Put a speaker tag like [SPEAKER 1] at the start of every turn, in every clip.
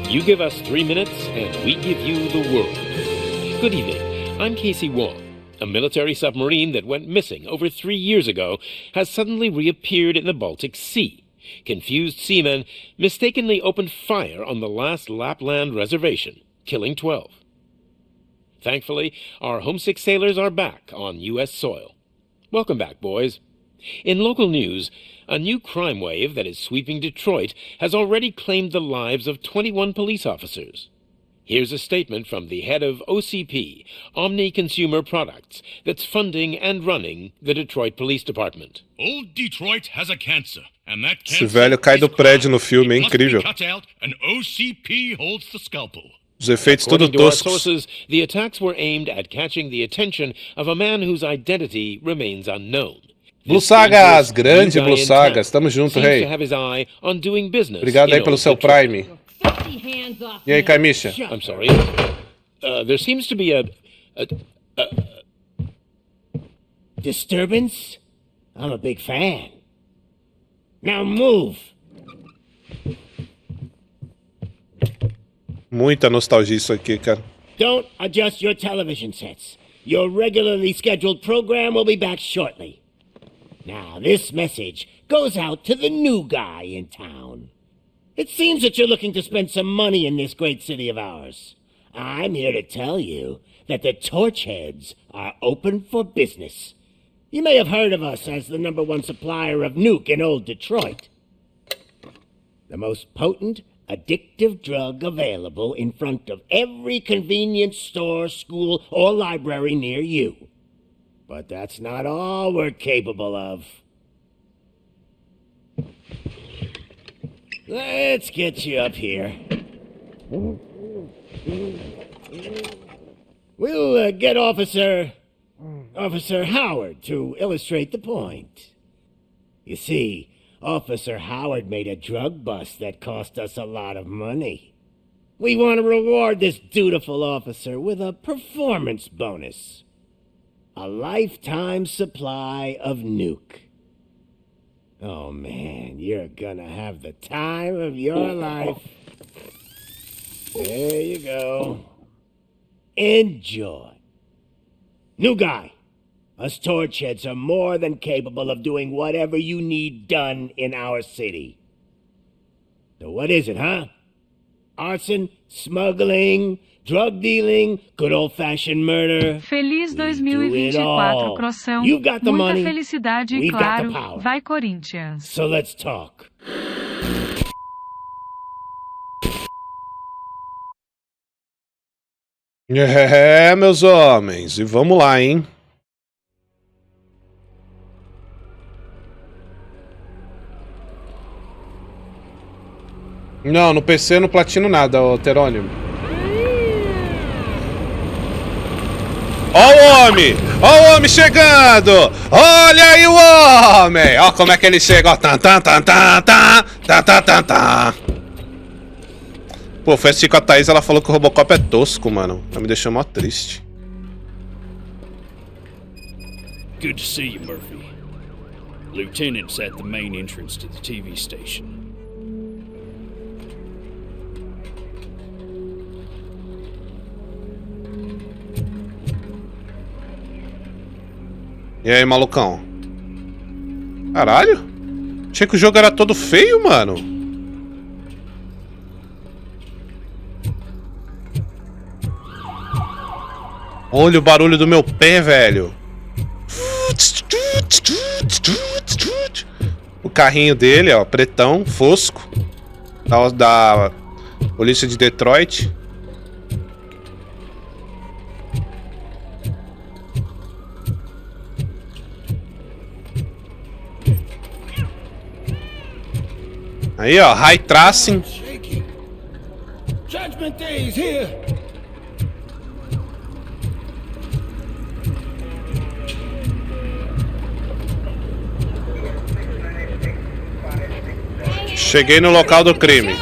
[SPEAKER 1] You give us 3 minutes, and we give you the world. Good evening. I'm Casey Wong. A military submarine that went missing over 3 years ago has suddenly reappeared in the Baltic Sea. Confused seamen mistakenly opened fire on the last Lapland reservation, killing 12. Thankfully, our homesick sailors are back on U.S. soil. Welcome back, boys. In local news, a new crime wave that is sweeping Detroit has already claimed the lives of 21 police officers. Here's a statement from the head of OCP, Omni Consumer Products, that's funding and running the Detroit Police Department.
[SPEAKER 2] Old Detroit has a cancer, and that
[SPEAKER 3] Esse
[SPEAKER 2] cancer
[SPEAKER 3] velho cai do
[SPEAKER 2] is
[SPEAKER 3] prédio no
[SPEAKER 2] crime.
[SPEAKER 3] filme, é
[SPEAKER 2] It must be
[SPEAKER 3] incrível.
[SPEAKER 2] cut out, and OCP holds the scalpel.
[SPEAKER 3] Os efeitos tudo
[SPEAKER 1] According to our
[SPEAKER 3] toscos.
[SPEAKER 1] sources, the attacks were aimed at catching the attention of a man whose identity remains unknown.
[SPEAKER 3] Blue
[SPEAKER 1] This
[SPEAKER 3] Sagas,
[SPEAKER 1] dangerous
[SPEAKER 3] grande
[SPEAKER 1] new guy
[SPEAKER 3] Blue
[SPEAKER 1] in
[SPEAKER 3] Sagas,
[SPEAKER 1] town
[SPEAKER 3] tamo junto,
[SPEAKER 1] seems
[SPEAKER 3] rei.
[SPEAKER 1] to have his eye on doing business
[SPEAKER 3] Obrigado aí
[SPEAKER 1] in
[SPEAKER 3] pelo
[SPEAKER 1] old
[SPEAKER 3] seu
[SPEAKER 1] Detroit.
[SPEAKER 3] Prime.
[SPEAKER 4] Hands off
[SPEAKER 3] E aí,
[SPEAKER 4] me.
[SPEAKER 3] Camisha?
[SPEAKER 1] I'm sorry. There seems to be a
[SPEAKER 4] Disturbance? I'm a big fan. Now move.
[SPEAKER 3] Muita nostalgia isso aqui, cara.
[SPEAKER 4] Don't adjust your television sets. Your regularly scheduled program will be back shortly. Now, this message goes out to the new guy in town. It seems that you're looking to spend some money in this great city of ours. I'm here to tell you that the Torchheads are open for business. You may have heard of us as the #1 supplier of nuke in old Detroit. The most potent, addictive drug available in front of every convenience store, school, or library near you. But that's not all we're capable of. Let's get you up here. We'll get Officer Howard to illustrate the point. You see, Officer Howard made a drug bust that cost us a lot of money. We want to reward this dutiful officer with a performance bonus. A lifetime supply of nuke. Oh man, you're gonna have the time of your life. There you go. Enjoy. New guy. Us Torchheads are more than capable of doing whatever you need done in our city. So what is it, huh? Arson, smuggling, drug dealing, good old-fashioned murder.
[SPEAKER 5] Feliz
[SPEAKER 4] We do it
[SPEAKER 5] 2024,
[SPEAKER 4] all.
[SPEAKER 5] Crossão.
[SPEAKER 4] You've got the
[SPEAKER 5] Muita
[SPEAKER 4] money.
[SPEAKER 5] felicidade e,
[SPEAKER 4] We've got the
[SPEAKER 5] claro,
[SPEAKER 4] power.
[SPEAKER 5] vai Corinthians.
[SPEAKER 4] So let's talk.
[SPEAKER 3] É, meus homens. E vamos lá, hein? Não, no PC eu não platino nada, ô Terônimo. Ó o homem! Ó o homem chegando! Olha aí o homem! Ó como é que ele chega, ó. Tan, tan, tan, tan, tan, tan, tan, tan, tan. Pô, foi assistir com a Thaís, ela falou que o Robocop é tosco, mano. Ela me deixou mó triste.
[SPEAKER 6] Good to see you, Murphy. Lieutenant's at the main entrance to the TV station.
[SPEAKER 3] E aí, malucão? Caralho? Achei que o jogo era todo feio, mano. Olha o barulho do meu pé, velho. O carrinho dele, ó, pretão, fosco. Da polícia de Detroit. Aí, ó, high tracing.
[SPEAKER 4] Judgment Day is here.
[SPEAKER 3] Cheguei no local do crime.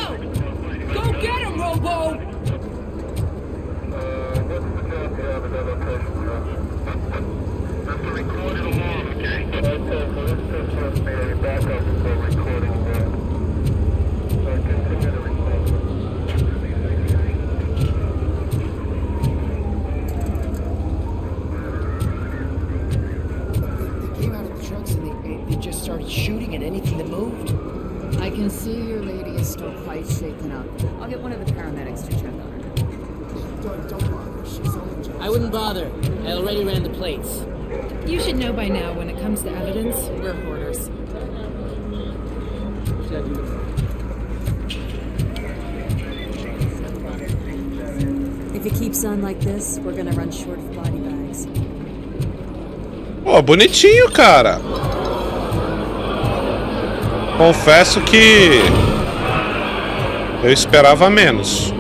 [SPEAKER 4] Go get him, Robo!
[SPEAKER 5] started shooting at anything that moved.
[SPEAKER 7] I can see your lady is still quite shaken up. I'll get one of the paramedics to check on her.
[SPEAKER 5] Don't bother. She's only... I wouldn't bother. I already ran the plates.
[SPEAKER 7] You should know by now when it comes to evidence, we're hoarders. If it keeps on like this, we're gonna run short of body bags.
[SPEAKER 3] Pô, bonitinho, cara. Confesso que eu esperava menos.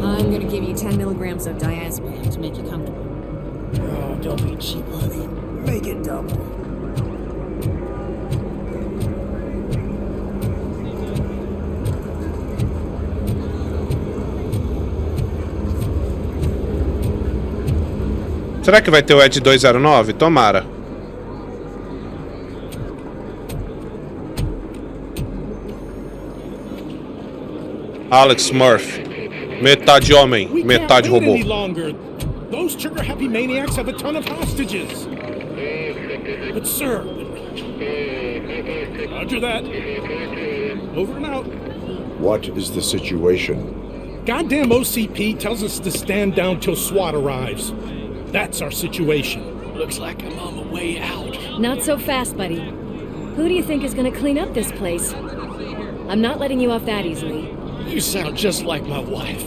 [SPEAKER 7] I'm gonna give you 10 milligrams of diazepam to make you comfortable.
[SPEAKER 5] Oh, don't be cheap, honey. Make it double.
[SPEAKER 3] Será que vai ter o Ed 209? Tomara. Alex Murphy. Metade homem, metade robô.
[SPEAKER 8] Those trigger-happy maniacs have a ton of hostages. But sir... Roger that. Over and out.
[SPEAKER 9] What is the situation?
[SPEAKER 8] Goddamn OCP tells us to stand down till SWAT arrives. That's our situation.
[SPEAKER 6] Looks like I'm on the way out.
[SPEAKER 10] Not so fast, buddy. Who do you think is gonna clean up this place? I'm not letting you off that easily.
[SPEAKER 6] You sound just like my wife.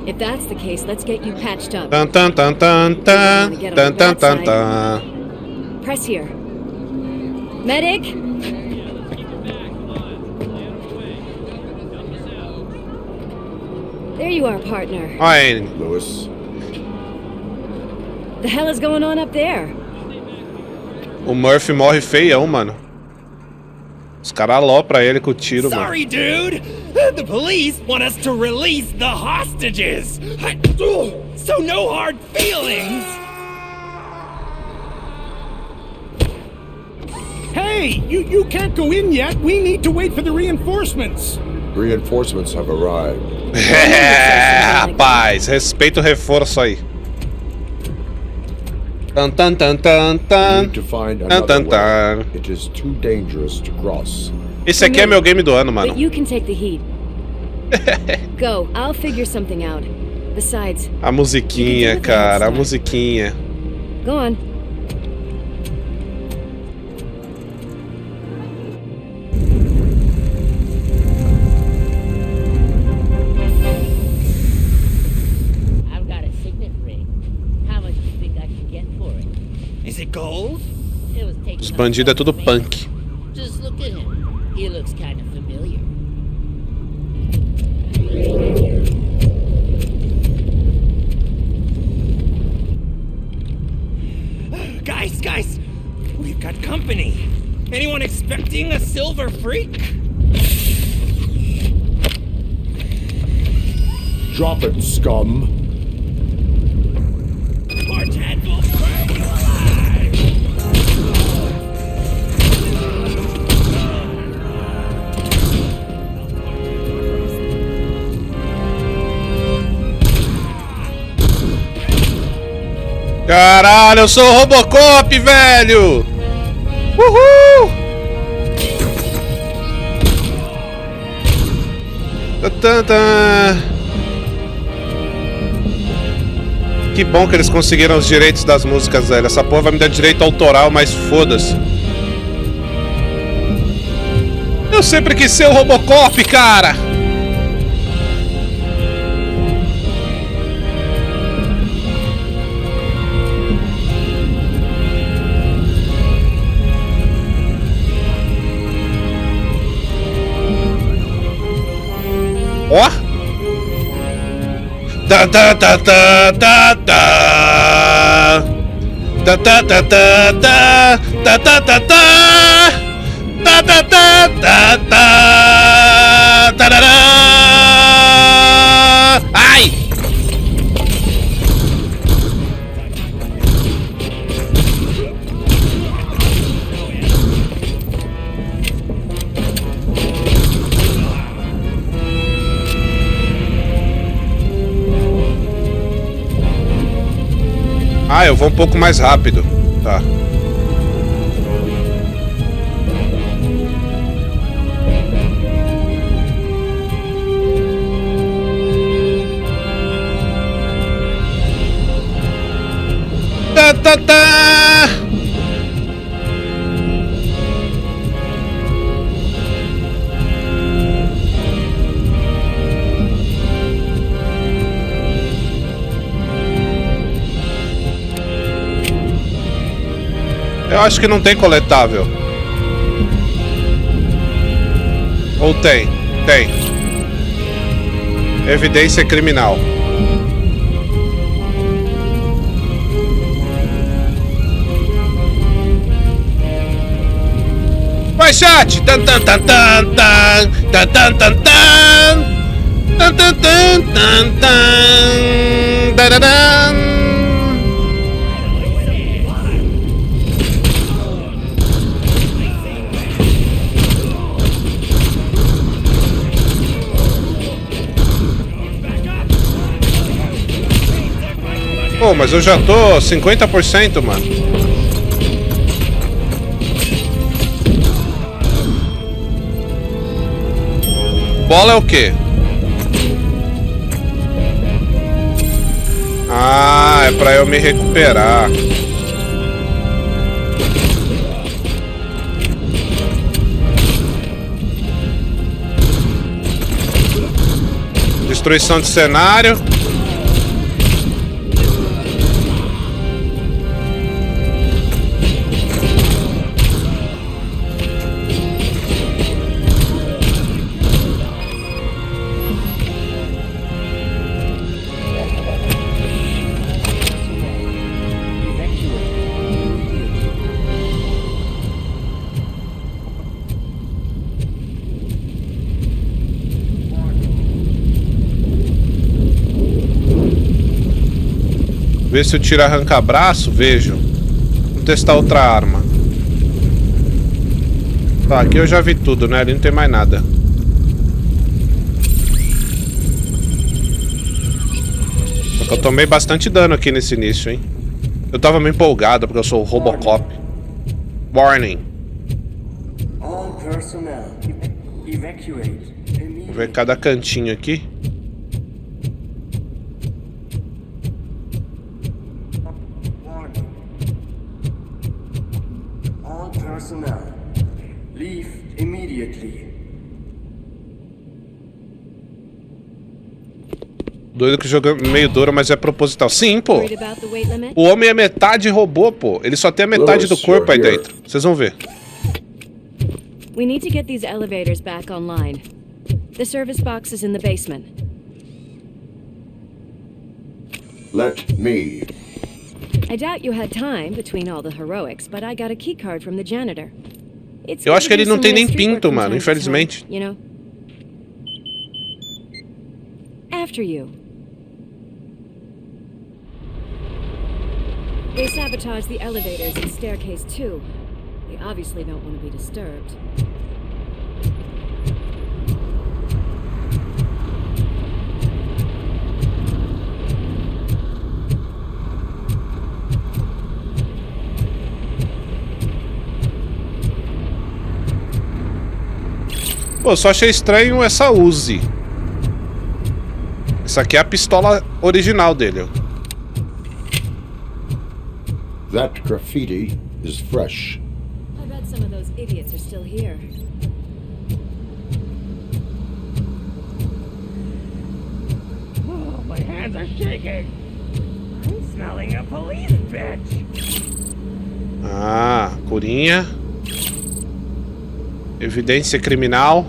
[SPEAKER 10] If that's the case, let's get you patched up.
[SPEAKER 3] Tan tan tan tan tan tan tan tan tan.
[SPEAKER 10] Press here. Medic! There you are, partner.
[SPEAKER 3] Ai,
[SPEAKER 9] Lewis?
[SPEAKER 10] The hell is going on up there?
[SPEAKER 3] o Murphy morre feião, mano. Os caras alopram ele com o tiro, mano.
[SPEAKER 5] Sorry, dude. The police want us to release the hostages. So no hard feelings.
[SPEAKER 8] Hey, you can't go in yet. We need to wait for the reinforcements.
[SPEAKER 9] Reinforcements have arrived.
[SPEAKER 3] É, rapaz, respeita o reforço aí. Tan tan tan tan
[SPEAKER 9] We
[SPEAKER 3] tan.
[SPEAKER 9] need to find
[SPEAKER 3] Tan
[SPEAKER 9] another
[SPEAKER 3] tan
[SPEAKER 9] way.
[SPEAKER 3] tan.
[SPEAKER 9] It is too dangerous to cross.
[SPEAKER 3] Esse aqui é meu game do ano, mano.
[SPEAKER 10] But you can take the heat. Go, I'll figure something out. Besides,
[SPEAKER 3] A musiquinha, cara, a musiquinha.
[SPEAKER 10] go on.
[SPEAKER 4] I've got a signet ring. How much do you think I can get for it?
[SPEAKER 5] Is it gold?
[SPEAKER 4] It was taken
[SPEAKER 3] Os
[SPEAKER 4] up
[SPEAKER 3] bandidos é
[SPEAKER 4] from
[SPEAKER 3] tudo
[SPEAKER 4] me.
[SPEAKER 3] punk.
[SPEAKER 4] Just look at him. He looks kind of familiar.
[SPEAKER 5] Guys, we've got company. Anyone expecting a silver freak?
[SPEAKER 9] Drop it, scum.
[SPEAKER 5] Quartet will burn you alive!
[SPEAKER 3] Caralho, eu sou o Robocop, velho! Uhul! Tantã. Que bom que eles conseguiram os direitos das músicas, velho. Essa porra vai me dar direito autoral, mas foda-se. Eu sempre quis ser o Robocop, cara! Ó! Ta ta ta ta ta ta. Ta ta ta ta ta ta ta ta ta. Ta ta ta ta ta. Tarará. Ai! Ah, eu vou um pouco mais rápido. Tá. tá, tá. Eu acho que não tem coletável. Ou tem? Tem. Evidência criminal. Vai, chat! Tan tan tan tan tan tan tan tan tan tan tan tan tan tan tan. Pô, mas eu já tô 50%, mano. Bola é o quê? Ah, é pra eu me recuperar. Destruição de cenário. Vê se eu tiro arranca-braço, vejo. Vou testar outra arma. Tá, aqui eu já vi tudo, né? Ali não tem mais nada. Só que eu tomei bastante dano aqui nesse início, hein? Eu tava meio empolgado porque eu sou o Robocop. Warning. Vou ver cada cantinho aqui. Doido que o jogo é meio duro, mas é proposital. Sim, pô. O homem é metade robô, pô. Ele só tem a metade do corpo aí dentro. Vocês vão ver.
[SPEAKER 10] We need to get these elevators back online. The service box is in the basement.
[SPEAKER 9] Let me.
[SPEAKER 10] I doubt you had time between all the heroics, but I got a key card from the janitor.
[SPEAKER 3] Eu acho que ele não tem nem pinto, mano, infelizmente.
[SPEAKER 10] You know? After you. They sabotaged the elevators and staircase too. They obviously don't want to be disturbed.
[SPEAKER 3] Pô, só achei estranho essa Uzi. Essa aqui é a pistola original dele, ó.
[SPEAKER 9] That graffiti is fresh.
[SPEAKER 10] I bet some of those idiots are still here.
[SPEAKER 5] Oh, my hands are shaking. I'm smelling a police bitch.
[SPEAKER 3] Ah, curinha. Evidência criminal.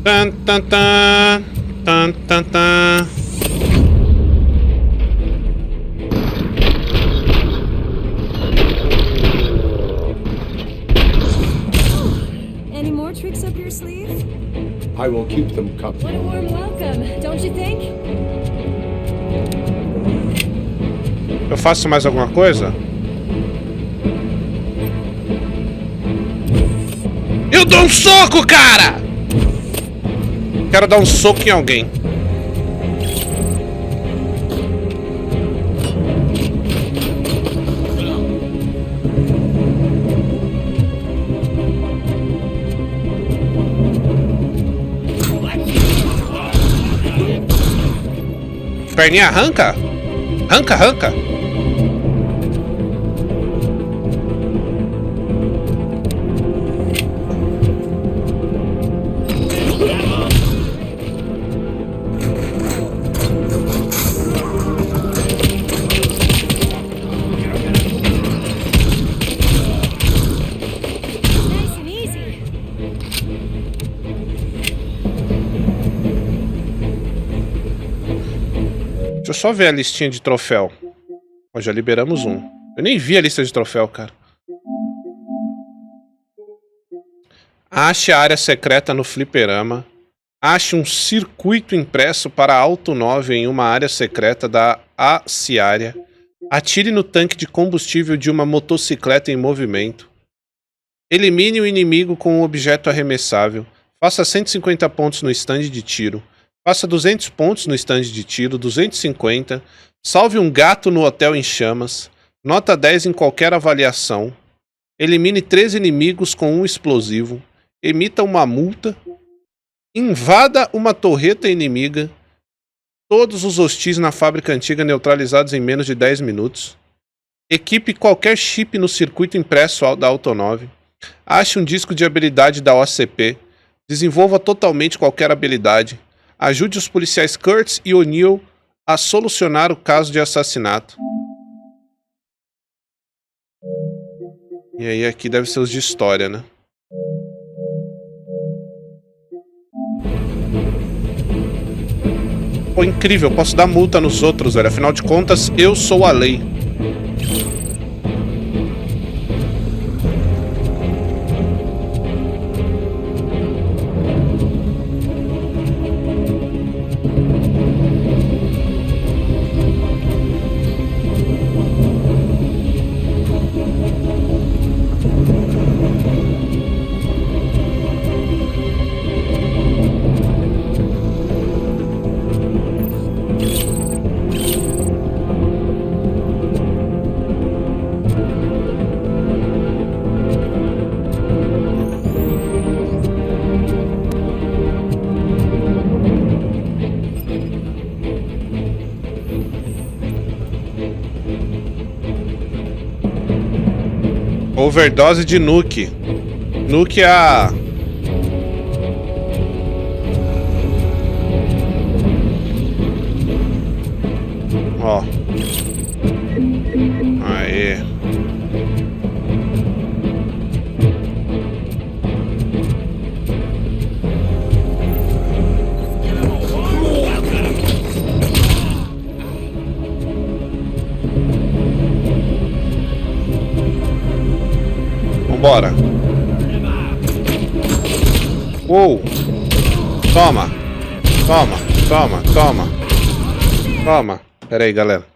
[SPEAKER 3] Tan, tan, tan, tan, tan, tan.
[SPEAKER 10] Any more tricks up your sleeve?
[SPEAKER 9] I will keep them
[SPEAKER 10] What a
[SPEAKER 9] coming.
[SPEAKER 10] warm welcome, don't you think?
[SPEAKER 3] Eu faço mais alguma coisa? Eu dou um soco, cara! Quero dar um soco em alguém. Perninha arranca? Arranca, arranca. Deixa eu só ver a listinha de troféu. Ó, já liberamos um. Eu nem vi a lista de troféu, cara. Ache a área secreta no fliperama. Ache um circuito impresso para automóvel em uma área secreta da aciária. Atire no tanque de combustível de uma motocicleta em movimento. Elimine o inimigo com um objeto arremessável. Faça 150 pontos no stand de tiro. Faça 200 pontos no stand de tiro, 250. Salve um gato no hotel em chamas. Nota 10 em qualquer avaliação. Elimine 3 inimigos com um explosivo. Emita uma multa. Invada uma torreta inimiga. Todos os hostis na fábrica antiga neutralizados em menos de 10 minutos. Equipe qualquer chip no circuito impresso da Autonove. Ache um disco de habilidade da OCP. Desenvolva totalmente qualquer habilidade. Ajude os policiais Kurtz e O'Neill a solucionar o caso de assassinato. E aí aqui deve ser os de história, né? Pô, incrível, eu posso dar multa nos outros, velho. Afinal de contas, eu sou a lei. Overdose de Nuke. Nuke é a... Ó. Aê. Vambora. Uou. Toma. Toma, toma, toma. Toma. Pera aí, galera.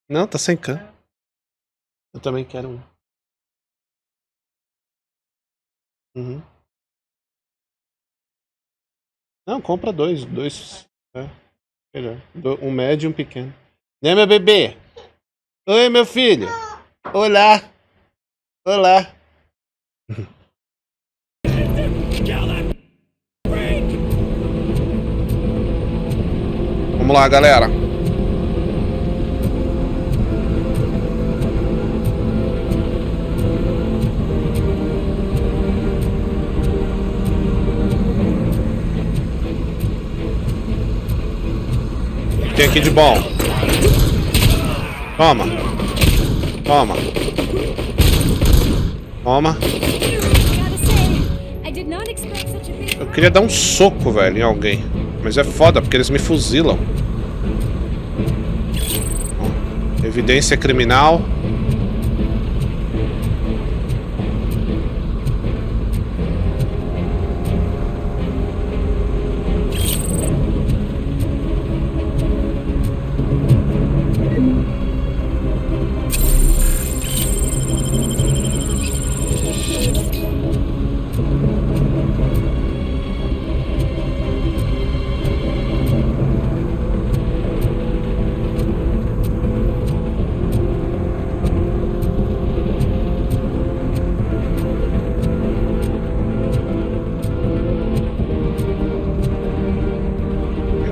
[SPEAKER 3] Não, tá sem can. Eu também quero um. Uhum. Não, compra dois. Dois. É. Melhor. Um médio e um pequeno. Né, meu bebê? Oi, meu filho. Olá. Olá. Vamos lá, galera. O que tem aqui de bom? Toma. Toma. Toma. Eu queria dar um soco, velho, em alguém. Mas é foda, porque eles me fuzilam. Evidência criminal.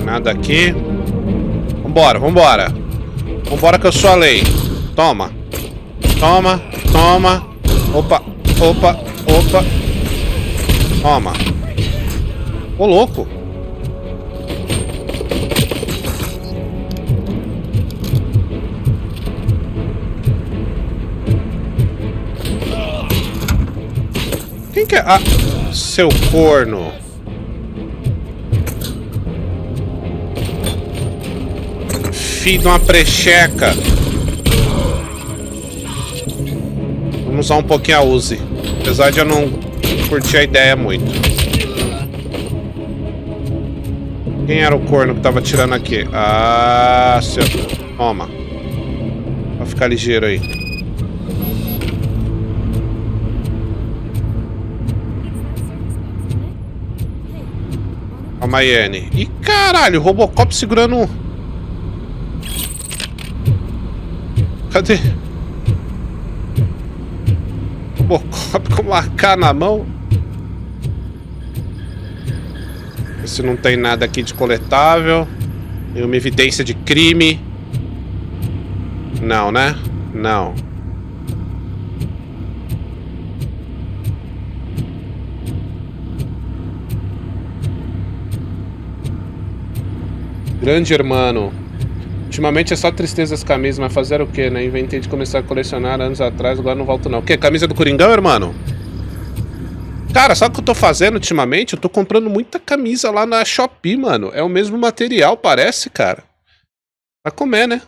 [SPEAKER 3] Nada aqui. Vambora, vambora. Vambora que eu sou a lei. Toma. Toma, toma. Opa, opa, opa. Toma. Ô, louco. Quem que é? Ah, seu corno. Filho de uma precheca. Vamos usar um pouquinho a Uzi. Apesar de eu não curtir a ideia muito. Quem era o corno que tava tirando aqui? Ah, seu... Toma. Pra ficar ligeiro aí. Calma aí, Annie. Ih, caralho, o Robocop segurando... Cadê? Robocop com uma AK na mão. Se não tem nada aqui de coletável. Tem uma evidência de crime. Não, né? Não. Grande irmão. Ultimamente é só tristeza as camisas, mas fazer o quê, né? Inventei de começar a colecionar anos atrás, agora não volto não. O quê? Camisa do Coringão, irmão? Cara, sabe o que eu tô fazendo ultimamente? Eu tô comprando muita camisa lá na Shopee, mano. É o mesmo material, parece, cara. Vai comer, né?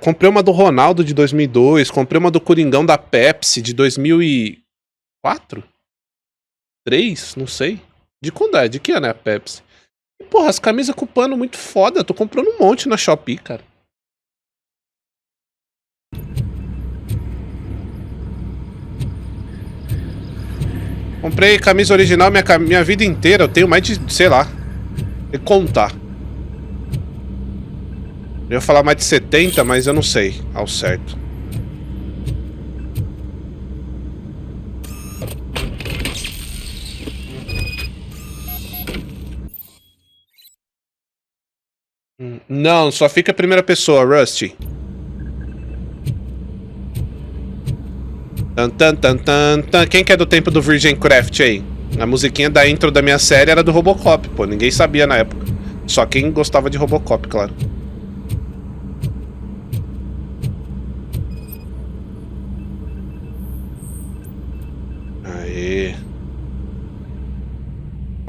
[SPEAKER 3] Comprei uma do Ronaldo de 2002, comprei uma do Coringão da Pepsi de 2004? 3? Não sei. De quando é? De que ano é a Pepsi? E, porra, as camisas com pano muito foda. Eu tô comprando um monte na Shopee, cara. Comprei camisa original minha vida inteira. Eu tenho mais de, sei lá, tem que contar. Eu ia falar mais de 70, mas eu não sei ao certo. Não, só fica a primeira pessoa, Rusty. Tan, tan, tan, tan, tan. Quem que é do tempo do Virgin Craft aí? A musiquinha da intro da minha série era do Robocop, pô. Ninguém sabia na época. Só quem gostava de Robocop, claro. Aê.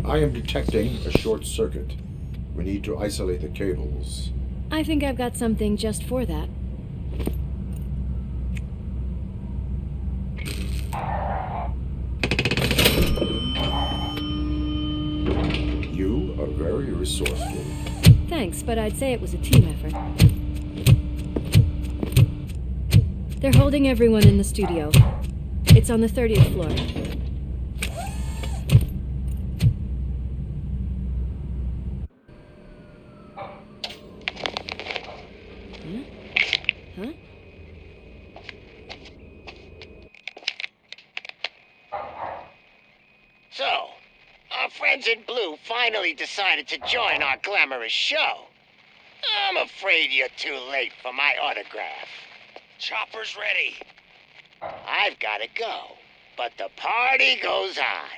[SPEAKER 9] I am detecting a short circuit. We need to isolate the cables.
[SPEAKER 10] I think I've got something just for that.
[SPEAKER 9] You are very resourceful.
[SPEAKER 10] Thanks, but I'd say it was a team effort. They're holding everyone in the studio. It's on the 30th floor. Huh?
[SPEAKER 4] So, our friends in blue finally decided to join our glamorous show. I'm afraid you're too late for my autograph. Chopper's ready. I've got to go, but the party goes on.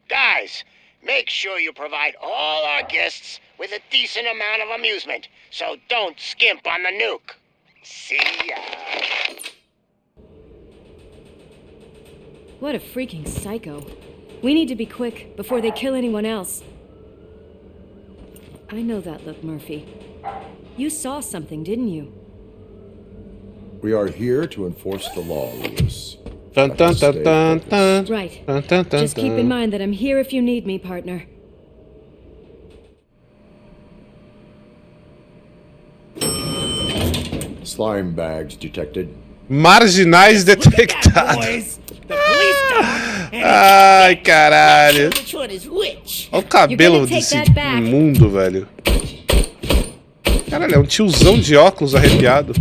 [SPEAKER 4] Guys, make sure you provide all our guests with a decent amount of amusement, so don't skimp on the nuke. See ya.
[SPEAKER 10] What a freaking psycho. We need to be quick before they kill anyone else. I know that look, Murphy. You saw something, didn't you?
[SPEAKER 9] We are here to enforce the law, Lewis.
[SPEAKER 3] Dun, dun, dun, dun, dun.
[SPEAKER 10] Right.
[SPEAKER 3] Dun, dun, dun,
[SPEAKER 10] Just keep in
[SPEAKER 3] dun.
[SPEAKER 10] mind that I'm here if you need me, partner.
[SPEAKER 9] Slime bags detected.
[SPEAKER 3] Marginais detectados.
[SPEAKER 5] Boys, the police dog.
[SPEAKER 3] Ai, caralho.
[SPEAKER 4] Which one is which?
[SPEAKER 3] Olha o cabelo
[SPEAKER 10] You're gonna take
[SPEAKER 3] desse
[SPEAKER 10] that back.
[SPEAKER 3] mundo, velho. Caralho, é um tiozão de óculos arrepiado.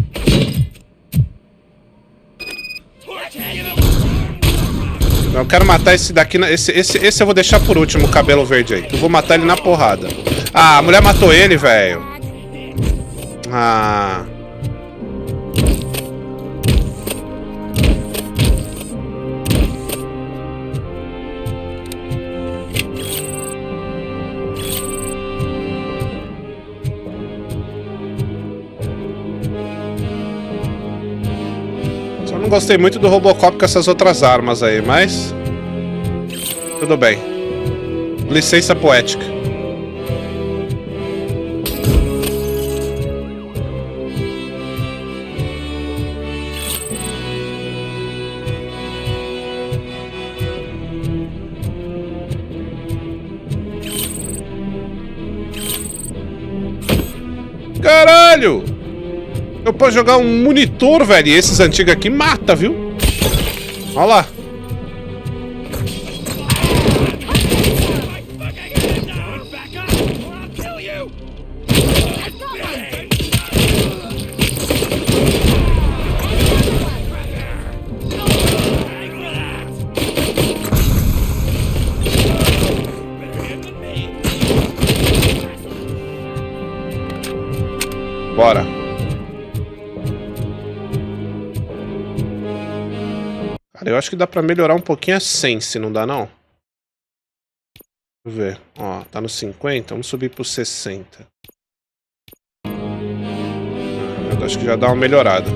[SPEAKER 3] Eu quero matar esse daqui. Esse eu vou deixar por último, o cabelo verde aí. Eu vou matar ele na porrada. Ah, a mulher matou ele, velho. Ah. Só não gostei muito do Robocop com essas outras armas aí, mas... tudo bem. Licença poética. Caralho! Eu posso jogar um monitor, velho. E esses antigos aqui mata, viu? Olha lá. Bora. Cara, eu acho que dá pra melhorar um pouquinho a sense, não dá não? Deixa eu ver. Ó, tá no 50, vamos subir pro 60. Eu acho que já dá uma melhorada.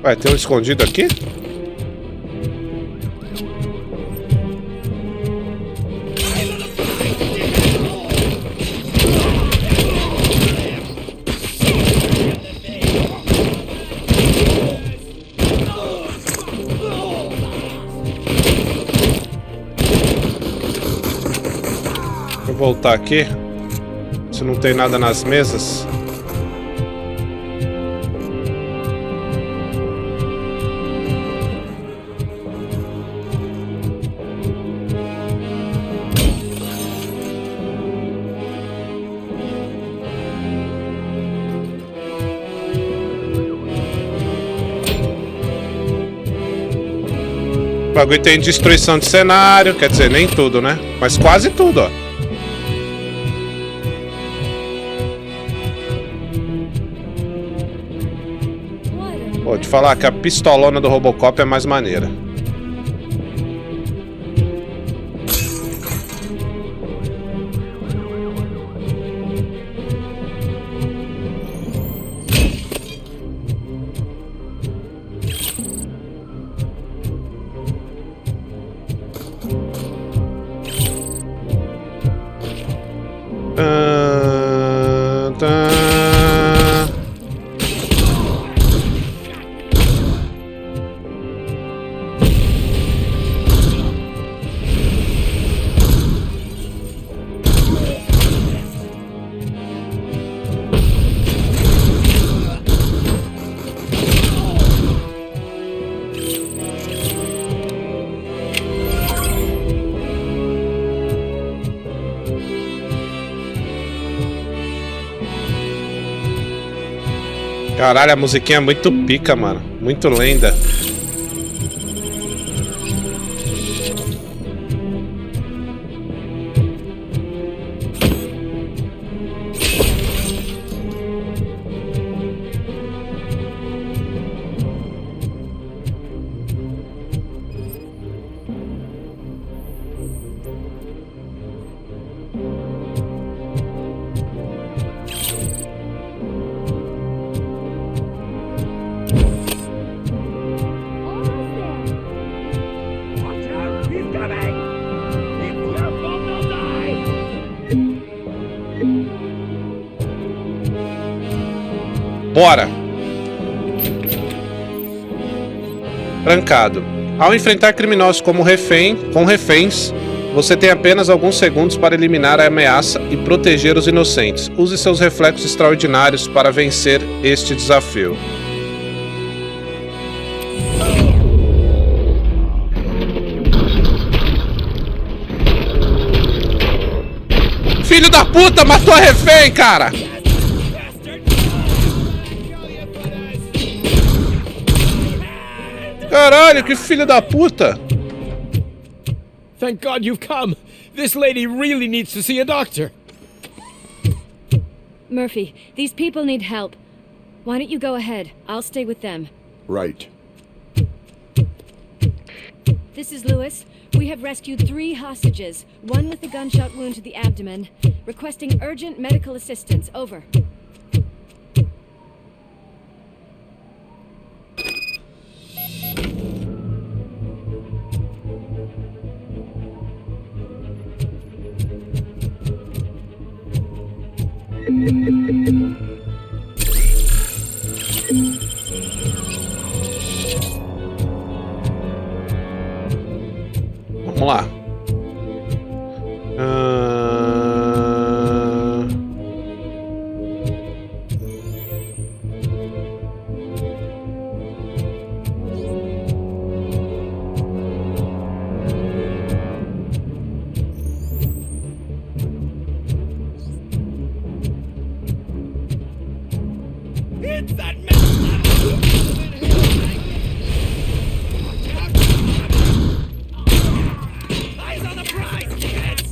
[SPEAKER 3] Vai, tem um escondido aqui? Vou voltar aqui. Se não tem nada nas mesas. O bagulho tem destruição de cenário, quer dizer, nem tudo, né? Mas quase tudo, ó. Vou te falar que a pistolona do Robocop é mais maneira. Caralho, a musiquinha é muito pica, mano. Muito lenda. Bora! Trancado. Ao enfrentar criminosos com reféns, Você tem apenas alguns segundos para eliminar a ameaça e proteger os inocentes. Use seus reflexos extraordinários para vencer este desafio. Filho da puta, matou a refém, cara! Caralho, que filho da puta!
[SPEAKER 5] Thank God you've come. This lady really needs to see a doctor.
[SPEAKER 10] Murphy, these people need help. Why don't you go ahead? I'll stay with them.
[SPEAKER 9] Right.
[SPEAKER 10] This is Lewis. We have rescued 3 hostages, one with a gunshot wound to the abdomen, requesting urgent medical assistance. Over.
[SPEAKER 3] Vamos lá.
[SPEAKER 5] It's that eyes on the prize, kids!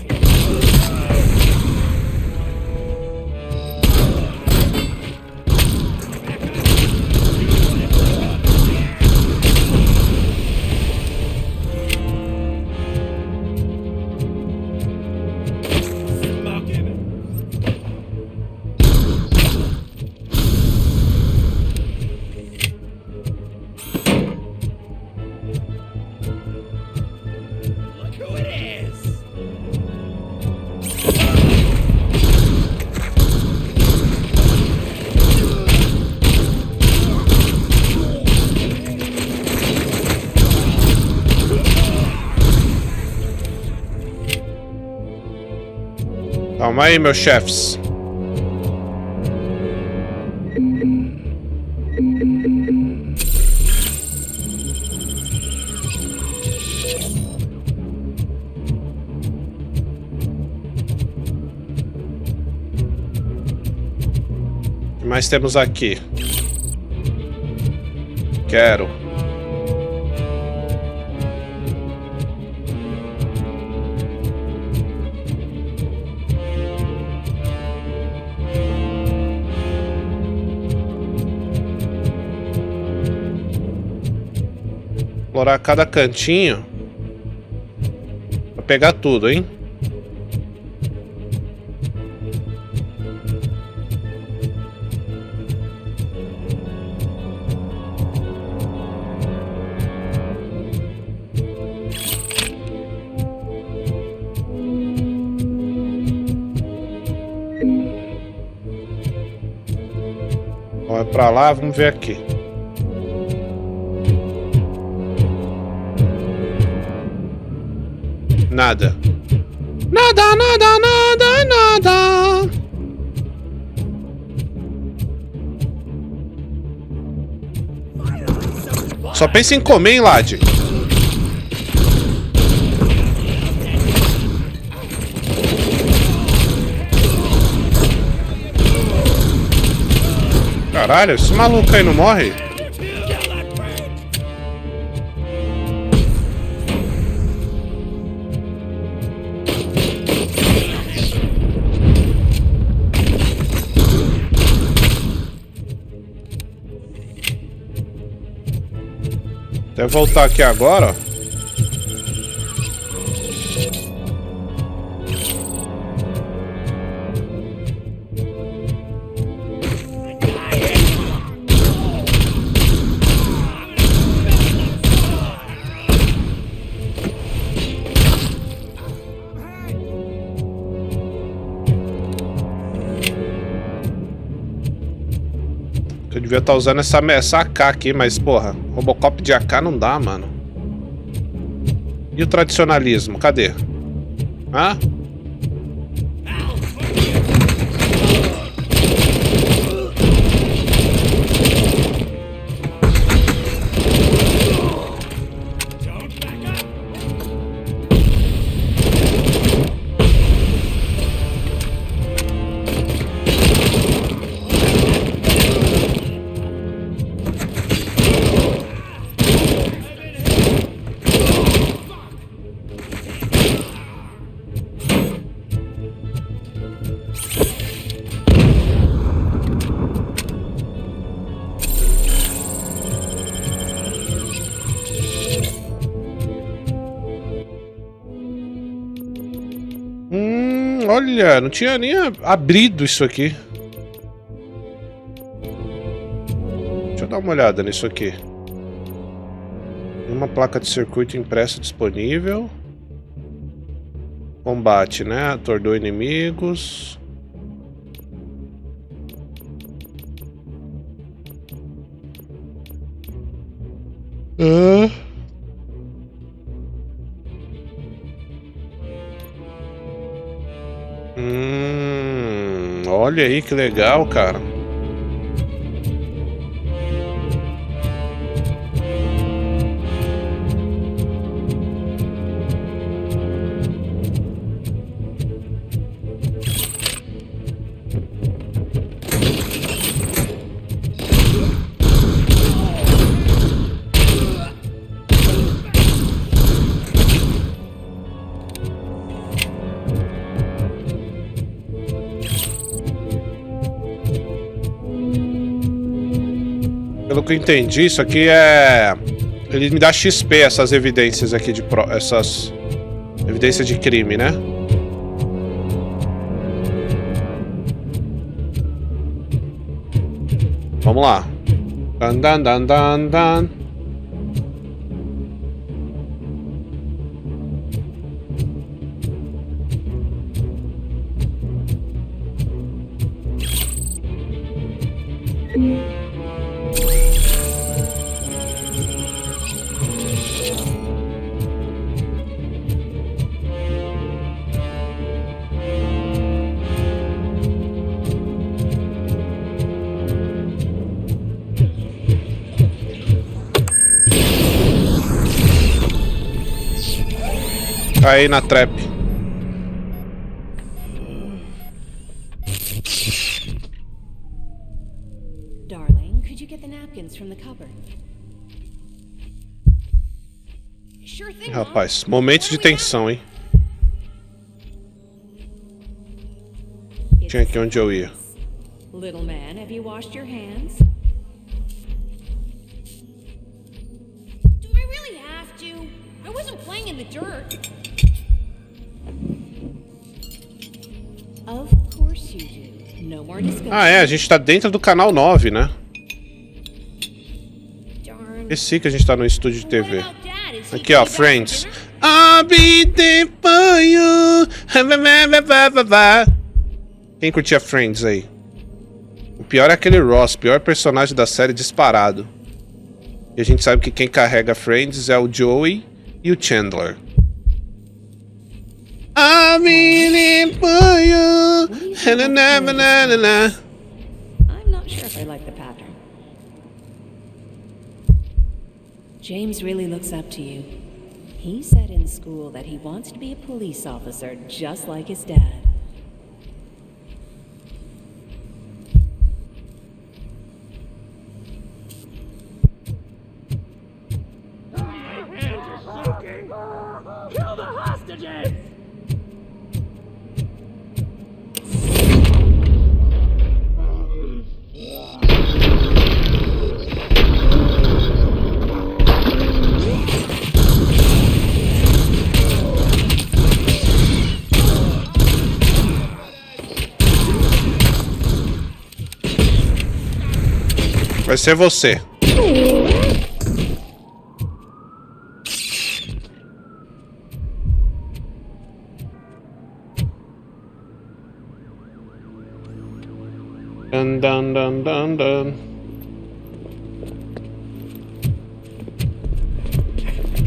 [SPEAKER 3] Calma aí, meus chefes. O que mais temos aqui? Quero. Explorar cada cantinho pra pegar tudo, hein? Vai pra lá, vamos ver aqui. Nada. Nada, nada, nada, nada. Só pensa em comer, hein, Lad? Caralho, esse maluco aí não morre? Até voltar aqui agora, ó. Eu devia estar usando essa AK aqui, mas porra, Robocop de AK não dá, mano. E o tradicionalismo, cadê? Hã? Olha, não tinha nem abrido isso aqui. Deixa eu dar uma olhada nisso aqui. Uma placa de circuito impressa disponível. Combate, né? Atordou inimigos. Olha aí que legal, cara. Pelo que eu entendi, isso aqui é... Ele me dá XP, essas evidências aqui de... Essas... Evidências de crime, né? Vamos lá. Dan, dan, dan, dan, dan. Aí na trap.
[SPEAKER 10] Darling, could you get the napkins from the cupboard? Sure thing,
[SPEAKER 3] Rapaz, momentos de tensão, hein? Tinha aqui onde eu ia.
[SPEAKER 10] Little man, have you washed your hands? Do I really have to? I wasn't playing in the dirt. Of course you do. No more discussion.
[SPEAKER 3] Ah, é, a gente tá dentro do canal 9, né? Esse que a gente tá no estúdio de TV. Aqui, ó, Friends. I'll be there for you. Quem curtia Friends aí? O pior é aquele Ross, pior personagem da série disparado. E a gente sabe que quem carrega Friends é o Joey e o Chandler. I'm in for you.
[SPEAKER 10] I'm not sure if I like the pattern. James really looks up to you. He said in school that he wants to be a police officer just like his dad.
[SPEAKER 5] Kill the hostages!
[SPEAKER 3] Vai ser você. Dun, dun, dun, dun, dun.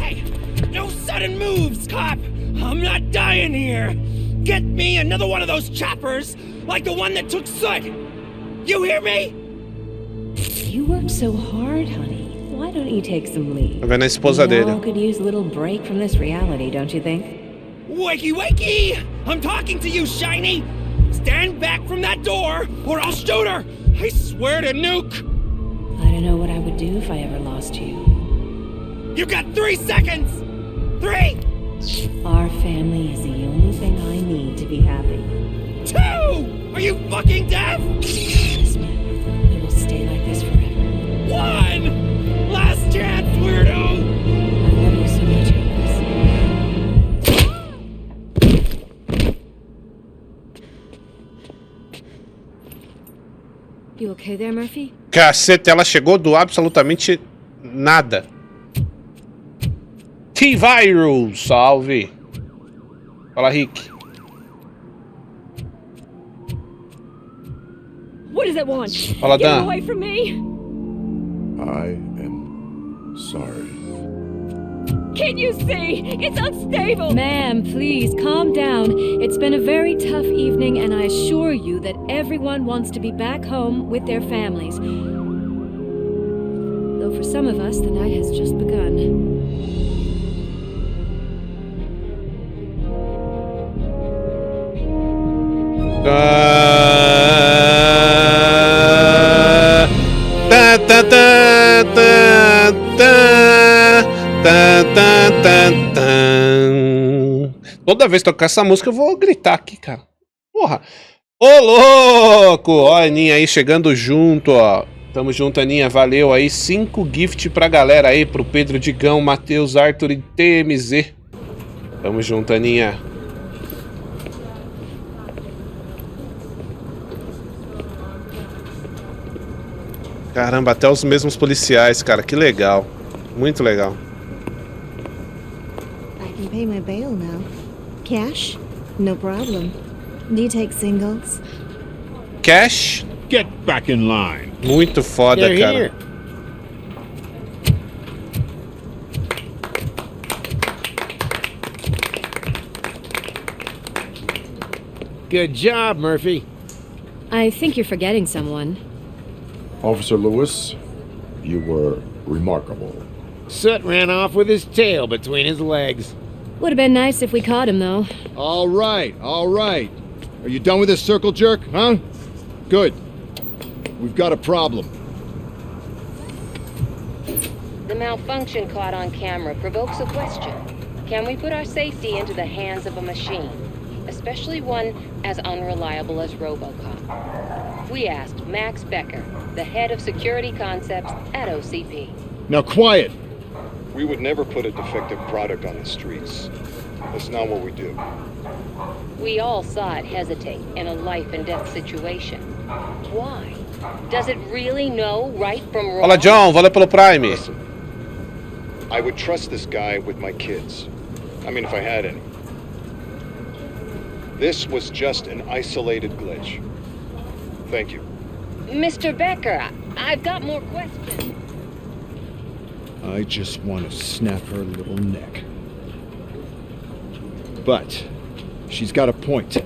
[SPEAKER 5] Hey, no sudden moves, cop! I'm not dying here! Get me another one of those choppers, like the one that took Soot! You hear me?
[SPEAKER 10] You work so hard, honey. Why don't you take some leave?
[SPEAKER 3] Tá vendo a esposa
[SPEAKER 10] We all
[SPEAKER 3] dele.
[SPEAKER 10] could use a little break from this reality, don't you think?
[SPEAKER 5] Wakey, wakey! I'm talking to you, Shiny! Stand back from that door, or I'll shoot her! I swear to nuke!
[SPEAKER 10] I don't know what I would do if I ever lost you.
[SPEAKER 5] You got 3 seconds! 3!
[SPEAKER 10] Our family is the only thing I need to be happy.
[SPEAKER 5] 2! Are you fucking deaf?
[SPEAKER 10] Yes, ma'am. We will stay like this forever.
[SPEAKER 5] 1! Last chance, weirdo!
[SPEAKER 10] I love you so much, Alice. You okay there, Murphy?
[SPEAKER 3] Caceta, ela chegou do absolutamente nada. T-Virus, salve. Fala, Rick.
[SPEAKER 10] What does it want?
[SPEAKER 3] Fala,
[SPEAKER 10] Get
[SPEAKER 3] Dan.
[SPEAKER 10] away from me!
[SPEAKER 9] I am sorry.
[SPEAKER 10] Can't you see? It's unstable! Ma'am, please, calm down. It's been a very tough evening, and I assure you that everyone wants to be back home with their families. Though for some of us, the night has just begun.
[SPEAKER 3] Toda vez que tocar essa música eu vou gritar aqui, cara. Porra. Ô, louco! Ó, a Aninha aí chegando junto, ó. Tamo junto, Aninha. Valeu aí. 5 gift pra galera aí. Pro Pedro Digão, Matheus, Arthur e TMZ. Tamo junto, Aninha. Caramba, até os mesmos policiais, cara. Que legal. Muito legal.
[SPEAKER 11] I can pay my bail now. Cash? No problem. Do you take singles?
[SPEAKER 3] Cash?
[SPEAKER 8] Get back in line.
[SPEAKER 3] Muito foda,
[SPEAKER 4] They're
[SPEAKER 3] cara.
[SPEAKER 4] here. Good job, Murphy.
[SPEAKER 10] I think you're forgetting someone.
[SPEAKER 9] Officer Lewis, you were remarkable.
[SPEAKER 4] Soot ran off with his tail between his legs.
[SPEAKER 10] Would have been nice if we caught him, though.
[SPEAKER 12] All right, all right. Are you done with this circle jerk, huh? Good. We've got a problem.
[SPEAKER 13] The malfunction caught on camera provokes a question. Can we put our safety into the hands of a machine? Especially one as unreliable as Robocop. We asked Max Becker, the head of security concepts at OCP.
[SPEAKER 12] Now quiet!
[SPEAKER 14] We would never put a defective product on the streets. That's not what we do.
[SPEAKER 13] We all saw it hesitate in a life and death situation. Why? Does it really know right from wrong?
[SPEAKER 3] Fala, John. Valeu pelo Prime.
[SPEAKER 14] Listen, I would trust this guy with my kids. I mean, if I had any. This was just an isolated glitch. Thank you.
[SPEAKER 13] Mr. Becker, I've got more questions.
[SPEAKER 12] I just want to snap her little neck. But she's got a point.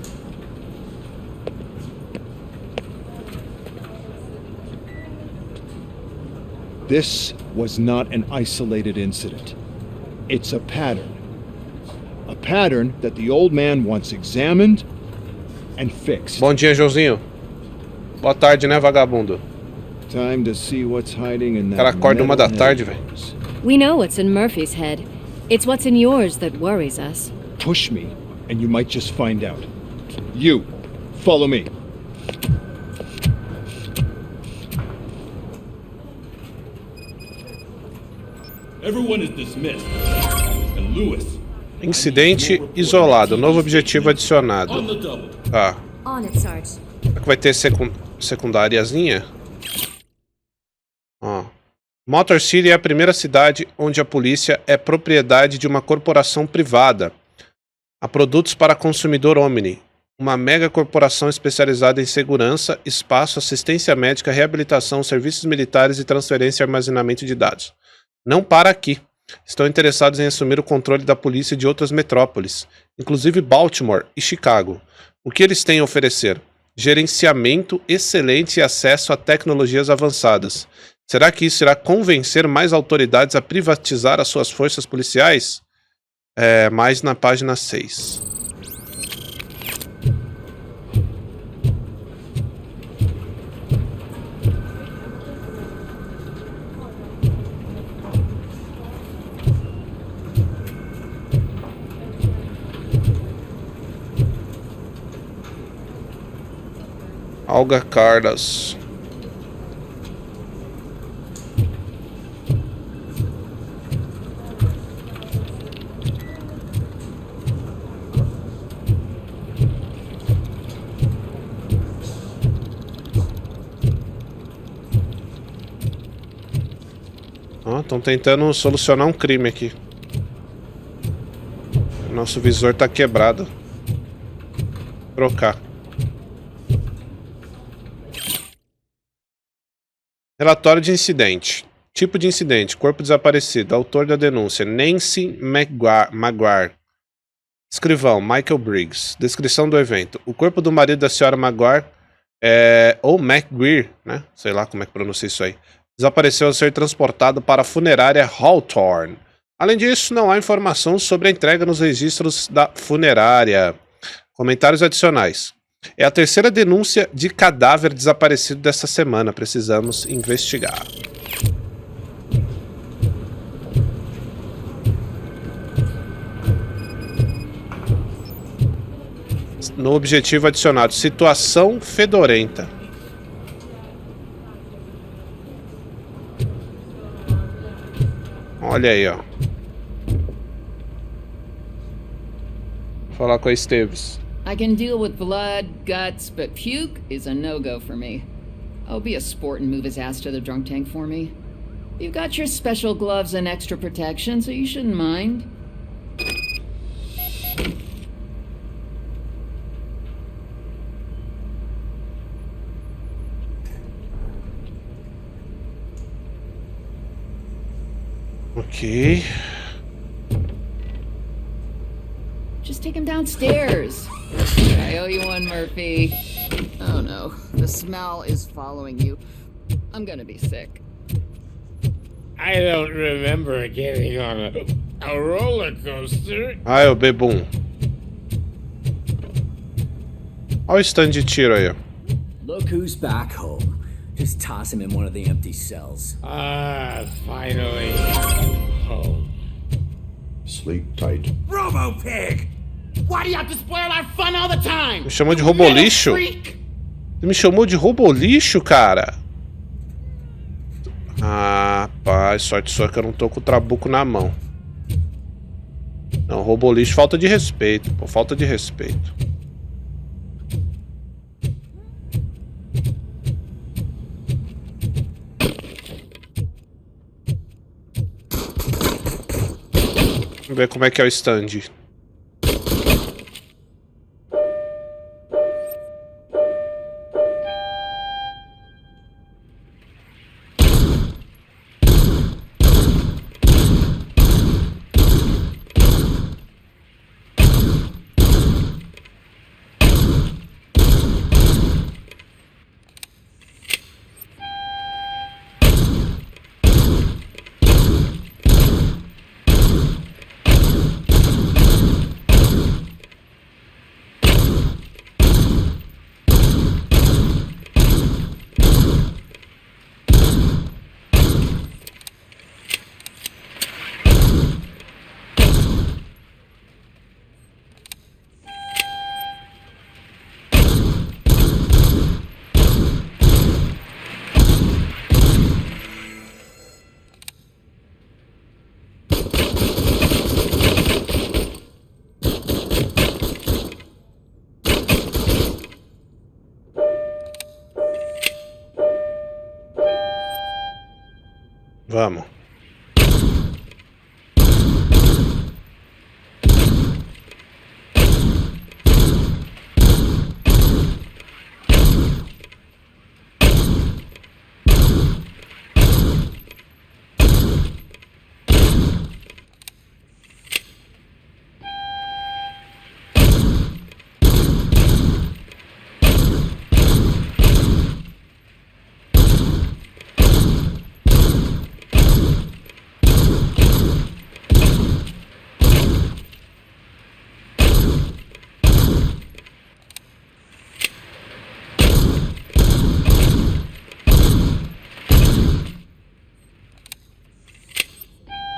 [SPEAKER 12] This was not an isolated incident. It's a pattern. A pattern that the old man wants examined and fixed.
[SPEAKER 3] Bom dia, Joãozinho. Boa tarde, né, vagabundo?
[SPEAKER 12] Time to see what's hiding in that.
[SPEAKER 3] Cara, acorda 1 da tarde, velho.
[SPEAKER 10] We know what's in Murphy's head. It's what's in yours that worries us.
[SPEAKER 12] Push me, and you might just find out. You, follow me.
[SPEAKER 2] Everyone is dismissed. And Lewis.
[SPEAKER 3] Incidente isolado. Novo objetivo adicionado.
[SPEAKER 2] On the double.
[SPEAKER 3] Tá.
[SPEAKER 10] On it, Sarge.
[SPEAKER 3] Será que vai ter secundáriazinha? Ó. Motor City é a primeira cidade onde a polícia é propriedade de uma corporação privada. A produtos para consumidor Omni. Uma mega corporação especializada em segurança, espaço, assistência médica, reabilitação, serviços militares e transferência e armazenamento de dados. Não para aqui. estão interessados em assumir o controle da polícia de outras metrópoles, inclusive Baltimore e Chicago. O que eles têm a oferecer? Gerenciamento excelente e acesso a tecnologias avançadas. Será que isso irá convencer mais autoridades a privatizar as suas forças policiais? Mais na página 6. Olga Cardas. Estão tentando solucionar um crime aqui. Nosso visor tá quebrado. Trocar. Relatório de incidente. Tipo de incidente. Corpo desaparecido. Autor da denúncia. Nancy Maguire. Escrivão. Michael Briggs. Descrição do evento. O corpo do marido da senhora Maguire, ou McGuire, né? Sei lá como é que pronuncia isso aí. Desapareceu ao ser transportado para a funerária Hawthorne. Além disso, não há informação sobre a entrega nos registros da funerária. Comentários adicionais. É a terceira denúncia de cadáver desaparecido desta semana. Precisamos investigar. No objetivo adicionado, situação fedorenta. Olha aí, ó. Vou falar com a Esteves.
[SPEAKER 15] I can deal with blood, guts, but puke is a no-go for me. Oh, be a sport and move his ass to the drunk tank for me. You've got your special gloves and extra protection, so you shouldn't mind.
[SPEAKER 3] Ok.
[SPEAKER 15] Just take him downstairs. I owe you one, Murphy. Oh no, the smell is following you. I'm gonna be sick.
[SPEAKER 4] I don't remember getting on a roller coaster.
[SPEAKER 3] Ah, o bebum. Olha o stand de tiro aí, ó.
[SPEAKER 16] Look who's back home. Just toss him in one of the empty cells.
[SPEAKER 4] Ah, finally. Home.
[SPEAKER 9] Sleep tight.
[SPEAKER 5] Robo-pig! Why do you have to spoil our fun all the time?
[SPEAKER 3] Me chamou de robolixo? Você me chamou de robolixo, cara? Ah, pai, sorte sua que eu não tô com o trabuco na mão. Não, robolixo, falta de respeito, pô, falta de respeito. Vamos ver como é que é o stand. Vamos.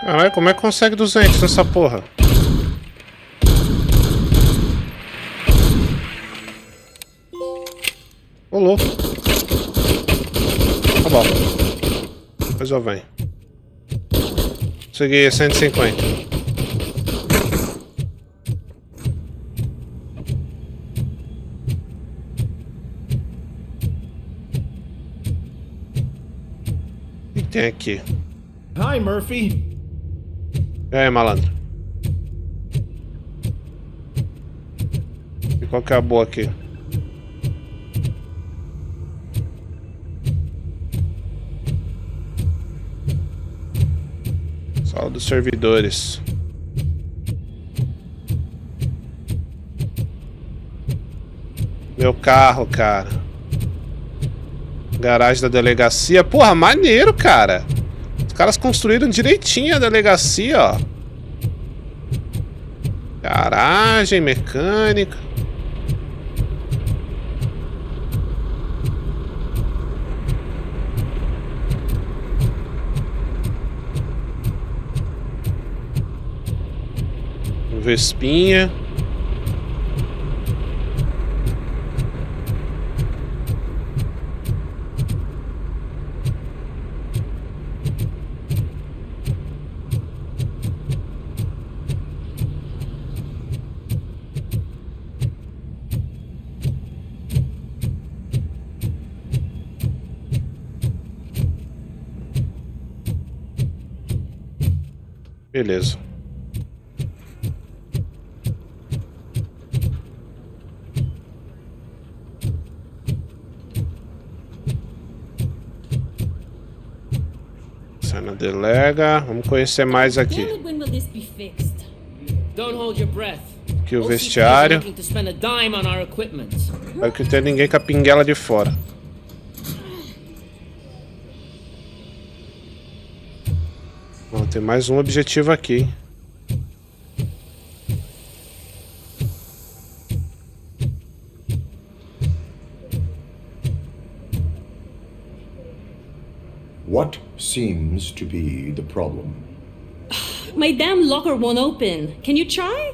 [SPEAKER 3] Caralho, como é que consegue 200 nessa porra? Ô, louco. Tá bom. Depois eu venho. Consegui 150. O que tem aqui?
[SPEAKER 8] Hi, Murphy.
[SPEAKER 3] E aí, malandro? E qual que é a boa aqui? Sala dos servidores. Meu carro, cara. Garagem da delegacia. Porra, maneiro, cara. Os caras construíram direitinho a delegacia, ó. Garagem, mecânica. Vespinha. Beleza. Cena delega. Vamos conhecer mais aqui. Aqui o vestiário. Espero que não tenha ninguém com a pinguela de fora. Bom, tem mais um objetivo aqui, hein?
[SPEAKER 9] What seems to be the problem?
[SPEAKER 10] My damn locker won't open. Can you try?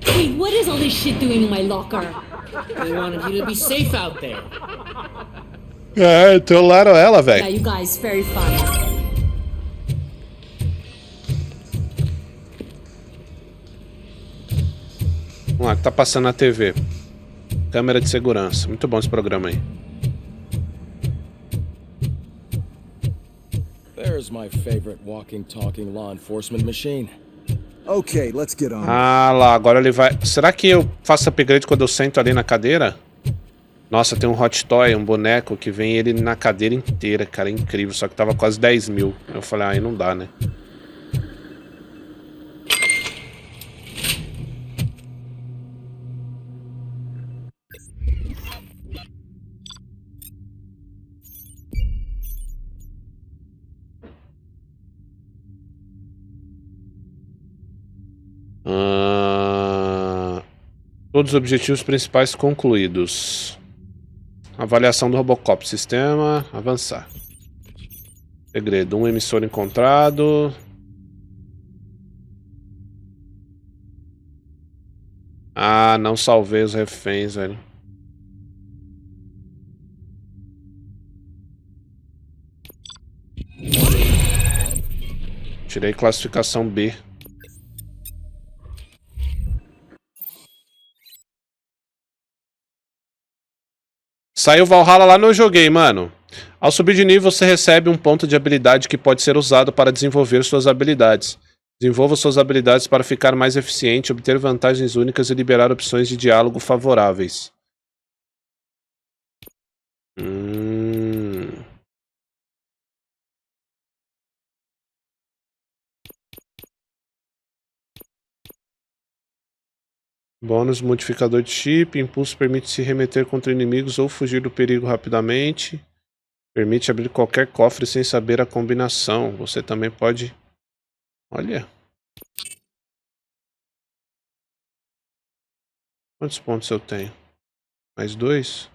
[SPEAKER 10] Wait, what is all this shit doing in my locker?
[SPEAKER 17] They wanted you to be safe out there.
[SPEAKER 3] É, trollaram ela, velho.
[SPEAKER 10] Yeah, you guys, very funny.
[SPEAKER 3] Vamos lá, que tá passando na TV. Câmera de segurança. Muito bom esse programa aí.
[SPEAKER 18] There's my favorite walking, talking law enforcement machine.
[SPEAKER 12] Okay, let's get on.
[SPEAKER 3] Ah lá, agora ele vai... Será que eu faço upgrade quando eu sento ali na cadeira? Nossa, tem um hot toy, um boneco que vem ele na cadeira inteira, cara, é incrível. Só que tava quase 10 mil. Eu falei, aí não dá, né? Todos os objetivos principais concluídos. Avaliação do Robocop. Sistema. Avançar. Segredo. Um emissor encontrado. Ah, não salvei os reféns, velho. Tirei classificação B. Saiu Valhalla lá, não joguei, mano. Ao subir de nível, você recebe um ponto de habilidade que pode ser usado para desenvolver suas habilidades. Desenvolva suas habilidades para ficar mais eficiente, obter vantagens únicas e liberar opções de diálogo favoráveis. Bônus, modificador de chip. Impulso permite se remeter contra inimigos ou fugir do perigo rapidamente. Permite abrir qualquer cofre sem saber a combinação. Você também pode... Olha. Quantos pontos eu tenho? Mais 2?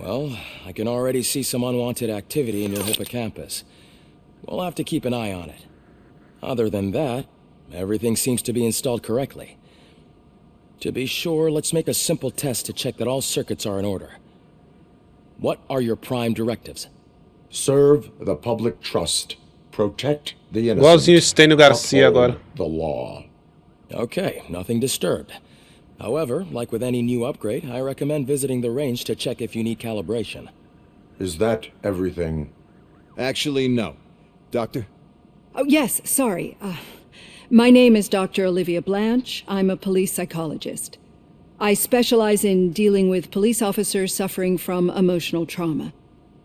[SPEAKER 18] Well, I can already see some unwanted activity in your hippocampus. We'll have to keep an eye on it. Other than that, everything seems to be installed correctly. To be sure, let's make a simple test to check that all circuits are in order. What are your prime directives?
[SPEAKER 9] Serve the public trust. Protect the innocent.
[SPEAKER 3] Igualzinho Estênio Garcia agora.
[SPEAKER 9] The law.
[SPEAKER 18] Okay, nothing disturbed. However, like with any new upgrade, I recommend visiting the range to check if you need calibration.
[SPEAKER 9] Is that everything?
[SPEAKER 12] Actually, no. Doctor?
[SPEAKER 10] Oh, yes, sorry. My name is Dr. Olivia Blanche. I'm a police psychologist. I specialize in dealing with police officers suffering from emotional trauma.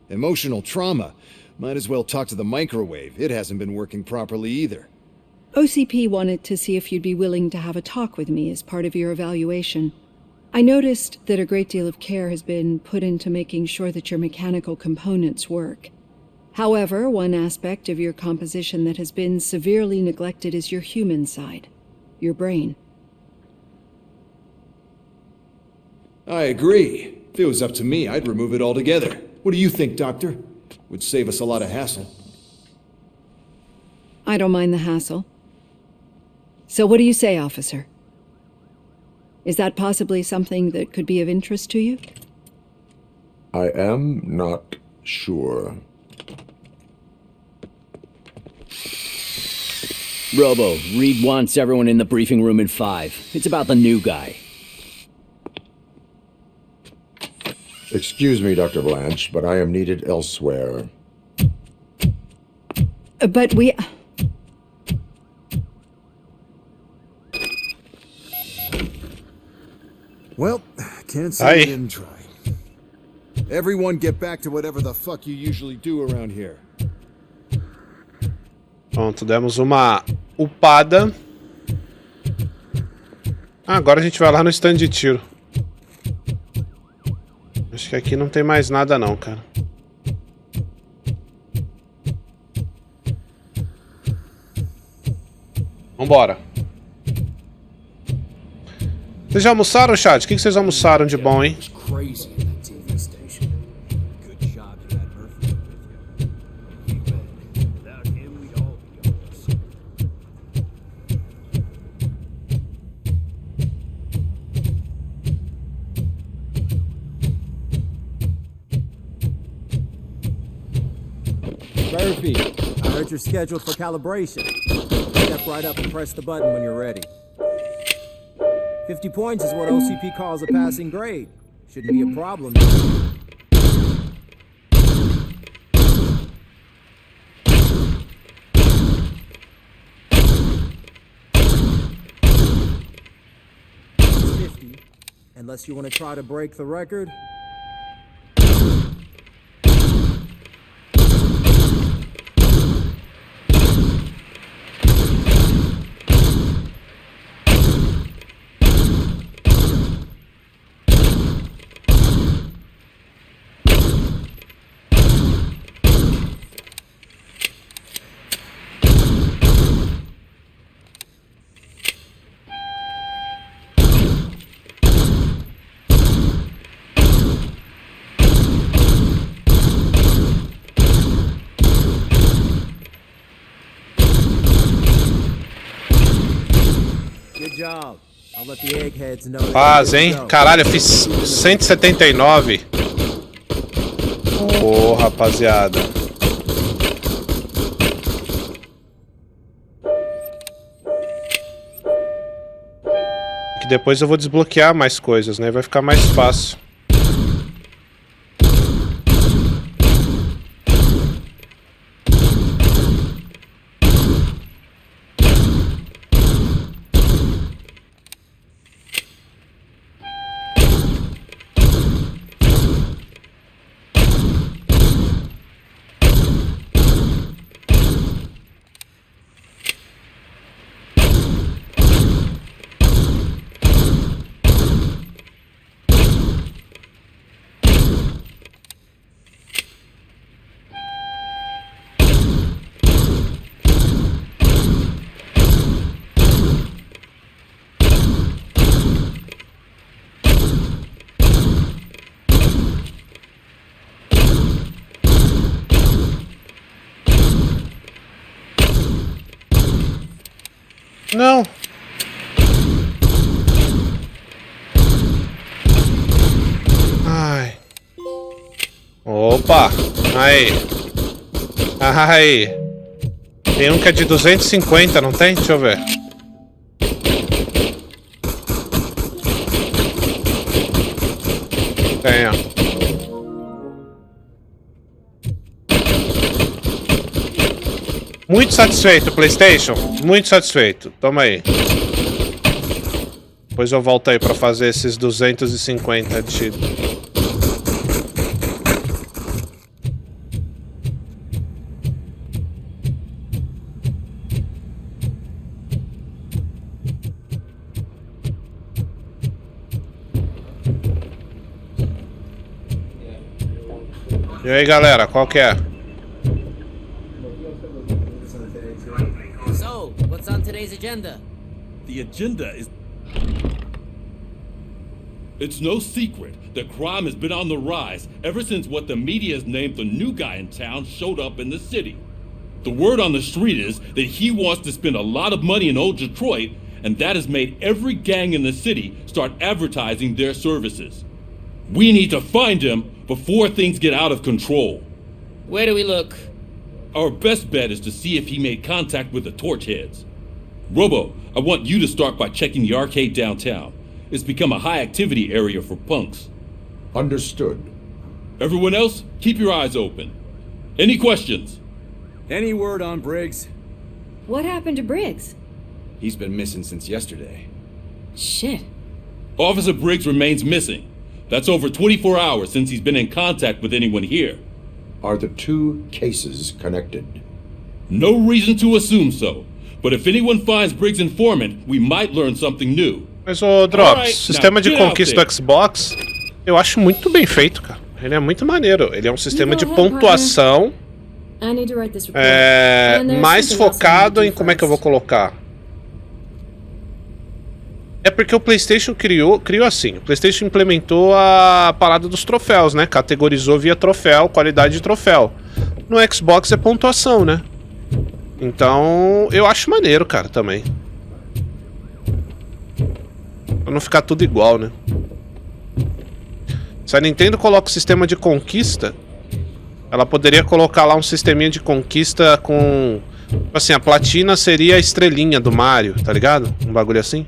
[SPEAKER 12] Emotional trauma? Might as well talk to the microwave. It hasn't been working properly either.
[SPEAKER 10] OCP wanted to see if you'd be willing to have a talk with me as part of your evaluation. I noticed that a great deal of care has been put into making sure that your mechanical components work. However, one aspect of your composition that has been severely neglected is your human side, your brain.
[SPEAKER 12] I agree. If it was up to me, I'd remove it altogether. What do you think, Doctor? Would save us a lot of hassle.
[SPEAKER 10] I don't mind the hassle. So what do you say, officer? Is that possibly something that could be of interest to you?
[SPEAKER 9] I am not sure.
[SPEAKER 17] Robo, Reed wants everyone in the briefing room in 5. It's about the new guy.
[SPEAKER 9] Excuse me, Dr. Blanche, but I am needed elsewhere.
[SPEAKER 10] But we...
[SPEAKER 12] Well, can't say you didn't try. Everyone get back to whatever the fuck you usually do around here.
[SPEAKER 3] Pronto, demos uma upada. Agora a gente vai lá no stand de tiro. Acho que aqui não tem mais nada não, cara. Vambora. Vocês já almoçaram, chat? O que vocês almoçaram de bom, hein?
[SPEAKER 19] Murphy, I heard you're scheduled for calibration. Step right up and press the button when you're ready. 50 points is what OCP calls a passing grade. Shouldn't be a problem. It's 50, unless you want to try to break the record.
[SPEAKER 3] Faz, hein? Caralho, eu fiz 179. Ô, rapaziada. Que depois eu vou desbloquear mais coisas, né? Vai ficar mais fácil. Não. Ai. Opa. Aí. Aí. Tem um que é de 250, não tem? Deixa eu ver. Tem, ó. Muito satisfeito, PlayStation. Muito satisfeito. Toma aí. Depois eu volto aí pra fazer esses 250 de... E aí, galera, qual que é?
[SPEAKER 20] So, what's on today's agenda?
[SPEAKER 2] The agenda is... It's no secret that crime has been on the rise ever since what the media has named the new guy in town showed up in the city. The word on the street is that he wants to spend a lot of money in old Detroit, and that has made every gang in the city start advertising their services. We need to find him before things get out of control.
[SPEAKER 20] Where do we look?
[SPEAKER 2] Our best bet is to see if he made contact with the Torchheads. Robo, I want you to start by checking the arcade downtown. It's become a high-activity area for punks.
[SPEAKER 9] Understood.
[SPEAKER 2] Everyone else, keep your eyes open. Any questions?
[SPEAKER 21] Any word on Briggs?
[SPEAKER 10] What happened to Briggs?
[SPEAKER 21] He's been missing since yesterday.
[SPEAKER 10] Shit.
[SPEAKER 2] Officer Briggs remains missing. That's over 24 hours since he's been in contact with anyone here.
[SPEAKER 9] Are the two cases connected?
[SPEAKER 2] No reason to assume so. But if anyone finds Briggs' informant, we might learn something new.
[SPEAKER 3] Mas, ô, Drops,
[SPEAKER 2] Alright,
[SPEAKER 3] sistema de conquista do Xbox, eu acho muito bem feito, cara. Ele é muito maneiro. Ele é um sistema de pontuação mais focado em... Como é que eu vou colocar? É porque o PlayStation criou assim. O PlayStation implementou a parada dos troféus, né? Categorizou via troféu, qualidade de troféu. No Xbox é pontuação, né? Então, eu acho maneiro, cara, também. Pra não ficar tudo igual, né? Se a Nintendo coloca o sistema de conquista, ela poderia colocar lá um sisteminha de conquista com... Assim, a platina seria a estrelinha do Mario, tá ligado? Um bagulho assim.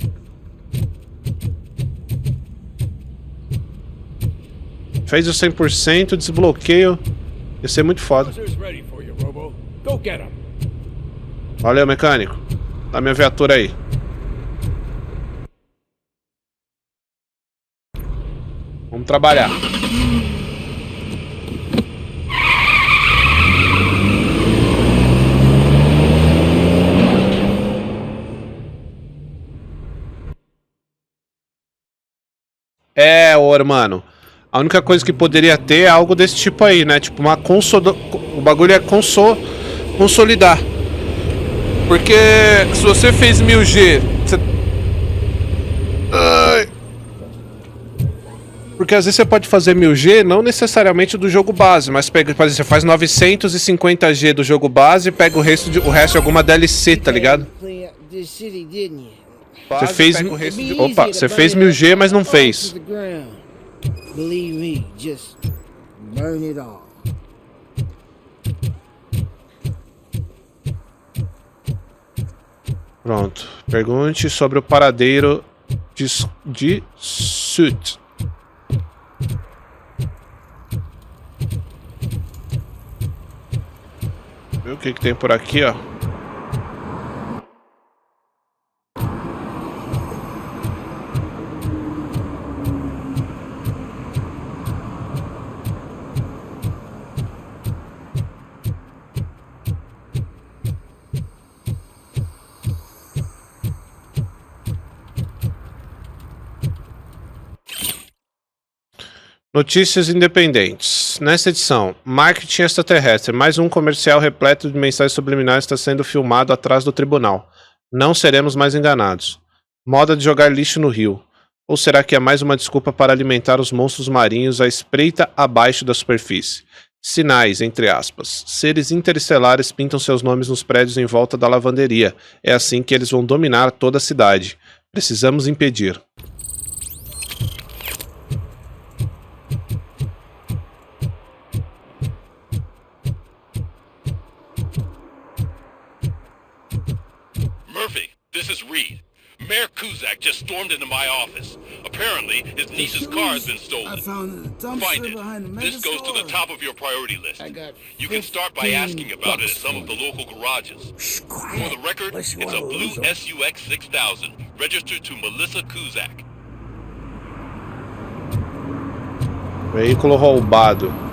[SPEAKER 3] Fez o 100%, desbloqueio. Ia ser muito foda. Valeu, mecânico. Dá minha viatura aí. Vamos trabalhar. Ô, irmão. A única coisa que poderia ter é algo desse tipo aí, né? Tipo uma o bagulho é consolidar. Porque se você fez 1000G... Porque às vezes você pode fazer 1000G, não necessariamente do jogo base, mas pega, por exemplo, você faz 950G do jogo base e pega o resto de alguma DLC, tá ligado? Você fez... Opa, você fez 1000G, mas não fez. Pronto. Pergunte sobre o paradeiro de Suit. Vê o que tem por aqui, ó. Notícias independentes. Nessa edição, marketing extraterrestre. Mais um comercial repleto de mensagens subliminares está sendo filmado atrás do tribunal. Não seremos mais enganados. Moda de jogar lixo no rio. Ou será que é mais uma desculpa para alimentar os monstros marinhos à espreita abaixo da superfície? Sinais, entre aspas. Seres interestelares pintam seus nomes nos prédios em volta da lavanderia. É assim que eles vão dominar toda a cidade. Precisamos impedir.
[SPEAKER 2] Murphy, this is Reed. Mayor Kuzak just stormed into my office. Apparently, his niece's car has been stolen.
[SPEAKER 1] I found in the dumpster
[SPEAKER 2] Find it.
[SPEAKER 1] behind the
[SPEAKER 2] This goes to the top of your priority list. You can start by asking about it at some of the local garages. For the record, it's a blue SUX 6000, registered to Melissa Kuzak.
[SPEAKER 3] Veículo roubado.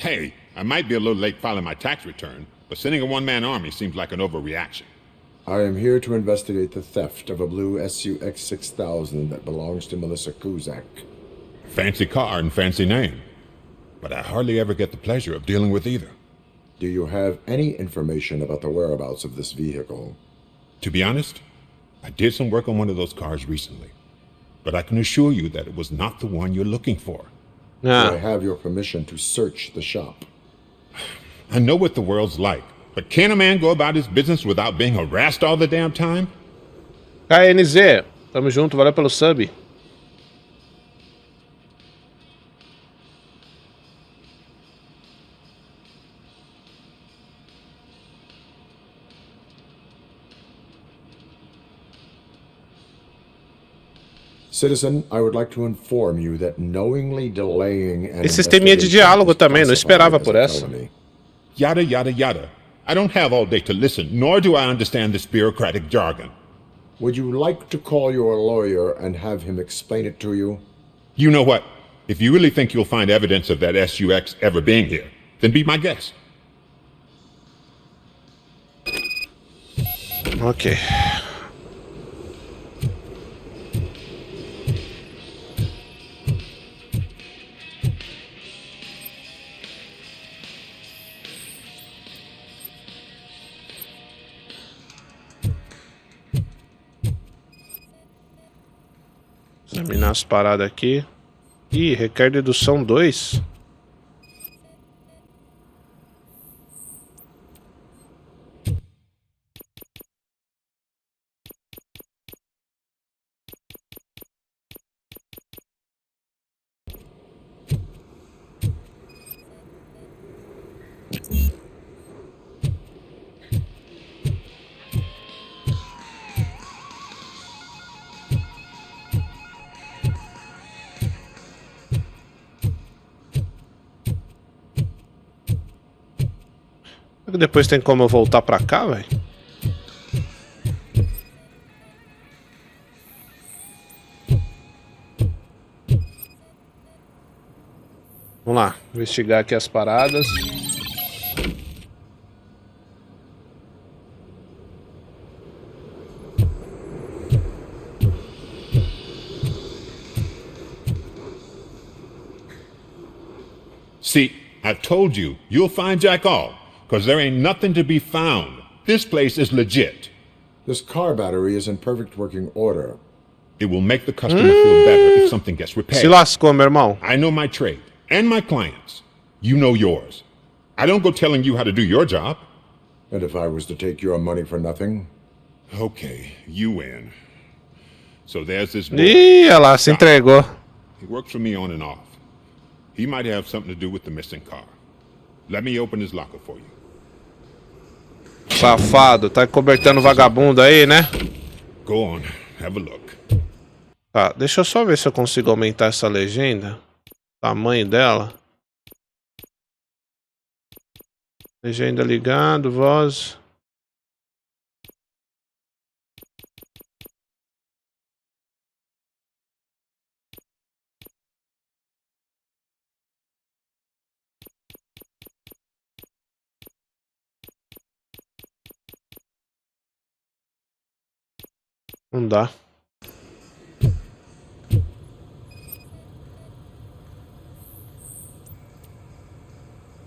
[SPEAKER 22] Hey, I might be a little late filing my tax return, but sending a one-man army seems like an overreaction.
[SPEAKER 9] I am here to investigate the theft of a blue SUX 6000 that belongs to Melissa Kuzak.
[SPEAKER 22] Fancy car and fancy name, but I hardly ever get the pleasure of dealing with either.
[SPEAKER 9] Do you have any information about the whereabouts of this vehicle?
[SPEAKER 22] To be honest, I did some work on one of those cars recently, but I can assure you that it was not the one you're looking for.
[SPEAKER 9] Do I have your permission to search the shop?
[SPEAKER 22] I know what the world's like, but can a man go about his business without being harassed all the damn time?
[SPEAKER 3] KNZ, tamo junto, valeu pelo sub.
[SPEAKER 9] Citizen, I would like to inform you that knowingly delaying an
[SPEAKER 3] Esse sisteminha de diálogo também, não esperava por essa.
[SPEAKER 22] Yada, yada, yada. I don't have all day to listen, nor do I understand this bureaucratic jargon.
[SPEAKER 9] Would you like to call your lawyer and have him explain it to you?
[SPEAKER 22] You know what? If you really think you'll find evidence of that SUX ever being here, then be my guest.
[SPEAKER 3] Ok. Examinar as paradas aqui. Ih, requer dedução 2. Depois tem como eu voltar pra cá, velho? Vamos lá, investigar aqui as paradas.
[SPEAKER 22] See, I've told you, you'll find Jack all. Because there ain't nothing to be found. This place is legit.
[SPEAKER 9] This car battery is in perfect working order.
[SPEAKER 22] It will make the customer feel better if something gets repaired.
[SPEAKER 3] Se lascou, meu irmão.
[SPEAKER 22] I know my trade, and my clients. You know yours. I don't go telling you how to do your job.
[SPEAKER 9] And if I was to take your money for nothing?
[SPEAKER 22] Okay, you win. So there's this boy.
[SPEAKER 3] Ih, olha lá, se entregou.
[SPEAKER 22] He works for me on and off. He might have something to do with the missing car. Let me open his locker for you.
[SPEAKER 3] Safado, tá cobertando vagabundo aí, né?
[SPEAKER 22] Go on, have a look.
[SPEAKER 3] Tá, deixa eu só ver se eu consigo aumentar essa legenda. Tamanho dela. Legenda ligado, voz. Não dá.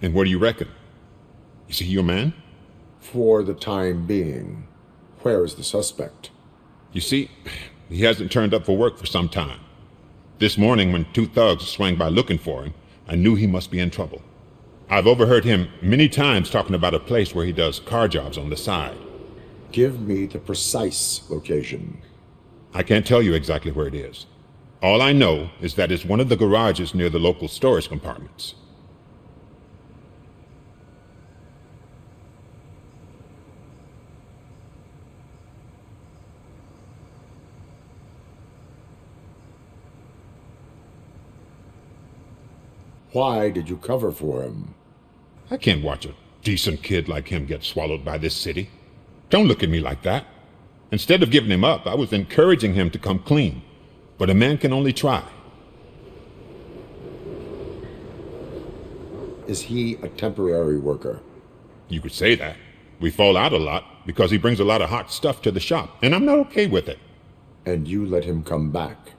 [SPEAKER 22] And what do you reckon? Is he your man?
[SPEAKER 9] For the time being. Where is the suspect?
[SPEAKER 22] You see, he hasn't turned up for work for some time. This morning, when 2 thugs swang by looking for him, I knew he must be in trouble. I've overheard him many times talking about a place where he does car jobs on the side.
[SPEAKER 9] Give me the precise location.
[SPEAKER 22] I can't tell you exactly where it is. All I know is that it's one of the garages near the local storage compartments.
[SPEAKER 9] Why did you cover for him?
[SPEAKER 22] I can't watch a decent kid like him get swallowed by this city. Don't look at me like that. Instead of giving him up, I was encouraging him to come clean. But a man can only try.
[SPEAKER 9] Is he a temporary worker?
[SPEAKER 22] You could say that. We fall out a lot because he brings a lot of hot stuff to the shop, and I'm not okay with it.
[SPEAKER 9] And you let him come back?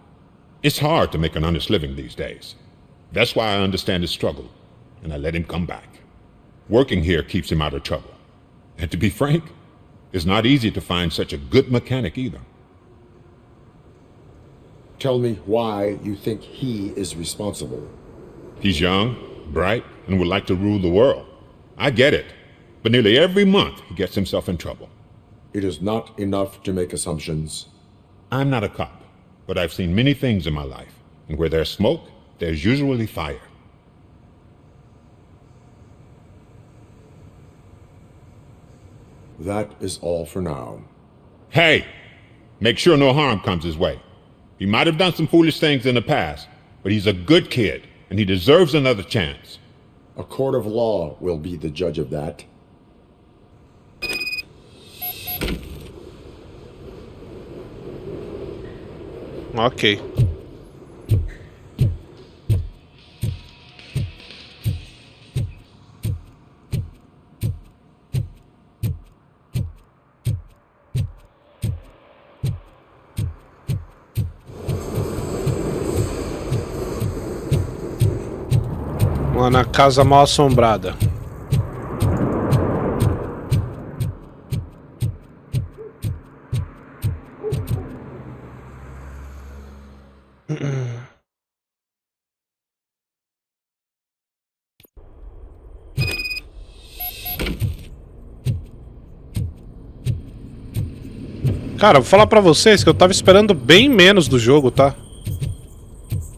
[SPEAKER 22] It's hard to make an honest living these days. That's why I understand his struggle, and I let him come back. Working here keeps him out of trouble. And to be frank, it's not easy to find such a good mechanic either.
[SPEAKER 9] Tell me why you think he is responsible.
[SPEAKER 22] He's young, bright, and would like to rule the world. I get it, but nearly every month he gets himself in trouble.
[SPEAKER 9] It is not enough to make assumptions.
[SPEAKER 22] I'm not a cop, but I've seen many things in my life, and where there's smoke, there's usually fire.
[SPEAKER 9] That is all for now.
[SPEAKER 22] Hey! Make sure no harm comes his way. He might have done some foolish things in the past, but he's a good kid, and he deserves another chance.
[SPEAKER 9] A court of law will be the judge of that.
[SPEAKER 3] Ok. Na casa mal assombrada. Cara, vou falar pra vocês que eu tava esperando bem menos do jogo, tá?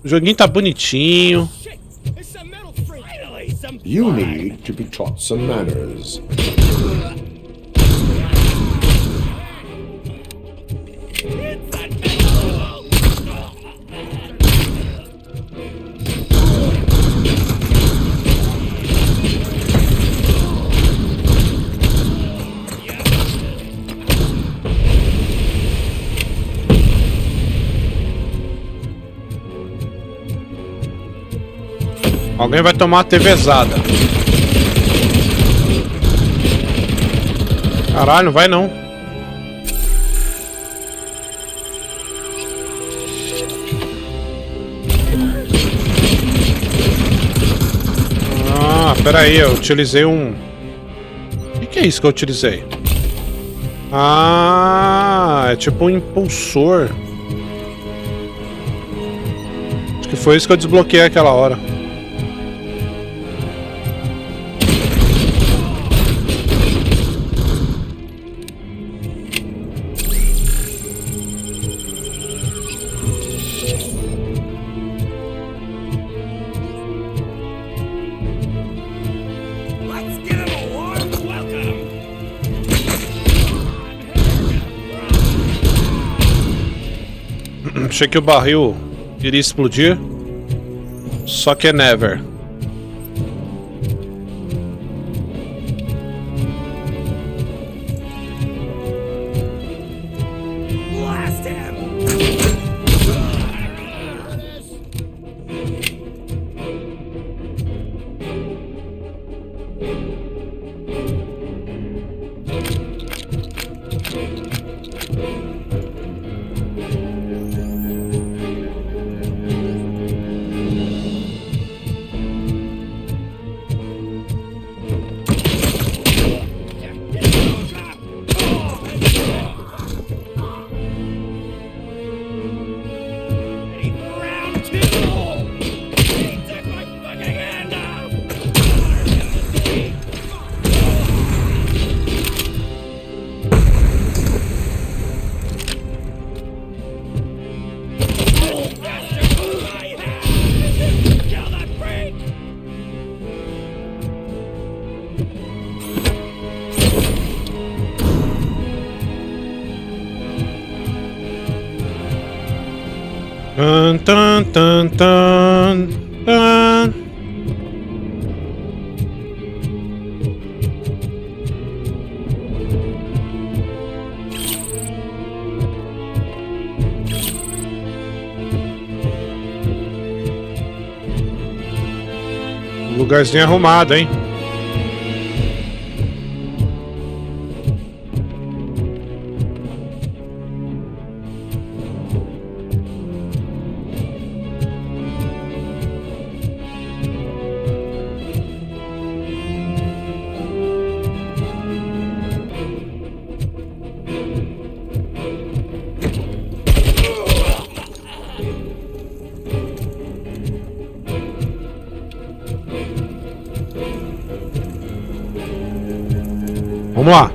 [SPEAKER 3] O joguinho tá bonitinho.
[SPEAKER 9] You need to be taught some manners.
[SPEAKER 3] Alguém vai tomar uma TVzada. Caralho, não vai não. Ah, pera aí, eu utilizei um... O que é isso que eu utilizei? Ah, é tipo um impulsor. Acho que foi isso que eu desbloqueei aquela hora. Achei que o barril iria explodir, só que é never. Tan, tan, tan, tan, tan. Lugarzinho arrumado, hein? Vamos lá.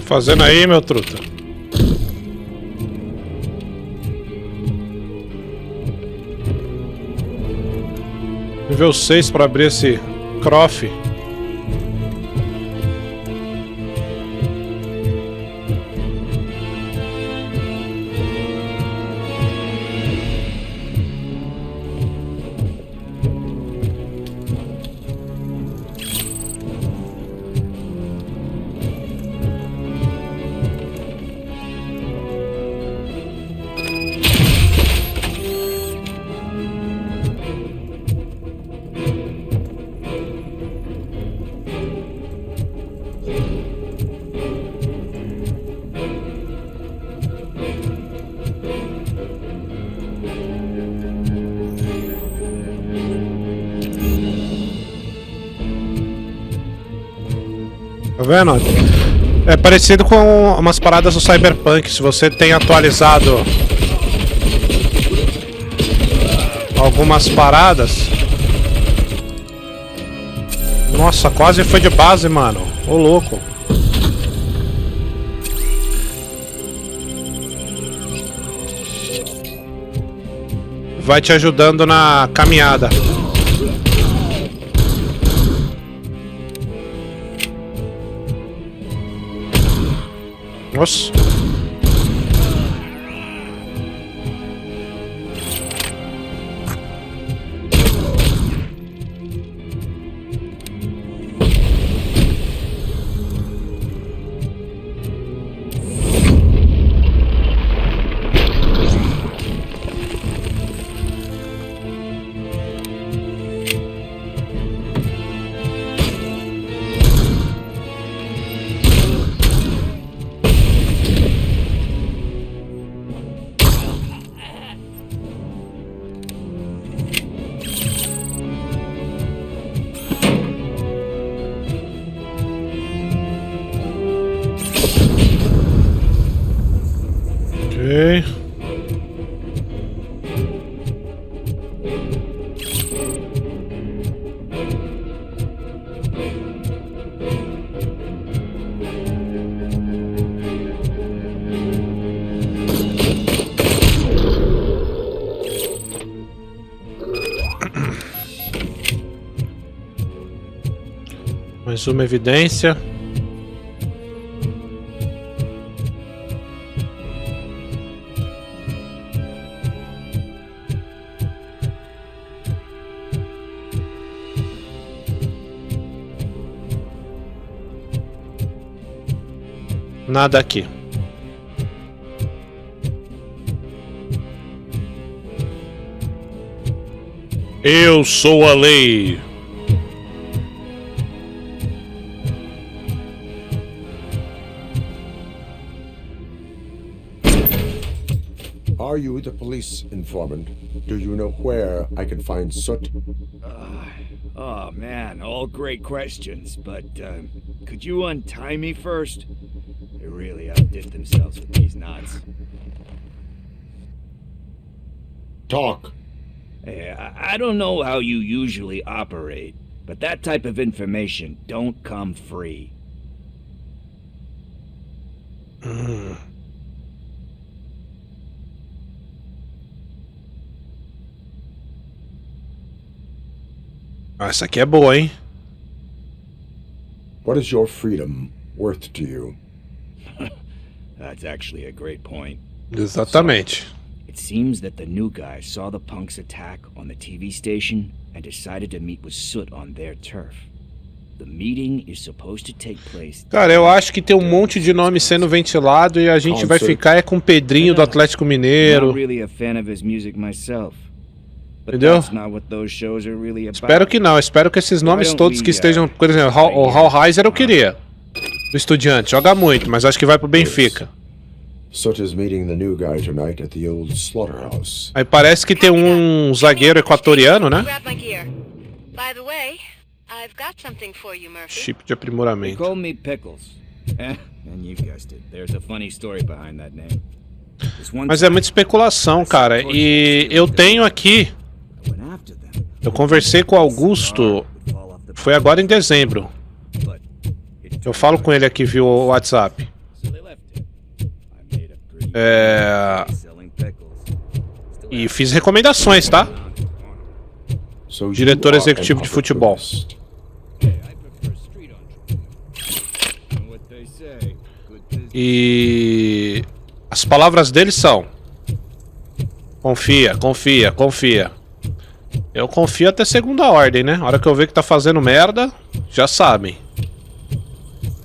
[SPEAKER 3] Fazendo aí, meu truta. Nível 6 para abrir esse croft. Tá vendo? É parecido com umas paradas do Cyberpunk. Se você tem atualizado algumas paradas. Nossa, quase foi de base, mano. Ô louco. Vai te ajudando na caminhada. Nossa. Mais uma evidência. Nada aqui. Eu sou a lei.
[SPEAKER 9] Are you the police informant? Do you know where I can find Soot?
[SPEAKER 6] Oh man, all great questions, but could you untie me first? They really outdid themselves with these knots.
[SPEAKER 9] Talk.
[SPEAKER 6] Hey, I don't know how you usually operate, but that type of information don't come free.
[SPEAKER 3] Essa aqui é boa, hein?
[SPEAKER 9] What is your freedom worth to you?
[SPEAKER 6] That's actually a great point.
[SPEAKER 3] Exatamente.
[SPEAKER 6] So, it seems that the new guy saw the punks attack on the TV station and decided to meet with Soot on their turf. The meeting is supposed to take place.
[SPEAKER 3] Cara, eu acho que tem um monte de nome sendo ventilado e a gente vai ficar com o Pedrinho do Atlético Mineiro. Entendeu? Espero que não, espero que esses nomes todos que estejam, por exemplo, o Hal Heiser eu queria. Do Estudiante, joga muito, mas acho que vai pro Benfica.
[SPEAKER 9] Soot is meeting the new guy tonight at the old slaughterhouse.
[SPEAKER 3] Aí parece que tem um zagueiro equatoriano, né? Chip de aprimoramento.
[SPEAKER 6] Call me Pickles. And you guessed it. There's a funny story behind that name.
[SPEAKER 3] Mas é muita especulação, cara. E eu tenho aqui. Eu conversei com o Augusto. Foi agora em dezembro. Eu falo com ele aqui via o WhatsApp. E fiz recomendações, tá? Diretor executivo de futebol. E as palavras dele são: confia, confia, confia. Eu confio até segunda ordem, né? A hora que eu ver que tá fazendo merda, já sabem.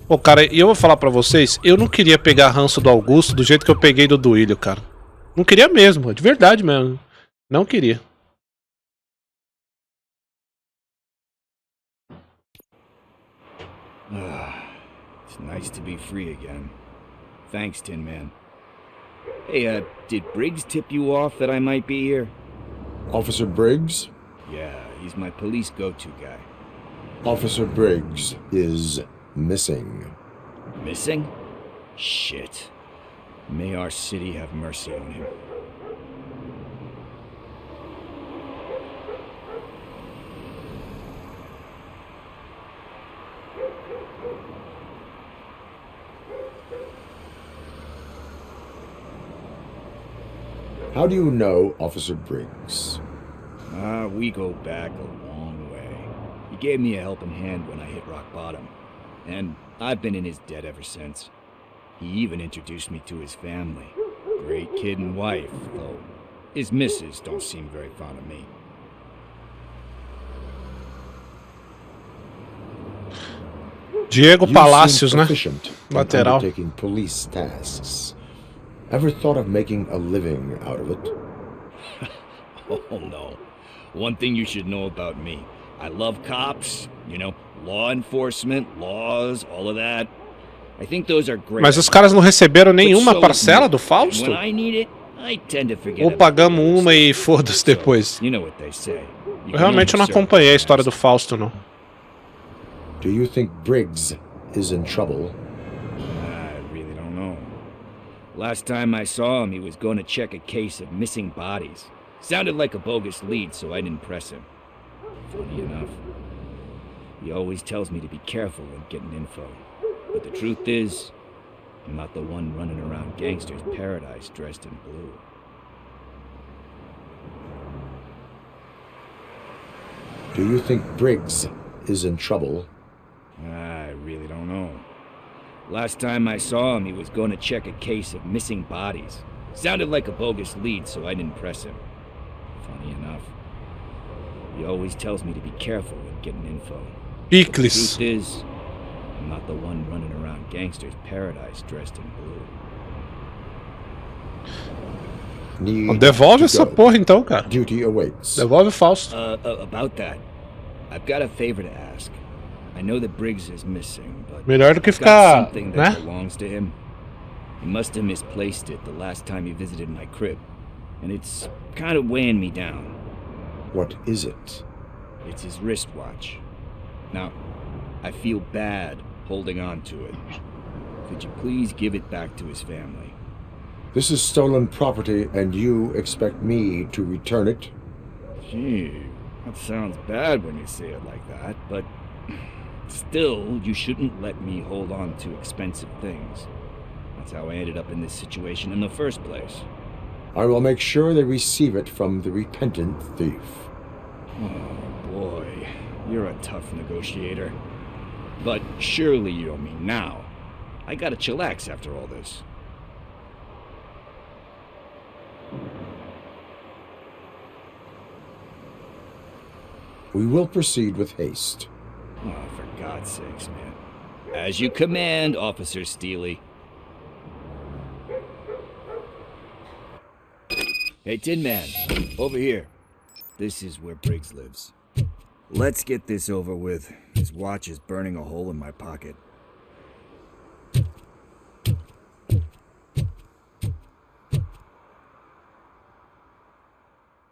[SPEAKER 3] Pô, cara, e eu vou falar pra vocês, eu não queria pegar ranço do Augusto do jeito que eu peguei do Duílio, cara. Não queria mesmo, de verdade mesmo. Não queria.
[SPEAKER 6] It's nice to be free again. Thanks, Tin Man. Hey, did Briggs tip you off that I might be here?
[SPEAKER 9] Officer Briggs?
[SPEAKER 6] Yeah, he's my police go-to guy.
[SPEAKER 9] Officer Briggs is missing.
[SPEAKER 6] Missing? Shit. May our city have mercy on him.
[SPEAKER 9] How do you know Officer Briggs?
[SPEAKER 6] We go back a long way. He gave me a helping hand when I hit rock bottom, and I've been in his debt ever since. He even introduced me to his family. Great kid and wife, though his missus don't seem very fond of me.
[SPEAKER 3] Diego Palacios, né? Lateral.
[SPEAKER 9] Undertaking police tasks. Ever thought of making a living out of it?
[SPEAKER 6] Oh no. One thing you should know about me. I love cops, you know, law enforcement, laws, all of that. I think those are great.
[SPEAKER 3] Mas os caras não receberam nenhuma parcela do Fausto?
[SPEAKER 6] When I need it, I tend to forget.
[SPEAKER 3] Ou pagamos uma e foda-se depois.
[SPEAKER 6] You know what they say.
[SPEAKER 3] Eu realmente não acompanhei a história do Fausto, não.
[SPEAKER 9] Do you think Briggs is in trouble?
[SPEAKER 6] I really don't know. Last time I saw him, he was going to check a case of missing bodies. Sounded like a bogus lead, so I didn't press him. Funny enough, he always tells me to be careful when getting info. But the truth is, I'm not the one running around gangster's paradise dressed in blue.
[SPEAKER 9] Do you think Briggs is in trouble?
[SPEAKER 6] I really don't know. Last time I saw him, he was going to check a case of missing bodies. Sounded like a bogus lead, so I didn't press him. Funny enough, he always tells me to be careful when getting info.
[SPEAKER 3] Picles.
[SPEAKER 6] The truth is, I'm not the one running around gangster's paradise dressed in blue.
[SPEAKER 3] Devolve essa porra então, cara.
[SPEAKER 9] Duty awaits.
[SPEAKER 3] Devolve o Fausto.
[SPEAKER 6] About that, I've got a favor to ask. I know that Briggs is missing, but
[SPEAKER 3] melhor do que
[SPEAKER 6] I've got
[SPEAKER 3] ficar,
[SPEAKER 6] something that
[SPEAKER 3] né?
[SPEAKER 6] belongs to him. He must have misplaced it the last time he visited my crib. and it's kind of weighing me down.
[SPEAKER 9] What is it?
[SPEAKER 6] It's his wristwatch. Now, I feel bad holding on to it. Could you please give it back to his family?
[SPEAKER 9] This is stolen property, and you expect me to return it?
[SPEAKER 6] Gee, that sounds bad when you say it like that, but still, you shouldn't let me hold on to expensive things. That's how I ended up in this situation in the first place.
[SPEAKER 9] I will make sure they receive it from the repentant thief.
[SPEAKER 6] Oh boy, you're a tough negotiator. But surely you don't mean now. I gotta chillax after all this.
[SPEAKER 9] We will proceed with haste.
[SPEAKER 6] Oh, for God's sakes, man. As you command, Officer Steely. Hey, Tin Man, over here. This is where Briggs lives.
[SPEAKER 1] Let's get this over with. His watch is burning a hole in my pocket.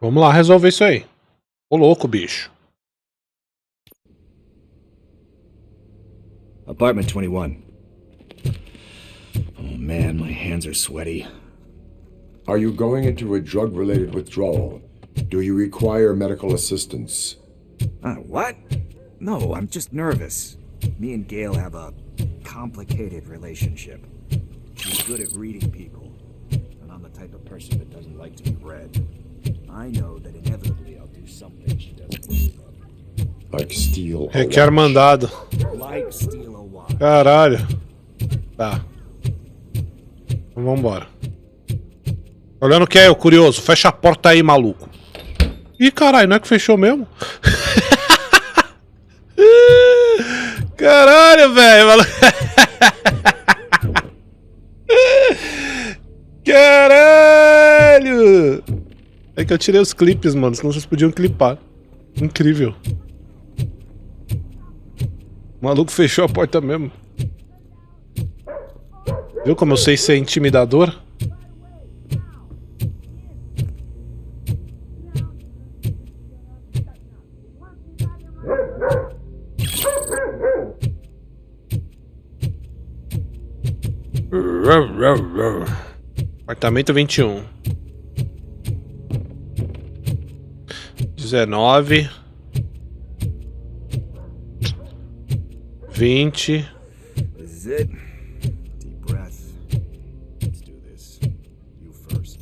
[SPEAKER 3] Vamos lá resolver isso aí. Ô louco, bicho.
[SPEAKER 6] Apartment 21. Oh man, my hands are sweaty.
[SPEAKER 9] Are you going into a drug-related withdrawal? Do you require medical assistance?
[SPEAKER 1] What? No, I'm just nervous. Me and Gail have a complicated relationship. She's good at reading people, and I'm the type of person that doesn't like to be read. I know that inevitably I'll do something she doesn't approve of.
[SPEAKER 9] Like steal a
[SPEAKER 3] Requer mandado.
[SPEAKER 1] Like steal a watch.
[SPEAKER 3] Caralho. Tá. Então vambora. Olhando o que é, o curioso. Fecha a porta aí, maluco. Ih, caralho, não é que fechou mesmo? Caralho, velho. Caralho. É que eu tirei os clipes, mano. Senão vocês podiam clipar. Incrível. O maluco fechou a porta mesmo. Viu como eu sei ser intimidador? Apartamento 21. 19. 20.
[SPEAKER 1] This is it. Deep breath. Let's do this. You first.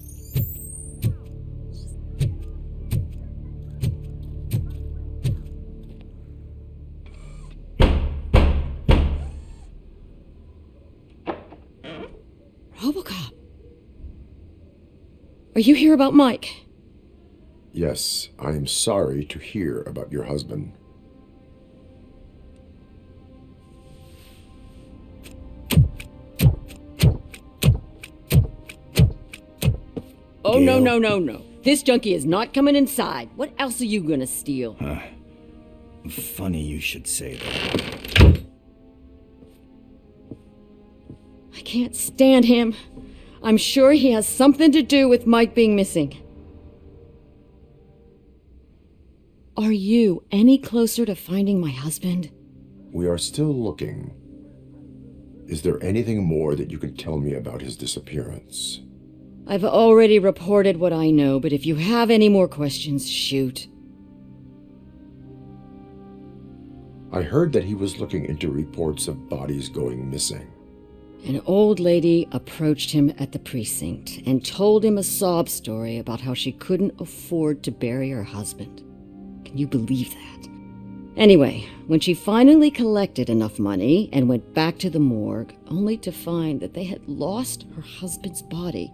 [SPEAKER 10] Robocop. Are you here about Mike?
[SPEAKER 9] Yes, I am sorry to hear about your husband.
[SPEAKER 10] Oh, no, no, no, no. This junkie is not coming inside. What else are you gonna steal?
[SPEAKER 6] Funny you should say that.
[SPEAKER 10] I can't stand him. I'm sure he has something to do with Mike being missing. Are you any closer to finding my husband?
[SPEAKER 9] We are still looking. Is there anything more that you can tell me about his disappearance?
[SPEAKER 10] I've already reported what I know, but if you have any more questions, shoot.
[SPEAKER 9] I heard that he was looking into reports of bodies going missing.
[SPEAKER 10] An old lady approached him at the precinct and told him a sob story about how she couldn't afford to bury her husband. Can you believe that? Anyway, when she finally collected enough money and went back to the morgue, only to find that they had lost her husband's body,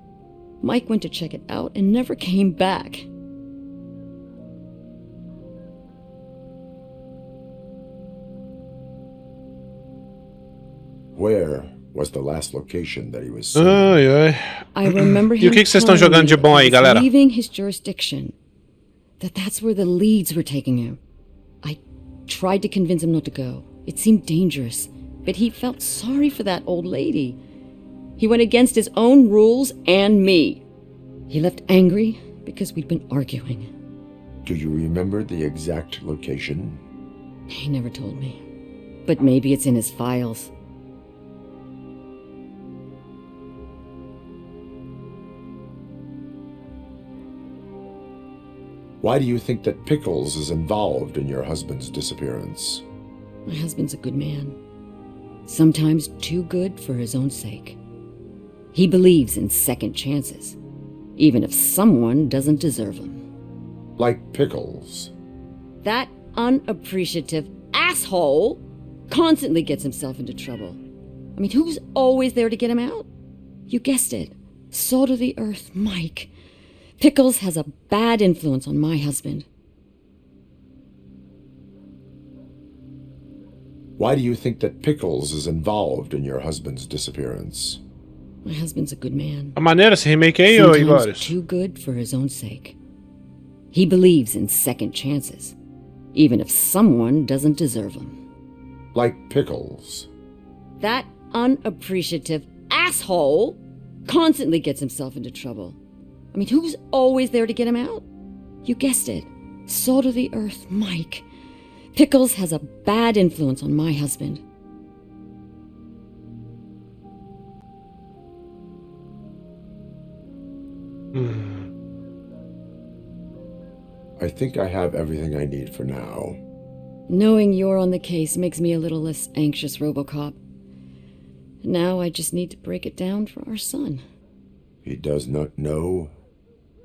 [SPEAKER 10] Mike went to check it out and never came back.
[SPEAKER 9] Where was the last location that he was seen?
[SPEAKER 3] Ai, ai.
[SPEAKER 10] I remember him
[SPEAKER 3] E o que vocês estão
[SPEAKER 10] telling
[SPEAKER 3] jogando de
[SPEAKER 10] me
[SPEAKER 3] bom
[SPEAKER 10] that
[SPEAKER 3] aí,
[SPEAKER 10] he was
[SPEAKER 3] galera?
[SPEAKER 10] leaving his jurisdiction. That's where the leads were taking him. I tried to convince him not to go. It seemed dangerous, but he felt sorry for that old lady. He went against his own rules and me.
[SPEAKER 7] He left angry because we'd been arguing.
[SPEAKER 9] Do you remember the exact location?
[SPEAKER 7] He never told me. But maybe it's in his files.
[SPEAKER 9] Why do you think that Pickles is involved in your husband's disappearance?
[SPEAKER 7] My husband's a good man. Sometimes too good for his own sake. He believes in second chances, even if someone doesn't deserve them.
[SPEAKER 9] Like Pickles.
[SPEAKER 7] That unappreciative asshole constantly gets himself into trouble. I mean, who's always there to get him out? You guessed it. Salt of the earth, Mike. Pickles has a bad influence on my husband.
[SPEAKER 9] Why do you think that Pickles is involved in your husband's disappearance?
[SPEAKER 7] My husband's a good man.
[SPEAKER 3] A maneira esse remake aí, ô Igores?
[SPEAKER 7] Too good for his own sake. He believes in second chances, even if someone doesn't deserve them.
[SPEAKER 9] Like Pickles.
[SPEAKER 7] That unappreciative asshole constantly gets himself into trouble. I mean, who's always there to get him out? You guessed it. Salt of the earth, Mike. Pickles has a bad influence on my husband.
[SPEAKER 9] I think I have everything I need for now.
[SPEAKER 7] Knowing you're on the case makes me a little less anxious, Robocop. Now I just need to break it down for our son.
[SPEAKER 9] He does not know?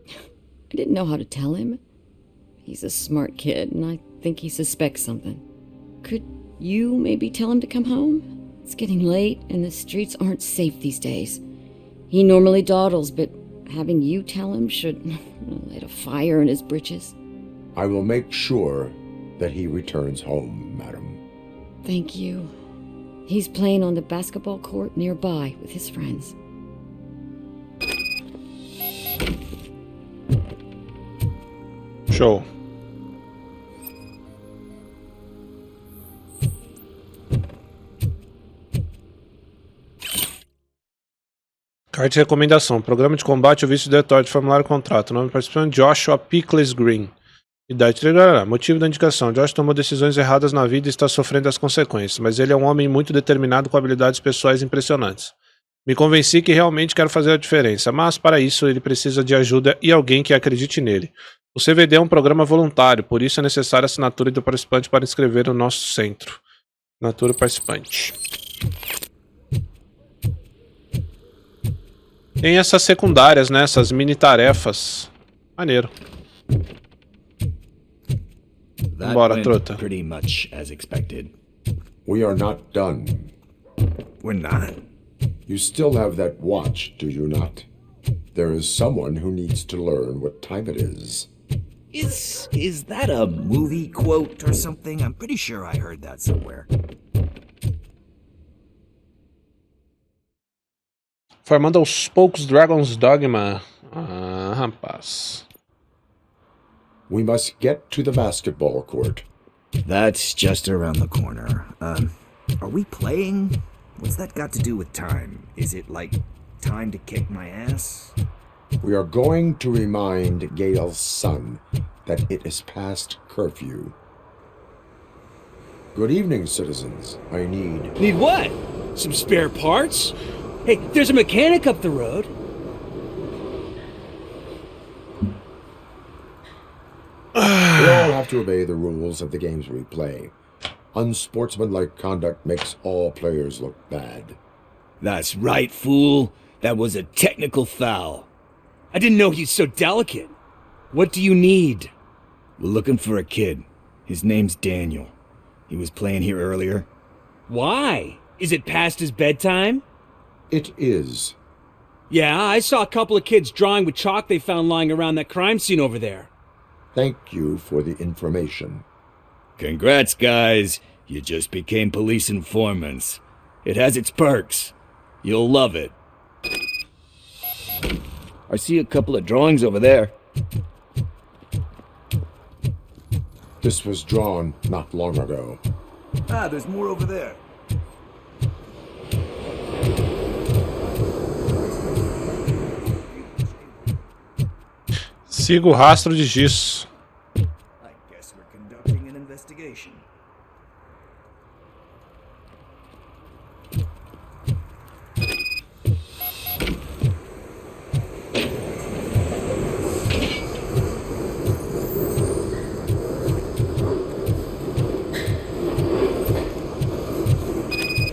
[SPEAKER 7] I didn't know how to tell him. He's a smart kid, and I think he suspects something. Could you maybe tell him to come home? It's getting late, and the streets aren't safe these days. He normally dawdles, but having you tell him should light a fire in his britches.
[SPEAKER 9] I will make sure that he returns home, madam.
[SPEAKER 7] Thank you. He's playing on the basketball court nearby with his friends.
[SPEAKER 3] Show. Carta de recomendação. Programa de combate ou vício de detóide. Formulário contrato. Nome do participante: Joshua Pickles Green. Idade: motivo da indicação: Josh tomou decisões erradas na vida e está sofrendo as consequências, mas ele é um homem muito determinado com habilidades pessoais impressionantes. Me convenci que realmente quero fazer a diferença, mas para isso ele precisa de ajuda e alguém que acredite nele. O CVD é um programa voluntário, por isso é necessária a assinatura do participante para inscrever no nosso centro. Assinatura do participante. Tem essas secundárias, né? Essas mini tarefas. Maneiro. Bora, trota.
[SPEAKER 6] Pretty much as expected.
[SPEAKER 9] We are not done.
[SPEAKER 1] We're not?
[SPEAKER 9] You still have that watch, do you not? There is someone who needs to learn what time it is.
[SPEAKER 1] Is that a movie quote or something? I'm pretty sure I heard that somewhere.
[SPEAKER 3] Formando aos poucos Dragon's Dogma. Ah, rapaz.
[SPEAKER 9] We must get to the basketball court.
[SPEAKER 1] That's just around the corner. Are we playing? What's that got to do with time? Is it like time to kick my ass?
[SPEAKER 9] We are going to remind Gail's son that it is past curfew. Good evening, citizens. I need...
[SPEAKER 5] Need what? Some spare parts? Hey, there's a mechanic up the road.
[SPEAKER 9] We all have to obey the rules of the games we play. Unsportsmanlike conduct makes all players look bad.
[SPEAKER 6] That's right, fool. That was a technical foul.
[SPEAKER 5] I didn't know he's so delicate. What do you need?
[SPEAKER 6] We're looking for a kid. His name's Daniel. He was playing here earlier.
[SPEAKER 5] Why? Is it past his bedtime?
[SPEAKER 9] It is.
[SPEAKER 5] Yeah, I saw a couple of kids drawing with chalk they found lying around that crime scene over there.
[SPEAKER 9] Thank you for the information.
[SPEAKER 6] Congrats, guys. You just became police informants. It has its perks. You'll love it. I see a couple of drawings over there.
[SPEAKER 9] This was drawn not long ago.
[SPEAKER 1] Ah, there's more over there.
[SPEAKER 3] Siga o rastro de giz.
[SPEAKER 1] I guess we're conducting an investigation.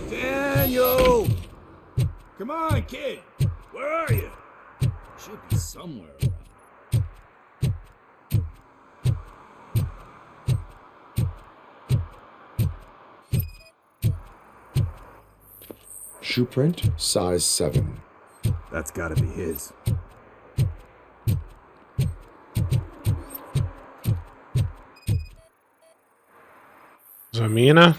[SPEAKER 6] Daniel! Come on, kid! Where are you? Should be somewhere around.
[SPEAKER 9] Shoe print, size 7.
[SPEAKER 1] That's gotta be his.
[SPEAKER 3] Examina.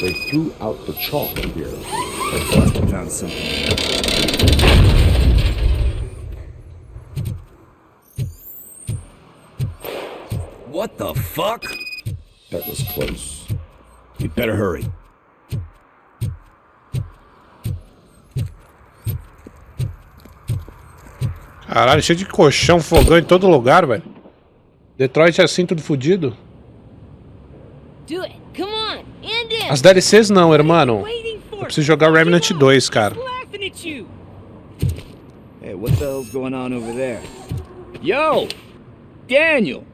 [SPEAKER 9] They threw out the chalk here.
[SPEAKER 1] I found something.
[SPEAKER 6] What the fuck?
[SPEAKER 9] That was close.
[SPEAKER 6] We better hurry.
[SPEAKER 3] Caralho, cheio de colchão, fogão em todo lugar, velho. Detroit é assim, tudo fudido.
[SPEAKER 10] Do it. Come on. End it.
[SPEAKER 3] As DLCs não, irmão. Eu preciso jogar Remnant 2, cara.
[SPEAKER 10] Laughing at you.
[SPEAKER 6] Hey, what the hell's going on over there? Yo! Daniel!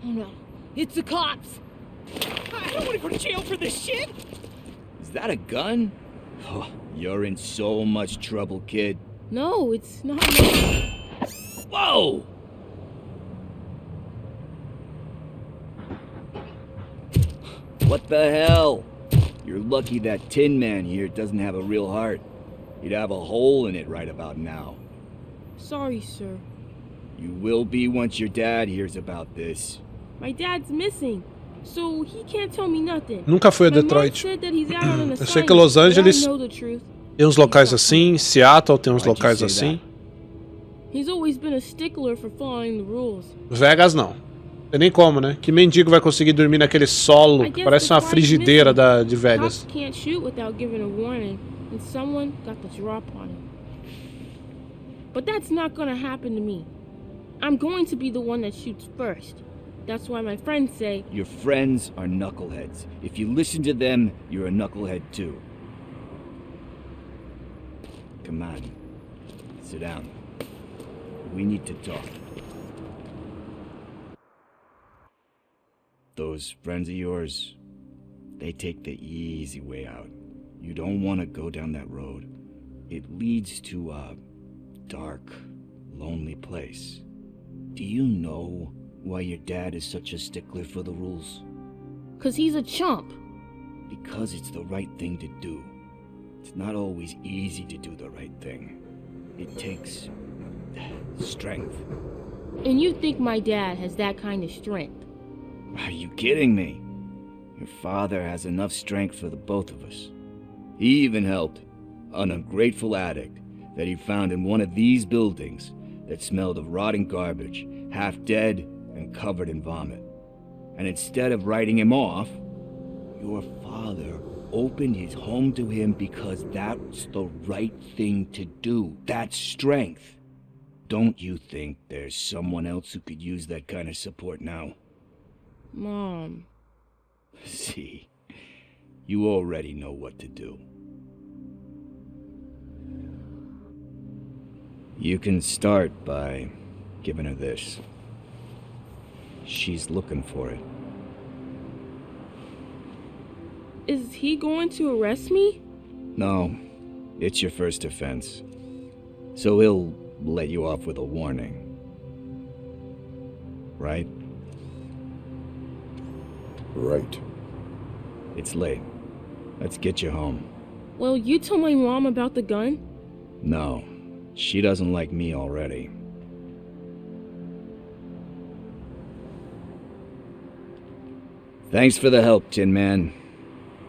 [SPEAKER 10] Oh no. It's the cops. I don't want to go to jail for this shit.
[SPEAKER 6] Is that a gun? Oh, you're in so much trouble, kid.
[SPEAKER 10] No, it's not.
[SPEAKER 6] Whoa! What the hell? You're lucky that Tin Man here doesn't have a real heart. He'd have a hole in it right about now.
[SPEAKER 10] Sorry, sir.
[SPEAKER 6] You will be once your dad hears about this.
[SPEAKER 10] My dad's missing, so he can't tell me nothing.
[SPEAKER 3] Nunca fui a Detroit. Eu sei que Los Angeles tem uns locais assim, Seattle tem uns locais assim.
[SPEAKER 10] He's always been a stickler for following the rules.
[SPEAKER 3] Vegas não. Tem nem como, né? Que mendigo vai conseguir dormir naquele solo que parece uma frigideira de Vegas.
[SPEAKER 10] Cops can't shoot without giving a warning, and someone got the drop on him. But that's not gonna happen to me. I'm going to be the one that shoots first. That's why my friends say...
[SPEAKER 6] Your friends are knuckleheads. If you listen to them, you're a knucklehead too. Come on. Sit down. We need to talk. Those friends of yours, they take the easy way out. You don't want to go down that road. It leads to a dark, lonely place. Do you know why your dad is such a stickler for the rules?
[SPEAKER 10] 'Cause he's a chump.
[SPEAKER 6] Because it's the right thing to do. It's not always easy to do the right thing. It takes strength.
[SPEAKER 10] And you think my dad has that kind of strength?
[SPEAKER 6] Are you kidding me? Your father has enough strength for the both of us. He even helped an ungrateful addict that he found in one of these buildings that smelled of rotting garbage, half dead and covered in vomit. And instead of writing him off, your father opened his home to him because that's the right thing to do. That's strength. Don't you think there's someone else who could use that kind of support now?
[SPEAKER 10] Mom.
[SPEAKER 6] See, you already know what to do. You can start by giving her this. She's looking for it.
[SPEAKER 10] Is he going to arrest me?
[SPEAKER 6] No, it's your first offense. So he'll let you off with a warning. Right?
[SPEAKER 9] Right.
[SPEAKER 6] It's late. Let's get you home.
[SPEAKER 10] Well, you told my mom about the gun?
[SPEAKER 6] No, she doesn't like me already. Thanks for the help, Tin Man.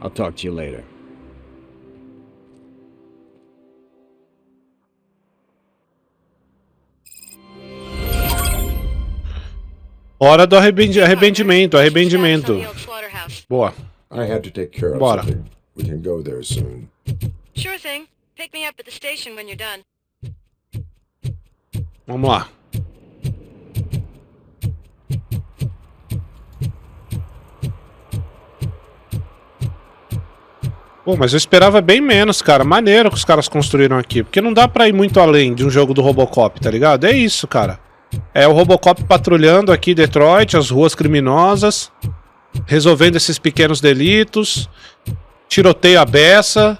[SPEAKER 6] I'll talk to you later.
[SPEAKER 3] Hora do arrependimento. Boa.
[SPEAKER 9] I had to take care of
[SPEAKER 3] Bora.
[SPEAKER 9] something. We can go there soon.
[SPEAKER 11] Sure thing. Pick me up at the station when you're done.
[SPEAKER 3] Vamos lá. Pô, mas eu esperava bem menos, cara. Maneiro que os caras construíram aqui. Porque não dá pra ir muito além de um jogo do Robocop, tá ligado? É isso, cara. É o Robocop patrulhando aqui Detroit, as ruas criminosas, resolvendo esses pequenos delitos, tiroteio a beça,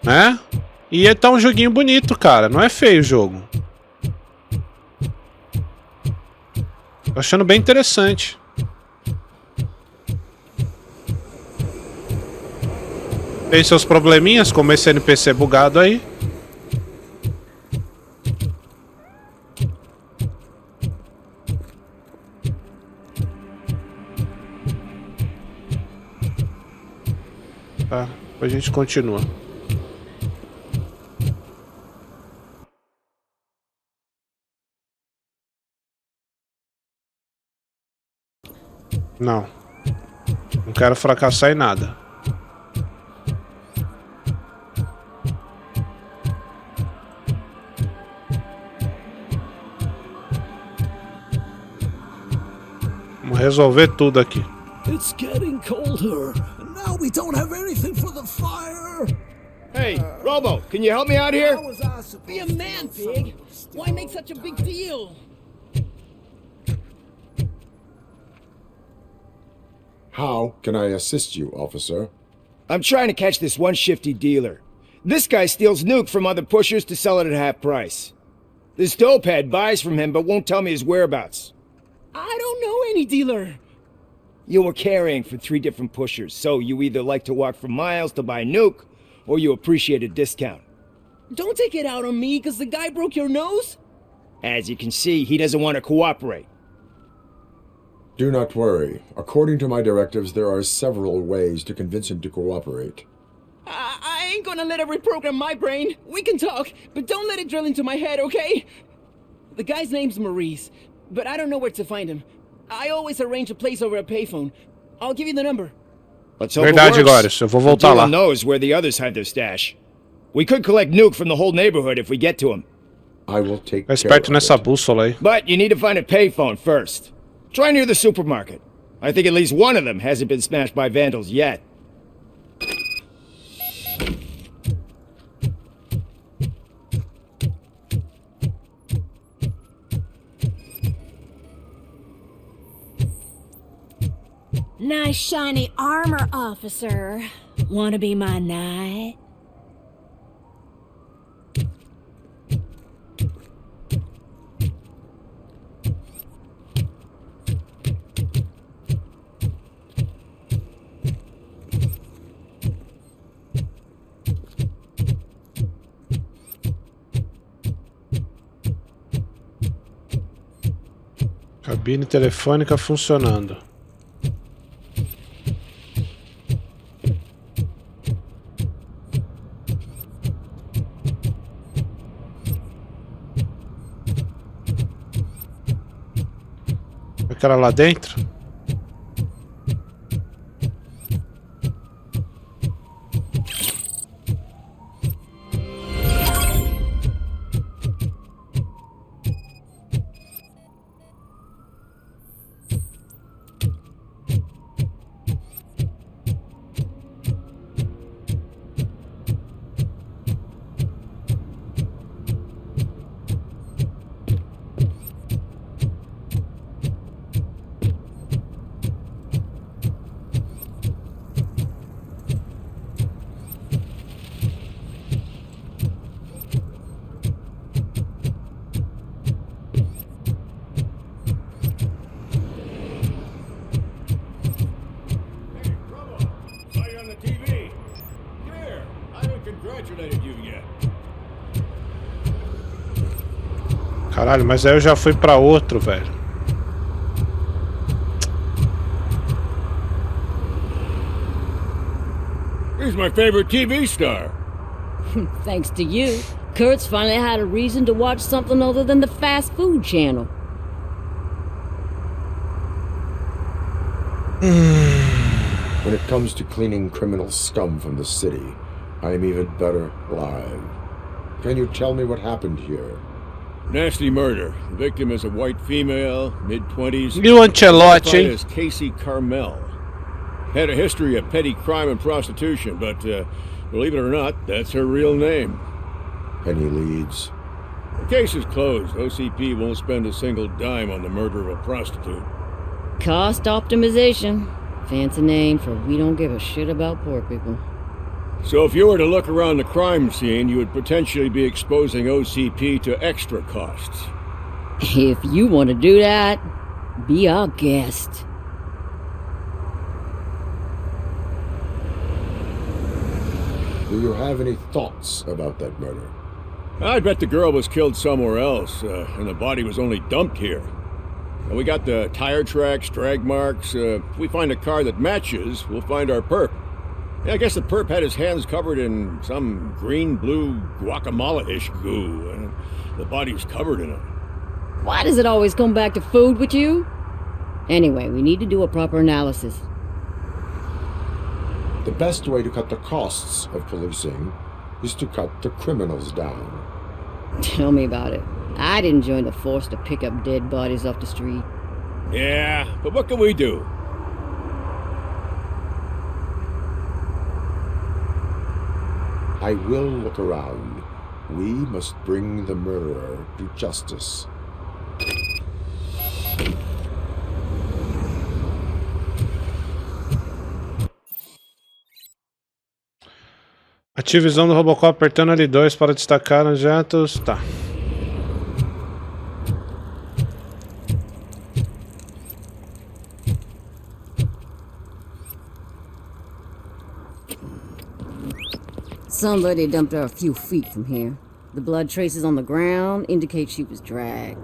[SPEAKER 3] né? E tá um joguinho bonito, cara. Não é feio o jogo. Tô achando bem interessante. Tem seus probleminhas, como esse NPC bugado aí. Tá, depois a gente continua. Não. Não quero fracassar em nada. Vamos resolver tudo aqui.
[SPEAKER 14] It's getting colder. Now we don't have anything for the fire.
[SPEAKER 5] Hey, Robo, can you help me out here?
[SPEAKER 20] Be a man, Pig. Why make such a big deal?
[SPEAKER 9] How can I assist you, officer?
[SPEAKER 5] I'm trying to catch this one shifty dealer. This guy steals nuke from other pushers to sell it at half price. This dopehead buys from him but won't tell me his whereabouts.
[SPEAKER 20] I don't know any dealer.
[SPEAKER 5] You were carrying for 3 different pushers, so you either like to walk for miles to buy nuke, or you appreciate a discount.
[SPEAKER 20] Don't take it out on me, because the guy broke your nose?
[SPEAKER 5] As you can see, he doesn't want to cooperate.
[SPEAKER 9] Do not worry. According to my directives, there are several ways to convince him to cooperate.
[SPEAKER 20] I ain't gonna let it reprogram my brain. We can talk, but don't let it drill into my head, okay? The guy's name's Maurice, but I don't know where to find him. I always arrange a place over a payphone. I'll give you the number.
[SPEAKER 5] Let's hope
[SPEAKER 3] Verdade,
[SPEAKER 5] it works.
[SPEAKER 3] Góris. Eu vou voltar lá.
[SPEAKER 5] The dealer knows where the others hide their stash. We could collect nuke from the whole neighborhood if we get to him.
[SPEAKER 9] I will take
[SPEAKER 3] Fica esperto nessa bússola aí.
[SPEAKER 5] But you need to find a payphone first. Try near the supermarket. I think at least one of them hasn't been smashed by vandals yet.
[SPEAKER 10] Nice shiny armor, officer. Wanna be my knight?
[SPEAKER 3] Cabine telefônica funcionando. Aquela lá dentro? Caralho, mas aí eu já fui pra outro, velho.
[SPEAKER 23] He's my favorite TV star.
[SPEAKER 7] Thanks to you, Kurt's finally had a reason to watch something other than the fast food channel.
[SPEAKER 9] When it comes to cleaning criminal scum from the city, I am even better live. Can you tell me what happened here?
[SPEAKER 23] Nasty murder. The victim is a white female, mid-20s.
[SPEAKER 3] You Ancelotti.
[SPEAKER 23] Identified as Casey Carmel. Had a history of petty crime and prostitution, but believe it or not, that's her real name.
[SPEAKER 9] Any leads?
[SPEAKER 23] The case is closed. OCP won't spend a single dime on the murder of a prostitute.
[SPEAKER 7] Cost optimization. Fancy name for we don't give a shit about poor people.
[SPEAKER 23] So if you were to look around the crime scene, you would potentially be exposing OCP to extra costs.
[SPEAKER 7] If you want to do that, be our guest.
[SPEAKER 9] Do you have any thoughts about that murder?
[SPEAKER 23] I bet the girl was killed somewhere else, and the body was only dumped here. And we got the tire tracks, drag marks. If we find a car that matches, we'll find our perp. Yeah, I guess the perp had his hands covered in some green-blue guacamole-ish goo, and the body was covered in it.
[SPEAKER 7] Why does it always come back to food with you? Anyway, we need to do a proper analysis.
[SPEAKER 9] The best way to cut the costs of policing is to cut the criminals down.
[SPEAKER 7] Tell me about it. I'd enjoy the force to pick up dead bodies off the street.
[SPEAKER 23] Yeah, but what can we do?
[SPEAKER 9] I will look around. We must bring the murderer to justice.
[SPEAKER 3] Ative visão do Robocop apertando L2 para destacar objetos. Tá.
[SPEAKER 7] Somebody dumped her a few feet from here. The blood traces on the ground indicate she was dragged.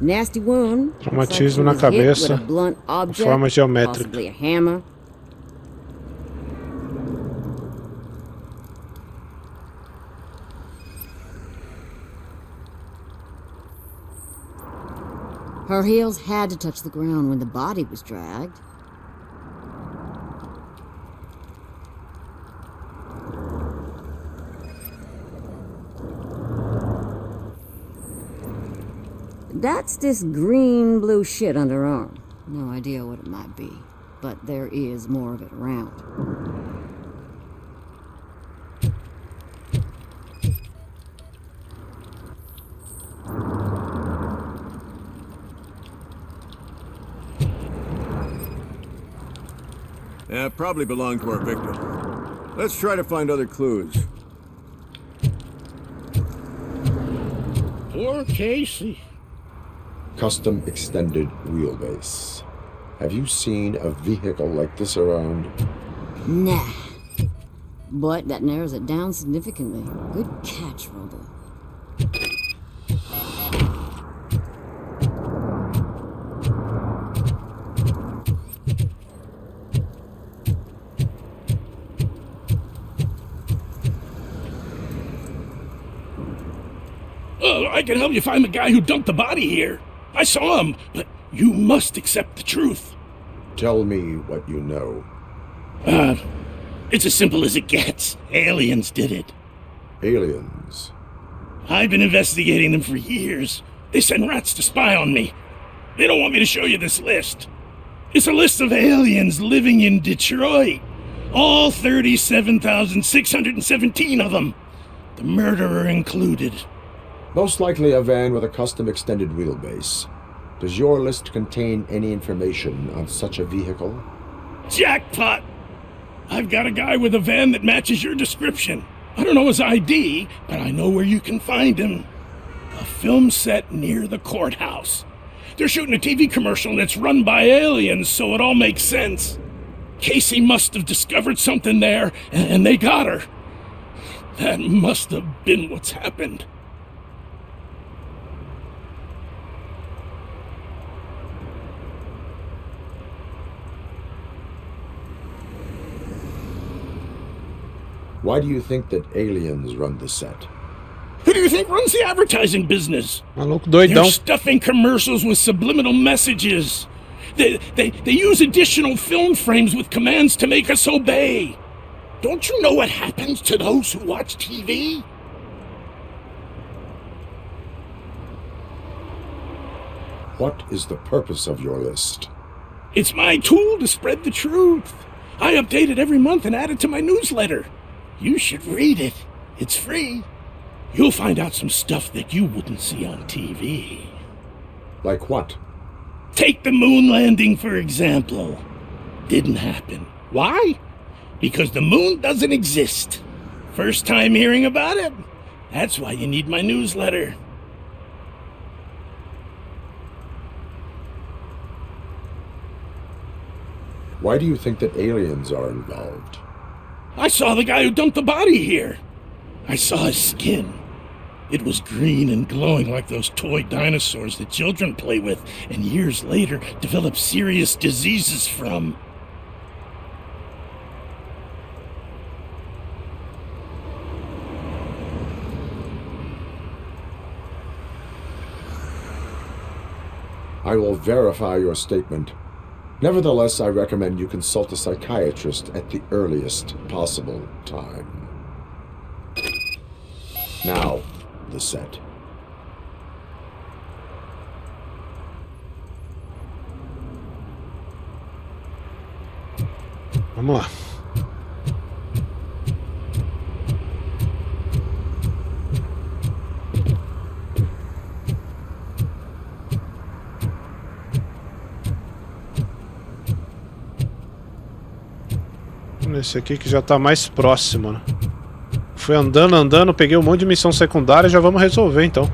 [SPEAKER 7] Nasty wound.
[SPEAKER 3] Traumatismo na cabeça.
[SPEAKER 7] Blunt object,
[SPEAKER 3] Forma geométrica.
[SPEAKER 7] possibly a hammer. Her heels had to touch the ground when the body was dragged. That's this green-blue shit on her arm. No idea what it might be, but there is more of it around.
[SPEAKER 23] Yeah, probably belonged to our victim. Let's try to find other clues.
[SPEAKER 8] Poor Casey.
[SPEAKER 9] Custom extended wheelbase. Have you seen a vehicle like this around?
[SPEAKER 7] Nah. But that narrows it down significantly. Good catch, Robo.
[SPEAKER 8] I can help you find the guy who dumped the body here. I saw him, but you must accept the truth.
[SPEAKER 9] Tell me what you know.
[SPEAKER 8] It's as simple as it gets. Aliens did it.
[SPEAKER 9] Aliens?
[SPEAKER 8] I've been investigating them for years. They send rats to spy on me. They don't want me to show you this list. It's a list of aliens living in Detroit. All 37,617 of them. The murderer included.
[SPEAKER 9] Most likely a van with a custom extended wheelbase. Does your list contain any information on such a vehicle?
[SPEAKER 8] Jackpot! I've got a guy with a van that matches your description. I don't know his ID, but I know where you can find him. A film set near the courthouse. They're shooting a TV commercial and it's run by aliens, so it all makes sense. Casey must have discovered something there, and they got her. That must have been what's happened.
[SPEAKER 9] Why do you think that aliens run the set?
[SPEAKER 8] Who do you think runs the advertising business?
[SPEAKER 3] Maluco doidão.
[SPEAKER 8] They're stuffing commercials with subliminal messages. They use additional film frames with commands to make us obey. Don't you know what happens to those who watch TV?
[SPEAKER 9] What is the purpose of your list?
[SPEAKER 8] It's my tool to spread the truth. I update it every month and add it to my newsletter. You should read it. It's free. You'll find out some stuff that you wouldn't see on TV.
[SPEAKER 9] Like what?
[SPEAKER 8] Take the moon landing, for example. Didn't happen. Why? Because the moon doesn't exist. First time hearing about it? That's why you need my newsletter.
[SPEAKER 9] Why do you think that aliens are involved?
[SPEAKER 8] I saw the guy who dumped the body here. I saw his skin. It was green and glowing like those toy dinosaurs that children play with and years later develop serious diseases from.
[SPEAKER 9] I will verify your statement. Nevertheless, I recommend you consult a psychiatrist at the earliest possible time. Now, the set.
[SPEAKER 3] Vamos lá. Esse aqui que já tá mais próximo, né? Fui andando, peguei um monte de missão secundária, já vamos resolver então.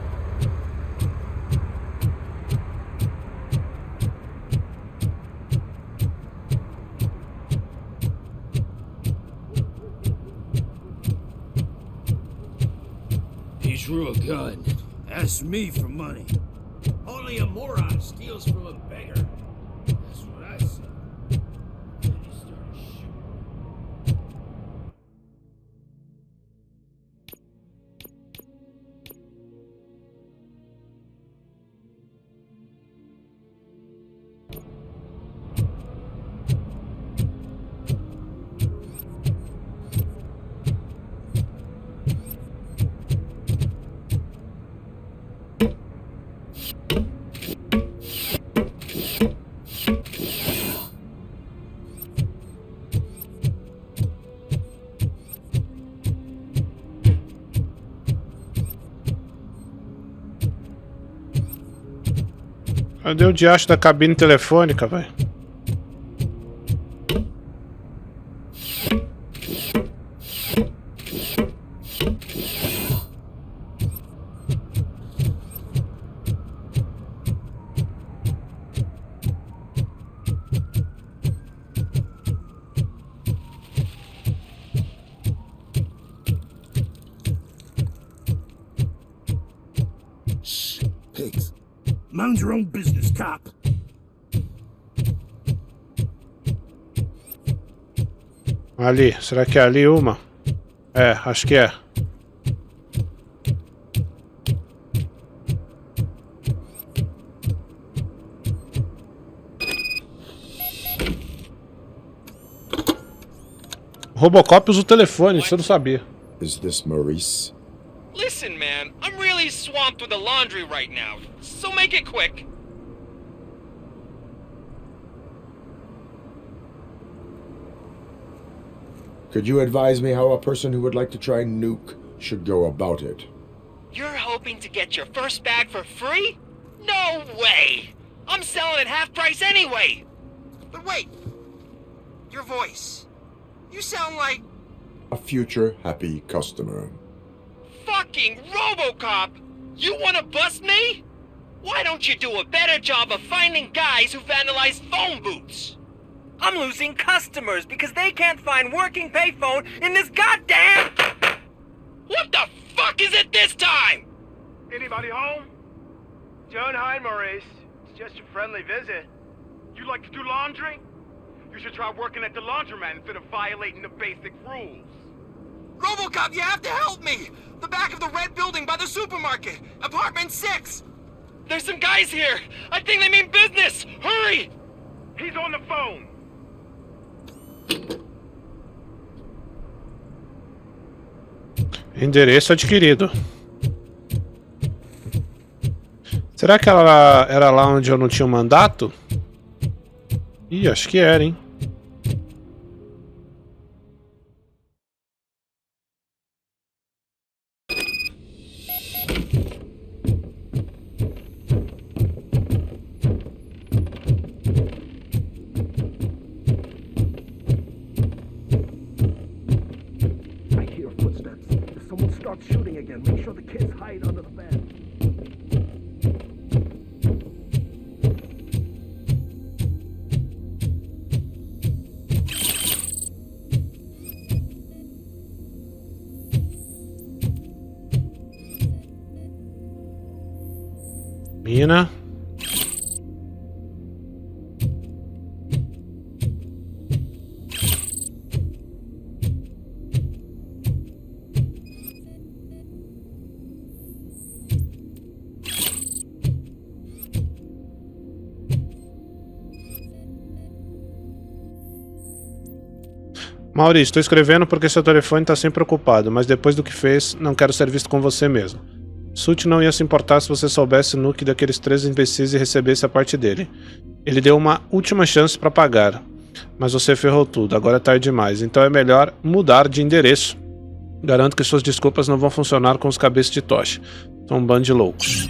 [SPEAKER 14] He's real good. Ask me for money. Only a moron steals from a beggar. That's what I say.
[SPEAKER 3] Cadê o diacho da cabine telefônica, velho?
[SPEAKER 14] Shh, pigs. Mind your own business, cop.
[SPEAKER 3] Ali, será que é ali uma? É, acho que é. O Robocop usa o telefone, você não sabia.
[SPEAKER 9] Is this Maurice?
[SPEAKER 13] Listen, man, I'm really swamped with the laundry right now, so make it quick.
[SPEAKER 9] Could you advise me how a person who would like to try nuke should go about it?
[SPEAKER 13] You're hoping to get your first bag for free? No way! I'm selling at half price anyway! But wait, your voice. You sound like...
[SPEAKER 9] A future happy customer.
[SPEAKER 13] Fucking Robocop! You wanna bust me? Why don't you do a better job of finding guys who vandalize phone booths? I'm losing customers because they can't find working payphone in this goddamn... What the fuck is it this time?
[SPEAKER 15] Anybody home? John, hi, Maurice. It's just a friendly visit. You like to do laundry? You should try working at the laundromat instead of violating the basic rules.
[SPEAKER 13] Robocop, you have to help me! The back of the red building by the supermarket! Apartment 6! There's some guys here! I think they mean business! Hurry!
[SPEAKER 15] He's on the phone!
[SPEAKER 3] Endereço adquirido. Será que ela era lá onde eu não tinha um mandato? Ih, acho que era, hein?
[SPEAKER 15] I hear footsteps. If someone starts shooting again, make sure the kids hide under the bed.
[SPEAKER 3] Mina.
[SPEAKER 4] Maurício, estou escrevendo porque seu telefone está sempre ocupado, mas depois do que fez, não quero ser visto com você mesmo. Sult não ia se importar se você soubesse o nuke daqueles 3 imbecis e recebesse a parte dele. Ele deu uma última chance para pagar, mas você ferrou tudo, agora é tarde demais, então é melhor mudar de endereço. Garanto que suas desculpas não vão funcionar com os cabeças de tocha. São um bando de loucos.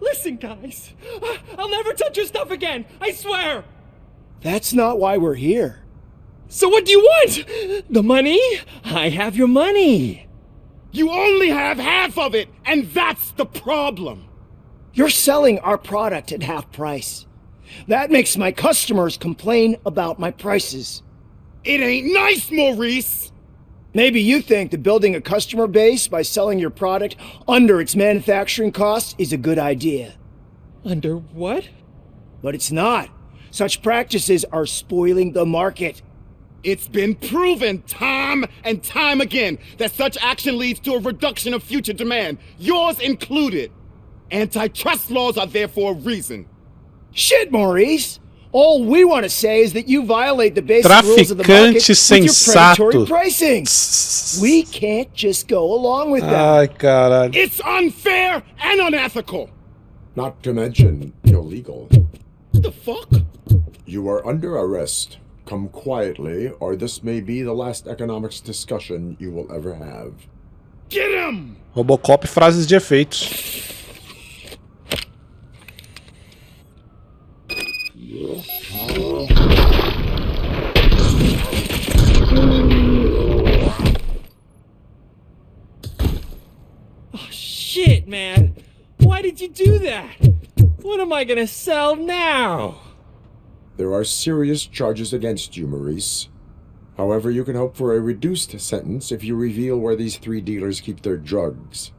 [SPEAKER 20] Listen, guys. I'll never touch your stuff again. I swear.
[SPEAKER 5] That's not why we're here.
[SPEAKER 20] So what do you want? The money? I have your money.
[SPEAKER 8] You only have half of it, and that's the problem.
[SPEAKER 5] You're selling our product at half price. That makes my customers complain about my prices.
[SPEAKER 8] It ain't nice, Maurice.
[SPEAKER 5] Maybe you think that building a customer base by selling your product under its manufacturing costs is a good idea.
[SPEAKER 20] Under what?
[SPEAKER 5] But it's not. Such practices are spoiling the market.
[SPEAKER 8] It's been proven time and time again that such action leads to a reduction of future demand, yours included. Antitrust laws are there for a reason.
[SPEAKER 5] Shit, Maurice! All we want to say is that you violate the basic rules of the market with your predatory pricing. We can't just go along with that.
[SPEAKER 4] Ai, caralho.
[SPEAKER 8] It's unfair and unethical.
[SPEAKER 9] Not to mention illegal.
[SPEAKER 8] What the fuck?
[SPEAKER 9] You are under arrest. Come quietly, or this may be the last economics discussion you will ever have.
[SPEAKER 8] Get him!
[SPEAKER 4] Robocop frases de efeitos.
[SPEAKER 20] Oh, shit, man. Why did you do that? What am I gonna sell now?
[SPEAKER 9] There are serious charges against you, Maurice. However, you can hope for a reduced sentence if you reveal where these 3 dealers keep their drugs.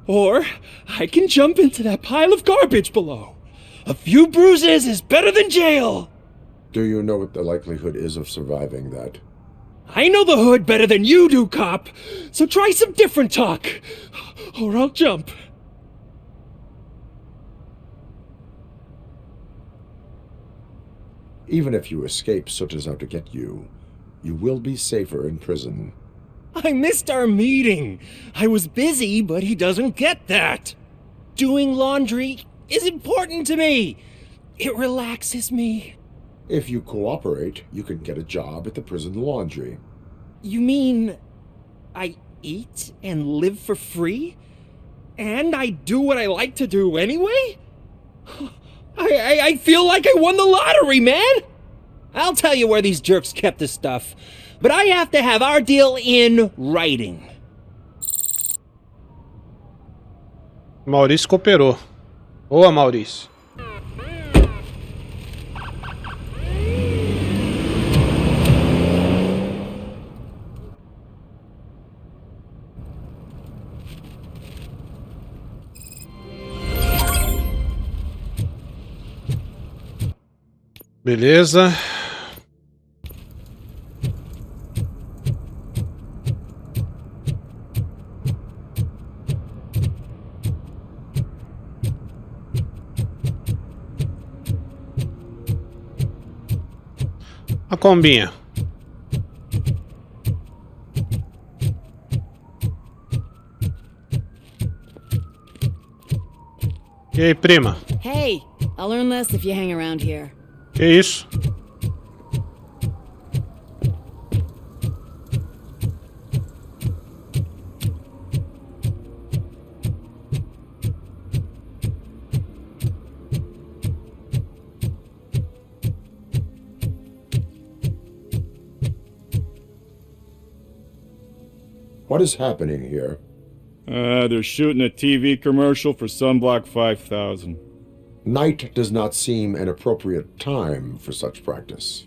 [SPEAKER 20] Or I can jump into that pile of garbage below. A few bruises is better than jail.
[SPEAKER 9] Do you know what the likelihood is of surviving that?
[SPEAKER 20] I know the hood better than you do, cop. So try some different talk, or I'll jump.
[SPEAKER 9] Even if you escape Soot is out to get you, you will be safer in prison.
[SPEAKER 20] I missed our meeting. I was busy, but he doesn't get that. Doing laundry is important to me. It relaxes me.
[SPEAKER 9] If you cooperate, you can get a job at the prison laundry.
[SPEAKER 20] You mean I eat and live for free? And I do what I like to do anyway? I feel like I won the lottery, man! I'll tell you where these jerks kept the stuff, but I have to have our deal in writing.
[SPEAKER 4] Maurício cooperou. Boa, Maurício. Beleza. A combinha. E aí, prima?
[SPEAKER 16] Hey, I'll learn less if you hang around here.
[SPEAKER 4] Que isso?
[SPEAKER 9] What is happening here?
[SPEAKER 17] They're shooting a TV commercial for Sunblock 5000.
[SPEAKER 9] Night does not seem an appropriate time for such practice.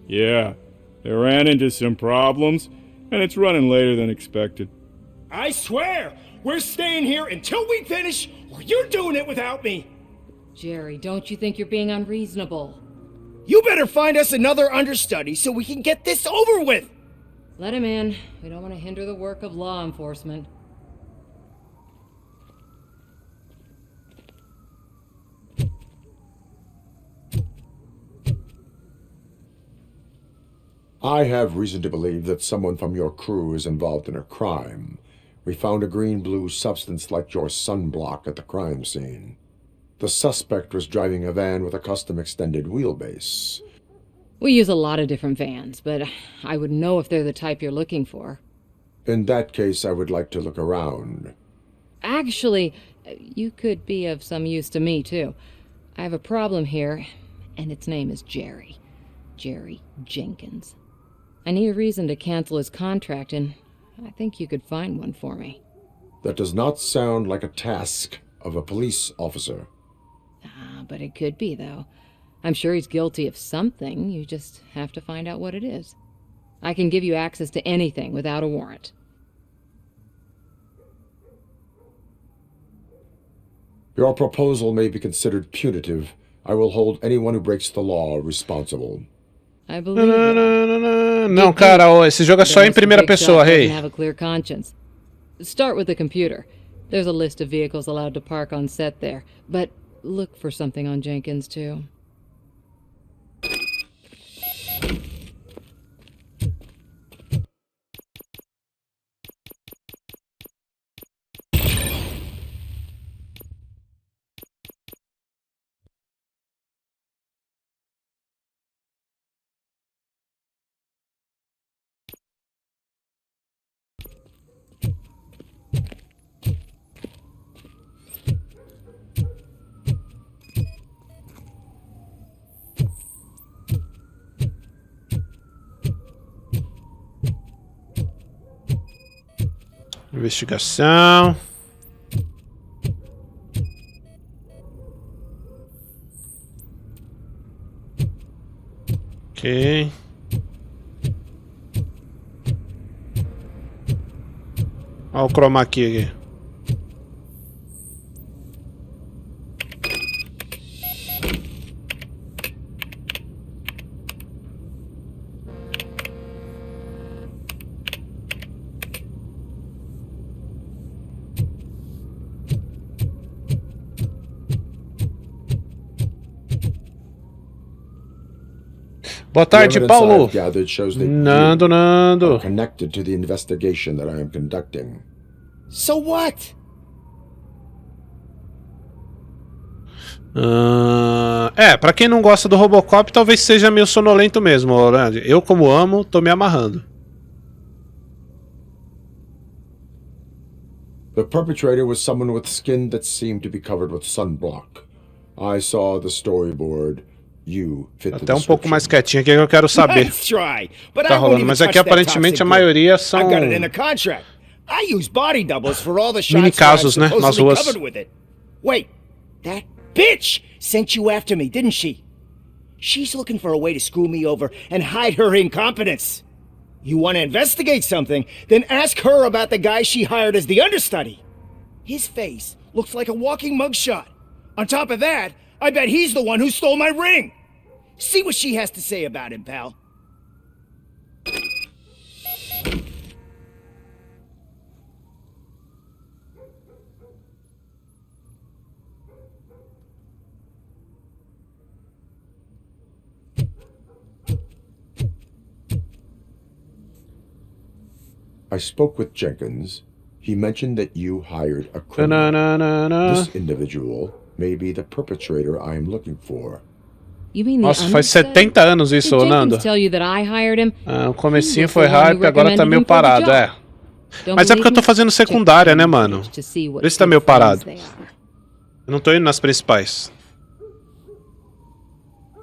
[SPEAKER 17] Yeah, they ran into some problems, and it's running later than expected.
[SPEAKER 15] I swear, we're staying here until we finish, or you're doing it without me.
[SPEAKER 10] Jerry, don't you think you're being unreasonable?
[SPEAKER 5] You better find us another understudy so we can get this over with.
[SPEAKER 10] Let him in. We don't want to hinder the work of law enforcement.
[SPEAKER 9] I have reason to believe that someone from your crew is involved in a crime. We found a green-blue substance like your sunblock at the crime scene. The suspect was driving a van with a custom extended wheelbase.
[SPEAKER 10] We use a lot of different vans, but I wouldn't know if they're the type you're looking for.
[SPEAKER 9] In that case, I would like to look around.
[SPEAKER 10] Actually, you could be of some use to me, too. I have a problem here, and its name is Jerry. Jerry Jenkins. I need a reason to cancel his contract, and I think you could find one for me.
[SPEAKER 9] That does not sound like a task of a police officer.
[SPEAKER 10] But it could be, though. I'm sure he's guilty of something. You just have to find out what it is. I can give you access to anything without a warrant.
[SPEAKER 9] Your proposal may be considered punitive. I will hold anyone who breaks the law responsible.
[SPEAKER 10] I believe it.
[SPEAKER 4] Não, cara, esse jogo é só em primeira pessoa, hey.
[SPEAKER 10] Have a clear conscience. Start with the computer. There's a list of vehicles allowed to park on set there, but look for something on Jenkins, too.
[SPEAKER 4] Investigação. Ok. Olha o chroma key aqui. Boa tarde, Paulo. Nando.
[SPEAKER 9] Connected to the investigation that I am conducting.
[SPEAKER 5] So what?
[SPEAKER 4] Pra quem não gosta do Robocop, talvez seja meio sonolento mesmo, Orlando. Eu, como amo, tô me amarrando.
[SPEAKER 9] The perpetrator was someone with skin that seemed to be covered with sunblock. I saw the storyboard. You fit the
[SPEAKER 4] Até um pouco mais quietinho aqui que eu quero saber.
[SPEAKER 5] Nice try, but
[SPEAKER 4] Tá
[SPEAKER 5] I won't
[SPEAKER 4] rolando,
[SPEAKER 5] even
[SPEAKER 4] mas
[SPEAKER 5] touch
[SPEAKER 4] aqui
[SPEAKER 5] that
[SPEAKER 4] aparentemente
[SPEAKER 5] toxic
[SPEAKER 4] a maioria
[SPEAKER 5] group.
[SPEAKER 4] são
[SPEAKER 5] I've got it in the contract. I use body doubles for all the shots
[SPEAKER 4] mini casos,
[SPEAKER 5] where I'm
[SPEAKER 4] né, nas
[SPEAKER 5] supposedly
[SPEAKER 4] ruas.
[SPEAKER 5] covered with it. Wait, that bitch sent you after me, didn't she? She's looking for a way to screw me over and hide her incompetence. You want to investigate something, then ask her about the guy she hired as the understudy. His face looks like a walking mugshot. On top of that, I bet he's the one who stole my ring. See what she has to say about him, pal.
[SPEAKER 9] I spoke with Jenkins. He mentioned that you hired a criminal. This individual may be the perpetrator I am looking for.
[SPEAKER 10] You mean the
[SPEAKER 4] Nossa, faz
[SPEAKER 10] understudy?
[SPEAKER 4] 70 anos isso,
[SPEAKER 10] Did
[SPEAKER 4] Nando.
[SPEAKER 10] Jenkins tell you that I hired him?
[SPEAKER 4] Ah, o comecinho
[SPEAKER 10] He
[SPEAKER 4] foi
[SPEAKER 10] was the one who
[SPEAKER 4] hype, agora tá
[SPEAKER 10] recommended
[SPEAKER 4] meio
[SPEAKER 10] him for the
[SPEAKER 4] parado,
[SPEAKER 10] job.
[SPEAKER 4] é.
[SPEAKER 10] Don't
[SPEAKER 4] Mas é porque eu tô
[SPEAKER 10] believe me?
[SPEAKER 4] fazendo
[SPEAKER 10] Check
[SPEAKER 4] secundária, né,
[SPEAKER 10] the
[SPEAKER 4] mano?
[SPEAKER 10] page to see what
[SPEAKER 4] Por isso tá
[SPEAKER 10] good
[SPEAKER 4] meio
[SPEAKER 10] friends
[SPEAKER 4] parado.
[SPEAKER 10] they are.
[SPEAKER 4] Eu não tô indo nas principais.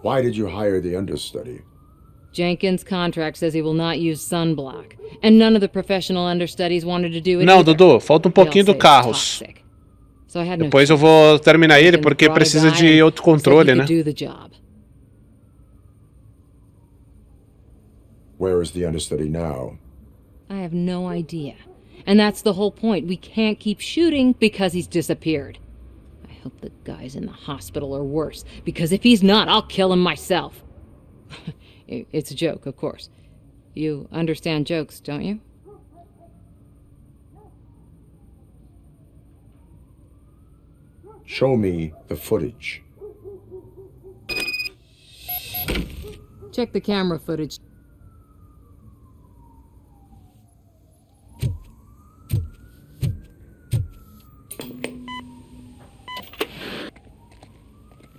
[SPEAKER 9] Why did you hire the understudy?
[SPEAKER 10] Jenkins' contract says he will not use sunblock, and none of the professional understudies wanted to do it
[SPEAKER 4] Não,
[SPEAKER 10] either.
[SPEAKER 4] Dudu, falta um
[SPEAKER 10] They all
[SPEAKER 4] pouquinho
[SPEAKER 10] say
[SPEAKER 4] do
[SPEAKER 10] it's
[SPEAKER 4] carros.
[SPEAKER 10] toxic. So I had no
[SPEAKER 4] Depois eu
[SPEAKER 10] choice.
[SPEAKER 4] vou terminar ele
[SPEAKER 10] Jenkins
[SPEAKER 4] porque
[SPEAKER 10] brought a
[SPEAKER 4] precisa
[SPEAKER 10] guy
[SPEAKER 4] de
[SPEAKER 10] and
[SPEAKER 4] outro
[SPEAKER 10] said he
[SPEAKER 4] controle,
[SPEAKER 10] could
[SPEAKER 4] né?
[SPEAKER 10] do the job.
[SPEAKER 9] Where is the understudy now?
[SPEAKER 10] I have no idea. And that's the whole point. We can't keep shooting because he's disappeared. I hope the guy's in the hospital or worse, because if he's not, I'll kill him myself. It's a joke, of course. You understand jokes, don't you?
[SPEAKER 9] Show me the footage.
[SPEAKER 10] Check the camera footage.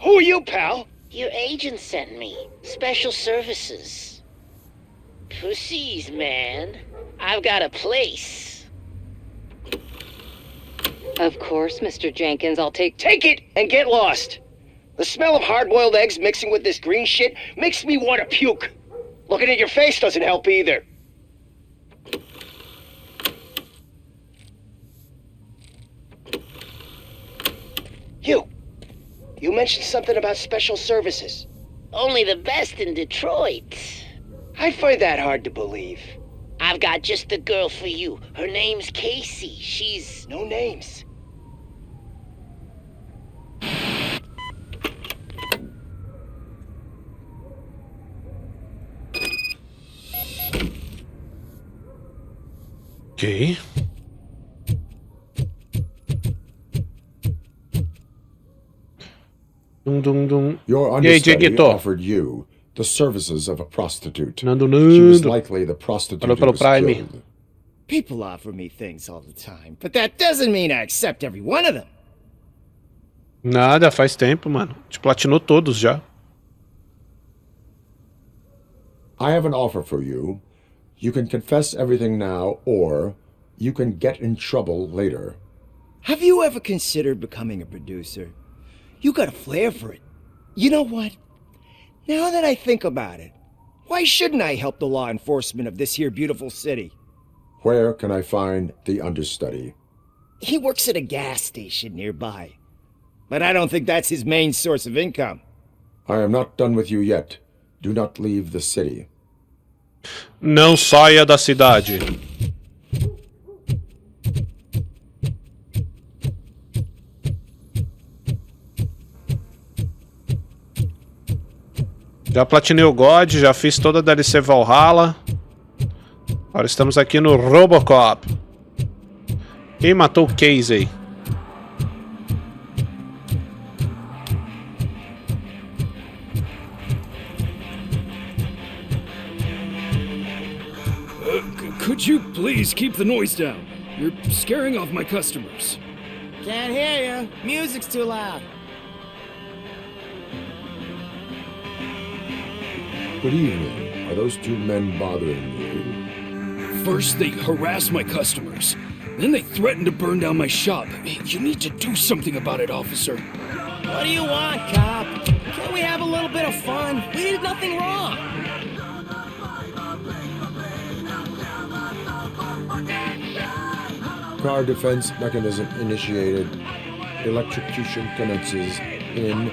[SPEAKER 5] Who are you, pal?
[SPEAKER 12] Your agent sent me. Special services. Pussies, man. I've got a place.
[SPEAKER 10] Of course, Mr. Jenkins, I'll take
[SPEAKER 5] it and get lost. The smell of hard-boiled eggs mixing with this green shit makes me want to puke. Looking at your face doesn't help either. You mentioned something about special services.
[SPEAKER 12] Only the best in Detroit.
[SPEAKER 5] I find that hard to believe.
[SPEAKER 12] I've got just the girl for you. Her name's Casey. She's...
[SPEAKER 5] No names.
[SPEAKER 4] Ok.
[SPEAKER 9] Your
[SPEAKER 4] E aí,
[SPEAKER 9] understudy
[SPEAKER 4] Dieguito?
[SPEAKER 9] offered you the services of a prostitute.
[SPEAKER 4] Nando,
[SPEAKER 9] She was
[SPEAKER 4] Nando.
[SPEAKER 9] likely the prostitute
[SPEAKER 4] Falou
[SPEAKER 9] who
[SPEAKER 4] pelo
[SPEAKER 9] was
[SPEAKER 4] Prime.
[SPEAKER 9] killed.
[SPEAKER 5] People offer me things all the time, but that doesn't mean I accept every one of them.
[SPEAKER 4] Nada, faz tempo, mano. Te platinou todos já.
[SPEAKER 9] I have an offer for you. You can confess everything now, or you can get in trouble later.
[SPEAKER 5] Have you ever considered becoming a producer? You got a flair for it. You know what? Now that I think about it, why shouldn't I help the law enforcement of this here beautiful city?
[SPEAKER 9] Where can I find the understudy?
[SPEAKER 5] He works at a gas station nearby. But I don't think that's his main source of income.
[SPEAKER 9] I am not done with you yet. Do not leave the city.
[SPEAKER 4] Não saia da cidade. Já platinei o God, já fiz toda a DLC Valhalla. Agora estamos aqui no Robocop. Quem matou o Casey?
[SPEAKER 18] Could you please keep the noise down? You're scaring off my customers.
[SPEAKER 20] Can't hear you. Music's too loud.
[SPEAKER 9] Good evening. Are those two men bothering you?
[SPEAKER 18] First, they harass my customers. Then they threaten to burn down my shop. You need to do something about it, officer.
[SPEAKER 20] What do you want, cop? Can't we have a little bit of fun? We did nothing wrong.
[SPEAKER 9] Car defense mechanism initiated. Electrocution commences in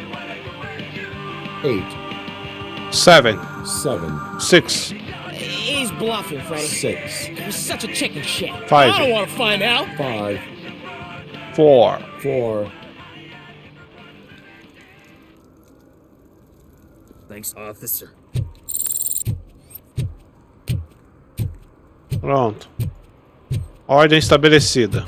[SPEAKER 9] 8,
[SPEAKER 4] 7,
[SPEAKER 9] 7,
[SPEAKER 4] 6,
[SPEAKER 20] He's bluffing, Freddy.
[SPEAKER 9] 6,
[SPEAKER 20] You're such a chicken shit.
[SPEAKER 4] 5.
[SPEAKER 20] I don't want to find out.
[SPEAKER 9] 5,
[SPEAKER 4] 4.
[SPEAKER 9] 4.
[SPEAKER 6] Thanks, officer.
[SPEAKER 4] Pronto. Ordem estabelecida.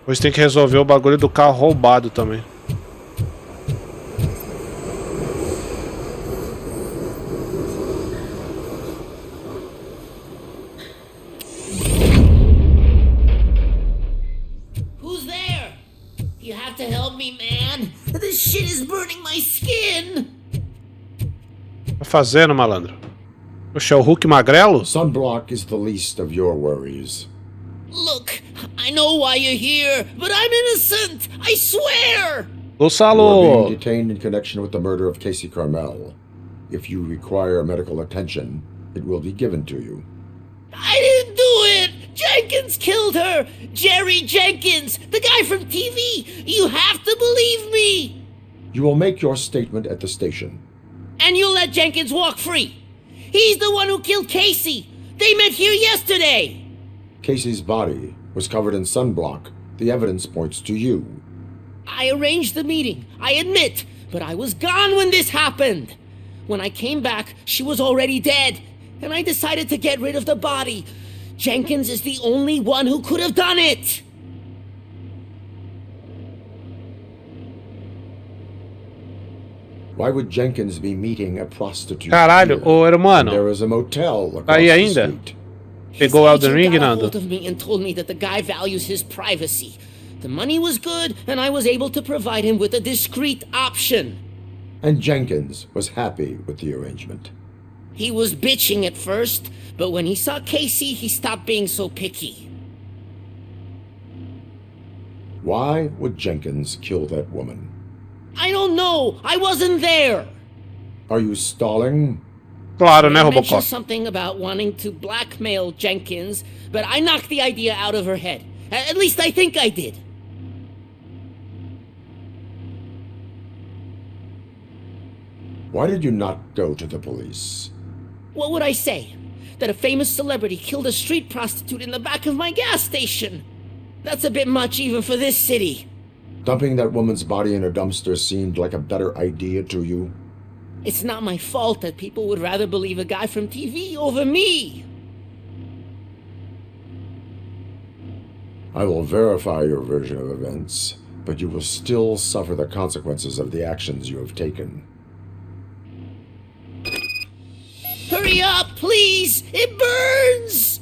[SPEAKER 4] Depois tem que resolver o bagulho do carro roubado também.
[SPEAKER 12] Who's there? You have to help me, man. This shit is burning my skin.
[SPEAKER 4] Tá fazendo, malandro? Oxe, é o Hulk magrelo?
[SPEAKER 9] Sunblock is the least of your worries.
[SPEAKER 12] Look, I know why you're here, but I'm innocent. I swear.
[SPEAKER 4] Ô,
[SPEAKER 9] You are
[SPEAKER 4] Salo!
[SPEAKER 9] being detained in connection with the murder of Casey Carmel. If you require medical attention, it will be given to you.
[SPEAKER 12] I didn't do it. Jenkins killed her. Jerry Jenkins, the guy from TV. You have to believe me.
[SPEAKER 9] You will make your statement at the station.
[SPEAKER 12] And you'll let Jenkins walk free. He's the one who killed Casey. They met here yesterday.
[SPEAKER 9] Casey's body was covered in sunblock. The evidence points to you.
[SPEAKER 12] I arranged the meeting, I admit, but I was gone when this happened. When I came back, she was already dead, and I decided to get rid of the body. Jenkins is the only one who could have done it.
[SPEAKER 9] Why would Jenkins be meeting a prostitute?
[SPEAKER 4] Caralho,
[SPEAKER 9] here?
[SPEAKER 4] ô hermano.
[SPEAKER 9] There is a motel across
[SPEAKER 4] Tá aí
[SPEAKER 9] the
[SPEAKER 4] ainda?
[SPEAKER 9] street.
[SPEAKER 4] Pegou o Elden
[SPEAKER 12] Agent
[SPEAKER 4] Ring,
[SPEAKER 12] got a
[SPEAKER 4] Nando?
[SPEAKER 12] hold of me and told me that the guy values his privacy. The money was good, and I was able to provide him with a discreet option.
[SPEAKER 9] And Jenkins was happy with the arrangement.
[SPEAKER 12] He was bitching at first, but when he saw Casey, he stopped being so picky.
[SPEAKER 9] Why would Jenkins kill that woman?
[SPEAKER 12] I don't know. I wasn't there.
[SPEAKER 9] Are you stalling?
[SPEAKER 4] Claro, né,
[SPEAKER 12] She mentioned
[SPEAKER 4] Robocop?
[SPEAKER 12] something about wanting to blackmail Jenkins, but I knocked the idea out of her head. At least I think I did.
[SPEAKER 9] Why did you not go to the police?
[SPEAKER 12] What would I say? That a famous celebrity killed a street prostitute in the back of my gas station? That's a bit much even for this city.
[SPEAKER 9] Dumping that woman's body in a dumpster seemed like a better idea to you?
[SPEAKER 12] It's not my fault that people would rather believe a guy from TV over me.
[SPEAKER 9] I will verify your version of events, but you will still suffer the consequences of the actions you have taken.
[SPEAKER 12] Hurry up, please! It burns!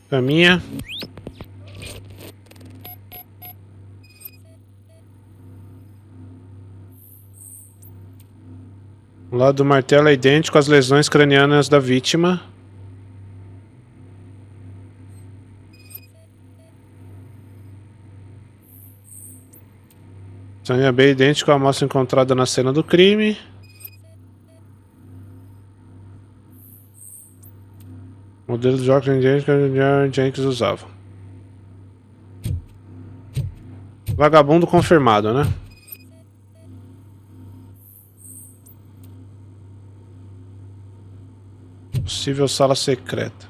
[SPEAKER 4] Caminha. O lado do martelo é idêntico às lesões cranianas da vítima. Sangue é bem idêntico à amostra encontrada na cena do crime. Modelo de jogos idêntico que Jenkins usava. Vagabundo confirmado, né? Possível sala secreta.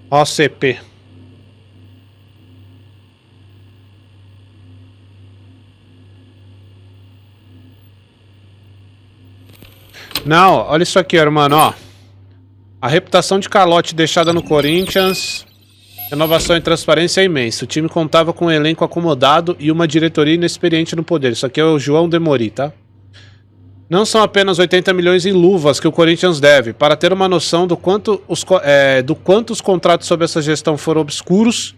[SPEAKER 4] OCP. Não, olha isso aqui, mano, ó. A reputação de calote deixada no Corinthians, renovação e transparência é imensa. O time contava com um elenco acomodado e uma diretoria inexperiente no poder. Isso aqui é o João Demori, tá? Não são apenas 80 milhões em luvas que o Corinthians deve. Para ter uma noção do quanto os contratos sob essa gestão foram obscuros,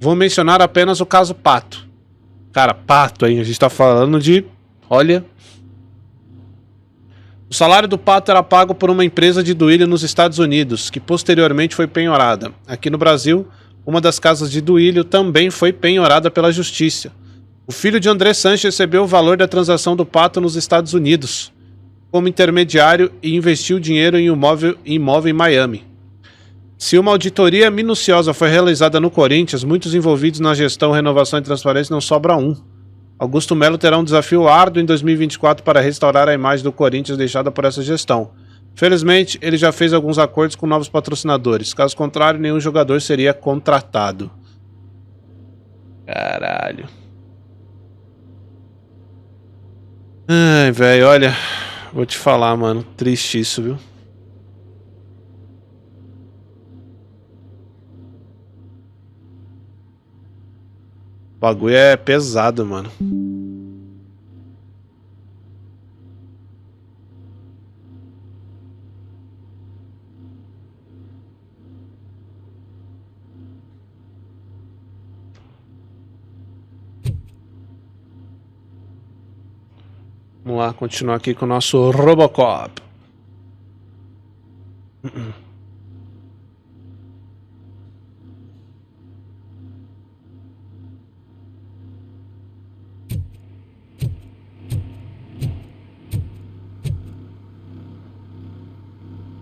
[SPEAKER 4] vou mencionar apenas o caso Pato. Cara, Pato, hein? A gente tá falando de... Olha... O salário do Pato era pago por uma empresa de Duílio nos Estados Unidos, que posteriormente foi penhorada. Aqui no Brasil, uma das casas de Duílio também foi penhorada pela justiça. O filho de André Sanches recebeu o valor da transação do Pato nos Estados Unidos como intermediário e investiu dinheiro em imóvel em Miami. Se uma auditoria minuciosa foi realizada no Corinthians, muitos envolvidos na gestão, renovação e transparência não sobra um. Augusto Melo terá um desafio árduo em 2024 para restaurar a imagem do Corinthians deixada por essa gestão. Felizmente, ele já fez alguns acordos com novos patrocinadores. Caso contrário, nenhum jogador seria contratado. Caralho. Ai, velho, olha... Vou te falar, mano. Triste isso, viu? O bagulho é pesado, mano. Vamos lá, continuar aqui com o nosso Robocop.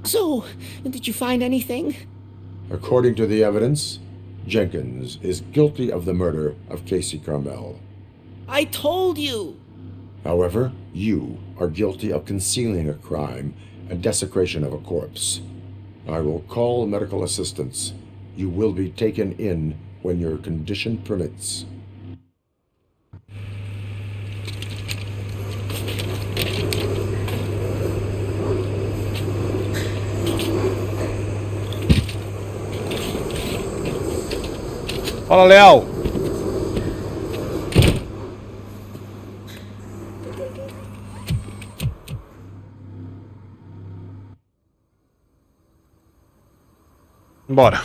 [SPEAKER 12] So, did you find anything?
[SPEAKER 9] According to the evidence, Jenkins is guilty of the murder of Casey Carmel.
[SPEAKER 12] I told you!
[SPEAKER 9] However, you are guilty of concealing a crime and desecration of a corpse. I will call medical assistance. You will be taken in when your condition permits.
[SPEAKER 4] Fala, Leal. Bora.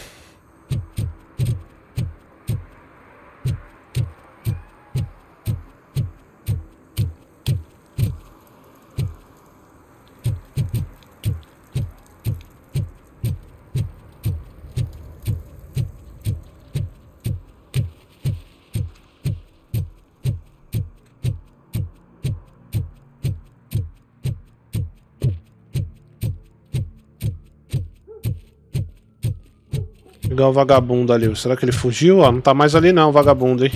[SPEAKER 4] Pegar o vagabundo ali. Será que ele fugiu? Ó, não tá mais ali não, o vagabundo, hein?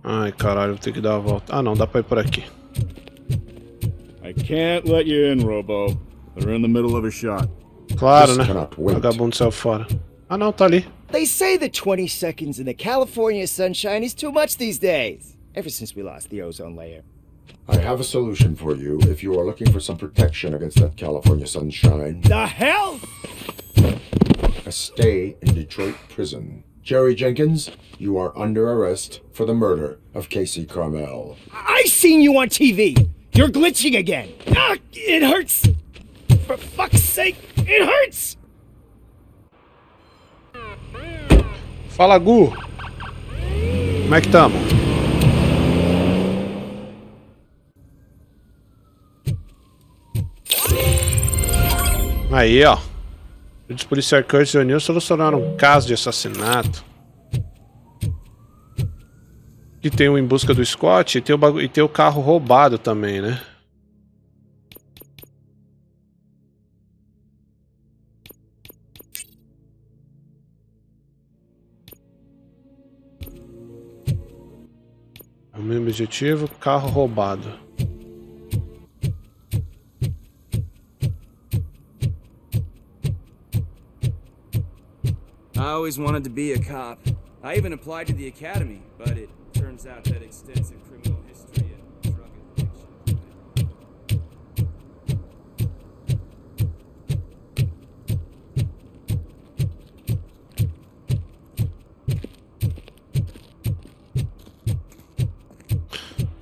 [SPEAKER 4] Ai, caralho, vou ter que dar a volta. Ah, não, dá pra ir por aqui.
[SPEAKER 17] I can't let you in, Robo. They're in the middle of a shot.
[SPEAKER 4] Claro, né? O vagabundo saiu fora. Ah, não, tá ali.
[SPEAKER 5] They say that 20 seconds in the California sunshine is too much these days. Ever since we lost the ozone layer.
[SPEAKER 9] I have a solution for you if you are looking for some protection against that California sunshine.
[SPEAKER 5] The hell?
[SPEAKER 9] A stay in Detroit prison. Jerry Jenkins, you are under arrest for the murder of Casey Carmel.
[SPEAKER 5] I seen you on TV. You're glitching again. Ah, it hurts. For fuck's sake, it hurts.
[SPEAKER 4] Fala, Gu. Como é que tamo? Aí, ó. Os policiais Curtis e O'Neill solucionaram um caso de assassinato. Que tem o Em Busca do Scott e tem o carro roubado também, né? O mesmo objetivo, carro roubado.
[SPEAKER 6] I always wanted to be a cop. I even applied to the academy, but it turns out that extensive criminal history and drug addiction.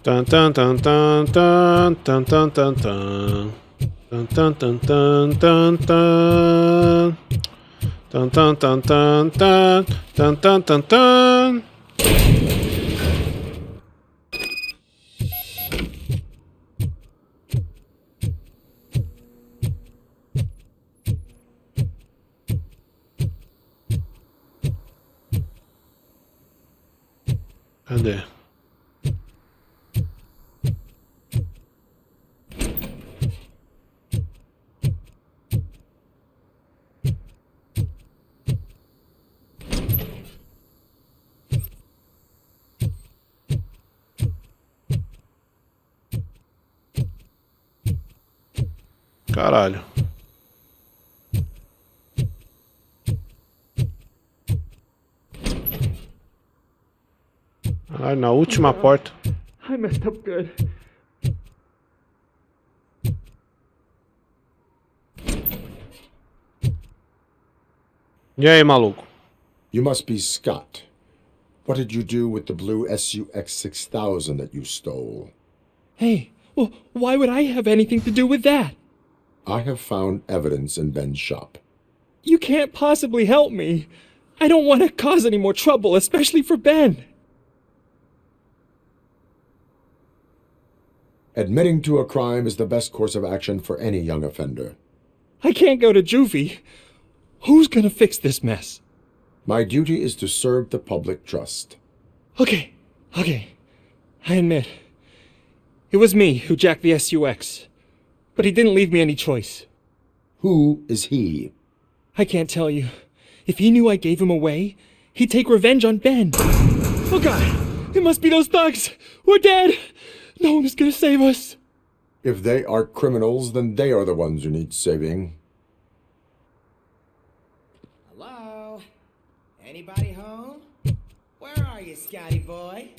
[SPEAKER 4] Dun dun dun dun dun dun dun dun dun. Dun dun dun dun dun dun. Dun dun dun dun dun dun dun dun dun. Cadê? Caralho. Caralho, na última porta.
[SPEAKER 20] I messed up good.
[SPEAKER 4] E aí, maluco?
[SPEAKER 9] You must be Scott. What did you do with the blue SUX 6000 that you stole?
[SPEAKER 20] Hey, well, why would I have anything to do with that?
[SPEAKER 9] I have found evidence in Ben's shop.
[SPEAKER 20] You can't possibly help me. I don't want to cause any more trouble, especially for Ben.
[SPEAKER 9] Admitting to a crime is the best course of action for any young offender.
[SPEAKER 20] I can't go to juvie. Who's gonna fix this mess?
[SPEAKER 9] My duty is to serve the public trust.
[SPEAKER 20] Okay. I admit. It was me who jacked the SUX. But he didn't leave me any choice.
[SPEAKER 9] Who is he?
[SPEAKER 20] I can't tell you. If he knew I gave him away, he'd take revenge on Ben. Oh God! It must be those thugs! We're dead! No one is gonna save us!
[SPEAKER 9] If they are criminals, then they are the ones who need saving.
[SPEAKER 12] Hello? Anybody home? Where are you, Scotty boy?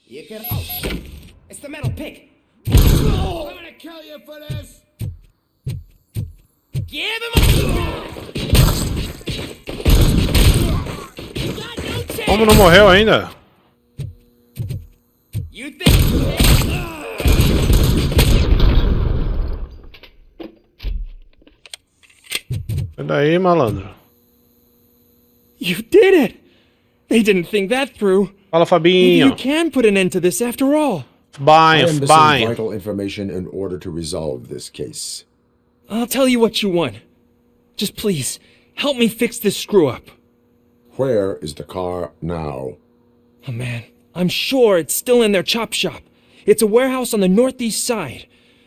[SPEAKER 12] You can... Oh, it's the metal pig.
[SPEAKER 14] I'm gonna kill you for this!
[SPEAKER 12] Give him a...
[SPEAKER 4] Como não morreu ainda?
[SPEAKER 12] You think...
[SPEAKER 4] Sai daí, malandro.
[SPEAKER 20] You did it! They didn't think that through.
[SPEAKER 4] Fala,
[SPEAKER 20] Maybe
[SPEAKER 4] Fabinho.
[SPEAKER 20] you can put an end to this after all.
[SPEAKER 9] I am missing
[SPEAKER 4] Fabinho.
[SPEAKER 9] vital information in order to resolve this case.
[SPEAKER 20] I'll tell you what you want. Just please, help me fix this screw-up.
[SPEAKER 9] Where is the car now?
[SPEAKER 20] Oh man, I'm sure it's still in their chop shop. It's a warehouse on the northeast side.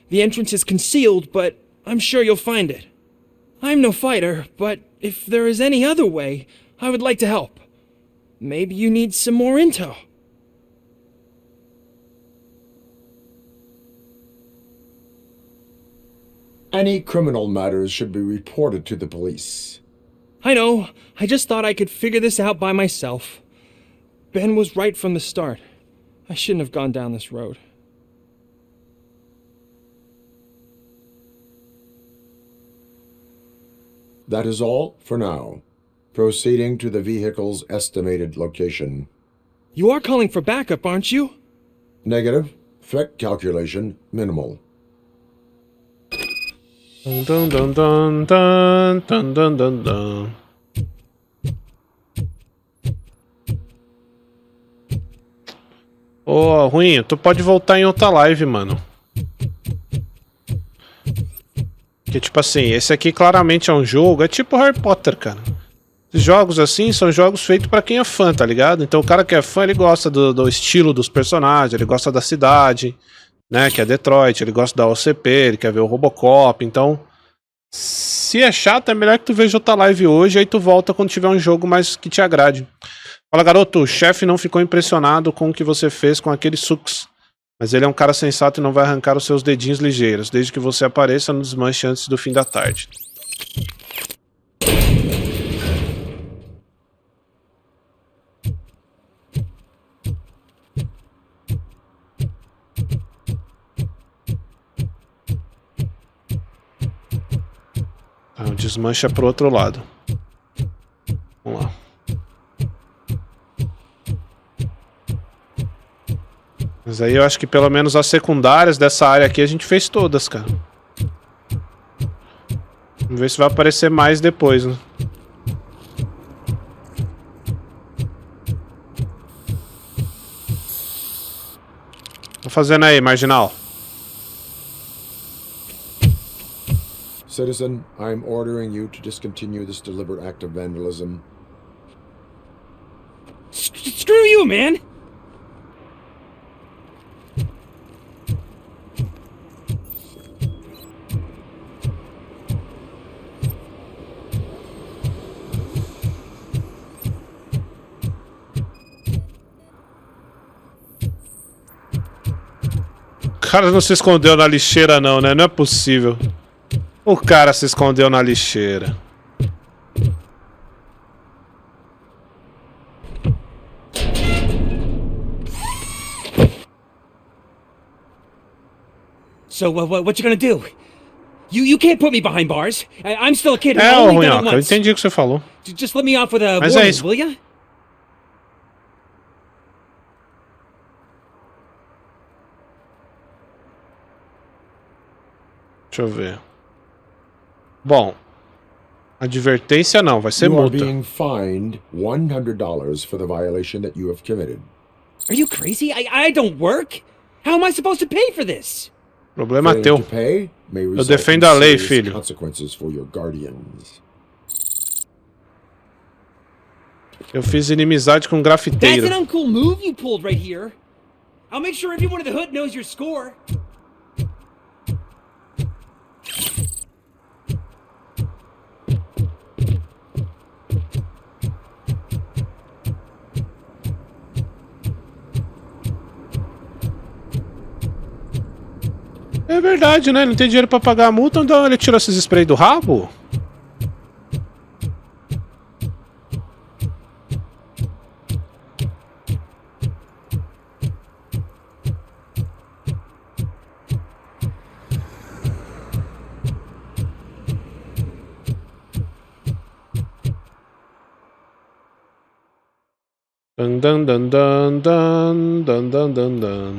[SPEAKER 20] The entrance is concealed, but I'm sure you'll find it. I'm no fighter, but if there is any other way, I would like to help. Maybe you need some more intel.
[SPEAKER 9] Any criminal matters should be reported to the police.
[SPEAKER 20] I know, I just thought I could figure this out by myself. Ben was right from the start. I shouldn't have gone down this road.
[SPEAKER 9] That is all for now. Proceeding to the vehicle's estimated location.
[SPEAKER 20] You are calling for backup, aren't you?
[SPEAKER 9] Negative. Threat calculation minimal.
[SPEAKER 4] Dun dun dun dun dun dun dun dun dun. Ô, Ruinho, tu pode voltar em outra live, mano. Que tipo assim, esse aqui claramente é um jogo, é tipo Harry Potter, cara. Esses jogos assim são jogos feitos pra quem é fã, tá ligado? Então o cara que é fã, ele gosta do estilo dos personagens, ele gosta da cidade, né, que é Detroit, ele gosta da OCP, ele quer ver o Robocop, então se é chato, é melhor que tu veja outra live hoje, aí tu volta quando tiver um jogo mais que te agrade. Fala, garoto, o chefe não ficou impressionado com o que você fez com aquele Sux, mas ele é um cara sensato e não vai arrancar os seus dedinhos ligeiros, desde que você apareça no desmanche antes do fim da tarde. Ah, o desmanche é pro outro lado. Vamos lá. Mas aí eu acho que pelo menos as secundárias dessa área aqui a gente fez todas, cara. Vamos ver se vai aparecer mais depois, né? Tá fazendo aí, marginal?
[SPEAKER 9] Citizen, I'm ordering you to discontinue this deliberate act of vandalism.
[SPEAKER 20] Screw you, man!
[SPEAKER 4] O cara não se escondeu na lixeira não, né? Não é possível. O cara se escondeu na lixeira.
[SPEAKER 20] So, what you gonna do? You can't put me behind bars. I'm still a kid.
[SPEAKER 4] É, ô Runhoca, eu entendi o que você falou.
[SPEAKER 20] Just let me off with a
[SPEAKER 4] Mas
[SPEAKER 20] warning,
[SPEAKER 4] é isso.
[SPEAKER 20] will ya?
[SPEAKER 4] Deixa eu ver. Bom, advertência não, vai ser
[SPEAKER 9] You are
[SPEAKER 4] multa.
[SPEAKER 9] being fined $100 for the violation that you have committed.
[SPEAKER 20] Are you crazy? I don't work. How am I supposed to pay for this?
[SPEAKER 4] Problema
[SPEAKER 9] Failing
[SPEAKER 4] teu.
[SPEAKER 9] to pay may
[SPEAKER 4] Eu
[SPEAKER 9] result
[SPEAKER 4] defendo
[SPEAKER 9] in
[SPEAKER 4] a lei,
[SPEAKER 9] serious
[SPEAKER 4] filho.
[SPEAKER 9] consequences for your guardians.
[SPEAKER 4] Eu fiz inimizade com um
[SPEAKER 20] That's
[SPEAKER 4] grafiteiro.
[SPEAKER 20] an uncool move you pulled right here. I'll make sure everyone in the hood knows your score.
[SPEAKER 4] É verdade, né? Ele não tem dinheiro pra pagar a multa, então ele tirou esses spray do rabo? Dan dan dan dan dan dan dan dan dan.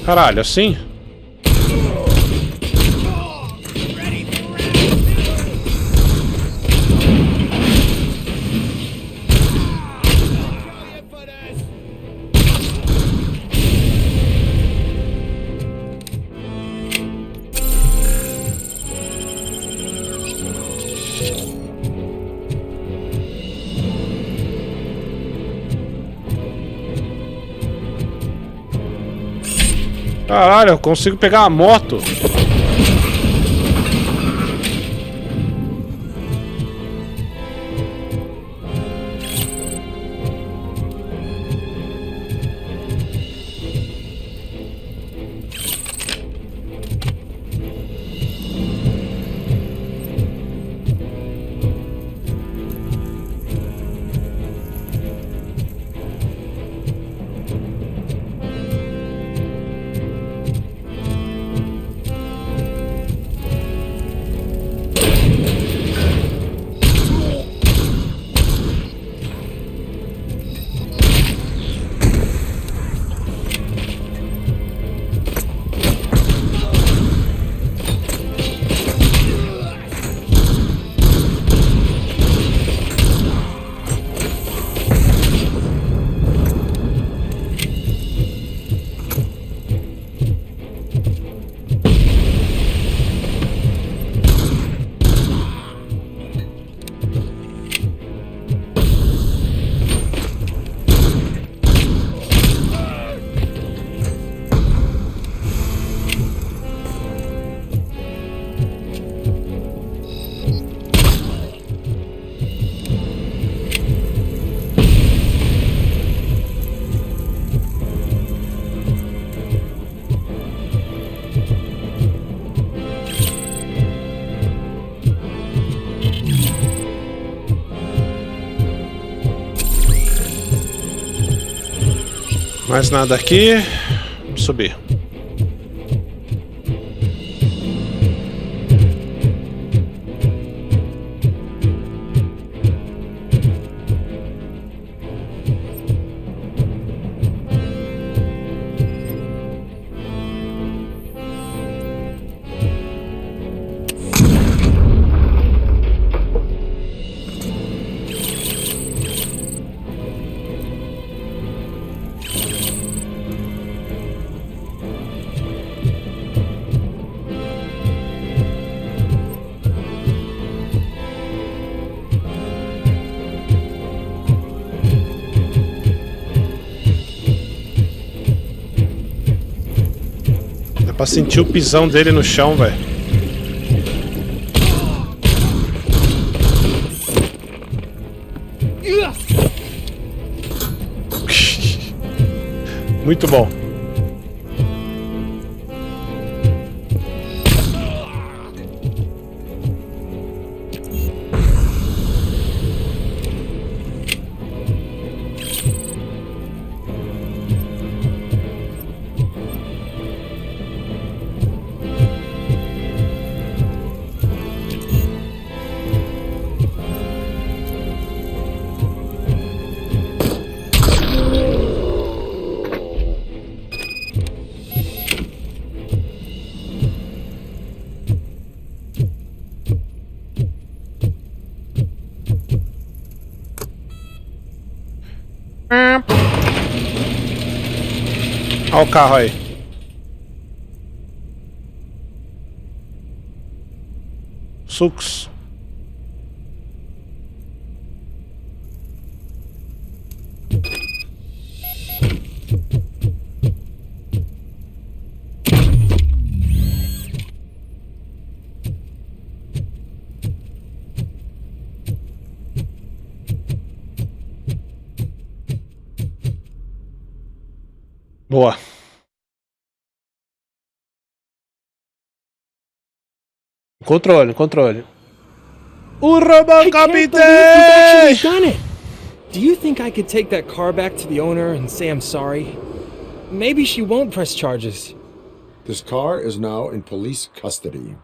[SPEAKER 4] Caralho, assim? Caralho, eu consigo pegar a moto. Mais nada aqui. Vamos subir. Dá pra sentir o pisão dele no chão, velho. Muito bom. Olha o carro aí. Sucos. Boa. Controle, controle. O Robocop tem!
[SPEAKER 2] Done it. Do you think I could take that car back to the owner and say I'm sorry? Maybe she won't press charges.
[SPEAKER 9] This car is now in police custody.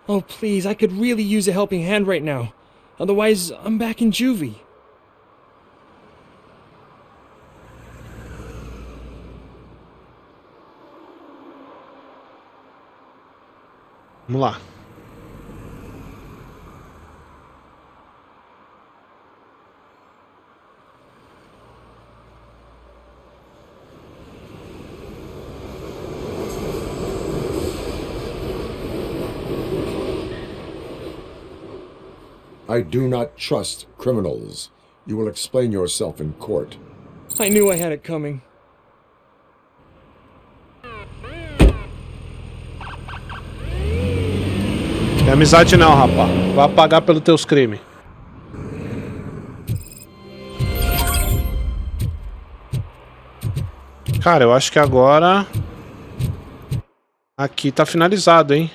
[SPEAKER 2] Oh, please, I could really use a helping hand right now. Otherwise, I'm back in juvie.
[SPEAKER 4] Vamos lá.
[SPEAKER 9] I do not trust criminals. You will explain yourself in court.
[SPEAKER 2] I knew I had it coming.
[SPEAKER 4] Tem amizade não, rapaz. Vai pagar pelos teus crimes. Cara, eu acho que agora... Aqui tá finalizado, hein?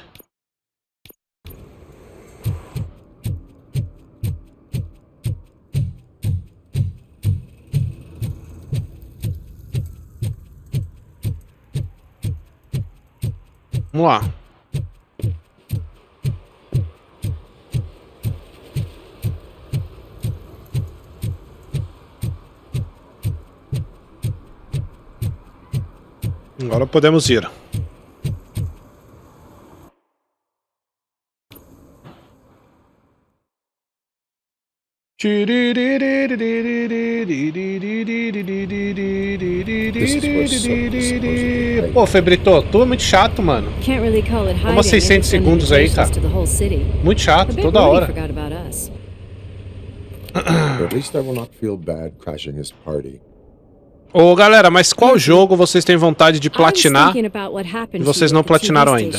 [SPEAKER 4] Vamos lá. Agora podemos ir. Pô, Febrito, tu é muito chato, mano. Toma 600 segundos aí, cara. Muito chato, toda hora.
[SPEAKER 9] At least I will not feel bad crashing his party.
[SPEAKER 4] Ô, galera, mas qual jogo vocês têm vontade de platinar e vocês não platinaram ainda?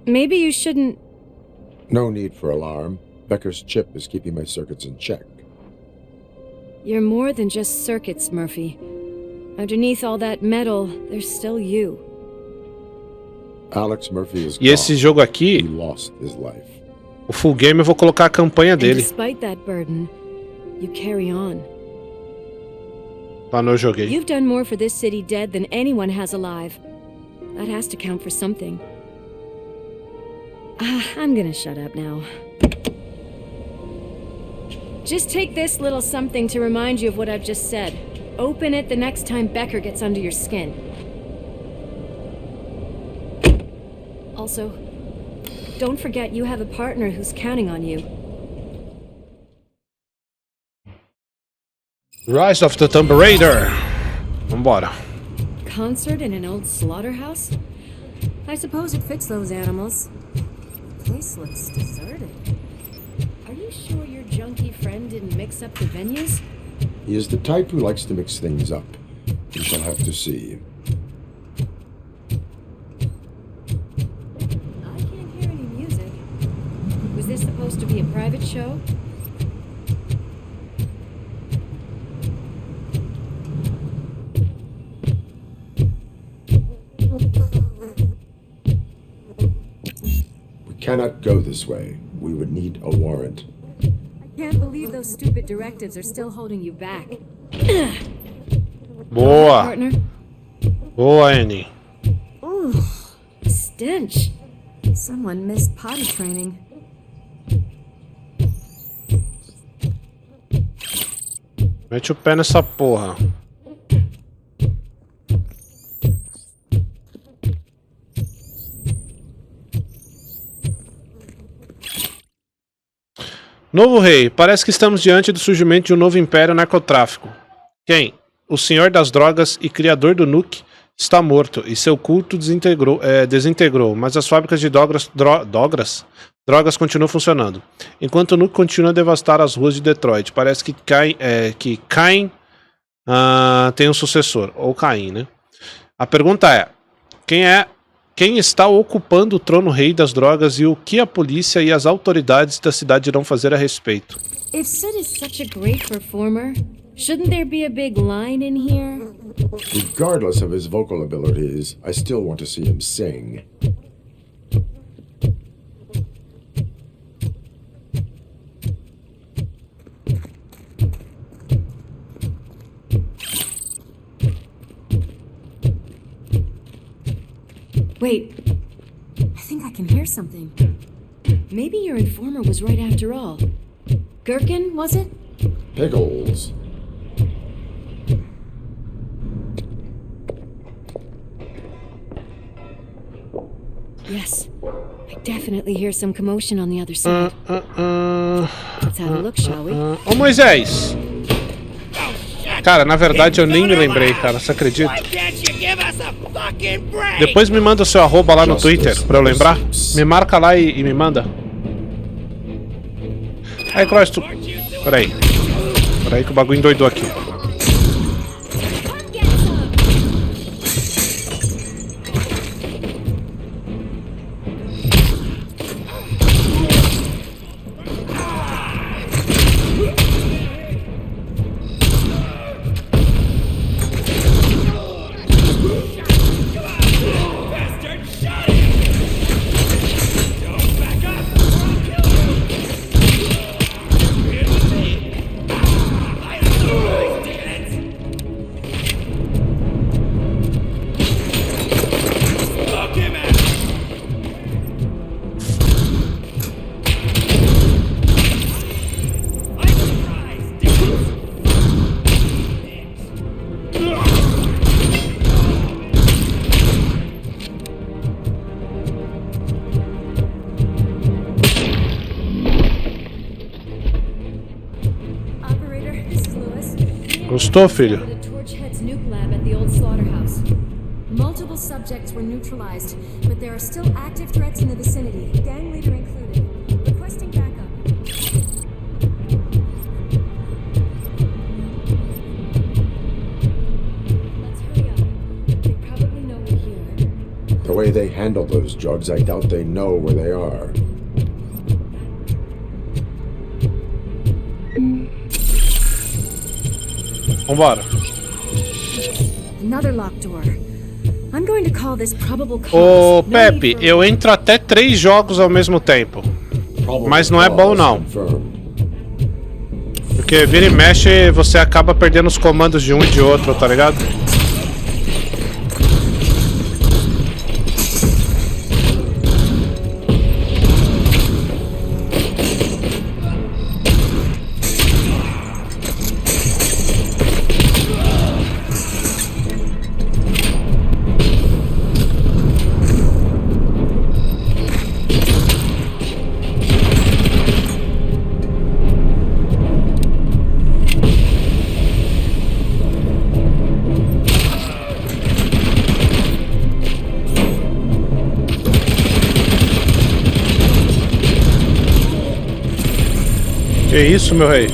[SPEAKER 10] Maybe you shouldn't.
[SPEAKER 9] No need for alarm. Becker's chip is keeping my circuits in check.
[SPEAKER 10] You're more than just circuits, Murphy. Underneath all that metal, there's still you.
[SPEAKER 9] Alex Murphy is
[SPEAKER 4] E esse jogo aqui,
[SPEAKER 9] He lost his life.
[SPEAKER 4] o Fullgame, eu vou colocar a campanha
[SPEAKER 10] And
[SPEAKER 4] dele.
[SPEAKER 10] despite that burden, you carry on.
[SPEAKER 4] Lá no eu joguei.
[SPEAKER 10] You've done more for this city dead than anyone has alive. That has to count for something. I'm gonna shut up now. Just take this little something to remind you of what I've just said. Open it the next time Becker gets under your skin. Also, don't forget you have a partner who's counting on you.
[SPEAKER 4] Rise of the Tomb Raider. Vambora.
[SPEAKER 10] Concert in an old slaughterhouse? I suppose it fits those animals. The place looks deserted. Are you sure your junkie friend didn't mix up the venues?
[SPEAKER 9] He is the type who likes to mix things up. We shall have to see.
[SPEAKER 10] I can't hear any music. Was this supposed to be a private show?
[SPEAKER 9] We cannot go this way. We would need a warrant.
[SPEAKER 10] I can't believe those stupid directives are still holding you back.
[SPEAKER 4] Boa.
[SPEAKER 10] Partner?
[SPEAKER 4] Boa, Annie.
[SPEAKER 10] Ooh, stench. Someone missed potty training.
[SPEAKER 4] Mete o pé nessa porra. Novo rei, parece que estamos diante do surgimento de um novo império narcotráfico. Quem? O senhor das drogas e criador do nuke está morto e seu culto desintegrou, mas as fábricas de drogas continuam funcionando. Enquanto o nuke continua a devastar as ruas de Detroit, parece que Cain tem um sucessor, ou Caim, né? A pergunta é, quem está ocupando o trono rei das drogas e o que a polícia e as autoridades da cidade irão fazer a respeito?
[SPEAKER 10] If Sid is such a great performer, shouldn't there be a big line in here?
[SPEAKER 9] Regardless of his vocal abilities, I still want to see him sing.
[SPEAKER 10] Wait, I think I can hear something. Maybe your informer was right after all. Gherkin, was it?
[SPEAKER 9] Pickles.
[SPEAKER 10] Yes, I definitely hear some commotion on the other side. Let's have a look, shall we?
[SPEAKER 4] Ô Moisés! Cara, na verdade eu nem me lembrei, cara, você acredita? Depois me manda o seu arroba lá no Twitter, pra eu lembrar. Me marca lá e me manda. Aí, Cross, tu... Peraí que o bagulho endoidou aqui. Gostou, filho?
[SPEAKER 10] Multiple subjects were neutralized, but there are still active threats in the vicinity, gang leader included. Requesting backup. Let's hurry up. They probably know we're here.
[SPEAKER 9] The way they handle those drugs, I doubt they know where they are.
[SPEAKER 4] Vambora.
[SPEAKER 10] Another locked door. I'm going to call this probable cause.
[SPEAKER 4] Ô, Pepe, eu entro até 3 jogos ao mesmo tempo. Mas não é bom, não. Porque vira e mexe, você acaba perdendo os comandos de um e de outro, tá ligado? Que isso, meu rei?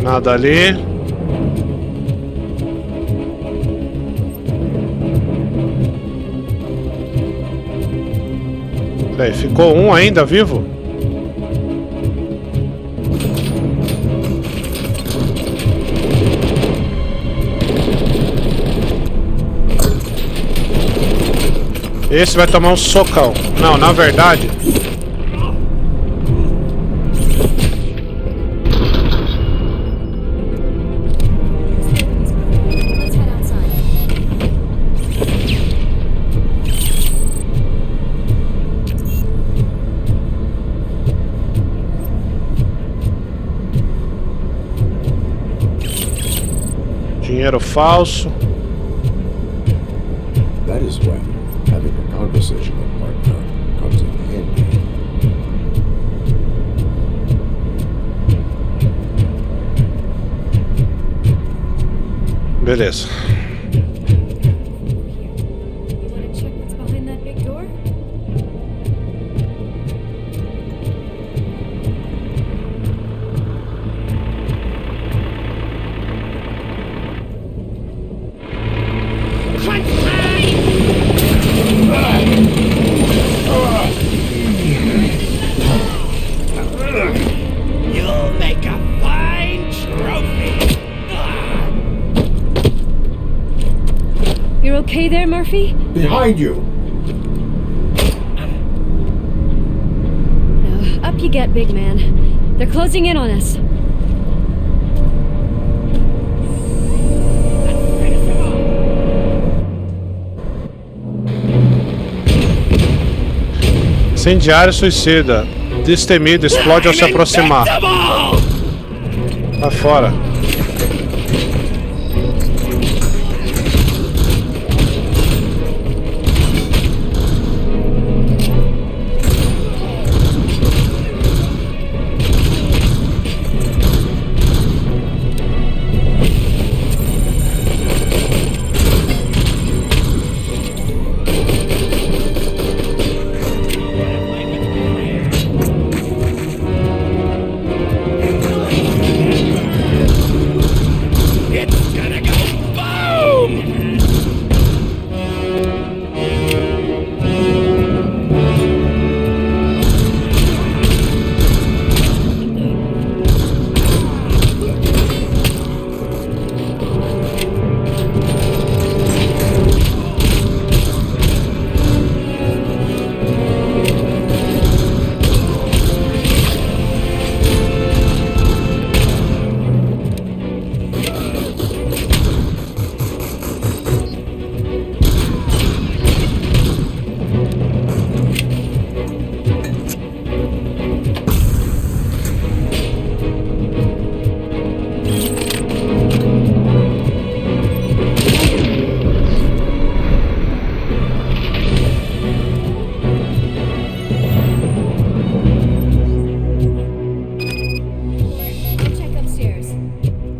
[SPEAKER 4] Nada ali. Peraí, ficou um ainda vivo? Esse vai tomar um socão. Não, na verdade... Dinheiro falso.
[SPEAKER 9] That is when having a conversational partner comes in handy.
[SPEAKER 4] Beleza.
[SPEAKER 5] You'll make a fine trophy.
[SPEAKER 10] You're okay there, Murphy?
[SPEAKER 9] Behind you!
[SPEAKER 10] No, up you get, big man. They're closing in on us.
[SPEAKER 4] Incendiário suicida. Destemido, explode ao se aproximar. Vai fora.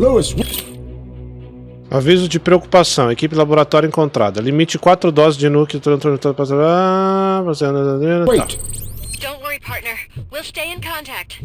[SPEAKER 9] Lewis,
[SPEAKER 4] Aviso de preocupação. Equipe laboratório encontrada. Limite 4 doses de nuke.
[SPEAKER 9] wait.
[SPEAKER 11] Don't worry, partner. We'll stay in contact.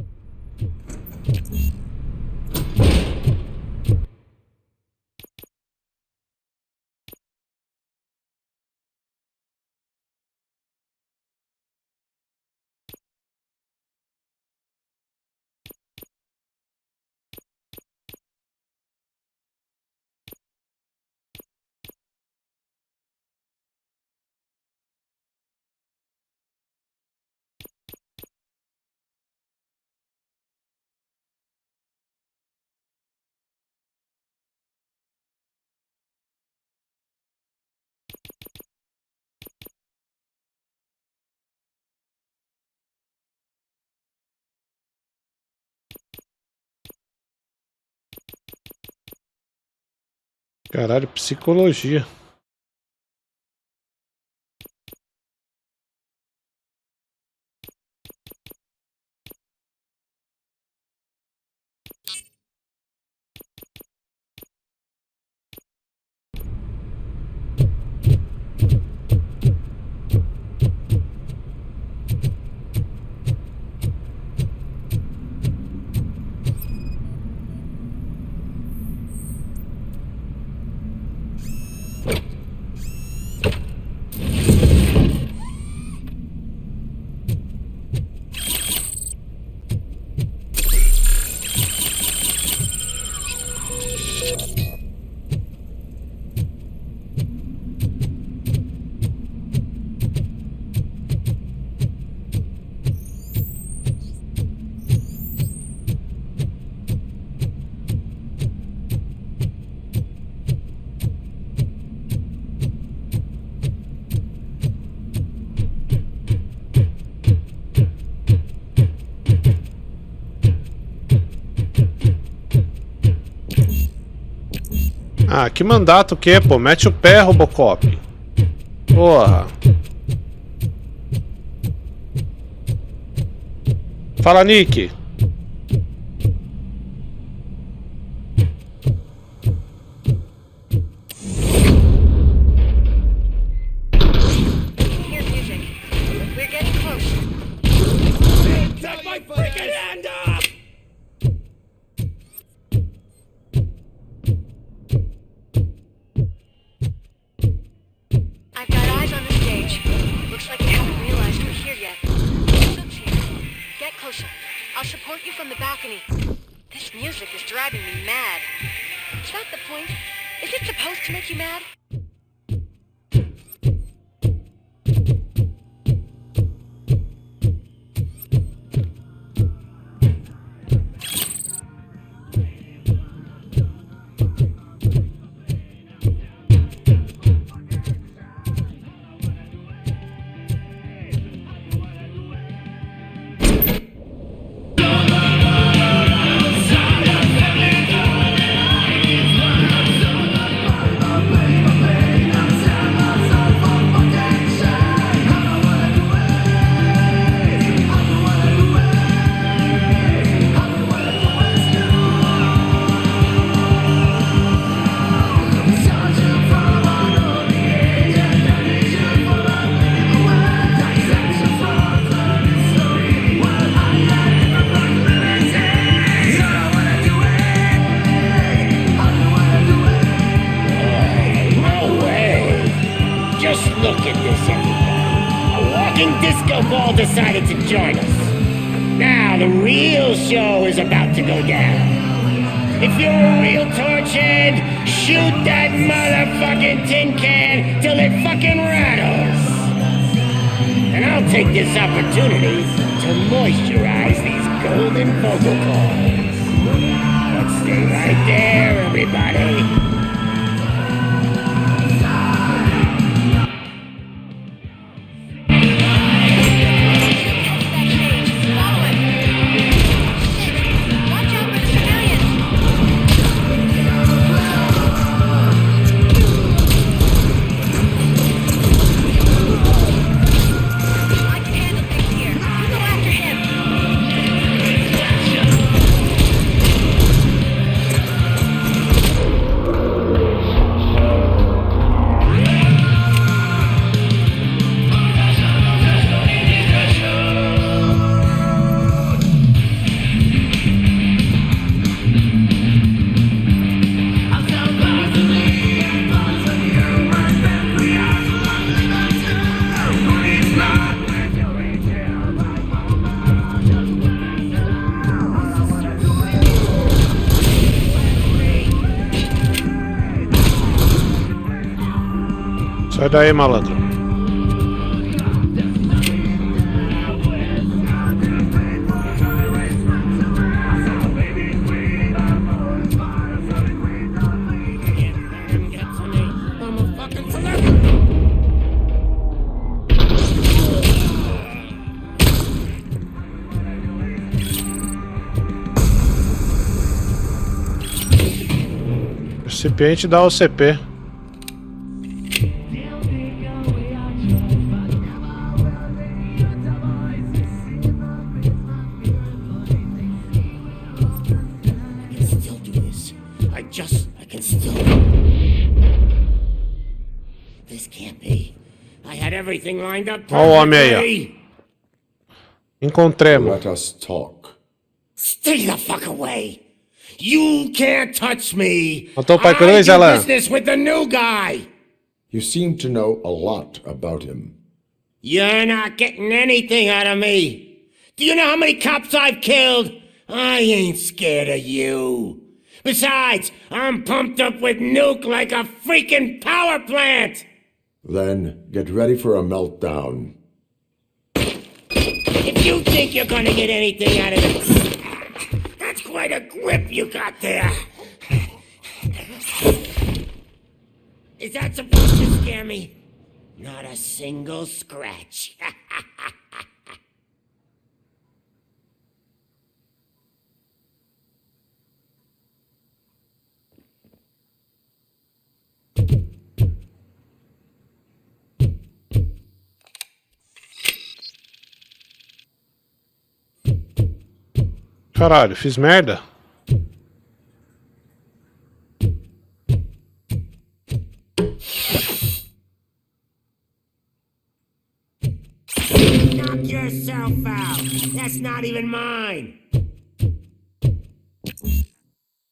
[SPEAKER 4] Caralho, psicologia. Ah, que mandato o quê, pô? Mete o pé, Robocop. Porra. Fala, Nick.
[SPEAKER 11] Here's music. We're getting close.
[SPEAKER 8] Take my freaking hand off!
[SPEAKER 11] I've got eyes on the stage. Looks like you haven't realized we're here yet. Soup's here. Get closer. I'll support you from the balcony. This music is driving me mad. Is that the point? Is it supposed to make you mad?
[SPEAKER 12] Just look at this, everybody. A walking disco ball decided to join us. Now the real show is about to go down. If you're a real torchhead, shoot that motherfucking tin can till it fucking rattles. And I'll take this opportunity to moisturize these golden vocal cords. But stay right there, everybody.
[SPEAKER 4] Sai daí, malandro. Recipiente da OCP.
[SPEAKER 12] I can still. This can't be. I had everything lined up
[SPEAKER 4] Ó o homem aí, ó. Encontremos.
[SPEAKER 9] Let us talk.
[SPEAKER 12] Stay the fuck away. You can't touch me.
[SPEAKER 4] Matou o pai
[SPEAKER 12] I
[SPEAKER 4] Cruz,
[SPEAKER 12] do
[SPEAKER 4] ela.
[SPEAKER 12] business with the new guy.
[SPEAKER 9] You seem to know a lot about him.
[SPEAKER 12] You're not getting anything out of me. Do you know how many cops I've killed? I ain't scared of you. Besides, I'm pumped up with nuke like a freaking power plant.
[SPEAKER 9] Then get ready for a meltdown.
[SPEAKER 12] If you think you're gonna get anything out of it, that's quite a grip you got there. Is that supposed to scare me? Not a single scratch.
[SPEAKER 4] Caralho, fiz merda?
[SPEAKER 12] Knock yourself out. That's not even mine.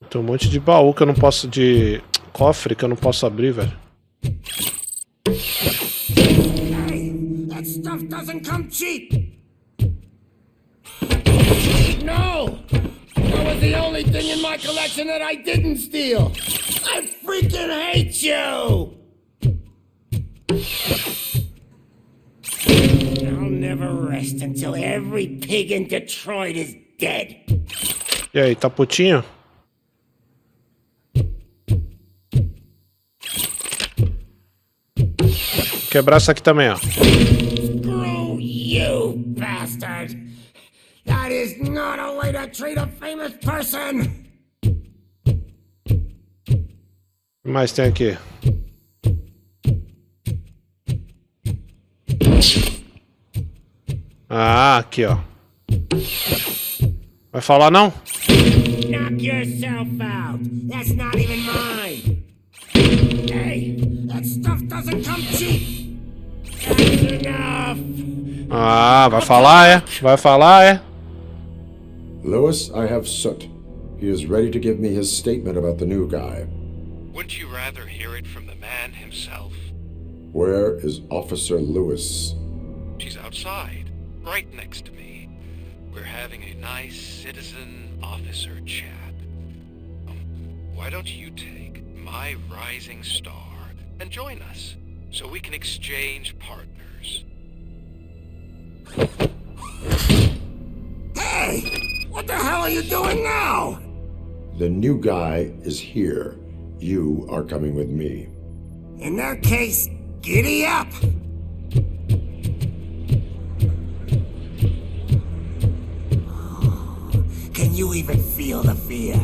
[SPEAKER 4] Tem um monte de baú que eu não posso. De cofre que eu não posso abrir, velho.
[SPEAKER 12] Hey, that stuff doesn't come cheap. No! That was the only thing in my collection that I didn't steal! I freaking hate you! I'll never rest until every pig in Detroit is dead.
[SPEAKER 4] E aí, tá putinho? Quebrar isso aqui também, ó.
[SPEAKER 12] Screw you, bastard! That is not a way to treat a famous person!
[SPEAKER 4] O que mais tem aqui? Ah, aqui, ó. Vai falar não?
[SPEAKER 12] Knock yourself out. That's not even mine. Hey, that stuff doesn't come cheap. That's enough.
[SPEAKER 4] Ah, vai falar, é? Vai falar, é?
[SPEAKER 9] Lewis, I have Soot. He is ready to give me his statement about the new guy.
[SPEAKER 19] Wouldn't you rather hear it from the man himself?
[SPEAKER 9] Where is Officer Lewis?
[SPEAKER 19] She's outside, right next to me. We're having a nice citizen-officer chat. Why don't you take my rising star and join us, so we can exchange partners?
[SPEAKER 12] Hey! What the hell are you doing now?
[SPEAKER 9] The new guy is here. You are coming with me.
[SPEAKER 12] In that case, giddy up! Can you even feel the fear?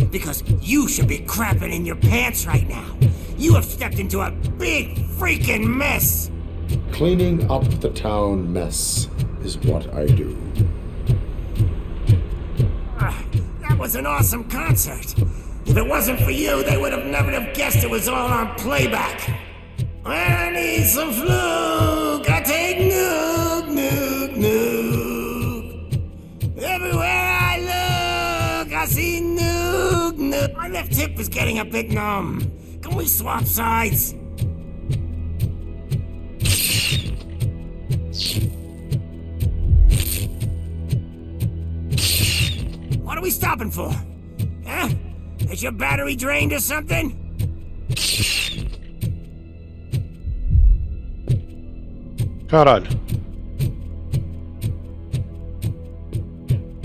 [SPEAKER 12] Because you should be crapping in your pants right now. You have stepped into a big freaking mess!
[SPEAKER 9] Cleaning up the town mess is what I do.
[SPEAKER 12] That was an awesome concert. If it wasn't for you, they would have never have guessed it was all on playback. I need some fluke. I take nuke, nuke, nuke. Everywhere I look, I see nuke, nuke. My left hip is getting a bit numb. Can we swap sides? What are we stopping for? Huh? Is your battery drained or something?
[SPEAKER 4] Caralho.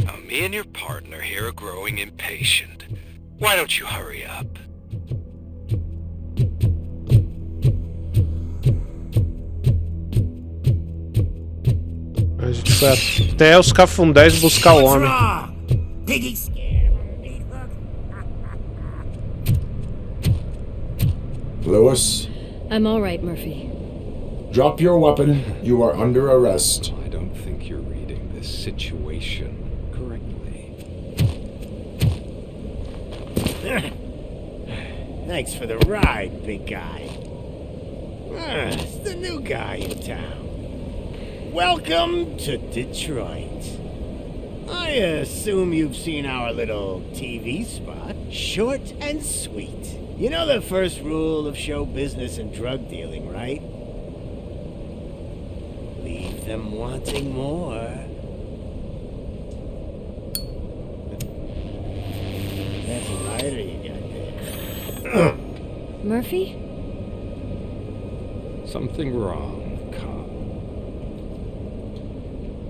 [SPEAKER 19] Now, me and your partner here are growing impatient. Why don't you hurry up?
[SPEAKER 4] A gente foi até os cafundés buscar o homem.
[SPEAKER 9] Lewis,
[SPEAKER 10] I'm all right, Murphy.
[SPEAKER 9] drop your weapon. You are under arrest.
[SPEAKER 1] I don't think you're reading this situation correctly.
[SPEAKER 5] Thanks for the ride, big guy. It's the new guy in town. Welcome to Detroit. I assume you've seen our little TV spot. Short and sweet. You know the first rule of show business and drug dealing, right? Leave them wanting more. That's a lighter you got there.
[SPEAKER 10] Murphy?
[SPEAKER 1] Something wrong, cop.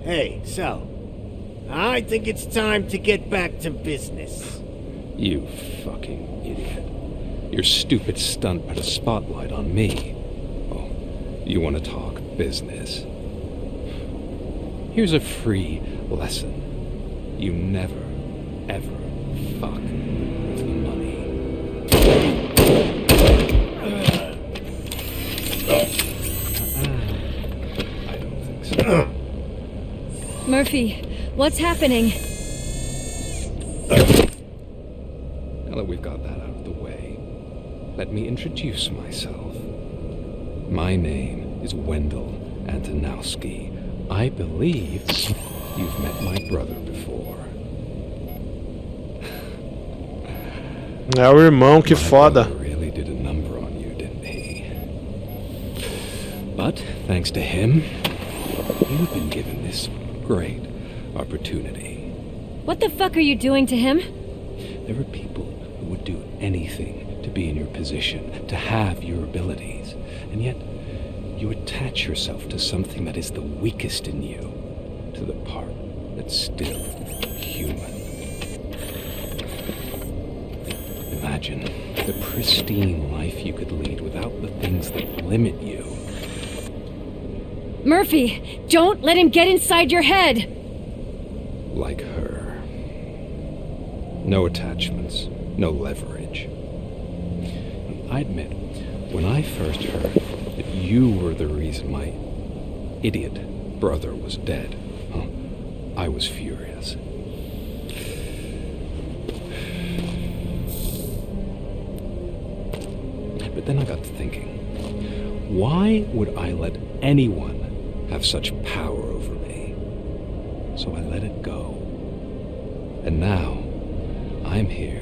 [SPEAKER 5] Hey, so, I think it's time to get back to business.
[SPEAKER 1] You fucking idiot. Your stupid stunt put a spotlight on me. Oh, you want to talk business? Here's a free lesson. You never, ever fuck with money. I don't think so.
[SPEAKER 10] Murphy, what's happening?
[SPEAKER 1] Now that we've got that out of the way, let me introduce myself. My name is Wendell Antonowski. I believe you've met my brother before.
[SPEAKER 4] É o irmão, que foda.
[SPEAKER 1] Really did a number on you, didn't he? But thanks to him, you've been given this great opportunity.
[SPEAKER 10] What the fuck are you doing to him?
[SPEAKER 1] There are people who would do anything to be in your position, to have your abilities, and yet you attach yourself to something that is the weakest in you, to the part that's still human. Imagine the pristine life you could lead without the things that limit you.
[SPEAKER 10] Murphy, don't let him get inside your head!
[SPEAKER 1] Like her. No attachments, no leverage. I admit, when I first heard that you were the reason my idiot brother was dead, I was furious. But then I got to thinking, why would I let anyone have such power over me? So I let it go. And now, I'm here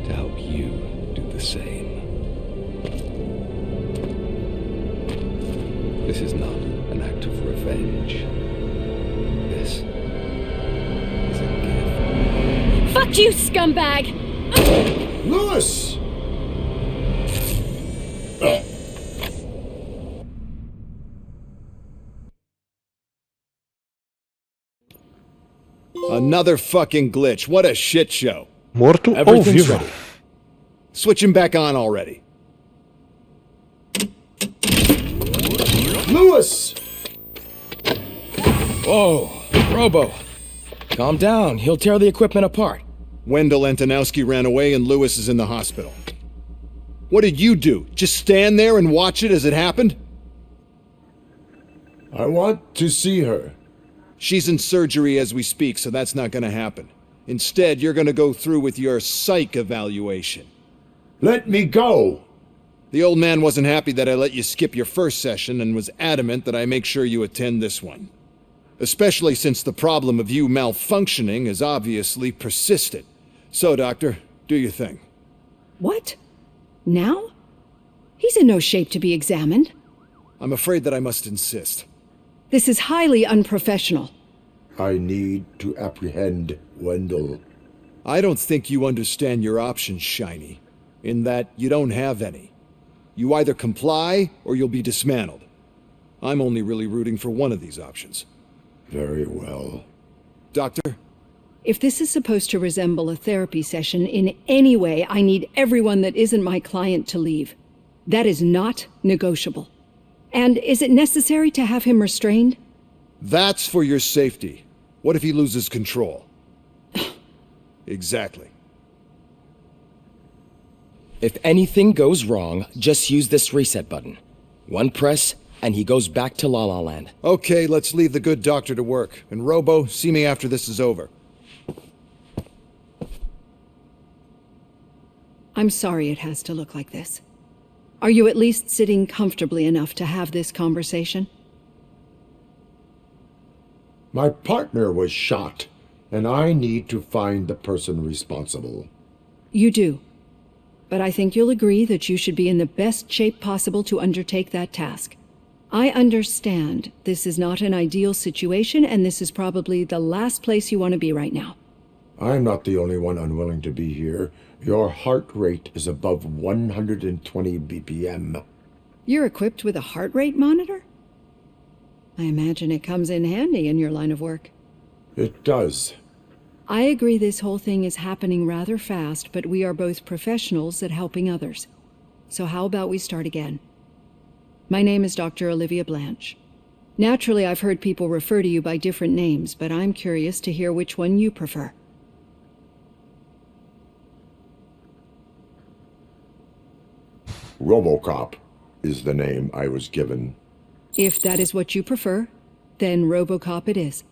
[SPEAKER 1] to help you do the same. This is not an act of revenge. This is a gift.
[SPEAKER 10] Fuck you, scumbag!
[SPEAKER 9] Lewis!
[SPEAKER 21] Another fucking glitch. What a shit show.
[SPEAKER 4] Morto ou
[SPEAKER 21] Everything's
[SPEAKER 4] vivo?
[SPEAKER 21] ready. Switch him back on already.
[SPEAKER 9] Lewis!
[SPEAKER 18] Whoa, Robo. Calm down. He'll tear the equipment apart.
[SPEAKER 21] Wendell Antonowski ran away and Lewis is in the hospital. What did you do? Just stand there and watch it as it happened?
[SPEAKER 9] I want to see her.
[SPEAKER 21] She's in surgery as we speak, so that's not gonna happen. Instead, you're gonna go through with your psych evaluation.
[SPEAKER 9] Let me go!
[SPEAKER 21] The old man wasn't happy that I let you skip your first session and was adamant that I make sure you attend this one. Especially since the problem of you malfunctioning has obviously persisted. So, Doctor, do your thing.
[SPEAKER 22] What? Now? He's in no shape to be examined.
[SPEAKER 21] I'm afraid that I must insist.
[SPEAKER 22] This is highly unprofessional.
[SPEAKER 9] I need to apprehend Wendell.
[SPEAKER 21] I don't think you understand your options, Shiny, in that you don't have any. You either comply or you'll be dismantled. I'm only really rooting for one of these options.
[SPEAKER 9] Very well.
[SPEAKER 21] Doctor?
[SPEAKER 22] If this is supposed to resemble a therapy session in any way, I need everyone that isn't my client to leave. That is not negotiable. And is it necessary to have him restrained?
[SPEAKER 21] That's for your safety. What if he loses control? Exactly.
[SPEAKER 7] If anything goes wrong, just use this reset button. One press, and he goes back to La La Land.
[SPEAKER 21] Okay, let's leave the good doctor to work. And Robo, see me after this is over.
[SPEAKER 22] I'm sorry it has to look like this. Are you at least sitting comfortably enough to have this conversation?
[SPEAKER 9] My partner was shot, and I need to find the person responsible.
[SPEAKER 22] You do. But I think you'll agree that you should be in the best shape possible to undertake that task. I understand this is not an ideal situation, and this is probably the last place you want to be right now.
[SPEAKER 9] I'm not the only one unwilling to be here. Your heart rate is above 120 BPM.
[SPEAKER 22] You're equipped with a heart rate monitor? I imagine it comes in handy in your line of work.
[SPEAKER 9] It does.
[SPEAKER 22] I agree this whole thing is happening rather fast, but we are both professionals at helping others. So how about we start again? My name is Dr. Olivia Blanche. Naturally, I've heard people refer to you by different names, but I'm curious to hear which one you prefer.
[SPEAKER 9] Robocop is the name I was given.
[SPEAKER 22] If that is what you prefer, then Robocop it is.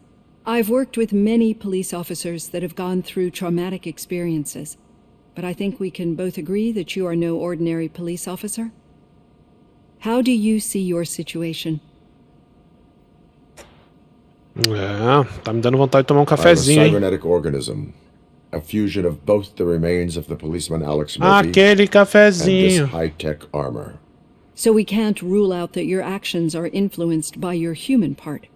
[SPEAKER 22] I've worked with many police officers that have gone through traumatic experiences, but I think we can both agree that you are no ordinary police officer. How do you see your situation?
[SPEAKER 4] Tá me dando vontade de tomar cafezinho,
[SPEAKER 9] I'm a
[SPEAKER 4] hein?
[SPEAKER 9] cybernetic organism. A fusion of both the remains of the policeman Alex Murphy
[SPEAKER 4] Aquele
[SPEAKER 9] and
[SPEAKER 4] cafezinho.
[SPEAKER 9] this high-tech armor.
[SPEAKER 22] So we can't rule out that your actions are influenced by your human part.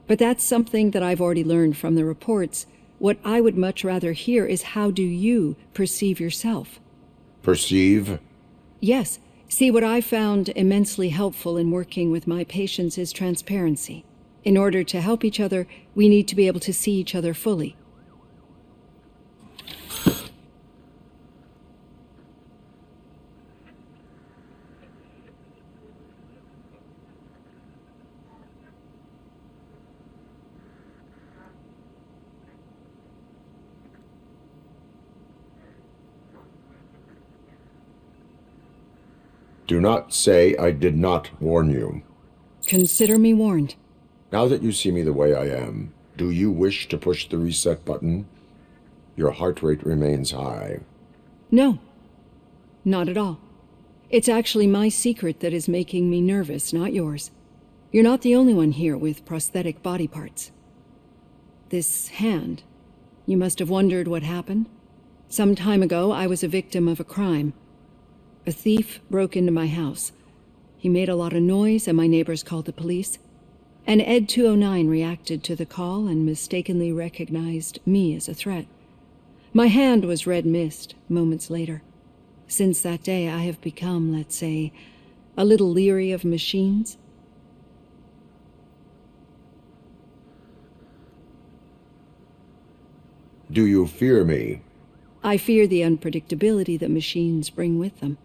[SPEAKER 22] But that's something that I've already learned from the reports. What I would much rather hear is how do you perceive yourself?
[SPEAKER 9] Perceive?
[SPEAKER 22] Yes. See, what I found immensely helpful in working with my patients is transparency. In order to help each other, we need to be able to see each other fully.
[SPEAKER 9] Do not say I did not warn you.
[SPEAKER 22] Consider me warned.
[SPEAKER 9] Now that you see me the way I am, do you wish to push the reset button? Your heart rate remains high.
[SPEAKER 22] No, not at all. It's actually my secret that is making me nervous, not yours. You're not the only one here with prosthetic body parts. This hand, you must have wondered what happened. Some time ago, I was a victim of a crime. A thief broke into my house. He made a lot of noise and my neighbors called the police. And Ed 209 reacted to the call and mistakenly recognized me as a threat. My hand was red mist moments later. Since that day, I have become, let's say, a little leery of machines.
[SPEAKER 9] Do you fear me?
[SPEAKER 22] I fear the unpredictability that machines bring with them.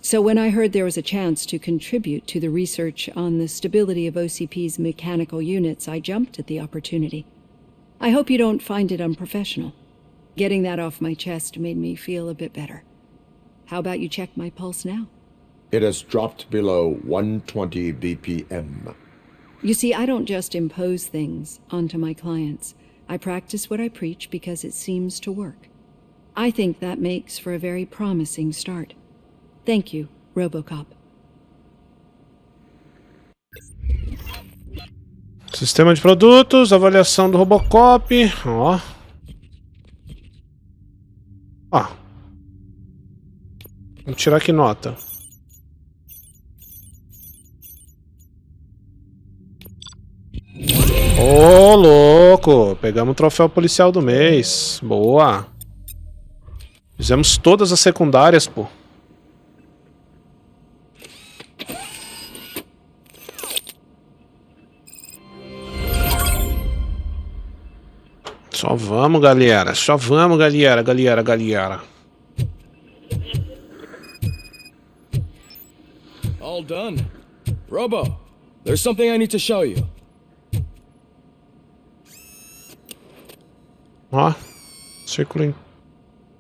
[SPEAKER 22] So when I heard there was a chance to contribute to the research on the stability of OCP's mechanical units, I jumped at the opportunity. I hope you don't find it unprofessional. Getting that off my chest made me feel a bit better. How about you check my pulse now?
[SPEAKER 9] It has dropped below 120 BPM.
[SPEAKER 22] You see, I don't just impose things onto my clients. I practice what I preach because it seems to work. I think that makes for a very promising start. Thank you, Robocop.
[SPEAKER 4] Sistema de produtos, avaliação do Robocop. Ó. Ó. Vamos tirar aqui nota. Ô, louco! Pegamos o troféu policial do mês. Boa! Fizemos todas as secundárias, pô. Só vamos, galera. Só vamos, galera.
[SPEAKER 7] All done. Robo, there's something I need to show you.
[SPEAKER 4] Ó, círculo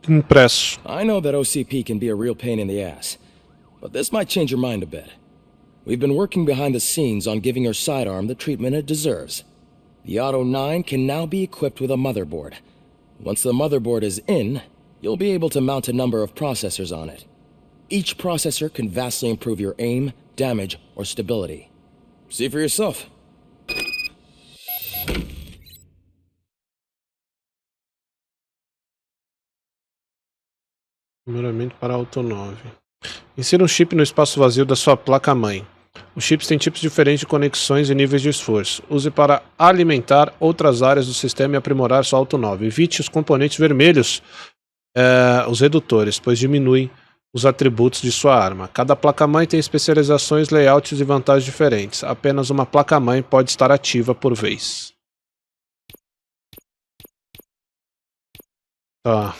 [SPEAKER 4] impresso.
[SPEAKER 7] I know that OCP can be a real pain in the ass, but this might change your mind a bit. We've been working behind the scenes on giving your sidearm the treatment it deserves. The Auto 9 can now be equipped with a motherboard. Once the motherboard is in, you'll be able to mount a number of processors on it. Each processor can vastly improve your aim, damage, or stability. See for yourself.
[SPEAKER 4] Primeiramente para Auto 9. Insira um chip no espaço vazio da sua placa-mãe. Os chips têm tipos diferentes de conexões e níveis de esforço. Use para alimentar outras áreas do sistema e aprimorar sua Auto 9. Evite os componentes vermelhos, os redutores, pois diminuem os atributos de sua arma. Cada placa-mãe tem especializações, layouts e vantagens diferentes. Apenas uma placa-mãe pode estar ativa por vez. Tá.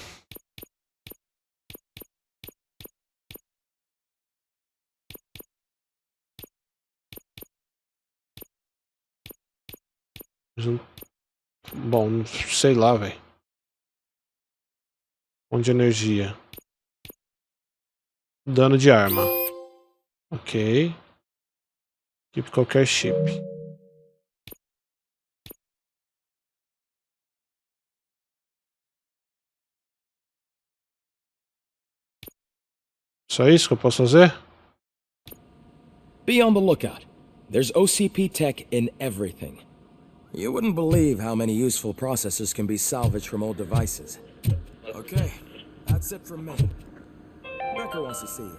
[SPEAKER 4] Bom, sei lá, velho. Ponto de energia. Dano de arma. Ok. Equipe qualquer chip. Só isso que eu posso fazer?
[SPEAKER 7] Be on the lookout. There's OCP tech in everything. You wouldn't believe how many useful processors can be salvaged from old devices. Okay, that's it from me. Becker wants to see you.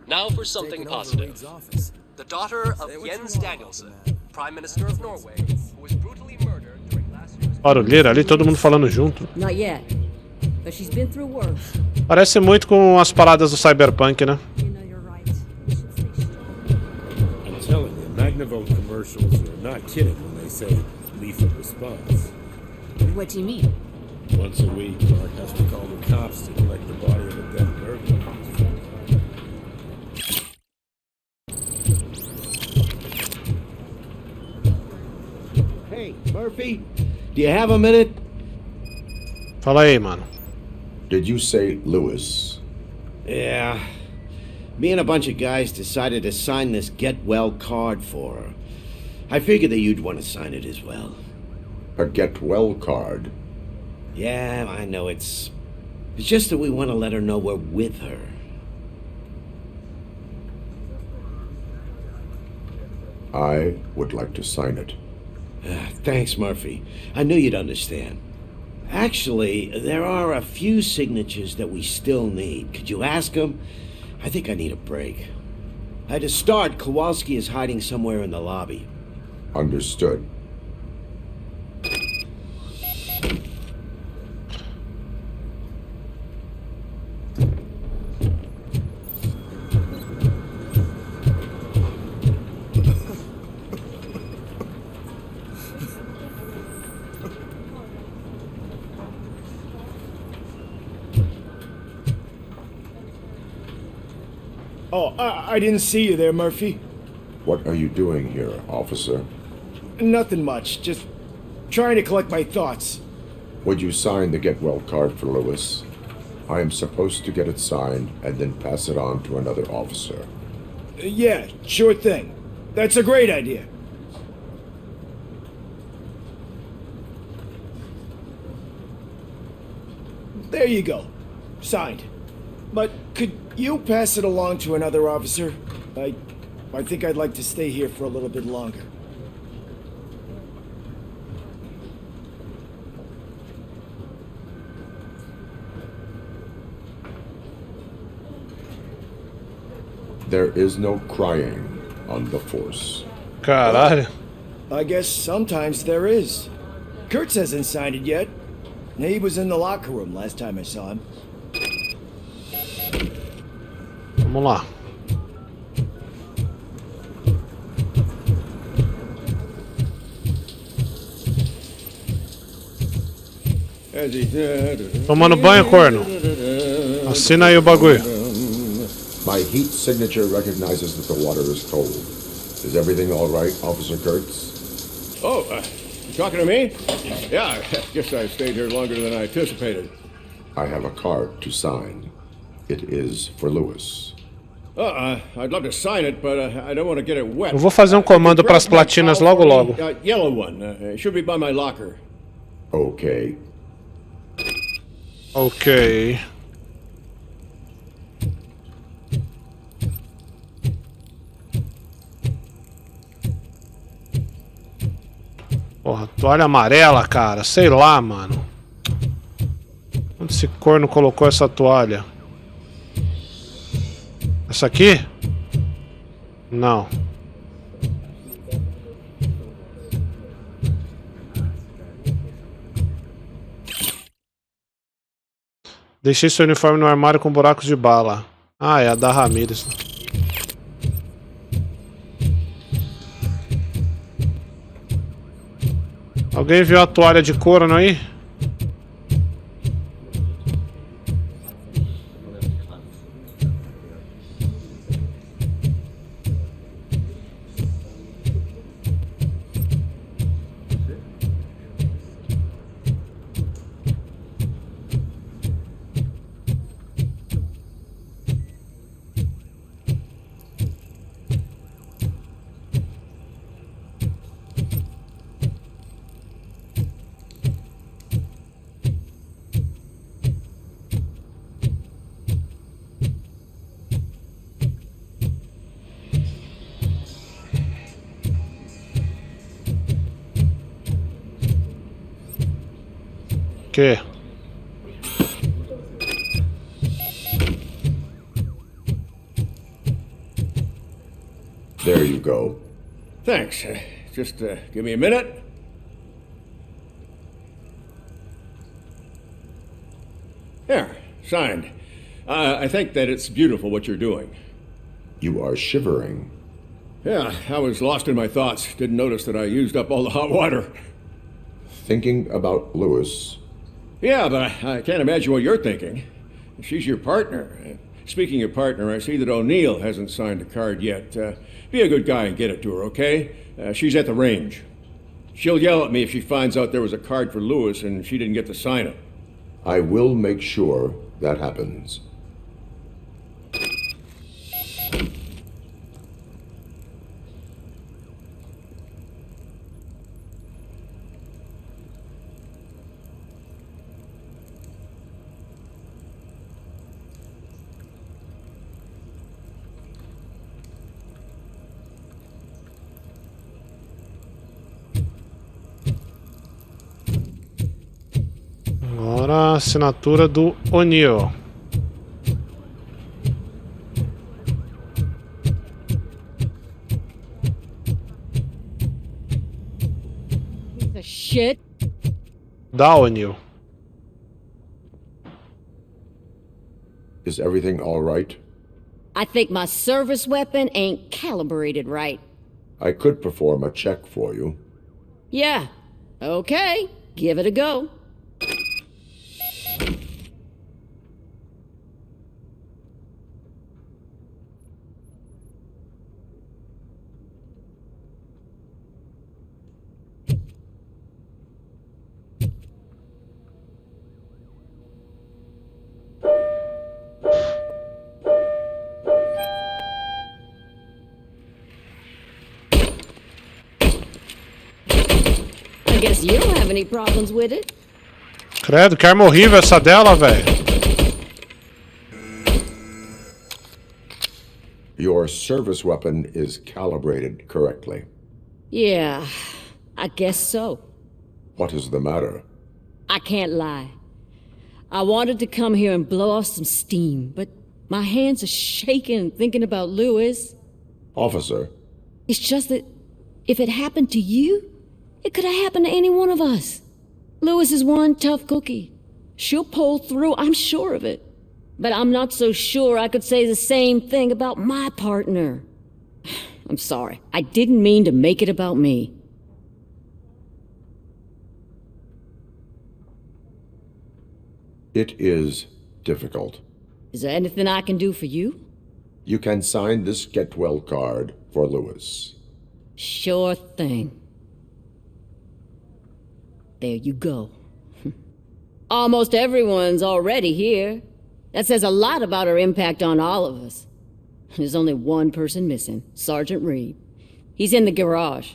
[SPEAKER 3] Now for something positive. The daughter of Jens Danielson, Prime Minister of Norway, who was brutally murdered during last year's...
[SPEAKER 4] Barulheira ali, todo mundo falando junto.
[SPEAKER 16] Not yet, but she's been through worse.
[SPEAKER 4] Parece muito com as paradas do Cyberpunk, né?
[SPEAKER 13] I'm telling you, Magnavolt commercials are not kidding when they say lethal response.
[SPEAKER 16] What do you mean?
[SPEAKER 13] Once a week, Mark has to call the cops to collect the body of a dead burglar.
[SPEAKER 5] Hey, Murphy, do you have a minute?
[SPEAKER 4] Fala aí, mano.
[SPEAKER 9] Did you say Lewis?
[SPEAKER 5] Yeah. Me and a bunch of guys decided to sign this get well card for her. I figured that you'd want to sign it as well.
[SPEAKER 9] A get well card?
[SPEAKER 5] Yeah, I know it's just that we want to let her know we're with her.
[SPEAKER 9] I would like to sign it.
[SPEAKER 5] Thanks, Murphy. I knew you'd understand. Actually, there are a few signatures that we still need. Could you ask them? I think I need a break. To start, Kowalski is hiding somewhere in the lobby.
[SPEAKER 9] Understood.
[SPEAKER 5] Oh, I didn't see you there, Murphy.
[SPEAKER 9] What are you doing here, officer?
[SPEAKER 5] Nothing much, just trying to collect my thoughts.
[SPEAKER 9] Would you sign the get well card for Lewis? I am supposed to get it signed and then pass it on to another officer.
[SPEAKER 5] Yeah, sure thing. That's a great idea. There you go. Signed. But could you pass it along to another officer? I think I'd like to stay here for a little bit longer.
[SPEAKER 9] There is no crying on the force.
[SPEAKER 4] Caralho.
[SPEAKER 5] I guess sometimes there is. Kurtz hasn't signed it yet. He was in the locker room last time I saw him.
[SPEAKER 4] Vamos lá. Tomando banho, corno? Assina aí o bagulho.
[SPEAKER 9] My heat signature recognizes that the water is cold. Is everything all right, Officer Kurtz?
[SPEAKER 15] Oh, you talking to me? Yeah, I guess I stayed here longer than I anticipated.
[SPEAKER 9] I have a card to sign. It is for Lewis.
[SPEAKER 15] I'd love to sign it, but I don't want to get it wet.
[SPEAKER 4] Eu vou fazer um comando para as platinas logo logo.
[SPEAKER 15] Yellow one. It should be by my locker.
[SPEAKER 9] Okay.
[SPEAKER 4] Ok. Porra, toalha amarela, cara. Sei lá, mano. Onde esse corno colocou essa toalha? Essa aqui? Não. Deixei seu uniforme no armário com buracos de bala. Ah, é a da Ramirez. Alguém viu a toalha de couro aí? Que?
[SPEAKER 9] There you go.
[SPEAKER 15] Thanks. Just give me a minute. There, signed. I think that it's beautiful what you're doing.
[SPEAKER 9] You are shivering.
[SPEAKER 15] Yeah, I was lost in my thoughts. Didn't notice that I used up all the hot water.
[SPEAKER 9] Thinking about Lewis.
[SPEAKER 15] Yeah, but I can't imagine what you're thinking. She's your partner. Speaking of partner, I see that O'Neill hasn't signed a card yet. Be a good guy and get it to her, okay? She's at the range. She'll yell at me if she finds out there was a card for Lewis and she didn't get to sign it.
[SPEAKER 9] I will make sure that happens.
[SPEAKER 4] Agora a assinatura do O'Neill.
[SPEAKER 10] The shit.
[SPEAKER 4] Da O'Neill.
[SPEAKER 9] Is everything all right?
[SPEAKER 10] I think my service weapon ain't calibrated right.
[SPEAKER 9] I could perform a check for you.
[SPEAKER 10] Yeah. Okay. Give it a go. I guess you don't have any problems with it.
[SPEAKER 4] Credo, que arma horrível essa dela, velho.
[SPEAKER 9] Your service weapon is calibrated correctly.
[SPEAKER 10] Yeah, I guess so.
[SPEAKER 9] What is the matter?
[SPEAKER 10] I can't lie. I wanted to come here and blow off some steam, but my hands are shaking thinking about Lewis.
[SPEAKER 9] Officer.
[SPEAKER 10] It's just that if it happened to you, it could have happened to any one of us. Lewis is one tough cookie. She'll pull through, I'm sure of it. But I'm not so sure I could say the same thing about my partner. I'm sorry. I didn't mean to make it about me.
[SPEAKER 9] It is difficult.
[SPEAKER 16] Is there anything I can do for you?
[SPEAKER 9] You can sign this get well card for Lewis.
[SPEAKER 16] Sure thing. There you go. Almost everyone's already here. That says a lot about her impact on all of us. There's only one person missing, Sergeant Reed. He's in the garage.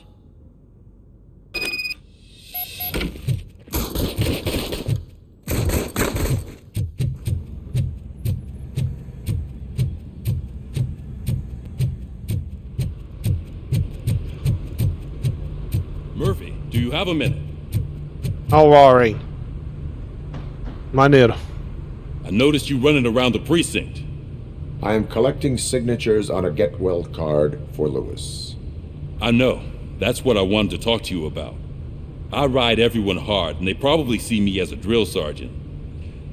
[SPEAKER 6] Murphy, do you have a minute?
[SPEAKER 4] Don't worry. Maneiro.
[SPEAKER 6] I noticed you running around the precinct.
[SPEAKER 9] I am collecting signatures on a get well card for Lewis.
[SPEAKER 6] I know. That's what I wanted to talk to you about. I ride everyone hard, and they probably see me as a drill sergeant.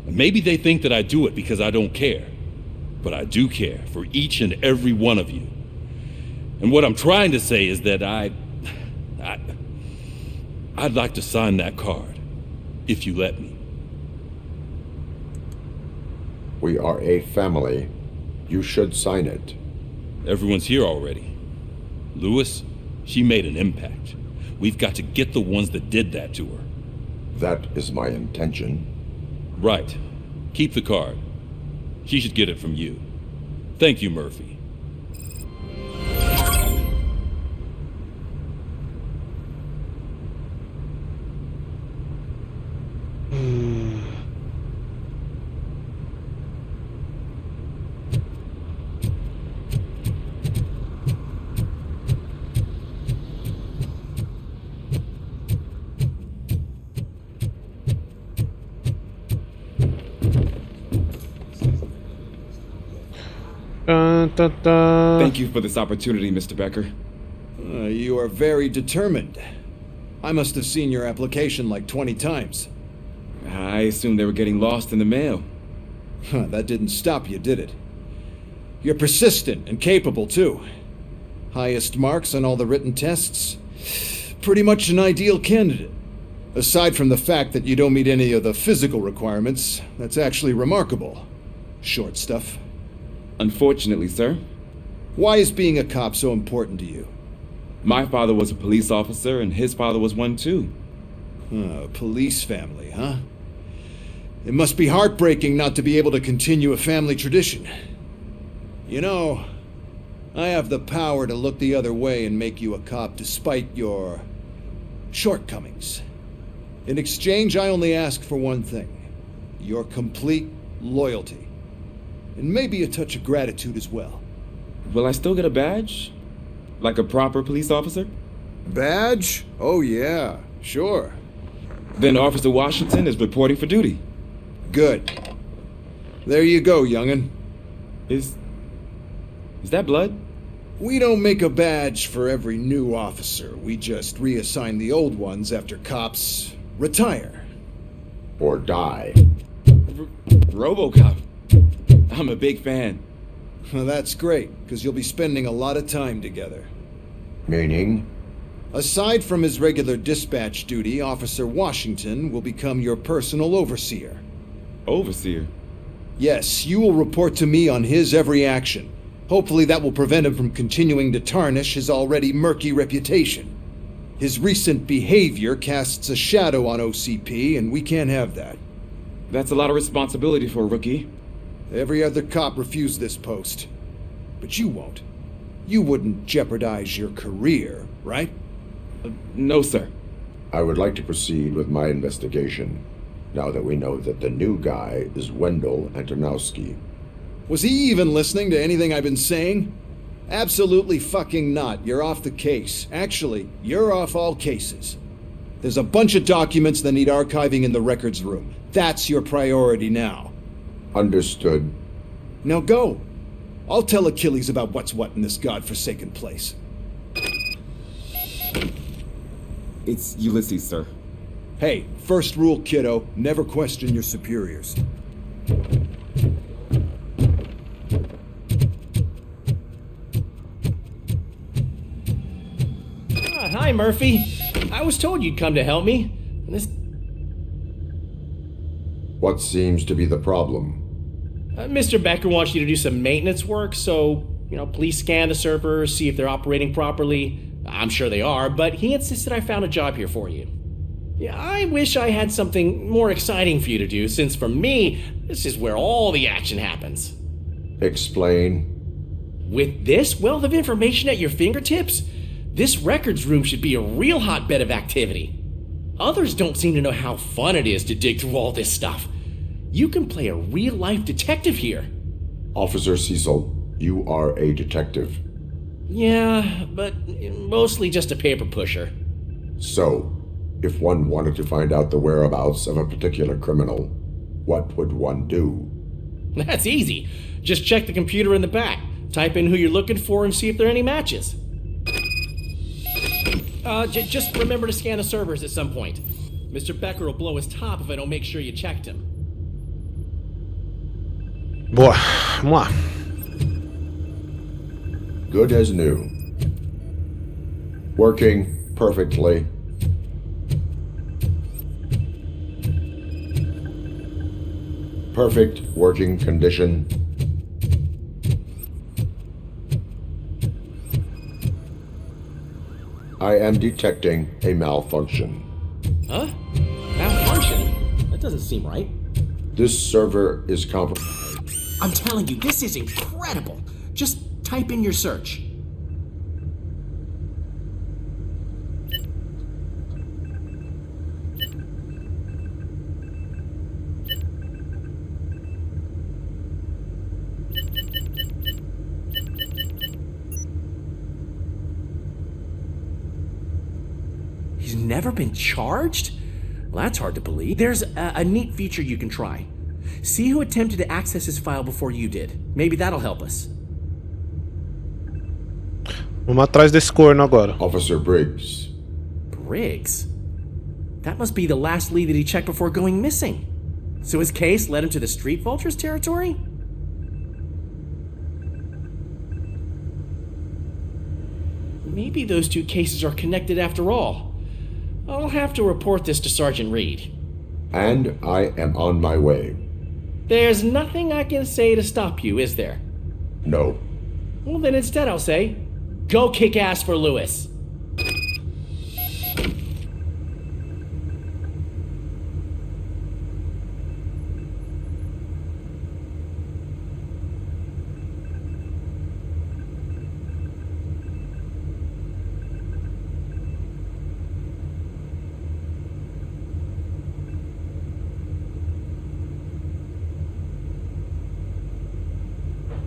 [SPEAKER 6] And maybe they think that I do it because I don't care. But I do care for each and every one of you. And what I'm trying to say is that I'd like to sign that card, if you let me.
[SPEAKER 9] We are a family. You should sign it.
[SPEAKER 6] Everyone's here already. Lewis, she made an impact. We've got to get the ones that did that to her.
[SPEAKER 9] That is my intention.
[SPEAKER 6] Right. Keep the card. She should get it from you. Thank you, Murphy.
[SPEAKER 17] Thank you for this opportunity, Mr. Becker.
[SPEAKER 21] You are very determined. I must have seen your application like 20 times.
[SPEAKER 17] I assumed they were getting lost in the mail.
[SPEAKER 21] That didn't stop you, did it? You're persistent and capable, too. Highest marks on all the written tests. Pretty much an ideal candidate. Aside from the fact that you don't meet any of the physical requirements, that's actually remarkable. Short stuff.
[SPEAKER 17] Unfortunately, sir.
[SPEAKER 21] Why is being a cop so important to you?
[SPEAKER 17] My father was a police officer, and his father was one too.
[SPEAKER 21] Police family, huh? It must be heartbreaking not to be able to continue a family tradition. You know, I have the power to look the other way and make you a cop despite your shortcomings. In exchange, I only ask for one thing. Your complete loyalty. And maybe a touch of gratitude as well.
[SPEAKER 17] Will I still get a badge? Like a proper police officer?
[SPEAKER 21] Badge? Oh yeah, sure.
[SPEAKER 17] Then Officer Washington is reporting for duty.
[SPEAKER 21] Good. There you go, young'un.
[SPEAKER 17] Is that blood?
[SPEAKER 21] We don't make a badge for every new officer. We just reassign the old ones after cops retire.
[SPEAKER 9] Or die.
[SPEAKER 17] Robocop. I'm a big fan.
[SPEAKER 21] Well, that's great, because you'll be spending a lot of time together.
[SPEAKER 9] Meaning?
[SPEAKER 21] Aside from his regular dispatch duty, Officer Washington will become your personal overseer.
[SPEAKER 17] Overseer?
[SPEAKER 21] Yes, you will report to me on his every action. Hopefully that will prevent him from continuing to tarnish his already murky reputation. His recent behavior casts a shadow on OCP, and we can't have that.
[SPEAKER 17] That's a lot of responsibility for a rookie.
[SPEAKER 21] Every other cop refused this post. But you won't. You wouldn't jeopardize your career, right?
[SPEAKER 17] No, sir.
[SPEAKER 9] I would like to proceed with my investigation, now that we know that the new guy is Wendell Antonowski.
[SPEAKER 21] Was he even listening to anything I've been saying? Absolutely fucking not. You're off the case. Actually, you're off all cases. There's a bunch of documents that need archiving in the records room. That's your priority now.
[SPEAKER 9] Understood.
[SPEAKER 21] Now go. I'll tell Achilles about what's what in this godforsaken place.
[SPEAKER 17] It's Ulysses, sir.
[SPEAKER 21] Hey, first rule, kiddo. Never question your superiors.
[SPEAKER 2] Hi, Murphy. I was told you'd come to help me.
[SPEAKER 9] What seems to be the problem?
[SPEAKER 14] Mr. Becker wants you to do some maintenance work, so, please scan the servers, see if they're operating properly. I'm sure they are, but he insisted I found a job here for you. Yeah, I wish I had something more exciting for you to do, since for me, this is where all the action happens.
[SPEAKER 9] Explain.
[SPEAKER 14] With this wealth of information at your fingertips, this records room should be a real hotbed of activity. Others don't seem to know how fun it is to dig through all this stuff. You can play a real-life detective here.
[SPEAKER 9] Officer Cecil, you are a detective.
[SPEAKER 14] Yeah, but mostly just a paper pusher.
[SPEAKER 9] So, if one wanted to find out the whereabouts of a particular criminal, what would one do?
[SPEAKER 14] That's easy. Just check the computer in the back, type in who you're looking for, and see if there are any matches. Just remember to scan the servers at some point. Mr. Becker will blow his top if I don't make sure you checked him.
[SPEAKER 4] Boa, vamos lá.
[SPEAKER 9] Good as new. Working perfectly. Perfect working condition. I am detecting a malfunction.
[SPEAKER 14] Huh? Malfunction? That doesn't seem right.
[SPEAKER 9] This server is compromised.
[SPEAKER 14] I'm telling you, this is incredible. Just type in your search. He's never been charged? Well, that's hard to believe. There's a neat feature you can try. See who attempted to access his file before you did. Maybe that'll help us.
[SPEAKER 4] Vamos atrás desse corno agora.
[SPEAKER 9] Officer Briggs.
[SPEAKER 14] Briggs? That must be the last lead that he checked before going missing. So his case led him to the Street Vultures territory? Maybe those two cases are connected after all. I'll have to report this to Sergeant Reed.
[SPEAKER 9] And I am on my way.
[SPEAKER 14] There's nothing I can say to stop you, is there?
[SPEAKER 9] No.
[SPEAKER 14] Well, then instead I'll say, go kick ass for Lewis.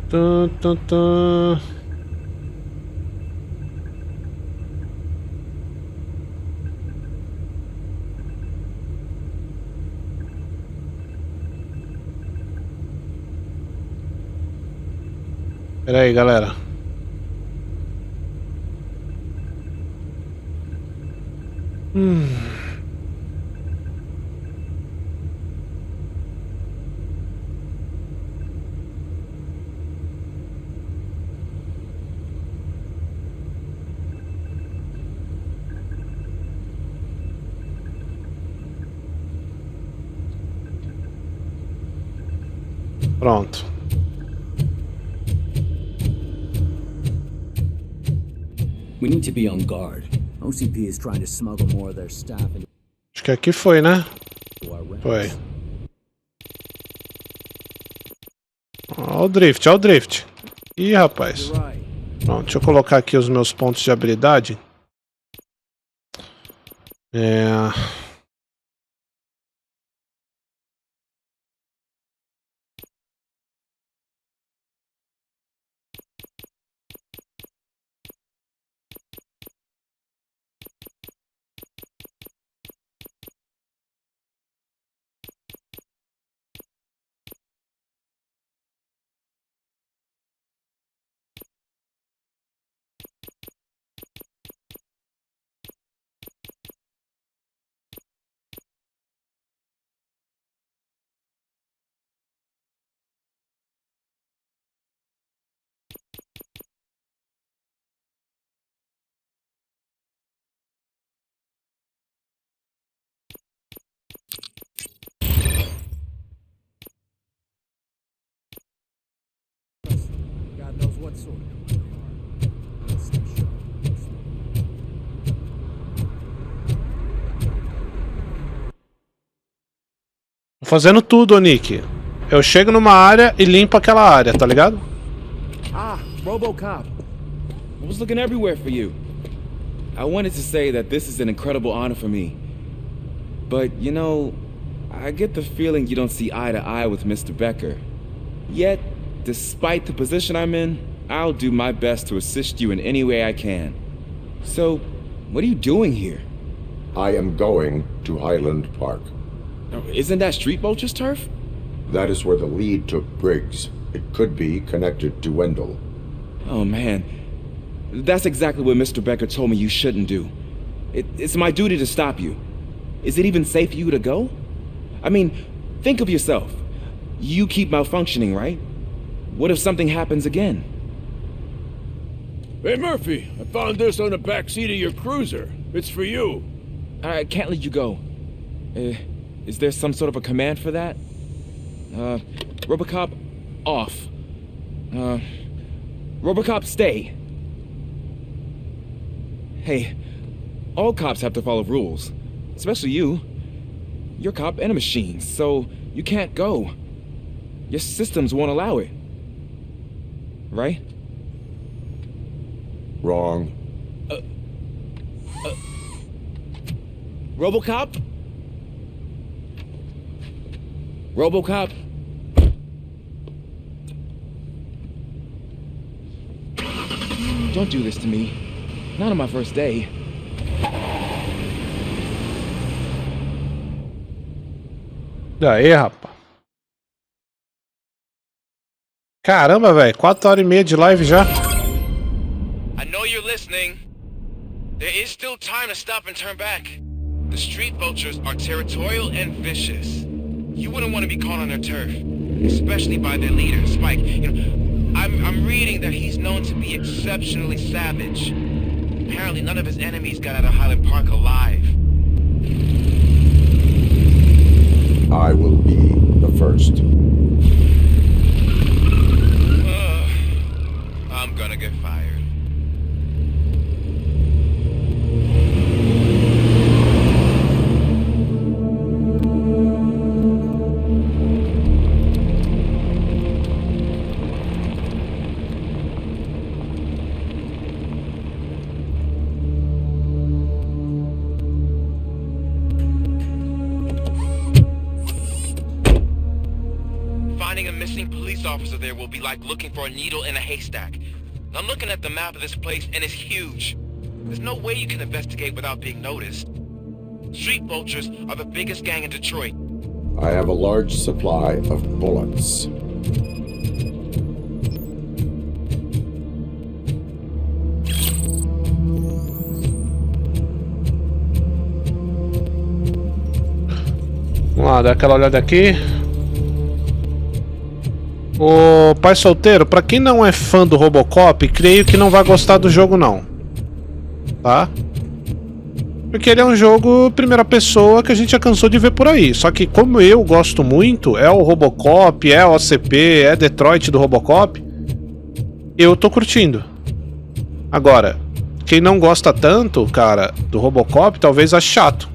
[SPEAKER 4] Tum, tum, tum. Pera aí, galera. Pronto.
[SPEAKER 20] We need to be on guard. OCP is trying to smuggle more of their staff into...
[SPEAKER 4] Acho que aqui foi, né? Foi. Ó o drift, ó o drift. Ih, rapaz. Pronto, deixa eu colocar aqui os meus pontos de habilidade.
[SPEAKER 20] what sort of criminal they are. Let's stay sharp.
[SPEAKER 4] Fazendo tudo, Nick. Eu chego numa área e limpo aquela área, tá ligado?
[SPEAKER 17] Ah, Robocop. I was looking everywhere for you. I wanted to say that this is an incredible honor for me. But, you know, I get the feeling you don't see eye to eye with Mr. Becker. Yet, despite the position I'm in, I'll do my best to assist you in any way I can. So, what are you doing here?
[SPEAKER 9] I am going to Highland Park.
[SPEAKER 17] Isn't that Street Vulture's turf?
[SPEAKER 9] That is where the lead took Briggs. It could be connected to Wendell.
[SPEAKER 17] Oh man, that's exactly what Mr. Becker told me you shouldn't do. It's my duty to stop you. Is it even safe for you to go? I mean, think of yourself. You keep malfunctioning, right? What if something happens again?
[SPEAKER 15] Hey Murphy, I found this on the back seat of your cruiser. It's for you.
[SPEAKER 17] I can't let you go. Is there some sort of a command for that? Robocop, off. Robocop, stay. Hey, all cops have to follow rules. Especially you. You're a cop and a machine, so you can't go. Your systems won't allow it. Right?
[SPEAKER 9] Wrong.
[SPEAKER 17] Robocop? Robocop? Don't do this to me. Not on my first day.
[SPEAKER 4] Daí, rapaz. Caramba, velho. 4h30 de live já.
[SPEAKER 19] I know you're listening. There is still time to stop and turn back. The street vultures are territorial and vicious. You wouldn't want to be caught on their turf, especially by their leader, Spike. You know, I'm reading that he's known to be exceptionally savage. Apparently none of his enemies got out of Highland Park alive.
[SPEAKER 9] I will be the first.
[SPEAKER 19] I'm gonna get fired. Finding a missing police officer there will be like looking for a needle in a haystack. I'm looking at the map of this place and it's huge. There's no way you can investigate without being noticed. Street vultures are the biggest gang in Detroit.
[SPEAKER 9] I have a large supply of bullets.
[SPEAKER 4] Vamos lá, dar aquela olhada aqui. O pai solteiro, pra quem não é fã do Robocop, creio que não vai gostar do jogo não. Tá? Porque ele é um jogo primeira pessoa que a gente já cansou de ver por aí. Só que como eu gosto muito, é o Robocop, é o OCP, é Detroit do Robocop, eu tô curtindo. Agora, quem não gosta tanto, cara, do Robocop, talvez ache chato.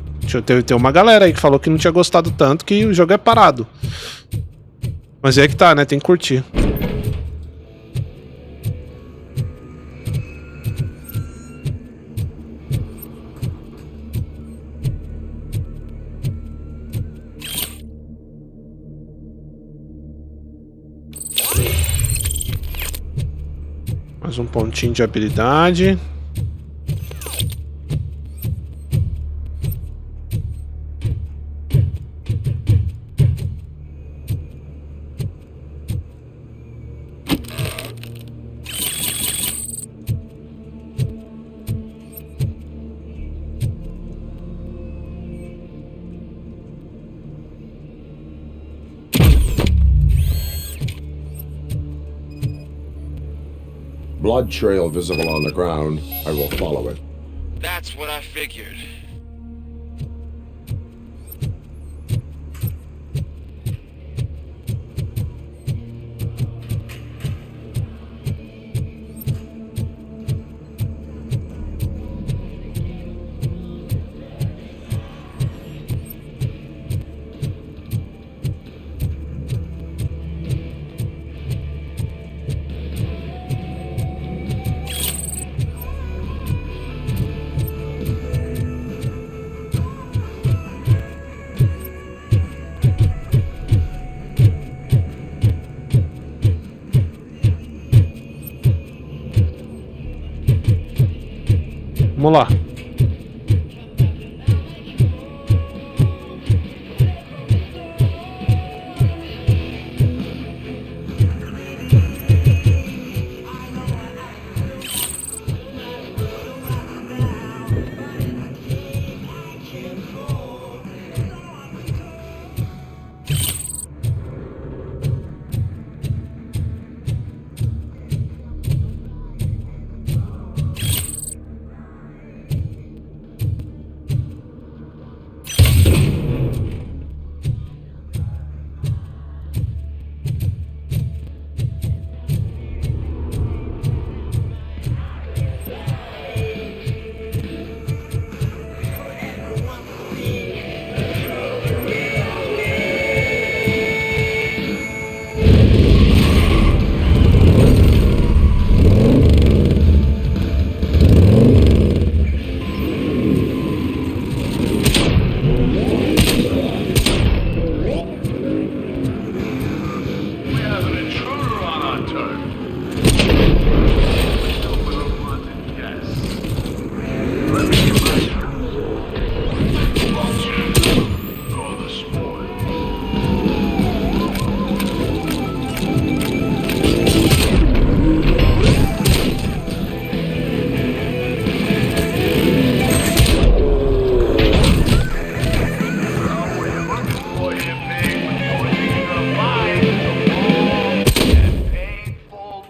[SPEAKER 4] Tem uma galera aí que falou que não tinha gostado tanto, que o jogo é parado. Mas é que tá, né? Tem que curtir. Mais um pontinho de habilidade.
[SPEAKER 9] Blood trail visible on the ground. I will follow it.
[SPEAKER 19] That's what I figured.
[SPEAKER 4] Vamos lá.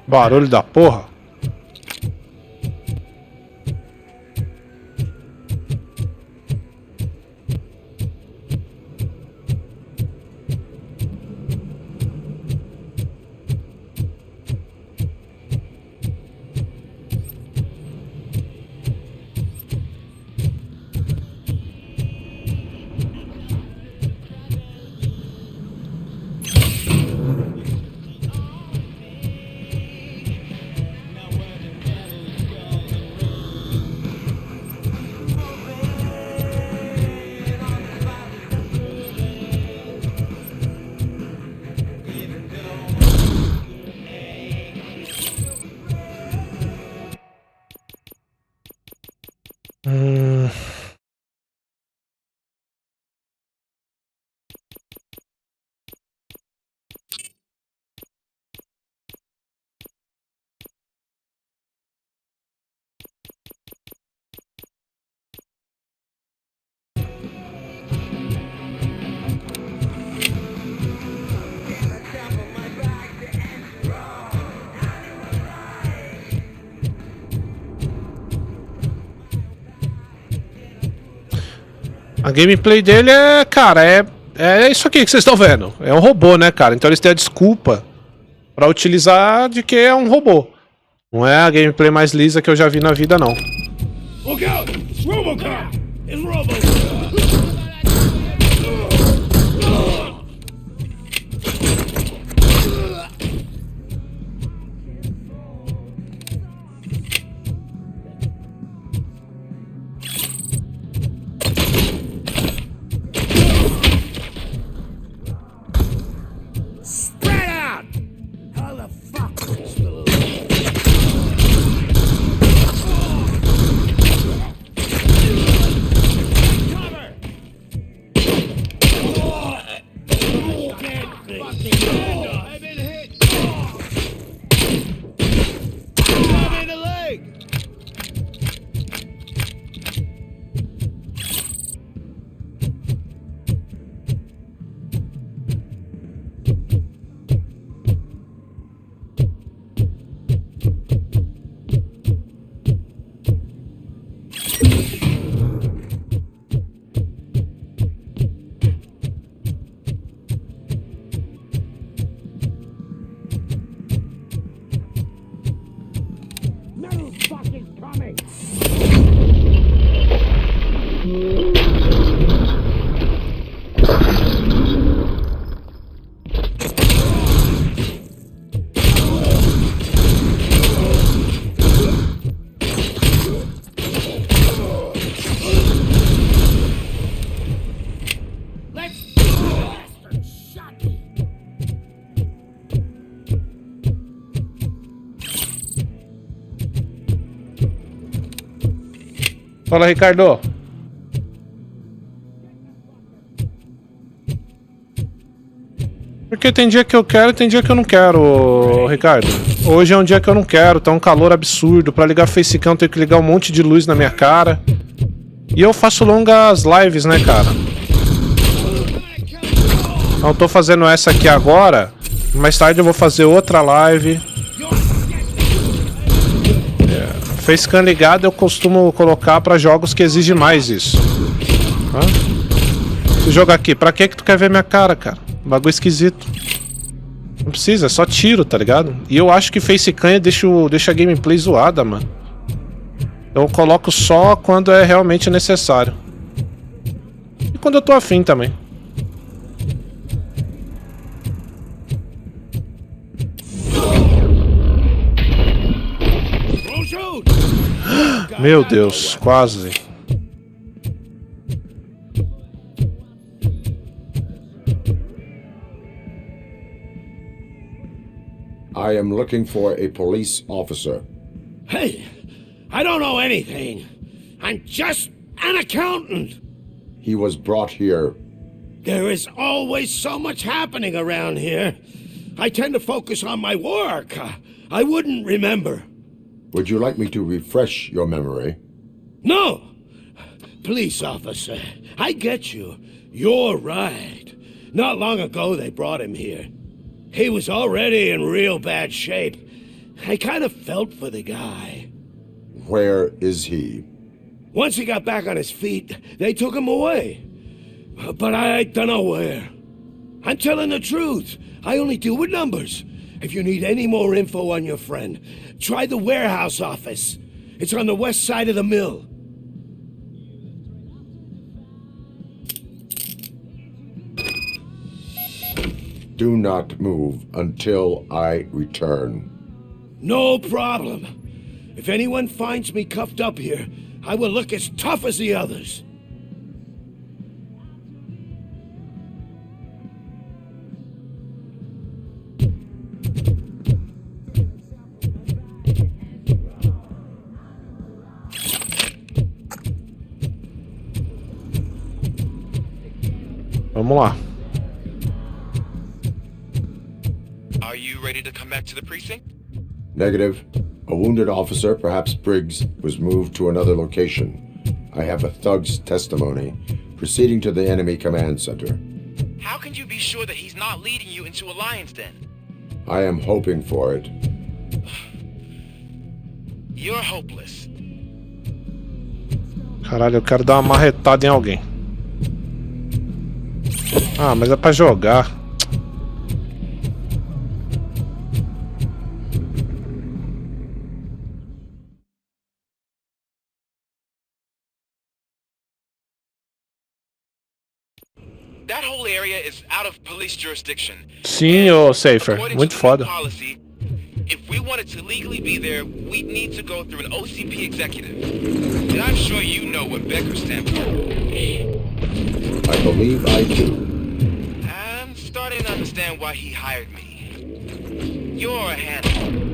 [SPEAKER 4] Barulho da porra. A gameplay dele é, cara, é isso aqui que vocês estão vendo. É um robô, né, cara? Então eles têm a desculpa pra utilizar de que é um robô. Não é a gameplay mais lisa que eu já vi na vida, não.
[SPEAKER 18] Look out! It's Robocop! It's Robocop!
[SPEAKER 4] Fala, Ricardo. Porque tem dia que eu quero e tem dia que eu não quero, Ricardo. Hoje é um dia que eu não quero, tá um calor absurdo. Pra ligar facecam eu tenho que ligar um monte de luz na minha cara. E eu faço longas lives, né, cara? Então eu tô fazendo essa aqui agora. Mais tarde eu vou fazer outra live. Facecam ligado eu costumo colocar pra jogos que exigem mais isso. Esse jogo aqui, pra que tu quer ver minha cara, cara? Bagulho esquisito. Não precisa, é só tiro, tá ligado? E eu acho que facecam deixa a gameplay zoada, mano. Eu coloco só quando é realmente necessário. E quando eu tô afim também. Meu Deus, quase.
[SPEAKER 9] I am looking for a police officer.
[SPEAKER 8] Hey, I don't know anything. I'm just an accountant.
[SPEAKER 9] He was brought here.
[SPEAKER 8] There is always so much happening around here. I tend to focus on my work. I wouldn't remember.
[SPEAKER 9] Would you like me to refresh your memory?
[SPEAKER 8] No! Police officer, I get you. You're right. Not long ago they brought him here. He was already in real bad shape. I kind of felt for the guy.
[SPEAKER 9] Where is he?
[SPEAKER 8] Once he got back on his feet, they took him away. But I don't know where. I'm telling the truth. I only deal with numbers. If you need any more info on your friend, try the warehouse office. It's on the west side of the mill.
[SPEAKER 9] Do not move until I return.
[SPEAKER 8] No problem. If anyone finds me cuffed up here, I will look as tough as the others.
[SPEAKER 4] Vamos lá.
[SPEAKER 19] Are you ready to come back to the precinct?
[SPEAKER 9] Negative. A wounded officer, perhaps Briggs, was moved to another location. I have a thug's testimony, proceeding to the enemy command center.
[SPEAKER 19] How can you be sure that he's not leading you into a lion's den?
[SPEAKER 9] I am hoping for it.
[SPEAKER 19] You're hopeless.
[SPEAKER 4] Caralho, eu quero dar uma marretada em alguém. Ah, mas é pra jogar.
[SPEAKER 19] That whole area is out of police jurisdiction.
[SPEAKER 4] Sim, ô Safer, muito foda.
[SPEAKER 19] Policy, if we wanted to legally be there, we'd need to go through an OCP executive. And I'm sure you know what Becker stands for.
[SPEAKER 9] I believe I do.
[SPEAKER 19] I'm starting to understand why he hired me. You're a handful.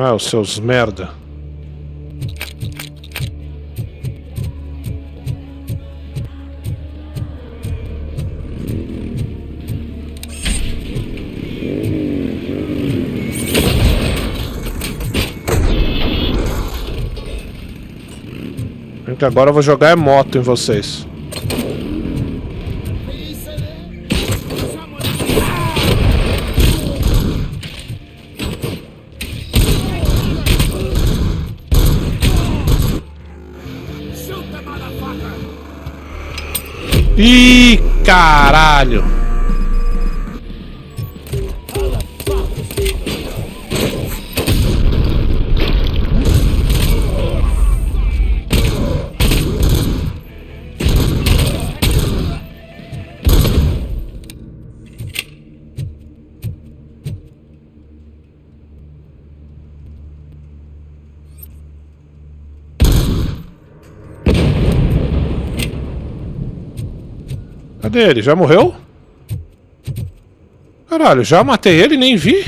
[SPEAKER 4] Ah, os seus merda. Que agora eu vou jogar moto em vocês. Ih, caralho! Cadê ele? Já morreu? Caralho, já matei ele e nem vi.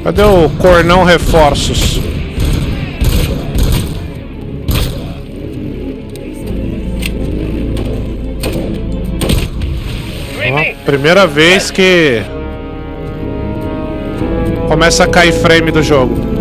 [SPEAKER 4] Cadê o Cornão Reforços? Primeira vez que começa a cair frame do jogo.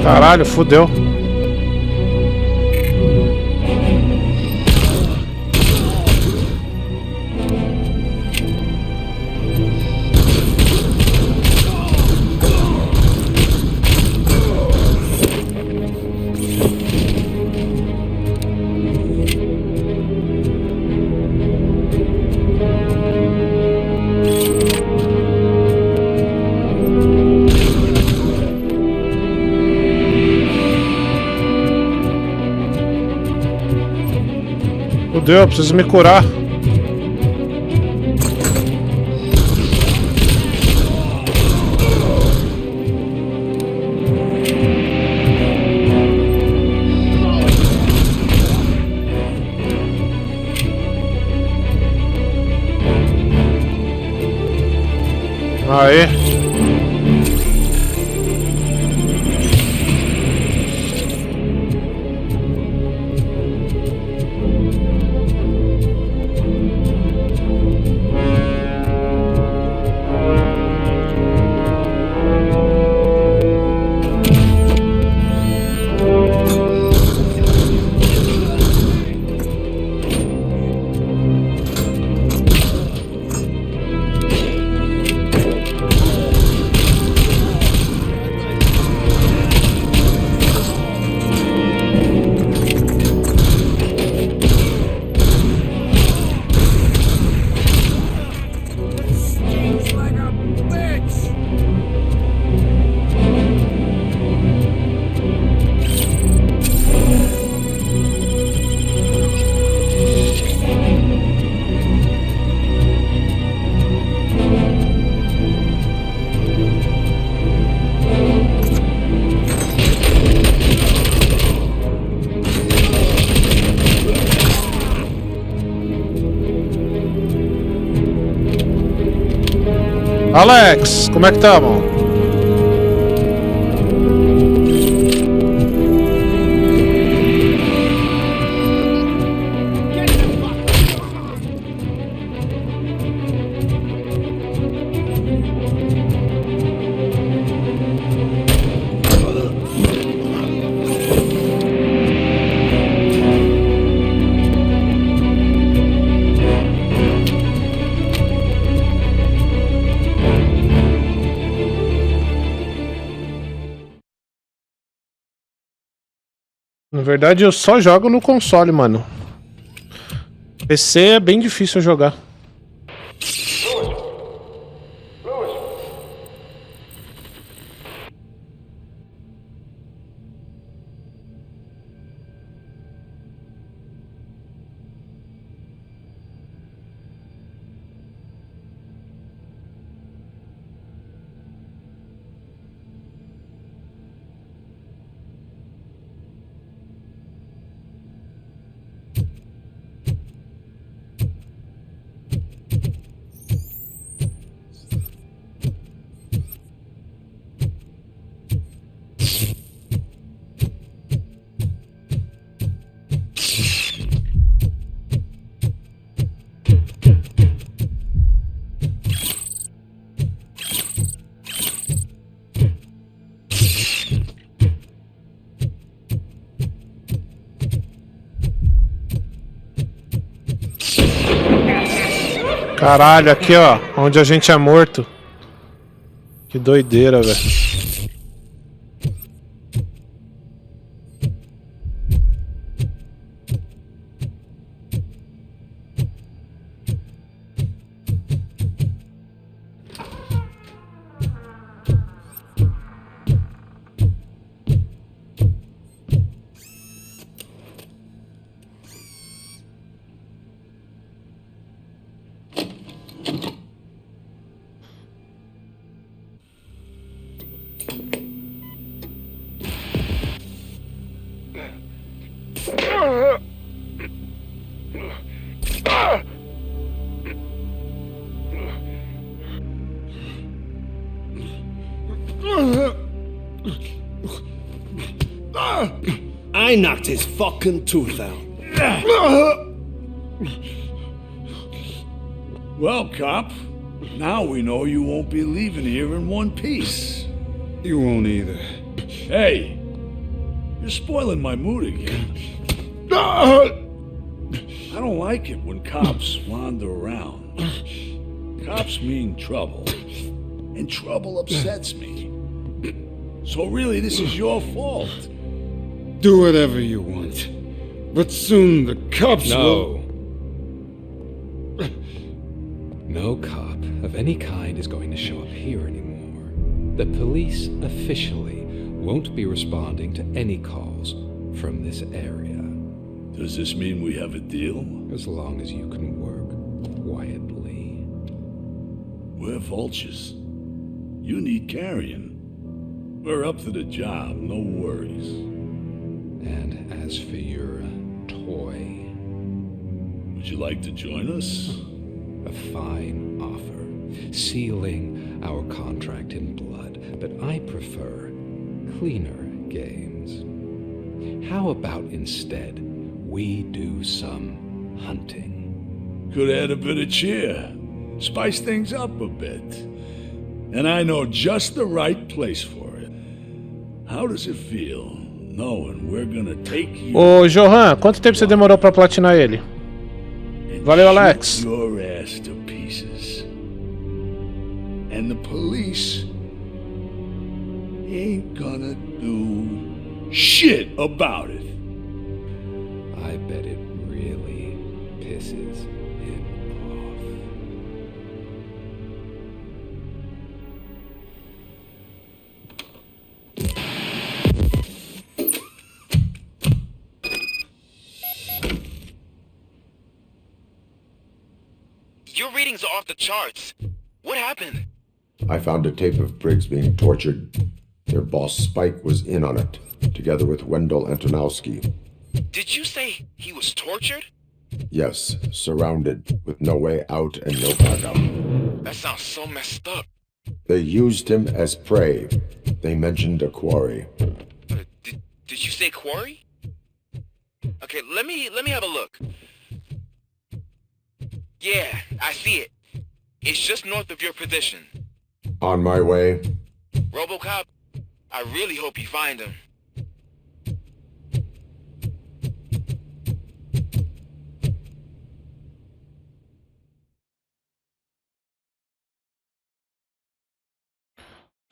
[SPEAKER 4] Caralho, fudeu. Fudeu, eu preciso me curar. Aê. Alex, como é que tamo? Na verdade, eu só jogo no console, mano. PC é bem difícil jogar. Caralho, aqui ó, onde a gente é morto. Que doideira, velho.
[SPEAKER 8] I knocked his fucking tooth out.
[SPEAKER 11] Well, cop, now we know you won't be leaving here in one piece.
[SPEAKER 13] You won't either.
[SPEAKER 11] Hey, you're spoiling my mood again. I don't like it when cops wander around. Cops mean trouble, and trouble upsets me. So really, this is your fault.
[SPEAKER 13] Do whatever you want, but soon the cops will...
[SPEAKER 1] No cop of any kind is going to show up here anymore. The police officially won't be responding to any calls from this area.
[SPEAKER 11] Does this mean we have a deal?
[SPEAKER 1] As long as you can work quietly.
[SPEAKER 11] We're vultures. You need carrion. We're up to the job, no worries.
[SPEAKER 1] And as for your toy...
[SPEAKER 11] Would you like to join us?
[SPEAKER 1] A fine offer, sealing our contract in blood, but I prefer cleaner games. How about instead we do some hunting?
[SPEAKER 11] Could add a bit of cheer, spice things up a bit. And I know just the right place for it. How does it feel knowing we're gonna take you...
[SPEAKER 4] Ô, Johan, quanto tempo você demorou pra platinar ele? Valeu, Alex.
[SPEAKER 11] Your ass to pieces. And the police ain't gonna do shit about it.
[SPEAKER 1] I bet it really pisses him off.
[SPEAKER 12] Your readings are off the charts. What happened?
[SPEAKER 9] I found a tape of Briggs being tortured. Their boss Spike was in on it, together with Wendell Antonowski.
[SPEAKER 12] Did you say he was tortured?
[SPEAKER 9] Yes, surrounded, with no way out and no backup.
[SPEAKER 12] That sounds so messed up.
[SPEAKER 9] They used him as prey. They mentioned a quarry.
[SPEAKER 12] Did you say quarry? Okay, let me have a look. Yeah, I see it. It's just north of your position.
[SPEAKER 9] On my way.
[SPEAKER 12] Robocop, I really hope you find him.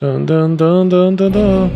[SPEAKER 4] Dun dun dun dun dun dun.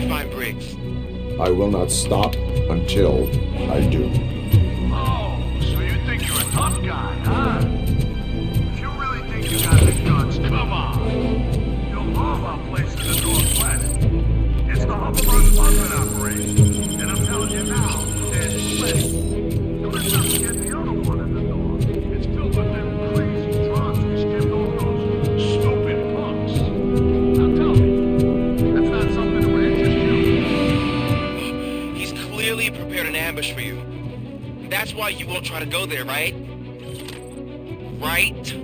[SPEAKER 12] find Briggs.
[SPEAKER 9] I will not stop until I do.
[SPEAKER 11] Oh, so you think you're a tough guy, huh? If you really think you got the guts, come on. You'll know about places in the Northwest. It's the hub of our smuggling operation. And I'm telling you now, there's plenty. And let's not forget the other one in the north. It's filled with them crazy drugs we skimmed off those stupid punks. Now tell me, that's not something that would interest you?
[SPEAKER 12] He's clearly prepared an ambush for you. That's why you won't try to go there, right? Right?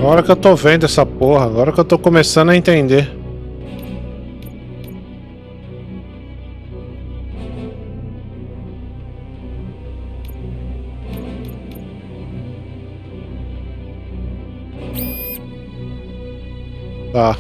[SPEAKER 4] Agora que eu tô vendo essa porra, agora que eu tô começando a entender. Tá.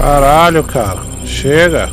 [SPEAKER 4] Caralho, cara. Chega.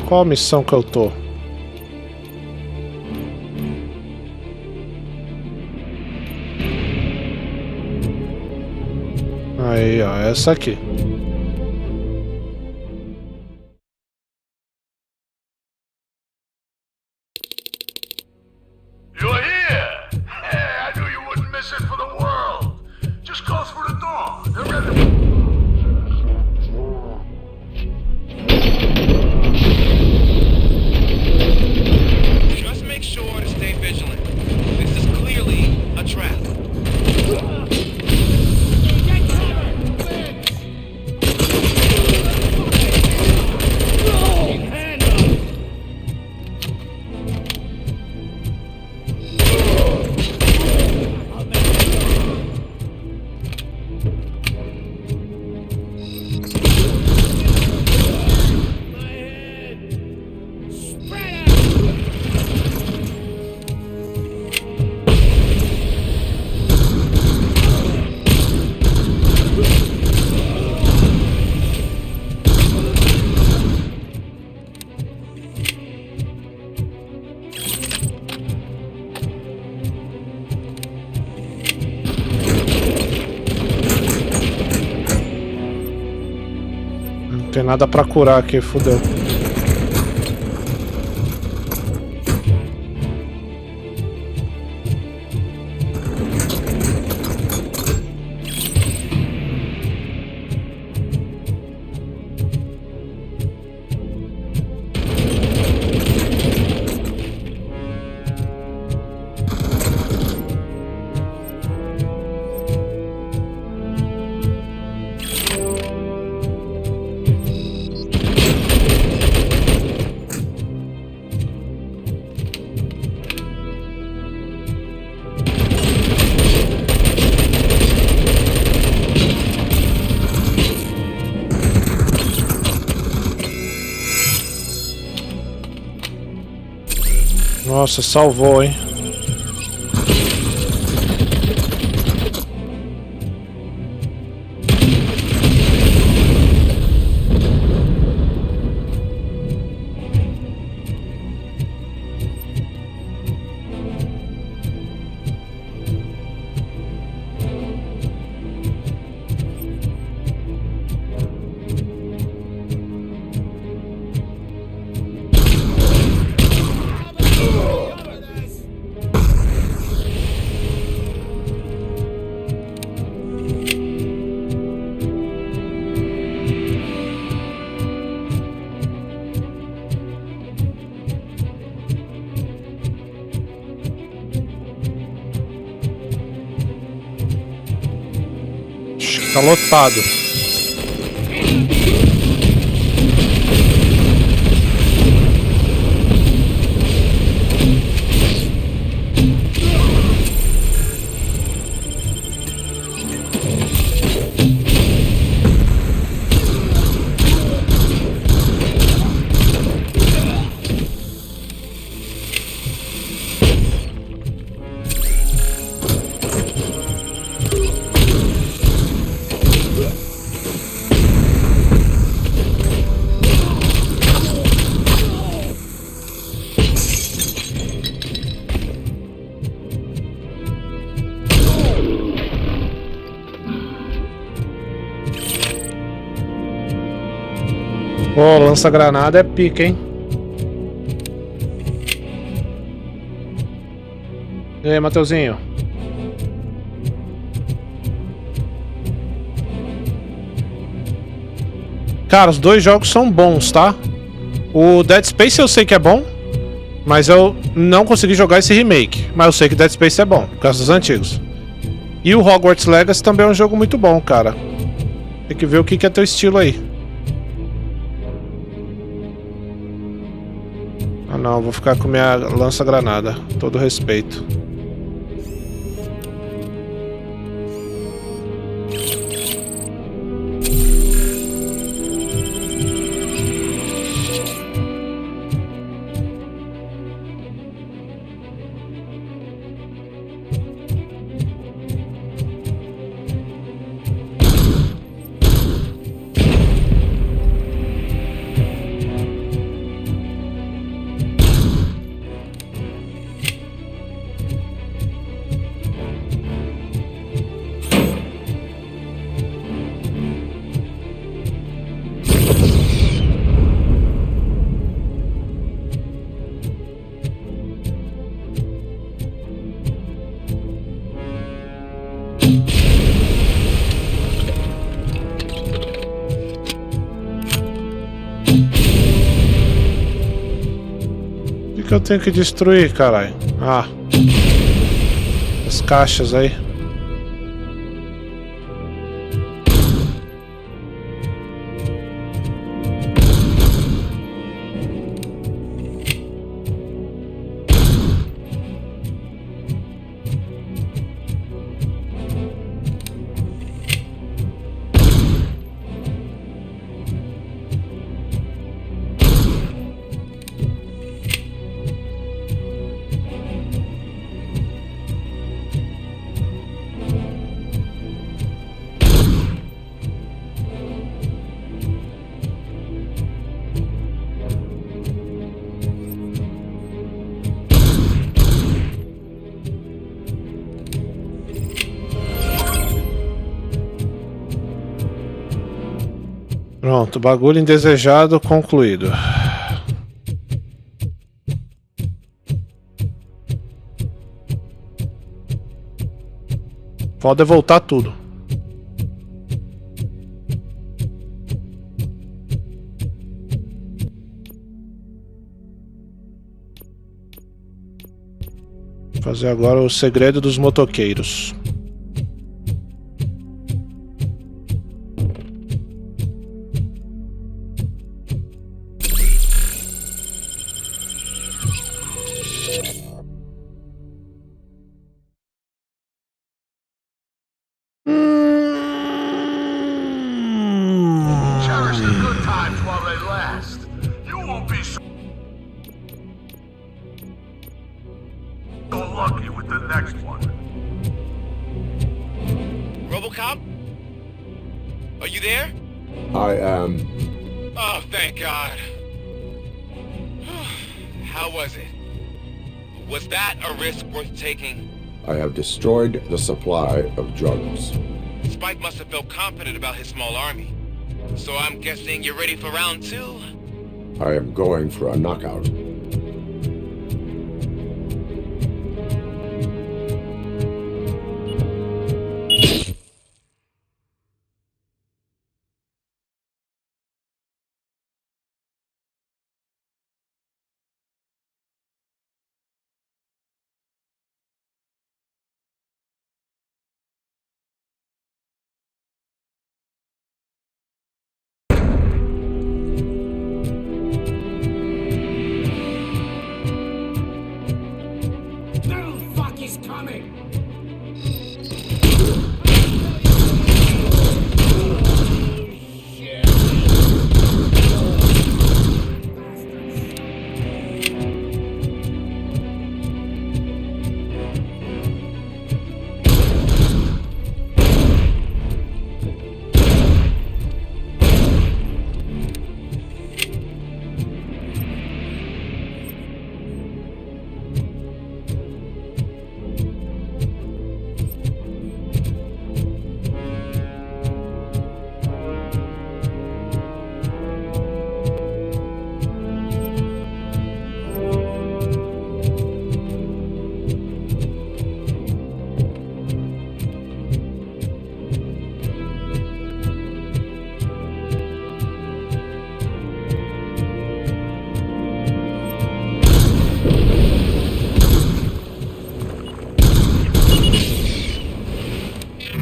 [SPEAKER 4] Qual a missão que eu tô? Aí, ó, essa aqui.
[SPEAKER 11] You're here! I knew you wouldn't miss it for the world. Just go through the door. They're ready.
[SPEAKER 12] Just make sure to stay vigilant. This is clearly a trap.
[SPEAKER 4] Não tem nada pra curar aqui, fudeu. Nossa, salvou, hein? Tá lotado. Pô, lança-granada é pica, hein? E aí, Mateuzinho? Cara, os dois jogos são bons, tá? O Dead Space eu sei que é bom, mas eu não consegui jogar esse remake. Mas eu sei que Dead Space é bom, por causa dos antigos. E o Hogwarts Legacy também é um jogo muito bom, cara. Tem que ver o que é teu estilo aí. Ah não, vou ficar com minha lança-granada. Todo respeito. O que eu tenho que destruir, caralho? Ah, as caixas aí. Pronto, bagulho indesejado concluído. Foda é voltar tudo. Vou fazer agora o segredo dos motoqueiros.
[SPEAKER 11] Cherish the good times while they last. You won't be so... next one.
[SPEAKER 12] Robocop? Are you there?
[SPEAKER 9] I am.
[SPEAKER 12] Oh, thank God. How was it? Was that a risk worth taking?
[SPEAKER 9] I have destroyed the supply of drugs.
[SPEAKER 12] Spike must have felt confident about his small army. So I'm guessing you're ready for round 2?
[SPEAKER 9] I am going for a knockout.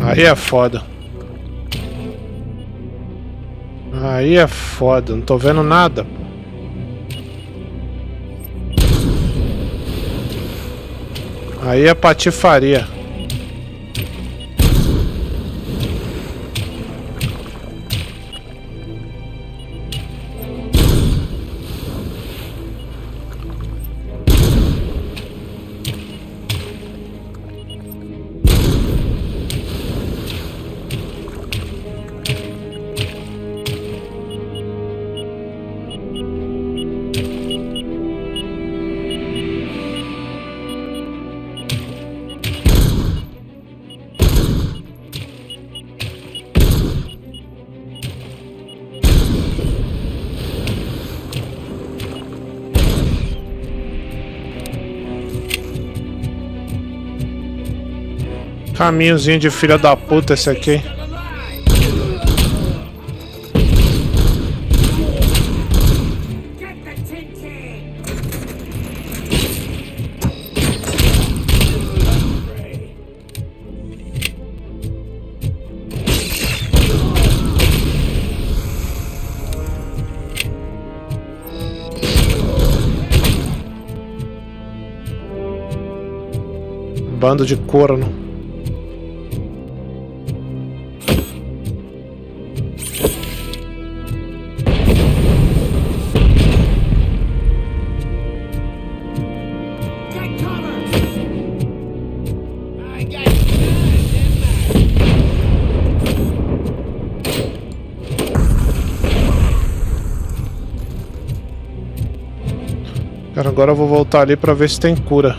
[SPEAKER 4] Aí é foda. Aí é foda, não tô vendo nada. Aí é patifaria. Caminhozinho de filha da puta esse aqui. Bando de corno. Cara, agora eu vou voltar ali pra ver se tem cura.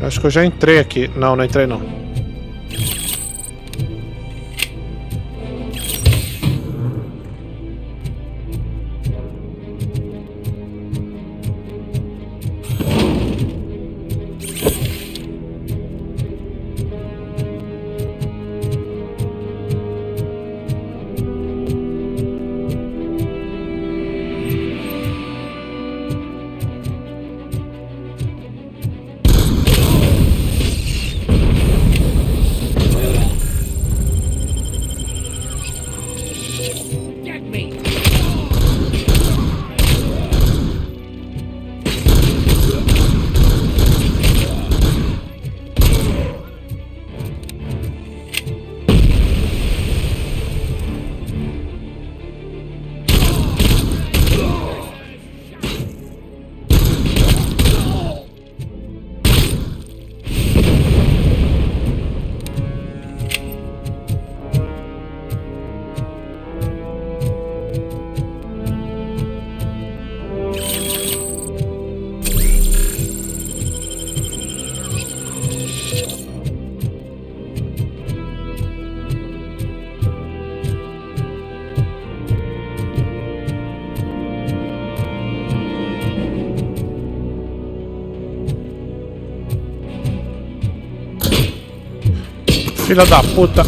[SPEAKER 4] Acho que eu já entrei aqui. Não, não entrei não. Filha da puta.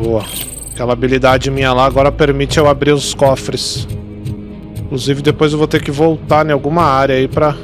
[SPEAKER 4] Boa. Aquela habilidade minha lá agora permite eu abrir os cofres. Inclusive depois eu vou ter que voltar em alguma área aí pra...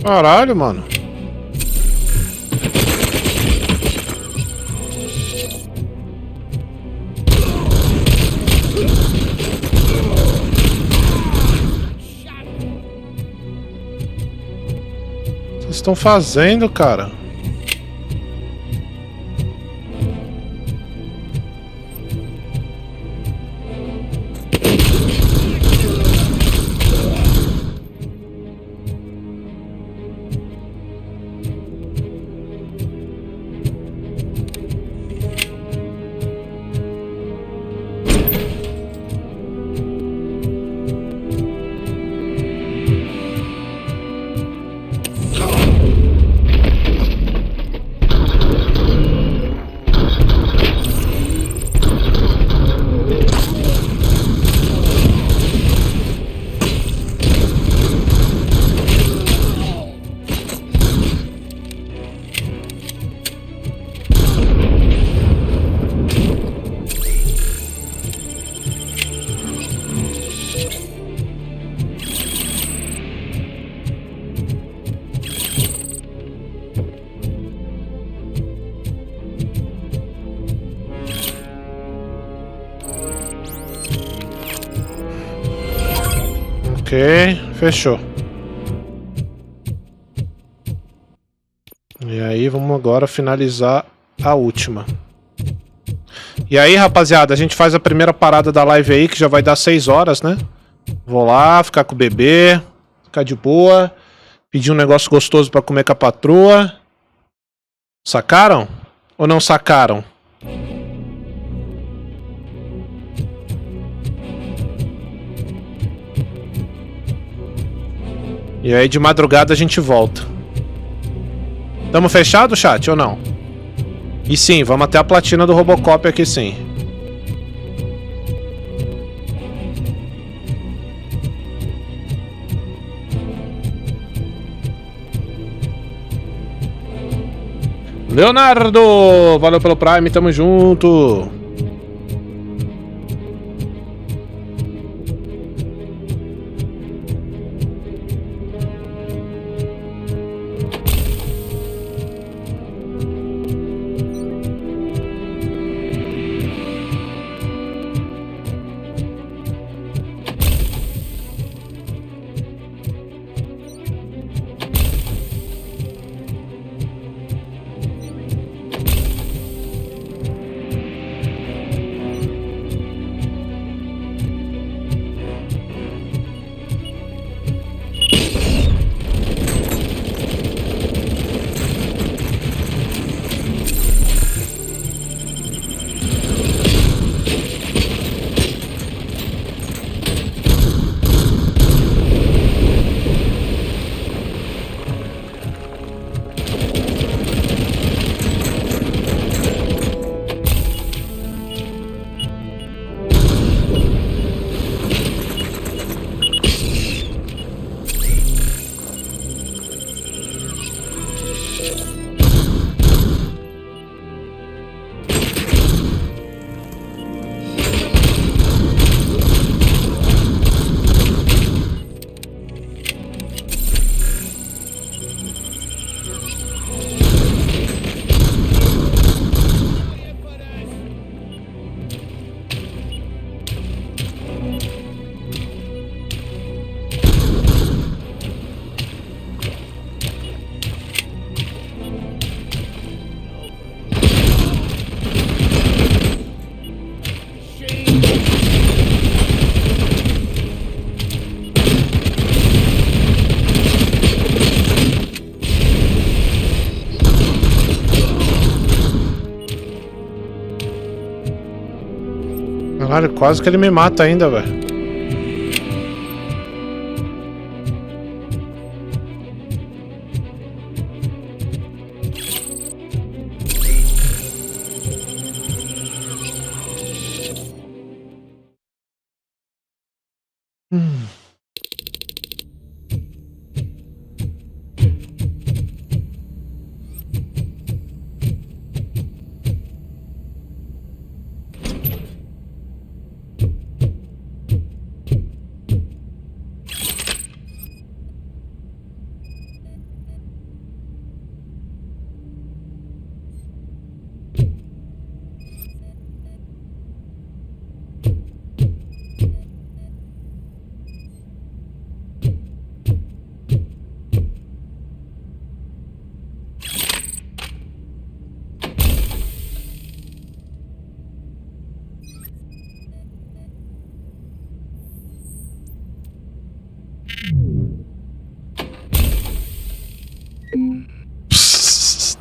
[SPEAKER 4] Caralho, mano. O que vocês estão fazendo, cara? Ok, fechou. E aí vamos agora finalizar a última. E aí, rapaziada, a gente faz a primeira parada da live aí, que já vai dar 6 horas, né? Vou lá, ficar com o bebê, ficar de boa, pedir um negócio gostoso pra comer com a patroa. Sacaram? Ou não sacaram? E aí de madrugada a gente volta. Tamo fechado, chat, ou não? E sim, vamos até a platina do Robocop aqui sim. Leonardo, valeu pelo Prime, tamo junto. Caralho, quase que ele me mata ainda, velho.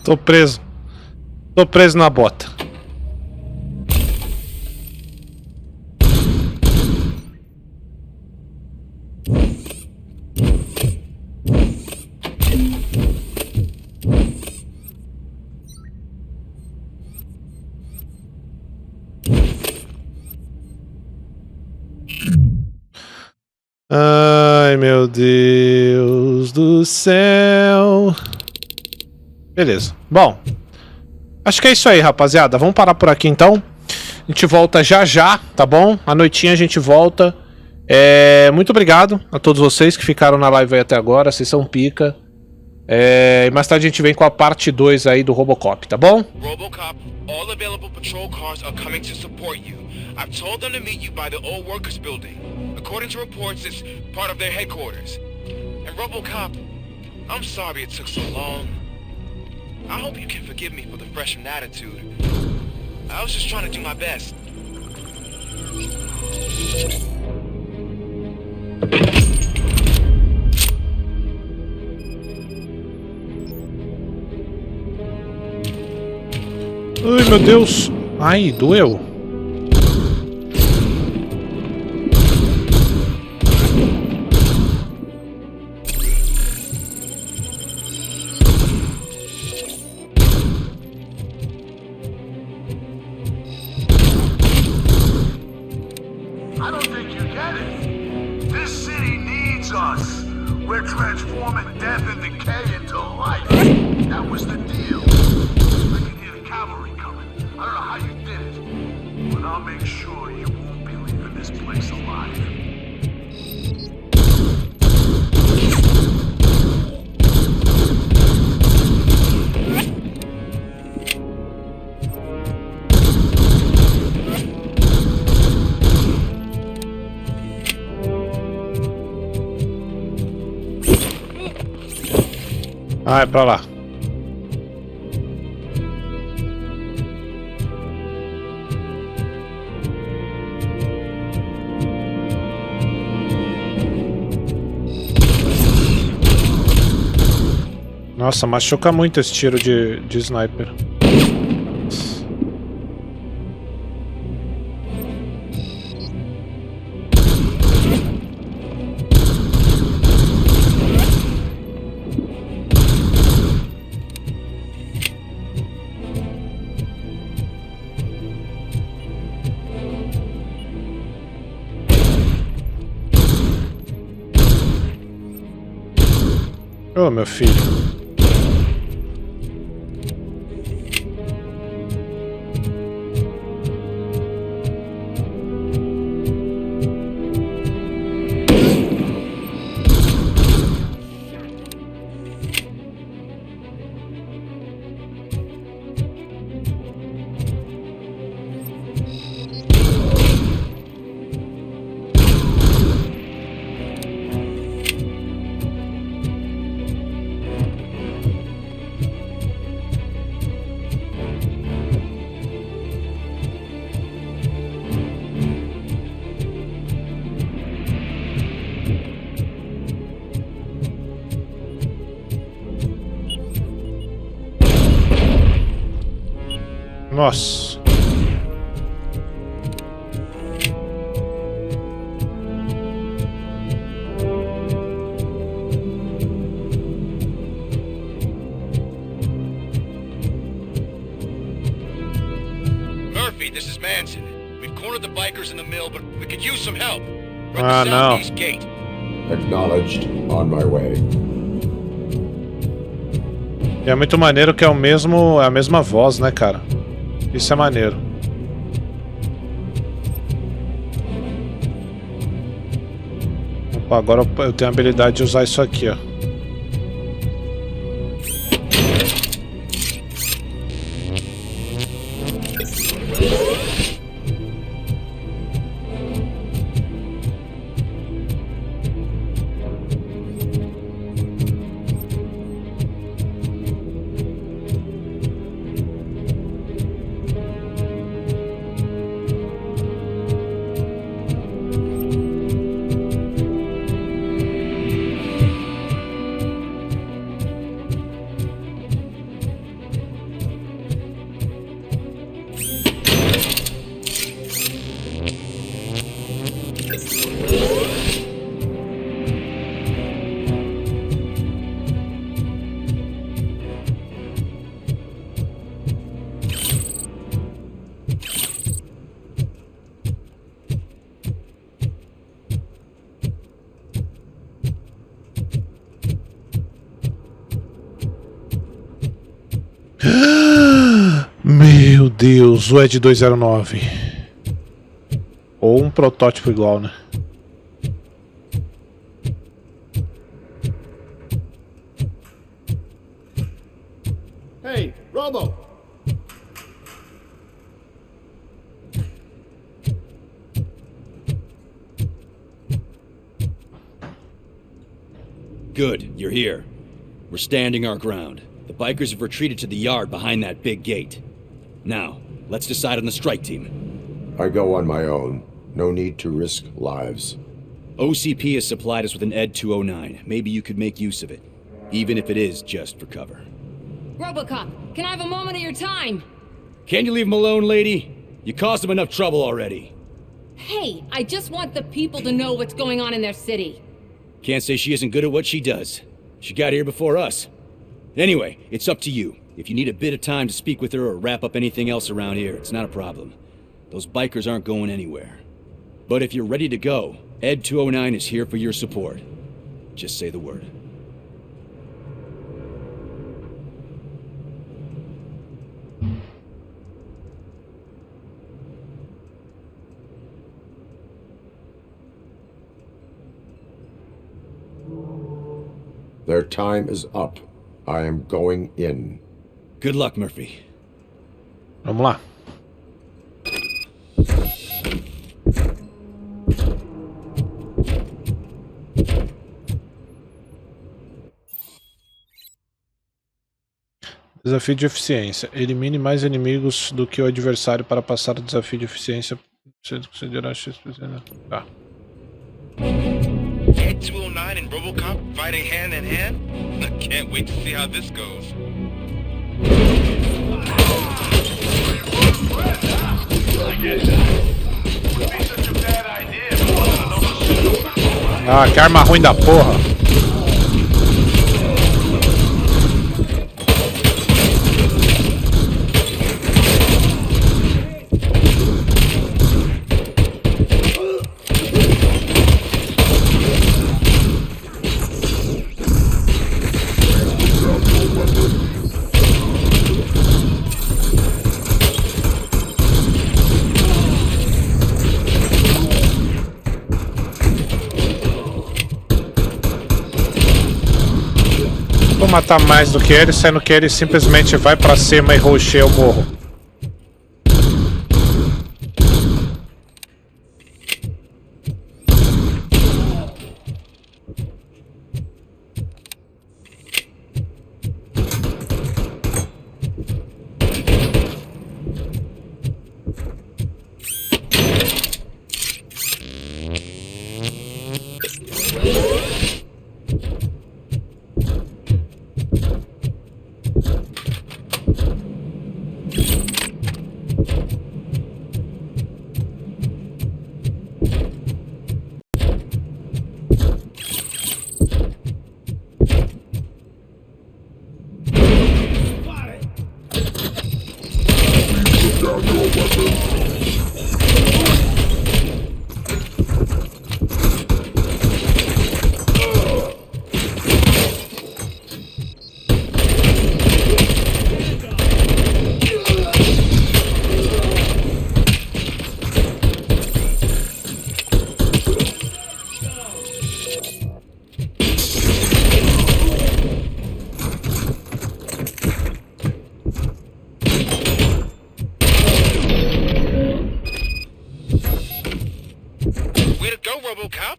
[SPEAKER 4] Tô preso. Tô preso na bota. Ai, meu Deus do céu. Beleza. Bom, acho que é isso aí, rapaziada. Vamos parar por aqui, então. A gente volta já já, tá bom? À noitinha a gente volta. Muito obrigado a todos vocês que ficaram na live aí até agora. Vocês são pica. E mais tarde a gente vem com a parte 2 aí do Robocop, tá bom?
[SPEAKER 12] Robocop, all available patrol cars are coming to support you. I've told them to meet you by the old workers building. According to reports, it's part of their headquarters. And Robocop, I'm sorry it took so long. I hope you can forgive me for the freshman attitude. I was just trying to do my best.
[SPEAKER 4] Ai, meu Deus. Ai, doeu.
[SPEAKER 11] I don't think you get it. This city needs us. We're transforming death and decay into life. That was the deal. I'll make sure you won't be leaving this place alive.
[SPEAKER 4] Ah, é pra lá. Nossa, machuca muito esse tiro de sniper. Ô, meu filho. Nossa.
[SPEAKER 12] Murphy, this is Manson. We've cornered the bikers in the mill, but we could use some help. Run
[SPEAKER 4] Ah,
[SPEAKER 12] the
[SPEAKER 4] não.
[SPEAKER 12] southeast gate.
[SPEAKER 9] Acknowledged. On my way.
[SPEAKER 4] E é muito maneiro que é a mesma voz, né, cara? Isso é maneiro. Opa, agora eu tenho a habilidade de usar isso aqui, ó. Meu Deus, o Ed 209. Ou um protótipo igual, né?
[SPEAKER 8] Hey, Robo!
[SPEAKER 20] Good, you're here. We're standing our ground. The bikers have retreated to the yard behind that big gate. Now, let's decide on the strike team.
[SPEAKER 9] I go on my own. No need to risk lives.
[SPEAKER 20] OCP has supplied us with an ED 209. Maybe you could make use of it, even if it is just for cover.
[SPEAKER 10] Robocop, can I have a moment of your time?
[SPEAKER 20] Can you leave him alone, lady? You caused him enough trouble already.
[SPEAKER 10] Hey, I just want the people to know what's going on in their city.
[SPEAKER 20] Can't say she isn't good at what she does. She got here before us. Anyway, it's up to you. If you need a bit of time to speak with her or wrap up anything else around here, it's not a problem. Those bikers aren't going anywhere. But if you're ready to go, Ed 209 is here for your support. Just say the word.
[SPEAKER 9] Their time is up. I am going in.
[SPEAKER 20] Good luck, Murphy.
[SPEAKER 4] Vamos lá. Desafio de eficiência. Elimine mais inimigos do que o adversário para passar o desafio de eficiência. Sendo considerar X. Tá.
[SPEAKER 12] Ed 209 and Robocop fighting hand in hand? I can't wait to see how this goes.
[SPEAKER 4] Ah, que arma ruim da porra. Vou matar mais do que ele, sendo que ele simplesmente vai pra cima e rusheia o morro.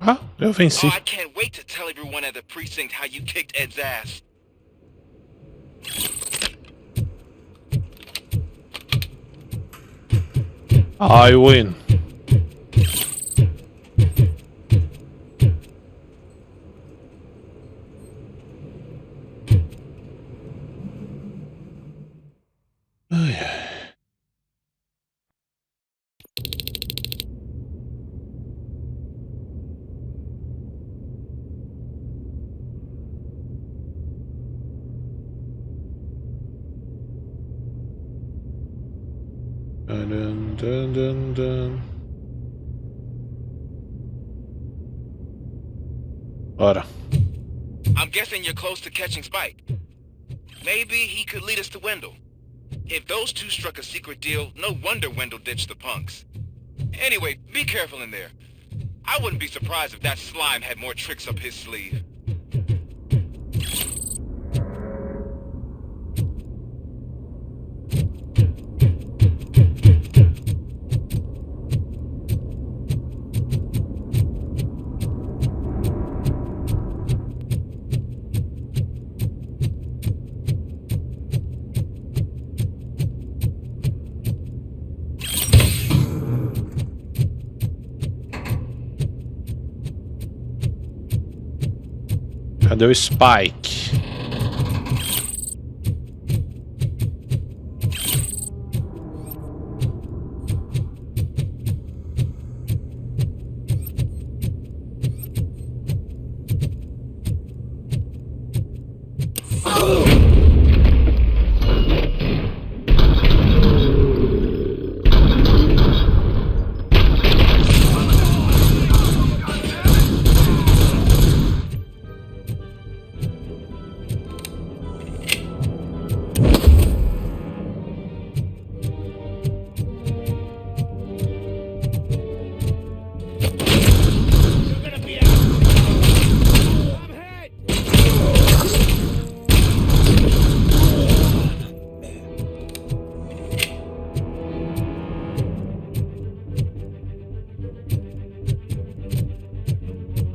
[SPEAKER 4] Ah, eu venci.
[SPEAKER 12] Oh, I can't wait to tell everyone at the precinct how you kicked Ed's ass.
[SPEAKER 4] I win. Dun, dun, dun, dun. Bora.
[SPEAKER 12] I'm guessing you're close to catching Spike. Maybe he could lead us to Wendell. If those two struck a secret deal, no wonder Wendell ditched the punks. Anyway, be careful in there. I wouldn't be surprised if that slime had more tricks up his sleeve.
[SPEAKER 4] Cadê o Spike?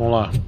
[SPEAKER 4] Vamos lá.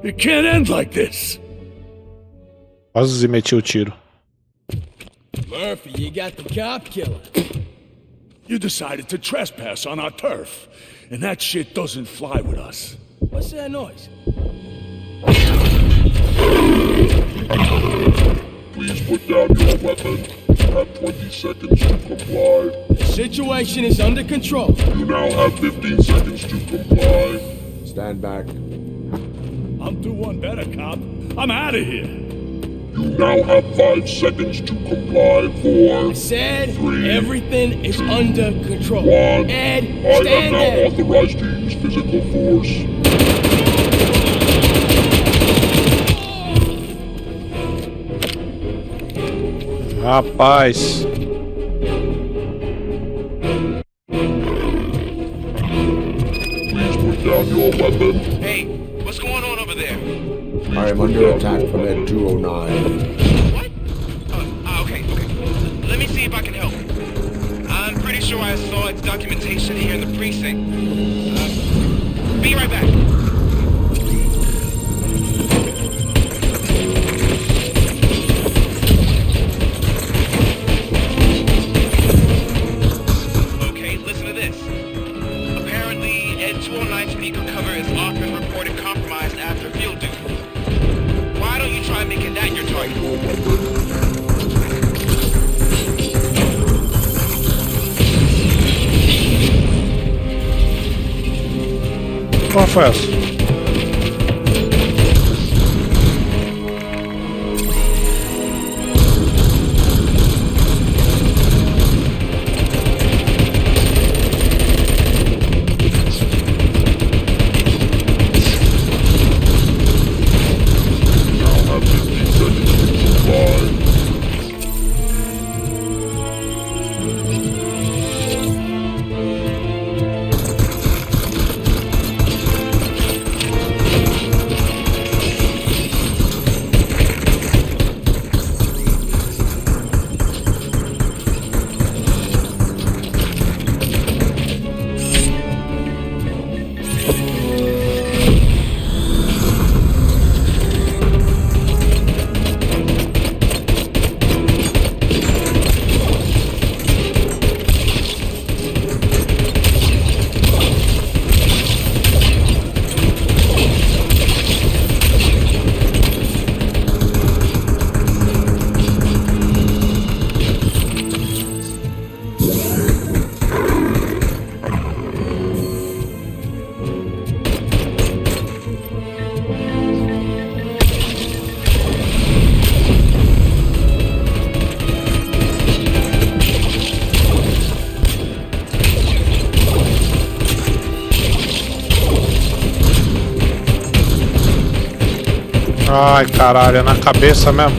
[SPEAKER 11] It can't end like this.
[SPEAKER 4] Quase meti o tiro.
[SPEAKER 18] Murphy, you got the cop killer.
[SPEAKER 11] You decided to trespass on our turf, and that shit doesn't fly with us.
[SPEAKER 18] What's that noise?
[SPEAKER 11] Please put down your weapon. You have 20 seconds to comply.
[SPEAKER 18] The situation is under control.
[SPEAKER 11] You now have 15 seconds to comply.
[SPEAKER 9] Stand back.
[SPEAKER 11] I'm doing better, cop. I'm out of here. You now have 5 seconds to comply. 4.
[SPEAKER 18] I said
[SPEAKER 11] 3,
[SPEAKER 18] everything is under control.
[SPEAKER 11] 1.
[SPEAKER 18] Ed,
[SPEAKER 11] I
[SPEAKER 18] stand
[SPEAKER 11] am now
[SPEAKER 18] there.
[SPEAKER 11] authorized to use physical force.
[SPEAKER 4] Rapaz.
[SPEAKER 11] Please put down your weapon.
[SPEAKER 12] Hey, what's going on over there?
[SPEAKER 9] I am under attack from Ed 209.
[SPEAKER 12] What? Okay. Let me see if I can help. I'm pretty sure I saw its documentation here in the precinct. Be right back. Okay, listen to this. Apparently, Ed 209 speaker cover is often reported compromised after field duty. Why don't you try making that your target?
[SPEAKER 4] Qual foi essa? Ai, caralho, é na cabeça mesmo.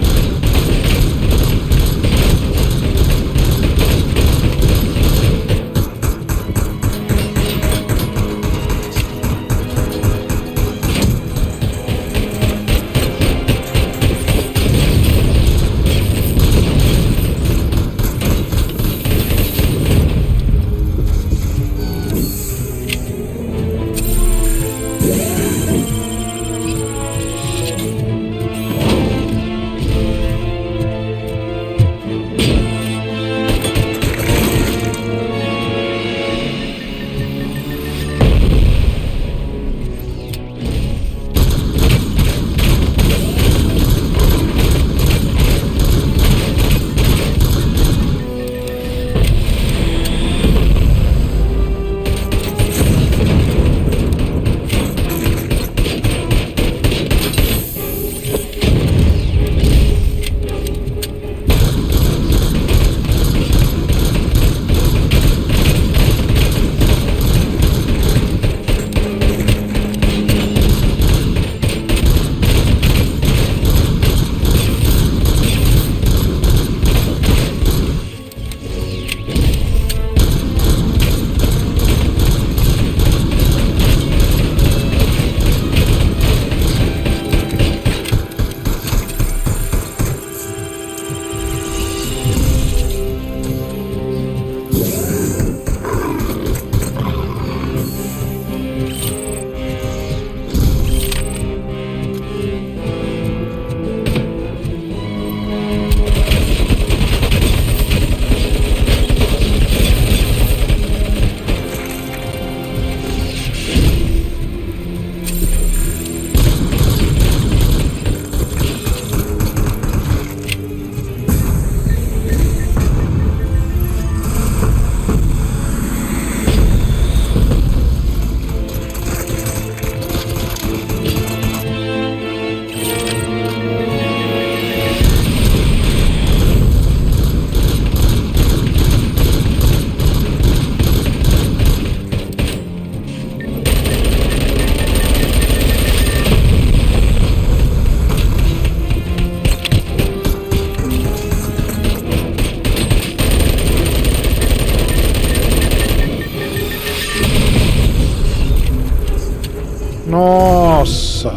[SPEAKER 4] Nossa!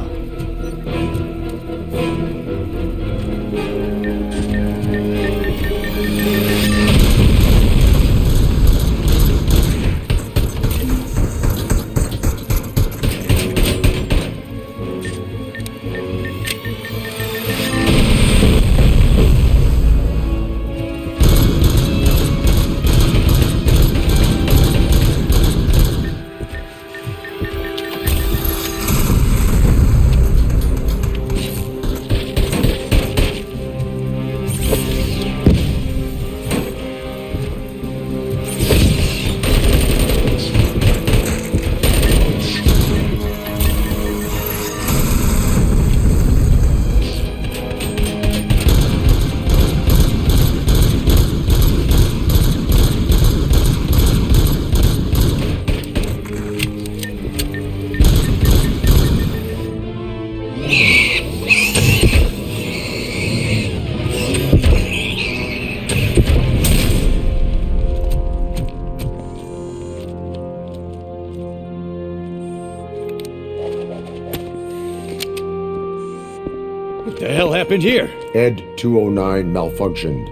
[SPEAKER 20] What the hell happened here?
[SPEAKER 9] Ed 209 malfunctioned.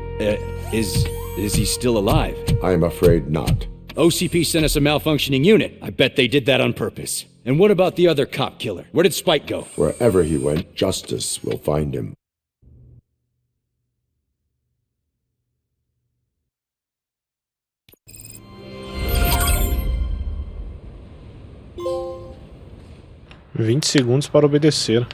[SPEAKER 20] Is he still alive?
[SPEAKER 9] I am afraid not.
[SPEAKER 20] OCP sent us a malfunctioning unit. I bet they did that on purpose. And what about the other cop killer? Where did Spike go?
[SPEAKER 9] Wherever he went, justice will find him.
[SPEAKER 4] $20 para obedecer.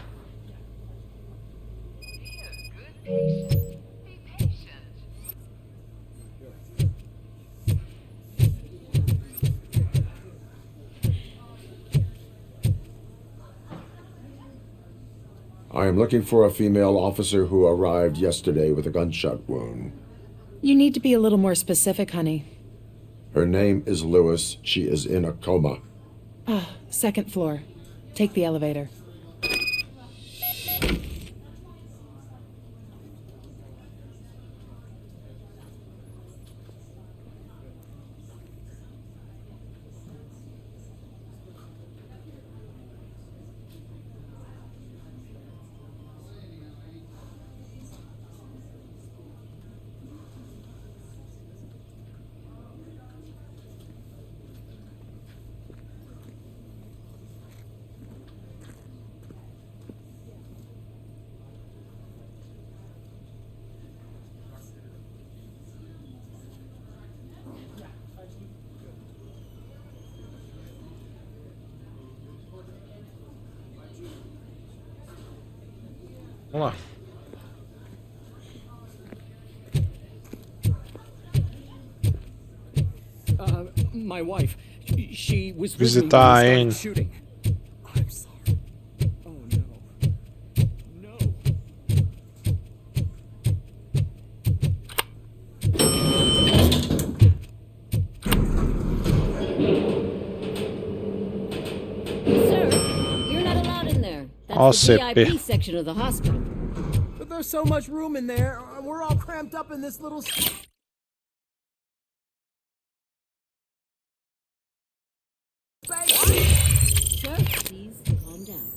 [SPEAKER 9] I am looking for a female officer who arrived yesterday with a gunshot wound.
[SPEAKER 7] You need to be a little more specific, honey.
[SPEAKER 9] Her name is Lewis. She is in a coma.
[SPEAKER 7] Ah, second floor. Take the elevator.
[SPEAKER 4] Vamos lá.
[SPEAKER 2] My wife, she was
[SPEAKER 4] Visitar a Anne.
[SPEAKER 2] shooting. I'm sorry. Oh no. No.
[SPEAKER 16] Sir, you're not allowed in there. That's
[SPEAKER 4] Oh,
[SPEAKER 16] the
[SPEAKER 4] CP.
[SPEAKER 16] VIP section of the hospital.
[SPEAKER 2] But there's so much room in there. We're all cramped up in this little space.
[SPEAKER 16] Sir, please calm down.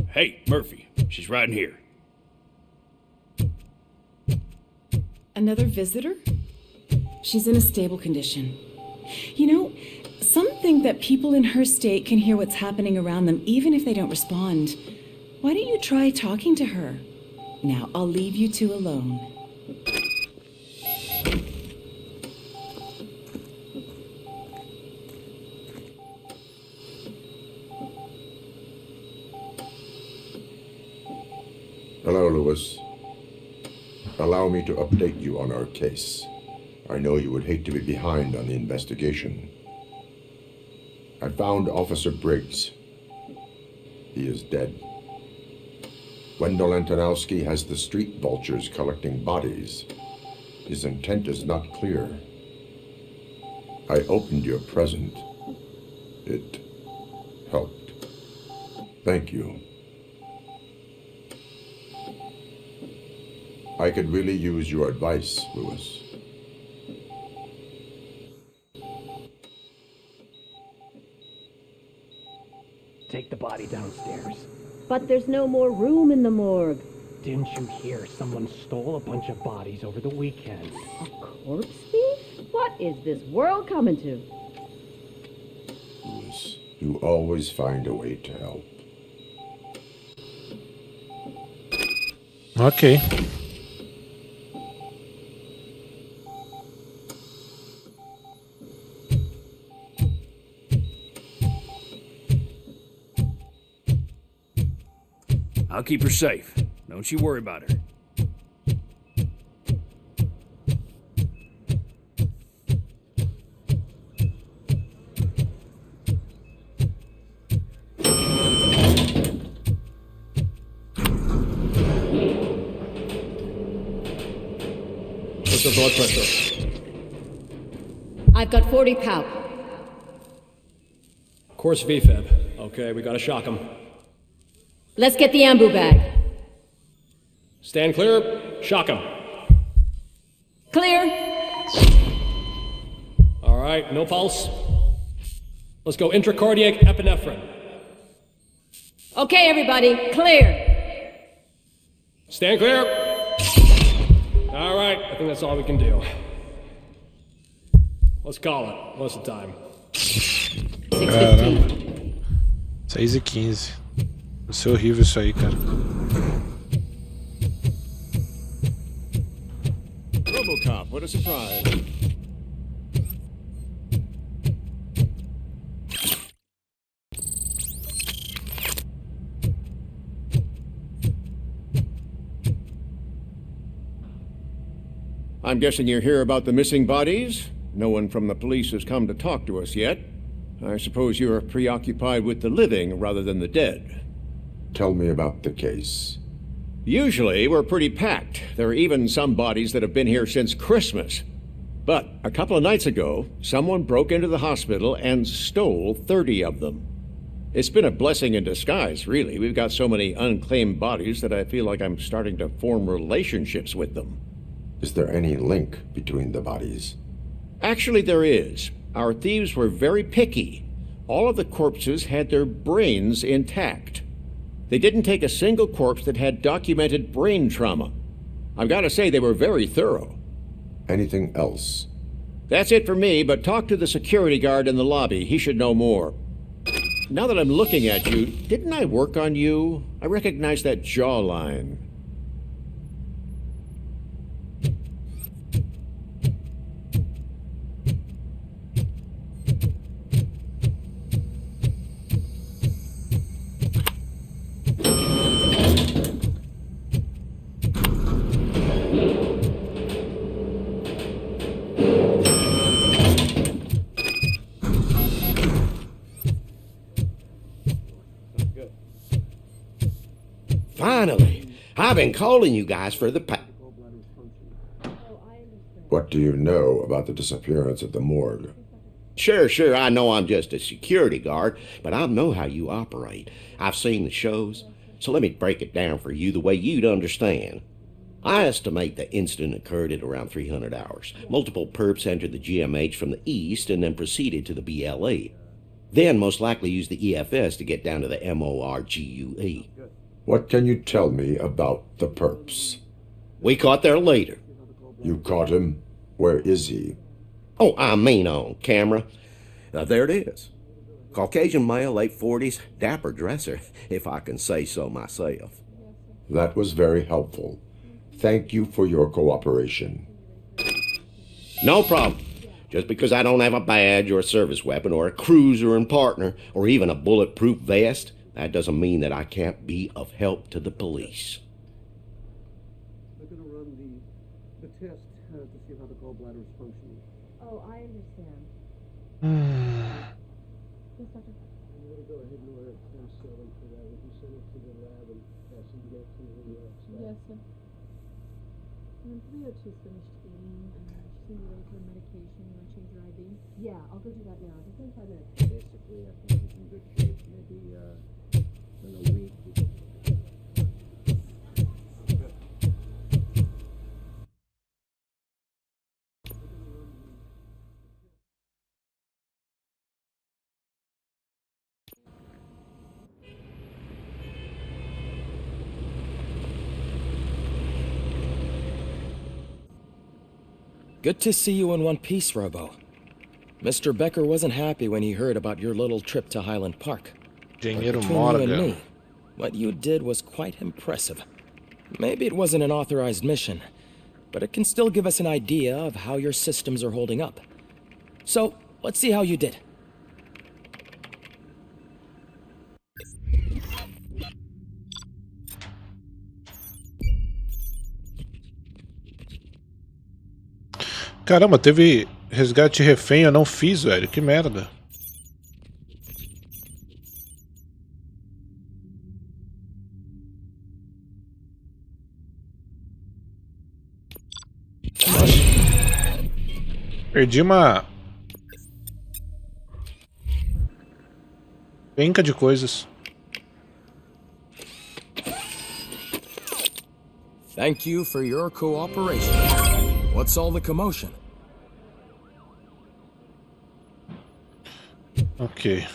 [SPEAKER 13] Hey, Murphy. She's right in here.
[SPEAKER 7] Another visitor? She's in a stable condition. You know, some think that people in her state can hear what's happening around them even if they don't respond. Why don't you try talking to her? Now, I'll leave you two alone.
[SPEAKER 9] Hello, Lewis. Allow me to update you on our case. I know you would hate to be behind on the investigation. I found Officer Briggs. He is dead. Wendell Antonowski has the street vultures collecting bodies. His intent is not clear. I opened your present. It helped. Thank you. I could really use your advice, Louis.
[SPEAKER 3] Take the body downstairs.
[SPEAKER 10] But there's no more room in the morgue.
[SPEAKER 3] Didn't you hear someone stole a bunch of bodies over the weekend?
[SPEAKER 10] A corpse thief? What is this world coming to?
[SPEAKER 9] Louis, you always find a way to help.
[SPEAKER 4] Ok.
[SPEAKER 18] I'll keep her safe. Don't you worry about her.
[SPEAKER 15] What's the blood pressure?
[SPEAKER 16] I've got 40 pow.
[SPEAKER 22] Course VFib. Okay, we gotta shock him.
[SPEAKER 16] Let's get the ambu bag.
[SPEAKER 22] Stand clear. Shock him.
[SPEAKER 16] Clear.
[SPEAKER 22] All right, no pulse. Let's go intracardiac epinephrine.
[SPEAKER 16] Okay, everybody, clear.
[SPEAKER 22] Stand clear. All right, I think that's all we can do. Let's call it. What's the time?
[SPEAKER 16] 6:15.
[SPEAKER 4] 6h15. Vai ser horrível isso aí, cara.
[SPEAKER 15] Robocop, what a surprise. I'm guessing you're here about the missing bodies? No one from the police has come to talk to us yet. I suppose you're preoccupied with the living rather than the dead.
[SPEAKER 9] Tell me about the case.
[SPEAKER 15] Usually, we're pretty packed. There are even some bodies that have been here since Christmas. But a couple of nights ago, someone broke into the hospital and stole 30 of them. It's been a blessing in disguise, really. We've got so many unclaimed bodies that I feel like I'm starting to form relationships with them.
[SPEAKER 9] Is there any link between the bodies?
[SPEAKER 15] Actually, there is. Our thieves were very picky. All of the corpses had their brains intact. They didn't take a single corpse that had documented brain trauma. I've got to say they were very thorough.
[SPEAKER 9] Anything else?
[SPEAKER 15] That's it for me, but talk to the security guard in the lobby. He should know more. Now that I'm looking at you, didn't I work on you? I recognize that jawline.
[SPEAKER 8] Finally, I've been calling you guys for the
[SPEAKER 9] What do you know about the disappearance at the morgue?
[SPEAKER 8] Sure, I know I'm just a security guard, but I know how you operate. I've seen the shows, so let me break it down for you the way you'd understand. I estimate the incident occurred at around 300 hours. Multiple perps entered the GMH from the east and then proceeded to the BLE. Then most likely used the EFS to get down to the MORGUE.
[SPEAKER 9] What can you tell me about the perps?
[SPEAKER 8] We caught their leader.
[SPEAKER 9] You caught him? Where is he?
[SPEAKER 8] Oh, I mean on camera. There it is. Caucasian male, late 40s, dapper dresser, if I can say so myself.
[SPEAKER 9] That was very helpful. Thank you for your cooperation.
[SPEAKER 8] No problem. Just because I don't have a badge or a service weapon or a cruiser and partner or even a bulletproof vest, that doesn't mean that I can't be of help to the police.
[SPEAKER 23] They're going to run the test to see how the gallbladder is functioning.
[SPEAKER 10] Oh, I understand.
[SPEAKER 23] Yes, doctor. I'm going to go ahead and order a test for that. If you send it to the lab and so you get it to the staff.
[SPEAKER 24] Yes, sir. And 302's finished eating. She's going to be ready for medication. You want to change your IV? Yeah, I'll go do that now. Just in 5 minutes.
[SPEAKER 23] Basically,
[SPEAKER 2] Good to see you in one piece, Robo. Mr. Becker wasn't happy when he heard about your little trip to Highland Park.
[SPEAKER 4] Dinheiro
[SPEAKER 2] Between you and
[SPEAKER 4] morga.
[SPEAKER 2] me, what you did was quite impressive. Maybe it wasn't an authorized mission, but it can still give us an idea of how your systems are holding up. So, let's see how you did.
[SPEAKER 4] Caramba, teve resgate refém, eu não fiz, velho. Que merda. Perdi uma penca de coisas.
[SPEAKER 2] Thank you for your cooperation. What's all the commotion?
[SPEAKER 4] Ok.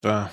[SPEAKER 4] Tá.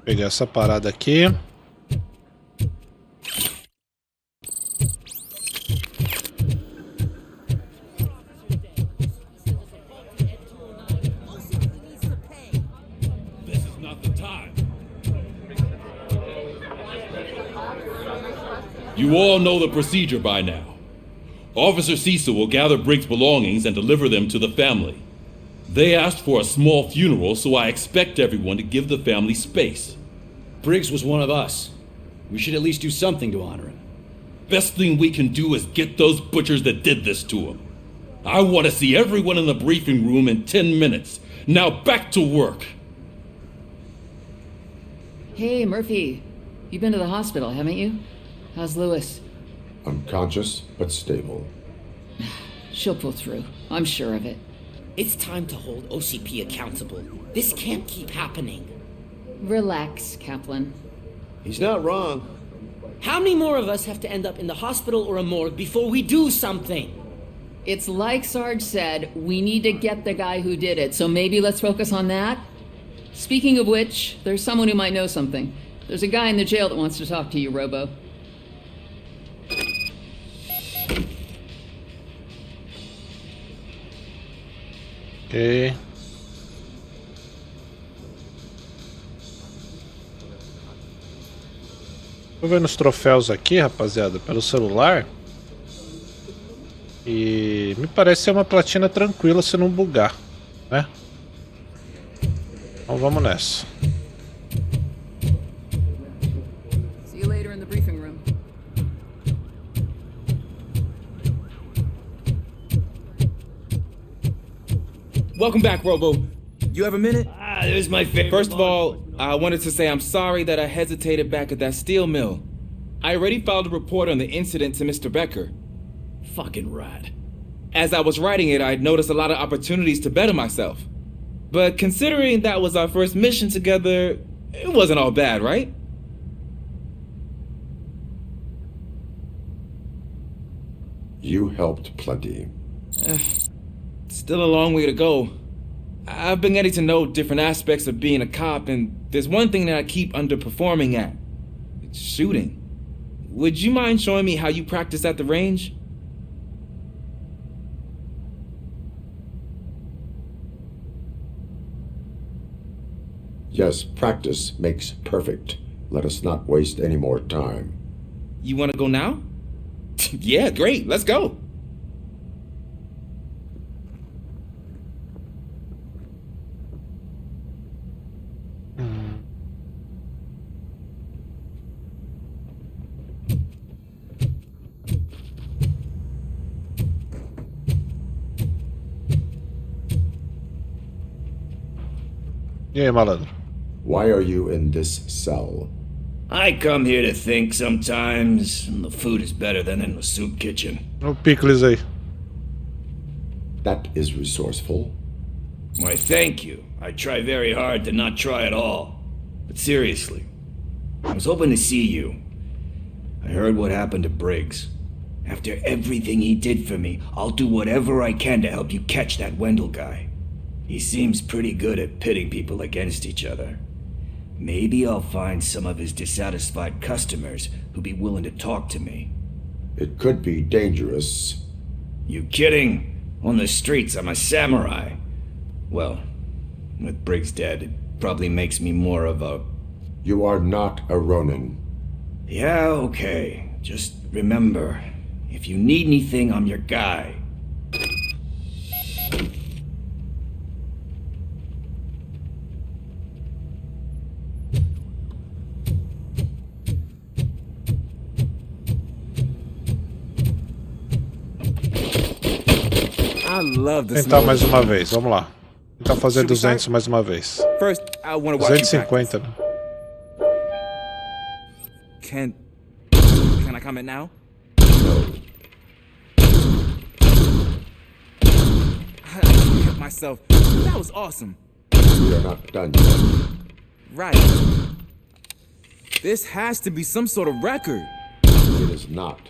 [SPEAKER 4] Pegar essa parada aqui.
[SPEAKER 5] You all know the procedure by now. Officer Cecil will gather Briggs' belongings and deliver them to the family. They asked for a small funeral, so I expect everyone to give the family space.
[SPEAKER 20] Briggs was one of us. We should at least do something to honor him.
[SPEAKER 5] Best thing we can do is get those butchers that did this to him. I want to see everyone in the briefing room in 10 minutes. Now back to work.
[SPEAKER 7] Hey, Murphy. You've been to the hospital, haven't you? How's Lewis?
[SPEAKER 9] Unconscious, but stable.
[SPEAKER 7] She'll pull through. I'm sure of it.
[SPEAKER 6] It's time to hold OCP accountable. This can't keep happening.
[SPEAKER 7] Relax, Kaplan.
[SPEAKER 15] He's not wrong.
[SPEAKER 6] How many more of us have to end up in the hospital or a morgue before we do something?
[SPEAKER 7] It's like Sarge said, we need to get the guy who did it, so maybe let's focus on that? Speaking of which, there's someone who might know something. There's a guy in the jail that wants to talk to you, Robo.
[SPEAKER 4] Ok. Tô vendo os troféus aqui, rapaziada, pelo celular. E me parece ser uma platina tranquila se não bugar, né? Então vamos nessa.
[SPEAKER 14] See you later in the briefing room.
[SPEAKER 17] Welcome back, Robo. You have a minute?
[SPEAKER 19] There's my favorite.
[SPEAKER 17] First of all, I wanted to say I'm sorry that I hesitated back at that steel mill. I already filed a report on the incident to Mr. Becker.
[SPEAKER 19] Fucking rat.
[SPEAKER 17] As I was writing it, I'd noticed a lot of opportunities to better myself. But considering that was our first mission together, it wasn't all bad, right?
[SPEAKER 9] You helped plenty.
[SPEAKER 17] Still a long way to go. I've been getting to know different aspects of being a cop, and there's one thing that I keep underperforming at. It's shooting. Would you mind showing me how you practice at the range?
[SPEAKER 9] Yes, practice makes perfect. Let us not waste any more time.
[SPEAKER 17] You want to go now? Yeah, great. Let's go.
[SPEAKER 4] E aí, malandro?
[SPEAKER 9] Why are you in this cell?
[SPEAKER 19] I come here to think sometimes, and the food is better than in the soup kitchen.
[SPEAKER 4] O picles aí.
[SPEAKER 9] That is resourceful.
[SPEAKER 19] Why, thank you. I try very hard to not try at all. But seriously, I was hoping to see you. I heard what happened to Briggs. After everything he did for me, I'll do whatever I can to help you catch that Wendell guy. He seems pretty good at pitting people against each other. Maybe I'll find some of his dissatisfied customers who'll be willing to talk to me.
[SPEAKER 9] It could be dangerous.
[SPEAKER 19] You kidding? On the streets, I'm a samurai. Well, with Briggs dead, it probably makes me more of a...
[SPEAKER 9] You are not a Ronin.
[SPEAKER 19] Yeah, okay. Just remember, if you need anything, I'm your guy.
[SPEAKER 4] Tentar mais uma vez, vamos lá. Tentar fazer 200 mais uma vez. 250, né?
[SPEAKER 17] Can I comment now? I can't help myself. That was awesome.
[SPEAKER 9] We are not done yet.
[SPEAKER 17] Right. This has to be some sort of record.
[SPEAKER 9] It is not.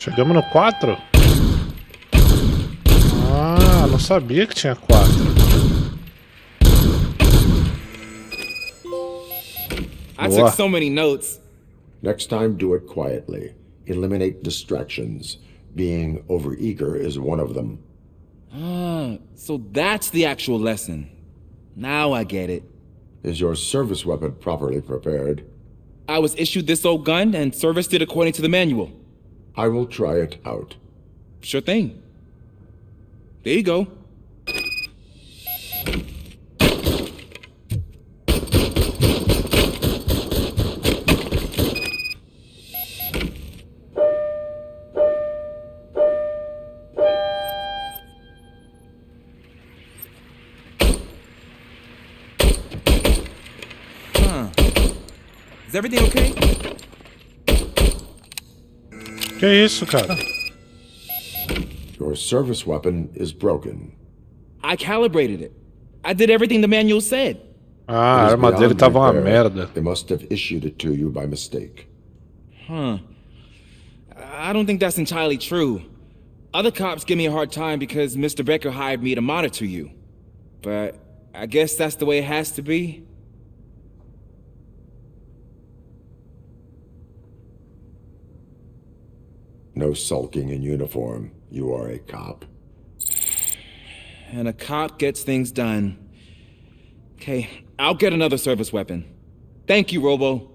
[SPEAKER 4] Chegamos no 4? Ah, não sabia que tinha 4.
[SPEAKER 17] I took so many notes.
[SPEAKER 9] Next time, do it quietly. Eliminate distractions. Being overeager is one of them.
[SPEAKER 17] Ah, so that's the actual lesson. Now I get it.
[SPEAKER 9] Is your service weapon properly prepared?
[SPEAKER 17] I was issued this old gun and serviced it according to the manual.
[SPEAKER 9] I will try it out.
[SPEAKER 17] Sure thing. There you go. everything okay?
[SPEAKER 4] Que isso, cara?
[SPEAKER 9] Your service weapon is broken.
[SPEAKER 17] I calibrated it. I did everything the manual said.
[SPEAKER 4] Ah, a arma dele tava uma merda.
[SPEAKER 9] They must have issued it to you by mistake.
[SPEAKER 17] Huh. I don't think that's entirely true. Other cops give me a hard time because Mr. Becker hired me to monitor you. But I guess that's the way it has to be.
[SPEAKER 9] No sulking in uniform. You are a cop.
[SPEAKER 17] And a cop gets things done. Okay, I'll get another service weapon. Thank you, Robo.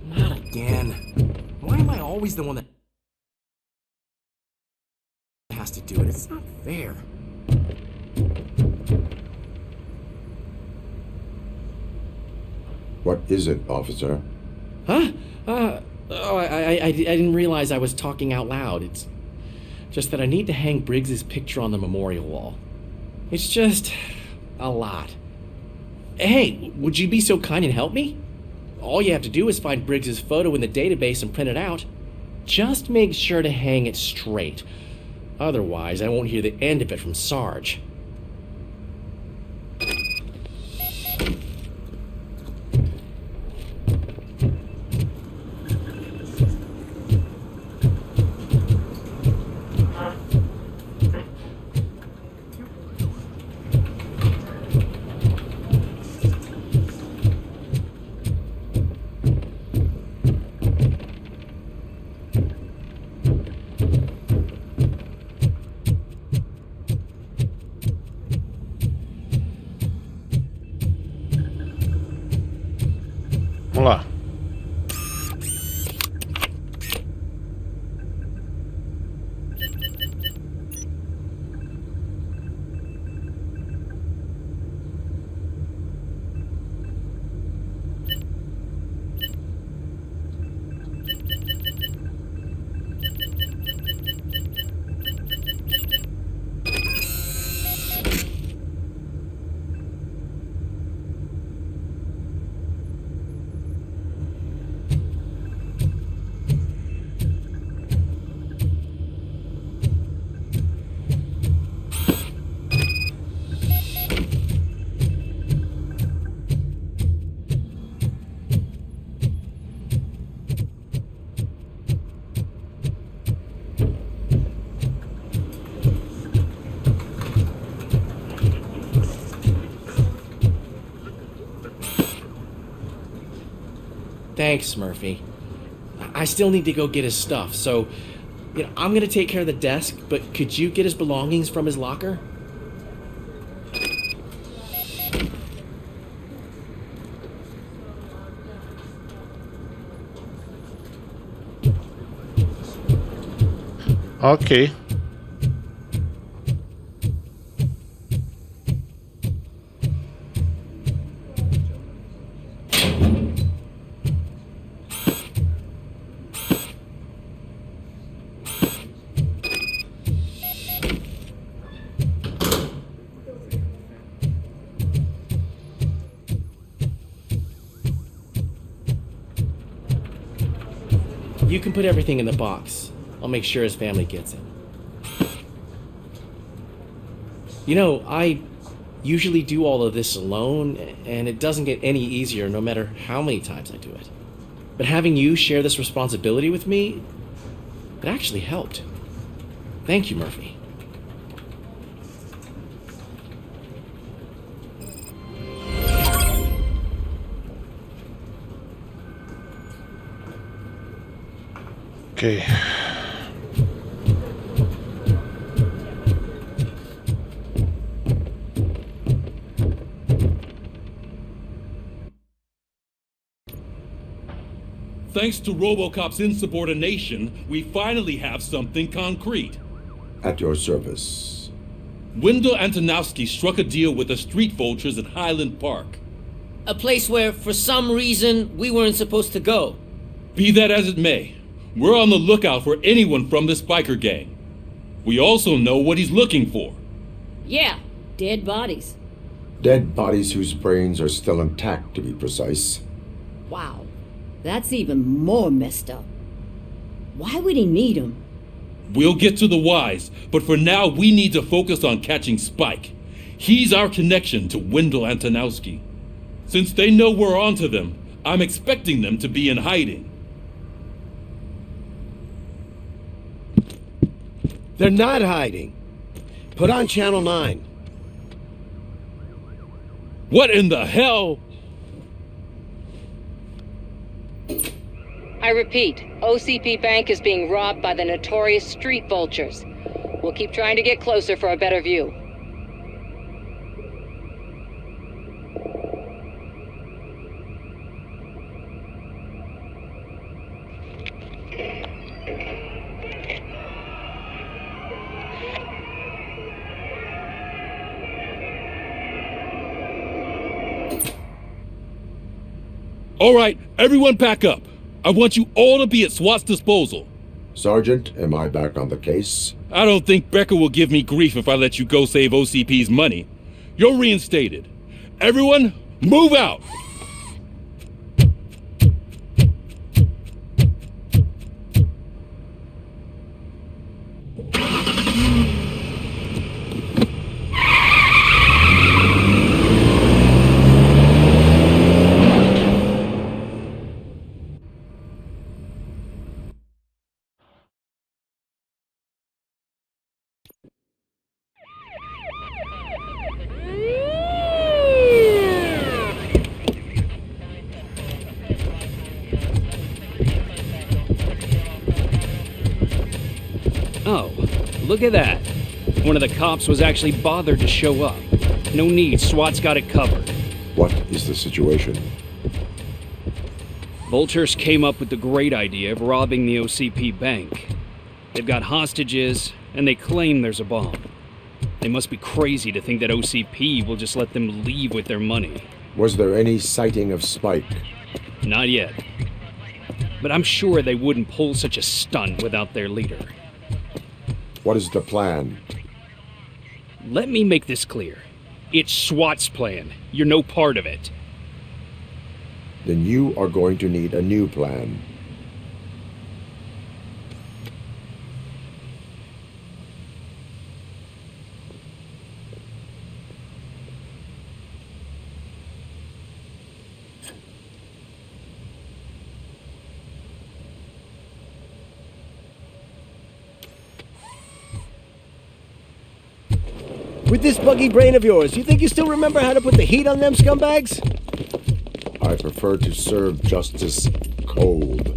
[SPEAKER 2] Not again. Why am I always the one that has to do it? It's not fair.
[SPEAKER 9] What is it, officer?
[SPEAKER 2] Huh? I didn't realize I was talking out loud. It's just that I need to hang Briggs's picture on the memorial wall. It's just a lot. Hey, would you be so kind and help me? All you have to do is find Briggs's photo in the database and print it out. Just make sure to hang it straight. Otherwise, I won't hear the end of it from Sarge.
[SPEAKER 4] Vamos lá.
[SPEAKER 2] Thanks, Murphy. I still need to go get his stuff, so I'm gonna take care of the desk, but could you get his belongings from his locker?
[SPEAKER 4] Ok.
[SPEAKER 2] You can put everything in the box. I'll make sure his family gets it. I usually do all of this alone, and it doesn't get any easier no matter how many times I do it. But having you share this responsibility with me, it actually helped. Thank you, Murphy.
[SPEAKER 4] Ok.
[SPEAKER 5] Thanks to Robocop's insubordination, we finally have something concrete.
[SPEAKER 9] At your service.
[SPEAKER 5] Wendell Antonowski struck a deal with the street vultures at Highland Park.
[SPEAKER 6] A place where, for some reason, we weren't supposed to go.
[SPEAKER 5] Be that as it may, we're on the lookout for anyone from this biker gang. We also know what he's looking for.
[SPEAKER 16] Yeah, dead bodies.
[SPEAKER 9] Dead bodies whose brains are still intact, to be precise.
[SPEAKER 16] Wow, that's even more messed up. Why would he need them?
[SPEAKER 5] We'll get to the whys, but for now we need to focus on catching Spike. He's our connection to Wendell Antonowski. Since they know we're onto them, I'm expecting them to be in hiding.
[SPEAKER 8] They're not hiding. Put on Channel 9.
[SPEAKER 5] What in the hell?
[SPEAKER 10] I repeat, OCP Bank is being robbed by the notorious street vultures. We'll keep trying to get closer for a better view.
[SPEAKER 5] All right, everyone back up. I want you all to be at SWAT's disposal.
[SPEAKER 9] Sergeant, am I back on the case?
[SPEAKER 5] I don't think Becker will give me grief if I let you go save OCP's money. You're reinstated. Everyone, move out!
[SPEAKER 1] Oh, look at that. One of the cops was actually bothered to show up. No need, SWAT's got it covered.
[SPEAKER 9] What is the situation?
[SPEAKER 1] Vultures came up with the great idea of robbing the OCP bank. They've got hostages, and they claim there's a bomb. They must be crazy to think that OCP will just let them leave with their money.
[SPEAKER 9] Was there any sighting of Spike?
[SPEAKER 1] Not yet. But I'm sure they wouldn't pull such a stunt without their leader.
[SPEAKER 9] What is the plan?
[SPEAKER 1] Let me make this clear. It's SWAT's plan. You're no part of it.
[SPEAKER 9] Then you are going to need a new plan.
[SPEAKER 3] With this buggy brain of yours, you think you still remember how to put the heat on them scumbags?
[SPEAKER 9] I prefer to serve justice cold.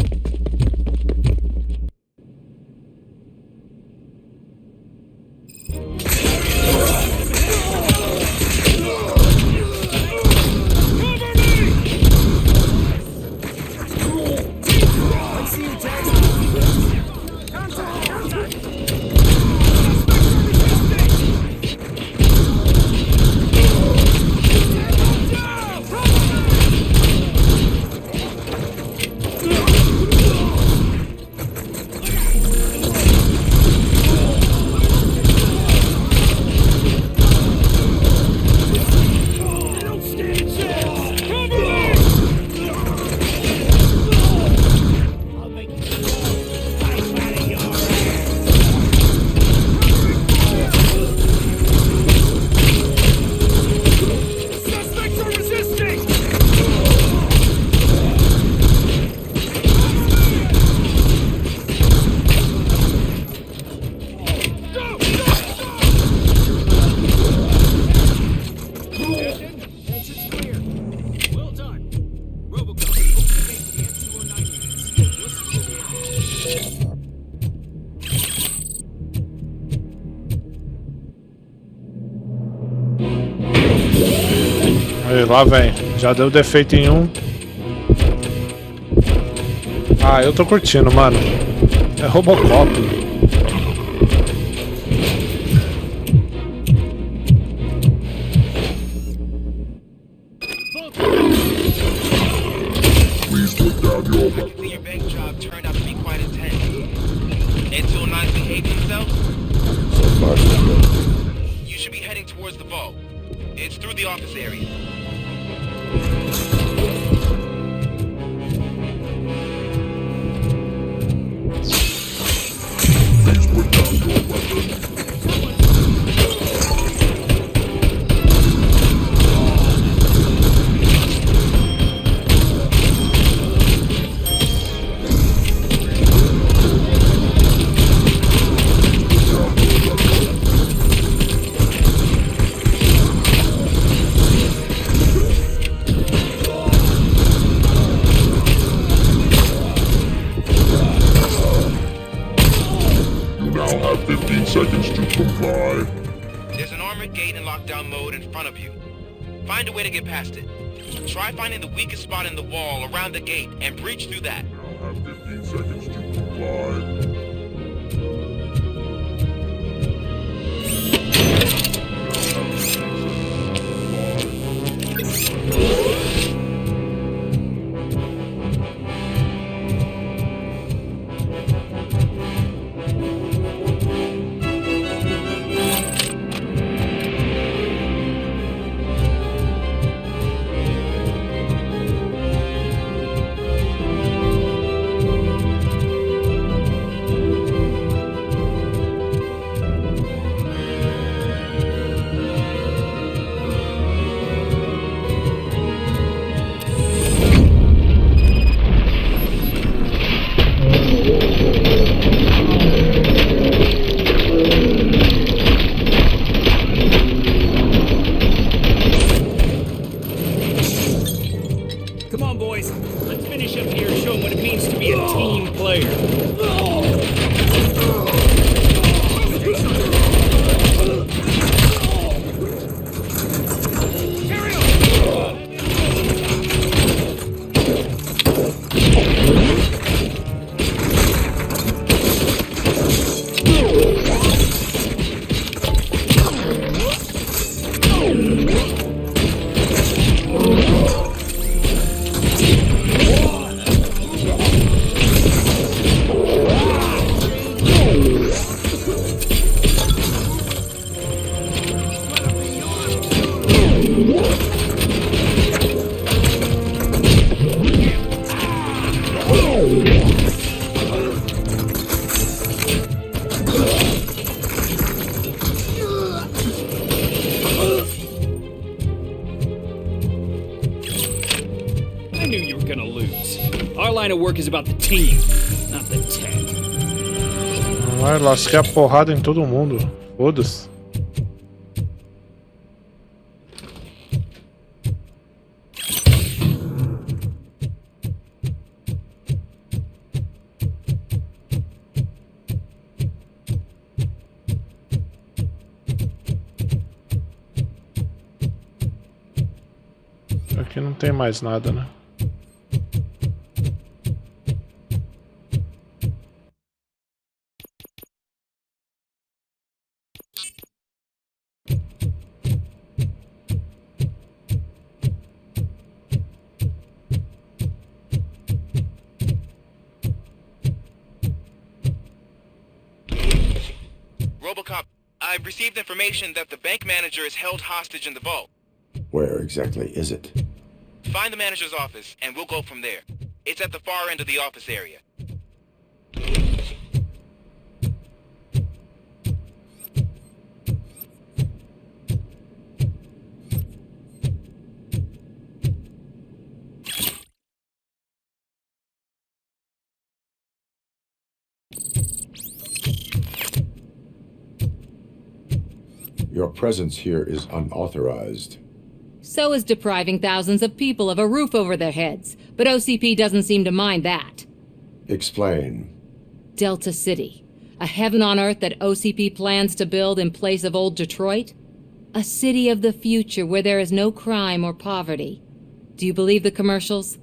[SPEAKER 4] Aí, lá vem. Já deu defeito em um. Ah, eu tô curtindo, mano. É Robocop.
[SPEAKER 11] bank job turned out to be quite intense. And will not behave themselves?
[SPEAKER 9] So far, so good.
[SPEAKER 11] You should be heading towards the vault. It's through the office area.
[SPEAKER 9] Please put down your weapon. Seconds to comply.
[SPEAKER 11] There's an armored gate in lockdown mode in front of you. Find a way to get past it. Try finding the weakest spot in the wall around the gate and breach through that.
[SPEAKER 9] Now have 15 seconds to comply.
[SPEAKER 1] Work is about the team, not the tech.
[SPEAKER 4] Vai lascar porrada em todo mundo. Foda-se. Aqui não tem mais nada, né?
[SPEAKER 11] Robocop, I've received information that the bank manager is held hostage in the vault.
[SPEAKER 9] Where exactly is it?
[SPEAKER 11] Find the manager's office, and we'll go from there. It's at the far end of the office area.
[SPEAKER 9] Your presence here is unauthorized.
[SPEAKER 10] So is depriving thousands of people of a roof over their heads. But OCP doesn't seem to mind that.
[SPEAKER 9] Explain.
[SPEAKER 10] Delta City. A heaven on earth that OCP plans to build in place of old Detroit? A city of the future where there is no crime or poverty. Do you believe the commercials?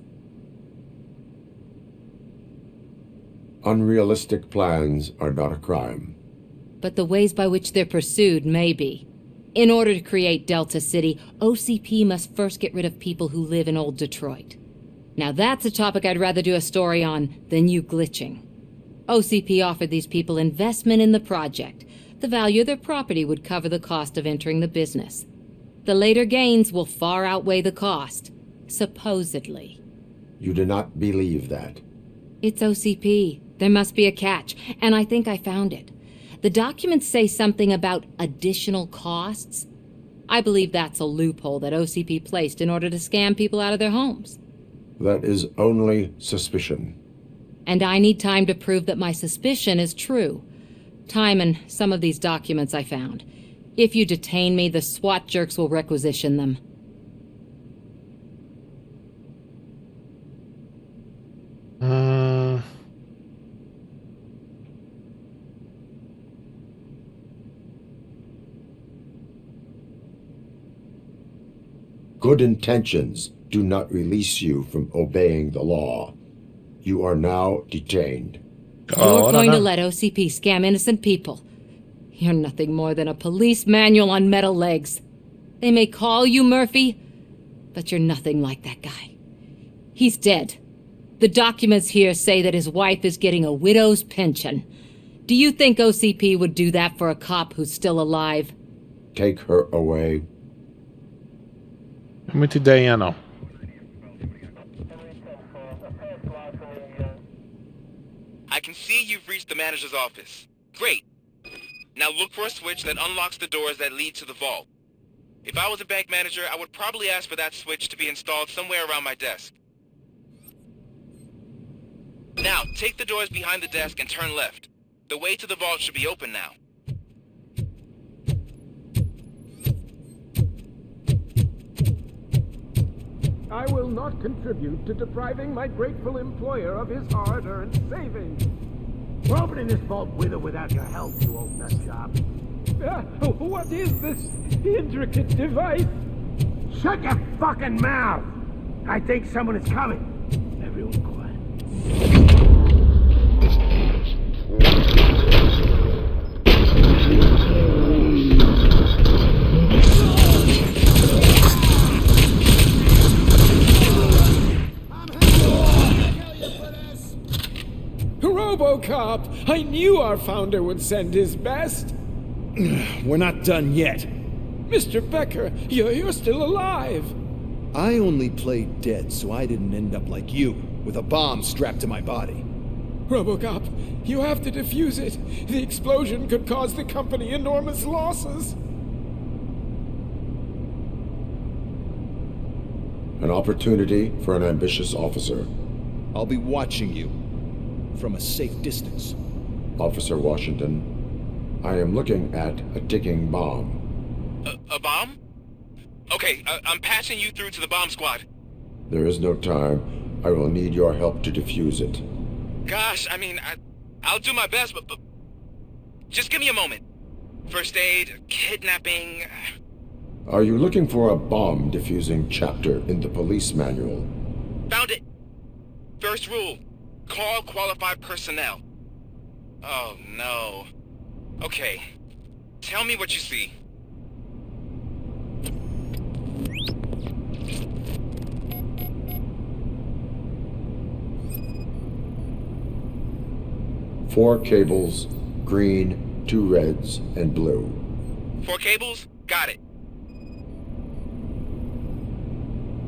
[SPEAKER 9] Unrealistic plans are not a crime.
[SPEAKER 10] But the ways by which they're pursued may be. In order to create Delta City, OCP must first get rid of people who live in old Detroit. Now that's a topic I'd rather do a story on than you glitching. OCP offered these people investment in the project. The value of their property would cover the cost of entering the business. The later gains will far outweigh the cost, supposedly.
[SPEAKER 9] You do not believe that.
[SPEAKER 10] It's OCP. There must be a catch, and I think I found it. The documents say something about additional costs. I believe that's a loophole that OCP placed in order to scam people out of their homes.
[SPEAKER 9] That is only suspicion.
[SPEAKER 10] And I need time to prove that my suspicion is true. Time and some of these documents I found. If you detain me, the SWAT jerks will requisition them.
[SPEAKER 9] Good intentions do not release you from obeying the law. You are now detained.
[SPEAKER 10] You're going to let OCP scam innocent people. You're nothing more than a police manual on metal legs. They may call you Murphy, but you're nothing like that guy. He's dead. The documents here say that his wife is getting a widow's pension. Do you think OCP would do that for a cop who's still alive?
[SPEAKER 9] Take her away.
[SPEAKER 4] Muita ideia, não.
[SPEAKER 11] I can see you've reached the manager's office. Great. Now look for a switch that unlocks the doors that lead to the vault. If I was a bank manager, I would probably ask for that switch to be installed somewhere around my desk. Now, take the doors behind the desk and turn left. The way to the vault should be open now.
[SPEAKER 23] I will not contribute to depriving my grateful employer of his hard-earned savings.
[SPEAKER 8] We're opening this vault with or without your help, you old nut job.
[SPEAKER 23] What is this intricate device?
[SPEAKER 8] Shut your fucking mouth! I think someone is coming. Everyone quiet.
[SPEAKER 23] Robocop! I knew our founder would send his best.
[SPEAKER 20] We're not done yet.
[SPEAKER 23] Mr. Becker, you're still alive.
[SPEAKER 20] I only played dead so I didn't end up like you, with a bomb strapped to my body.
[SPEAKER 23] Robocop, you have to defuse it. The explosion could cause the company enormous losses.
[SPEAKER 9] An opportunity for an ambitious officer.
[SPEAKER 20] I'll be watching you from a safe distance.
[SPEAKER 9] Officer Washington, I am looking at a ticking bomb.
[SPEAKER 11] A bomb? Okay, I'm passing you through to the bomb squad.
[SPEAKER 9] There is no time. I will need your help to defuse it.
[SPEAKER 11] Gosh, I mean, I'll do my best, but just give me a moment. First aid, kidnapping...
[SPEAKER 9] Are you looking for a bomb defusing chapter in the police manual?
[SPEAKER 11] Found it! First rule, call qualified personnel. Oh, no. Okay, tell me what you see.
[SPEAKER 9] Four cables, green, 2 reds, and blue.
[SPEAKER 11] 4 cables? Got it.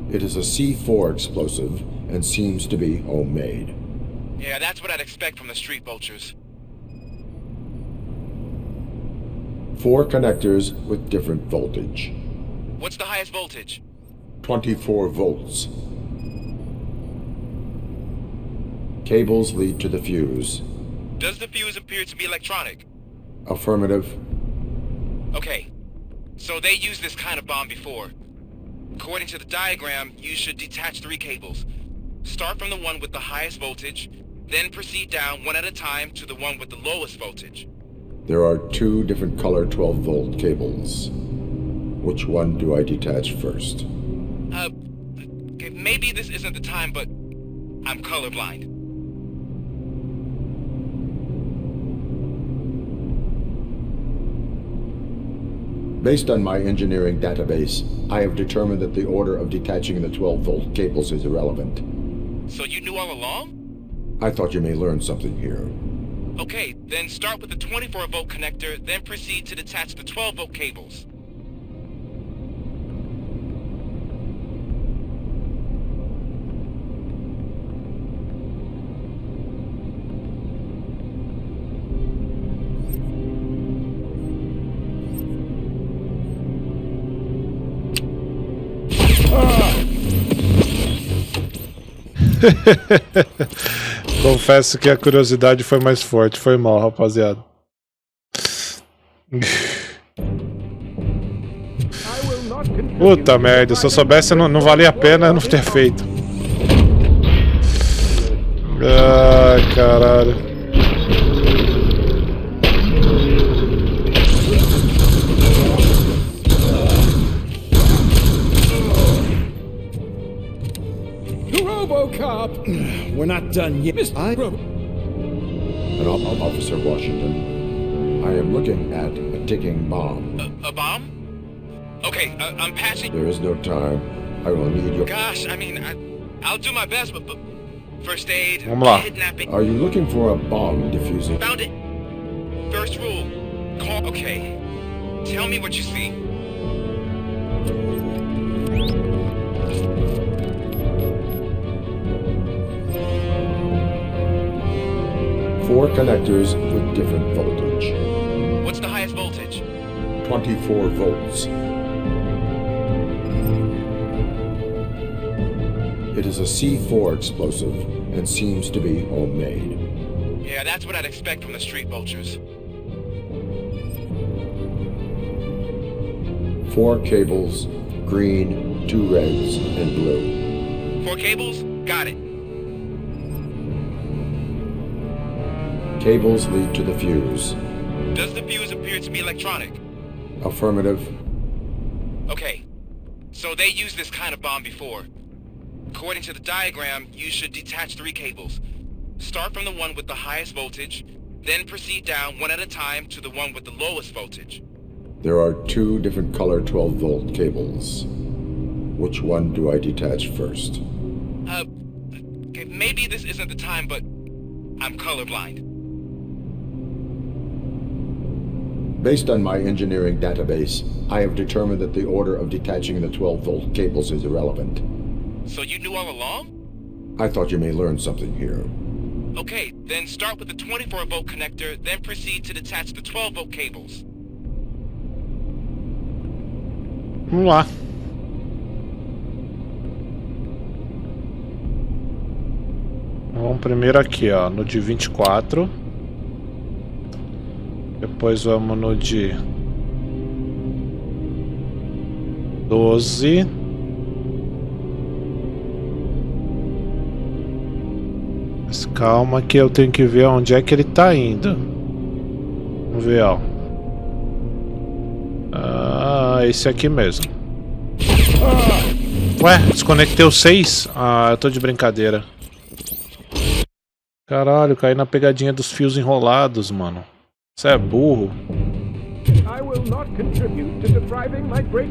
[SPEAKER 9] It is a C4 explosive and seems to be homemade.
[SPEAKER 11] Yeah, that's what I'd expect from the street vultures.
[SPEAKER 9] 4 connectors with different voltage.
[SPEAKER 11] What's the highest voltage?
[SPEAKER 9] 24 volts. Cables lead to the fuse.
[SPEAKER 11] Does the fuse appear to be electronic?
[SPEAKER 9] Affirmative.
[SPEAKER 11] Okay, so they used this kind of bomb before. According to the diagram, you should detach 3 cables. Start from the one with the highest voltage, then proceed down one at a time to the one with the lowest voltage.
[SPEAKER 9] There are 2 different color 12-volt cables. Which one do I detach first?
[SPEAKER 11] Okay, maybe this isn't the time, but I'm colorblind.
[SPEAKER 9] Based on my engineering database, I have determined that the order of detaching the 12-volt cables is irrelevant.
[SPEAKER 11] So you knew all along?
[SPEAKER 9] I thought you may learn something here.
[SPEAKER 11] Okay, then start with the 24-volt connector, then proceed to detach the 12-volt cables.
[SPEAKER 4] Confesso que a curiosidade foi mais forte. Foi mal, rapaziada. Puta merda, se eu soubesse não valia a pena não ter feito. Ai, caralho.
[SPEAKER 23] Robocop! We're not done yet.
[SPEAKER 9] Officer Washington, I am looking at a ticking bomb.
[SPEAKER 11] A bomb? Okay, I'm patching.
[SPEAKER 9] There is no time. I will need your...
[SPEAKER 11] Gosh, I mean, I'll do my best, but first aid, kidnapping...
[SPEAKER 9] Are you looking for a bomb diffuser?
[SPEAKER 11] Found it. First rule, call... Okay, tell me what you see.
[SPEAKER 9] Four connectors with different voltage.
[SPEAKER 11] What's the highest voltage?
[SPEAKER 9] 24 volts. It is a C4 explosive and seems to be homemade.
[SPEAKER 11] Yeah, that's what I'd expect from the street vultures.
[SPEAKER 9] 4 cables, green, 2 reds, and blue.
[SPEAKER 11] 4 cables? Got it.
[SPEAKER 9] Cables lead to the fuse.
[SPEAKER 11] Does the fuse appear to be electronic?
[SPEAKER 9] Affirmative.
[SPEAKER 11] Okay, so they used this kind of bomb before. According to the diagram, you should detach 3 cables. Start from the one with the highest voltage, then proceed down one at a time to the one with the lowest voltage.
[SPEAKER 9] There are 2 different color 12-volt cables. Which one do I detach first?
[SPEAKER 11] Okay, maybe this isn't the time, but I'm colorblind.
[SPEAKER 9] Based on my engineering database, I have determined that the order of detaching the 12-volt cables is irrelevant.
[SPEAKER 11] So you knew all along?
[SPEAKER 9] I thought you may learn something here.
[SPEAKER 11] Okay, then start with the 24-volt connector, then proceed to detach the 12-volt cables.
[SPEAKER 4] Vamos lá. Vamos primeiro aqui, ó, no de 24. Depois vamos no de 12. Mas calma que eu tenho que ver onde é que ele tá indo. Vamos ver, ó. Ah, esse aqui mesmo. Ué, desconectei o 6? Ah, eu tô de brincadeira. Caralho, caí na pegadinha dos fios enrolados, mano. Você é burro.
[SPEAKER 23] I will not contribute to depriving my great...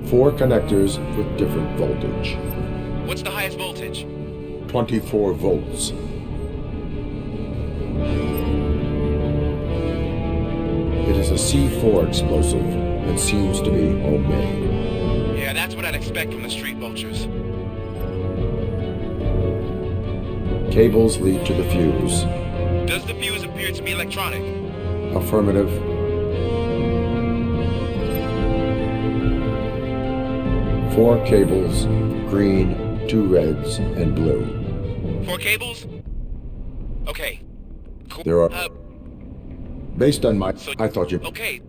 [SPEAKER 9] Four connectors with different voltage.
[SPEAKER 11] What's the highest voltage?
[SPEAKER 9] 24 volts. It is a C4 explosive and seems to be homemade.
[SPEAKER 11] Yeah, that's what I'd expect from the street vultures.
[SPEAKER 9] Cables lead to the fuse.
[SPEAKER 11] Does the fuse appear to be electronic?
[SPEAKER 9] Affirmative. Four cables, green, 2 reds, and blue.
[SPEAKER 11] 4 cables? Okay. Cool.
[SPEAKER 9] There are... Based on my... I thought you...
[SPEAKER 11] Okay.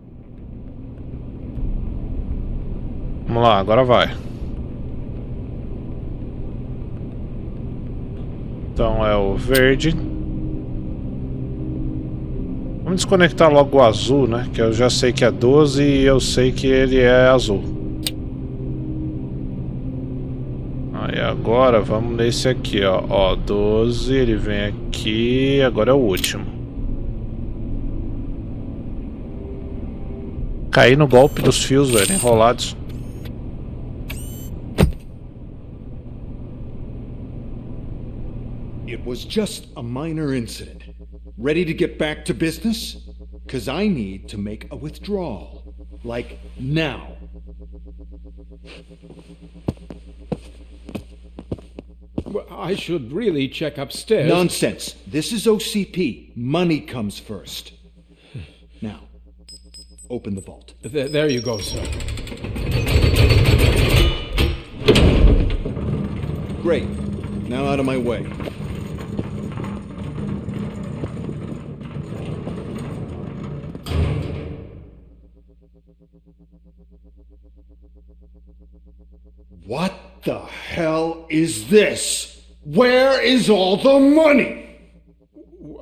[SPEAKER 4] Vamos lá, agora vai. Então é o verde. Vamos desconectar logo o azul, né? Que eu já sei que é 12 e eu sei que ele é azul. Aí agora vamos nesse aqui, ó. Ó, 12, ele vem aqui, agora é o último. Caí no golpe dos fios, velho, enrolados.
[SPEAKER 12] It was just a minor incident. Ready to get back to business? 'Cause I need to make a withdrawal. Like, now.
[SPEAKER 23] Well, I should really check upstairs.
[SPEAKER 12] Nonsense. This is OCP. Money comes first. Now, open the vault.
[SPEAKER 23] There you go, sir.
[SPEAKER 12] Great. Now out of my way. What the hell is this? Where is all the money?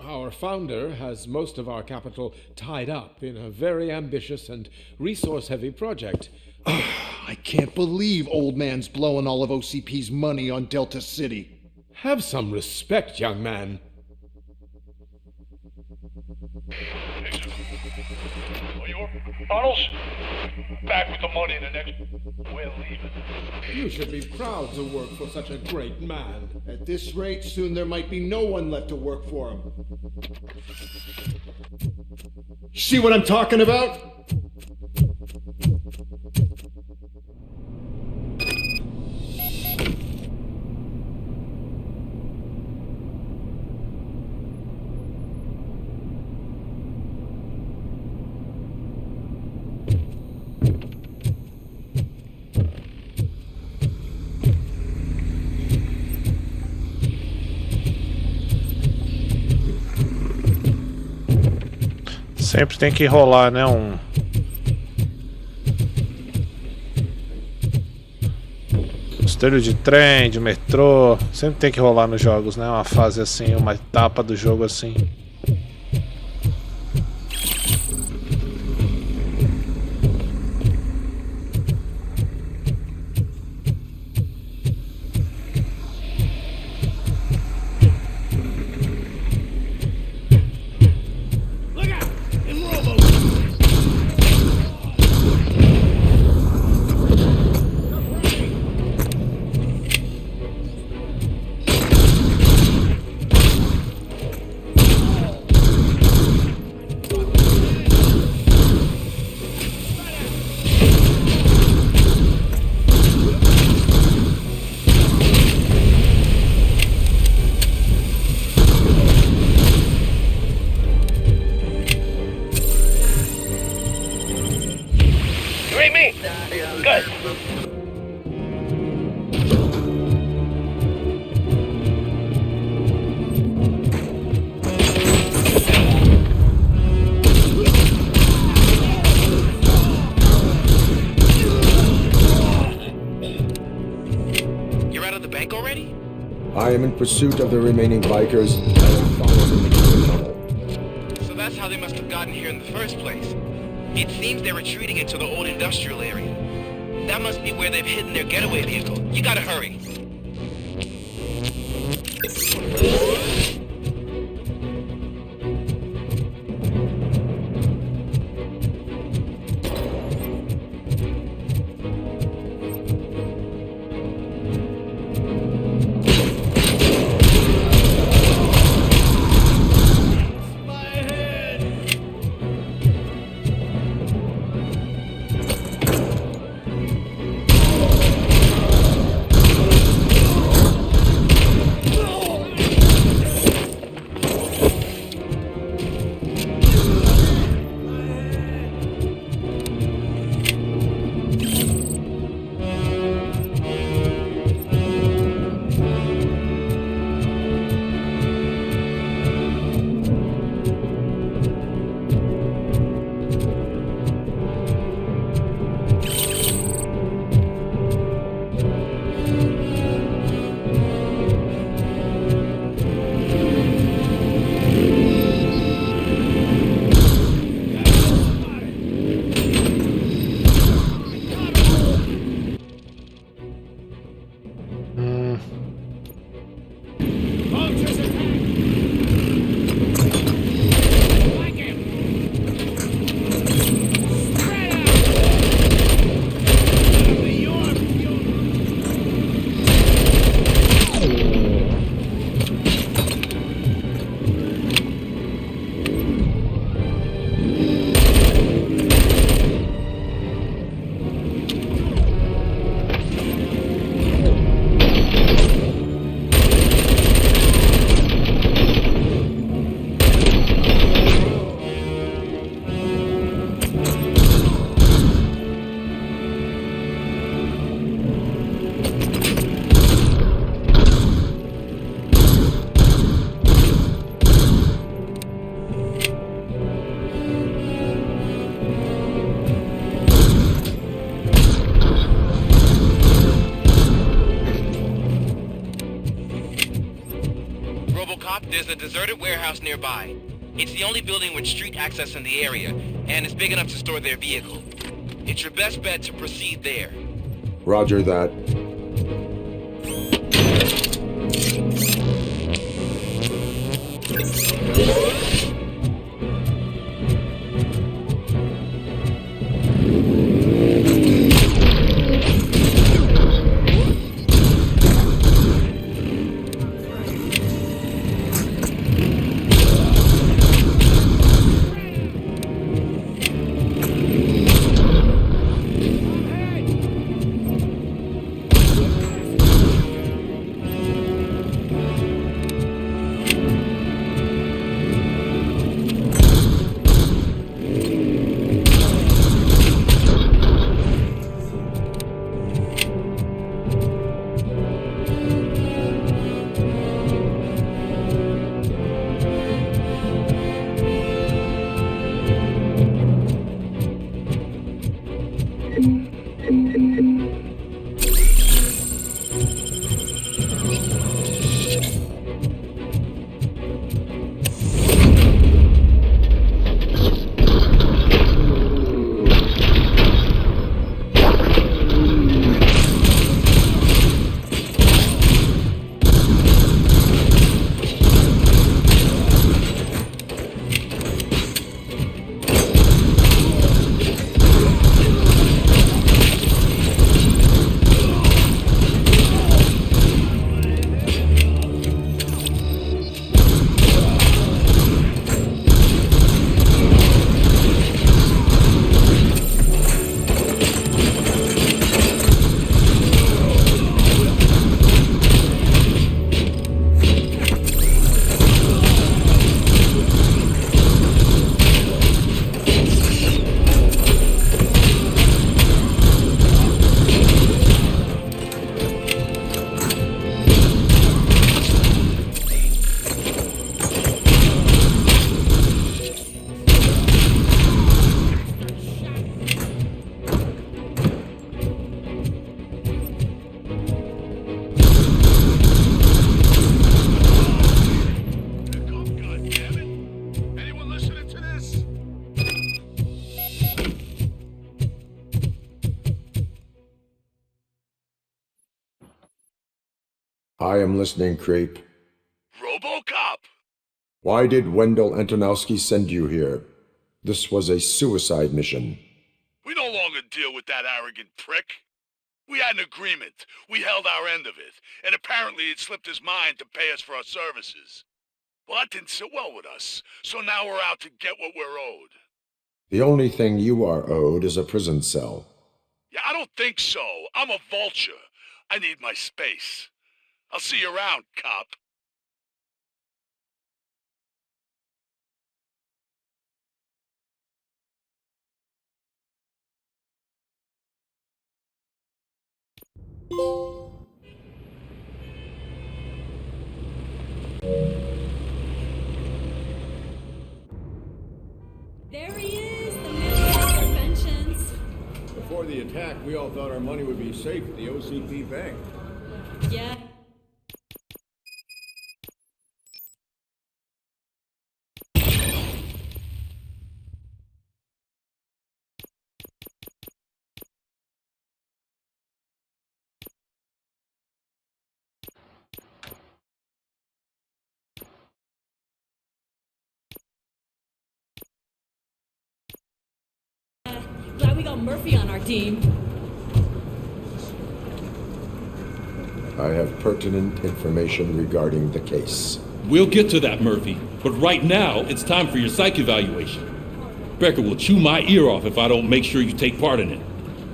[SPEAKER 23] Our founder has most of our capital tied up in a very ambitious and resource-heavy project.
[SPEAKER 12] I can't believe old man's blowing all of OCP's money on Delta City.
[SPEAKER 23] Have some respect, young man.
[SPEAKER 13] Arnold's back with the money in the next. We're leaving.
[SPEAKER 23] You should be proud to work for such a great man.
[SPEAKER 12] At this rate, soon there might be no one left to work for him. See what I'm talking about?
[SPEAKER 4] Sempre tem que rolar, né? Trilho de trem, de metrô. Sempre tem que rolar nos jogos, né? Uma fase assim, uma etapa do jogo assim.
[SPEAKER 9] I am in pursuit of the remaining bikers.
[SPEAKER 11] So that's how they must have gotten here in the first place. It seems they're retreating into the old industrial area. That must be where they've hidden their getaway vehicle. You gotta hurry. There's a deserted warehouse nearby. It's the only building with street access in the area, and it's big enough to store their vehicle. It's your best bet to proceed there.
[SPEAKER 9] Roger that. I am listening, Creep.
[SPEAKER 13] Robocop!
[SPEAKER 9] Why did Wendell Antonowski send you here? This was a suicide mission.
[SPEAKER 13] We no longer deal with that arrogant prick. We had an agreement. We held our end of it, and apparently it slipped his mind to pay us for our services. Well, that didn't sit well with us, so now we're out to get what we're owed.
[SPEAKER 9] The only thing you are owed is a prison cell.
[SPEAKER 13] Yeah, I don't think so. I'm a vulture. I need my space. I'll see you around, cop.
[SPEAKER 7] There he is, the man of interventions.
[SPEAKER 15] Before the attack, we all thought our money would be safe at the OCP bank.
[SPEAKER 7] Yeah. Glad we got Murphy on our team.
[SPEAKER 9] I have pertinent information regarding the case.
[SPEAKER 5] We'll get to that, Murphy. But right now, it's time for your psych evaluation. Becker will chew my ear off if I don't make sure you take part in it.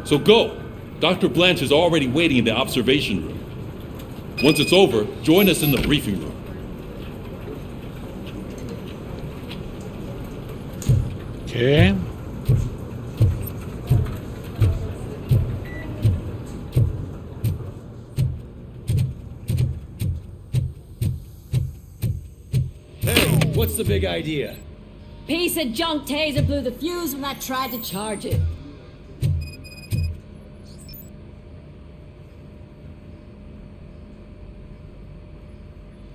[SPEAKER 5] So go. Dr. Blanche is already waiting in the observation room. Once it's over, join us in the briefing room.
[SPEAKER 4] Okay.
[SPEAKER 20] What's the big idea?
[SPEAKER 16] Piece of junk taser blew the fuse when I tried to charge it.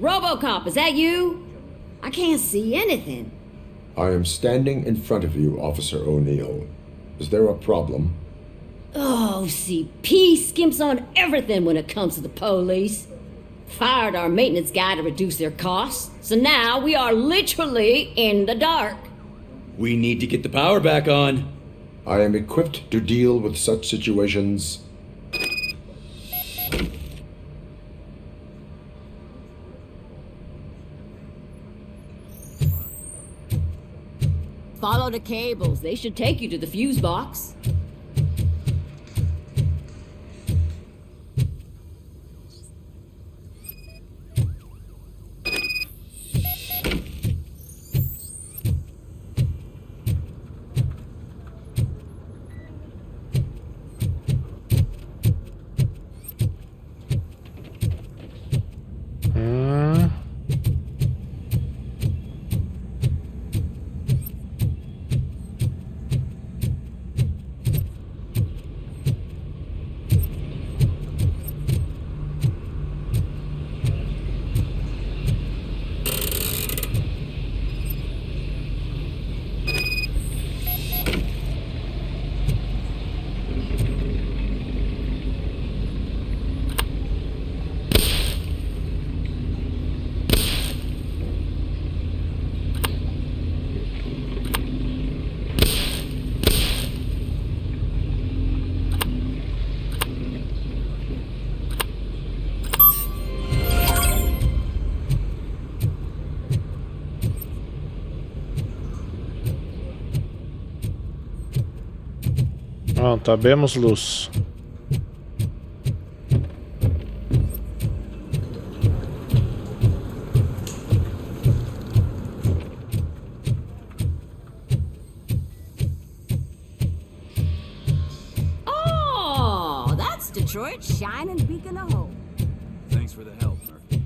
[SPEAKER 16] Robocop, is that you? I can't see anything.
[SPEAKER 9] I am standing in front of you, Officer O'Neill. Is there a problem?
[SPEAKER 16] OCP skimps on everything when it comes to the police. Fired our maintenance guy to reduce their costs, so now we are literally in the dark.
[SPEAKER 20] We need to get the power back on.
[SPEAKER 9] I am equipped to deal with such situations.
[SPEAKER 16] Follow the cables. They should take you to the fuse box.
[SPEAKER 4] Pronto, abemos luz.
[SPEAKER 16] Oh, that's Detroit's shining beacon of hope.
[SPEAKER 20] Thanks for the help, Murphy.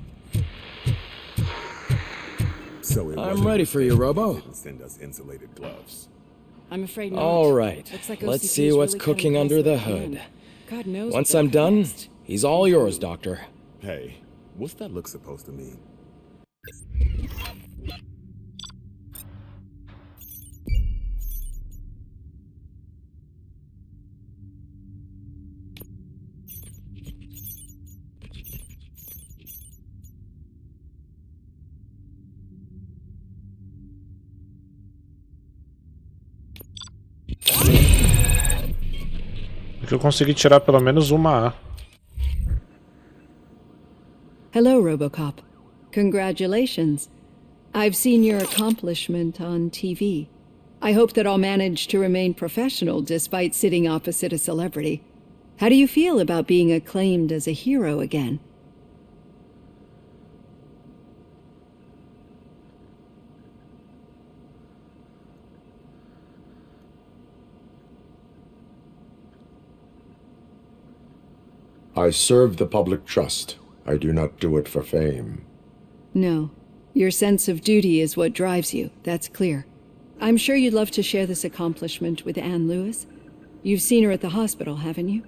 [SPEAKER 2] So I'm ready for you, Robo.
[SPEAKER 18] Send us insulated gloves.
[SPEAKER 7] I'm afraid not.
[SPEAKER 2] All right,
[SPEAKER 7] Looks like
[SPEAKER 2] let's
[SPEAKER 7] OCP
[SPEAKER 2] see
[SPEAKER 7] is
[SPEAKER 2] what's
[SPEAKER 7] really
[SPEAKER 2] cooking
[SPEAKER 7] cutting
[SPEAKER 2] under the
[SPEAKER 7] close to
[SPEAKER 2] hood.
[SPEAKER 7] hand. God knows
[SPEAKER 2] Once
[SPEAKER 7] what
[SPEAKER 2] I'm
[SPEAKER 7] they'll
[SPEAKER 2] done,
[SPEAKER 7] next.
[SPEAKER 2] he's all yours, Doctor.
[SPEAKER 18] Hey, what's that look supposed to mean?
[SPEAKER 4] Que eu consegui tirar pelo menos uma A.
[SPEAKER 21] Hello, Robocop. Congratulations. I've seen your accomplishment on TV. I hope that I'll manage to remain professional despite sitting opposite a celebrity. How do you feel about being acclaimed as a hero again?
[SPEAKER 9] I serve the public trust. I do not do it for fame.
[SPEAKER 21] No. Your sense of duty is what drives you, that's clear. I'm sure you'd love to share this accomplishment with Anne Lewis. You've seen her at the hospital, haven't you?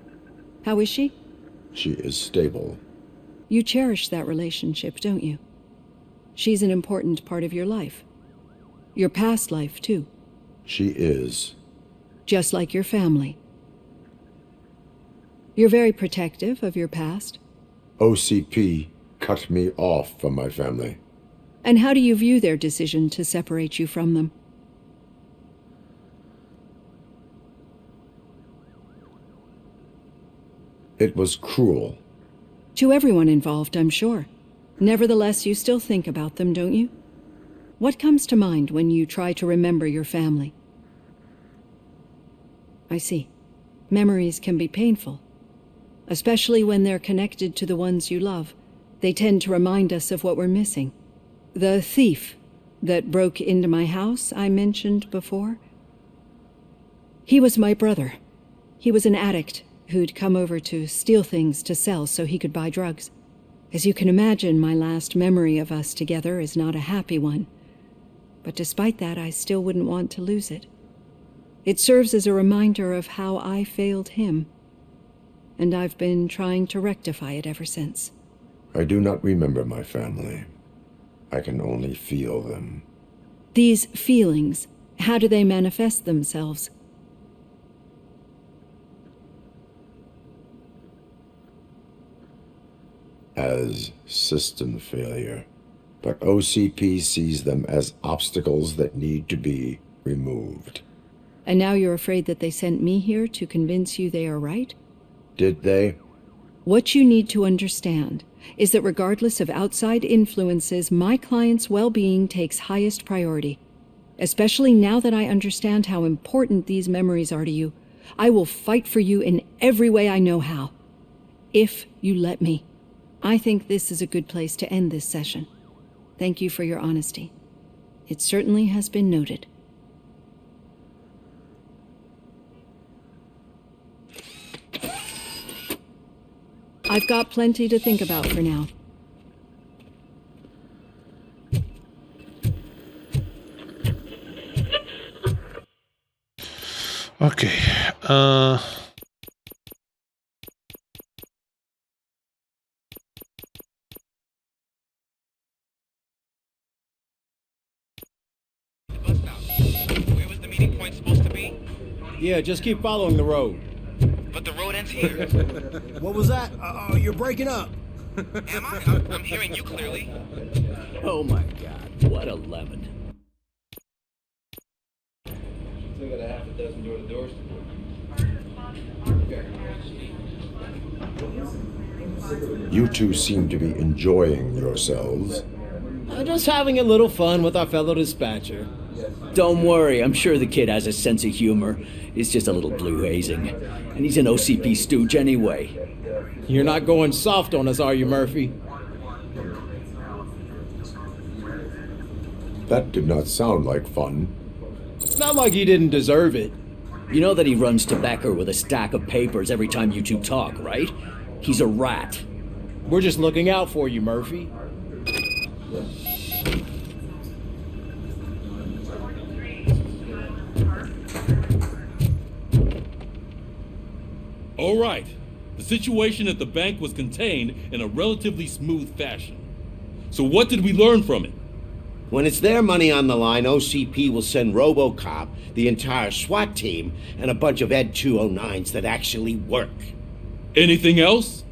[SPEAKER 21] How is she?
[SPEAKER 9] She is stable.
[SPEAKER 21] You cherish that relationship, don't you? She's an important part of your life. Your past life, too.
[SPEAKER 9] She is.
[SPEAKER 21] Just like your family. You're very protective of your past.
[SPEAKER 9] OCP cut me off from my family.
[SPEAKER 21] And how do you view their decision to separate you from them?
[SPEAKER 9] It was cruel.
[SPEAKER 21] To everyone involved, I'm sure. Nevertheless, you still think about them, don't you? What comes to mind when you try to remember your family? I see. Memories can be painful. Especially when they're connected to the ones you love. They tend to remind us of what we're missing. The thief that broke into my house I mentioned before. He was my brother. He was an addict who'd come over to steal things to sell so he could buy drugs. As you can imagine, my last memory of us together is not a happy one. But despite that, I still wouldn't want to lose it. It serves as a reminder of how I failed him. And I've been trying to rectify it ever since.
[SPEAKER 9] I do not remember my family. I can only feel them.
[SPEAKER 21] These feelings, how do they manifest themselves?
[SPEAKER 9] As system failure. But OCP sees them as obstacles that need to be removed.
[SPEAKER 21] And now you're afraid that they sent me here to convince you they are right?
[SPEAKER 9] Did they?
[SPEAKER 21] What you need to understand is that regardless of outside influences, my client's well-being takes highest priority. Especially now that I understand how important these memories are to you. I will fight for you in every way I know how. If you let me. I think this is a good place to end this session. Thank you for your honesty. It certainly has been noted. I've got plenty to think about for now.
[SPEAKER 4] Ok.
[SPEAKER 11] Where was the meeting point supposed to be?
[SPEAKER 20] Yeah, just keep following the road.
[SPEAKER 11] But the road ends here.
[SPEAKER 3] What was that? You're breaking up.
[SPEAKER 11] Am I? I'm hearing you clearly.
[SPEAKER 20] Oh my god, what a lemon.
[SPEAKER 1] Still got a half a dozen door-to-doors to do.
[SPEAKER 9] You two seem to be enjoying yourselves.
[SPEAKER 20] Just having a little fun with our fellow dispatcher.
[SPEAKER 14] Don't worry, I'm sure the kid has a sense of humor. It's just a little blue hazing. And he's an OCP stooge anyway.
[SPEAKER 20] You're not going soft on us, are you, Murphy?
[SPEAKER 9] That did not sound like fun.
[SPEAKER 20] It's not like he didn't deserve it.
[SPEAKER 14] You know that he runs tobacco with a stack of papers every time you two talk, right? He's a rat.
[SPEAKER 20] We're just looking out for you, Murphy.
[SPEAKER 5] All right. The situation at the bank was contained in a relatively smooth fashion. So what did we learn from it?
[SPEAKER 8] When it's their money on the line, OCP will send Robocop, the entire SWAT team, and a bunch of Ed 209s that actually work.
[SPEAKER 5] Anything else?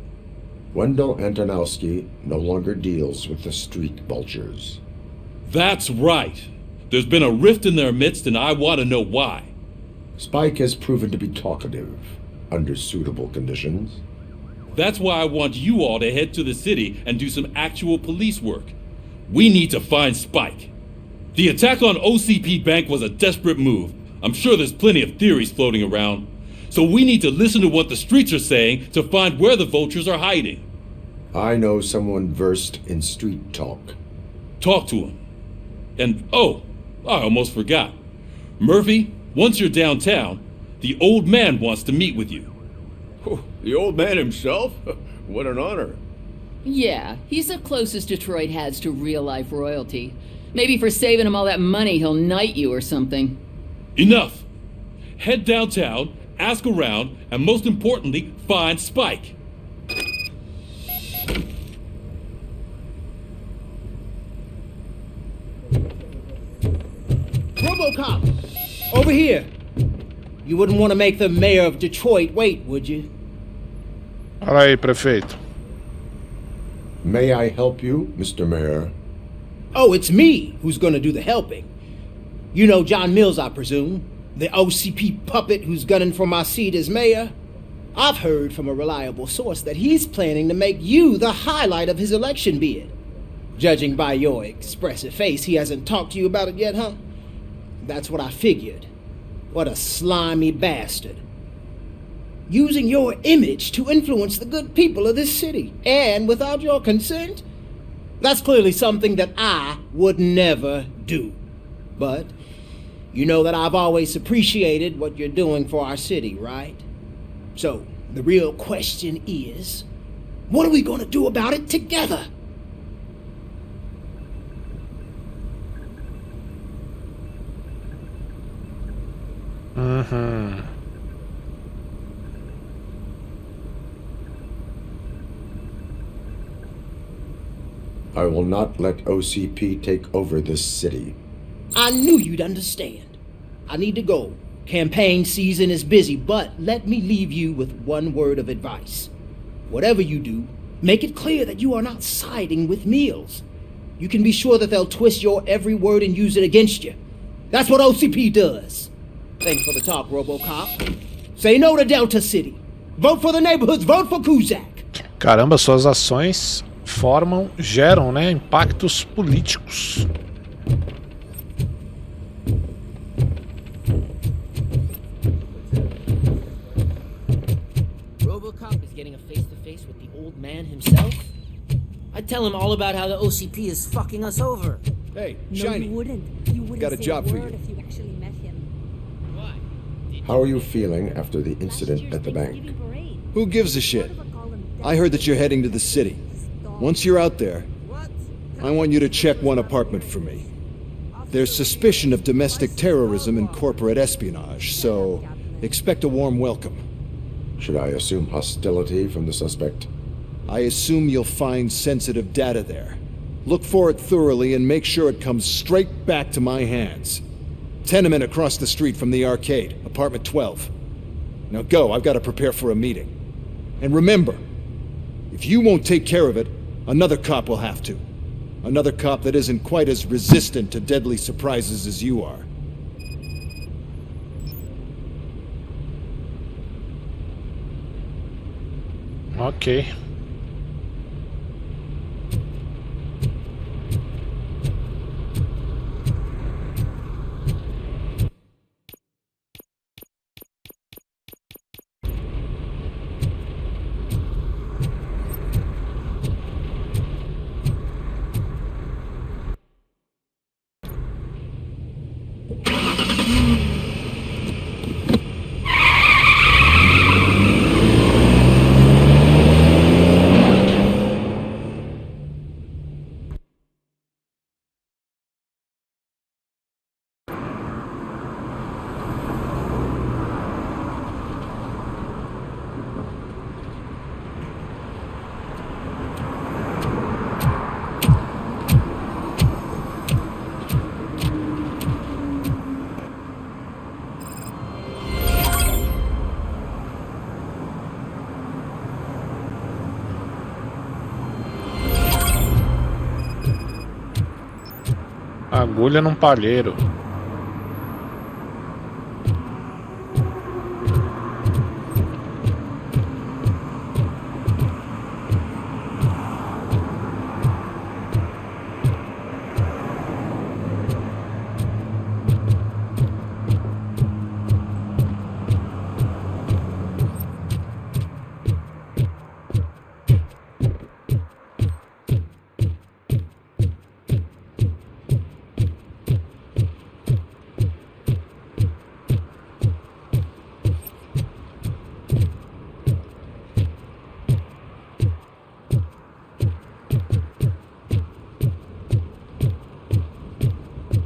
[SPEAKER 9] Wendell Antonowski no longer deals with the street vultures.
[SPEAKER 5] That's right. There's been a rift in their midst, and I want to know why.
[SPEAKER 9] Spike has proven to be talkative, under suitable conditions.
[SPEAKER 5] That's why I want you all to head to the city and do some actual police work. We need to find Spike. The attack on OCP Bank was a desperate move. I'm sure there's plenty of theories floating around. So we need to listen to what the streets are saying to find where the vultures are hiding.
[SPEAKER 9] I know someone versed in street talk.
[SPEAKER 5] Talk to him. And, oh, I almost forgot. Murphy, once you're downtown, the old man wants to meet with you.
[SPEAKER 15] Oh, the old man himself? What an honor.
[SPEAKER 19] Yeah, he's the closest Detroit has to real-life royalty. Maybe for saving him all that money, he'll knight you or something.
[SPEAKER 5] Enough! Head downtown, ask around, and most importantly, find Spike.
[SPEAKER 6] Robocop! Over here! You wouldn't want to make the mayor of Detroit wait, would you?
[SPEAKER 4] Fala aí, prefeito.
[SPEAKER 9] May I help you, Mr. Mayor?
[SPEAKER 6] Oh, it's me who's gonna do the helping. You know John Mills, I presume? The OCP puppet who's gunning for my seat as mayor? I've heard from a reliable source that he's planning to make you the highlight of his election bid. Judging by your expressive face, he hasn't talked to you about it yet, huh? That's what I figured. What a slimy bastard. Using your image to influence the good people of this city, and without your consent? That's clearly something that I would never do. But you know that I've always appreciated what you're doing for our city, right? So, the real question is, what are we gonna do about it together?
[SPEAKER 9] I will not let OCP take over this city.
[SPEAKER 6] I knew you'd understand. I need to go. Campaign season is busy, but let me leave you with one word of advice. Whatever you do, make it clear that you are not siding with Mills. You can be sure that they'll twist your every word and use it against you. That's what OCP does. Thanks for the talk, Robocop. Say no to Delta City. Vote for the neighborhoods, vote for Kuzak.
[SPEAKER 4] Caramba, suas ações geram, né, impactos políticos.
[SPEAKER 10] Robocop is getting a face-to-face with the old man himself? I'd tell him all about how the OCP is fucking us over.
[SPEAKER 12] Hey,
[SPEAKER 17] No,
[SPEAKER 12] Shiny.
[SPEAKER 17] you wouldn't. You wouldn't
[SPEAKER 12] Got a
[SPEAKER 17] say
[SPEAKER 12] job
[SPEAKER 17] a
[SPEAKER 12] for
[SPEAKER 17] word
[SPEAKER 12] you.
[SPEAKER 17] if you actually met him.
[SPEAKER 9] How are you feeling after the incident at the bank?
[SPEAKER 12] Who gives a shit? I heard that you're heading to the city. Once you're out there, I want you to check one apartment for me. There's suspicion of domestic terrorism and corporate espionage, so expect a warm welcome.
[SPEAKER 9] Should I assume hostility from the suspect?
[SPEAKER 12] I assume you'll find sensitive data there. Look for it thoroughly and make sure it comes straight back to my hands. Tenement across the street from the arcade, apartment 12. Now go, I've got to prepare for a meeting. And remember, if you won't take care of it, another cop will have to. Another cop that isn't quite as resistant to deadly surprises as you are.
[SPEAKER 4] Ok. Agulha num palheiro.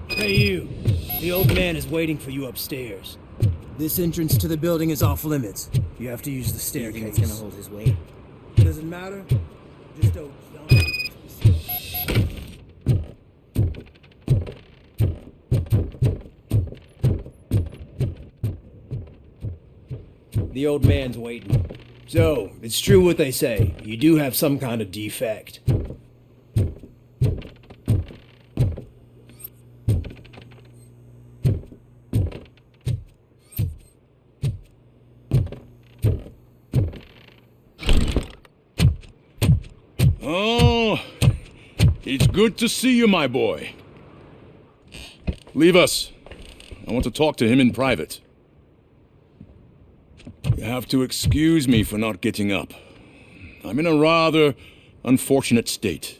[SPEAKER 6] Hey you, the old man is waiting for you upstairs. This entrance to the building is off limits. You have to use the staircase.
[SPEAKER 10] It's gonna hold his weight.
[SPEAKER 6] Doesn't matter. Just don't jump. The old man's waiting. So, it's true what they say. You do have some kind of defect.
[SPEAKER 5] Oh, it's good to see you, my boy. Leave us. I want to talk to him in private. You have to excuse me for not getting up. I'm in a rather unfortunate state.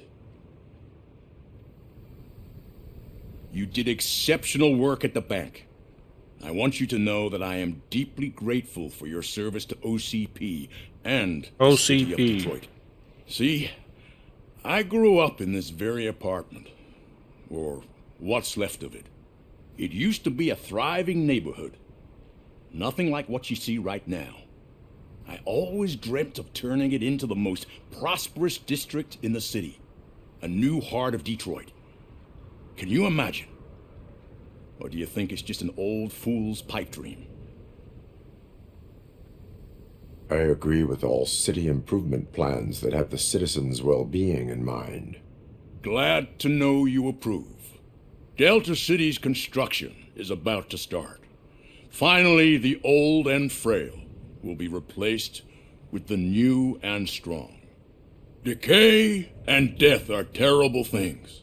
[SPEAKER 5] You did exceptional work at the bank. I want you to know that I am deeply grateful for your service to OCP and the city of Detroit. See, I grew up in this very apartment, or what's left of it. It used to be a thriving neighborhood. Nothing like what you see right now. I always dreamt of turning it into the most prosperous district in the city.
[SPEAKER 13] A new heart of Detroit. Can you imagine? Or do you think it's just an old fool's pipe dream?
[SPEAKER 9] I agree with all city improvement plans that have the citizens' well-being in mind.
[SPEAKER 13] Glad to know you approve. Delta City's construction is about to start. Finally, the old and frail will be replaced with the new and strong. Decay and death are terrible things.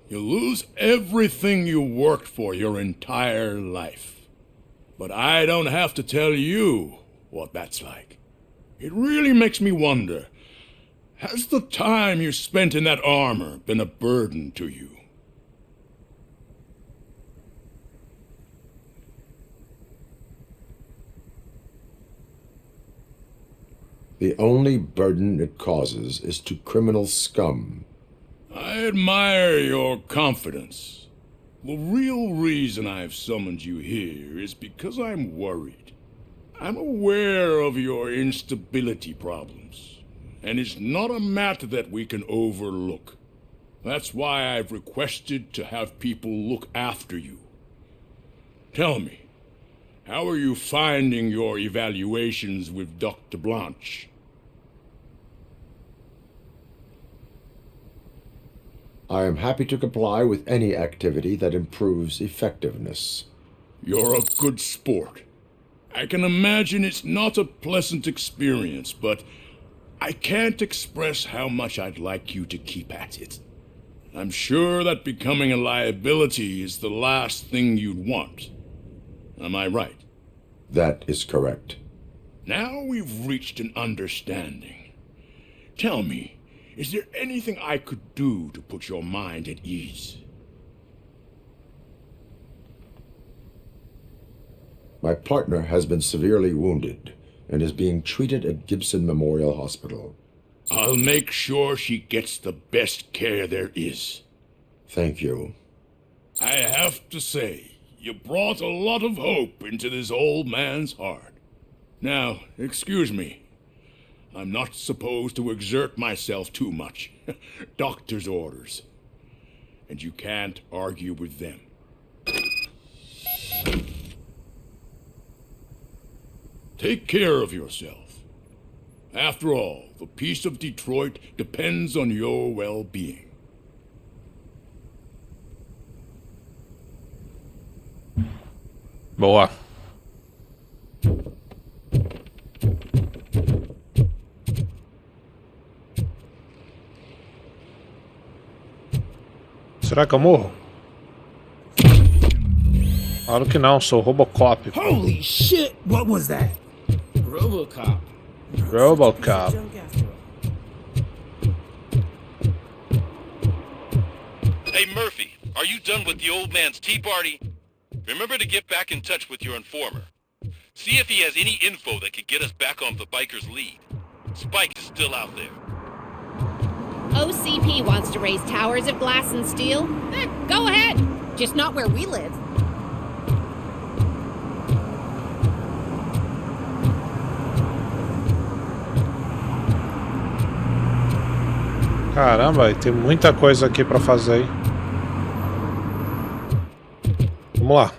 [SPEAKER 13] You lose everything you worked for your entire life. But I don't have to tell you what that's like. It really makes me wonder, has the time you spent in that armor been a burden to you?
[SPEAKER 9] The only burden it causes is to criminal scum.
[SPEAKER 13] I admire your confidence. The real reason I've summoned you here is because I'm worried. I'm aware of your instability problems, and it's not a matter that we can overlook. That's why I've requested to have people look after you. Tell me, how are you finding your evaluations with Dr. Blanche?
[SPEAKER 9] I am happy to comply with any activity that improves effectiveness.
[SPEAKER 13] You're a good sport. I can imagine it's not a pleasant experience, but I can't express how much I'd like you to keep at it. I'm sure that becoming a liability is the last thing you'd want. Am I right?
[SPEAKER 9] That is correct.
[SPEAKER 13] Now we've reached an understanding. Tell me, is there anything I could do to put your mind at ease?
[SPEAKER 9] My partner has been severely wounded and is being treated at Gibson Memorial Hospital.
[SPEAKER 13] I'll make sure she gets the best care there is.
[SPEAKER 9] Thank you.
[SPEAKER 13] I have to say, you brought a lot of hope into this old man's heart. Now, excuse me. I'm not supposed to exert myself too much. Doctor's orders. And you can't argue with them. Take care of yourself. After all, the peace of Detroit depends on your well-being.
[SPEAKER 4] Boa. Será que eu morro? Claro que não, sou Robocop.
[SPEAKER 8] Holy shit! What was that?
[SPEAKER 10] Robocop.
[SPEAKER 4] Robocop.
[SPEAKER 5] Hey Murphy, are you done with the old man's tea party? Remember to get back in touch with your informer. See if he has any info that could get us back on the biker's lead. Spike is still out there.
[SPEAKER 22] OCP wants to raise towers of glass and steel? Go ahead! Just not where we live.
[SPEAKER 4] Caramba, tem muita coisa aqui pra fazer aí. Vamos lá.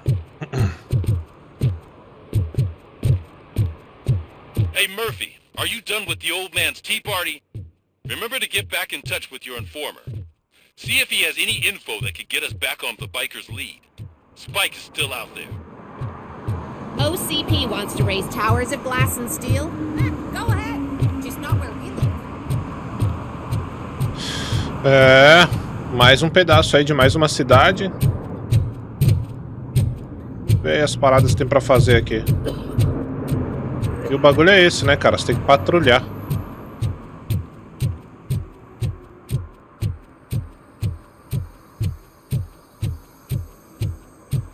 [SPEAKER 5] Hey Murphy, are you done with the old man's tea party? Remember to get back in touch with your informer. See if he has any info that could get us back on the biker's lead. Spike is still out there.
[SPEAKER 22] OCP wants to raise towers of glass and steel? Go ahead. Just not where we live.
[SPEAKER 4] É, mais um pedaço aí de mais uma cidade. Vê as paradas que tem pra fazer aqui. E o bagulho é esse, né, cara? Você tem que patrulhar.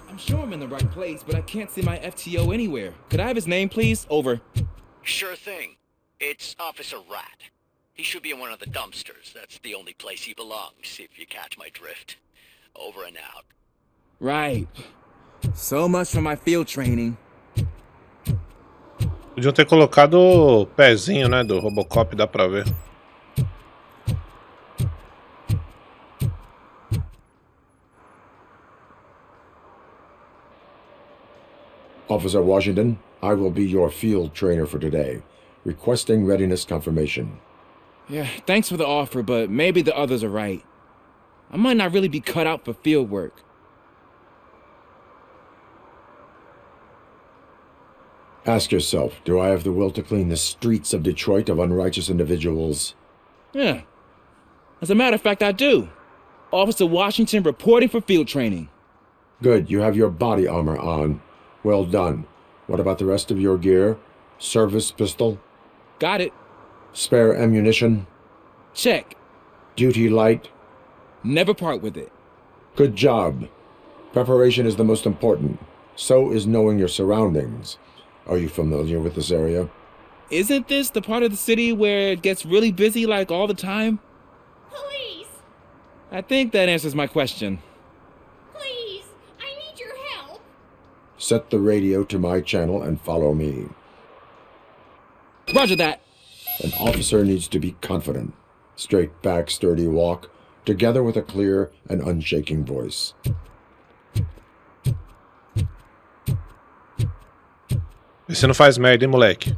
[SPEAKER 23] I'm sure I'm in the right place, but I can't see my FTO anywhere. Could I have his name, please? Over.
[SPEAKER 24] Sure thing. It's Officer Rat. He should be in one of the dumpsters. That's the only place he belongs, if you catch my drift. Over and out.
[SPEAKER 23] Right. So much for my field training.
[SPEAKER 4] Podiam ter colocado o pezinho, né, do Robocop, dá pra ver.
[SPEAKER 9] Officer Washington, I will be your field trainer for today. Requesting readiness confirmation.
[SPEAKER 23] Yeah, thanks for the offer, but maybe the others are right. I might not really be cut out for field work.
[SPEAKER 9] Ask yourself, do I have the will to clean the streets of Detroit of unrighteous individuals?
[SPEAKER 23] Yeah. As a matter of fact, I do. Officer Washington reporting for field training.
[SPEAKER 9] Good, you have your body armor on. Well done. What about the rest of your gear? Service pistol?
[SPEAKER 23] Got it.
[SPEAKER 9] Spare ammunition?
[SPEAKER 23] Check.
[SPEAKER 9] Duty light?
[SPEAKER 23] Never part with it.
[SPEAKER 9] Good job. Preparation is the most important. So is knowing your surroundings. Are you familiar with this area?
[SPEAKER 23] Isn't this the part of the city where it gets really busy like all the time?
[SPEAKER 22] Police!
[SPEAKER 23] I think that answers my question.
[SPEAKER 22] Please! I need your help!
[SPEAKER 9] Set the radio to my channel and follow me.
[SPEAKER 23] Roger that.
[SPEAKER 9] An officer needs to be confident. Straight back, sturdy walk, together with a clear and unshaking voice.
[SPEAKER 4] Vê se não faz merda, hein, moleque?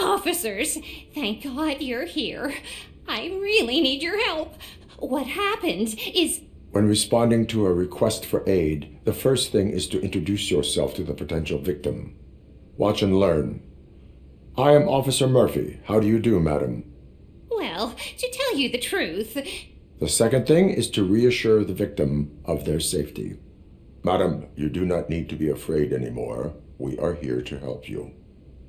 [SPEAKER 22] Officers, thank God you're here. I really need your help. What happened is...
[SPEAKER 9] When responding to a request for aid, the first thing is to introduce yourself to the potential victim. Watch and learn. I am Officer Murphy. How do you do, madam?
[SPEAKER 22] Well, to tell you the truth...
[SPEAKER 9] The second thing is to reassure the victim of their safety. Madam, you do not need to be afraid anymore. We are here to help you.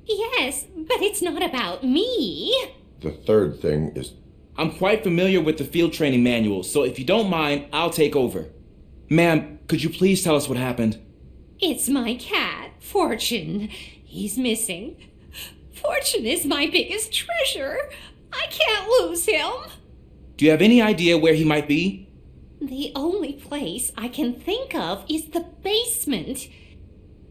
[SPEAKER 22] Yes, but it's not about me.
[SPEAKER 9] The third thing is...
[SPEAKER 23] I'm quite familiar with the field training manual, so if you don't mind, I'll take over. Ma'am, could you please tell us what happened?
[SPEAKER 22] It's my cat, Fortune. He's missing. Fortune is my biggest treasure. I can't lose him.
[SPEAKER 23] Do you have any idea where he might be?
[SPEAKER 22] The only place I can think of is the basement.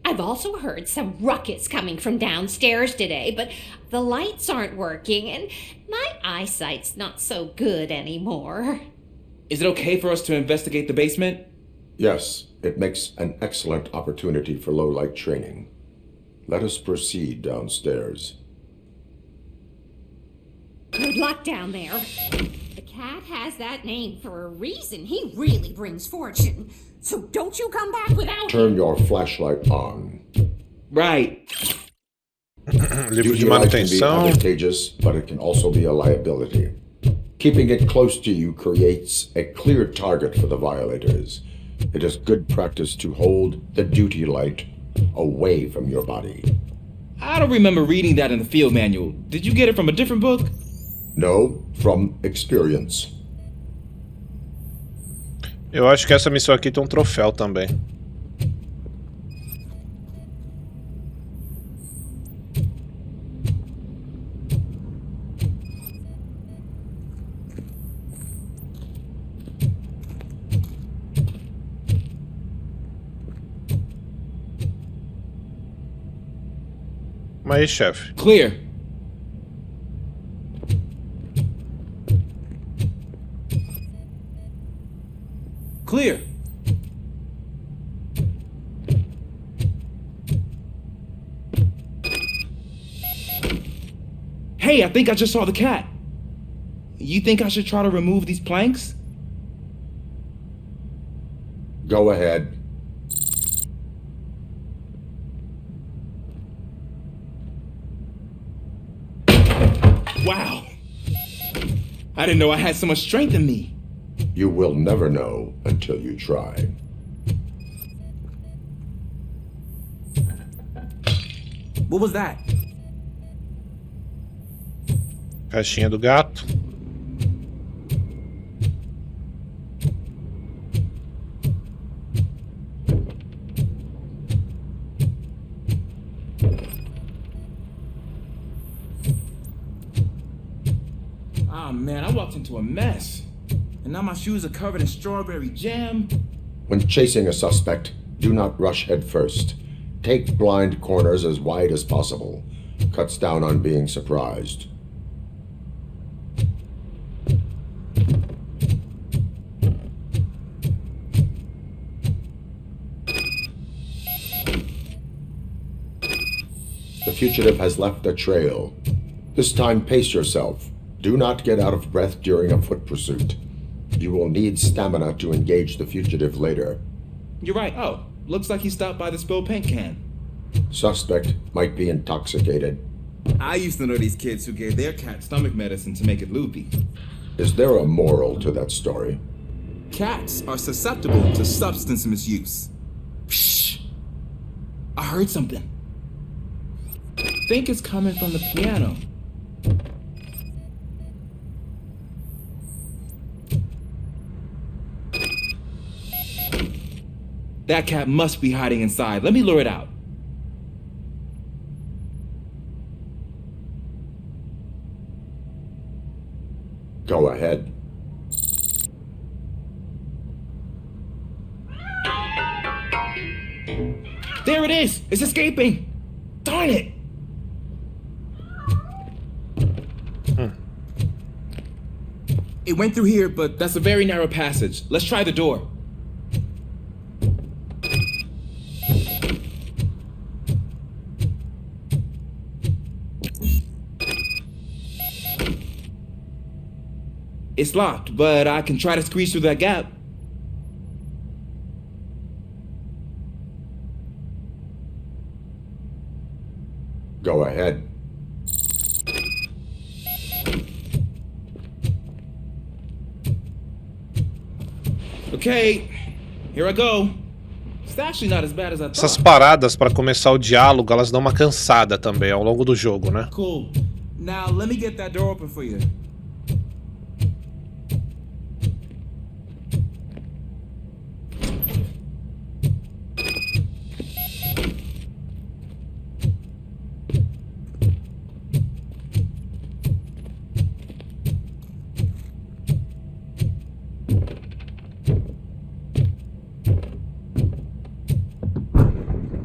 [SPEAKER 22] I've also heard some ruckus coming from downstairs today, but the lights aren't working and my eyesight's not so good anymore.
[SPEAKER 23] Is it okay for us to investigate the basement?
[SPEAKER 9] Yes, it makes an excellent opportunity for low-light training. Let us proceed downstairs.
[SPEAKER 22] Good luck down there. The cat has that name for a reason. He really brings fortune. So don't you come back without
[SPEAKER 9] Turn
[SPEAKER 22] him.
[SPEAKER 9] your flashlight on.
[SPEAKER 23] Right.
[SPEAKER 4] Livro de
[SPEAKER 9] Duty light can be
[SPEAKER 4] manutenção.
[SPEAKER 9] advantageous, but it can also be a liability. Keeping it close to you creates a clear target for the violators. It is good practice to hold the duty light away from your body.
[SPEAKER 23] I don't remember reading that in the field manual. Did you get it from a different book?
[SPEAKER 9] No, from experience.
[SPEAKER 4] Eu acho que essa missão aqui tem um troféu também. Mas aí, chefe.
[SPEAKER 23] Clear. Clear. Hey, I think I just saw the cat. You think I should try to remove these planks?
[SPEAKER 9] Go ahead.
[SPEAKER 23] Wow. I didn't know I had so much strength in me.
[SPEAKER 9] You will never know until you try.
[SPEAKER 23] What was that?
[SPEAKER 4] Caixinha do gato.
[SPEAKER 23] Ah, man, I walked into a mess. And now my shoes are covered in strawberry jam.
[SPEAKER 9] When chasing a suspect, do not rush head first. Take blind corners as wide as possible. Cuts down on being surprised. The fugitive has left a trail. This time, pace yourself. Do not get out of breath during a foot pursuit. You will need stamina to engage the fugitive later.
[SPEAKER 23] You're right. Oh, looks like he stopped by the spilled paint can.
[SPEAKER 9] Suspect might be intoxicated.
[SPEAKER 23] I used to know these kids who gave their cat stomach medicine to make it loopy.
[SPEAKER 9] Is there a moral to that story?
[SPEAKER 23] Cats are susceptible to substance misuse. Psh! I heard something. Think it's coming from the piano. That cat must be hiding inside. Let me lure it out.
[SPEAKER 9] Go ahead.
[SPEAKER 23] There it is! It's escaping! Darn it! It went through here, but that's a very narrow passage. Let's try the door. It's locked, but I can try to squeeze through that gap.
[SPEAKER 9] Go ahead.
[SPEAKER 23] Okay, here I go. It's actually not as bad as I thought.
[SPEAKER 4] Essas paradas para começar o diálogo, elas dão uma cansada também ao longo do jogo, né?
[SPEAKER 23] Cool. Now let me get that door open for you.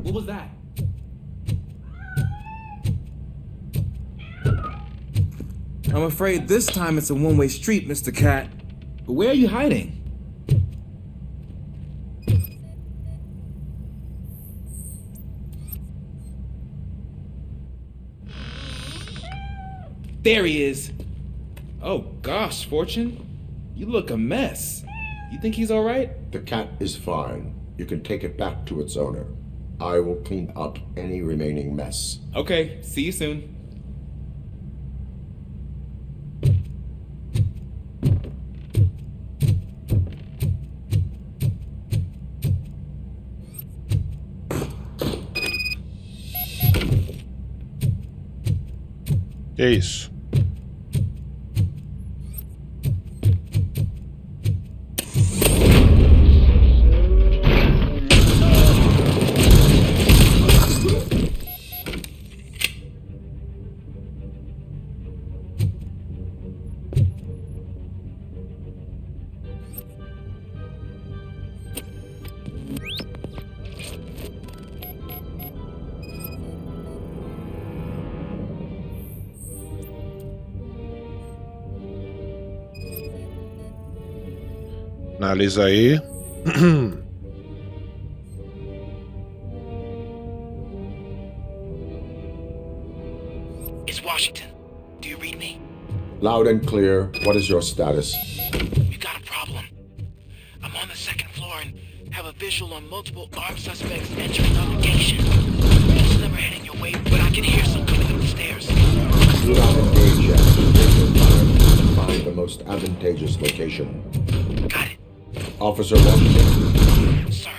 [SPEAKER 23] What was that? I'm afraid this time it's a one-way street, Mr. Cat. But where are you hiding? There he is. Oh gosh, Fortune. You look a mess. You think he's all right?
[SPEAKER 9] The cat is fine. You can take it back to its owner. I will clean up any remaining mess.
[SPEAKER 23] Okay, see you soon.
[SPEAKER 4] Que isso? Analisa aí.
[SPEAKER 11] It's Washington. Do you read me?
[SPEAKER 9] Loud and clear. What is your status?
[SPEAKER 11] We got a problem. I'm on the second floor and have a visual on multiple armed suspects entering obligation. Most of them are heading your way, but I can hear some coming up the stairs.
[SPEAKER 9] Do not engage yet. Take your time to find the most advantageous location.
[SPEAKER 11] Got it.
[SPEAKER 9] Officer Washington.
[SPEAKER 11] Sir.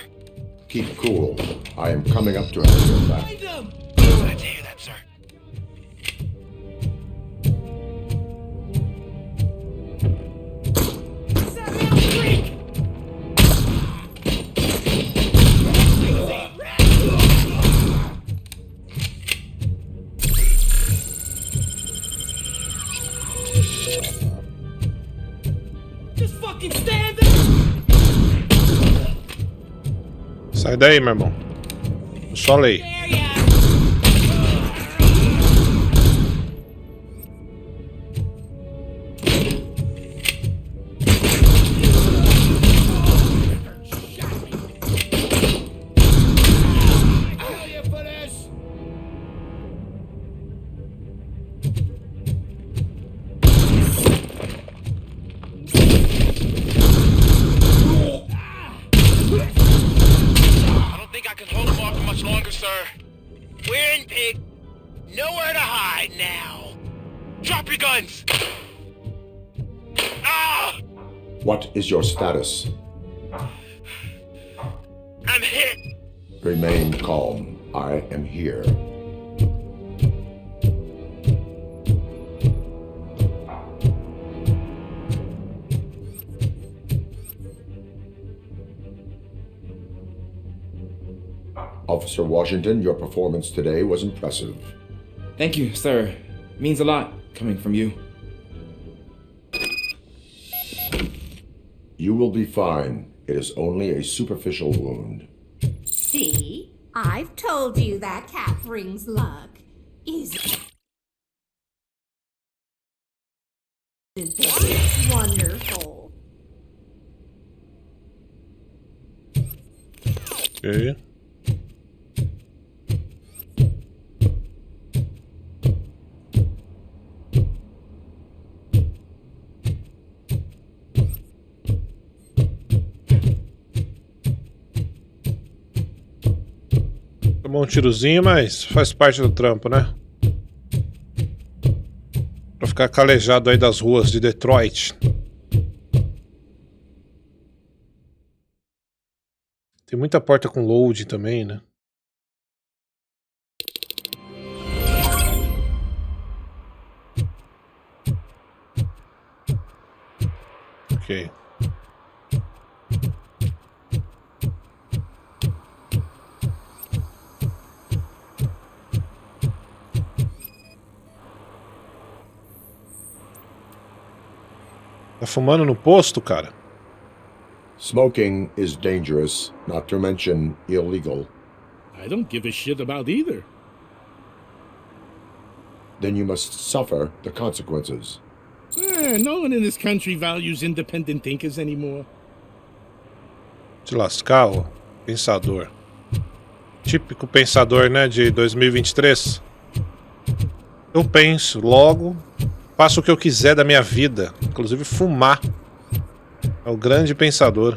[SPEAKER 9] Keep cool. I am coming up to have your back.
[SPEAKER 11] Glad to hear that, sir.
[SPEAKER 10] Just fucking stand there!
[SPEAKER 4] Sai daí, meu irmão. Só lei.
[SPEAKER 11] right now. Drop your guns! Ah!
[SPEAKER 9] What is your status?
[SPEAKER 11] I'm hit!
[SPEAKER 9] Remain calm. I am here. Officer Washington, your performance today was impressive.
[SPEAKER 23] Thank you, sir. Means a lot coming from you.
[SPEAKER 9] You will be fine. It is only a superficial wound.
[SPEAKER 22] See? I've told you that cat brings luck. Isn't it wonderful?
[SPEAKER 4] Okay. Tomou um tirozinho, mas faz parte do trampo, né? Pra ficar calejado aí das ruas de Detroit. Tem muita porta com load também, né? Ok. Tá fumando no posto, cara?
[SPEAKER 9] Smoking is dangerous, not to mention illegal.
[SPEAKER 2] I don't give a shit about either.
[SPEAKER 9] Then you must suffer the consequences.
[SPEAKER 2] No one in this country values independent thinkers anymore.
[SPEAKER 4] Se lascar, ó. Pensador. Típico pensador, né, de 2023. Eu penso, logo faço o que eu quiser da minha vida, inclusive fumar. É o grande pensador.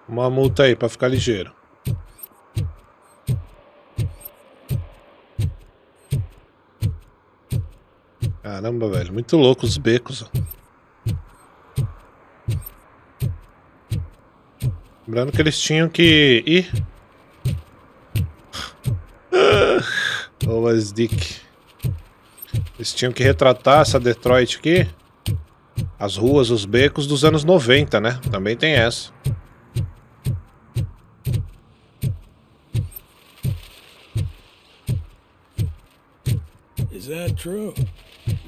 [SPEAKER 4] Uma multa aí pra ficar ligeiro. Caramba, velho. Muito louco os becos. Ó. Lembrando que eles tinham que ir. Oh, Dick. Eles tinham que retratar essa Detroit aqui. As ruas, os becos dos anos 90, né? Também tem essa.
[SPEAKER 7] Is that true?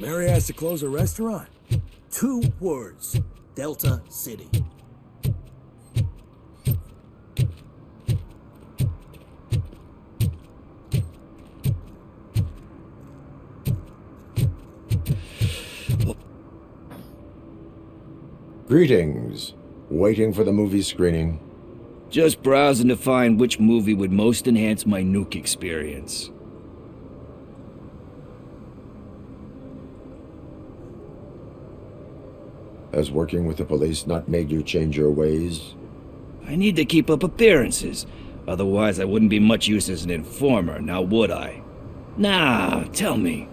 [SPEAKER 7] Mary has to close a restaurant? 2 words. Delta City.
[SPEAKER 9] Greetings. Waiting for the movie screening.
[SPEAKER 14] Just browsing to find which movie would most enhance my nuke experience.
[SPEAKER 9] Has working with the police not made you change your ways?
[SPEAKER 14] I need to keep up appearances. Otherwise, I wouldn't be much use as an informer, now would I? Nah, tell me.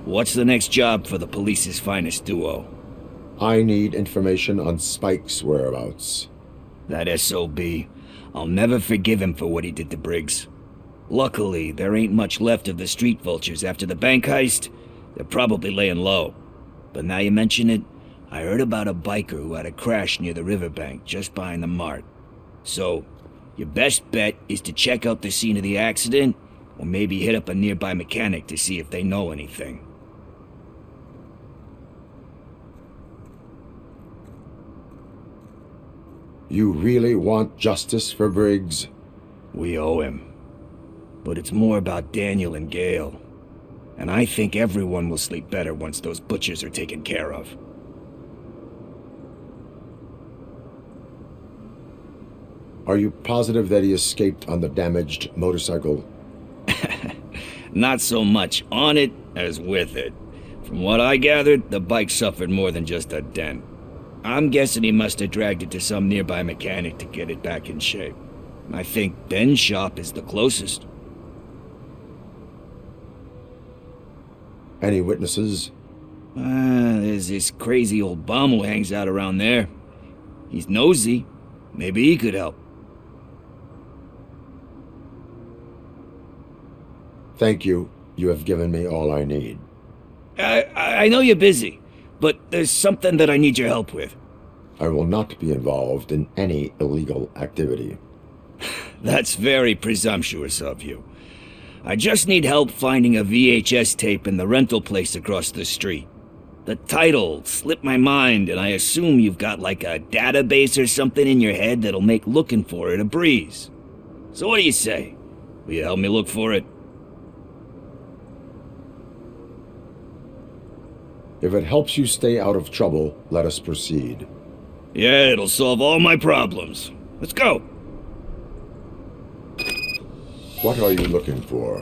[SPEAKER 14] What's the next job for the police's finest duo?
[SPEAKER 9] I need information on Spike's whereabouts.
[SPEAKER 14] That SOB. I'll never forgive him for what he did to Briggs. Luckily, there ain't much left of the street vultures after the bank heist. They're probably laying low. But now you mention it, I heard about a biker who had a crash near the riverbank just behind the mart. So, your best bet is to check out the scene of the accident, or maybe hit up a nearby mechanic to see if they know anything.
[SPEAKER 9] You really want justice for Briggs?
[SPEAKER 14] We owe him. but it's more about Daniel and Gale. And I think everyone will sleep better once those butchers are taken care of.
[SPEAKER 9] Are you positive that he escaped on the damaged motorcycle?
[SPEAKER 14] Not so much on it as with it. From what I gathered, the bike suffered more than just a dent. I'm guessing he must have dragged it to some nearby mechanic to get it back in shape. I think Ben's shop is the closest.
[SPEAKER 9] Any witnesses?
[SPEAKER 14] There's this crazy old bum who hangs out around there. He's nosy. Maybe he could help.
[SPEAKER 9] Thank you. You have given me all I need.
[SPEAKER 14] I know you're busy, but there's something that I need your help with.
[SPEAKER 9] I will not be involved in any illegal activity.
[SPEAKER 14] That's very presumptuous of you. I just need help finding a VHS tape in the rental place across the street. The title slipped my mind, and I assume you've got like a database or something in your head that'll make looking for it a breeze. So what do you say? Will you help me look for it?
[SPEAKER 9] If it helps you stay out of trouble, let us proceed.
[SPEAKER 14] Yeah, it'll solve all my problems. Let's go.
[SPEAKER 9] What are you looking for?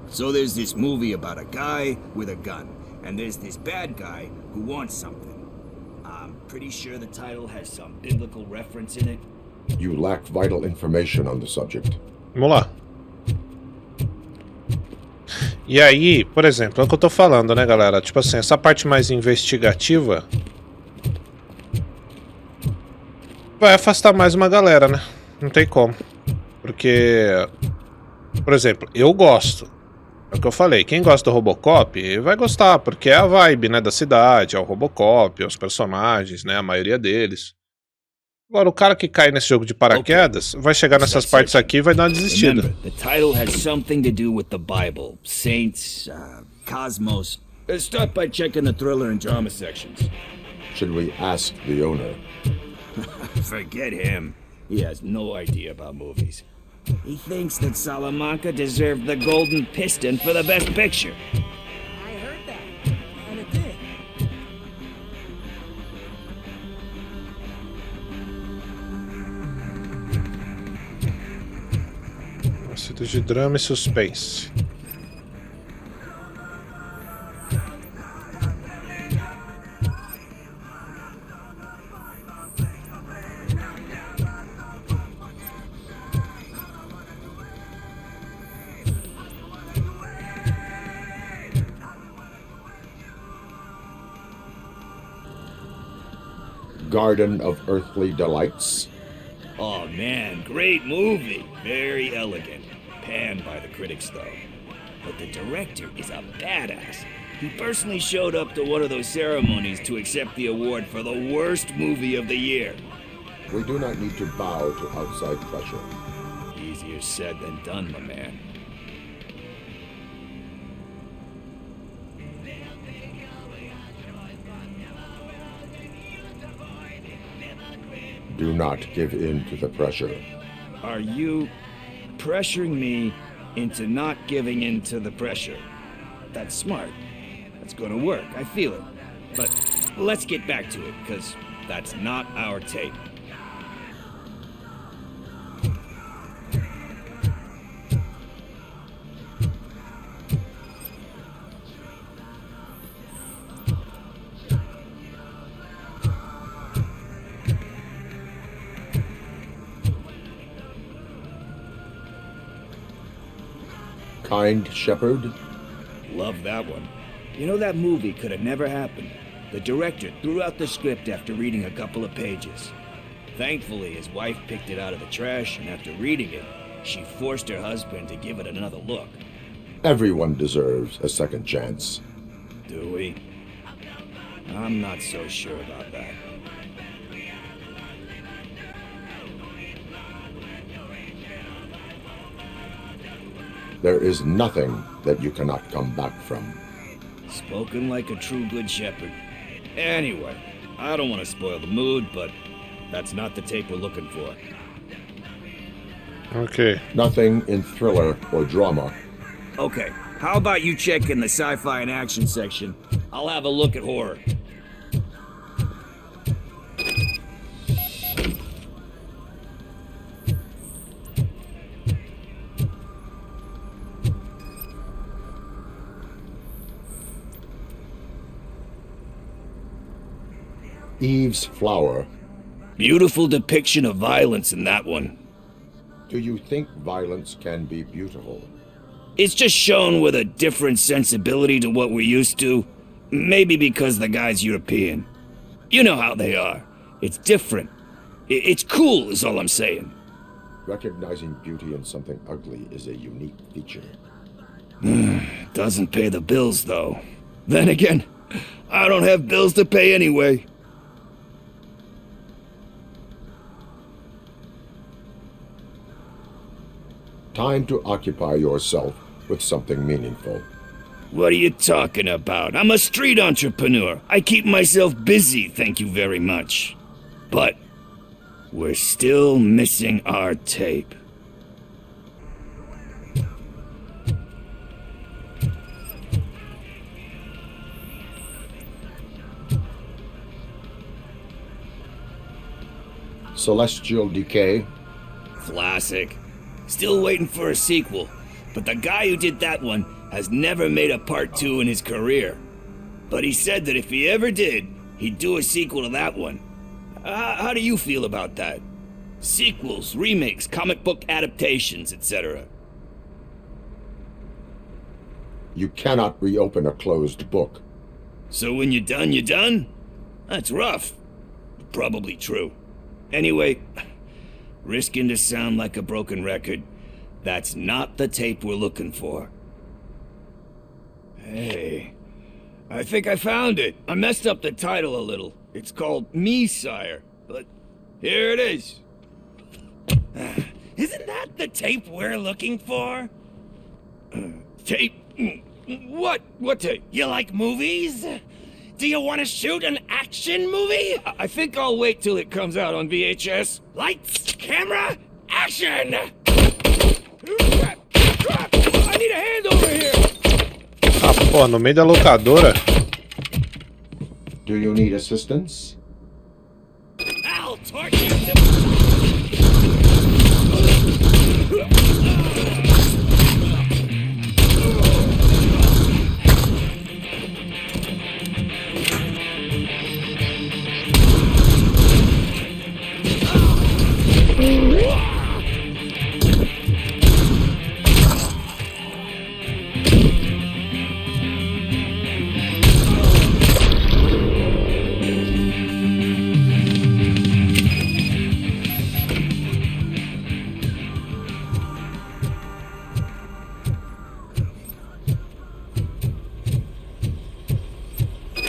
[SPEAKER 14] So there's this movie about a guy with a gun, and there's this bad guy who wants something. I'm pretty sure the title has some biblical reference in it.
[SPEAKER 9] You lack vital information on the subject.
[SPEAKER 4] Vamos lá. E aí, por exemplo, é o que eu tô falando, né, galera? Tipo assim, essa parte mais investigativa vai afastar mais uma galera, né? Não tem como. Porque, por exemplo, eu gosto. É o que eu falei, quem gosta do Robocop vai gostar, porque é a vibe, né, da cidade, é o Robocop, é os personagens, né, a maioria deles. Agora, o cara que cai nesse jogo de paraquedas vai chegar nessas partes aqui e vai dar uma desistida.
[SPEAKER 14] Remember, the title has something to do with the Bible, saints, cosmos. Start by checking the thriller and drama sections.
[SPEAKER 9] Should we ask the owner?
[SPEAKER 14] Forget him. He has no idea about movies. He thinks that Salamanca deserved the Golden Piston for the best picture.
[SPEAKER 7] I heard that, and it did.
[SPEAKER 4] Cito de drama e suspense.
[SPEAKER 9] Garden of Earthly Delights.
[SPEAKER 14] Oh man, great movie. Very elegant. Panned by the critics though. But the director is a badass. He personally showed up to one of those ceremonies to accept the award for the worst movie of the year.
[SPEAKER 9] We do not need to bow to outside pressure.
[SPEAKER 14] Easier said than done, my man.
[SPEAKER 9] Do not give in to the pressure.
[SPEAKER 14] Are you pressuring me into not giving in to the pressure? That's smart. That's gonna work. I feel it. But let's get back to it, because that's not our tape.
[SPEAKER 9] Kind Shepherd?
[SPEAKER 14] Love that one. You know, that movie could have never happened. The director threw out the script after reading a couple of pages. Thankfully, his wife picked it out of the trash, and after reading it, she forced her husband to give it another look.
[SPEAKER 9] Everyone deserves a second chance.
[SPEAKER 14] Do we? I'm not so sure about that.
[SPEAKER 9] There is nothing that you cannot come back from.
[SPEAKER 14] Spoken like a true good shepherd. Anyway, I don't want to spoil the mood, but that's not the tape we're looking for.
[SPEAKER 4] Ok.
[SPEAKER 9] Nothing in thriller or drama.
[SPEAKER 14] Okay, how about you check in the sci-fi and action section? I'll have a look at horror.
[SPEAKER 9] Eve's Flower.
[SPEAKER 14] Beautiful depiction of violence in that one.
[SPEAKER 9] Do you think violence can be beautiful?
[SPEAKER 14] It's just shown with a different sensibility to what we're used to. Maybe because the guy's European. You know how they are. It's different. It's cool is all I'm saying.
[SPEAKER 9] Recognizing beauty in something ugly is a unique feature.
[SPEAKER 14] Doesn't pay the bills, though. Then again, I don't have bills to pay anyway.
[SPEAKER 9] Time to occupy yourself with something meaningful.
[SPEAKER 14] What are you talking about? I'm a street entrepreneur. I keep myself busy, thank you very much. But we're still missing our tape.
[SPEAKER 9] Celestial Decay.
[SPEAKER 14] Classic. Still waiting for a sequel, but the guy who did that one has never made a part 2 in his career. But he said that if he ever did, he'd do a sequel to that one. How do you feel about that? Sequels, remakes, comic book adaptations, etc.
[SPEAKER 9] You cannot reopen a closed book.
[SPEAKER 14] So when you're done, you're done? That's rough. Probably true. Anyway, risking to sound like a broken record, that's not the tape we're looking for. Hey, I think I found it. I messed up the title a little. It's called Me, Sire, but here it is. Isn't that the tape we're looking for? Tape? What? What tape? You like movies? Do you want to shoot an action movie? I think I'll wait till it comes out on VHS. Lights, camera, action! I need a hand over here!
[SPEAKER 4] Ah, pô, no meio da locadora.
[SPEAKER 9] Do you need assistance?
[SPEAKER 14] I'll torture you.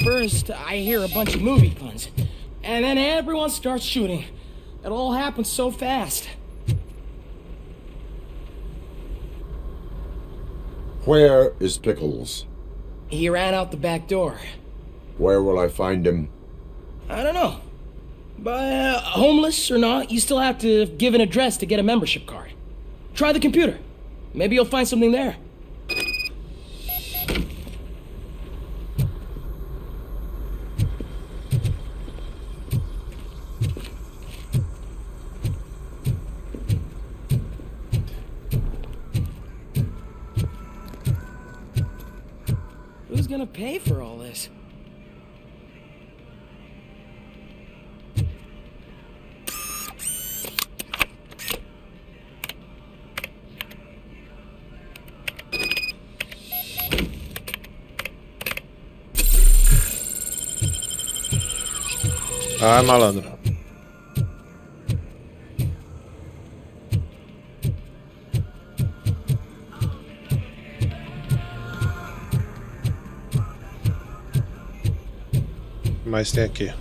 [SPEAKER 3] First, I hear a bunch of movie puns, and then everyone starts shooting. It all happens so fast.
[SPEAKER 9] Where is Pickles?
[SPEAKER 3] He ran out the back door.
[SPEAKER 9] Where will I find him?
[SPEAKER 3] I don't know. But homeless or not, you still have to give an address to get a membership card. Try the computer. Maybe you'll find something there. Who's gonna pay for all this?
[SPEAKER 4] Ah, malandro. Mas tem aqui.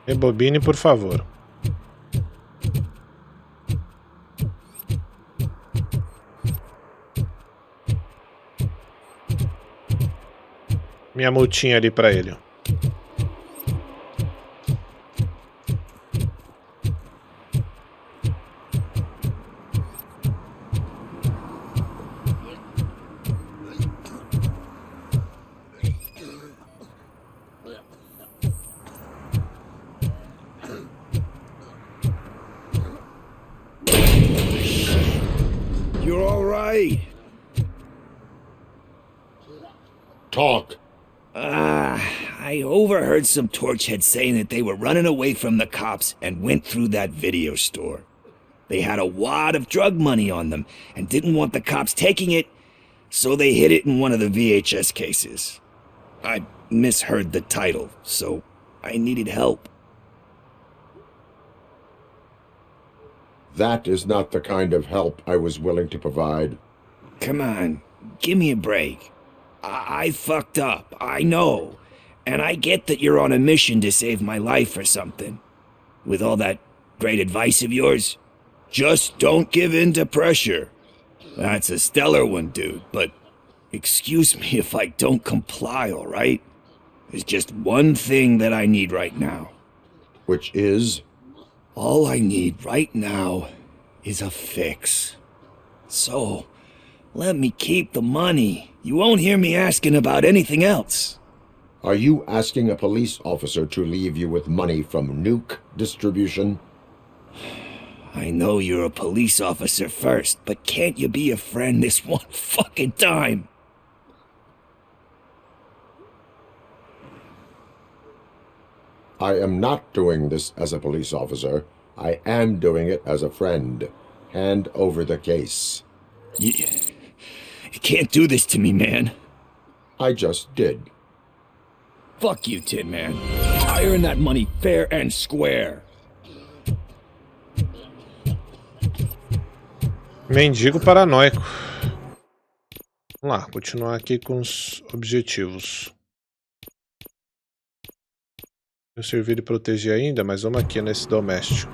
[SPEAKER 4] Rebobine, por favor. Minha multinha ali pra ele.
[SPEAKER 8] You're all right.
[SPEAKER 13] Talk.
[SPEAKER 14] I overheard some torchheads saying that they were running away from the cops and went through that video store. They had a wad of drug money on them and didn't want the cops taking it, so they hid it in one of the VHS cases. I misheard the title, so I needed help.
[SPEAKER 9] That is not the kind of help I was willing to provide.
[SPEAKER 14] Come on, give me a break. I fucked up, I know. And I get that you're on a mission to save my life or something. With all that great advice of yours, just don't give in to pressure. That's a stellar one, dude, but excuse me if I don't comply, all right? There's just one thing that I need right now.
[SPEAKER 9] Which is?
[SPEAKER 14] All I need right now is a fix. So, let me keep the money. You won't hear me asking about anything else.
[SPEAKER 9] Are you asking a police officer to leave you with money from nuke distribution?
[SPEAKER 14] I know you're a police officer first, but can't you be a friend this one fucking time?
[SPEAKER 9] I am not doing this as a police officer. I am doing it as a friend. Hand over the case.
[SPEAKER 14] You can't do this to me, man.
[SPEAKER 9] I just did.
[SPEAKER 14] Fuck you, Tin Man. I earned that money fair and square.
[SPEAKER 4] Mendigo paranoico. Vamos lá, continuar aqui com os objetivos. Eu servi de proteger ainda, mas vamos aqui nesse doméstico.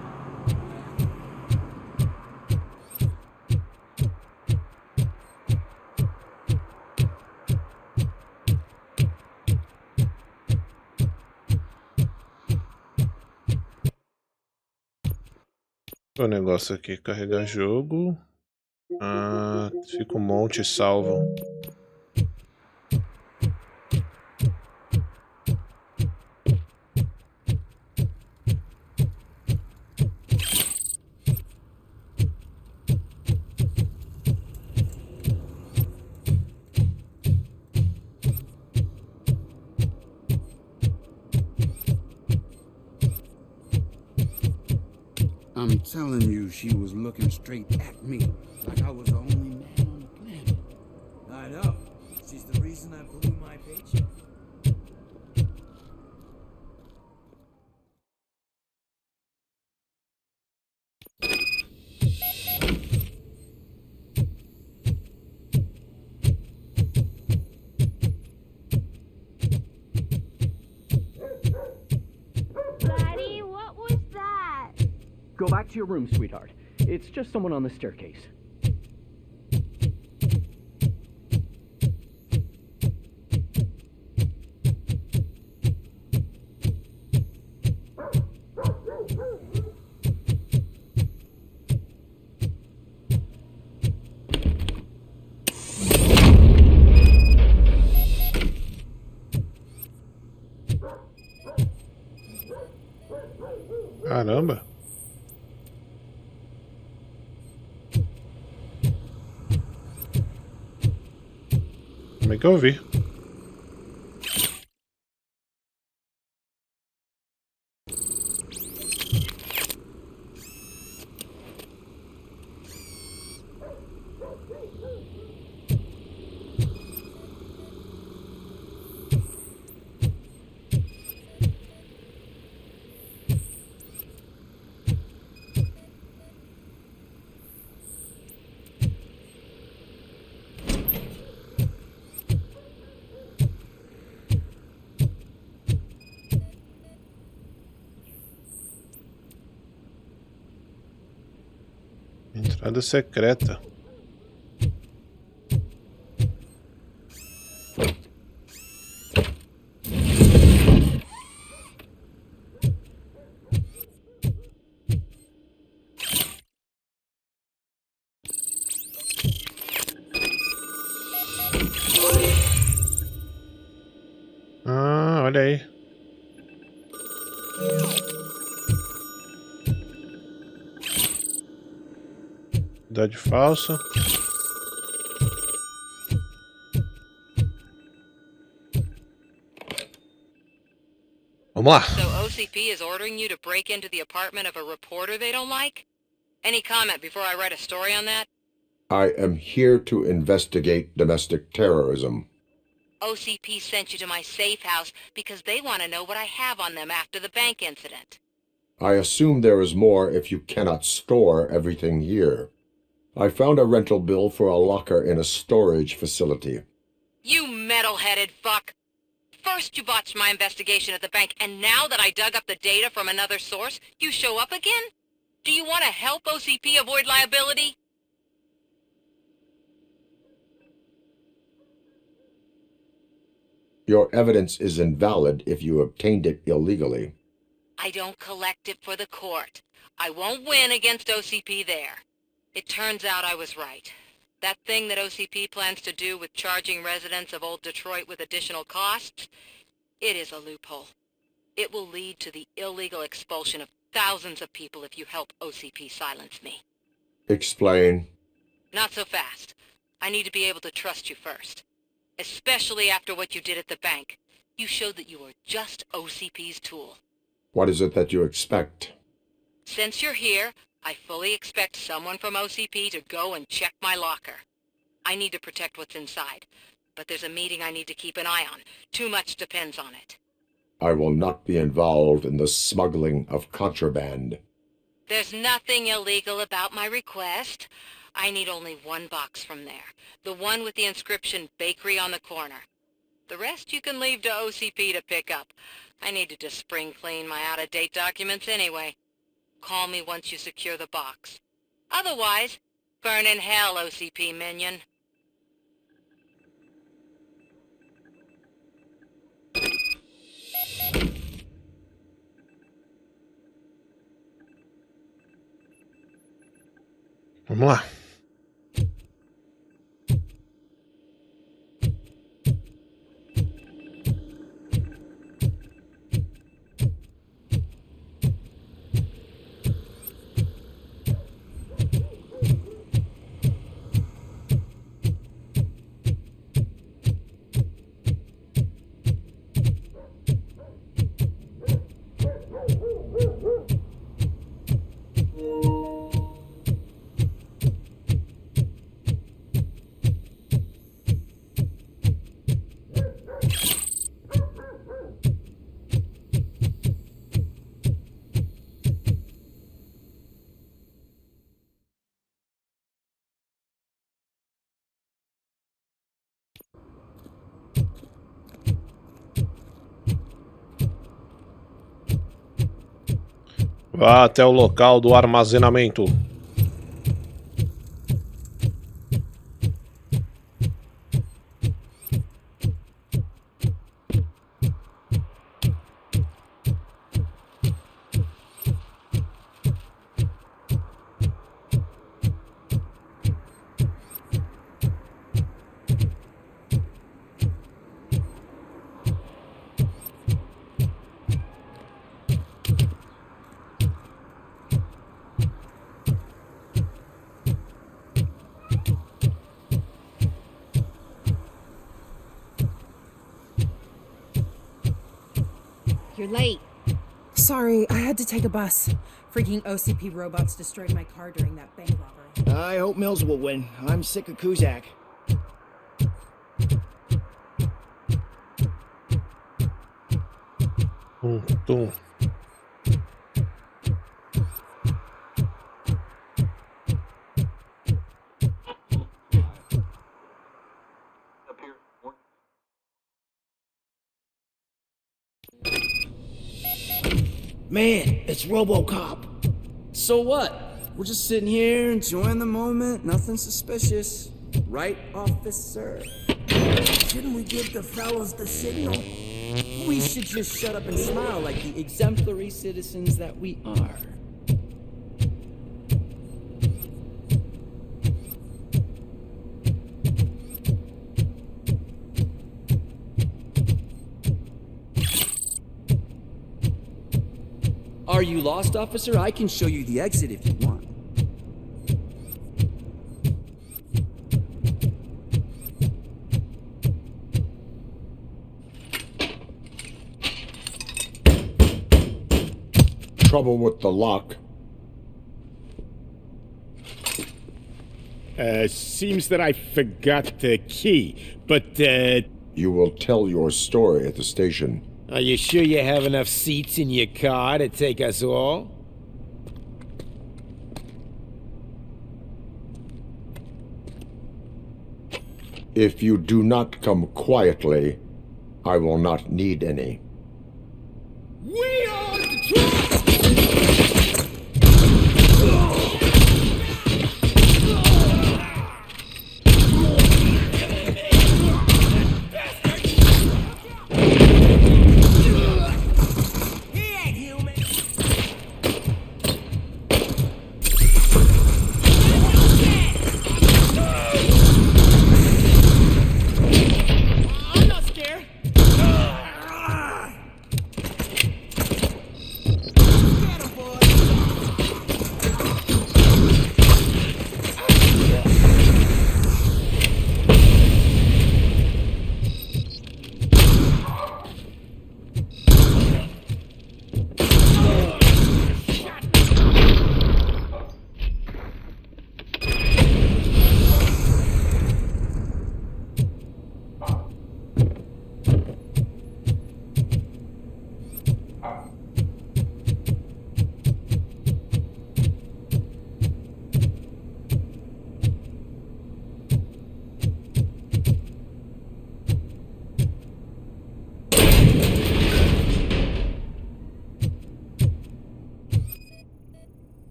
[SPEAKER 4] O negócio aqui, carregar jogo. Fica um monte salvo.
[SPEAKER 1] I'm telling you, she was looking straight at me, like I was the only man on the planet. I know. She's the reason I blew my paycheck.
[SPEAKER 16] Daddy, what was that?
[SPEAKER 3] Go back to your room, sweetheart. It's just someone on the staircase.
[SPEAKER 4] Caramba. Como é que eu vi? Entrada secreta. Ah, olha aí. Idade falsa. Vamos lá.
[SPEAKER 15] So OCP is ordering you to break into the apartment of a reporter they don't like? Any comment before I write a story on that?
[SPEAKER 9] I am here to investigate domestic terrorism.
[SPEAKER 15] OCP sent you to my safe house because they want to know what I have on them after the bank incident.
[SPEAKER 9] I assume there is more if you cannot store everything here. I found a rental bill for a locker in a storage facility.
[SPEAKER 15] You metal-headed fuck! First you botched my investigation at the bank, and now that I dug up the data from another source, you show up again? Do you want to help OCP avoid liability?
[SPEAKER 9] Your evidence is invalid if you obtained it illegally.
[SPEAKER 15] I don't collect it for the court. I won't win against OCP there. It turns out I was right. That thing that OCP plans to do with charging residents of Old Detroit with additional costs, it is a loophole. It will lead to the illegal expulsion of thousands of people if you help OCP silence me.
[SPEAKER 9] Explain.
[SPEAKER 15] Not so fast. I need to be able to trust you first. Especially after what you did at the bank. You showed that you were just OCP's tool.
[SPEAKER 9] What is it that you expect?
[SPEAKER 15] Since you're here, I fully expect someone from OCP to go and check my locker. I need to protect what's inside, but there's a meeting I need to keep an eye on. Too much depends on it.
[SPEAKER 9] I will not be involved in the smuggling of contraband.
[SPEAKER 15] There's nothing illegal about my request. I need only one box from there. The one with the inscription Bakery on the corner. The rest you can leave to OCP to pick up. I needed to spring clean my out-of-date documents anyway. Call me once you secure the box. Otherwise, burn in hell, OCP minion.
[SPEAKER 4] Vamos lá. Vá até o local do armazenamento.
[SPEAKER 17] You're late. Sorry, I had to take a bus. Freaking OCP robots destroyed my car during that bank robbery.
[SPEAKER 3] I hope Mills will win. I'm sick of Kuzak.
[SPEAKER 4] Tum.
[SPEAKER 6] Man, it's Robocop.
[SPEAKER 3] So what?
[SPEAKER 18] We're just sitting here, enjoying the moment, nothing suspicious. Right, officer? Shouldn't we give the fellows the signal? We should just shut up and smile like the exemplary citizens that we are. Are you lost, officer? I can show you the exit if you want.
[SPEAKER 9] Trouble with the lock.
[SPEAKER 2] Seems that I forgot the key, but,
[SPEAKER 9] You will tell your story at the station.
[SPEAKER 19] Are you sure you have enough seats in your car to take us all?
[SPEAKER 9] If you do not come quietly, I will not need any.
[SPEAKER 8] We are the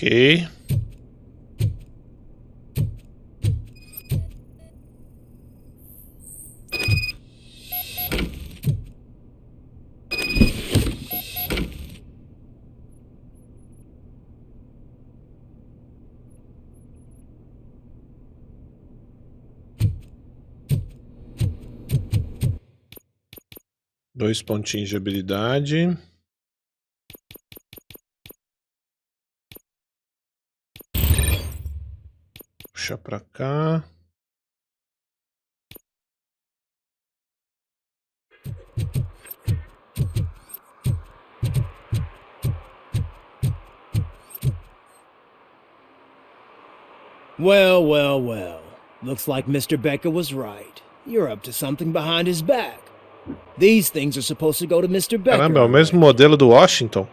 [SPEAKER 4] Ok. Dois pontinhos de habilidade. Puxa pra cá.
[SPEAKER 6] Well, well, well. Looks like Mr. Becker was right. You're up to something behind his back. These things are supposed to go to Mr. Becker.
[SPEAKER 4] Caramba, é o mesmo modelo do Washington.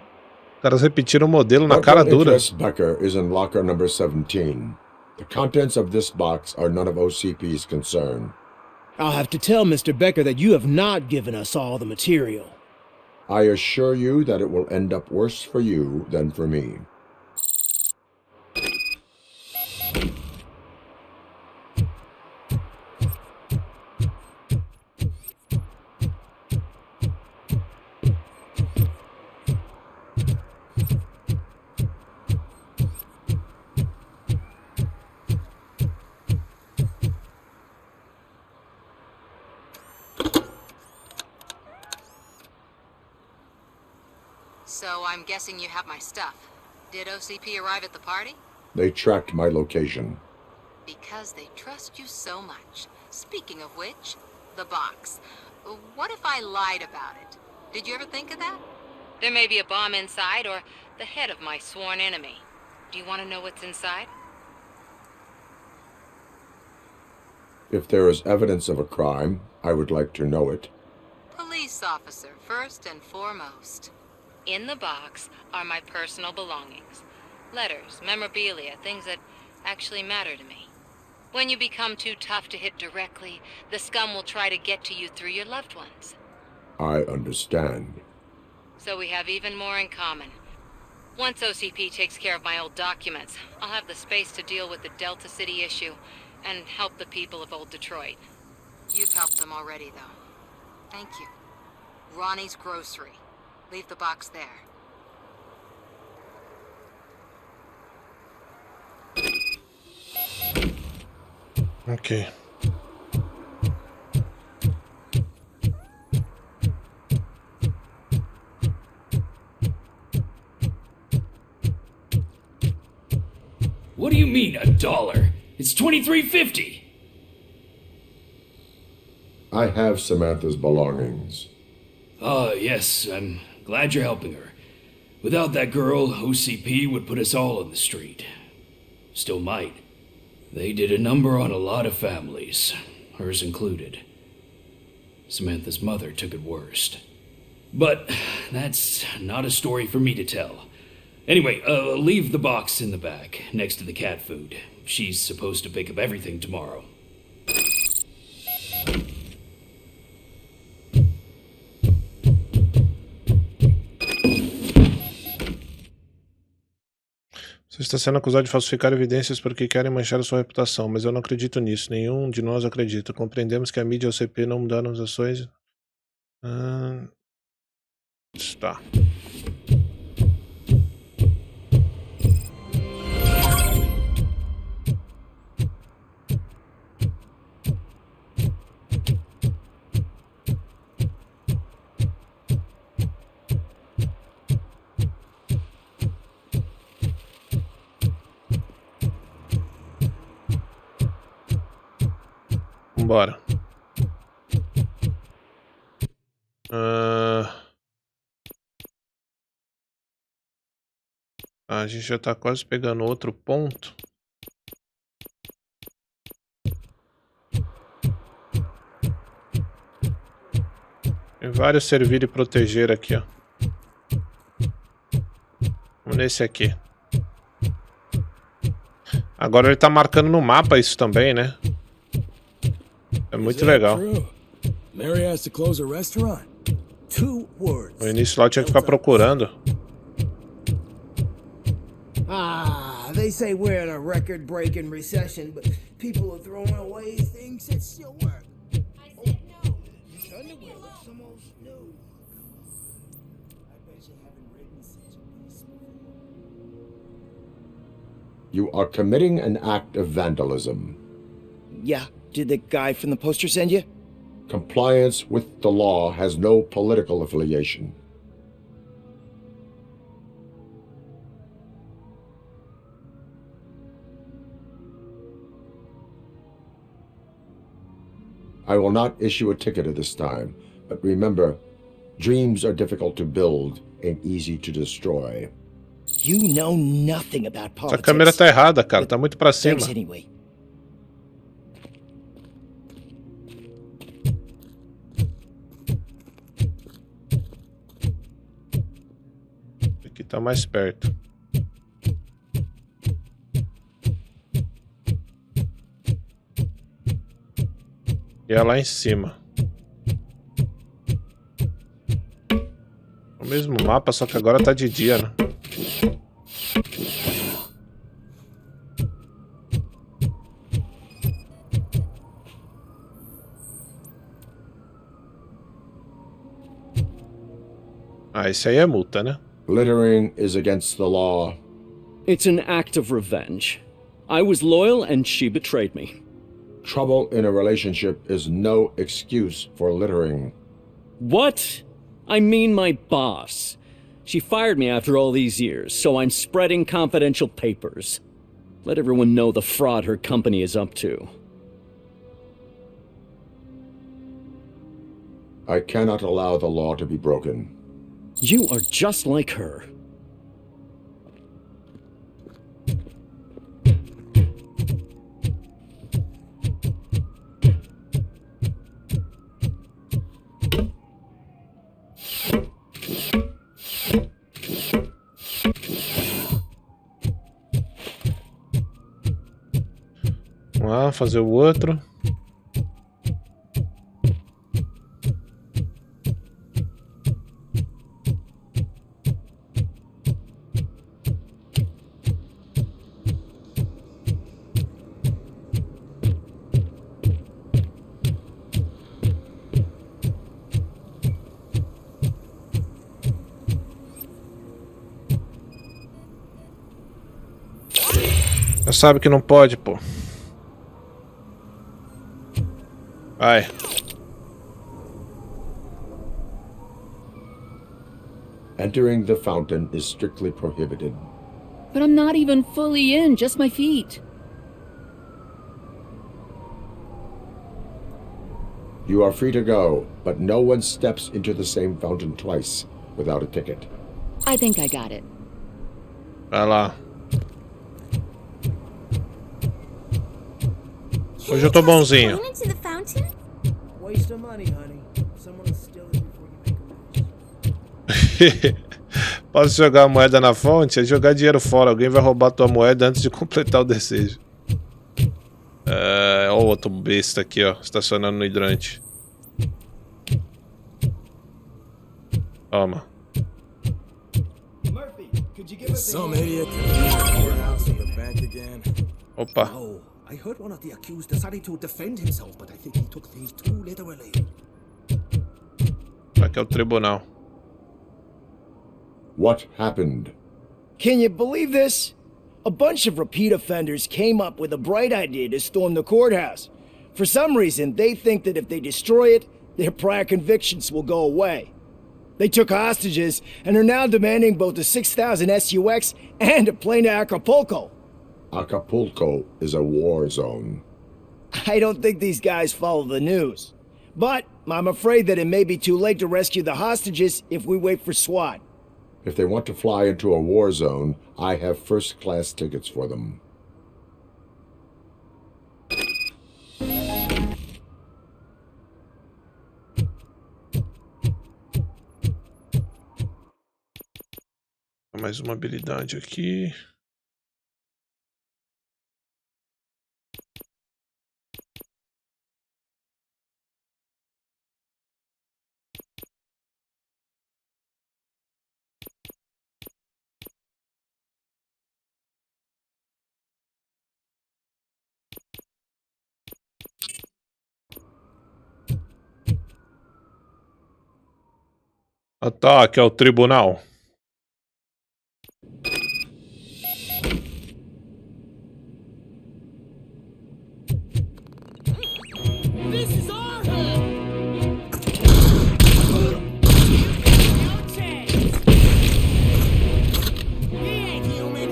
[SPEAKER 4] Os caras repetiram o modelo na cara dura.
[SPEAKER 9] Becker is in locker number 17. The contents of this box are none of OCP's concern.
[SPEAKER 6] I'll have to tell Mr. Becker that you have not given us all the material.
[SPEAKER 9] I assure you that it will end up worse for you than for me.
[SPEAKER 15] So I'm guessing you have my stuff. Did OCP arrive at the party?
[SPEAKER 9] They tracked my location.
[SPEAKER 15] Because they trust you so much. Speaking of which, the box. What if I lied about it? Did you ever think of that? There may be a bomb inside or the head of my sworn enemy. Do you want to know what's inside?
[SPEAKER 9] If there is evidence of a crime, I would like to know it.
[SPEAKER 15] Police officer, first and foremost. In the box are my personal belongings. Letters, memorabilia, things that actually matter to me. When you become too tough to hit directly, the scum will try to get to you through your loved ones.
[SPEAKER 9] I understand.
[SPEAKER 15] So we have even more in common. Once OCP takes care of my old documents, I'll have the space to deal with the Delta City issue and help the people of Old Detroit. You've helped them already, though. Thank you. Ronnie's Grocery. Leave the box there.
[SPEAKER 4] Ok.
[SPEAKER 5] What do you mean, $1? It's $23.50.
[SPEAKER 9] I have Samantha's belongings.
[SPEAKER 5] Oh, yes, I'm glad you're helping her. Without that girl, OCP would put us all on the street. Still might. They did a number on a lot of families, hers included. Samantha's mother took it worst. But that's not a story for me to tell. Anyway, leave the box in the back, next to the cat food. She's supposed to pick up everything tomorrow.
[SPEAKER 4] Você está sendo acusado de falsificar evidências porque querem manchar a sua reputação, mas eu não acredito nisso. Nenhum de nós acredita. Compreendemos que a mídia e o CP não mudaram as ações. Tá. Bora. A gente já tá quase pegando outro ponto. Tem vários servir e proteger aqui, ó. Vamos nesse aqui. Agora ele tá marcando no mapa isso também, né? É muito legal. No início lá eu tinha que ficar procurando.
[SPEAKER 18] They say we're in a record-breaking recession, but people are throwing away things that still work. I said no. This underwear looks almost new. I bet you haven't written such a piece before.
[SPEAKER 9] You are committing an act of vandalism.
[SPEAKER 6] Yeah. Did the guy from the poster send you?
[SPEAKER 9] Compliance with the law has no political affiliation. I will not issue a ticket at this time, but remember, dreams are difficult to build and easy to destroy.
[SPEAKER 6] You know nothing about politics.
[SPEAKER 4] Essa câmera tá errada, cara. Tá muito pra cima.
[SPEAKER 6] Thanks anyway.
[SPEAKER 4] Aqui tá mais perto. E é lá em cima. O mesmo mapa, só que agora tá de dia, né? Ah, esse aí é multa, né?
[SPEAKER 9] Littering is against the law.
[SPEAKER 12] It's an act of revenge. I was loyal and she betrayed me.
[SPEAKER 9] Trouble in a relationship is no excuse for littering.
[SPEAKER 12] What? I mean my boss. She fired me after all these years, so I'm spreading confidential papers. Let everyone know the fraud her company is up to.
[SPEAKER 9] I cannot allow the law to be broken.
[SPEAKER 12] You are just like her.
[SPEAKER 4] Vamos lá, fazer o outro. Já sabe que não pode, pô. Vai.
[SPEAKER 9] Entering the fountain is strictly prohibited.
[SPEAKER 12] But I'm not even fully in, just my feet.
[SPEAKER 9] You are free to go, but no one steps into the same fountain twice without a ticket.
[SPEAKER 12] I think I got it.
[SPEAKER 4] Vai lá. Hoje eu tô bonzinho.
[SPEAKER 16] Into the fountain?
[SPEAKER 6] Waste of money, honey. Someone will steal it before you make a wish.
[SPEAKER 4] Posso jogar a moeda na fonte? É jogar dinheiro fora. Alguém vai roubar tua moeda antes de completar o desejo. Ó o outro besta aqui, ó. Estacionando no hidrante. Toma.
[SPEAKER 7] Some idiot can leave the courthouse and the bank again.
[SPEAKER 4] Opa.
[SPEAKER 1] Oh, I heard one of the accused decided to defend himself, but I think he took things too literally.
[SPEAKER 4] Aqui é o tribunal.
[SPEAKER 9] What happened?
[SPEAKER 3] Can you believe this? A bunch of repeat offenders came up with a bright idea to storm the courthouse. For some reason, they think that if they destroy it, their prior convictions will go away. They took hostages and are now demanding both a 6,000 SUX and a plane to Acapulco.
[SPEAKER 9] Acapulco is a war zone.
[SPEAKER 3] I don't think these guys follow the news. But I'm afraid that it may be too late to rescue the hostages if we wait for SWAT.
[SPEAKER 9] If they want to fly into a war zone, I have first-class tickets for them.
[SPEAKER 4] Mais uma habilidade aqui. Ataque ao tribunal.
[SPEAKER 16] This is our home! We ain't human!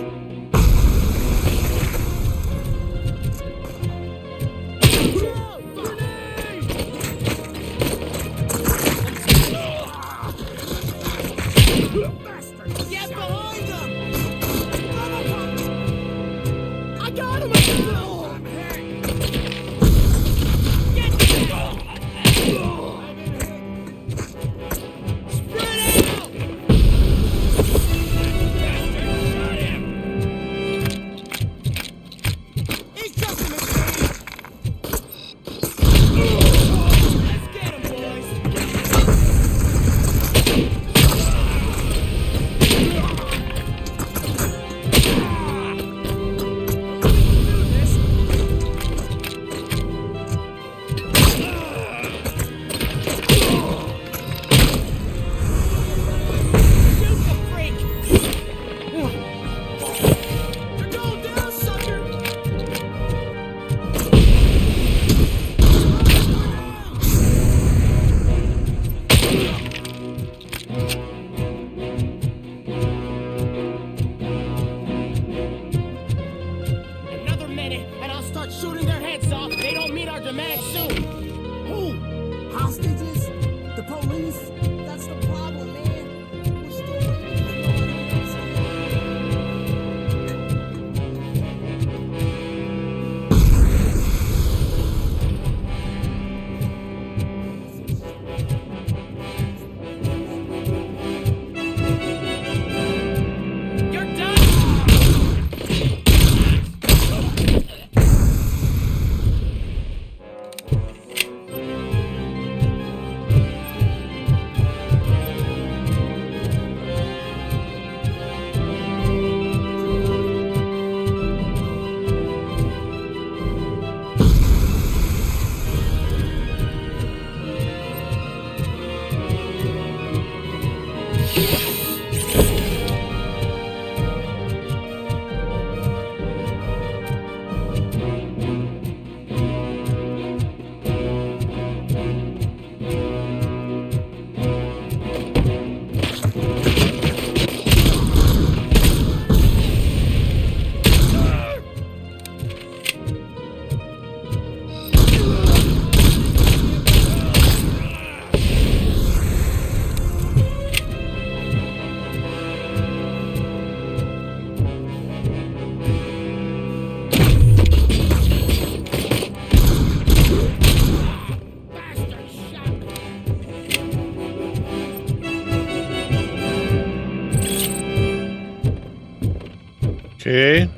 [SPEAKER 4] Ok.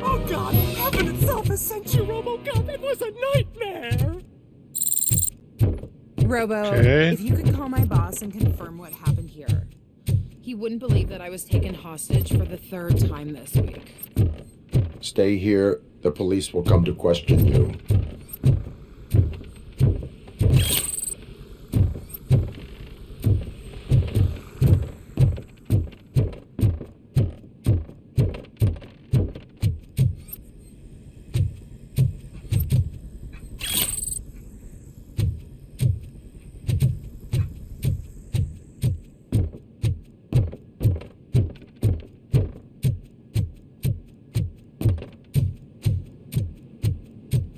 [SPEAKER 16] Oh God! Heaven itself has sent you, Robocop! It was a nightmare!
[SPEAKER 17] Robo,
[SPEAKER 4] Okay.
[SPEAKER 17] if you could call my boss and confirm what happened here. He wouldn't believe that I was taken hostage for the 3rd time this week.
[SPEAKER 9] Stay here. The police will come to question you.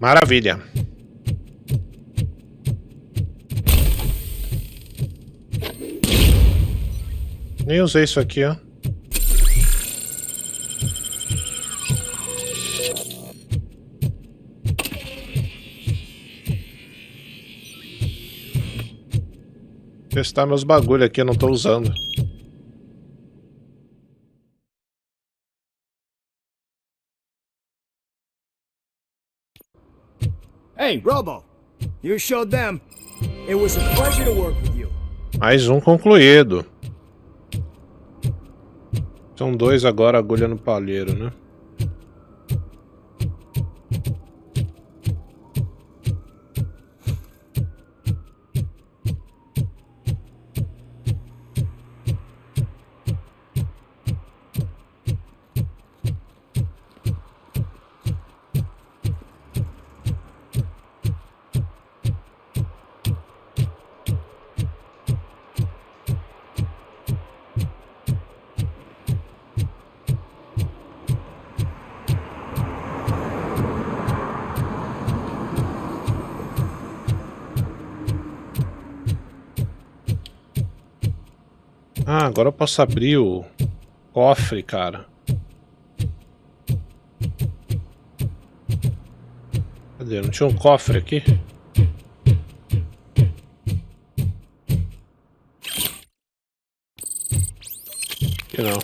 [SPEAKER 4] Maravilha. Nem usei isso aqui, ó. Testar meus bagulho aqui, eu não tô usando.
[SPEAKER 3] Hey, Robo, you showed them. It was a pleasure to work with you.
[SPEAKER 4] Mais um concluído. São 2 agora, agulha no palheiro, né? Ah, agora eu posso abrir o cofre, cara. Cadê? Não tinha um cofre aqui? Aqui não.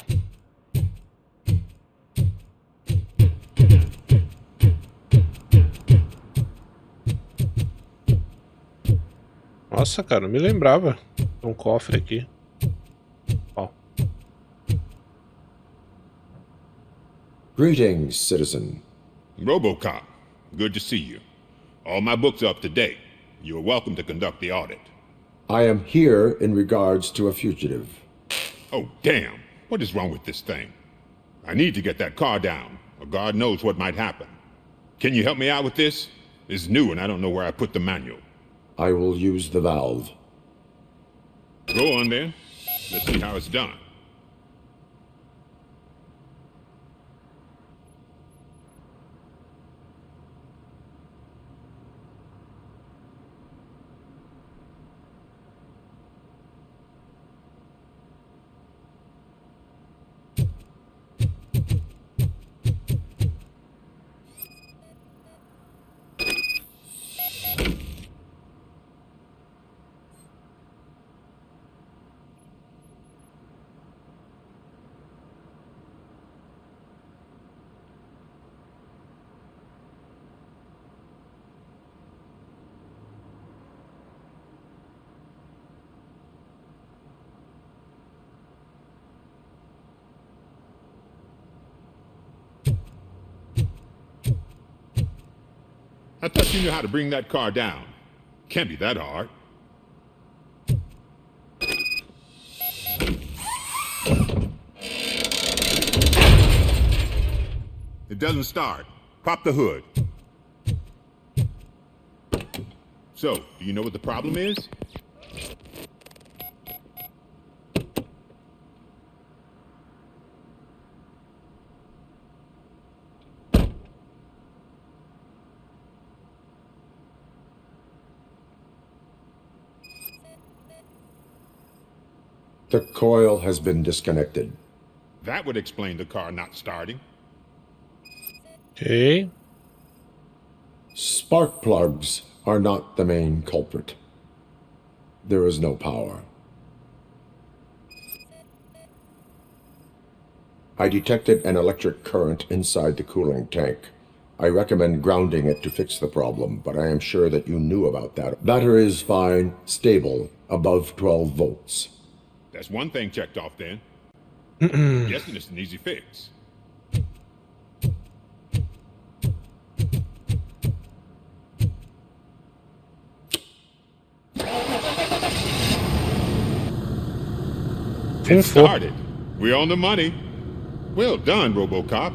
[SPEAKER 4] Nossa, cara, não me lembrava. Tem um cofre aqui. Ó.
[SPEAKER 9] Greetings, citizen.
[SPEAKER 10] Robocop, good to see you. All my books are up to date. You are welcome to conduct the audit.
[SPEAKER 9] I am here in regards to a fugitive.
[SPEAKER 10] Oh, damn. What is wrong with this thing? I need to get that car down, or God knows what might happen. Can you help me out with this? It's new and I don't know where I put the manual.
[SPEAKER 9] I will use the valve.
[SPEAKER 10] Go on then. Let's see how it's done. I thought you knew how to bring that car down. Can't be that hard. It doesn't start. Pop the hood. So, do you know what the problem is?
[SPEAKER 9] The coil has been disconnected.
[SPEAKER 10] That would explain the car not starting.
[SPEAKER 4] Okay.
[SPEAKER 9] Spark plugs are not the main culprit. There is no power. I detected an electric current inside the cooling tank. I recommend grounding it to fix the problem, but I am sure that you knew about that. Battery is fine, stable, above 12 volts.
[SPEAKER 10] That's one thing checked off then. Guessing it's an easy fix. It started. We're on the money. Well done, Robocop.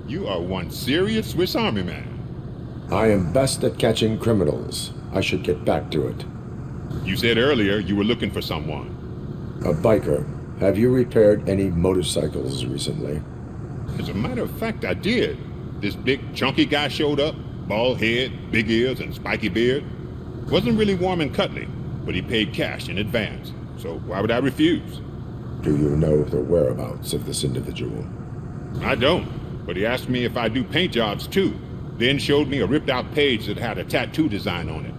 [SPEAKER 10] You are one serious Swiss Army man.
[SPEAKER 9] I am best at catching criminals. I should get back to it.
[SPEAKER 10] You said earlier you were looking for someone.
[SPEAKER 9] A biker. Have you repaired any motorcycles recently?
[SPEAKER 10] As a matter of fact, I did. This big, chunky guy showed up. Bald head, big ears, and spiky beard. Wasn't really warm and cuddly, but he paid cash in advance. So why would I refuse?
[SPEAKER 9] Do you know the whereabouts of this individual?
[SPEAKER 10] I don't, but he asked me if I do paint jobs too. Then showed me a ripped out page that had a tattoo design on it.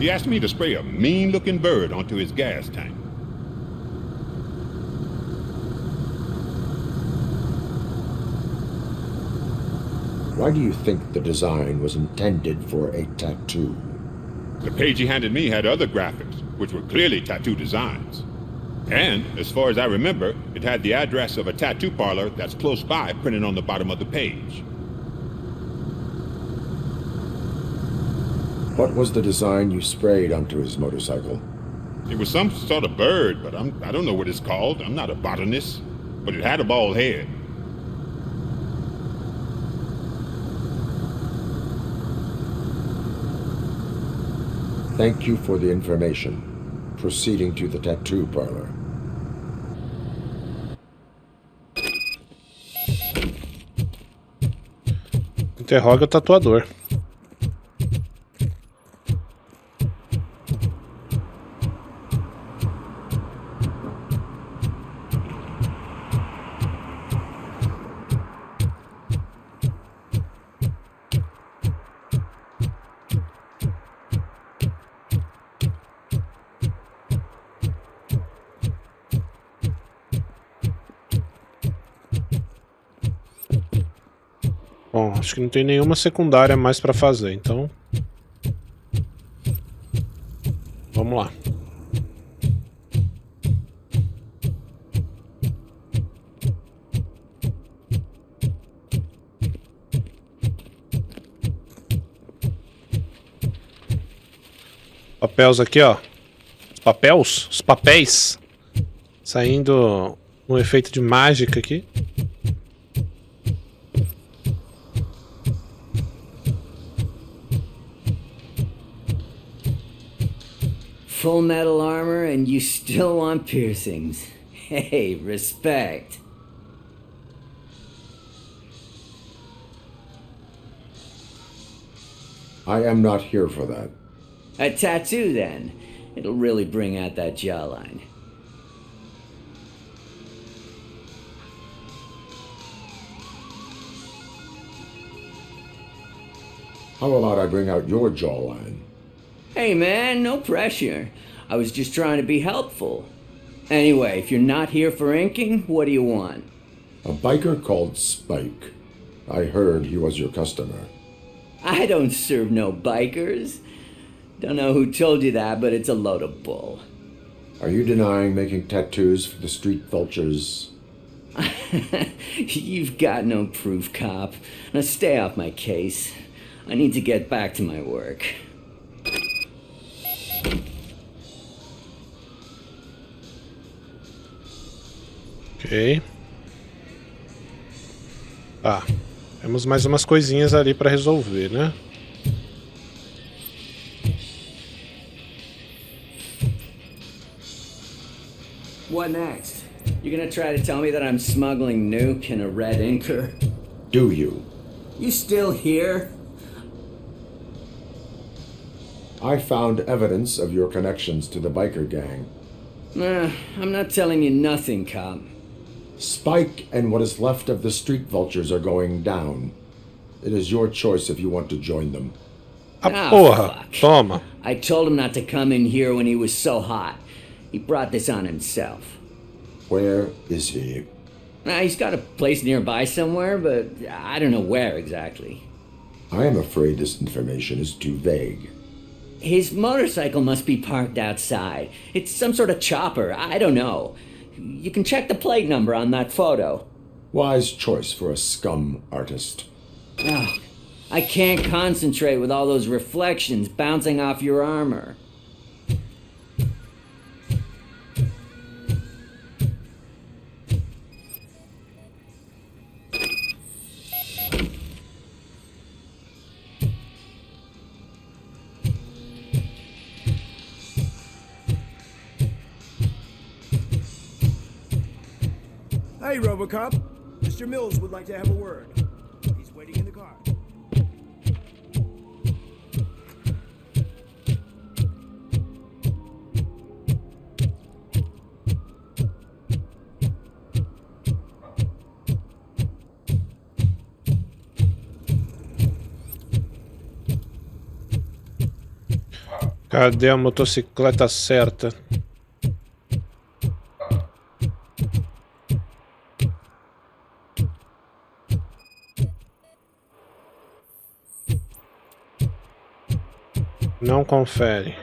[SPEAKER 10] He asked me to spray a mean looking bird onto his gas tank.
[SPEAKER 9] Why do you think the design was intended for a tattoo?
[SPEAKER 10] The page he handed me had other graphics, which were clearly tattoo designs. And, as far as I remember, it had the address of a tattoo parlor that's close by printed on the bottom of the page.
[SPEAKER 9] What was the design you sprayed onto his motorcycle?
[SPEAKER 10] It was some sort of bird, but I don't know what it's called. I'm not a botanist. But it had a bald head.
[SPEAKER 9] Thank you for the information. Proceeding to the tattoo parlor.
[SPEAKER 4] Interroga o tatuador. Bom, acho que não tem nenhuma secundária mais pra fazer, então... Vamos lá. Papéis aqui, ó. Os papéis. Saindo um efeito de mágica aqui.
[SPEAKER 14] Full metal armor and you still want piercings. Hey, respect.
[SPEAKER 9] I am not here for that.
[SPEAKER 14] A tattoo, then. It'll really bring out that jawline.
[SPEAKER 9] How about I bring out your jawline?
[SPEAKER 14] Hey man, no pressure. I was just trying to be helpful. Anyway, if you're not here for inking, what do you want?
[SPEAKER 9] A biker called Spike. I heard he was your customer.
[SPEAKER 14] I don't serve no bikers. Don't know who told you that, but it's a load of bull.
[SPEAKER 9] Are you denying making tattoos for the street vultures?
[SPEAKER 14] You've got no proof, cop. Now stay off my case.
[SPEAKER 12] I need to get back to my work.
[SPEAKER 4] Ok. Tá. Temos mais umas coisinhas ali pra resolver, né?
[SPEAKER 12] What next? You gonna try to tell me that I'm smuggling nuke in a red inker?
[SPEAKER 9] Do you?
[SPEAKER 18] You still here?
[SPEAKER 9] I found evidence of your connections to the biker gang.
[SPEAKER 12] I'm not telling you nothing, cop.
[SPEAKER 9] Spike and what is left of the street vultures are going down. It is your choice if you want to join them.
[SPEAKER 4] Porra, toma.
[SPEAKER 12] I told him not to come in here when he was so hot. He brought this on himself.
[SPEAKER 9] Where is he?
[SPEAKER 12] He's got a place nearby somewhere, but I don't know where exactly.
[SPEAKER 9] I am afraid this information is too vague.
[SPEAKER 12] His motorcycle must be parked outside. It's some sort of chopper. I don't know. You can check the plate number on that photo.
[SPEAKER 9] Wise choice for a scum artist.
[SPEAKER 12] Oh, I can't concentrate with all those reflections bouncing off your armor.
[SPEAKER 3] Hey, Robocop. Mr. Mills would like to have a word. He's waiting in the car.
[SPEAKER 4] Cadê a motocicleta certa? Não confere.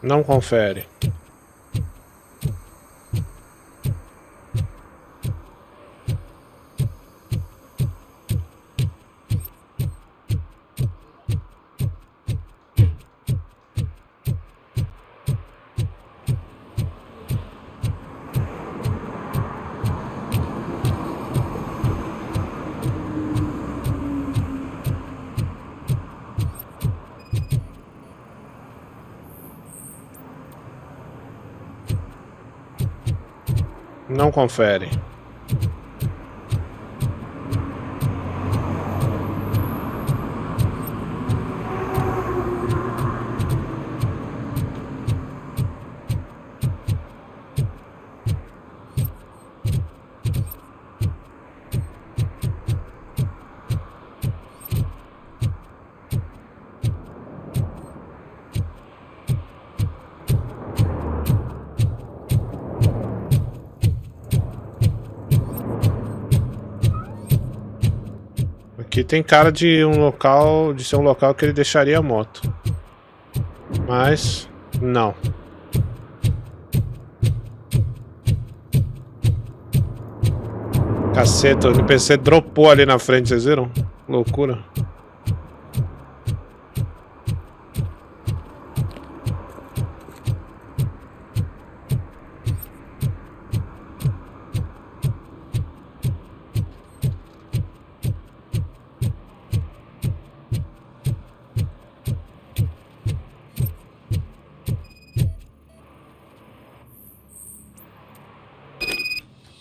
[SPEAKER 4] Não confere. Não confere. Aqui tem cara de um local, de ser um local que ele deixaria a moto. Mas não. Caceta, o NPC dropou ali na frente, vocês viram? Loucura.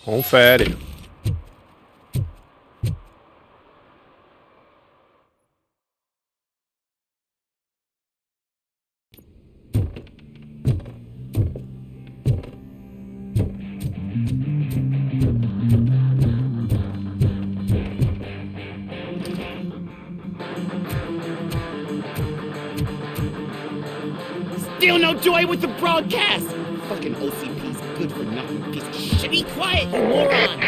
[SPEAKER 4] Confere.
[SPEAKER 6] Still no joy with the broadcast! Fucking OCP's good-for-nothing piece of shit. Be quiet, you moron!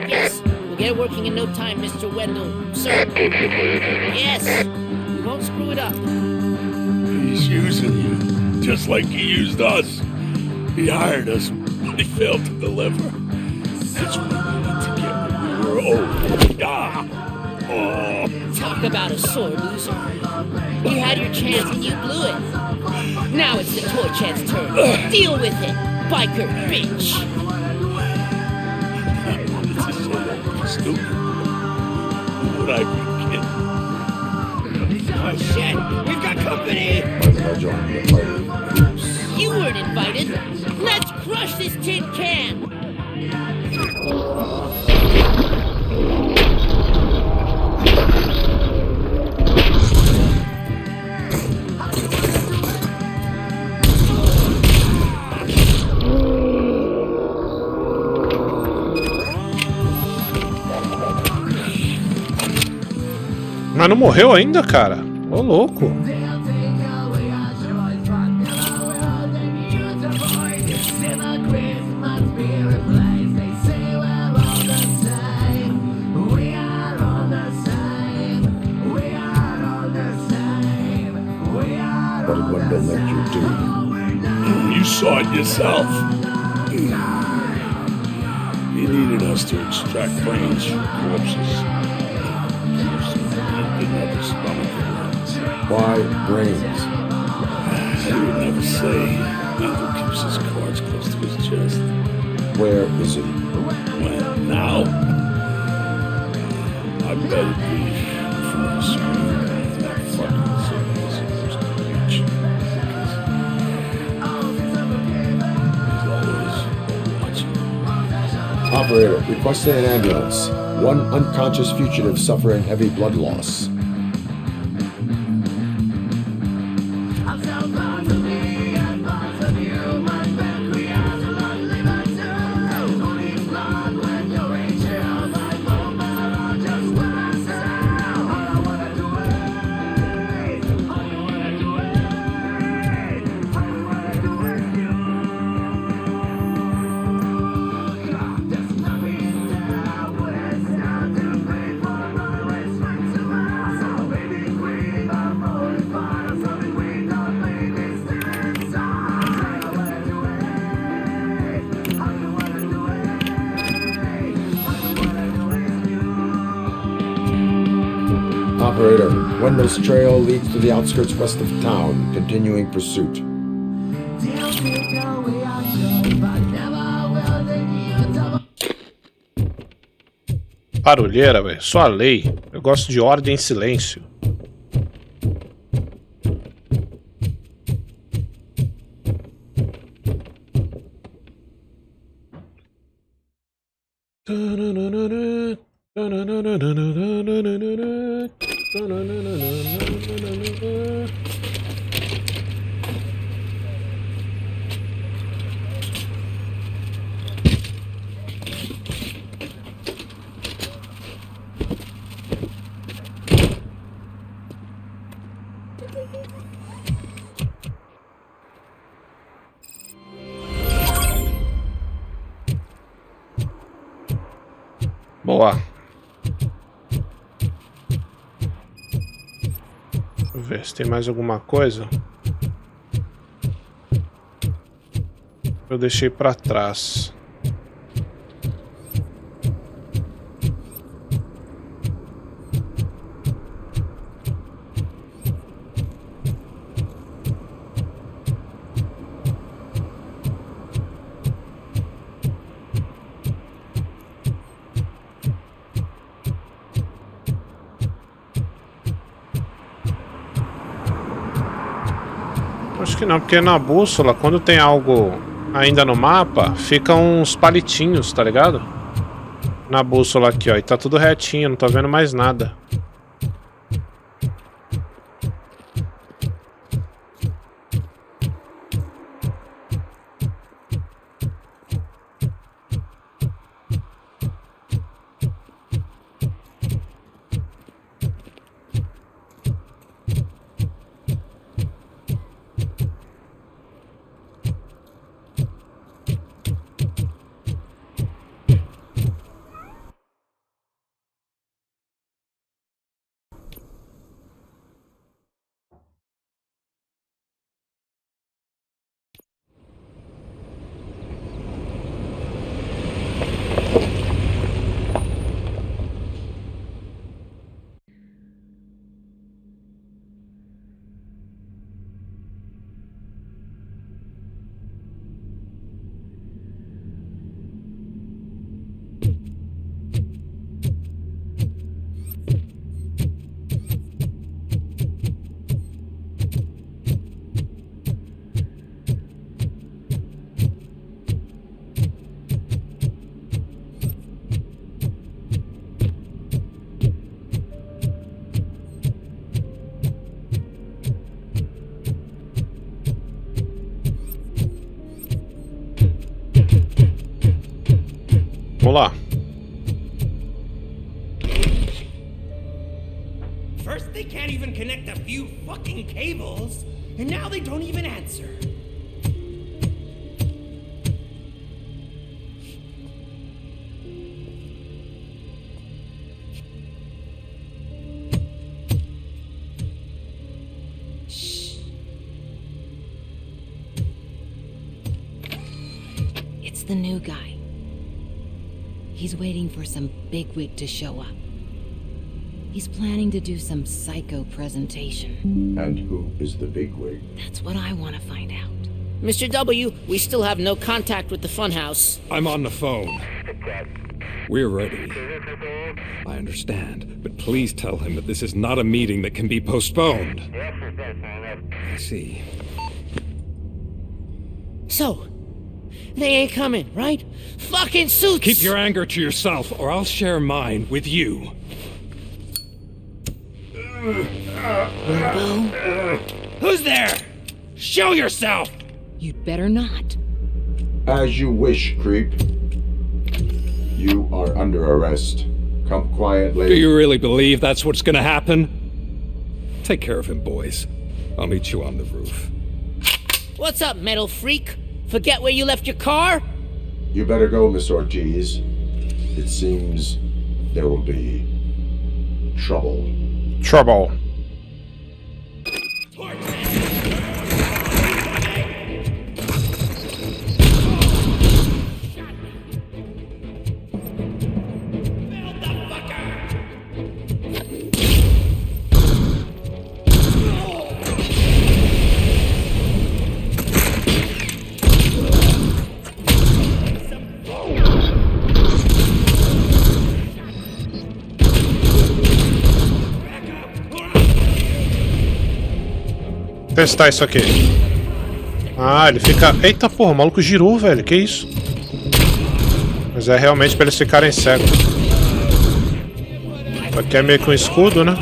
[SPEAKER 6] Yes, we'll get working in no time, Mr. Wendell. Sir. Yes, we won't screw it up.
[SPEAKER 13] He's using you, just like he used us. He hired us, but he failed to deliver. That's why we need to get what we were owed. Oh.
[SPEAKER 6] Talk about a sore loser. You had your chance and you blew it. Now it's the toy chance turn. Deal with it, biker bitch.
[SPEAKER 13] Stupid. But I be kidding.
[SPEAKER 6] Oh shit, we've got company! You weren't invited. Let's crush this tin can!
[SPEAKER 4] Mas não morreu ainda, cara? Ô, louco.
[SPEAKER 9] What did Wendell make you do?
[SPEAKER 13] You saw it yourself. He needed us to extract brains from corpses.
[SPEAKER 9] Why brains?
[SPEAKER 13] He would never say. Wendell keeps his cards close to his chest.
[SPEAKER 9] Where is he?
[SPEAKER 13] Well, now? I bet it'd be from the screen that fucking signal supposed to reach. He's always watching.
[SPEAKER 9] Operator, requesting an ambulance. One unconscious fugitive suffering heavy blood loss. Operator, Wendell's trail leads to the outskirts west of town, continuing pursuit.
[SPEAKER 4] Barulheira, velho. Só a lei. Eu gosto de ordem e silêncio. Boa. Deixa eu ver se tem mais alguma coisa. Eu deixei pra trás. Acho que não, porque na bússola, quando tem algo ainda no mapa, ficam uns palitinhos, tá ligado? Na bússola aqui, ó, e tá tudo retinho, não tô vendo mais nada. Vamos lá.
[SPEAKER 11] First they can't even connect a few fucking cables, and now they don't even answer.
[SPEAKER 15] It's the new guy. He's waiting for some bigwig to show up. He's planning to do some psycho presentation.
[SPEAKER 9] And who is the bigwig?
[SPEAKER 15] That's what I want to find out.
[SPEAKER 6] Mr. W, we still have no contact with the funhouse.
[SPEAKER 20] I'm on the phone. We're ready. I understand, but please tell him that this is not a meeting that can be postponed. I see.
[SPEAKER 6] So, they ain't coming, right? Fucking suits!
[SPEAKER 20] Keep your anger to yourself, or I'll share mine with you.
[SPEAKER 11] Who's there? Show yourself!
[SPEAKER 15] You'd better not.
[SPEAKER 9] As you wish, creep. You are under arrest. Come quietly.
[SPEAKER 20] Do you really believe that's what's gonna happen? Take care of him, boys. I'll meet you on the roof.
[SPEAKER 6] What's up, metal freak? Forget where you left your car?
[SPEAKER 9] You better go, Miss Ortiz. It seems there will be trouble.
[SPEAKER 4] Trouble. Testar isso aqui. Ah, ele fica... Eita porra, o maluco girou, velho. Que isso? Mas é realmente pra eles ficarem cegos. Isso aqui é meio que um escudo, né?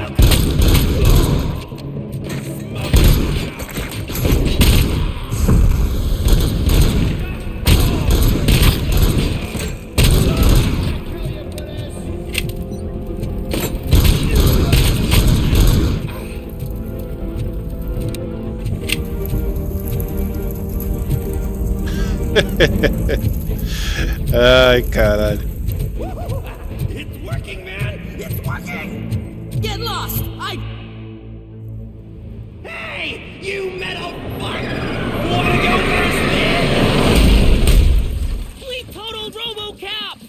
[SPEAKER 4] Ai, caralho.
[SPEAKER 11] It's working, man! It's working!
[SPEAKER 6] Get lost!
[SPEAKER 11] Hey! You metal fuck! Wanna go first, man?
[SPEAKER 6] We totaled Robocop!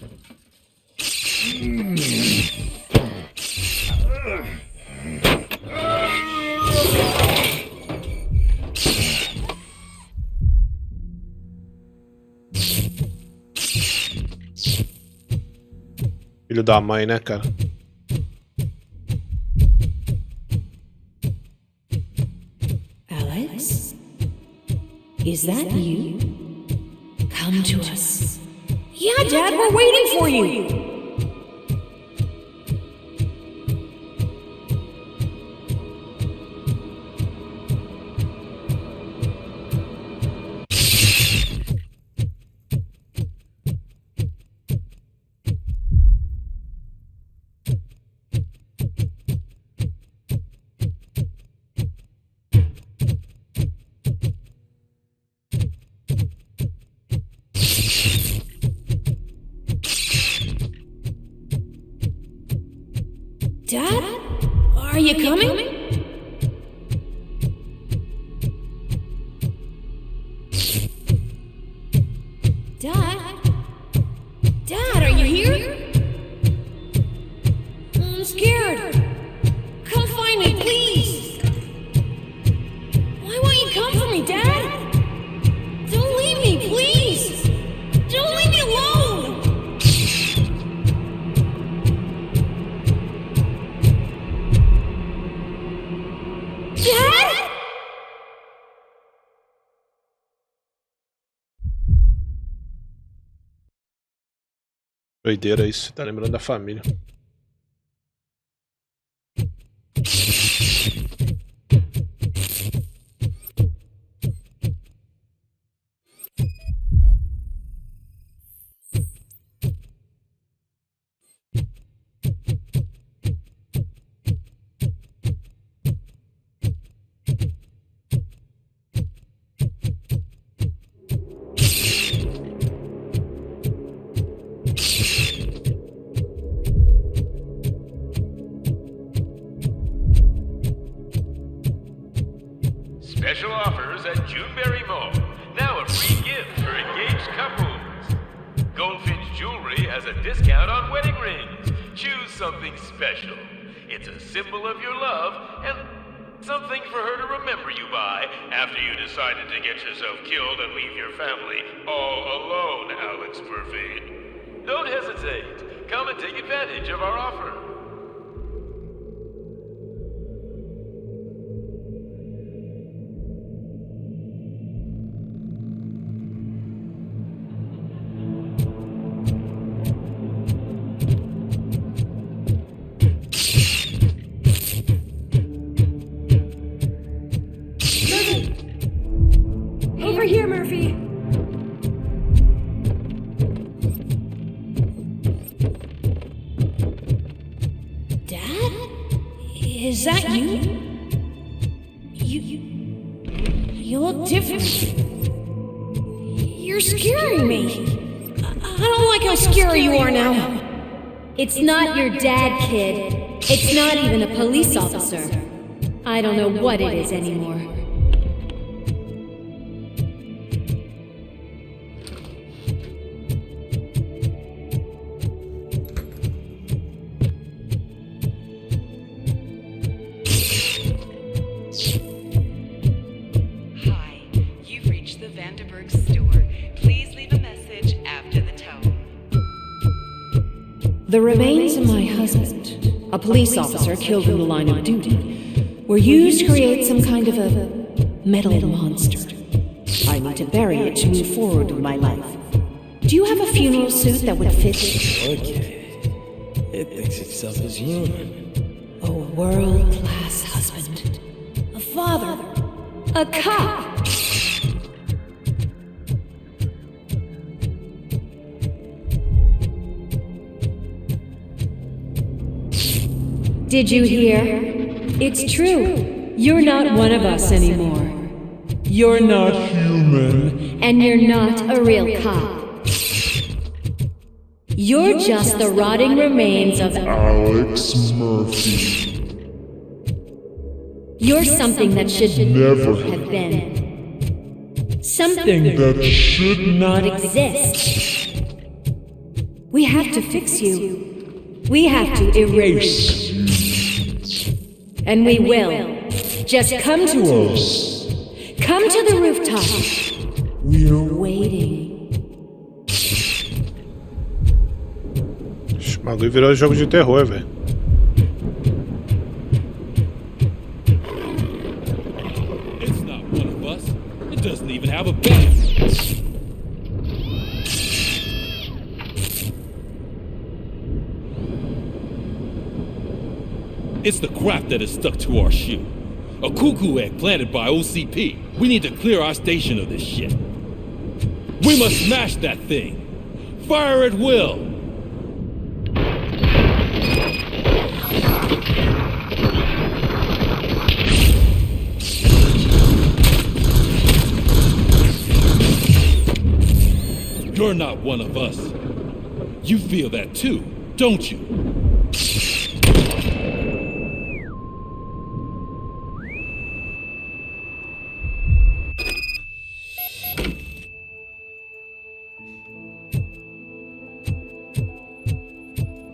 [SPEAKER 4] Filho da mãe, né, cara?
[SPEAKER 22] Alex? Is that you? Come to us. Yeah, Dad, we're waiting for you! Dad? Are you coming? Dad? Dad, are you here? I'm scared. Come find me, please. Why won't you come for me, Dad? Don't leave me, please. Don't leave me alone. Dad?
[SPEAKER 4] Doideira isso, tá lembrando da família.
[SPEAKER 2] discount on wedding rings. Choose something special. It's a symbol of your love and something for her to remember you by after you decided to get yourself killed and leave your family all alone, Alex Murphy. Don't hesitate. Come and take advantage of our offer.
[SPEAKER 17] Over here, Murphy.
[SPEAKER 22] Dad? Is that you? You look different. You're scaring me. I don't like how scary you are now.
[SPEAKER 21] It's not your dad, kid. It's not even a police officer. I don't know what it is anymore. The remains of my husband, a police officer killed in the line of duty, were used to create some kind of a metal monster. I need to bury it to move forward with my life. Do you have a funeral suit that would fit?
[SPEAKER 8] Okay. It thinks itself as human.
[SPEAKER 21] A world-class husband, a father, a cop. Did you hear? It's true. You're not one of us anymore. You're not human. And you're not a real cop. You're just the rotting remains of
[SPEAKER 23] Alex Murphy.
[SPEAKER 21] You're something that should
[SPEAKER 23] never
[SPEAKER 21] have been. Something
[SPEAKER 23] that should
[SPEAKER 21] not exist. We have to fix you. We have to erase you. And we will. Just come to us. Come to the rooftop. We're waiting.
[SPEAKER 4] O bagulho virou jogo de terror, velho.
[SPEAKER 24] It's not one of us. It doesn't even have a bed. It's the crap that is stuck to our shoe. A cuckoo egg planted by OCP. We need to clear our station of this shit. We must smash that thing. Fire at will. You're not one of us. You feel that too, don't you?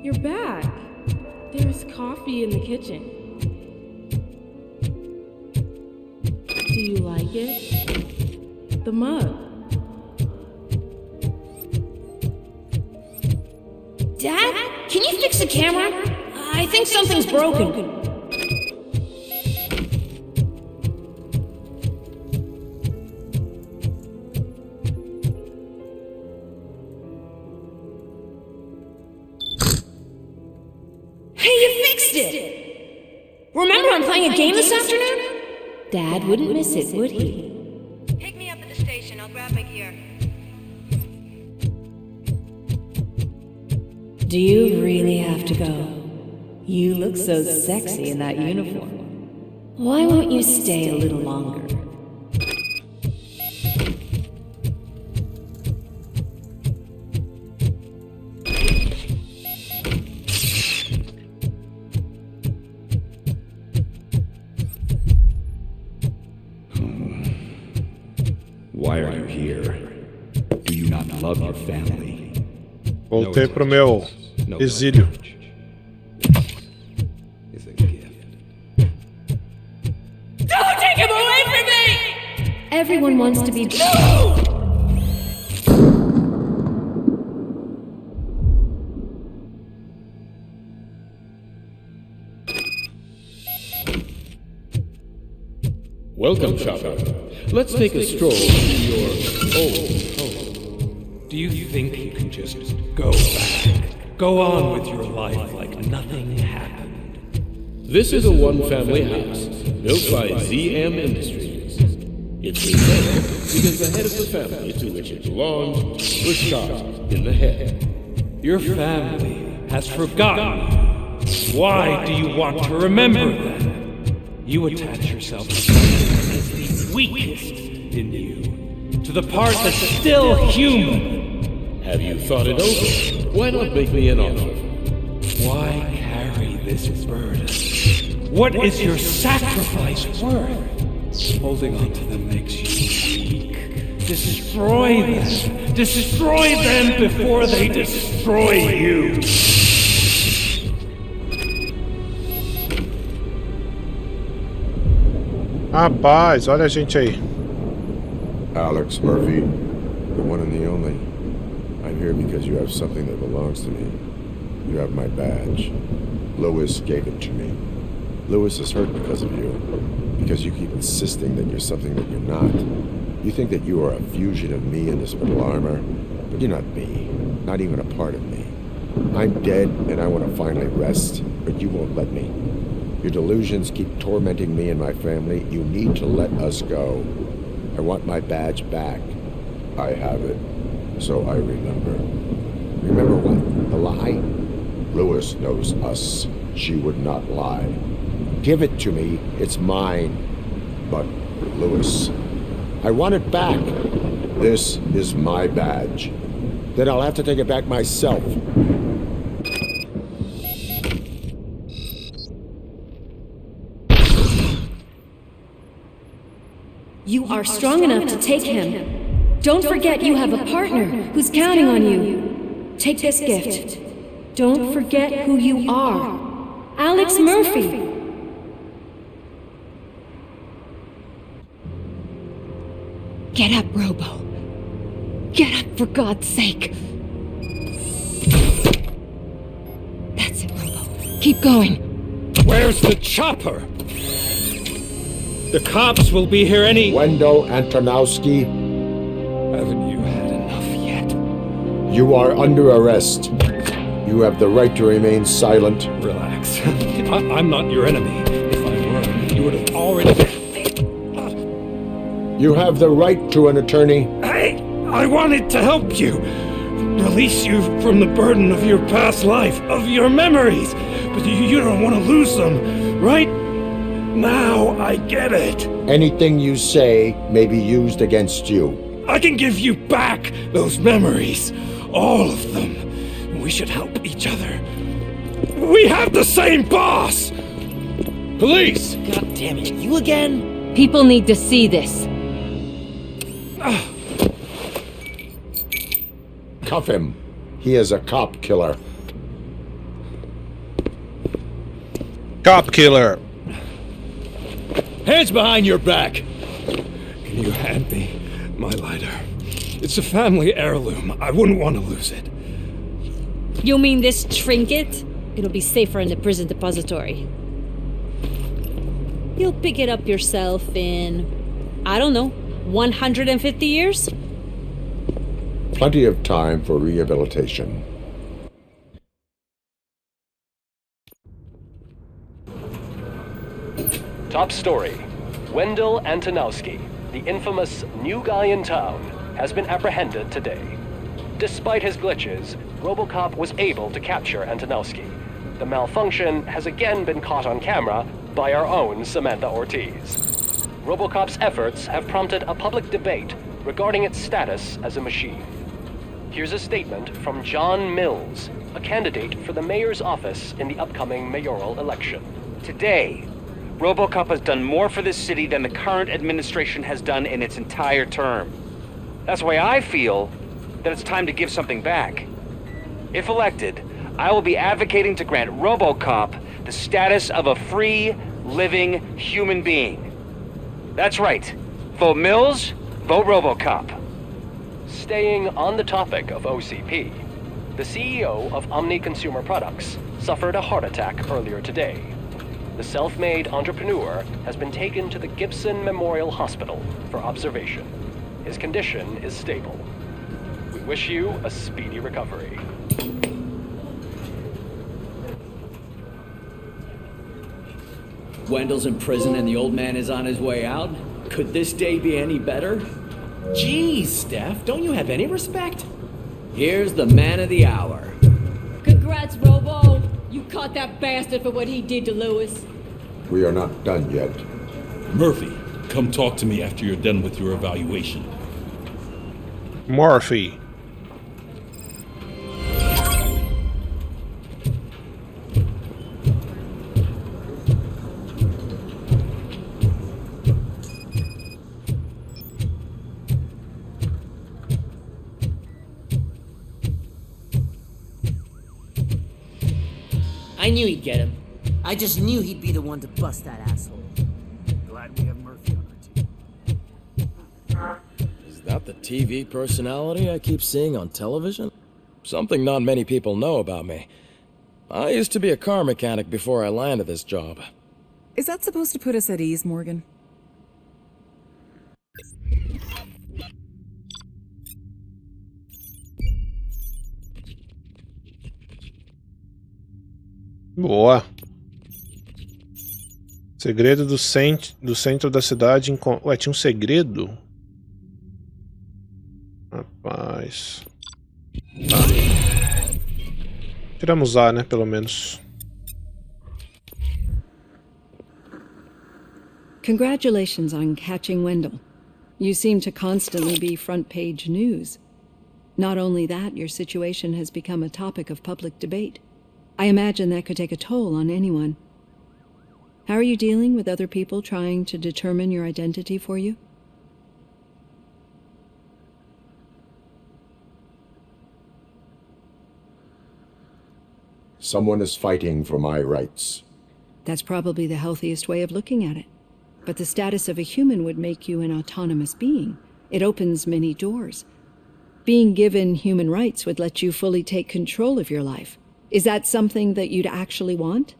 [SPEAKER 25] You're back. There's coffee in the kitchen. Do you like it? The mug.
[SPEAKER 22] Dad? Can you fix the camera? I think something's broken. Remember I'm playing a game this afternoon?
[SPEAKER 21] Dad wouldn't miss it, would he?
[SPEAKER 15] Pick me up at the station. I'll grab my gear.
[SPEAKER 21] Do you really have to go? You look so sexy in that uniform. Why won't you stay a little longer?
[SPEAKER 14] Why are you here? Do you not love your family?
[SPEAKER 4] Voltei pro meu exílio.
[SPEAKER 21] Don't take him away from me! Everyone wants to be...
[SPEAKER 1] Welcome, shopper. Let's take a stroll through your old home.
[SPEAKER 20] Do you think you can just go back? Go on with your life like nothing happened?
[SPEAKER 1] This is a one-family house built by ZM Industries. It's entitled because the head of the family to which it belongs was shot in the head.
[SPEAKER 20] Your family has forgotten you. Why do you want to remember them? You attach yourself to something that is the weakest in you, to the part that's still human.
[SPEAKER 1] Have you thought it over? Why not make me an offer?
[SPEAKER 20] Why carry this burden? What is your sacrifice worth? Holding on to them makes you weak. Destroy them. Destroy them before they destroy you.
[SPEAKER 4] Rapaz, olha a gente aí.
[SPEAKER 9] Alex Murphy, the one and the only. I'm here because you have something that belongs to me. You have my badge. Lewis gave it to me. Lewis is hurt because of you. Because you keep insisting that you're something that you're not. You think that you are a fusion of me in this metal armor, but you're not me. Not even a part of me. I'm dead and I want to finally rest, but you won't let me. Your delusions keep tormenting me and my family. You need to let us go. I want my badge back. I have it. So I remember. Remember what? The lie? Lewis knows us. She would not lie. Give it to me. It's mine. But, Lewis, I want it back. This is my badge. Then I'll have to take it back myself.
[SPEAKER 21] You are strong enough to take him. Don't forget you have a partner who's counting on you. Take this gift. Don't forget who you are. Alex Murphy.
[SPEAKER 22] Get up, Robo. Get up, for God's sake. That's it, Robo. Keep going.
[SPEAKER 20] Where's the chopper? The cops will be here any...
[SPEAKER 9] Wendell Antonowski.
[SPEAKER 20] Haven't you had enough yet?
[SPEAKER 9] You are under arrest. You have the right to remain silent.
[SPEAKER 20] Relax. I'm not your enemy. If I were, you would have already...
[SPEAKER 9] You have the right to an attorney.
[SPEAKER 20] Hey, I wanted to help you. Release you from the burden of your past life, of your memories. But you don't want to lose them, right? Now I get it.
[SPEAKER 9] Anything you say may be used against you.
[SPEAKER 20] I can give you back those memories. All of them. We should help each other. We have the same boss! Police!
[SPEAKER 11] God damn it, you again?
[SPEAKER 22] People need to see this.
[SPEAKER 9] Cuff him. He is a cop killer.
[SPEAKER 4] Cop killer.
[SPEAKER 20] Hands behind your back! Can you hand me my lighter? It's a family heirloom. I wouldn't want to lose it.
[SPEAKER 21] You mean this trinket? It'll be safer in the prison depository. You'll pick it up yourself in, I don't know, 150 years?
[SPEAKER 9] Plenty of time for rehabilitation.
[SPEAKER 5] Top story. Wendell Antonowski, the infamous new guy in town, has been apprehended today. Despite his glitches, Robocop was able to capture Antonowski. The malfunction has again been caught on camera by our own Samantha Ortiz. Robocop's efforts have prompted a public debate regarding its status as a machine. Here's a statement from John Mills, a candidate for the mayor's office in the upcoming mayoral election.
[SPEAKER 7] Today, Robocop has done more for this city than the current administration has done in its entire term. That's why I feel that it's time to give something back. If elected, I will be advocating to grant Robocop the status of a free, living human being. That's right. Vote Mills, vote Robocop.
[SPEAKER 5] Staying on the topic of OCP, the CEO of Omni Consumer Products suffered a heart attack earlier today. The self-made entrepreneur has been taken to the Gibson Memorial Hospital for observation. His condition is stable. We wish you a speedy recovery.
[SPEAKER 10] Wendell's in prison and the old man is on his way out? Could this day be any better?
[SPEAKER 12] Geez, Steph, don't you have any respect?
[SPEAKER 10] Here's the man of the hour.
[SPEAKER 21] Congrats, Robo! You caught that bastard for what he did to Lewis.
[SPEAKER 9] We are not done yet.
[SPEAKER 24] Murphy, come talk to me after you're done with your evaluation.
[SPEAKER 4] Murphy.
[SPEAKER 12] I knew he'd get him.
[SPEAKER 16] I just knew he'd be the one to bust that asshole. Glad we have Murphy on our team.
[SPEAKER 18] Is that the TV personality I keep seeing on television? Something not many people know about me. I used to be a car mechanic before I landed this job.
[SPEAKER 19] Is that supposed to put us at ease, Morgan?
[SPEAKER 4] Boa. Segredo do centro da cidade. Ué, tinha um segredo? Rapaz. Tá. Tiramos A, né? Pelo menos.
[SPEAKER 26] Congratulations on catching Wendell. You seem to constantly be front-page news. Not only that, your situation has become a topic of public debate. I imagine that could take a toll on anyone. How are you dealing with other people trying to determine your identity for you?
[SPEAKER 9] Someone is fighting for my rights.
[SPEAKER 26] That's probably the healthiest way of looking at it. But the status of a human would make you an autonomous being. It opens many doors. Being given human rights would let you fully take control of your life. Is that something that you'd actually want?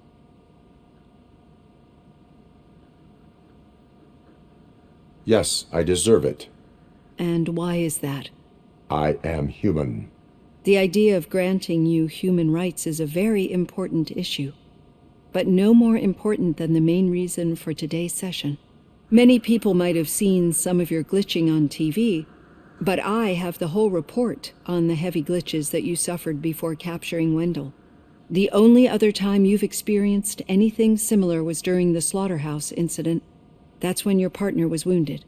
[SPEAKER 9] Yes, I deserve it.
[SPEAKER 26] And why is that?
[SPEAKER 9] I am human.
[SPEAKER 26] The idea of granting you human rights is a very important issue, but no more important than the main reason for today's session. Many people might have seen some of your glitching on TV, but I have the whole report on the heavy glitches that you suffered before capturing Wendell. The only other time you've experienced anything similar was during the slaughterhouse incident. That's when your partner was wounded.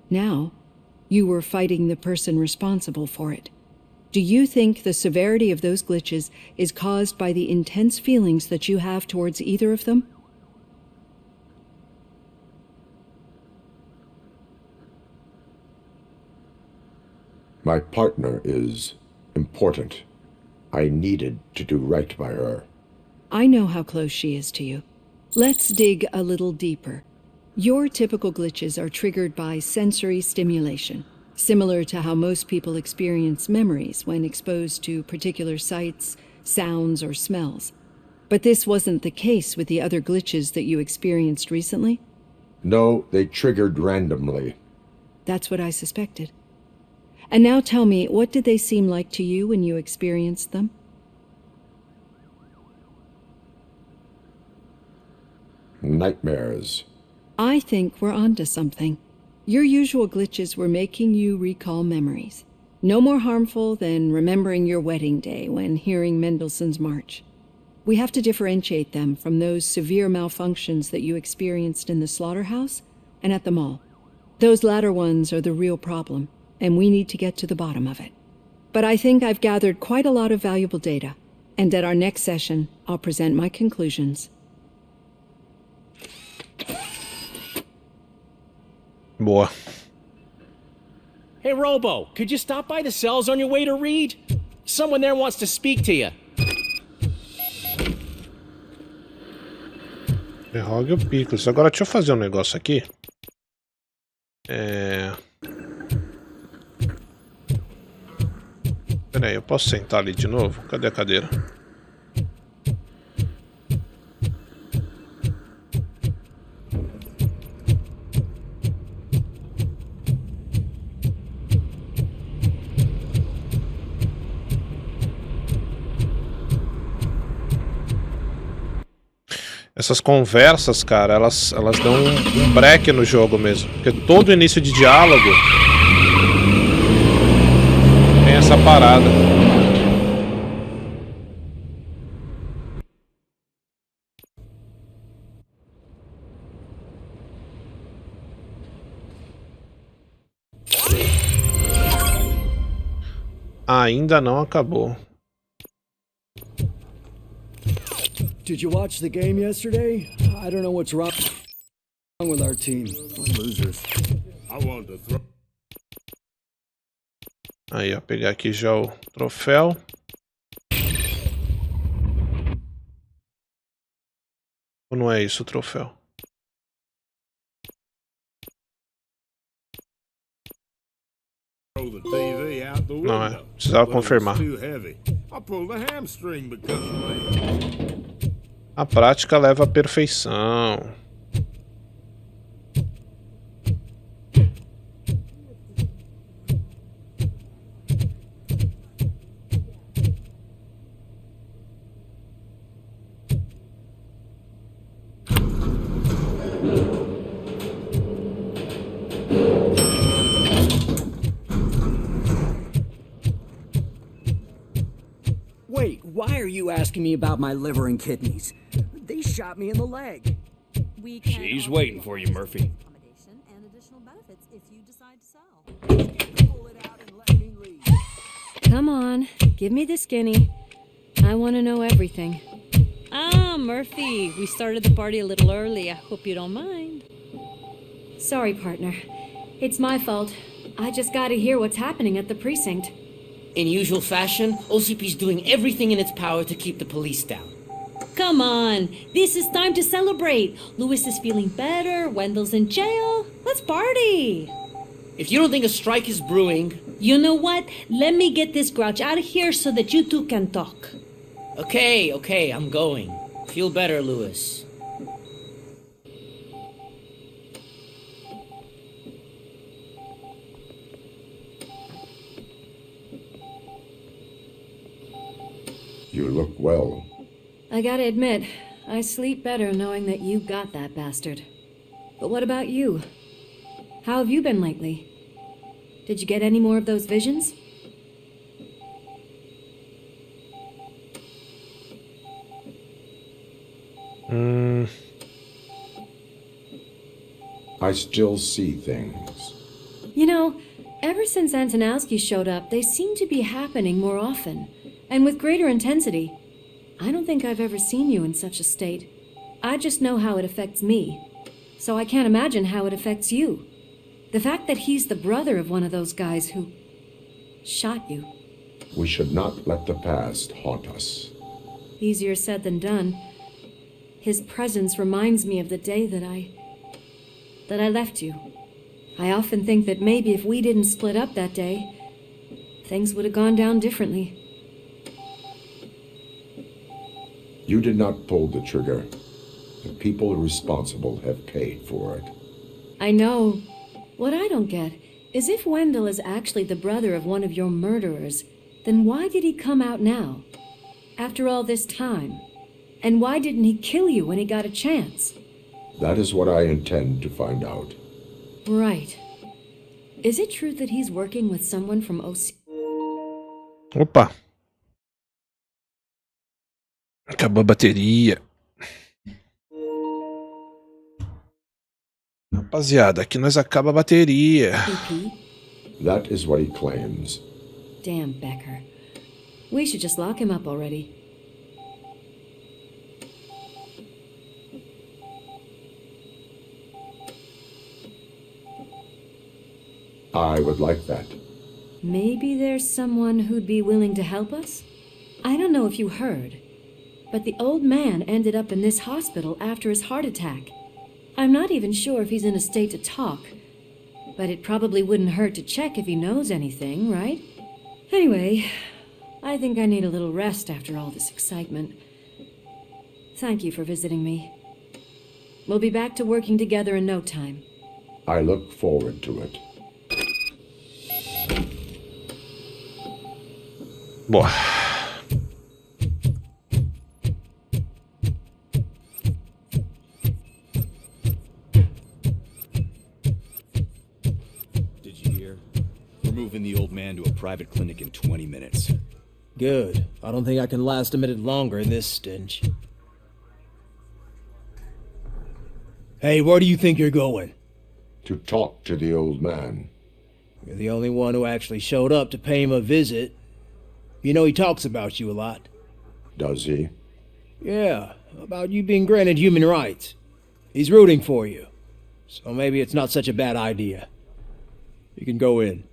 [SPEAKER 26] Now, you were fighting the person responsible for it. Do you think the severity of those glitches is caused by the intense feelings that you have towards either of them?
[SPEAKER 9] My partner is important. I needed to do right by her.
[SPEAKER 26] I know how close she is to you. Let's dig a little deeper. Your typical glitches are triggered by sensory stimulation, similar to how most people experience memories when exposed to particular sights, sounds, or smells. But this wasn't the case with the other glitches that you experienced recently?
[SPEAKER 9] No, they triggered randomly.
[SPEAKER 26] That's what I suspected. And now tell me, what did they seem like to you when you experienced them?
[SPEAKER 9] Nightmares.
[SPEAKER 26] I think we're onto something. Your usual glitches were making you recall memories. No more harmful than remembering your wedding day when hearing Mendelssohn's March. We have to differentiate them from those severe malfunctions that you experienced in the slaughterhouse and at the mall. Those latter ones are the real problem, and we need to get to the bottom of it. But I think I've gathered quite a lot of valuable data, and at our next session, I'll present my conclusions.
[SPEAKER 4] Boa.
[SPEAKER 12] Hey, Robo, could you stop by the cells on your way to read? Someone there wants to speak to you.
[SPEAKER 4] Derrogue o Pickles. Agora deixa eu fazer um negócio aqui. Pera aí, eu posso sentar ali de novo? Cadê a cadeira? Essas conversas, cara, elas dão um break no jogo mesmo. Porque todo início de diálogo tem essa parada. Ainda não acabou.
[SPEAKER 2] Did you watch the game yesterday? I don't know what's wrong with our team. We're losers.
[SPEAKER 1] I want to throw.
[SPEAKER 4] Aí, ó, pegar aqui já o troféu. Ou não é isso o troféu? Não é, precisava confirmar. A prática leva à perfeição.
[SPEAKER 16] Wait, why are you asking me about my liver and kidneys? They shot me in the leg.
[SPEAKER 14] She's waiting for you, Murphy.
[SPEAKER 21] Come on, give me the skinny. I want to know everything. Ah, Murphy, we started the party a little early. I hope you don't mind. Sorry, partner. It's my fault. I just gotta hear what's happening at the precinct.
[SPEAKER 12] In usual fashion, OCP's doing everything in its power to keep the police down.
[SPEAKER 21] Come on, this is time to celebrate. Louis is feeling better, Wendell's in jail. Let's party.
[SPEAKER 12] If you don't think a strike is brewing...
[SPEAKER 21] You know what? Let me get this grouch out of here so that you two can talk.
[SPEAKER 12] Okay, I'm going. Feel better, Louis.
[SPEAKER 9] You look well.
[SPEAKER 21] I gotta admit, I sleep better knowing that you got that bastard. But what about you? How have you been lately? Did you get any more of those visions?
[SPEAKER 9] I still see things.
[SPEAKER 21] You know, ever since Antonowski showed up, they seem to be happening more often, and with greater intensity. I don't think I've ever seen you in such a state. I just know how it affects me, so I can't imagine how it affects you. The fact that he's the brother of one of those guys who shot you.
[SPEAKER 9] We should not let the past haunt us.
[SPEAKER 21] Easier said than done. His presence reminds me of the day that I left you. I often think that maybe if we didn't split up that day, things would have gone down differently.
[SPEAKER 9] You did not pull the trigger. The people responsible have paid for it.
[SPEAKER 21] I know. What I don't get is if Wendell is actually the brother of one of your murderers, then why did he come out now? After all this time? And why didn't he kill you when he got a chance?
[SPEAKER 9] That is what I intend to find out.
[SPEAKER 21] Right. Is it true that he's working with someone from OC?
[SPEAKER 4] Opa! Acabou a bateria. Rapaziada, aqui nós acaba a bateria.
[SPEAKER 9] That is what he claims.
[SPEAKER 21] Damn Becker. We should just lock him up already.
[SPEAKER 9] I would like that.
[SPEAKER 21] Maybe there's someone who'd be willing to help us? I don't know if you heard, but the old man ended up in this hospital after his heart attack. I'm not even sure if he's in a state to talk, but it probably wouldn't hurt to check if he knows anything, right? Anyway, I think I need a little rest after all this excitement. Thank you for visiting me. We'll be back to working together in no time.
[SPEAKER 9] I look forward to it.
[SPEAKER 4] Boa.
[SPEAKER 3] Did you hear? We're moving the old man to a private clinic in 20 minutes.
[SPEAKER 18] Good. I don't think I can last a minute longer in this stench. Hey, where do you think you're going?
[SPEAKER 9] To talk to the old man.
[SPEAKER 18] You're the only one who actually showed up to pay him a visit. You know he talks about you a lot.
[SPEAKER 9] Does he?
[SPEAKER 18] Yeah, about you being granted human rights. He's rooting for you. So maybe it's not such a bad idea. You can go in.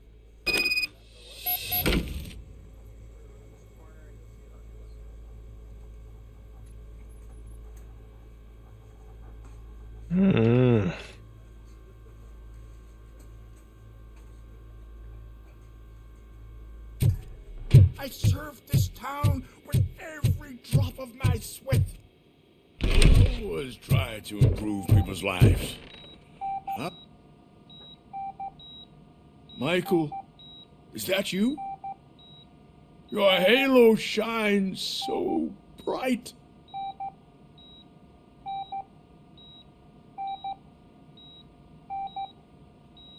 [SPEAKER 6] I served this town with every drop of my sweat. I always try to improve people's lives. Huh? Michael, is that you? Your halo shines so bright.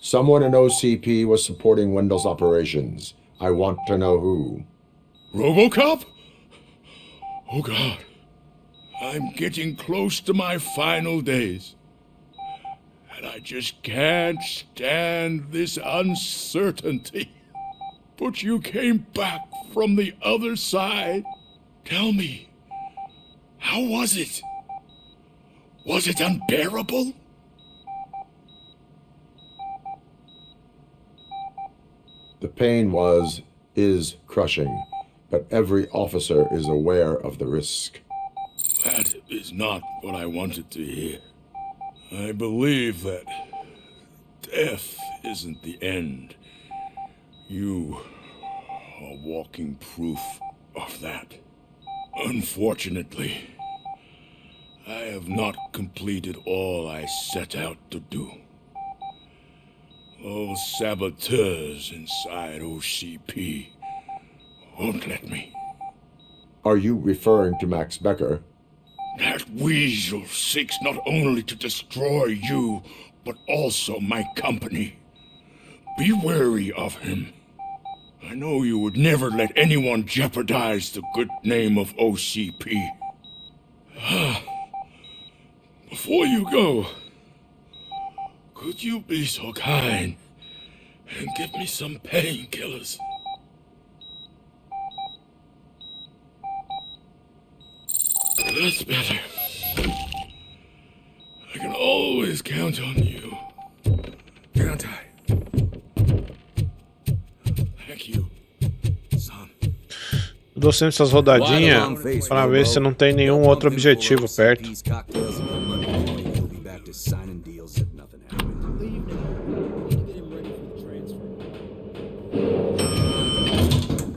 [SPEAKER 9] Someone in OCP was supporting Wendell's operations. I want to know who.
[SPEAKER 6] Robocop? Oh God. I'm getting close to my final days. And I just can't stand this uncertainty. But you came back from the other side. Tell me, how was it? Was it unbearable?
[SPEAKER 9] The pain is crushing, but every officer is aware of the risk.
[SPEAKER 6] That is not what I wanted to hear. I believe that death isn't the end. You are walking proof of that. Unfortunately, I have not completed all I set out to do. Those saboteurs inside OCP won't let me.
[SPEAKER 9] Are you referring to Max Becker?
[SPEAKER 6] That weasel seeks not only to destroy you, but also my company. Be wary of him. I know you would never let anyone jeopardize the good name of OCP. Before you go, could you be so kind and give me some painkillers? That's better. I can always count on you. Can't I? Thank you, son.
[SPEAKER 4] Dou sempre essas rodadinhas para ver se não tem nenhum outro objetivo perto.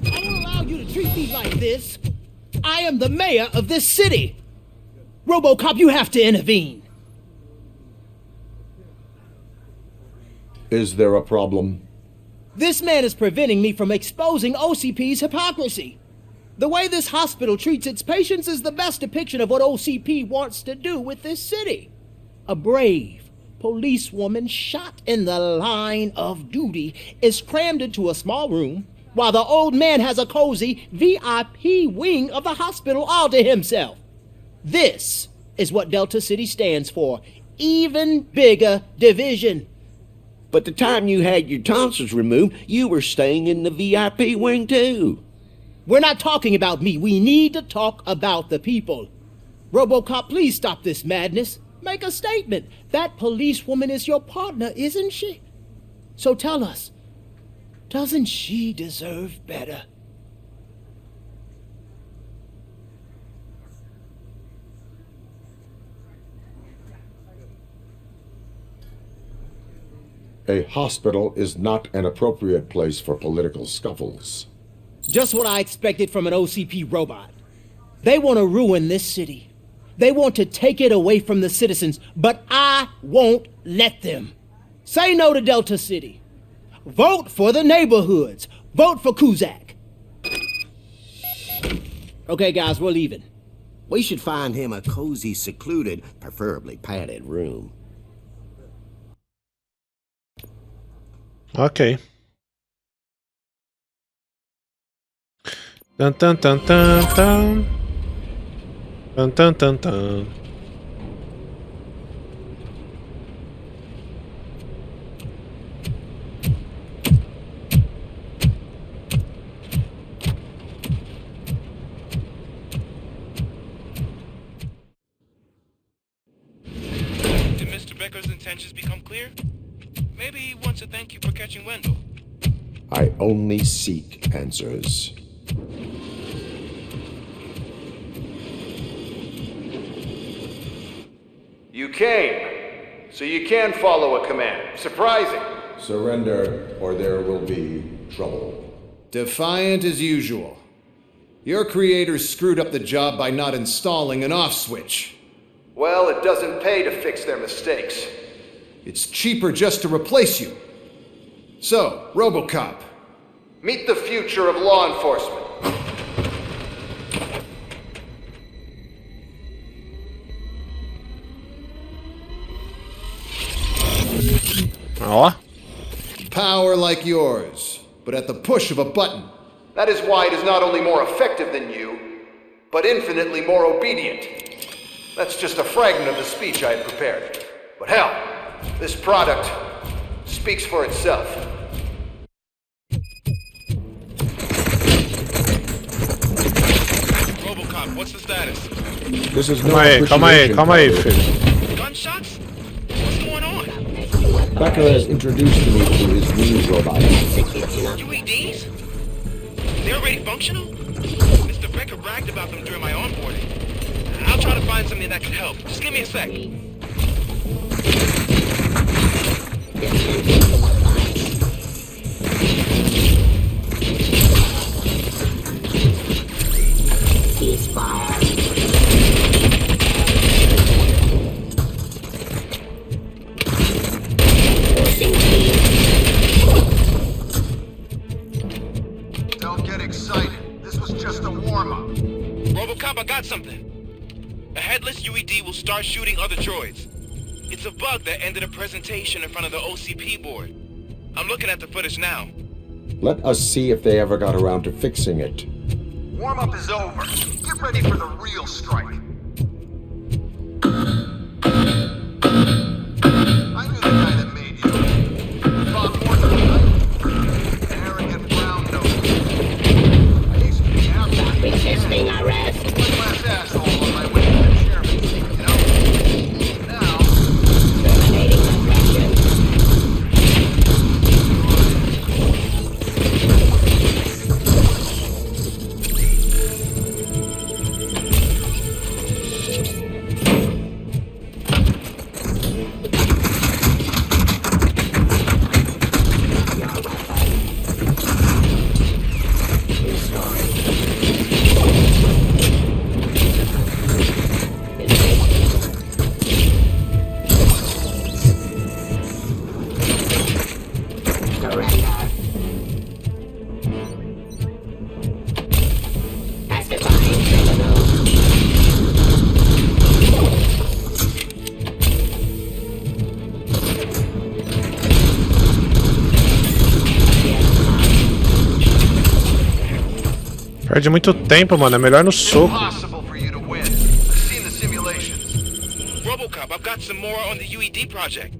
[SPEAKER 11] I don't allow you to treat me like this. I am the mayor of this city. Robocop, you have to intervene.
[SPEAKER 9] Is there a problem?
[SPEAKER 11] This man is preventing me from exposing OCP's hypocrisy. The way this hospital treats its patients is the best depiction of what OCP wants to do with this city. A brave policewoman shot in the line of duty is crammed into a small room, while the old man has a cozy VIP wing of the hospital all to himself. This is what Delta City stands for. Even bigger division.
[SPEAKER 8] But the time you had your tonsils removed, you were staying in the VIP wing too.
[SPEAKER 11] We're not talking about me. We need to talk about the people. Robocop, please stop this madness. Make a statement. That policewoman is your partner, isn't she? So tell us, Doesn't she deserve better?
[SPEAKER 9] A hospital is not an appropriate place for political scuffles.
[SPEAKER 11] Just what I expected from an OCP robot. They want to ruin this city. They want to take it away from the citizens, but I won't let them. Say no to Delta City. Vote for the neighborhoods. Vote for Kuzak. Okay, guys, we're leaving.
[SPEAKER 8] We should find him a cozy, secluded, preferably padded room.
[SPEAKER 4] Ok. Tan tan tan tan tan. Tan tan tan tan.
[SPEAKER 13] Did Mr. Becker's intentions become clear? Maybe he wants to thank you for catching Wendell.
[SPEAKER 9] I only seek answers.
[SPEAKER 15] You came, so you can follow a command. Surprising.
[SPEAKER 9] Surrender, or there will be trouble.
[SPEAKER 15] Defiant as usual. Your creators screwed up the job by not installing an off switch. Well, it doesn't pay to fix their mistakes. It's cheaper just to replace you. So, Robocop, meet the future of law enforcement.
[SPEAKER 4] Oh.
[SPEAKER 15] Power like yours, but at the push of a button. That is why it is not only more effective than you, but infinitely more obedient. That's just a fragment of the speech I had prepared. But hell, this product speaks for itself.
[SPEAKER 13] Robocop, what's the status?
[SPEAKER 9] This is no
[SPEAKER 4] Calma aí, filho.
[SPEAKER 13] Gunshots? What's going on?
[SPEAKER 8] Becker has introduced me to his new robot.
[SPEAKER 13] UEDs? They're already functional? Mr. Becker bragged about them during my onboarding. I'll try to find something that could help. Just give me a sec.
[SPEAKER 15] Don't get excited. This was just a warm-up.
[SPEAKER 13] Robocop, I got something. A headless UED will start shooting other droids. It's a bug that ended a presentation in front of the OCP board. I'm looking at the footage now.
[SPEAKER 9] Let us see if they ever got around to fixing it.
[SPEAKER 15] Warm-up is over. Get ready for the real strike. I knew the guy that made you. Bob Morton. Arrogant brown nose. I used to be after resisting arrest. One last asshole on my way to the chairman seat, you know? Now... terminating oppression.
[SPEAKER 4] Perde muito tempo, mano. É melhor no soco.
[SPEAKER 15] Impossible for you to win. I've seen the simulations.
[SPEAKER 13] Robocop, I've got some more on the UED project.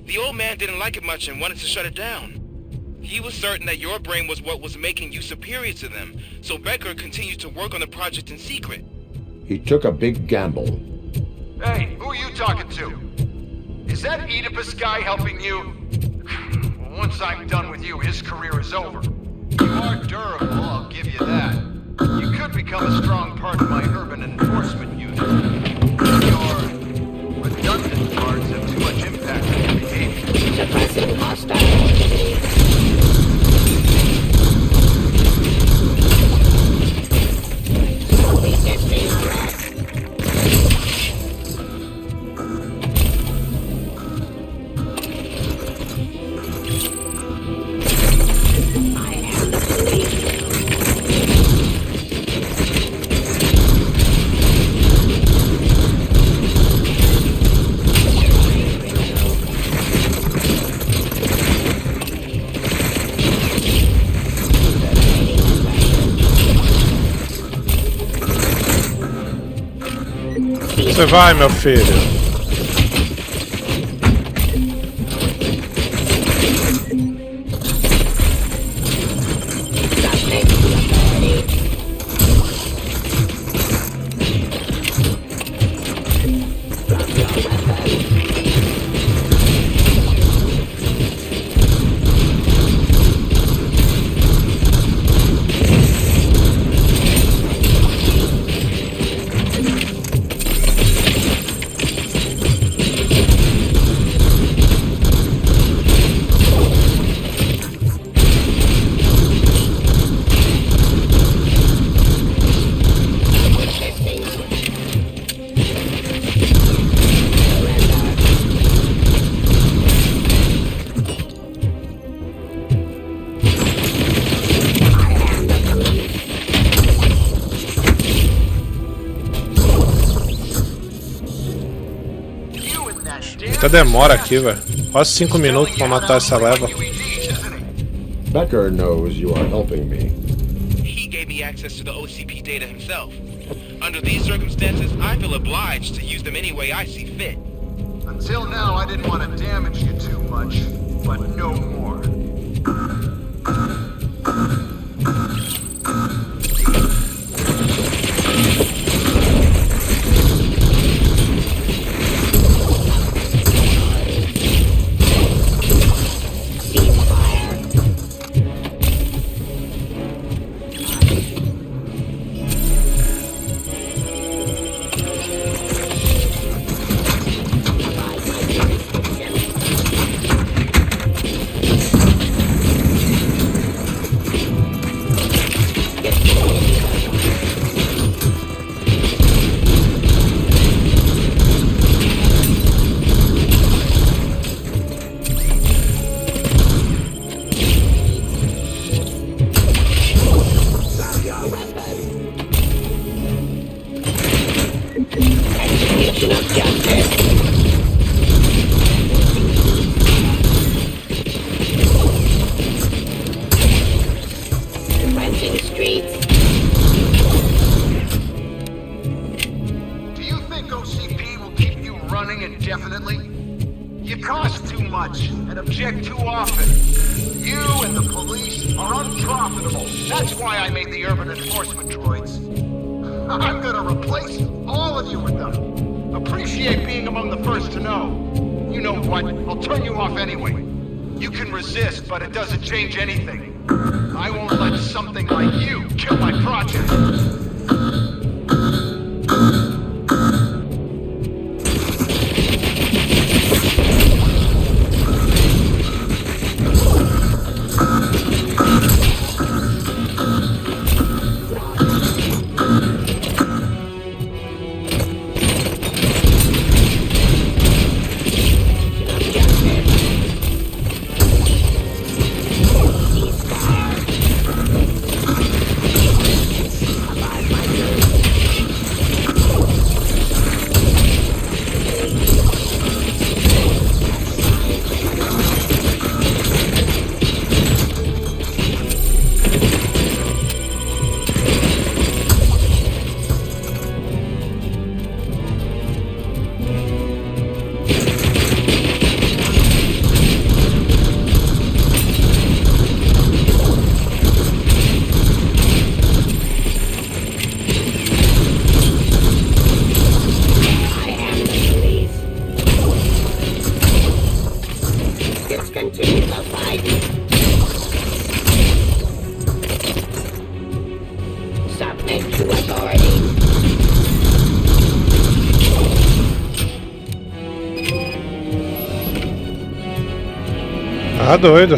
[SPEAKER 13] The old man didn't like it much and wanted to shut it down. He was certain that your brain was what was making you superior to them, so Becker continued to work on the project in secret.
[SPEAKER 9] He took a big gamble.
[SPEAKER 15] Hey, who are you talking to? Is that Oedipus guy helping you? once I'm done with you, his career is over. You are durable, I'll give you that. You could become a strong part of my urban enforcement unit. Your redundant cards have too much impact on your behavior. Suppressing hostile.
[SPEAKER 4] Você vai, meu filho. Muita demora aqui, velho. Quase 5 minutos pra matar essa leva.
[SPEAKER 9] Becker knows you are helping me.
[SPEAKER 13] He gave me access to the OCP data himself. Under these circumstances, I feel obliged to use them any way I see fit.
[SPEAKER 15] Until now, I didn't want to damage you too much, but no more. But it doesn't change anything. I won't let something like you kill my project.
[SPEAKER 7] subject to authority.
[SPEAKER 4] Ah, doido.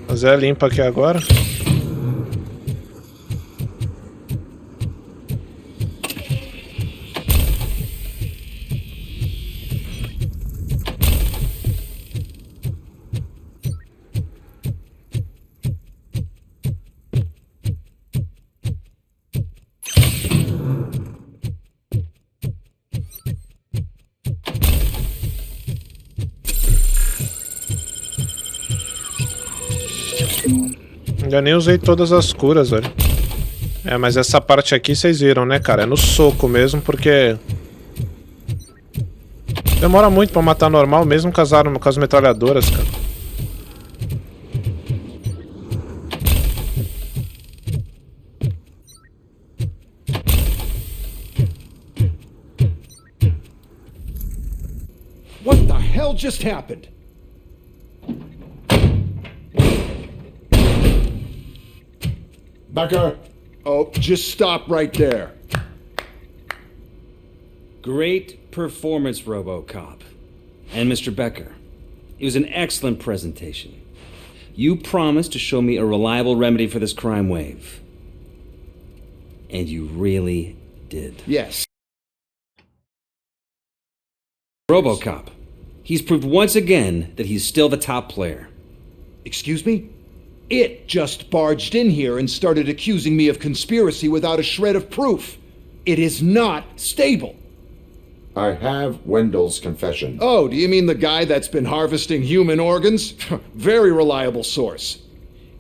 [SPEAKER 4] Fazer a limpa aqui agora. Ainda nem usei todas as curas, velho. É, mas essa parte aqui vocês viram, né, cara? É no soco mesmo, porque... demora muito pra matar normal, mesmo com as metralhadoras, cara.
[SPEAKER 15] What the hell just happened?
[SPEAKER 9] Becker!
[SPEAKER 15] Oh, just stop right there.
[SPEAKER 17] Great performance, Robocop. And Mr. Becker. It was an excellent presentation. You promised to show me a reliable remedy for this crime wave. And you really did.
[SPEAKER 15] Yes.
[SPEAKER 17] Robocop. He's proved once again that he's still the top player.
[SPEAKER 15] Excuse me? It just barged in here and started accusing me of conspiracy without a shred of proof. It is not stable.
[SPEAKER 9] I have Wendell's confession.
[SPEAKER 15] Oh, do you mean the guy that's been harvesting human organs? Very reliable source.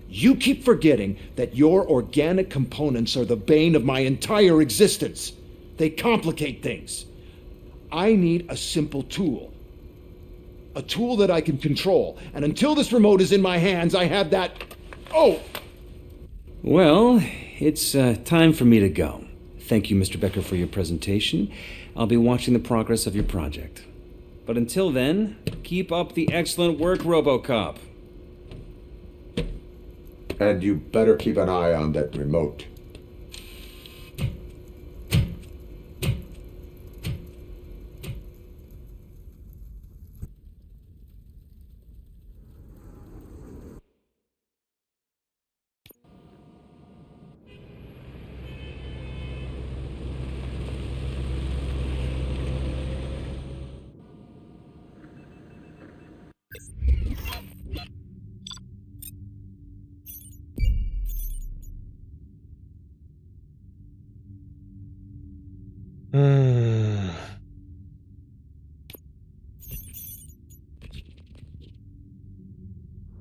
[SPEAKER 15] You keep forgetting that your organic components are the bane of my entire existence. They complicate things. I need a simple tool. A tool that I can control. And until this remote is in my hands, I have that... Oh!
[SPEAKER 17] Well, it's time for me to go. Thank you, Mr. Becker, for your presentation. I'll be watching the progress of your project. But until then, keep up the excellent work, Robocop.
[SPEAKER 9] And you better keep an eye on that remote.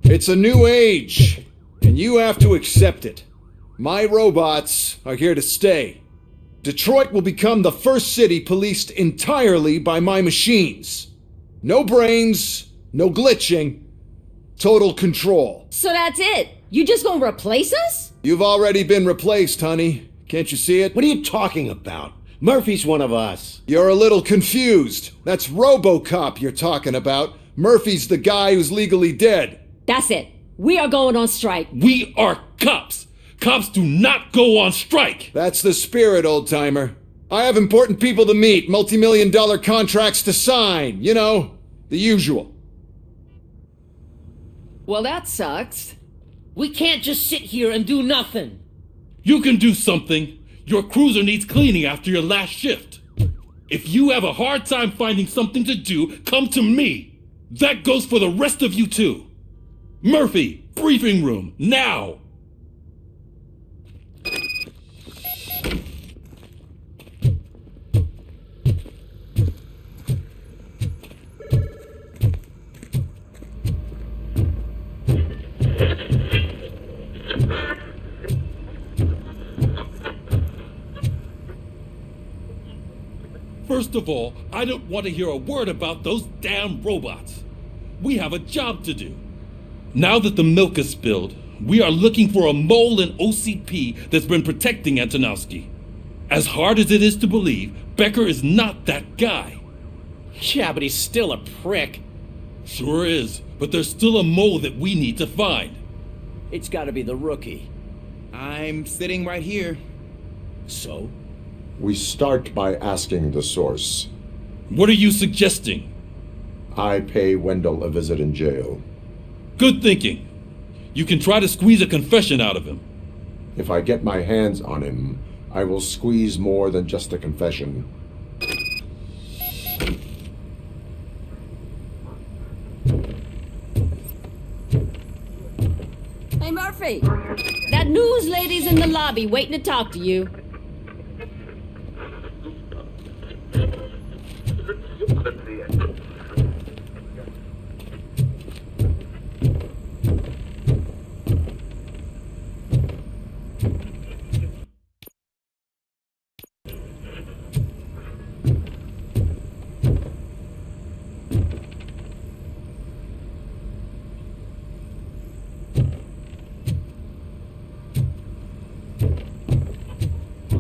[SPEAKER 15] It's a new age, and you have to accept it. My robots are here to stay. Detroit will become the first city policed entirely by my machines. No brains, no glitching, total control.
[SPEAKER 21] So that's it? You just gonna replace us?
[SPEAKER 15] You've already been replaced, honey. Can't you see it?
[SPEAKER 8] What are you talking about? Murphy's one of us.
[SPEAKER 15] You're a little confused. That's Robocop you're talking about. Murphy's the guy who's legally dead.
[SPEAKER 21] That's it. We are going on strike.
[SPEAKER 24] We are cops. Cops do not go on strike.
[SPEAKER 15] That's the spirit, old-timer. I have important people to meet, multi-million-dollar contracts to sign. You know, the usual.
[SPEAKER 12] Well, that sucks. We can't just sit here and do nothing.
[SPEAKER 24] You can do something. Your cruiser needs cleaning after your last shift. If you have a hard time finding something to do, come to me. That goes for the rest of you too. Murphy, briefing room, now! First of all, I don't want to hear a word about those damn robots. We have a job to do. Now that the milk is spilled, we are looking for a mole in OCP that's been protecting Antonowski. As hard as it is to believe, Becker is not that guy.
[SPEAKER 10] Yeah, but he's still a prick.
[SPEAKER 24] Sure is, but there's still a mole that we need to find.
[SPEAKER 10] It's gotta be the rookie.
[SPEAKER 3] I'm sitting right here.
[SPEAKER 10] So?
[SPEAKER 9] We start by asking the source.
[SPEAKER 24] What are you suggesting?
[SPEAKER 9] I pay Wendell a visit in jail.
[SPEAKER 24] Good thinking. You can try to squeeze a confession out of him.
[SPEAKER 9] If I get my hands on him, I will squeeze more than just a confession.
[SPEAKER 21] Hey, Murphy! That news lady's in the lobby waiting to talk to you.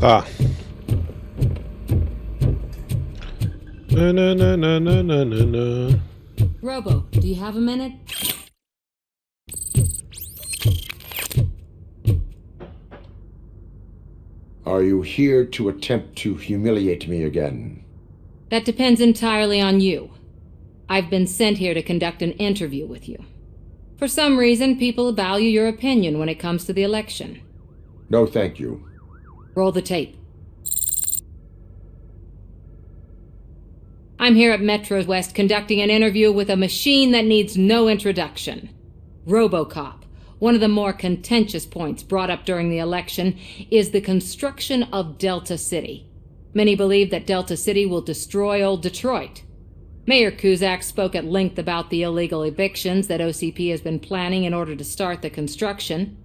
[SPEAKER 4] Tá. Na.
[SPEAKER 21] Robo, do you have a minute?
[SPEAKER 9] Are you here to attempt to humiliate me again?
[SPEAKER 21] That depends entirely on you. I've been sent here to conduct an interview with you. For some reason, people value your opinion when it comes to the election.
[SPEAKER 9] No, thank you.
[SPEAKER 21] Roll the tape. I'm here at Metro West conducting an interview with a machine that needs no introduction. Robocop. One of the more contentious points brought up during the election is the construction of Delta City. Many believe that Delta City will destroy old Detroit. Mayor Cusack spoke at length about the illegal evictions that OCP has been planning in order to start the construction.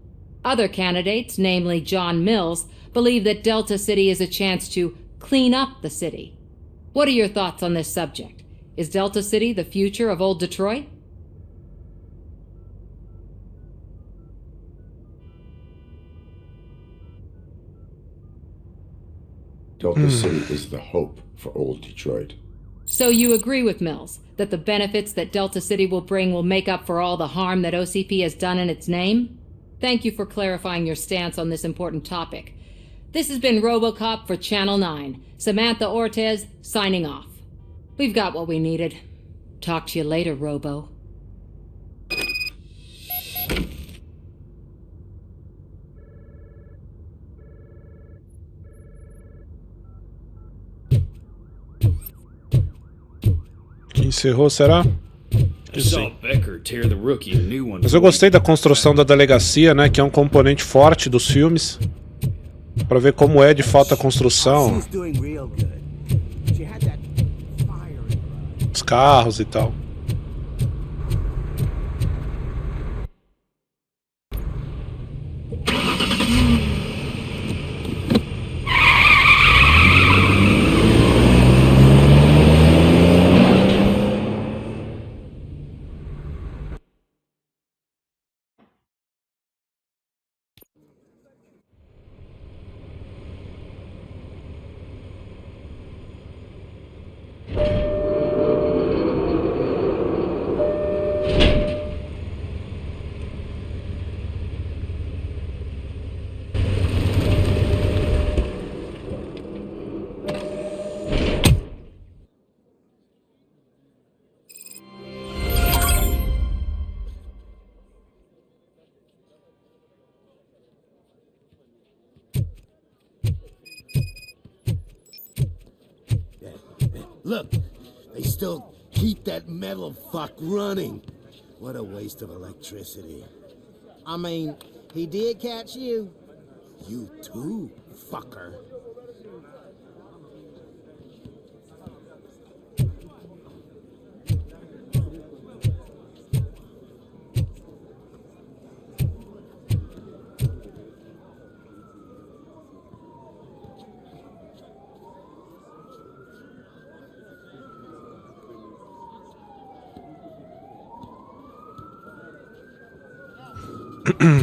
[SPEAKER 21] Other candidates, namely John Mills, believe that Delta City is a chance to clean up the city. What are your thoughts on this subject? Is Delta City the future of old Detroit?
[SPEAKER 9] Delta City is the hope for old Detroit.
[SPEAKER 21] So you agree with Mills that the benefits that Delta City will bring will make up for all the harm that OCP has done in its name? Thank you for clarifying your stance on this important topic. This has been Robocop for Channel 9. Samantha Ortez, signing off. We've got what we needed. Talk to you later, Robo.
[SPEAKER 4] Encerrou, será? Mas eu gostei da construção da delegacia, né? Que é um componente forte dos filmes. Pra ver como é de fato a construção. Os carros e tal.
[SPEAKER 5] Look, they still keep that metal fuck running. What a waste of electricity.
[SPEAKER 11] I mean, he did catch you.
[SPEAKER 5] You too, fucker.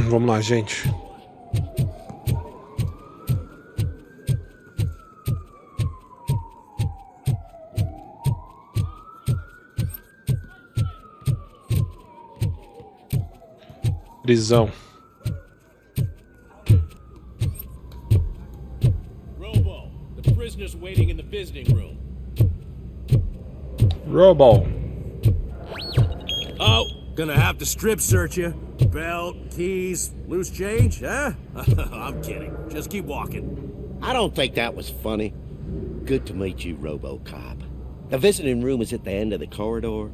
[SPEAKER 4] Vamos lá, gente. Prisão.
[SPEAKER 1] Robo, the prisoner's waiting in the visiting room.
[SPEAKER 4] Robo.
[SPEAKER 7] Oh, gonna have to strip search you. Belt, keys, loose change, huh? I'm kidding. Just keep walking.
[SPEAKER 8] I don't think that was funny. Good to meet you, Robocop. The visiting room is at the end of the corridor.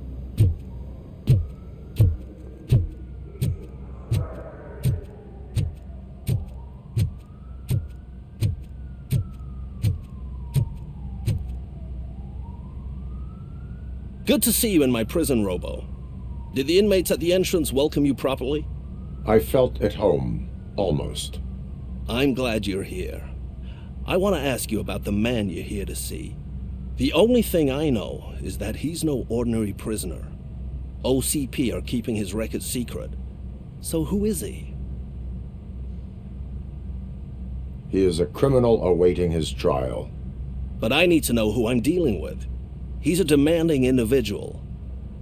[SPEAKER 19] Good to see you in my prison, Robo. Did the inmates at the entrance welcome you properly?
[SPEAKER 9] I felt at home, almost.
[SPEAKER 19] I'm glad you're here. I want to ask you about the man you're here to see. The only thing I know is that he's no ordinary prisoner. OCP are keeping his record secret. So who is he?
[SPEAKER 9] He is a criminal awaiting his trial.
[SPEAKER 19] But I need to know who I'm dealing with. He's a demanding individual.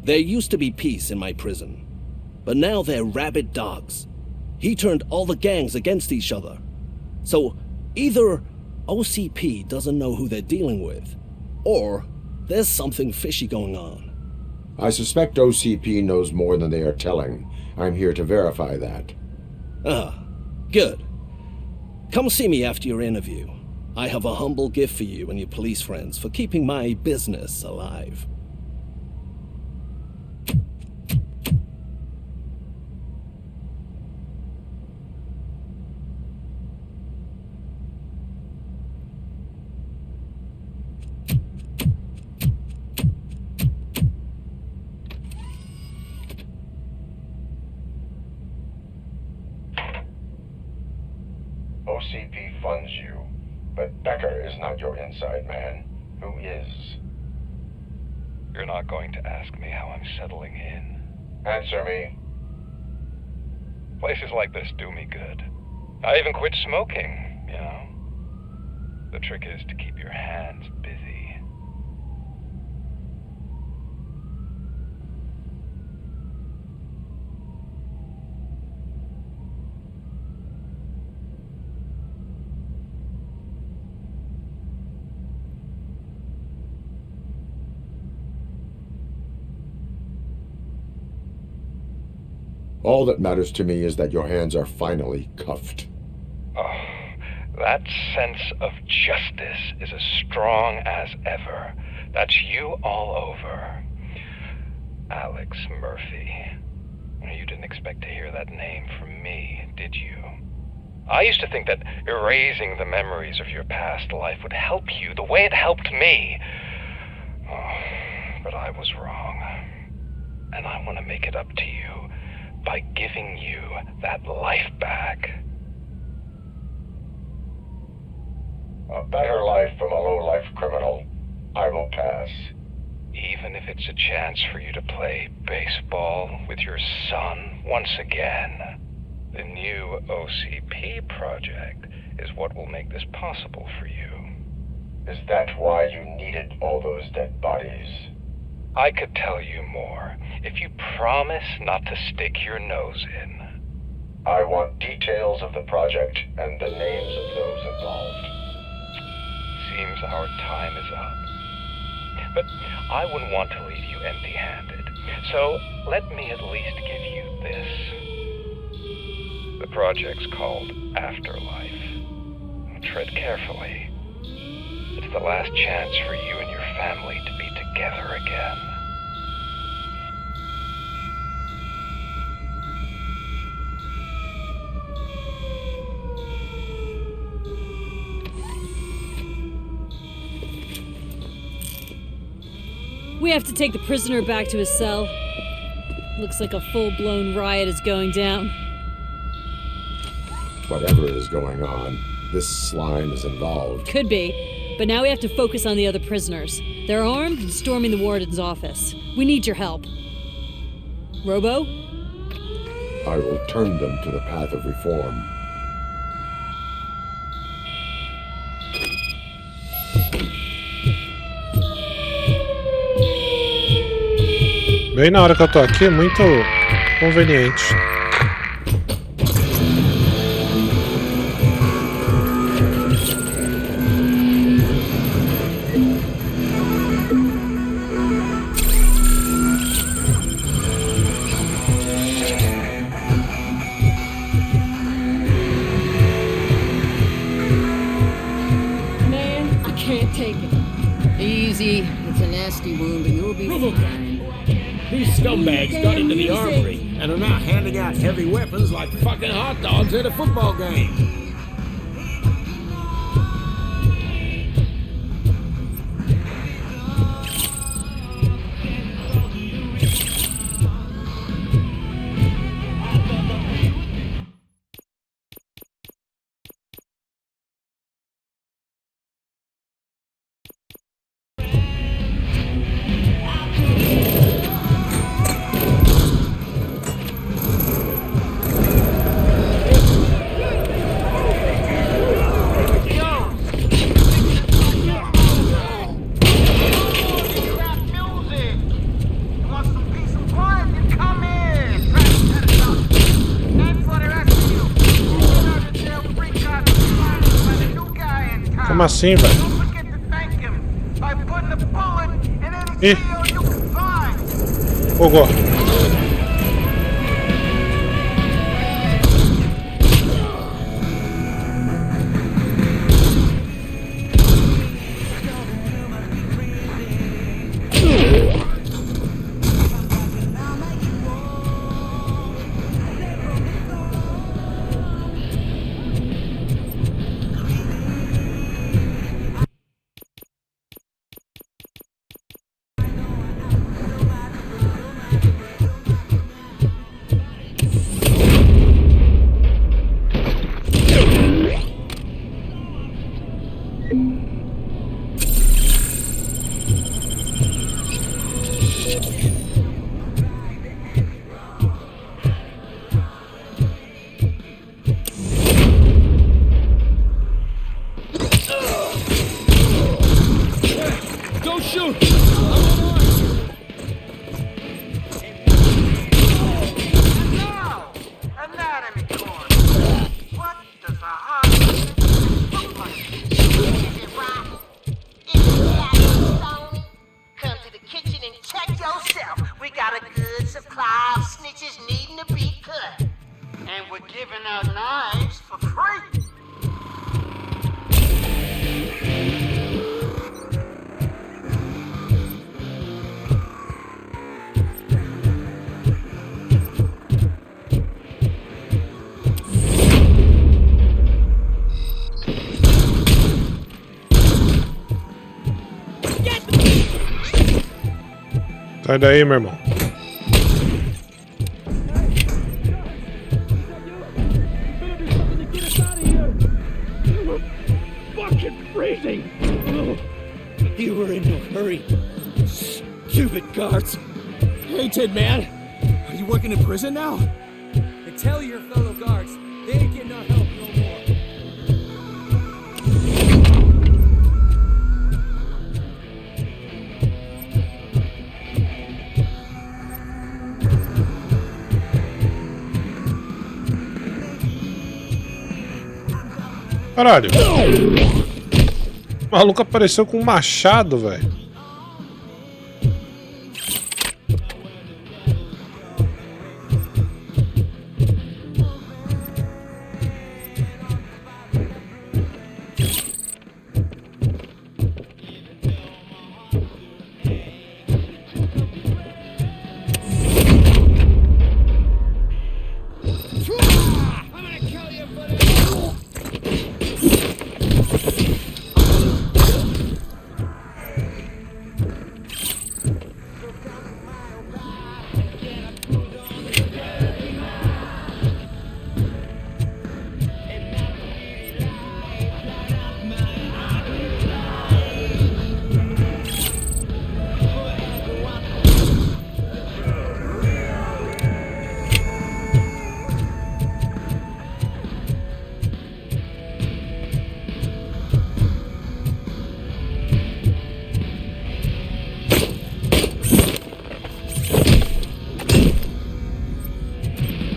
[SPEAKER 19] There used to be peace in my prison, but now they're rabid dogs. He turned all the gangs against each other. So either OCP doesn't know who they're dealing with, or there's something fishy going on.
[SPEAKER 9] I suspect OCP knows more than they are telling. I'm here to verify that.
[SPEAKER 19] Ah, good. Come see me after your interview. I have a humble gift for you and your police friends for keeping my business alive.
[SPEAKER 9] OCP funds you, but Becker is not your inside man. Who is?
[SPEAKER 20] You're not going to ask me how I'm settling in.
[SPEAKER 9] Answer me.
[SPEAKER 20] Places like this do me good. I even quit smoking, you know. The trick is to keep your hands busy.
[SPEAKER 9] All that matters to me is that your hands are finally cuffed.
[SPEAKER 20] Oh, that sense of justice is as strong as ever. That's you all over. Alex Murphy. You didn't expect to hear that name from me, did you? I used to think that erasing the memories of your past life would help you the way it helped me. Oh, but I was wrong. And I want to make it up to you by giving you that life back.
[SPEAKER 9] A better life from a low-life criminal. I will pass.
[SPEAKER 20] Even if it's a chance for you to play baseball with your son once again. The new OCP project is what will make this possible for you.
[SPEAKER 9] Is that why you needed all those dead bodies?
[SPEAKER 20] I could tell you more if you promise not to stick your nose in.
[SPEAKER 9] I want details of the project and the names of those involved.
[SPEAKER 20] Seems our time is up. But I wouldn't want to leave you empty-handed, so let me at least give you this. The project's called Afterlife. Tread carefully. It's the last chance for you and your family to be together again.
[SPEAKER 21] We have to take the prisoner back to his cell. Looks like a full-blown riot is going down.
[SPEAKER 9] Whatever is going on, this slime is involved.
[SPEAKER 21] Could be, but now we have to focus on the other prisoners. They're armed and storming the warden's office. We need your help. Robo?
[SPEAKER 9] I will turn them to the path of reform.
[SPEAKER 4] Bem na hora que eu tô aqui, muito conveniente.
[SPEAKER 11] Man, I can't take it. Easy. It's a nasty wound, but you'll be fine.
[SPEAKER 2] These scumbags got into the armory and are now handing out heavy weapons like fucking hot dogs at a football game.
[SPEAKER 4] Como assim, velho? Ih! Fogou. Sai daí, meu irmão.
[SPEAKER 2] You were in no hurry. Stupid guards. Hey, Tin Man. Are you working in prison now?
[SPEAKER 7] And tell your fellow guards, they ain't getting our help no more.
[SPEAKER 4] Caralho. O maluco apareceu com um machado, velho.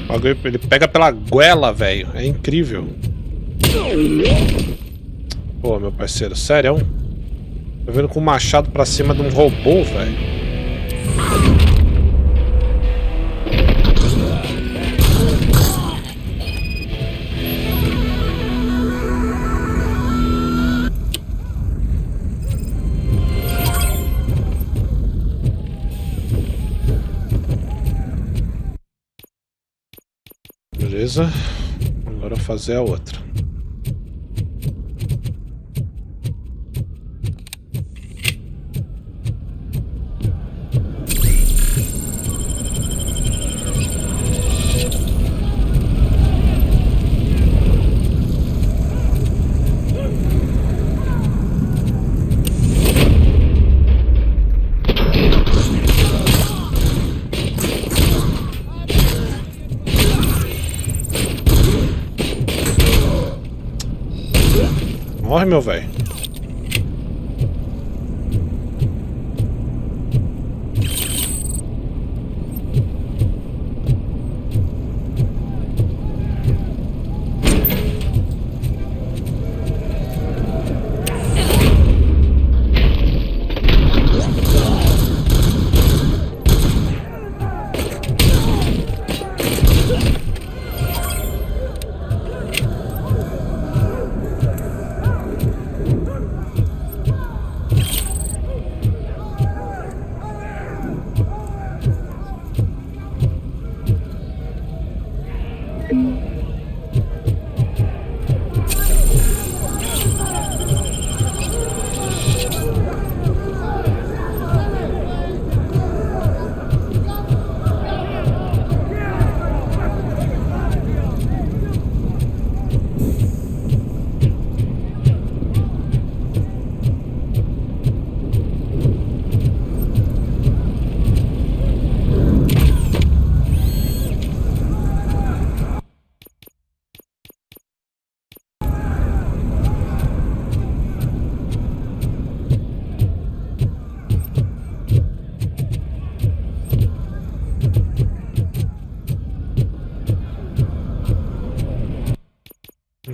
[SPEAKER 4] O bagulho, ele pega pela goela, velho. É incrível. Pô, meu parceiro, sério? Tô vendo com o machado pra cima de um robô, velho. Beleza. Agora eu vou fazer a outra. Morre, meu velho.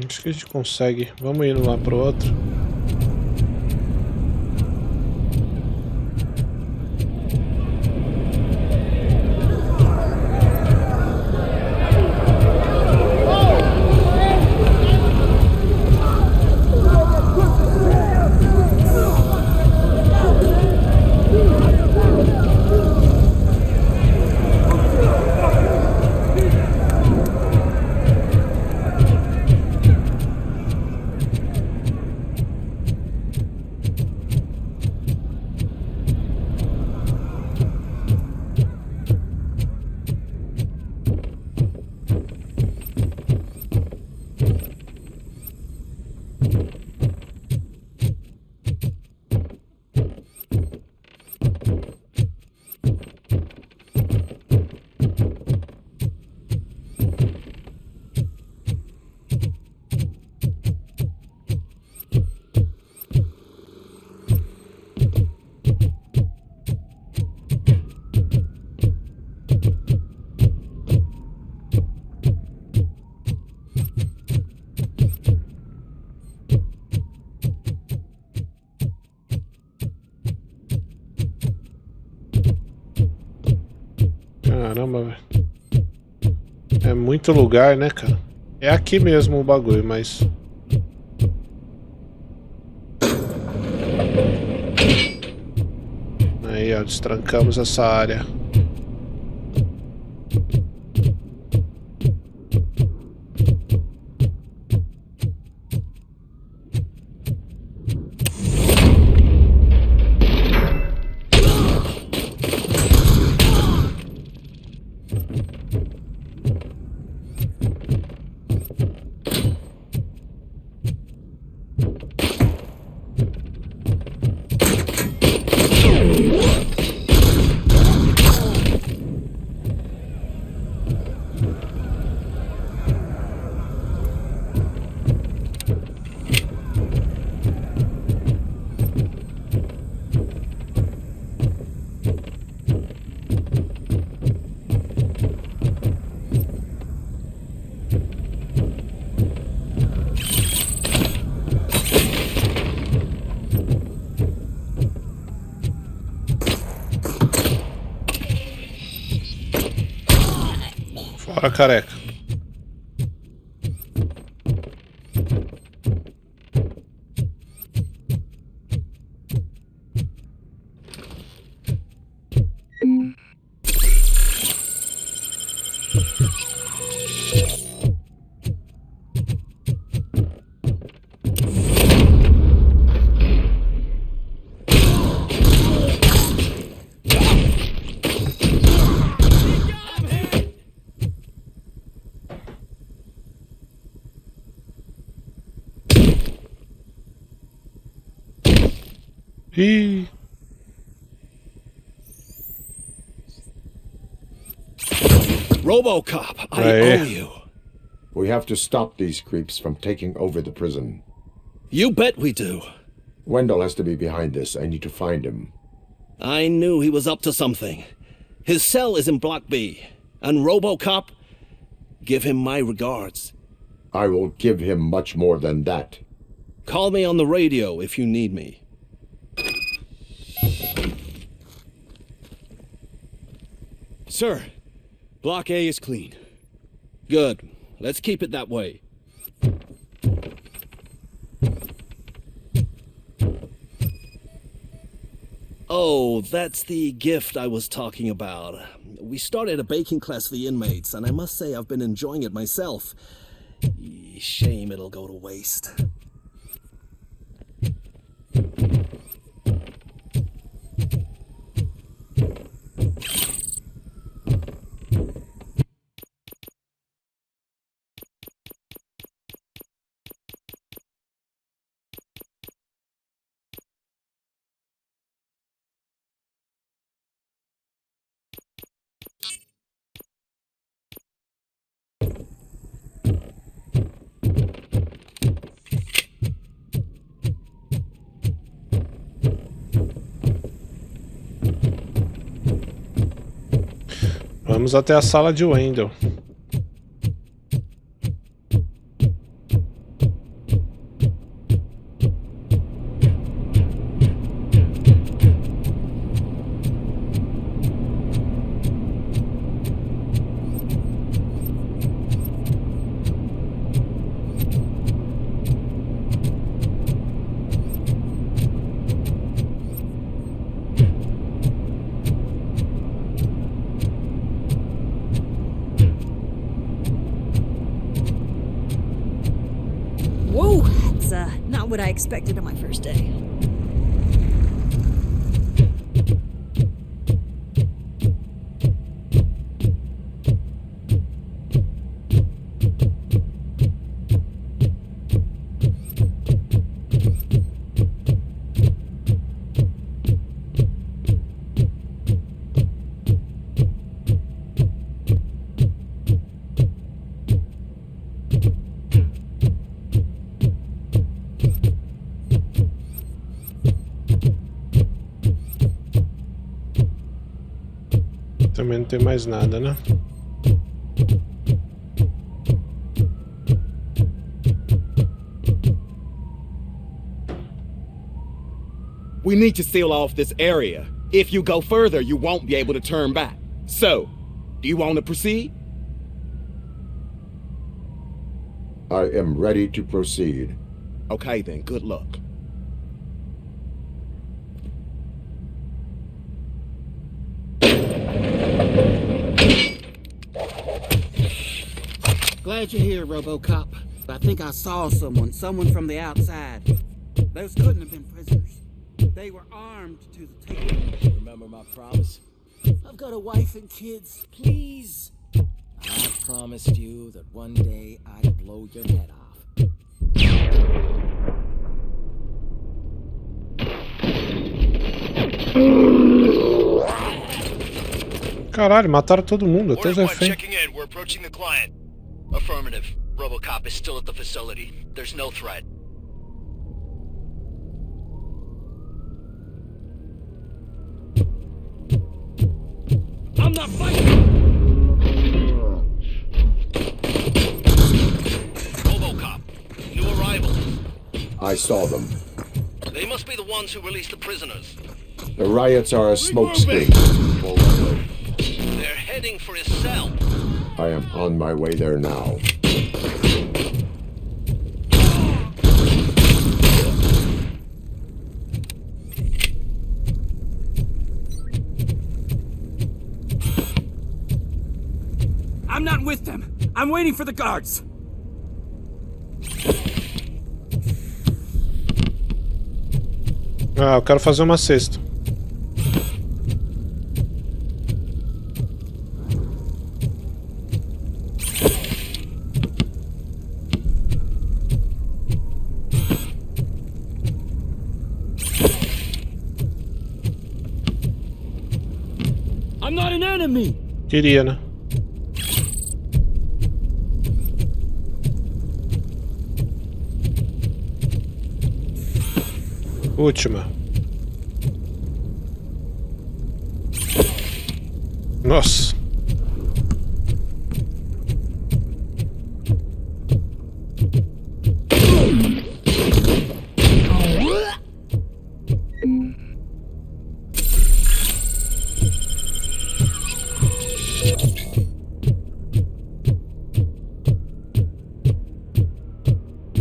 [SPEAKER 4] Acho que a gente consegue. Vamos indo lá pro outro. Caramba, velho. É muito lugar, né, cara? É aqui mesmo o bagulho, mas... Aí, ó, destrancamos essa área. Bora, careca. Ih.
[SPEAKER 8] Robocop, I owe you.
[SPEAKER 9] We have to stop these creeps from taking over the prison.
[SPEAKER 8] You bet we do.
[SPEAKER 9] Wendell has to be behind this. I need to find him.
[SPEAKER 8] I knew he was up to something. His cell is in Block B. And Robocop, give him my regards.
[SPEAKER 9] I will give him much more than that.
[SPEAKER 8] Call me on the radio if you need me.
[SPEAKER 3] Sir, Block A is clean.
[SPEAKER 8] Good. Let's keep it that way. Oh, that's the gift I was talking about. We started a baking class for the inmates, and I must say I've been enjoying it myself. Shame it'll go to waste.
[SPEAKER 4] Vamos até a sala de Wendell.
[SPEAKER 14] Whoa, that's not what I expected on my first day.
[SPEAKER 4] Também não tem mais nada, né?
[SPEAKER 16] We need to seal off this area. If you go further, you won't be able to turn back. So, do you want to proceed?
[SPEAKER 9] I am ready to proceed.
[SPEAKER 16] Okay then, good luck.
[SPEAKER 22] Glad you're here, Robocop. I think I saw someone from the outside. Those couldn't have been prisoners. They were armed to the teeth.
[SPEAKER 18] Remember my promise?
[SPEAKER 22] I've got a wife and kids. Please.
[SPEAKER 18] I promised you that one day I'd blow your head off.
[SPEAKER 4] Caralho, mataram todo mundo, até os reféns.
[SPEAKER 23] Checking in. We're approaching the client. Affirmative. Robocop is still at the facility. There's no threat.
[SPEAKER 2] I'm not fighting!
[SPEAKER 23] Robocop. New arrivals.
[SPEAKER 9] I saw them.
[SPEAKER 23] They must be the ones who released the prisoners.
[SPEAKER 9] The riots are a smokescreen.
[SPEAKER 23] They're heading for his cell.
[SPEAKER 9] I am on my way there now.
[SPEAKER 2] I'm not with them. I'm waiting for the guards.
[SPEAKER 4] Ah, eu quero fazer uma cesta.
[SPEAKER 2] I'm not an enemy.
[SPEAKER 4] Queria, né? Última. Nossa.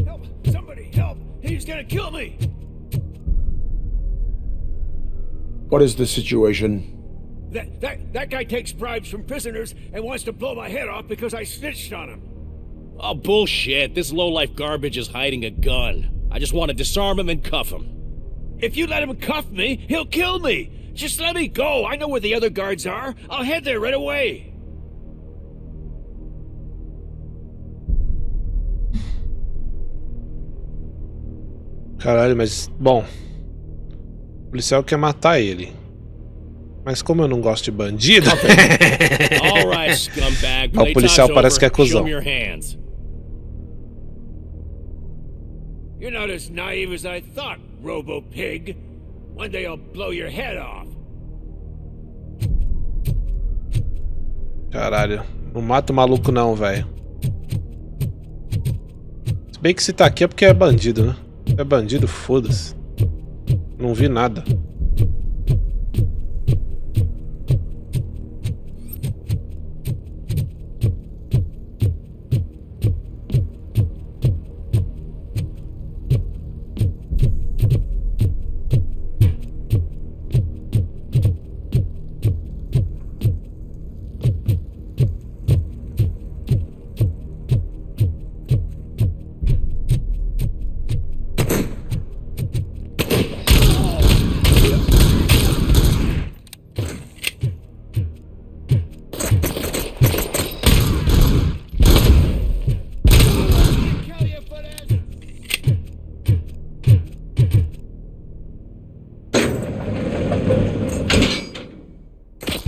[SPEAKER 2] Help! Somebody help! He's gonna kill me!
[SPEAKER 9] What is the situation?
[SPEAKER 2] That guy takes bribes from prisoners and wants to blow my head off because I snitched on him.
[SPEAKER 6] Oh, bullshit. This low-life garbage is hiding a gun. I just want to disarm him and cuff him.
[SPEAKER 2] If you let him cuff me, he'll kill me. Just let me go. I know where the other guards are. I'll head there right away.
[SPEAKER 4] Caralho, mas... Bom... O policial quer matar ele. Mas como eu não gosto de bandido...
[SPEAKER 6] Alright, scumbag.
[SPEAKER 4] O policial parece que é cuzão.
[SPEAKER 2] You're not as naive as I thought, Robo-Pig. One day I'll blow your head off.
[SPEAKER 4] Caralho, não mata o maluco não, velho. Se bem que se tá aqui é porque é bandido, né? É bandido, foda-se. Não vi nada.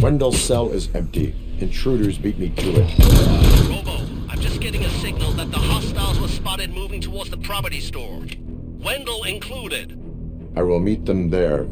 [SPEAKER 9] Wendell's cell is empty. Intruders beat me to it.
[SPEAKER 23] Robo, I'm just getting a signal that the hostiles were spotted moving towards the property store. Wendell included.
[SPEAKER 9] I will meet them there.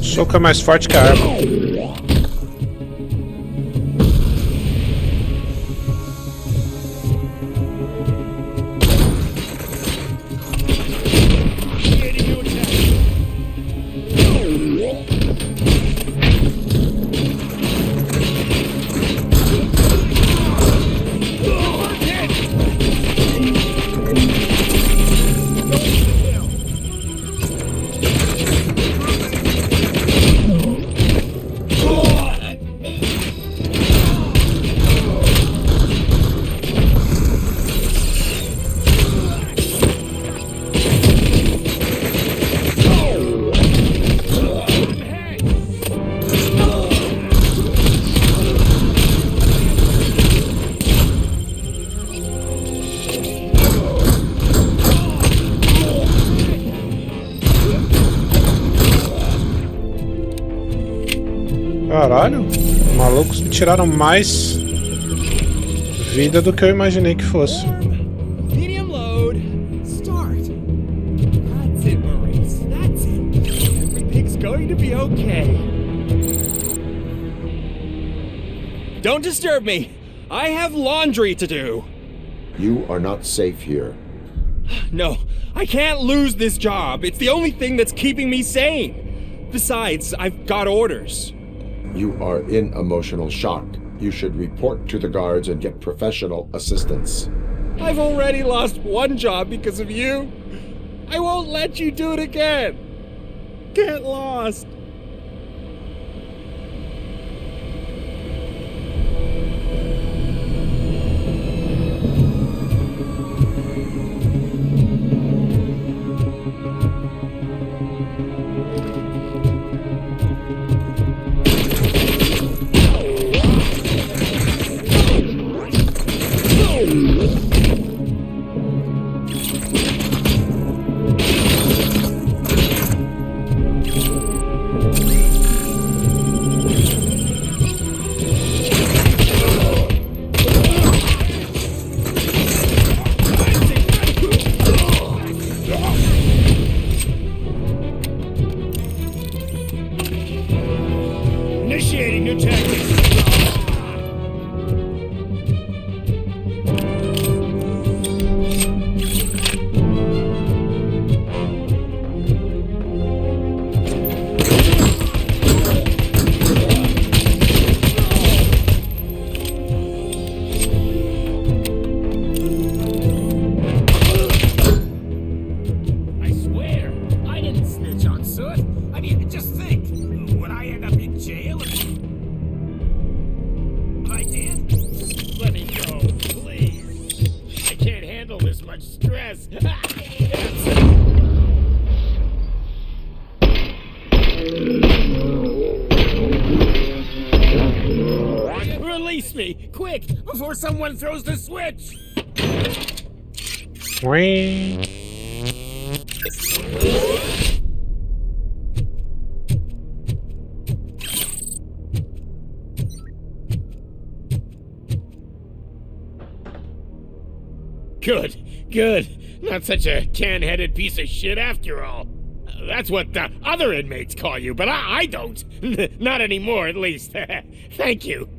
[SPEAKER 4] Soco é mais forte que a arma. Caralho, os malucos tiraram mais vida do que eu imaginei que fosse.
[SPEAKER 2] Medium load.
[SPEAKER 16] to be okay. Don't disturb me. I have laundry to do.
[SPEAKER 9] You are not safe here.
[SPEAKER 16] No, I can't lose this job. It's the only thing that's keeping me sane. Besides, I've got orders.
[SPEAKER 9] You are in emotional shock. You should report to the guards and get professional assistance.
[SPEAKER 16] I've already lost one job because of you. I won't let you do it again. Get lost.
[SPEAKER 6] Initiating new tactics.
[SPEAKER 2] I swear, I didn't snitch on Soot. I mean, just think. Would I end up in jail if I did?
[SPEAKER 6] Let me go, please. I can't handle this much stress. Release me, quick, before someone throws the switch.
[SPEAKER 4] Whee.
[SPEAKER 6] Good. Not such a can-headed piece of shit after all. That's what the other inmates call you, but I don't. Not anymore, at least. Thank you.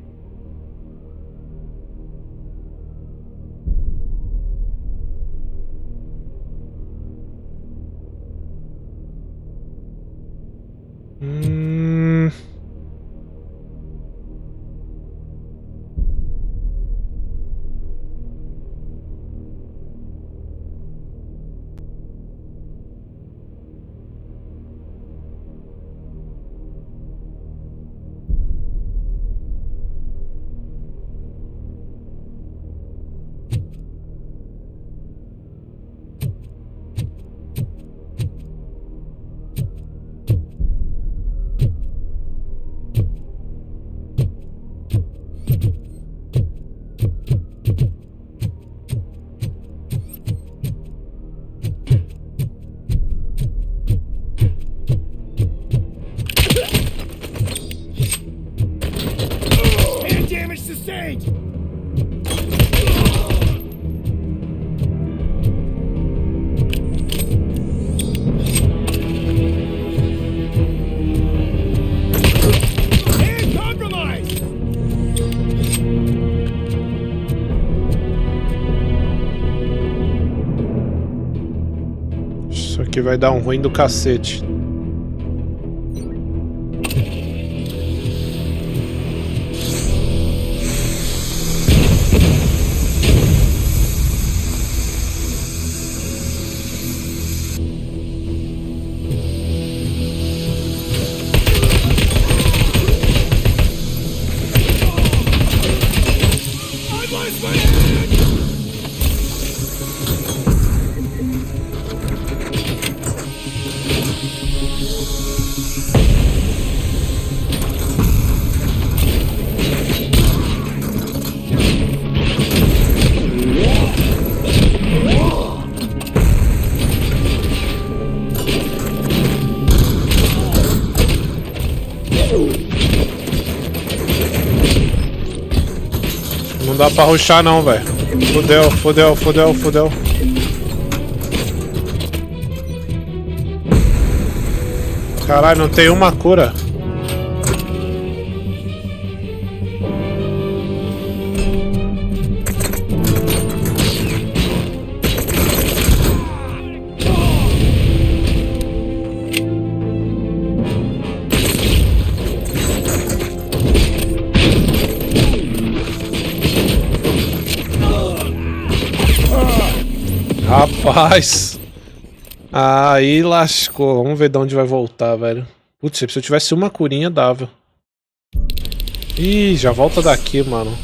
[SPEAKER 4] Isso aqui vai dar um ruim do cacete. Não dá pra rushar não, velho. Fudeu. Caralho, não tem uma cura. Rapaz. Aí lascou. Vamos ver de onde vai voltar, velho. Putz, se eu tivesse uma curinha, dava. Ih, já volta daqui, mano.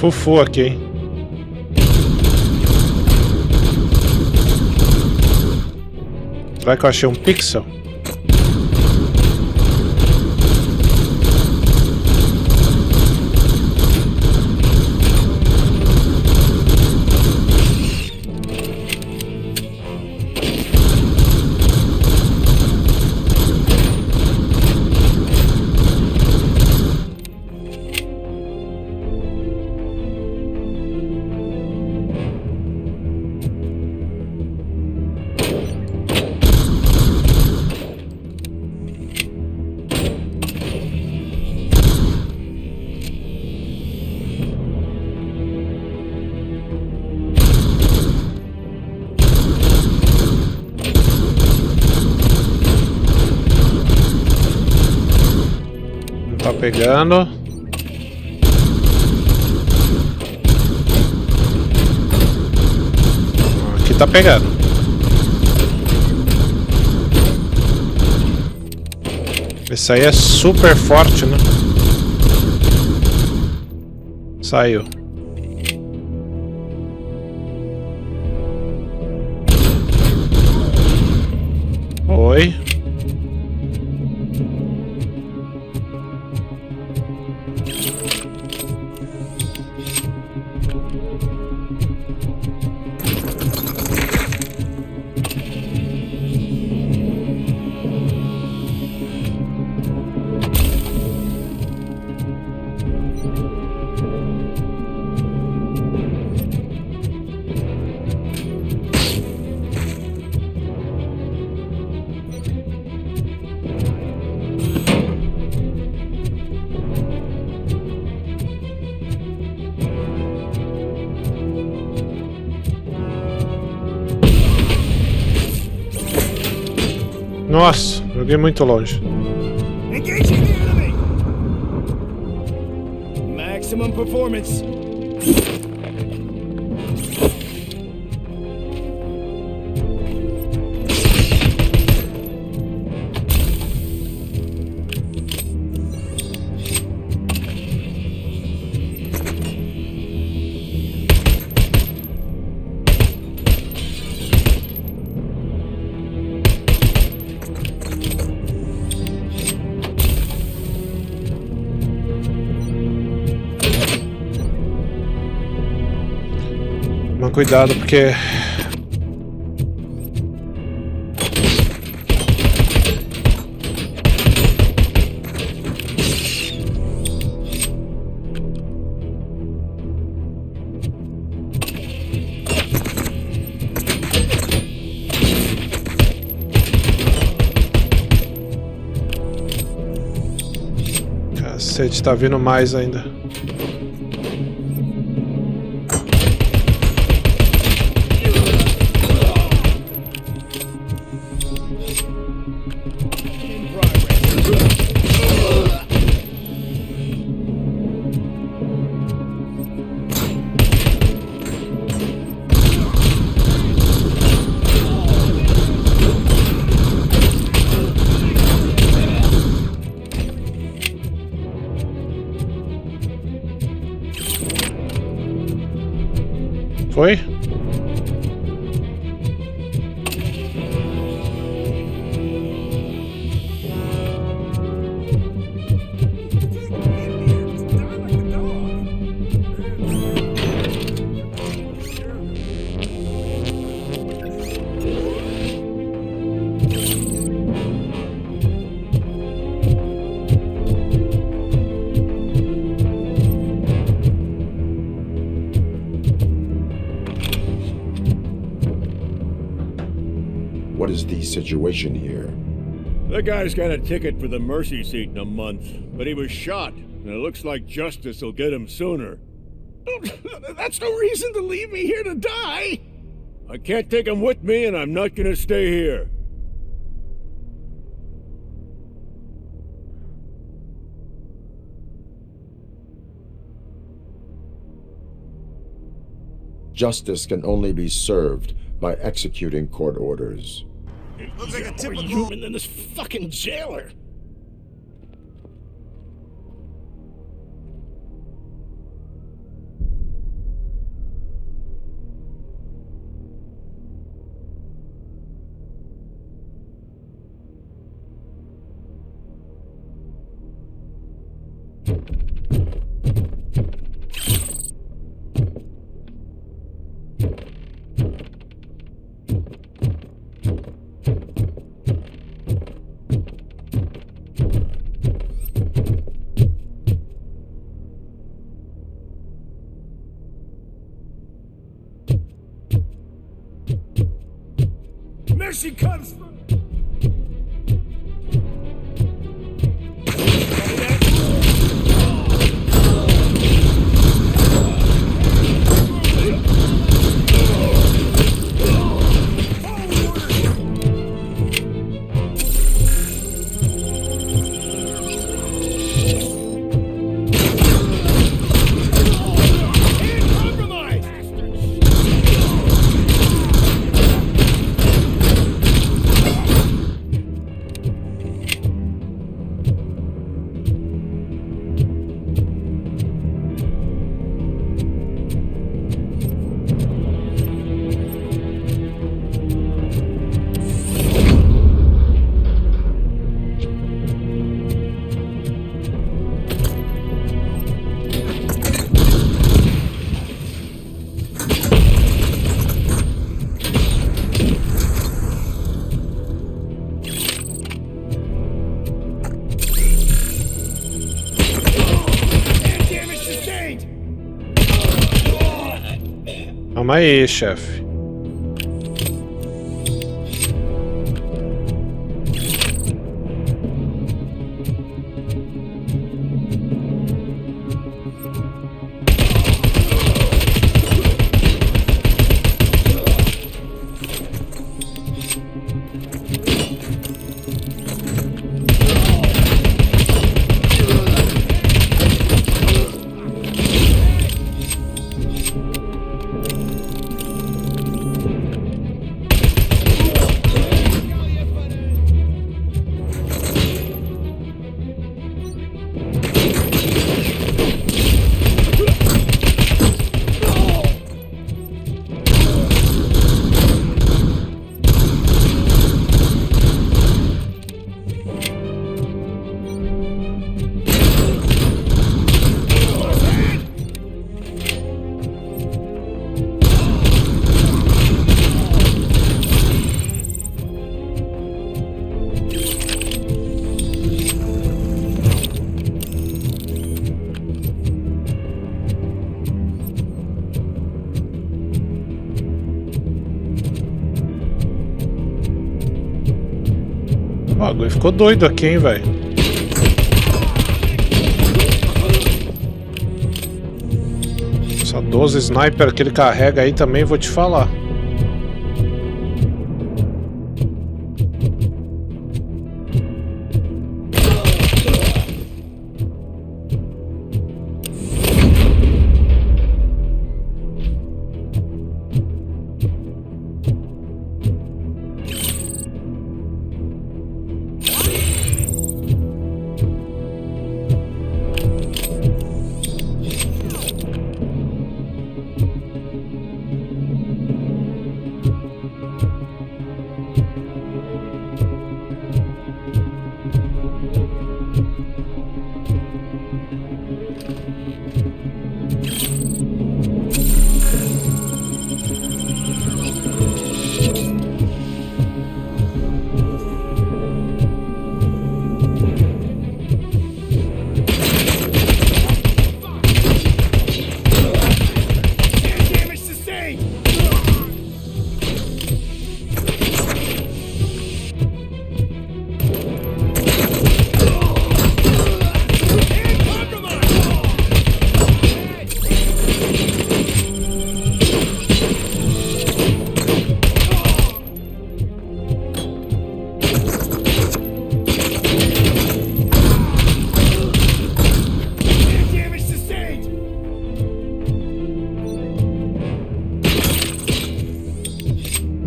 [SPEAKER 4] Fufu aqui, hein? Será que eu achei um pixel? Tá pegando. Aqui tá pegando. Esse aí é super forte, né? Saiu. Oi. Nossa, joguei muito longe.
[SPEAKER 2] Engaging the enemy! Maximum performance.
[SPEAKER 4] Mas cuidado porque... Cacete, tá vindo mais ainda. Foi?
[SPEAKER 9] What is the situation here?
[SPEAKER 12] The guy's got a ticket for the mercy seat in a month, but he was shot, and it looks like justice will get him sooner.
[SPEAKER 2] That's no reason to leave me here to die!
[SPEAKER 12] I can't take him with me, and I'm not gonna stay here.
[SPEAKER 9] Justice can only be served by executing court orders.
[SPEAKER 2] Looks like a typical human than this fucking jailer. Mercy comes from...
[SPEAKER 4] Calma aí, chefe. bagulho ficou doido aqui, hein, velho. Essa 12 sniper que ele carrega aí também, vou te falar.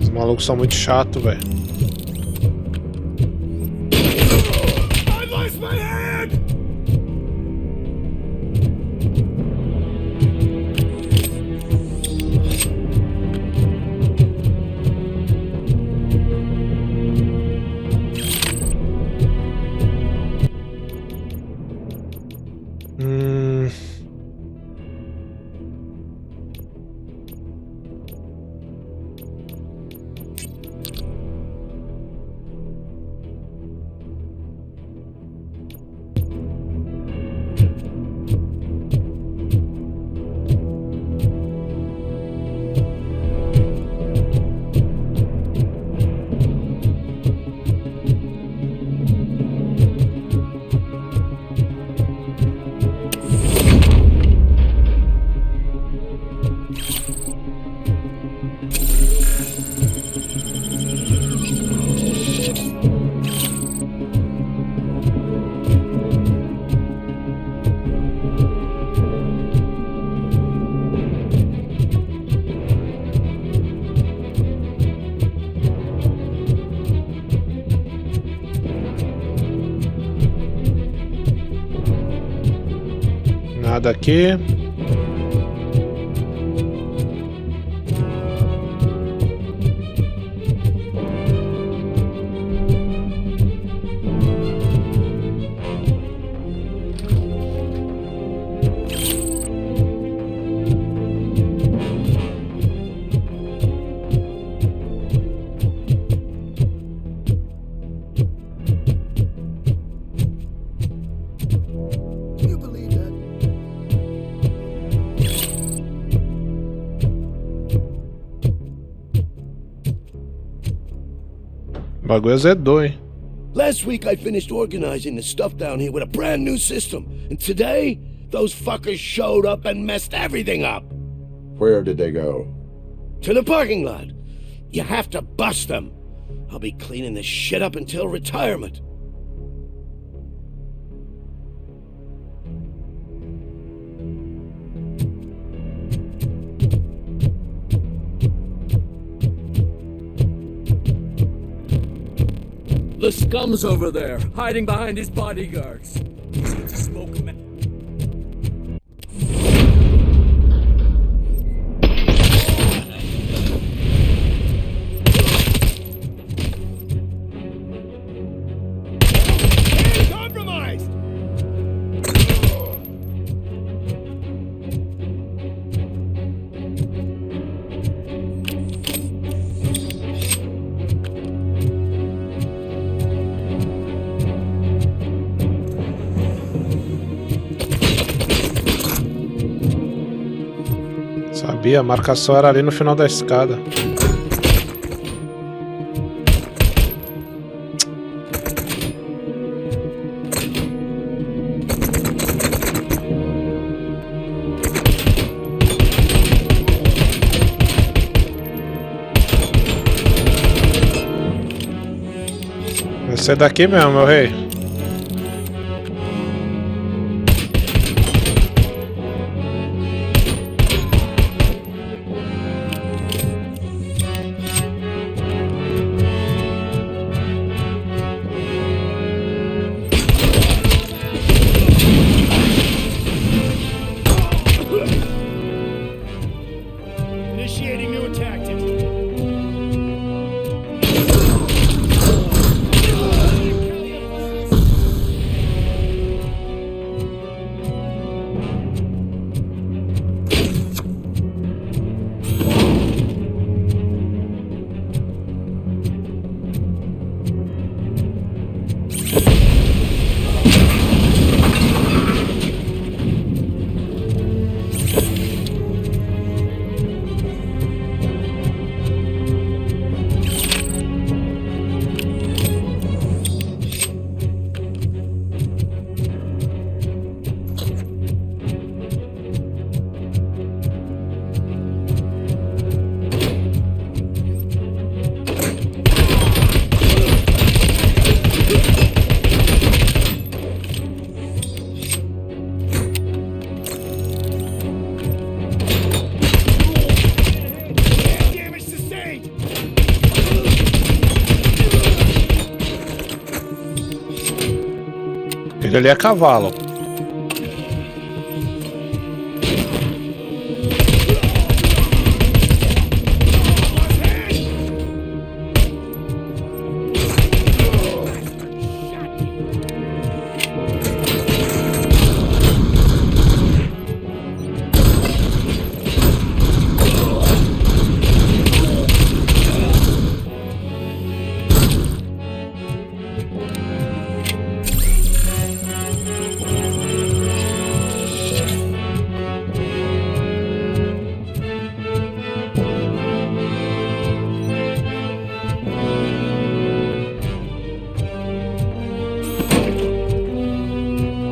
[SPEAKER 4] Os malucos são muito chatos, velho. Nada aqui. O bagulho azedou, hein?
[SPEAKER 5] Last week I finished organizing the stuff down here with a brand new system. And today, those fuckers showed up and messed everything up.
[SPEAKER 9] Where did they go?
[SPEAKER 5] To the parking lot. You have to bust them. I'll be cleaning this shit up until retirement.
[SPEAKER 2] The scum's over there, hiding behind his bodyguards. Easy to smoke him.
[SPEAKER 6] Compromised!
[SPEAKER 4] Sabia, a marcação era ali no final da escada. Você é daqui mesmo, meu rei.
[SPEAKER 6] Initiating new tactics.
[SPEAKER 4] Ele ali é cavalo.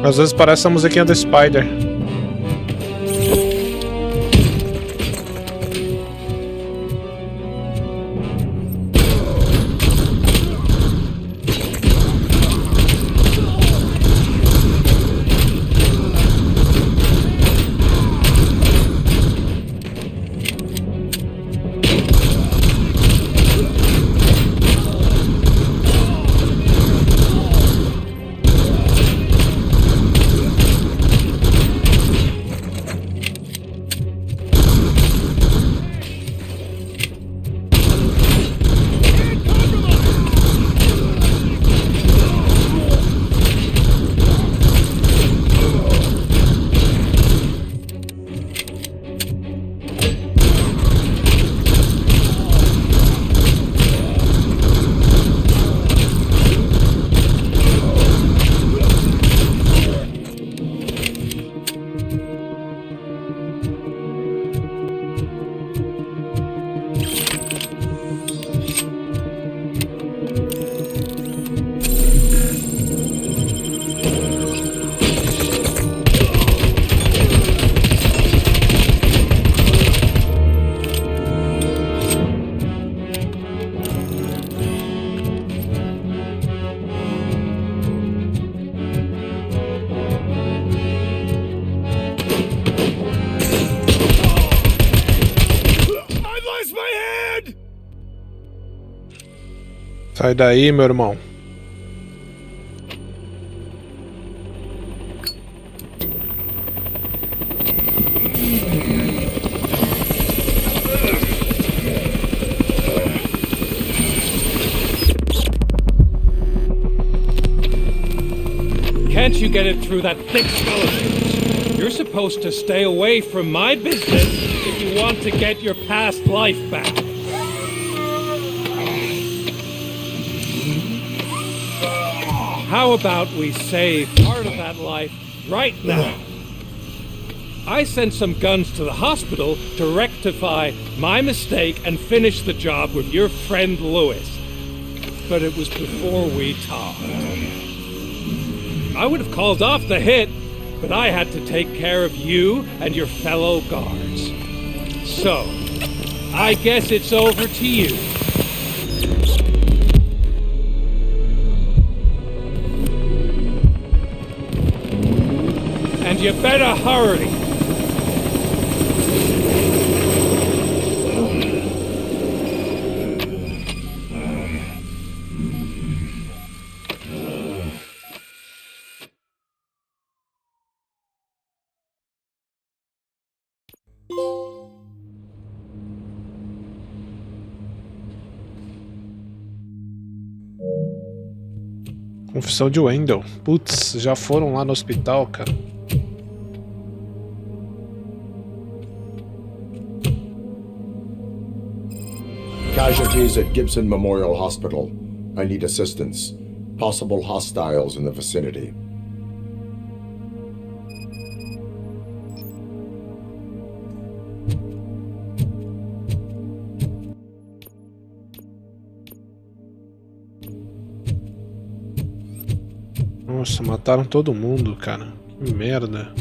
[SPEAKER 4] Às vezes parece a musiquinha do Spider. Sai daí, meu irmão.
[SPEAKER 10] Can't you get it through that thick skeleton? You're supposed to stay away from my business if you want to get your past life back. How about we save part of that life right now? I sent some guns to the hospital to rectify my mistake and finish the job with your friend Lewis. But it was before we talked. I would have called off the hit, but I had to take care of you and your fellow guards. So, I guess it's over to you. you better hurry.
[SPEAKER 4] Confissão de Wendell. Putz, já foram lá no hospital, cara.
[SPEAKER 9] Casualties at Gibson Memorial Hospital. I need assistance. Possible hostiles in the vicinity.
[SPEAKER 4] Nossa, mataram todo mundo, cara. Que merda.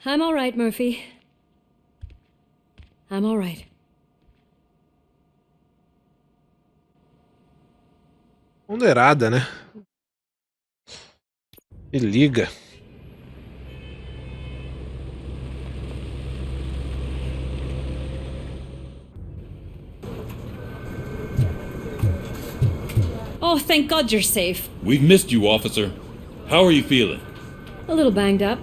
[SPEAKER 21] I'm all right, Murphy. I'm all right.
[SPEAKER 4] Ponderada, né? E liga.
[SPEAKER 21] Oh, thank God you're safe.
[SPEAKER 13] We've missed you, officer. How are you feeling?
[SPEAKER 21] A little banged up,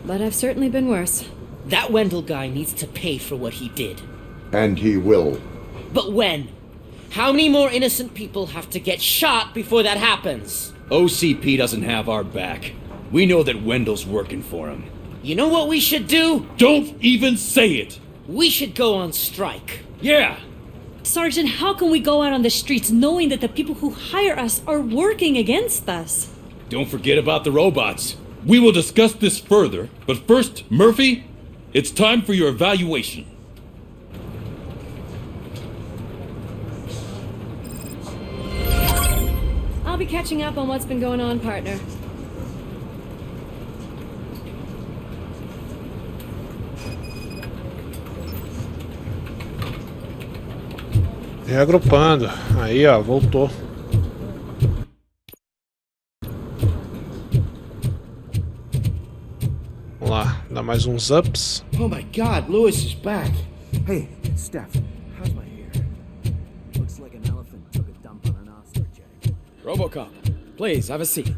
[SPEAKER 21] but I've certainly been worse.
[SPEAKER 11] That Wendell guy needs to pay for what he did.
[SPEAKER 9] And he will.
[SPEAKER 11] But when? How many more innocent people have to get shot before that happens?
[SPEAKER 3] OCP doesn't have our back. We know that Wendell's working for him.
[SPEAKER 11] You know what we should do?
[SPEAKER 13] Don't even say it!
[SPEAKER 11] We should go on strike.
[SPEAKER 13] Yeah!
[SPEAKER 21] Sergeant, how can we go out on the streets knowing that the people who hire us are working against us?
[SPEAKER 3] Don't forget about the robots.
[SPEAKER 13] We will discuss this further, but first, Murphy, it's time for your evaluation.
[SPEAKER 21] I'll be catching up on what's been going on, partner.
[SPEAKER 4] Reagrupando. Aí, ó, voltou. Vamos lá, dá mais uns ups.
[SPEAKER 2] Oh my God, Lewis is back. Hey, Steph, how's my hair?
[SPEAKER 18] Looks like an elephant took a dump on an ostrich egg. Robocop, please have a seat.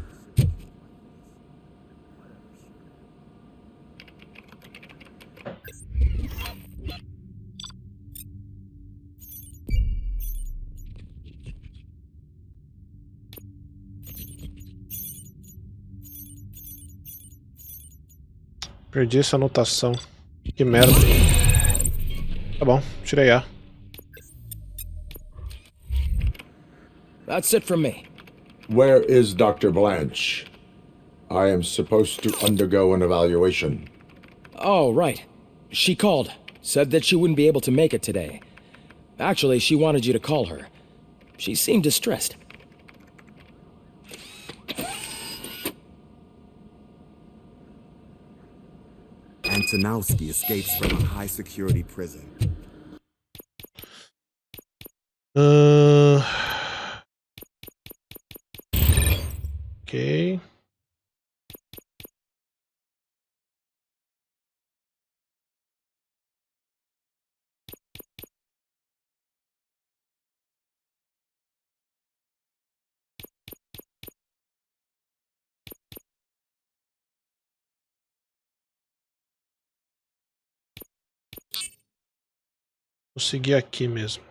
[SPEAKER 4] Perdi essa anotação. Que merda. Tá bom, tirei A.
[SPEAKER 18] That's it from me.
[SPEAKER 9] Where is Dr. Blanche? I am supposed to undergo an evaluation.
[SPEAKER 18] Oh, right. She called. Said that she wouldn't be able to make it today. Actually, she wanted you to call her. She seemed distressed.
[SPEAKER 15] Antonowski escapes from a high-security prison.
[SPEAKER 4] Ok. Vou seguir aqui mesmo.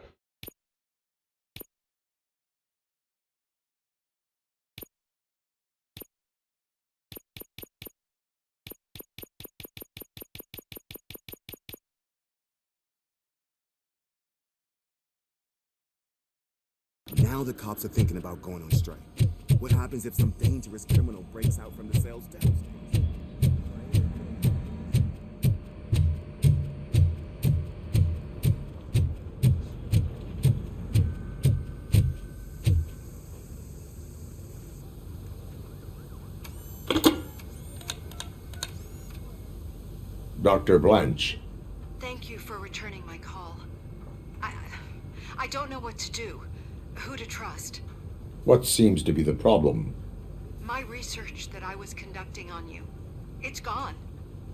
[SPEAKER 15] Now the cops are thinking about going on strike. What happens if some dangerous criminal breaks out from the sales desk?
[SPEAKER 9] Dr. Blanche.
[SPEAKER 1] Thank you for returning my call. I don't know what to do. Who to trust.
[SPEAKER 9] What seems to be the problem?
[SPEAKER 1] My research that I was conducting on you. It's gone.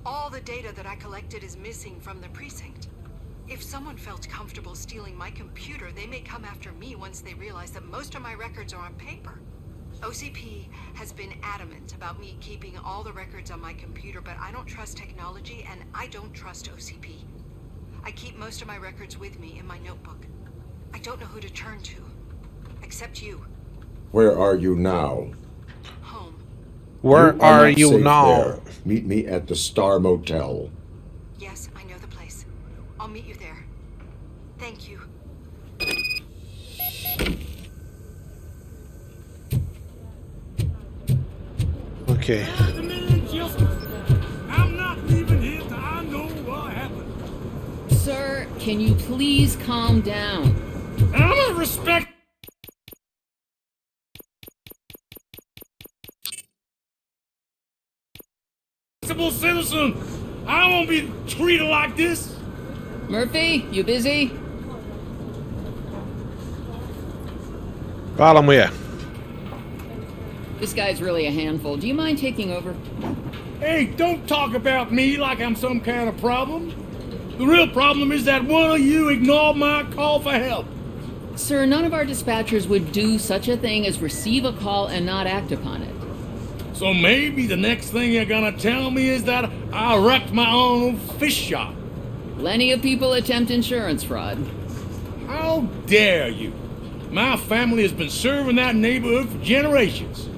[SPEAKER 1] All the data that I collected is missing from the precinct. If someone felt comfortable stealing my computer, they may come after me once they realize that most of my records are on paper. OCP has been adamant about me keeping all the records on my computer, but I don't trust technology and I don't trust OCP. I keep most of my records with me in my notebook. I don't know who to turn to, except you.
[SPEAKER 9] Where are you now?
[SPEAKER 1] Home.
[SPEAKER 4] Where are you now?
[SPEAKER 9] There. Meet me at the Star Motel.
[SPEAKER 1] Yes, I know the place. I'll meet you there. Thank you.
[SPEAKER 4] Ok.
[SPEAKER 2] I'm not leaving here till I know what happened.
[SPEAKER 17] Sir, can you please calm down?
[SPEAKER 2] I'm a respectable citizen. I won't be treated like this.
[SPEAKER 17] Murphy, you busy?
[SPEAKER 4] Fala, mulher.
[SPEAKER 17] This guy's really a handful. Do you mind taking over?
[SPEAKER 2] Hey, don't talk about me like I'm some kind of problem. The real problem is that one of you ignored my call for help.
[SPEAKER 17] Sir, none of our dispatchers would do such a thing as receive a call and not act upon it.
[SPEAKER 2] So maybe the next thing you're gonna tell me is that I wrecked my own fish shop.
[SPEAKER 17] Plenty of people attempt insurance fraud.
[SPEAKER 2] How dare you? My family has been serving that neighborhood for generations.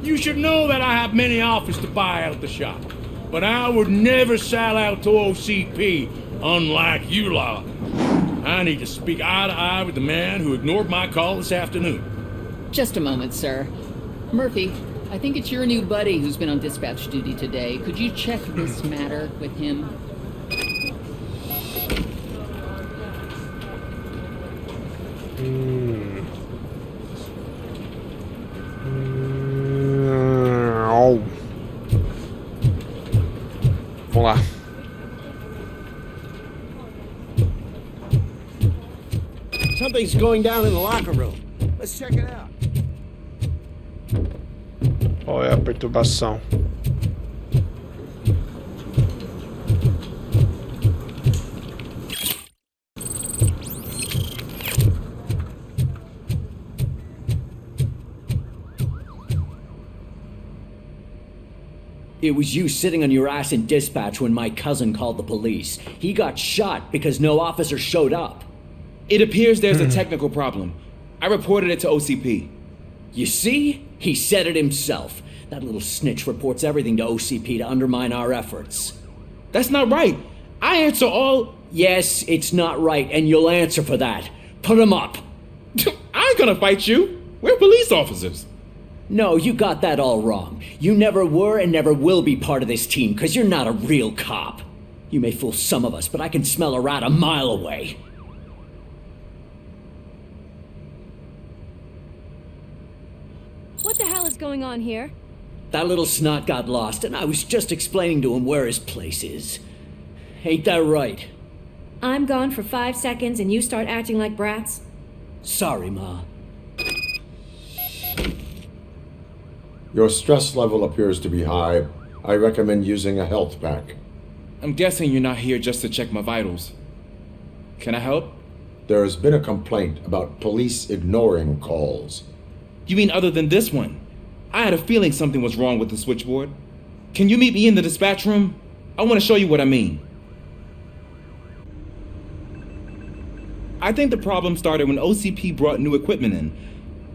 [SPEAKER 2] You should know that I have many offers to buy out of the shop, but I would never sell out to OCP, unlike you lot. I need to speak eye to eye with the man who ignored my call this afternoon.
[SPEAKER 17] Just a moment, sir. Murphy, I think it's your new buddy who's been on dispatch duty today. Could you check this matter with him?
[SPEAKER 4] Vamos lá.
[SPEAKER 22] Something's going down in the locker room. Let's check it out.
[SPEAKER 4] Qual é a perturbação?
[SPEAKER 19] It was you sitting on your ass in dispatch when my cousin called the police. He got shot because no officer showed up.
[SPEAKER 16] It appears there's a technical problem. I reported it to OCP.
[SPEAKER 19] You see? He said it himself. That little snitch reports everything to OCP to undermine our efforts.
[SPEAKER 16] That's not right. I answer all...
[SPEAKER 19] Yes, it's not right, and you'll answer for that. Put him up.
[SPEAKER 16] I ain't gonna fight you. We're police officers.
[SPEAKER 19] No, you got that all wrong. You never were and never will be part of this team, because you're not a real cop. You may fool some of us, but I can smell a rat a mile away.
[SPEAKER 21] What the hell is going on here?
[SPEAKER 19] That little snot got lost, and I was just explaining to him where his place is. Ain't that right?
[SPEAKER 21] I'm gone for 5 seconds and you start acting like brats?
[SPEAKER 19] Sorry, Ma.
[SPEAKER 9] Your stress level appears to be high. I recommend using a health pack.
[SPEAKER 16] I'm guessing you're not here just to check my vitals. Can I help?
[SPEAKER 9] There has been a complaint about police ignoring calls.
[SPEAKER 16] You mean other than this one? I had a feeling something was wrong with the switchboard. Can you meet me in the dispatch room? I want to show you what I mean.
[SPEAKER 7] I think the problem started when OCP brought new equipment in.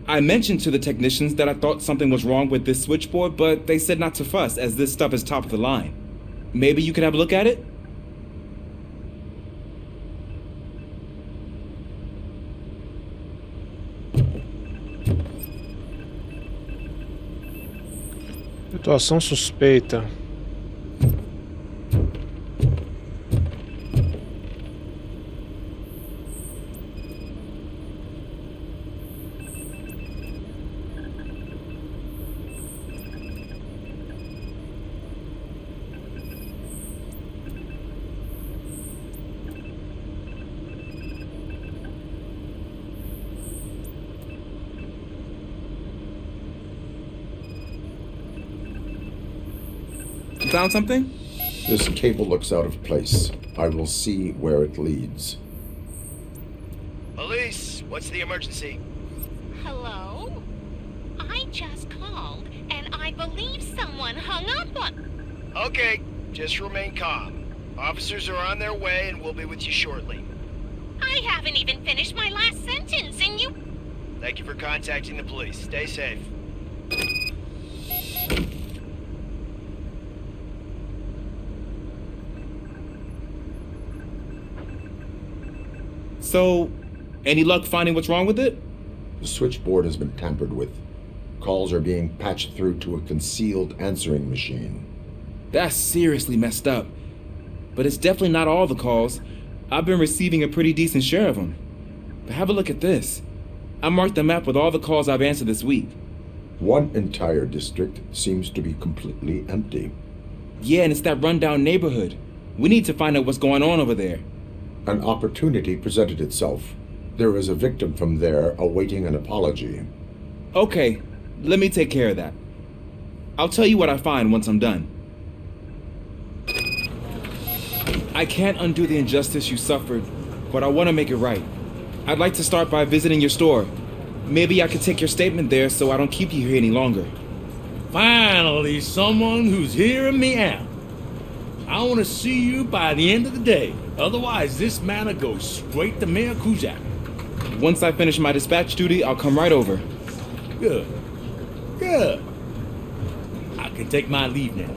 [SPEAKER 7] I mentioned to the technicians that I thought something was wrong with this switchboard, but they said not to fuss, as this stuff is top of the line. Maybe you could have a look at it?
[SPEAKER 4] Situação suspeita.
[SPEAKER 7] You found something?
[SPEAKER 9] This cable looks out of place. I will see where it leads.
[SPEAKER 23] Police, what's the emergency?
[SPEAKER 8] Hello? I just called, and I believe someone hung up on...
[SPEAKER 23] Okay, just remain calm. Officers are on their way and we'll be with you shortly.
[SPEAKER 8] I haven't even finished my last sentence, and you...
[SPEAKER 23] Thank you for contacting the police. Stay safe.
[SPEAKER 7] So, any luck finding what's wrong with it?
[SPEAKER 9] The switchboard has been tampered with. Calls are being patched through to a concealed answering machine.
[SPEAKER 7] That's seriously messed up. But it's definitely not all the calls. I've been receiving a pretty decent share of them. But have a look at this. I marked the map with all the calls I've answered this week.
[SPEAKER 9] One entire district seems to be completely empty.
[SPEAKER 7] Yeah, and it's that rundown neighborhood. We need to find out what's going on over there.
[SPEAKER 9] An opportunity presented itself. There is a victim from there awaiting an apology.
[SPEAKER 7] Okay, let me take care of that. I'll tell you what I find once I'm done. I can't undo the injustice you suffered, but I want to make it right. I'd like to start by visiting your store. Maybe I could take your statement there so I don't keep you here any longer.
[SPEAKER 2] Finally, someone who's hearing me out. I want to see you by the end of the day. Otherwise, this matter goes straight to Mayor Kuzak.
[SPEAKER 7] Once I finish my dispatch duty, I'll come right over.
[SPEAKER 2] Good. Good. I can take my leave now.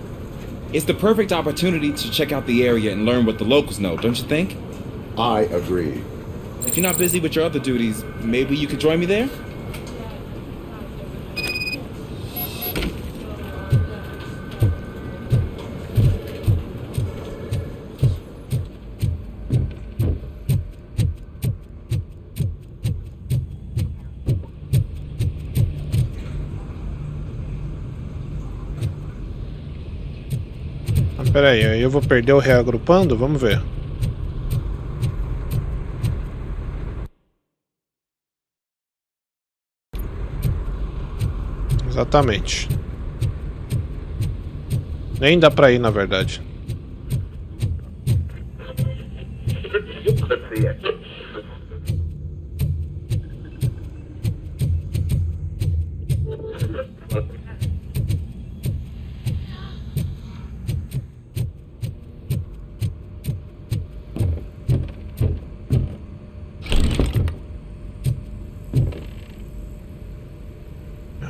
[SPEAKER 7] It's the perfect opportunity to check out the area and learn what the locals know, don't you think?
[SPEAKER 9] I agree.
[SPEAKER 7] If you're not busy with your other duties, maybe you could join me there?
[SPEAKER 4] Pera aí, eu vou perder o reagrupando? Vamos ver. Exatamente. Nem dá pra ir, na verdade.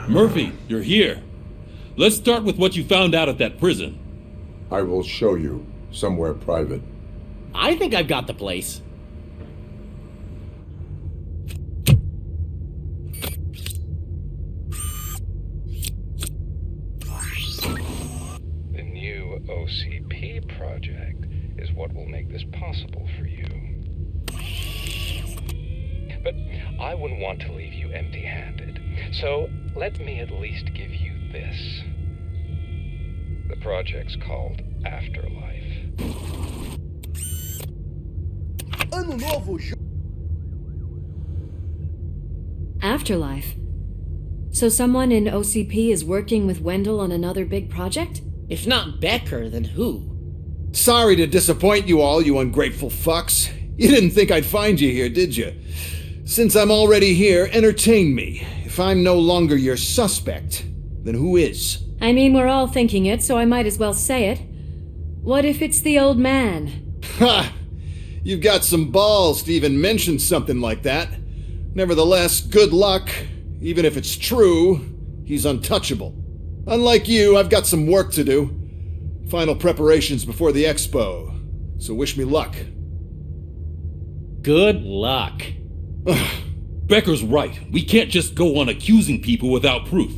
[SPEAKER 13] Murphy, you're here. Let's start with what you found out at that prison.
[SPEAKER 9] I will show you, somewhere private.
[SPEAKER 19] I think I've got the place.
[SPEAKER 20] The new OCP project is what will make this possible for you. But I wouldn't want to leave you empty-handed, so let me at least give you this. The project's called Afterlife.
[SPEAKER 5] Ano novo
[SPEAKER 21] Afterlife? So someone in OCP is working with Wendell on another big project?
[SPEAKER 11] If not Becker, then who?
[SPEAKER 24] Sorry to disappoint you all, you ungrateful fucks. You didn't think I'd find you here, did you? Since I'm already here, entertain me. If I'm no longer your suspect, then who is?
[SPEAKER 21] I mean, we're all thinking it, so I might as well say it. What if it's the old man?
[SPEAKER 24] Ha! You've got some balls to even mention something like that. Nevertheless, good luck. Even if it's true, he's untouchable. Unlike you, I've got some work to do. Final preparations before the expo. So wish me luck.
[SPEAKER 19] Good luck.
[SPEAKER 13] Becker's right. We can't just go on accusing people without proof.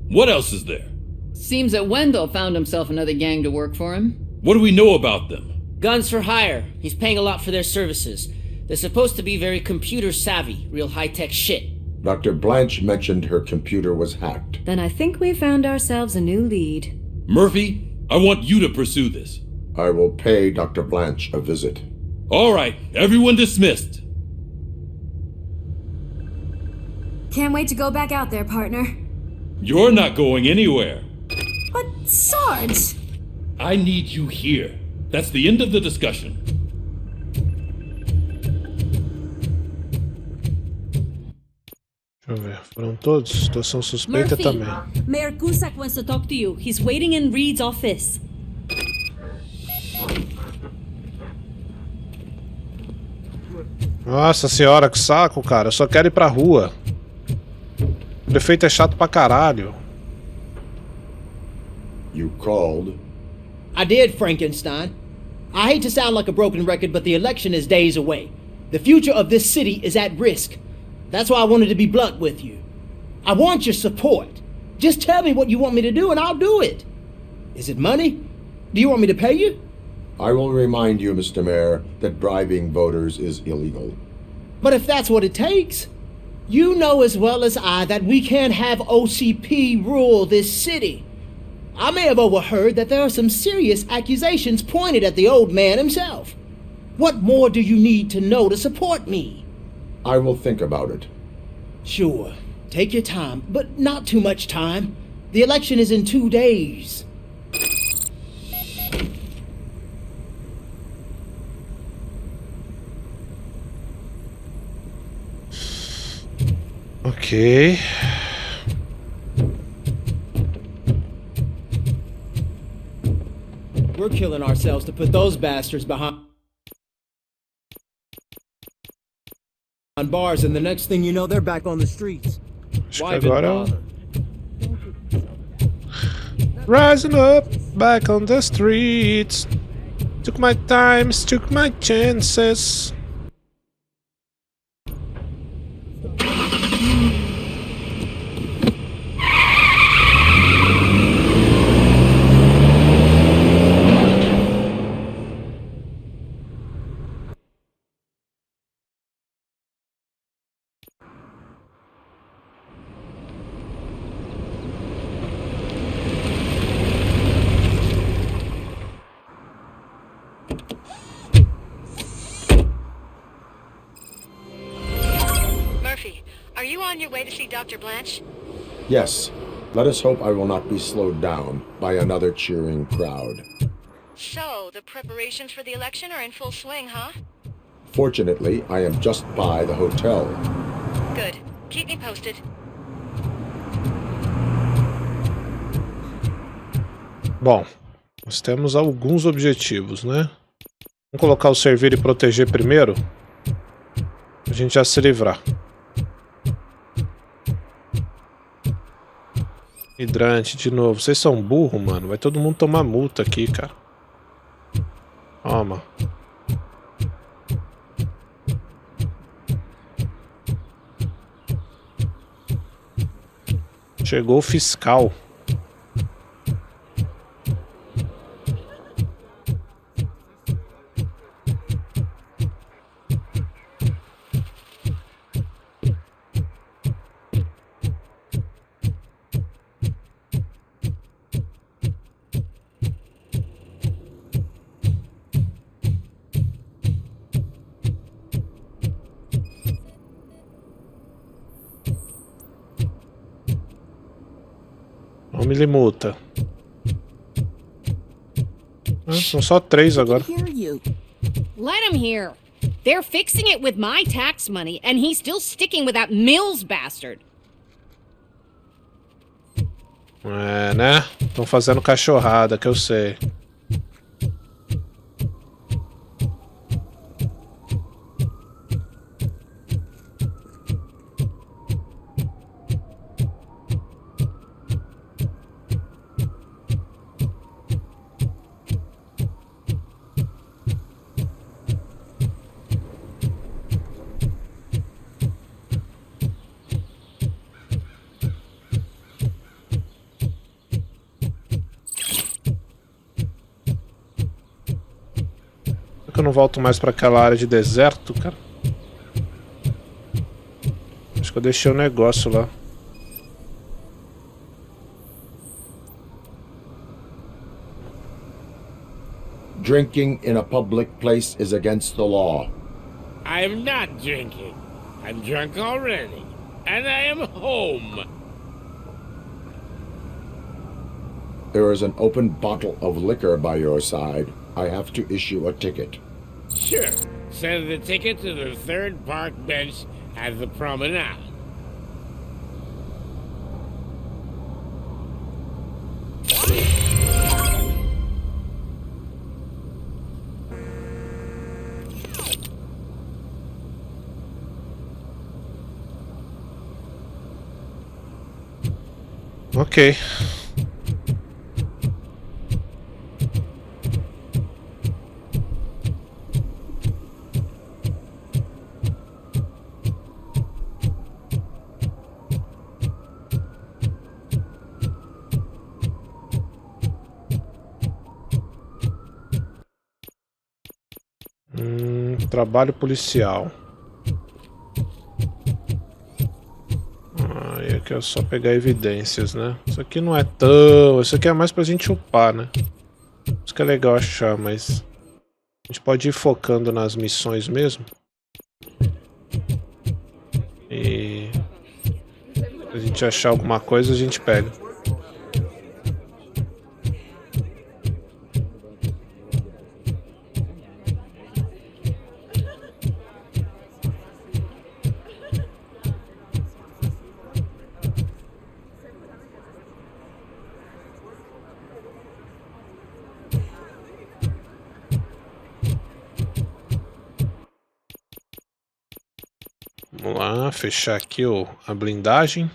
[SPEAKER 13] What else is there?
[SPEAKER 17] Seems that Wendell found himself another gang to work for him.
[SPEAKER 13] What do we know about them?
[SPEAKER 6] Guns for hire. He's paying a lot for their services. They're supposed to be very computer savvy, real high-tech shit.
[SPEAKER 9] Dr. Blanche mentioned her computer was hacked.
[SPEAKER 21] Then I think we found ourselves a new lead.
[SPEAKER 13] Murphy, I want you to pursue this.
[SPEAKER 9] I will pay Dr. Blanche a visit.
[SPEAKER 13] All right, everyone dismissed.
[SPEAKER 21] Can't wait to go back out there, partner.
[SPEAKER 13] You're not going anywhere.
[SPEAKER 21] But, Sarge!
[SPEAKER 13] I need you here. That's the end of the discussion.
[SPEAKER 4] Deixa eu ver. Foram todos? Situação suspeita
[SPEAKER 21] Murphy,
[SPEAKER 4] também.
[SPEAKER 21] Mayor Cusack wants to talk to you. He's waiting in Reed's office.
[SPEAKER 4] Nossa senhora, que saco, cara. Eu só quero ir pra rua. O prefeito é chato pra caralho.
[SPEAKER 9] You called?
[SPEAKER 11] I did, Frankenstein. I hate to sound like a broken record, but the election is days away. The future of this city is at risk. That's why I wanted to be blunt with you. I want your support. Just tell me what you want me to do and I'll do it. Is it money? Do you want me to pay you?
[SPEAKER 9] I will remind you, Mr. Mayor, that bribing voters is illegal.
[SPEAKER 11] But if that's what it takes, you know as well as I that we can't have OCP rule this city. I may have overheard that there are some serious accusations pointed at the old man himself. What more do you need to know to support me?
[SPEAKER 9] I will think about it.
[SPEAKER 11] Sure. Take your time, but not too much time. The election is in 2 days.
[SPEAKER 4] Ok.
[SPEAKER 11] We're killing ourselves to put those bastards behind bars, and the next thing you know, they're back on the streets.
[SPEAKER 4] Why agora rising up, back on the streets. Took my times, took my chances.
[SPEAKER 1] Are you on your way to see Dr. Blanche?
[SPEAKER 9] Yes. Let us hope I will not be slowed down by another cheering crowd.
[SPEAKER 1] So, the preparations for the election are in full swing, huh?
[SPEAKER 9] Fortunately, I am just by the hotel.
[SPEAKER 1] Good. Keep me posted.
[SPEAKER 4] Bom, nós temos alguns objetivos, né? Vamos colocar o servir e proteger primeiro. A gente já se livrar. Hidrante de novo. Vocês são burro, mano. Vai todo mundo tomar multa aqui, cara. Toma. Chegou o fiscal. Não me multa. Ah, são só 3 agora.
[SPEAKER 8] Let him hear. They're fixing it with my tax money, and he's still sticking with that Mills bastard.
[SPEAKER 4] É, né? Estão fazendo cachorrada, que eu sei. que eu não volto mais pra aquela área de deserto, cara? Acho que eu deixei o negócio lá.
[SPEAKER 9] Drinking in a public place is against the law.
[SPEAKER 3] I am not drinking. I'm drunk already. And I am home.
[SPEAKER 9] There is an open bottle of liquor by your side. I have to issue a ticket.
[SPEAKER 3] Sure. Send the ticket to the third park bench at the promenade.
[SPEAKER 4] Ok. Trabalho policial. E aqui é só pegar evidências, né? Isso aqui não é tão... Isso aqui é mais pra gente upar, né? Isso que é legal achar, mas... A gente pode ir focando nas missões mesmo. E... Se a gente achar alguma coisa, a gente pega. Vamos lá, fechar aqui a blindagem.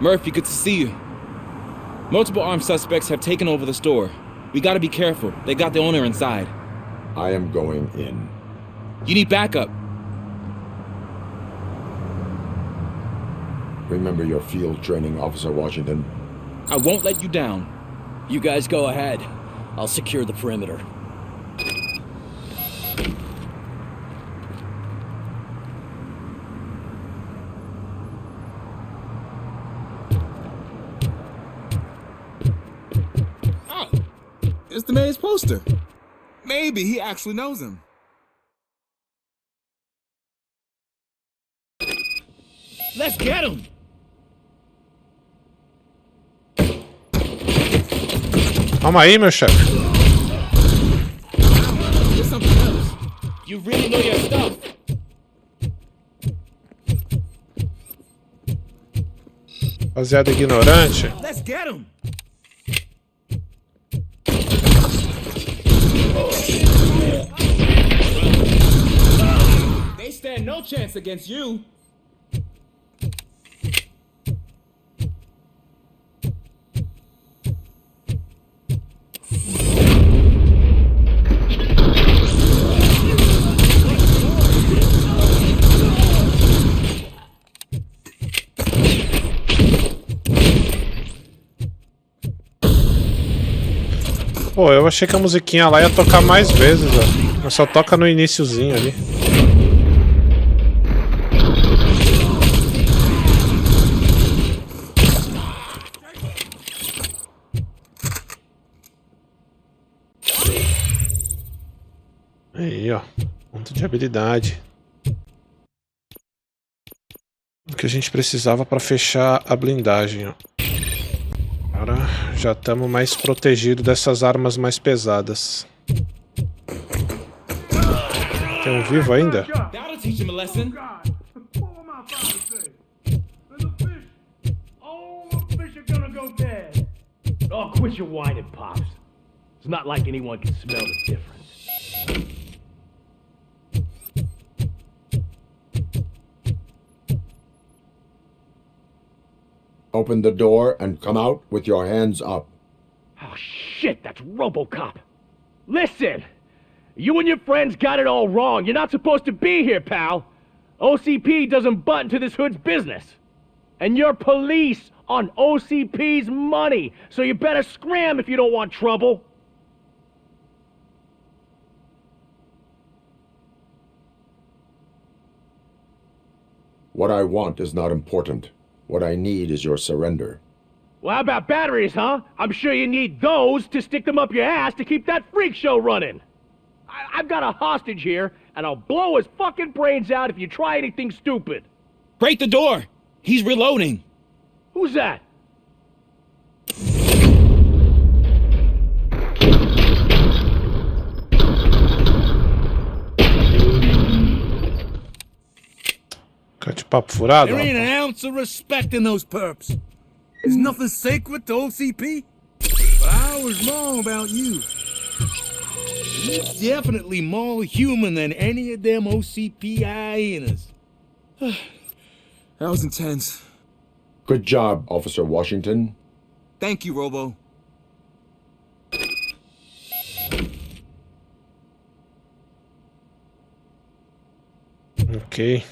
[SPEAKER 7] Murphy, good to see you. Multiple armed suspects have taken over the store. We gotta be careful. They got the owner inside.
[SPEAKER 9] I am going in.
[SPEAKER 7] You need backup.
[SPEAKER 9] Remember your field training, Officer Washington.
[SPEAKER 7] I won't let you down.
[SPEAKER 19] You guys go ahead. I'll secure the perimeter.
[SPEAKER 16] It's the mayor's poster. Maybe he actually knows him.
[SPEAKER 3] Let's get him!
[SPEAKER 4] Calma aí, meu chefe.
[SPEAKER 3] You really know your stuff.
[SPEAKER 4] Rapaziada ignorante.
[SPEAKER 3] Let's get him!
[SPEAKER 7] They stand no chance against you.
[SPEAKER 4] Pô, eu achei que a musiquinha lá ia tocar mais vezes, ó. Mas só toca no iniciozinho ali. Aí, ó. Ponto de habilidade. O que a gente precisava para fechar a blindagem, ó. Agora já estamos mais protegidos dessas armas mais pesadas. Tem um vivo ainda?
[SPEAKER 7] That'll teach him a lesson.
[SPEAKER 2] God, what will my father say? There's a fish. All the fish are gonna go dead.
[SPEAKER 10] Oh, quit your whining, Pops. It's not like anyone can smell the difference.
[SPEAKER 9] Open the door and come out with your hands up.
[SPEAKER 10] Oh, shit, that's Robocop. Listen, you and your friends got it all wrong. You're not supposed to be here, pal. OCP doesn't butt into this hood's business. And you're police on OCP's money, so you better scram if you don't want trouble.
[SPEAKER 9] What I want is not important. What I need is your surrender.
[SPEAKER 10] Well, how about batteries, huh? I'm sure you need those to stick them up your ass to keep that freak show running. I've got a hostage here, and I'll blow his fucking brains out if you try anything stupid.
[SPEAKER 7] Break the door! He's reloading.
[SPEAKER 10] Who's that?
[SPEAKER 4] Cate papo furado.
[SPEAKER 2] There ain't an ounce of respect in those perps. There's nothing sacred to OCP. But I was wrong about you. He's definitely more human than any of them OCP hyenas.
[SPEAKER 15] That was intense.
[SPEAKER 9] Good job, Officer Washington.
[SPEAKER 15] Thank you, Robo.
[SPEAKER 4] Ok.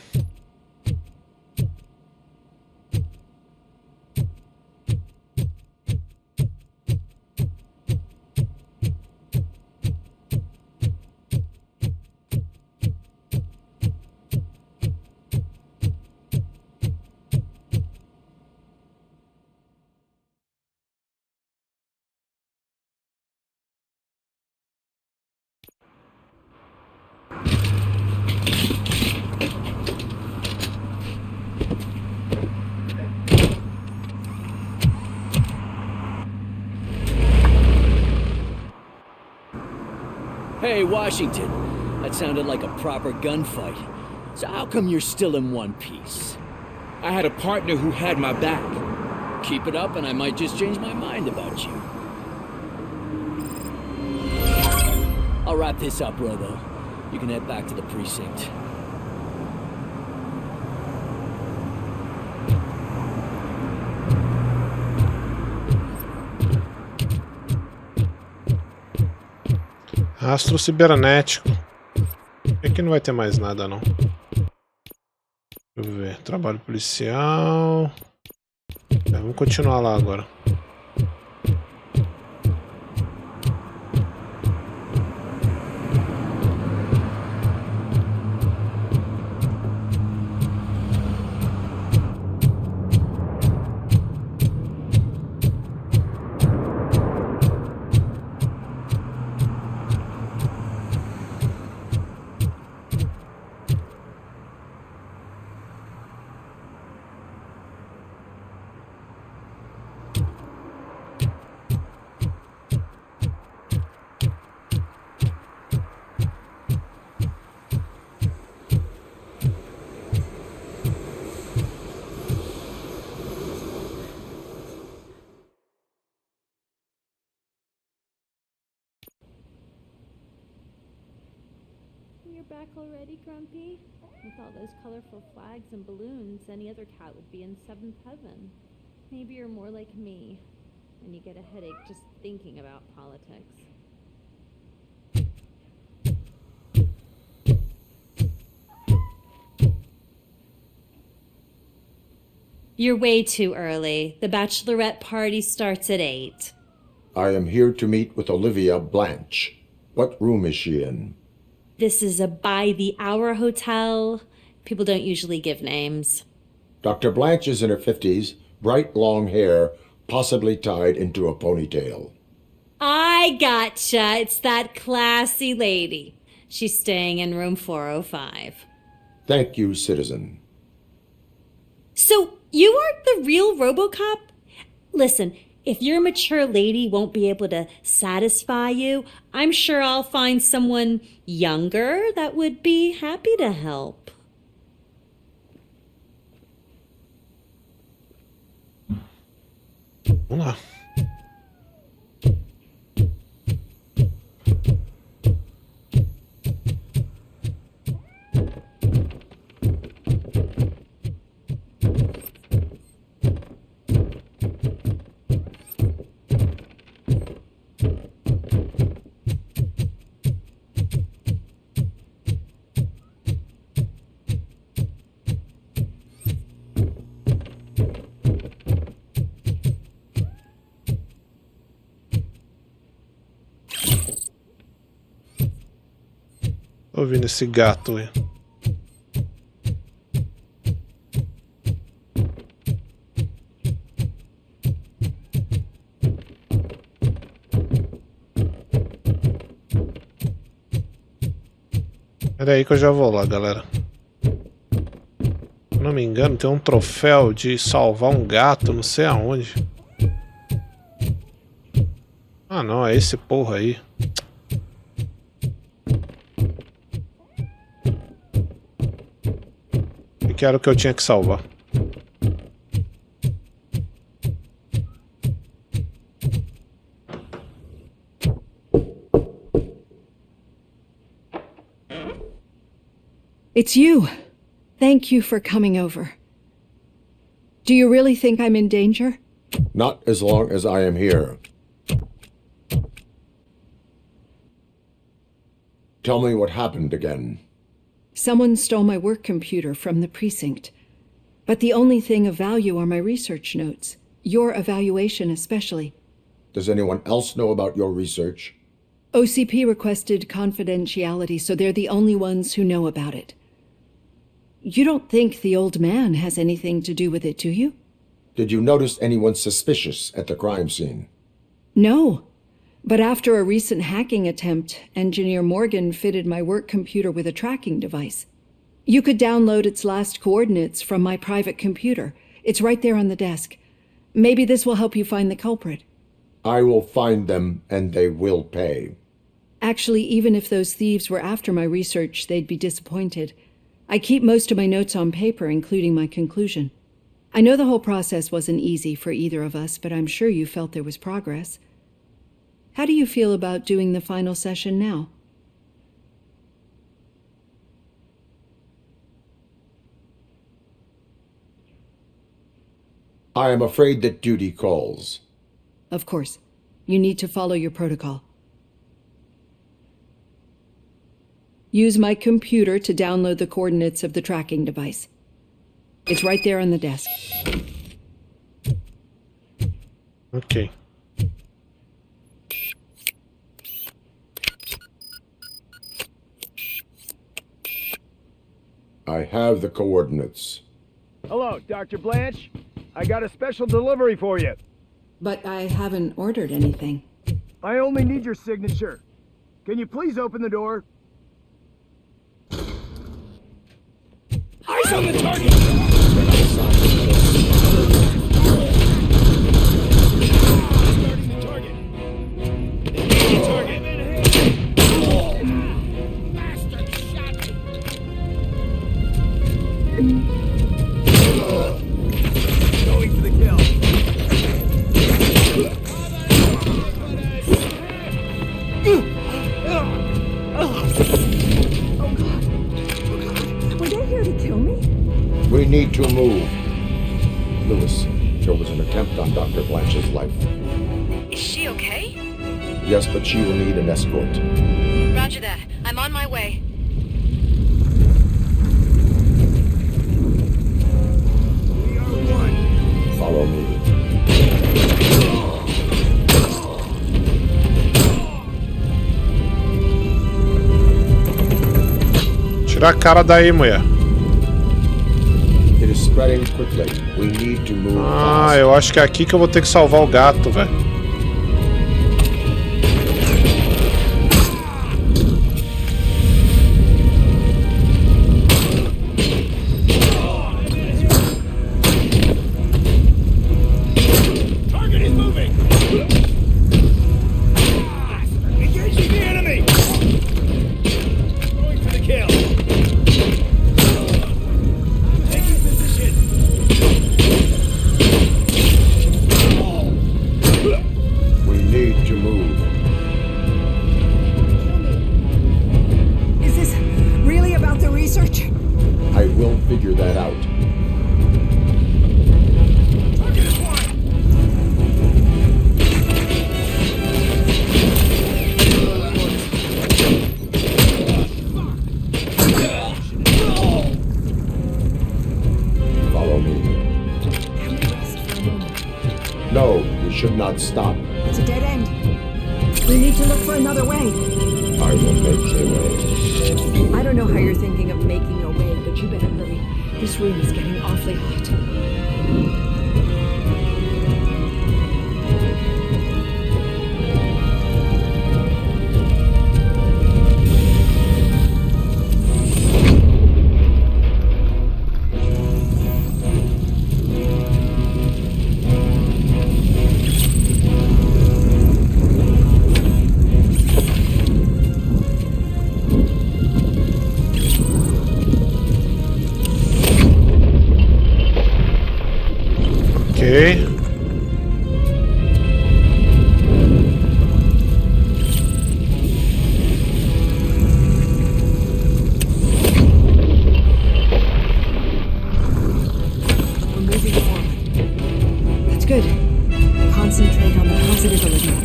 [SPEAKER 19] Hey, Washington. That sounded like a proper gunfight. So how come you're still in one piece?
[SPEAKER 7] I had a partner who had my back.
[SPEAKER 19] Keep it up and I might just change my mind about you. I'll wrap this up, Robo. You can head back to the precinct.
[SPEAKER 4] Rastro cibernético. Aqui não vai ter mais nada, não. Deixa eu ver. Trabalho policial. Vamos continuar lá agora.
[SPEAKER 12] You're back already, Grumpy? With all those colorful flags and balloons, any other cat would be in seventh heaven. Maybe you're more like me, and you get a headache just thinking about politics.
[SPEAKER 21] You're way too early. The bachelorette party starts at 8.
[SPEAKER 9] I am here to meet with Olivia Blanche. What room is she in?
[SPEAKER 21] This is a by-the-hour hotel. People don't usually give names.
[SPEAKER 9] Dr. Blanche is in her 50s, bright long hair, possibly tied into a ponytail.
[SPEAKER 21] I gotcha. It's that classy lady. She's staying in room 405.
[SPEAKER 9] Thank you, citizen.
[SPEAKER 21] So, you aren't the real Robocop? Listen, if your mature lady won't be able to satisfy you, I'm sure I'll find someone younger that would be happy to help.
[SPEAKER 4] Vamos lá. Tô ouvindo esse gato aí. Pera aí que eu já vou lá, galera. Se não me engano, tem um troféu de salvar um gato, não sei aonde. Ah não, é esse porra aí. Que era o que eu tinha que salvar.
[SPEAKER 21] It's you. Thank you for coming over. Do you really think I'm in danger?
[SPEAKER 9] Not as long as I am here. Tell me what happened again.
[SPEAKER 21] Someone stole my work computer from the precinct. But the only thing of value are my research notes. Your evaluation especially.
[SPEAKER 9] Does anyone else know about your research?
[SPEAKER 21] OCP requested confidentiality, so they're the only ones who know about it. You don't think the old man has anything to do with it, do you?
[SPEAKER 9] Did you notice anyone suspicious at the crime scene?
[SPEAKER 21] No. But after a recent hacking attempt, Engineer Morgan fitted my work computer with a tracking device. You could download its last coordinates from my private computer. It's right there on the desk. Maybe this will help you find the culprit.
[SPEAKER 9] I will find them, and they will pay.
[SPEAKER 21] Actually, even if those thieves were after my research, they'd be disappointed. I keep most of my notes on paper, including my conclusion. I know the whole process wasn't easy for either of us, but I'm sure you felt there was progress. How do you feel about doing the final session now?
[SPEAKER 9] I am afraid that duty calls.
[SPEAKER 21] Of course. You need to follow your protocol. Use my computer to download the coordinates of the tracking device. It's right there on the desk.
[SPEAKER 4] Ok.
[SPEAKER 9] I have the coordinates.
[SPEAKER 10] Hello, Dr. Blanche. I got a special delivery for you.
[SPEAKER 21] But I haven't ordered anything.
[SPEAKER 10] I only need your signature. Can you please open the door?
[SPEAKER 2] Eyes on the target! Starting the target. Engaging target. Bastard shot me. Going for the kill.
[SPEAKER 21] Were they here to kill me?
[SPEAKER 9] We need to move. Lewis, there was an attempt on Dr. Blanche's life.
[SPEAKER 21] Is she okay?
[SPEAKER 9] Yes, but she will need an escort.
[SPEAKER 21] Roger that. I'm on my way.
[SPEAKER 10] We are one.
[SPEAKER 9] Follow me.
[SPEAKER 4] Tira a cara daí, mulher.
[SPEAKER 9] It is spreading quickly. We need to move
[SPEAKER 4] Ah,
[SPEAKER 9] fast.
[SPEAKER 4] eu acho que é aqui que eu vou ter que salvar o gato, velho.
[SPEAKER 2] Target is moving! Engaging the enemy! Going for the kill. Taking position.
[SPEAKER 9] figure that out. Follow me. No, we should not stop.
[SPEAKER 14] It's a dead end. We need to look for another way.
[SPEAKER 9] I will make a way.
[SPEAKER 14] I don't know how you're thinking of making a way, but you better hurry. This room is getting awfully hot.
[SPEAKER 4] Ok.
[SPEAKER 14] We're moving forward. That's good. Concentrate on the positive, Olivia.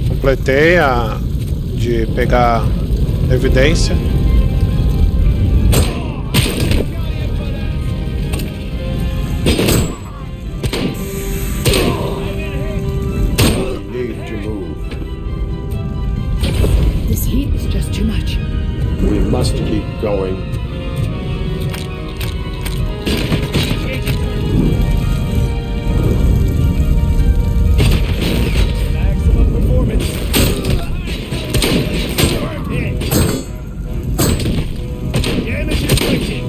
[SPEAKER 4] Completei a de pegar evidência.
[SPEAKER 9] Need to move.
[SPEAKER 14] This heat is just too much.
[SPEAKER 9] We must keep going.
[SPEAKER 10] Excellent performance. Damage inflicted.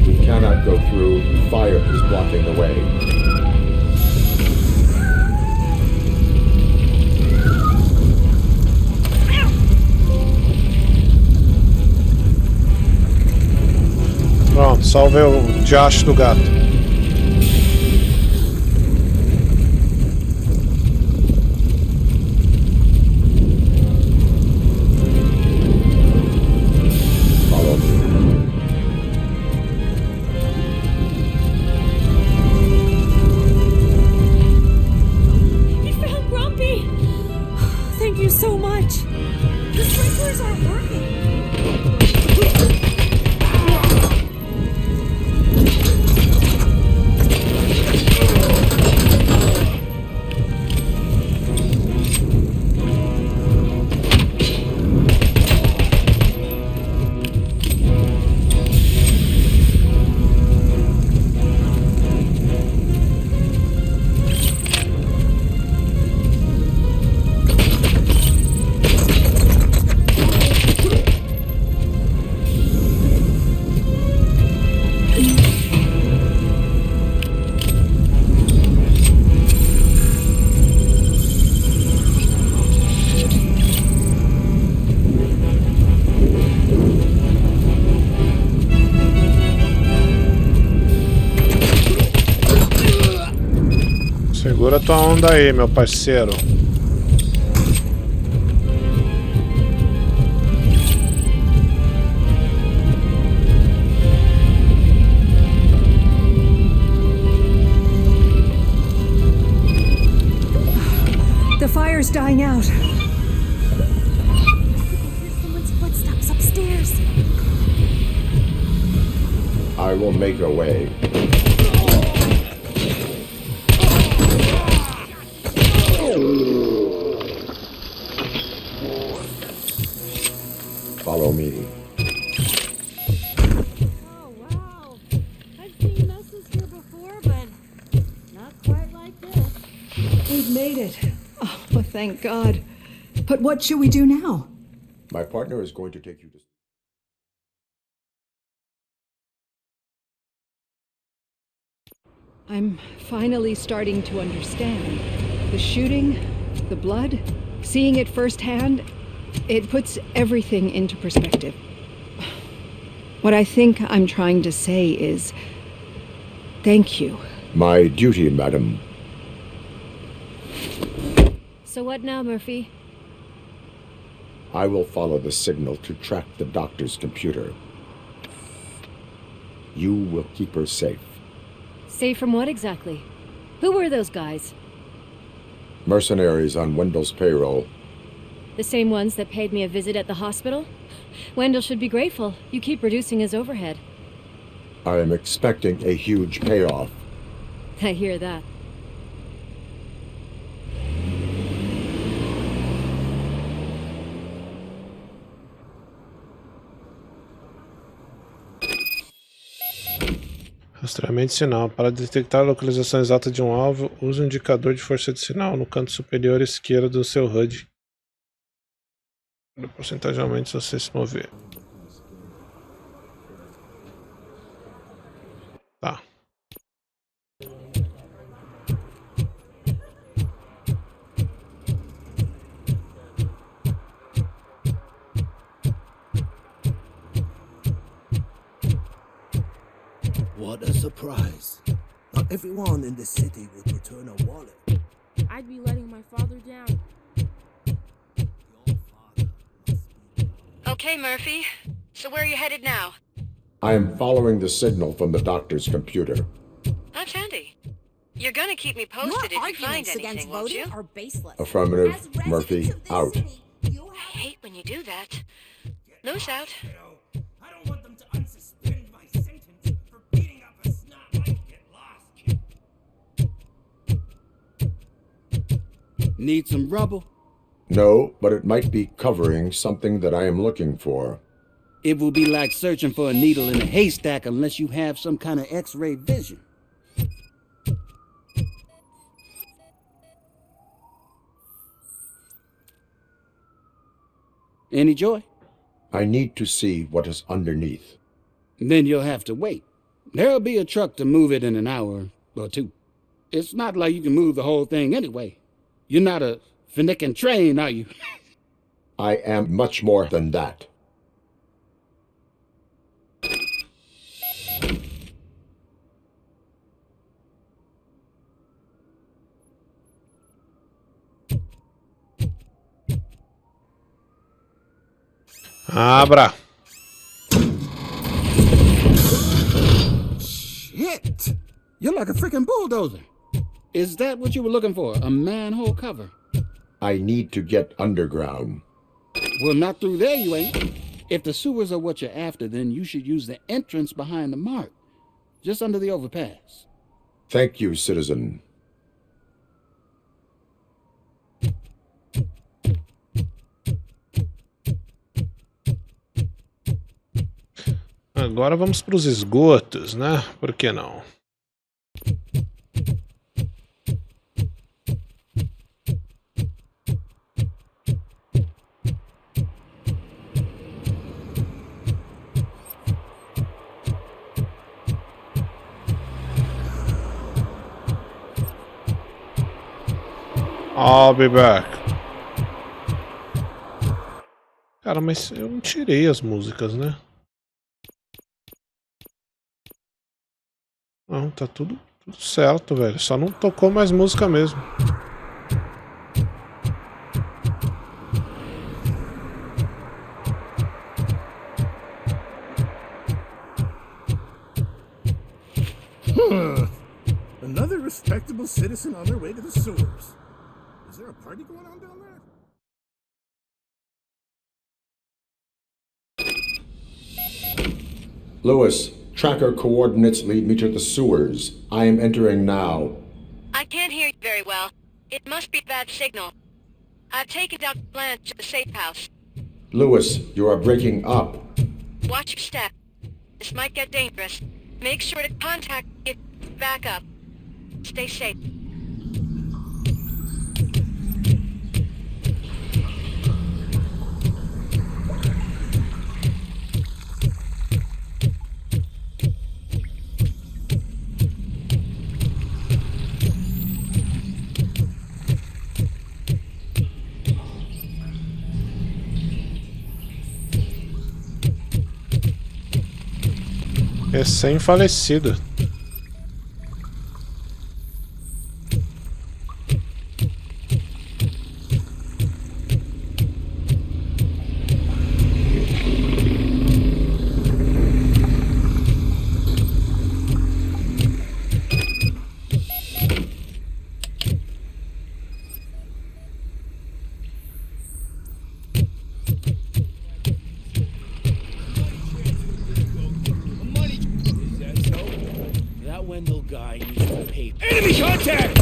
[SPEAKER 9] We cannot go through. Fire is blocking the way.
[SPEAKER 4] Pronto, salvei o diacho do gato.
[SPEAKER 9] Follow me.
[SPEAKER 21] You found Grumpy! Thank you so much. The sprinklers aren't working.
[SPEAKER 4] Segura tua onda aí, meu parceiro.
[SPEAKER 14] The fire's dying out. Someone's footsteps upstairs.
[SPEAKER 9] I will make a way. Follow me.
[SPEAKER 12] Oh, wow. I've seen messes here before, but not quite like this.
[SPEAKER 14] We've made it. Oh, thank God. But what should we do now?
[SPEAKER 9] My partner is going to take you to...
[SPEAKER 14] I'm finally starting to understand. The shooting, the blood, seeing it firsthand, It puts everything into perspective. What I think I'm trying to say is, thank you.
[SPEAKER 9] My duty, madam.
[SPEAKER 21] So what now, Murphy?
[SPEAKER 9] I will follow the signal to track the doctor's computer. You will keep her safe.
[SPEAKER 21] Safe from what exactly? Who were those guys?
[SPEAKER 9] Mercenaries on Wendell's payroll.
[SPEAKER 21] The same ones that paid me a visit at the hospital? Wendell should be grateful. You keep reducing his overhead.
[SPEAKER 9] I am expecting a huge payoff.
[SPEAKER 21] I hear that.
[SPEAKER 4] Rastreamento de sinal. Para detectar a localização exata de um alvo, use o indicador de força de sinal no canto superior esquerdo do seu HUD. Porcentagelmente se você se mover. Tá.
[SPEAKER 5] What a surprise. Not everyone in the city would return a wallet.
[SPEAKER 18] I'd be letting my father down.
[SPEAKER 1] Okay, Murphy. So where are you headed now?
[SPEAKER 9] I am following the signal from the doctor's computer.
[SPEAKER 1] That's handy. You're gonna keep me posted if you find anything, won't you?
[SPEAKER 18] Are baseless.
[SPEAKER 9] Affirmative. Murphy, out.
[SPEAKER 1] I hate when you do that. Loose out.
[SPEAKER 5] I don't want them to unsuspend my sentence for beating up a snob. Get lost.
[SPEAKER 16] Need some rubble?
[SPEAKER 9] No, but it might be covering something that I am looking for.
[SPEAKER 16] It will be like searching for a needle in a haystack unless you have some kind of X-ray vision. Any joy?
[SPEAKER 9] I need to see what is underneath.
[SPEAKER 16] Then you'll have to wait. There'll be a truck to move it in an hour or two. It's not like you can move the whole thing anyway. You're not a finicking train, are you?
[SPEAKER 9] I am much more than that.
[SPEAKER 4] Abra.
[SPEAKER 16] Shit! You're like a freaking bulldozer. Is that what you were looking for? A manhole cover?
[SPEAKER 9] I need to get underground.
[SPEAKER 16] Well, not through there, you ain't. If the sewers are what you're after, then you should use the entrance behind the mark, just under the overpass.
[SPEAKER 9] Thank you, citizen.
[SPEAKER 4] Agora vamos para os esgotos, né? Por que não? I'll be back. Cara, mas eu não tirei as músicas, né? Não, tá tudo certo, velho. Só não tocou mais música mesmo.
[SPEAKER 5] Another respectable citizen on their way to the sewers. Is there a party going on down there?
[SPEAKER 9] Lewis, tracker coordinates lead me to the sewers. I am entering now.
[SPEAKER 1] I can't hear you very well. It must be bad signal. I've taken Dr. Blanche to the safe house.
[SPEAKER 9] Lewis, you are breaking up.
[SPEAKER 1] Watch your step. This might get dangerous. Make sure to contact me if you back up. Stay safe.
[SPEAKER 4] Recém-falecido.
[SPEAKER 2] Enemy contact!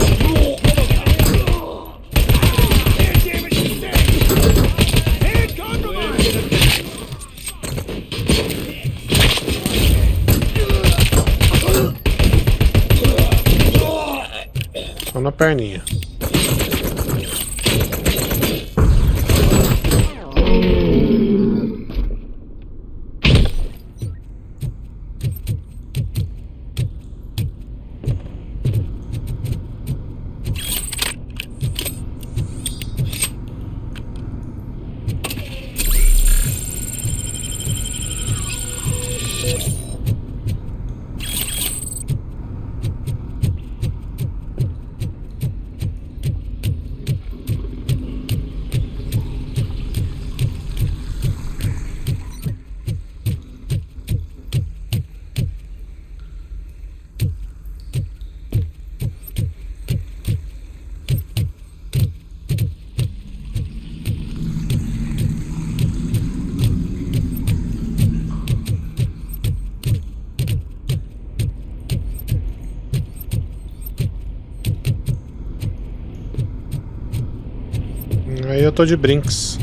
[SPEAKER 2] Hand compromised!
[SPEAKER 4] Só na perninha. Aí eu tô de brinks.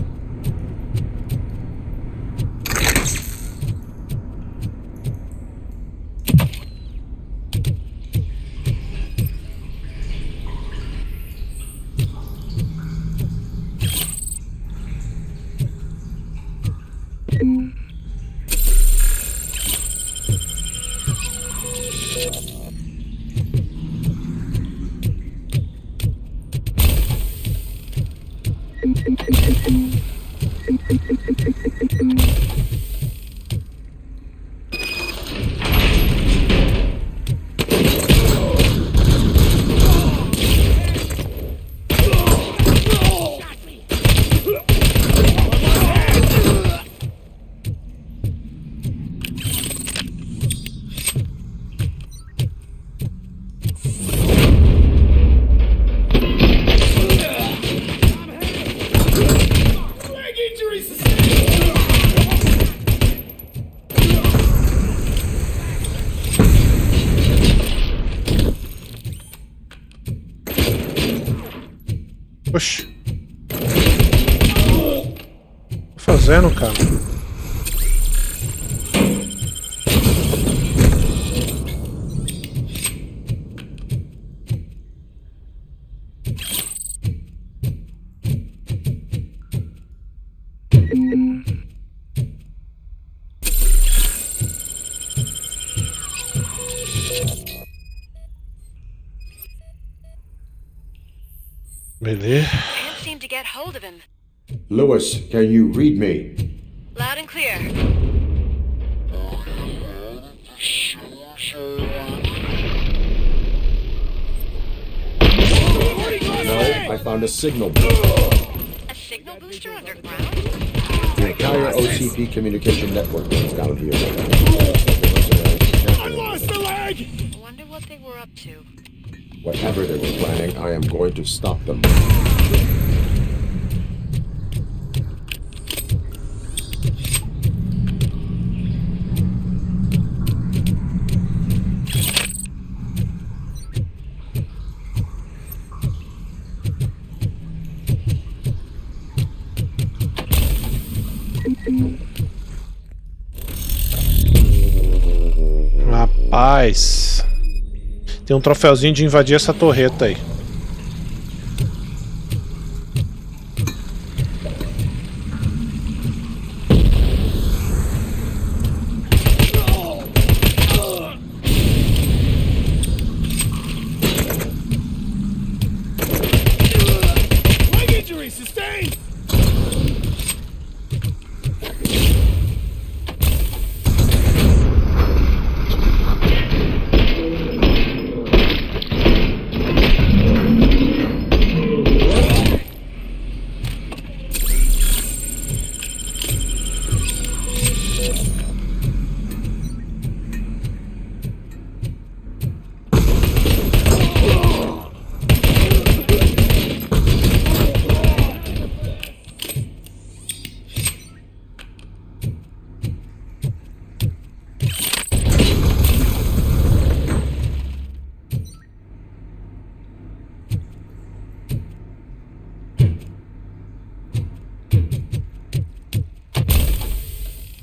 [SPEAKER 4] Oxi. O que tô fazendo, cara? Beleza.
[SPEAKER 1] Can't seem to get hold of him.
[SPEAKER 9] Lewis, can you read me?
[SPEAKER 1] Loud and clear.
[SPEAKER 9] No, I found a signal.
[SPEAKER 1] A signal booster underground?
[SPEAKER 9] The entire OCP communication network is down here.
[SPEAKER 2] I lost a leg!
[SPEAKER 1] I wonder what they were up to.
[SPEAKER 9] Whatever they were planning, I am going to stop them.
[SPEAKER 4] Rapaz, tem um troféuzinho de invadir essa torreta aí.
[SPEAKER 2] Leg injury sustained!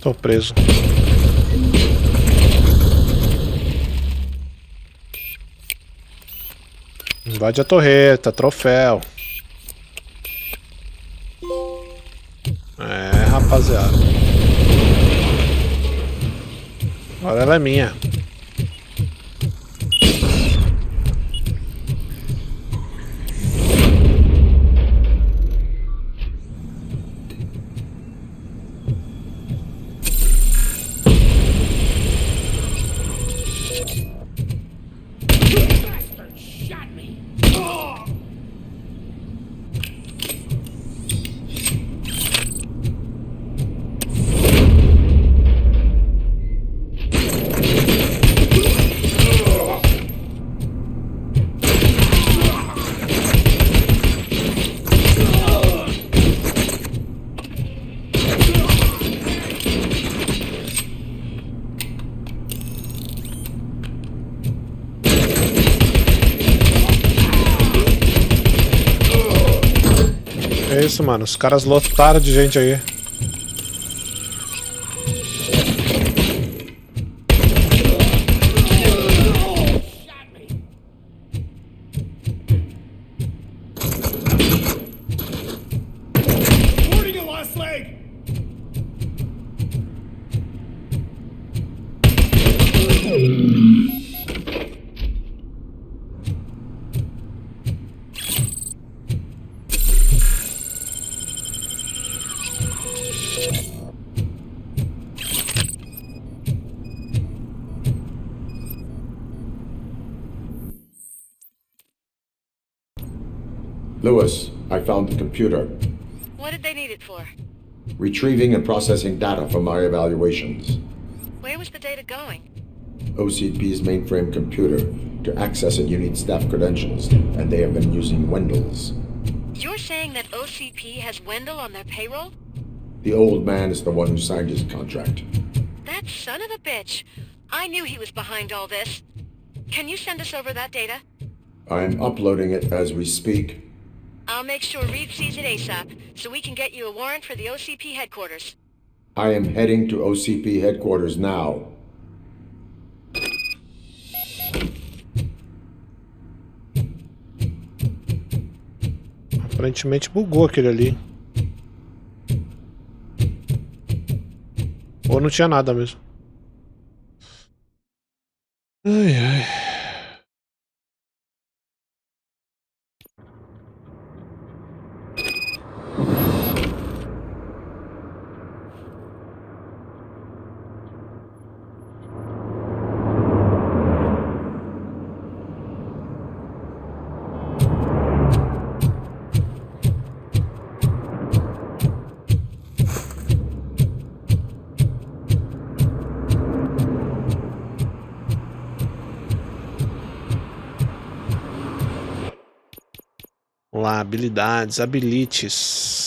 [SPEAKER 4] Tô preso. Invade a torreta, troféu. É, rapaziada. Agora ela é minha. É isso, mano. Os caras lotaram de gente aí.
[SPEAKER 9] Lewis, I found the computer.
[SPEAKER 1] What did they need it for?
[SPEAKER 9] Retrieving and processing data from our evaluations.
[SPEAKER 1] Where was the data going?
[SPEAKER 9] OCP's mainframe computer. To access it, you need staff credentials, and they have been using Wendell's.
[SPEAKER 1] You're saying that OCP has Wendell on their payroll?
[SPEAKER 9] The old man is the one who signed his contract.
[SPEAKER 1] That son of a bitch. I knew he was behind all this. Can you send us over that data?
[SPEAKER 9] I'm uploading it as we speak.
[SPEAKER 1] I'll make sure Reed sees it ASAP, so we can get you a warrant for the OCP headquarters.
[SPEAKER 9] I am heading to OCP headquarters now.
[SPEAKER 4] Aparentemente bugou aquele ali. Ou não tinha nada mesmo. Ai, ai. Vamos lá, habilidades, habilites.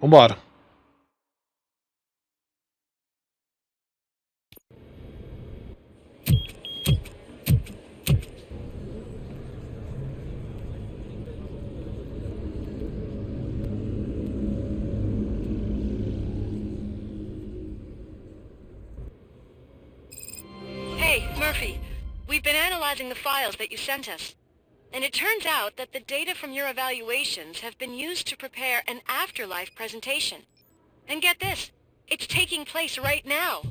[SPEAKER 4] Vambora.
[SPEAKER 1] Hey, Murphy. We've been analyzing the files that you sent us. And it turns out that the data from your evaluations have been used to prepare an afterlife presentation. And get this, it's taking place right now.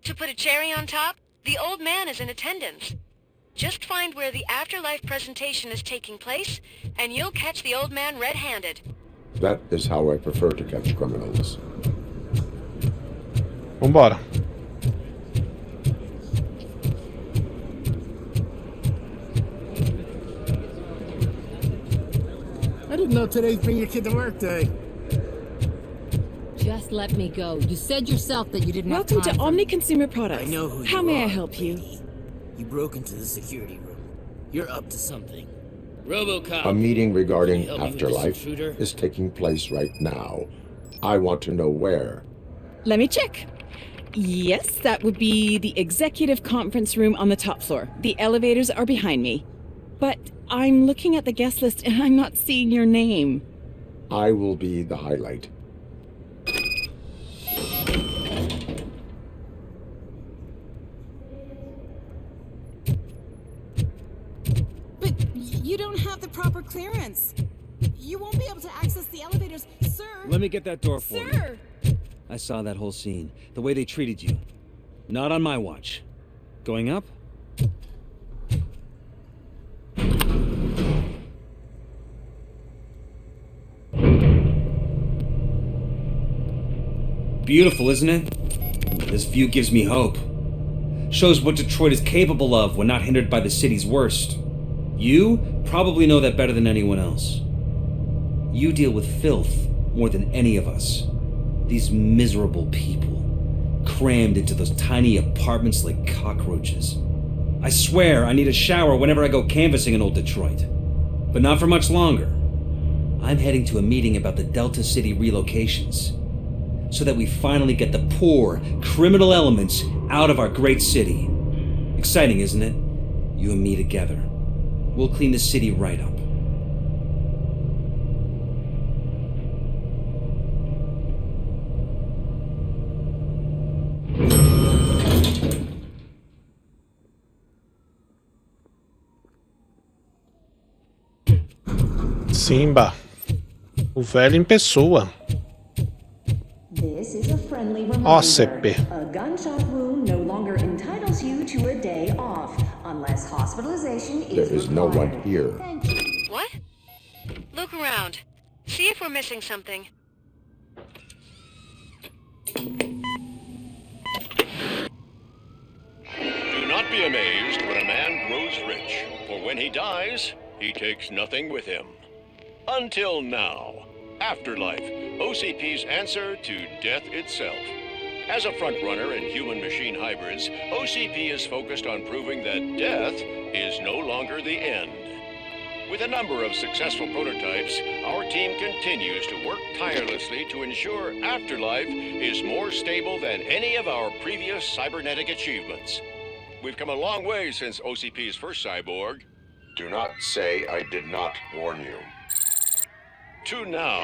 [SPEAKER 1] To put a cherry on top, the old man is in attendance. Just find where the afterlife presentation is taking place, and you'll catch the old man red-handed.
[SPEAKER 9] That is how I prefer to catch criminals.
[SPEAKER 4] Vambora.
[SPEAKER 5] Didn't know today's bring your kid to work day.
[SPEAKER 20] Just let me go. You said yourself that you didn't
[SPEAKER 22] Welcome
[SPEAKER 20] have time
[SPEAKER 22] to
[SPEAKER 20] for
[SPEAKER 22] Omni Consumer Products.
[SPEAKER 23] I know who
[SPEAKER 22] How
[SPEAKER 23] you
[SPEAKER 22] may I
[SPEAKER 23] are,
[SPEAKER 22] help you?
[SPEAKER 23] lady. You broke into the security room. You're up to something.
[SPEAKER 3] Robocop.
[SPEAKER 9] A meeting regarding
[SPEAKER 23] Can I help you with this
[SPEAKER 9] afterlife
[SPEAKER 23] intruder?
[SPEAKER 9] is taking place right now. I want to know where.
[SPEAKER 22] Let me check. Yes, that would be the executive conference room on the top floor. The elevators are behind me. But I'm looking at the guest list and I'm not seeing your name.
[SPEAKER 9] I will be the highlight.
[SPEAKER 24] But you don't have the proper clearance. You won't be able to access the elevators, sir.
[SPEAKER 25] Let me get that door for you.
[SPEAKER 24] Sir!
[SPEAKER 25] I saw that whole scene. The way they treated you. Not on my watch. Going up? Beautiful, isn't it? This view gives me hope. Shows what Detroit is capable of when not hindered by the city's worst. You probably know that better than anyone else. You deal with filth more than any of us. These miserable people, crammed into those tiny apartments like cockroaches. I swear I need a shower whenever I go canvassing in old Detroit. But not for much longer. I'm heading to a meeting about the Delta City relocations, so that we finally get the poor, criminal elements out of our great city. Exciting, isn't it? You and me together. We'll clean the city right up.
[SPEAKER 4] Simba. O velho em pessoa.
[SPEAKER 26] This is a friendly reminder.
[SPEAKER 4] OCP.
[SPEAKER 26] A gunshot wound no longer entitles you to a day off, unless hospitalization is
[SPEAKER 9] There is no one here.
[SPEAKER 1] What? Look around. See if we're missing something.
[SPEAKER 27] Do not be amazed when a man grows rich, for when he dies, he takes nothing with him. Until now. Afterlife, OCP's answer to death itself. As a frontrunner in human-machine hybrids, OCP is focused on proving that death is no longer the end. With a number of successful prototypes, our team continues to work tirelessly to ensure Afterlife is more stable than any of our previous cybernetic achievements. We've come a long way since OCP's first cyborg.
[SPEAKER 9] Do not say I did not warn you.
[SPEAKER 27] To now.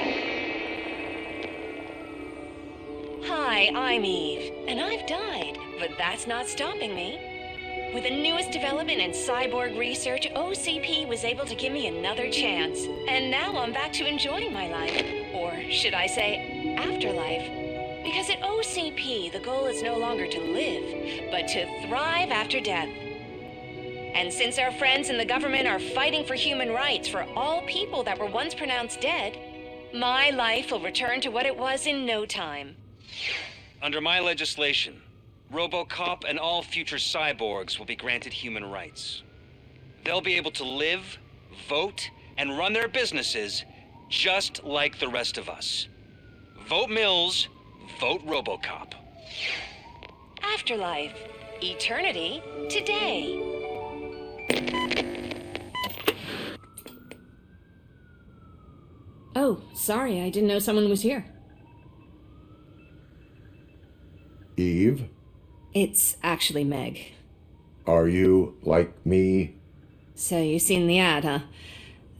[SPEAKER 21] Hi, I'm Eve, and I've died, but that's not stopping me. With the newest development in cyborg research, OCP was able to give me another chance. And now I'm back to enjoying my life. Or should I say, afterlife. Because at OCP, the goal is no longer to live, but to thrive after death. And since our friends in the government are fighting for human rights for all people that were once pronounced dead, my life will return to what it was in no time.
[SPEAKER 25] Under my legislation, Robocop and all future cyborgs will be granted human rights. They'll be able to live, vote, and run their businesses just like the rest of us. Vote Mills, vote Robocop.
[SPEAKER 21] Afterlife. Eternity. Today. Oh, sorry, I didn't know someone was here.
[SPEAKER 9] Eve,
[SPEAKER 21] It's actually Meg.
[SPEAKER 9] are you like me?
[SPEAKER 21] So you seen the ad, huh?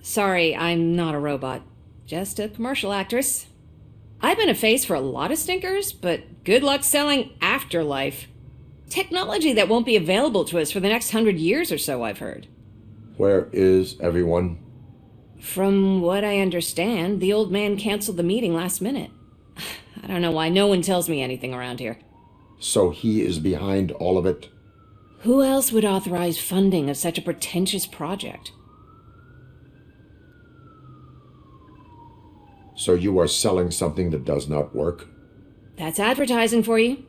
[SPEAKER 21] Sorry, I'm not a robot. Just a commercial actress. I've been a face for a lot of stinkers, but good luck selling Afterlife. Technology that won't be available to us for the next 100 years or so, I've heard.
[SPEAKER 9] Where is everyone?
[SPEAKER 21] From what I understand, the old man canceled the meeting last minute. I don't know why no one tells me anything around here.
[SPEAKER 9] So he is behind all of it?
[SPEAKER 21] Who else would authorize funding of such a pretentious project?
[SPEAKER 9] So you are selling something that does not work?
[SPEAKER 21] That's advertising for you.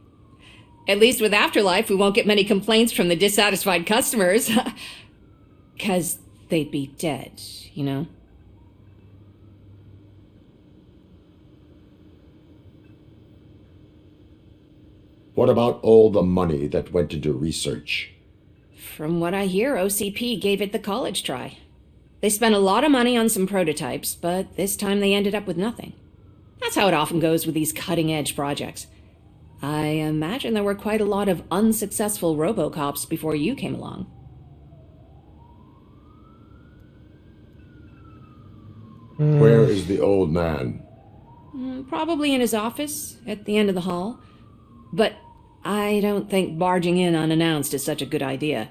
[SPEAKER 21] At least with Afterlife, we won't get many complaints from the dissatisfied customers. 'Cause they'd be dead, you know?
[SPEAKER 9] What about all the money that went into research?
[SPEAKER 21] From what I hear, OCP gave it the college try. They spent a lot of money on some prototypes, but this time they ended up with nothing. That's how it often goes with these cutting-edge projects. I imagine there were quite a lot of unsuccessful Robocops before you came along.
[SPEAKER 9] Where is the old man?
[SPEAKER 21] Probably in his office, at the end of the hall. But I don't think barging in unannounced is such a good idea.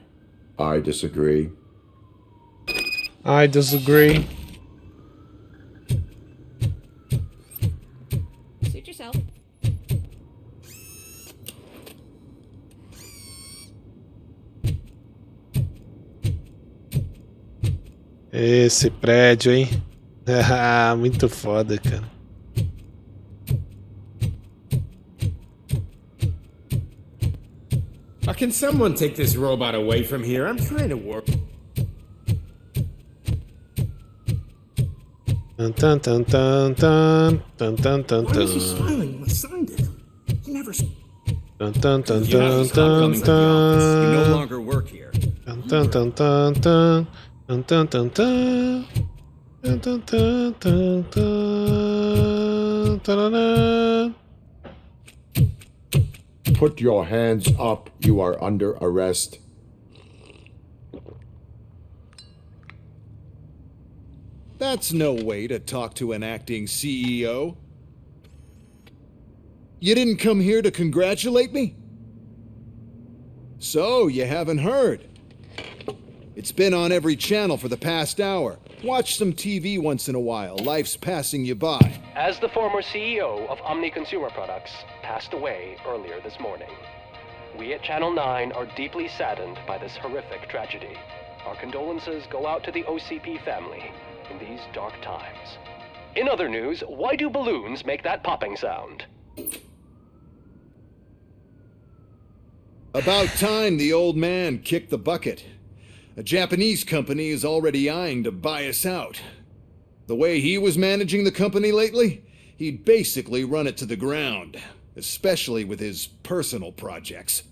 [SPEAKER 9] I disagree.
[SPEAKER 4] I disagree.
[SPEAKER 21] Suit yourself.
[SPEAKER 4] Esse prédio, hein? Muito foda, cara.
[SPEAKER 6] Can someone take this robot away from here? I'm trying to work.
[SPEAKER 4] Dun, dun, dun, dun, dun, dun, dun, dun,
[SPEAKER 5] Why is he
[SPEAKER 4] dun.
[SPEAKER 5] smiling? My son did. He never.
[SPEAKER 4] Dun, dun, dun,
[SPEAKER 7] You have to
[SPEAKER 4] dun,
[SPEAKER 7] stop coming
[SPEAKER 4] dun,
[SPEAKER 7] to the office. You no
[SPEAKER 4] dun.
[SPEAKER 7] longer work here.
[SPEAKER 4] Dun, dun, dun, dun, dun. Dun, dun, dun, dun. Dun, dun, dun, dun, dun. Da-da-da.
[SPEAKER 9] Put your hands up. You are under arrest.
[SPEAKER 8] That's no way to talk to an acting CEO. You didn't come here to congratulate me? So, you haven't heard. It's been on every channel for the past hour. Watch some TV once in a while. Life's passing you by.
[SPEAKER 11] As the former CEO of Omni Consumer Products passed away earlier this morning, we at Channel 9 are deeply saddened by this horrific tragedy. Our condolences go out to the OCP family in these dark times. In other news, why do balloons make that popping sound?
[SPEAKER 8] About time the old man kicked the bucket. A Japanese company is already eyeing to buy us out. The way he was managing the company lately, he'd basically run it to the ground, especially with his personal projects.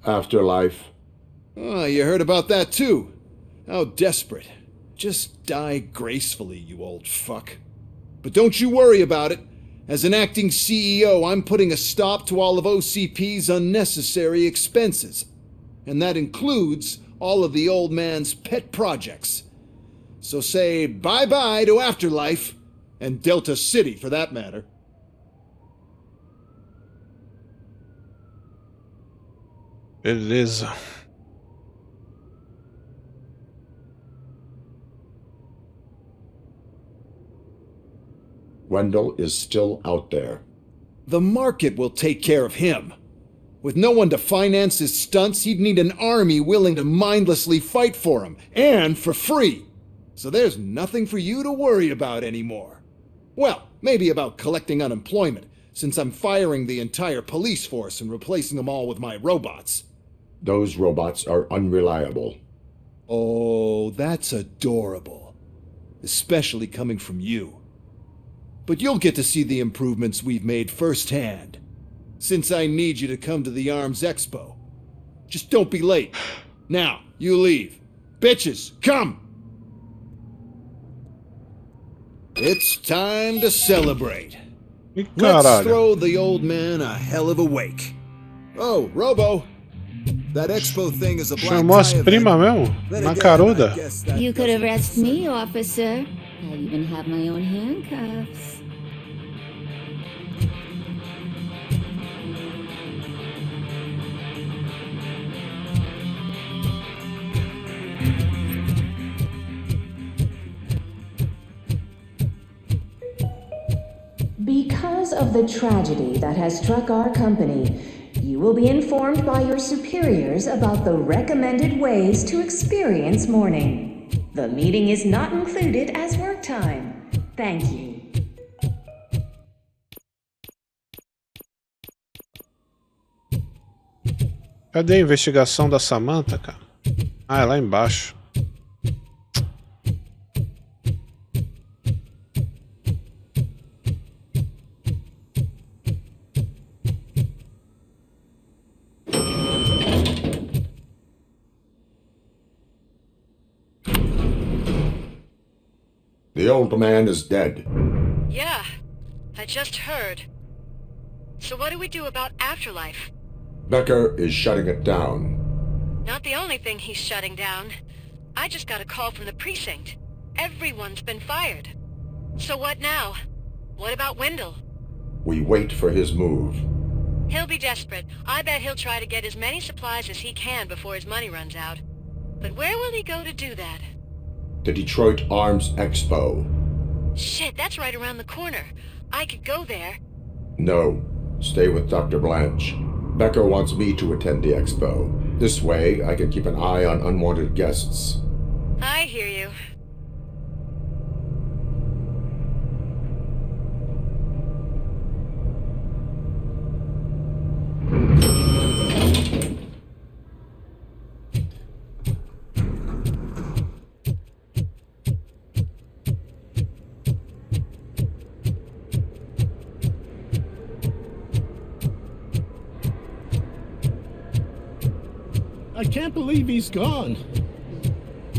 [SPEAKER 9] Afterlife.
[SPEAKER 8] Oh, you heard about that too? How desperate. Just die gracefully, you old fuck. But don't you worry about it. As an acting CEO, I'm putting a stop to all of OCP's unnecessary expenses. And that includes all of the old man's pet projects. So say bye-bye to Afterlife, and Delta City for that matter.
[SPEAKER 4] Beleza.
[SPEAKER 9] Wendell is still out there.
[SPEAKER 8] The market will take care of him. With no one to finance his stunts, he'd need an army willing to mindlessly fight for him, and for free. So there's nothing for you to worry about anymore. Well, maybe about collecting unemployment, since I'm firing the entire police force and replacing them all with my robots.
[SPEAKER 9] Those robots are unreliable.
[SPEAKER 8] Oh, that's adorable. Especially coming from you. But you'll get to see the improvements we've made firsthand. Since I need you to come to the Arms Expo. Just don't be late. Now, you leave. Bitches, come! It's time to celebrate. Let's throw the old man a hell of a wake. Oh, Robo. That expo thing is a black
[SPEAKER 4] Chamou as
[SPEAKER 8] tie
[SPEAKER 4] primas
[SPEAKER 8] event.
[SPEAKER 4] mesmo?
[SPEAKER 8] Then
[SPEAKER 4] Na
[SPEAKER 8] again,
[SPEAKER 4] caruda?
[SPEAKER 8] I guess that
[SPEAKER 13] You could
[SPEAKER 8] doesn't
[SPEAKER 13] arrest me, officer. I even have my own handcuffs.
[SPEAKER 26] Because of the tragedy that has struck our company, you will be informed by your superiors about the recommended ways to experience mourning. The meeting is not included as work time. Thank you.
[SPEAKER 4] Cadê a investigação da Samantha, cara? Ah, é lá embaixo.
[SPEAKER 9] The old man is dead.
[SPEAKER 7] Yeah, I just heard. So what do we do about afterlife?
[SPEAKER 9] Becker is shutting it down.
[SPEAKER 7] Not the only thing he's shutting down. I just got a call from the precinct. Everyone's been fired. So what now? What about Wendell?
[SPEAKER 9] We wait for his move.
[SPEAKER 7] He'll be desperate. I bet he'll try to get as many supplies as he can before his money runs out. But where will he go to do that?
[SPEAKER 9] The Detroit Arms Expo.
[SPEAKER 7] Shit, that's right around the corner. I could go there.
[SPEAKER 9] No, stay with Dr. Blanche. Becker wants me to attend the expo. This way, I can keep an eye on unwanted guests.
[SPEAKER 7] I hear you.
[SPEAKER 2] I can't believe he's gone.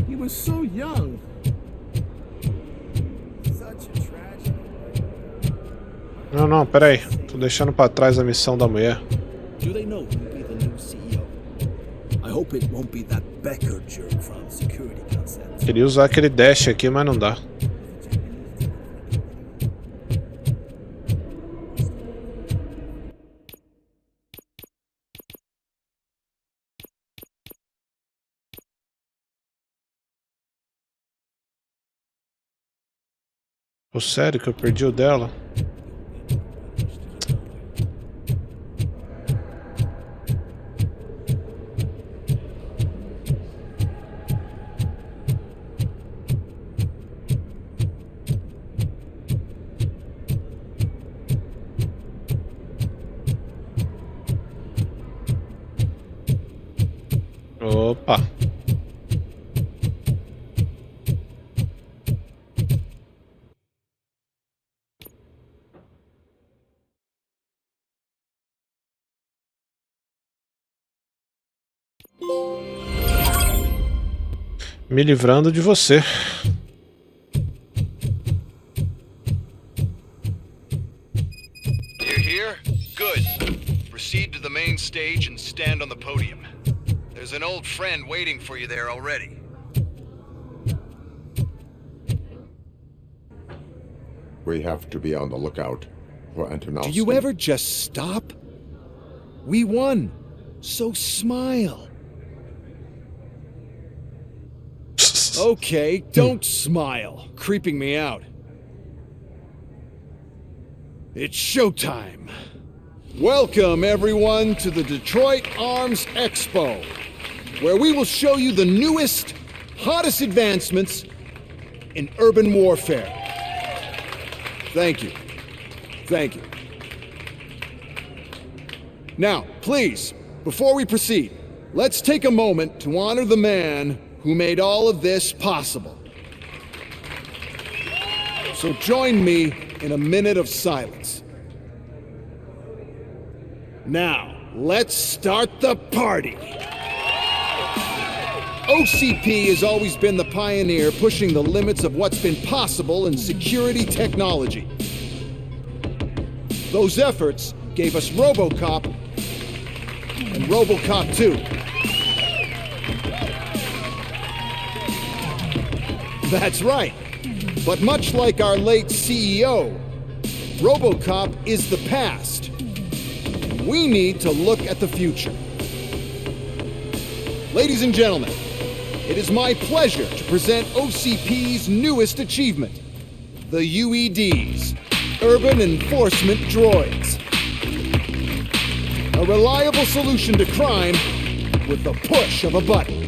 [SPEAKER 2] He was so young.
[SPEAKER 5] Such a tragedy.
[SPEAKER 4] Não, peraí. Tô deixando pra trás a missão da mulher.
[SPEAKER 5] Do they know who'll be the new CEO? I hope it won't be that Becker jerk from security concepts.
[SPEAKER 4] Queria usar aquele dash aqui, mas não dá. Pô, sério que eu perdi o dela? Opa! Me livrando de você.
[SPEAKER 8] You're here? Good. Proceed to the main stage and stand on the podium. There's an old friend waiting for you there already.
[SPEAKER 9] We have to be on the lookout for Antonowski.
[SPEAKER 8] Do you ever just stop? We won. So smile. Okay, don't smile. Creeping me out. It's showtime. Welcome, everyone, to the Detroit Arms Expo, where we will show you the newest, hottest advancements in urban warfare. Thank you. Thank you. Now, please, before we proceed, let's take a moment to honor the man who made all of this possible. So join me in a minute of silence. Now, let's start the party. OCP has always been the pioneer pushing the limits of what's been possible in security technology. Those efforts gave us Robocop and Robocop 2. That's right. But much like our late CEO, Robocop is the past. We need to look at the future. Ladies and gentlemen, it is my pleasure to present OCP's newest achievement, the UEDs, Urban Enforcement Droids. A reliable solution to crime with the push of a button.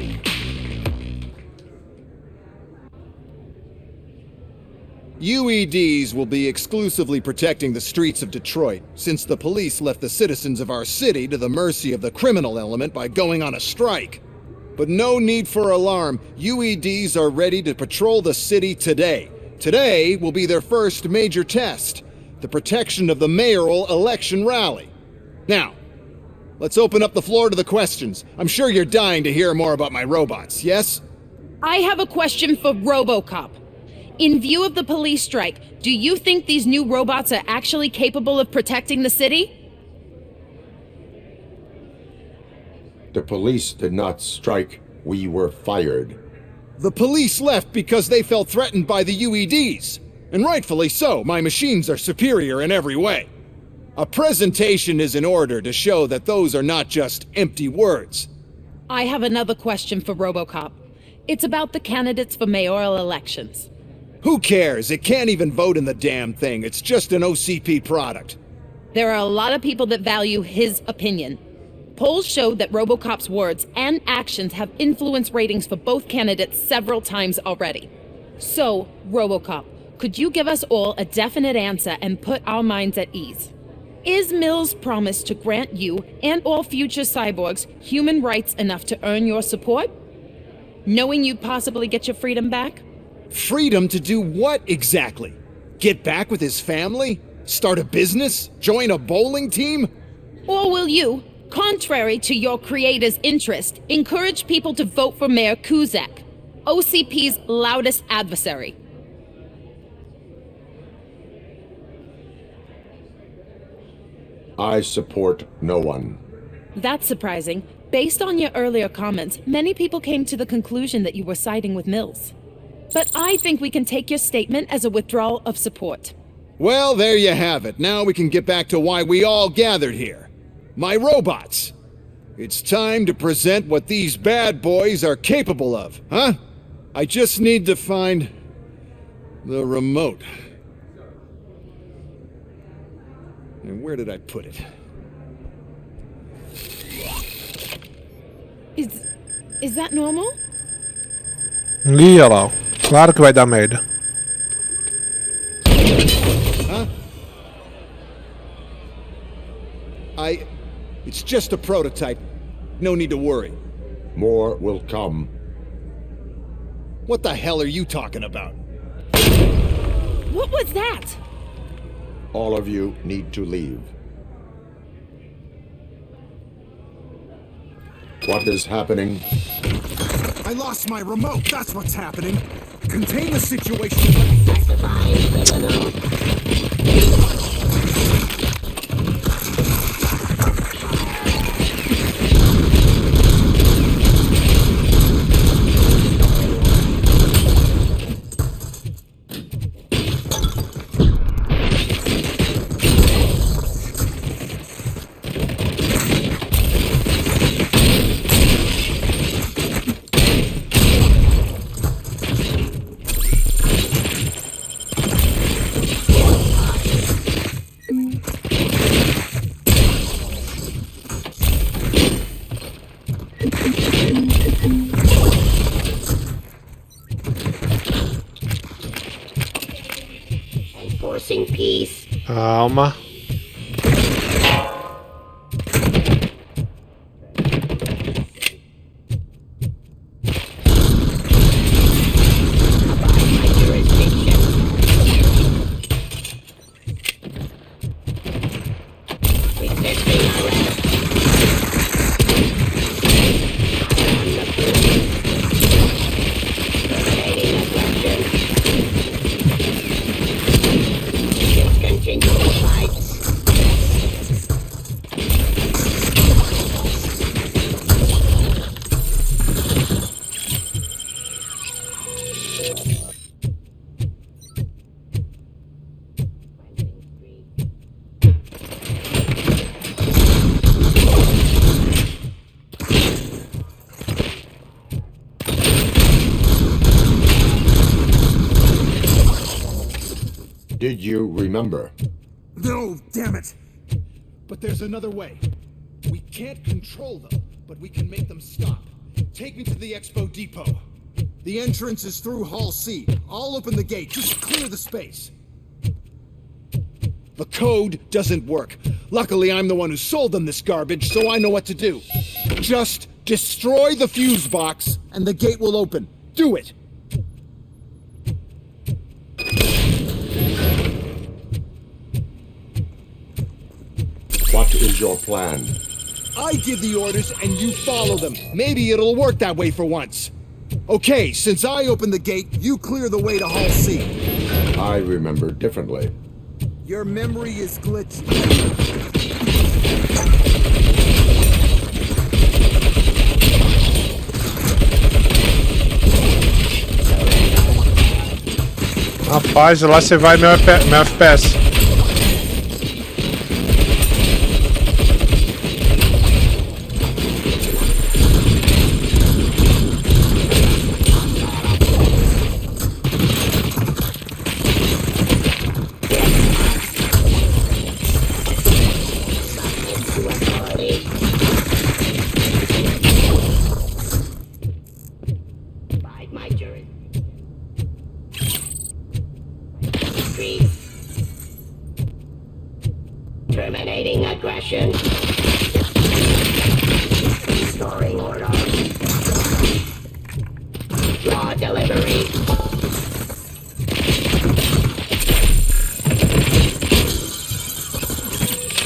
[SPEAKER 8] UEDs will be exclusively protecting the streets of Detroit, since the police left the citizens of our city to the mercy of the criminal element by going on a strike. But no need for alarm. UEDs are ready to patrol the city today. Today will be their first major test, the protection of the mayoral election rally. Now, let's open up the floor to the questions. I'm sure you're dying to hear more about my robots, yes?
[SPEAKER 22] I have a question for Robocop. In view of the police strike, do you think these new robots are actually capable of protecting the city?
[SPEAKER 9] The police did not strike. We were fired.
[SPEAKER 8] The police left because they felt threatened by the UEDs. And rightfully so, my machines are superior in every way. A presentation is in order to show that those are not just empty words.
[SPEAKER 22] I have another question for Robocop. It's about the candidates for mayoral elections.
[SPEAKER 8] Who cares? It can't even vote in the damn thing. It's just an OCP product.
[SPEAKER 22] There are a lot of people that value his opinion. Polls showed that Robocop's words and actions have influenced ratings for both candidates several times already. So, Robocop, could you give us all a definite answer and put our minds at ease? Is Mills' promise to grant you and all future cyborgs human rights enough to earn your support? Knowing you'd possibly get your freedom back?
[SPEAKER 8] Freedom to do what exactly? Get back with his family? Start a business? Join a bowling team?
[SPEAKER 22] Or will you, contrary to your creator's interest, encourage people to vote for Mayor Kuzak, OCP's loudest adversary?
[SPEAKER 9] I support no one.
[SPEAKER 22] That's surprising. Based on your earlier comments, many people came to the conclusion that you were siding with Mills. But I think we can take your statement as a withdrawal of support.
[SPEAKER 8] Well, there you have it. Now we can get back to why we all gathered here. My robots. It's time to present what these bad boys are capable of, huh? I just need to find the remote. And where did I put it?
[SPEAKER 22] Is that normal?
[SPEAKER 4] Ih, olha lá. Claro que vai dar merda.
[SPEAKER 8] Huh? It's just a prototype. No need to worry.
[SPEAKER 9] More will come.
[SPEAKER 8] What the hell are you talking about?
[SPEAKER 22] What was that?
[SPEAKER 9] All of you need to leave. What is happening?
[SPEAKER 8] I lost my remote, that's what's happening. Contain the situation.
[SPEAKER 10] Enforcing peace.
[SPEAKER 4] Calma.
[SPEAKER 9] Did you remember?
[SPEAKER 8] No, damn it! But there's another way. We can't control them, but we can make them stop. Take me to the Expo Depot. The entrance is through Hall C. I'll open the gate. Just clear the space. The code doesn't work. Luckily, I'm the one who sold them this garbage, so I know what to do. Just destroy the fuse box, and the gate will open. Do it!
[SPEAKER 9] What is your plan?
[SPEAKER 8] I give the orders and you follow them. Maybe it'll work that way for once. Okay, since I opened the gate, you clear the way to Hall C.
[SPEAKER 9] I remember differently.
[SPEAKER 8] Your memory is glitchy.
[SPEAKER 4] Rapaz, lá você vai meu FPS.
[SPEAKER 10] Terminating aggression. Restoring order. Raw delivery.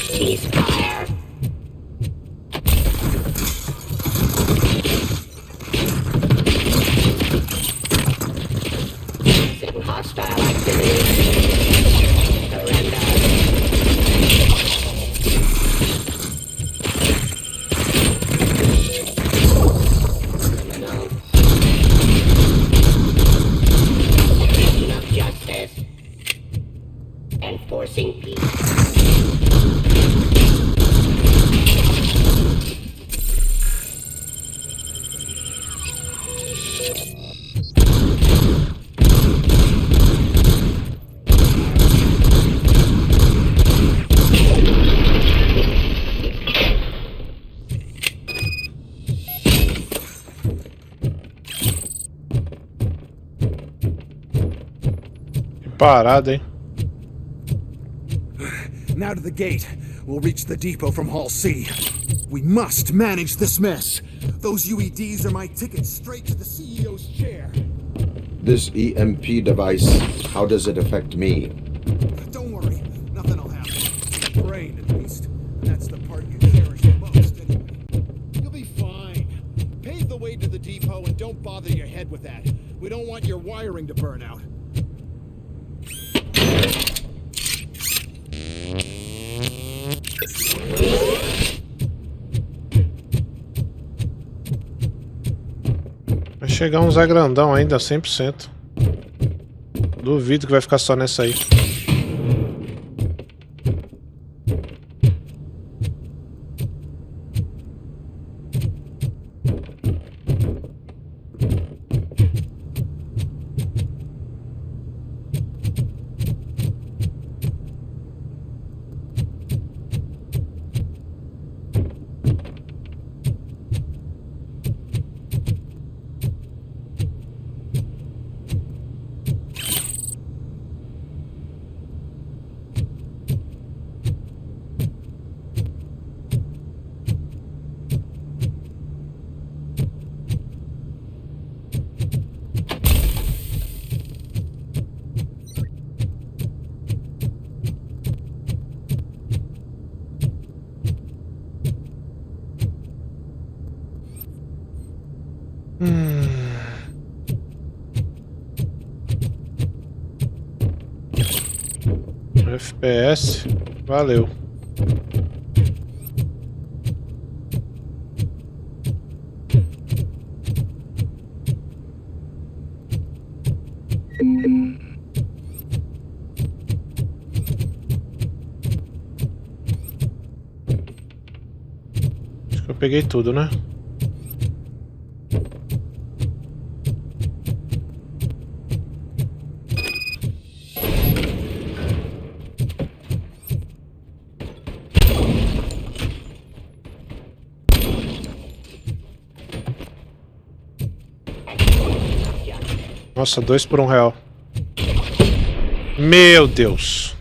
[SPEAKER 10] Ceasefire. Ceasing hostile activity. Surrender. Enforcing peace.
[SPEAKER 4] Parada, hein?
[SPEAKER 8] Now to the gate. We'll reach the depot from Hall C. We must manage this mess. Those UEDs are my ticket straight to the CEO's chair.
[SPEAKER 9] This EMP device, how does it affect me?
[SPEAKER 8] Don't worry. Nothing'll happen. Brain, at least. And that's the part you cherish the most, anyway. You'll be fine. Pave the way to the depot and don't bother your head with that. We don't want your wiring to burn out.
[SPEAKER 4] Vai chegar um Zé grandão ainda, 100%. Duvido que vai ficar só nessa aí. FPS, valeu. Acho que eu peguei tudo, né? Nossa, 2 por R$1. Meu Deus.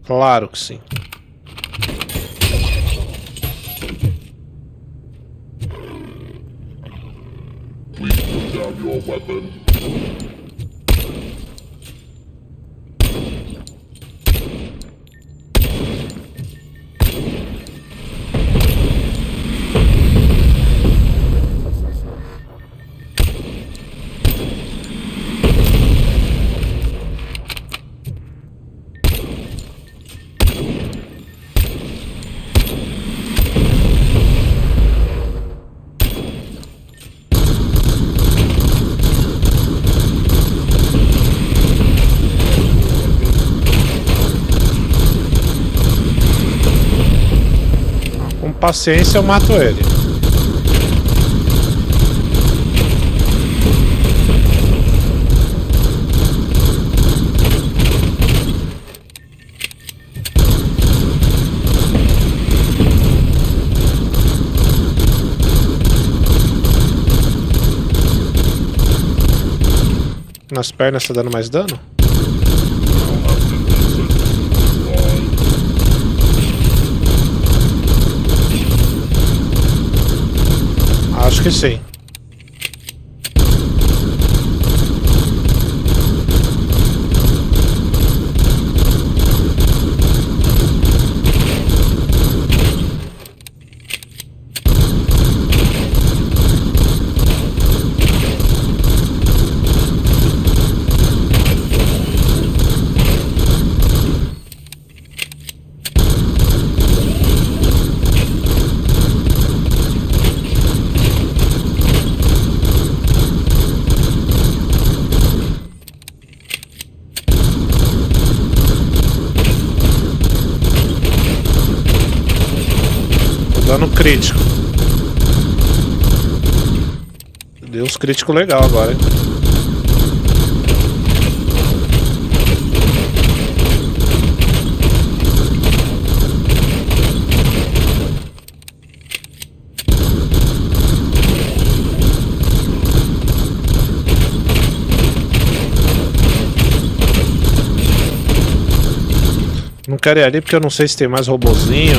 [SPEAKER 4] Claro que sim.
[SPEAKER 12] Please put down your weapon.
[SPEAKER 4] paciência, eu mato ele. Nas pernas tá dando mais dano? Acho que sim. Dano crítico. Deu uns críticos legal agora, hein? Não quero ir ali porque eu não sei se tem mais robozinho.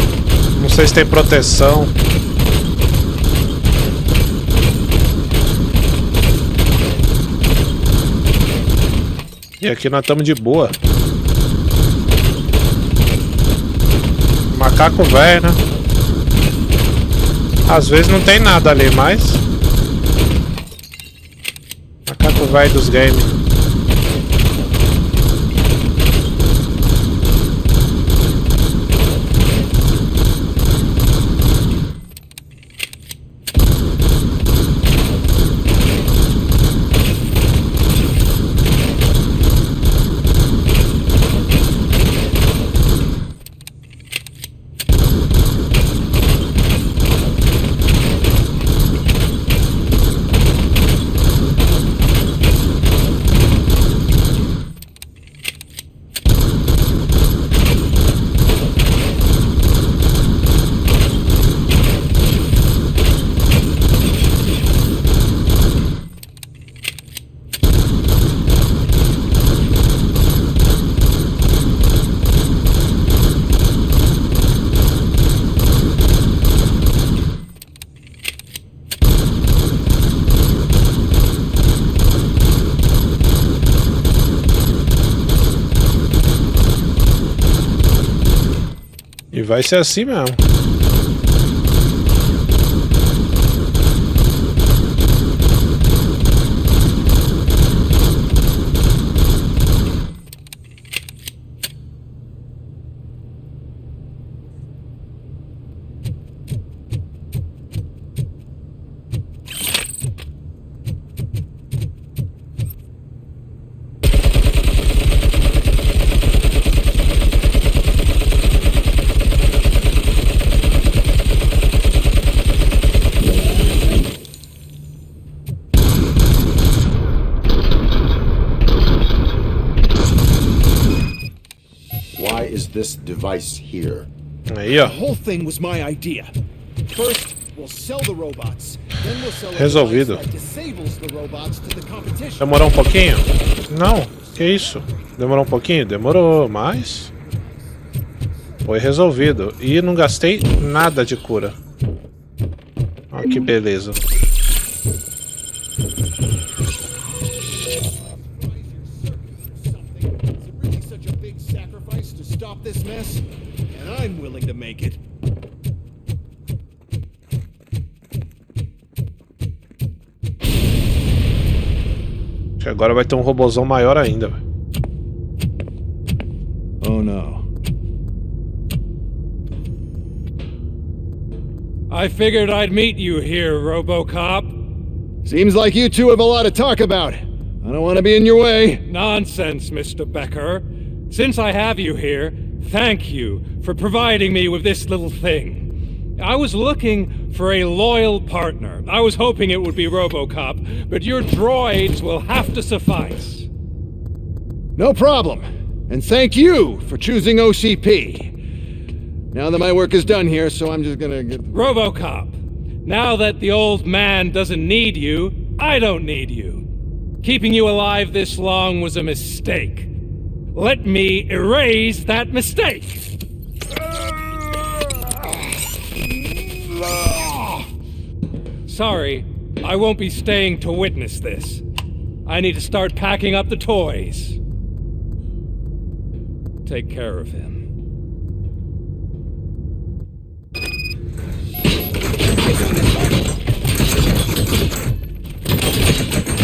[SPEAKER 4] Não sei se tem proteção. E aqui nós estamos de boa. Macaco velho, né? Às vezes não tem nada ali, mas... Macaco velho dos games. E vai ser assim mesmo.
[SPEAKER 9] This device here.
[SPEAKER 4] Aí, ó.
[SPEAKER 8] The whole thing was my idea. First, we'll sell the robots. Then we'll sell a
[SPEAKER 4] Resolvido.
[SPEAKER 8] device that disables the robots to the competition.
[SPEAKER 4] Demorou um pouquinho? Não, que isso? Demorou um pouquinho? Demorou, mas... Foi resolvido. E não gastei nada de cura. Olha que beleza.
[SPEAKER 8] Stop this mess, and I'm willing to make it.
[SPEAKER 4] Acho que agora vai ter um robozão maior ainda.
[SPEAKER 8] Oh no.
[SPEAKER 14] I figured I'd meet you here, Robocop.
[SPEAKER 8] Seems like you two have a lot to talk about. I don't want to be in your way.
[SPEAKER 14] Nonsense, Mr. Becker. Since I have you here, thank you for providing me with this little thing. I was looking for a loyal partner. I was hoping it would be Robocop, but your droids will have to suffice.
[SPEAKER 8] No problem. And thank you for choosing OCP. Now that my work is done here, so I'm just gonna get...
[SPEAKER 14] Robocop, now that the old man doesn't need you, I don't need you. Keeping you alive this long was a mistake. Let me erase that mistake. Sorry, I won't be staying to witness this. I need to start packing up the toys. Take care of him.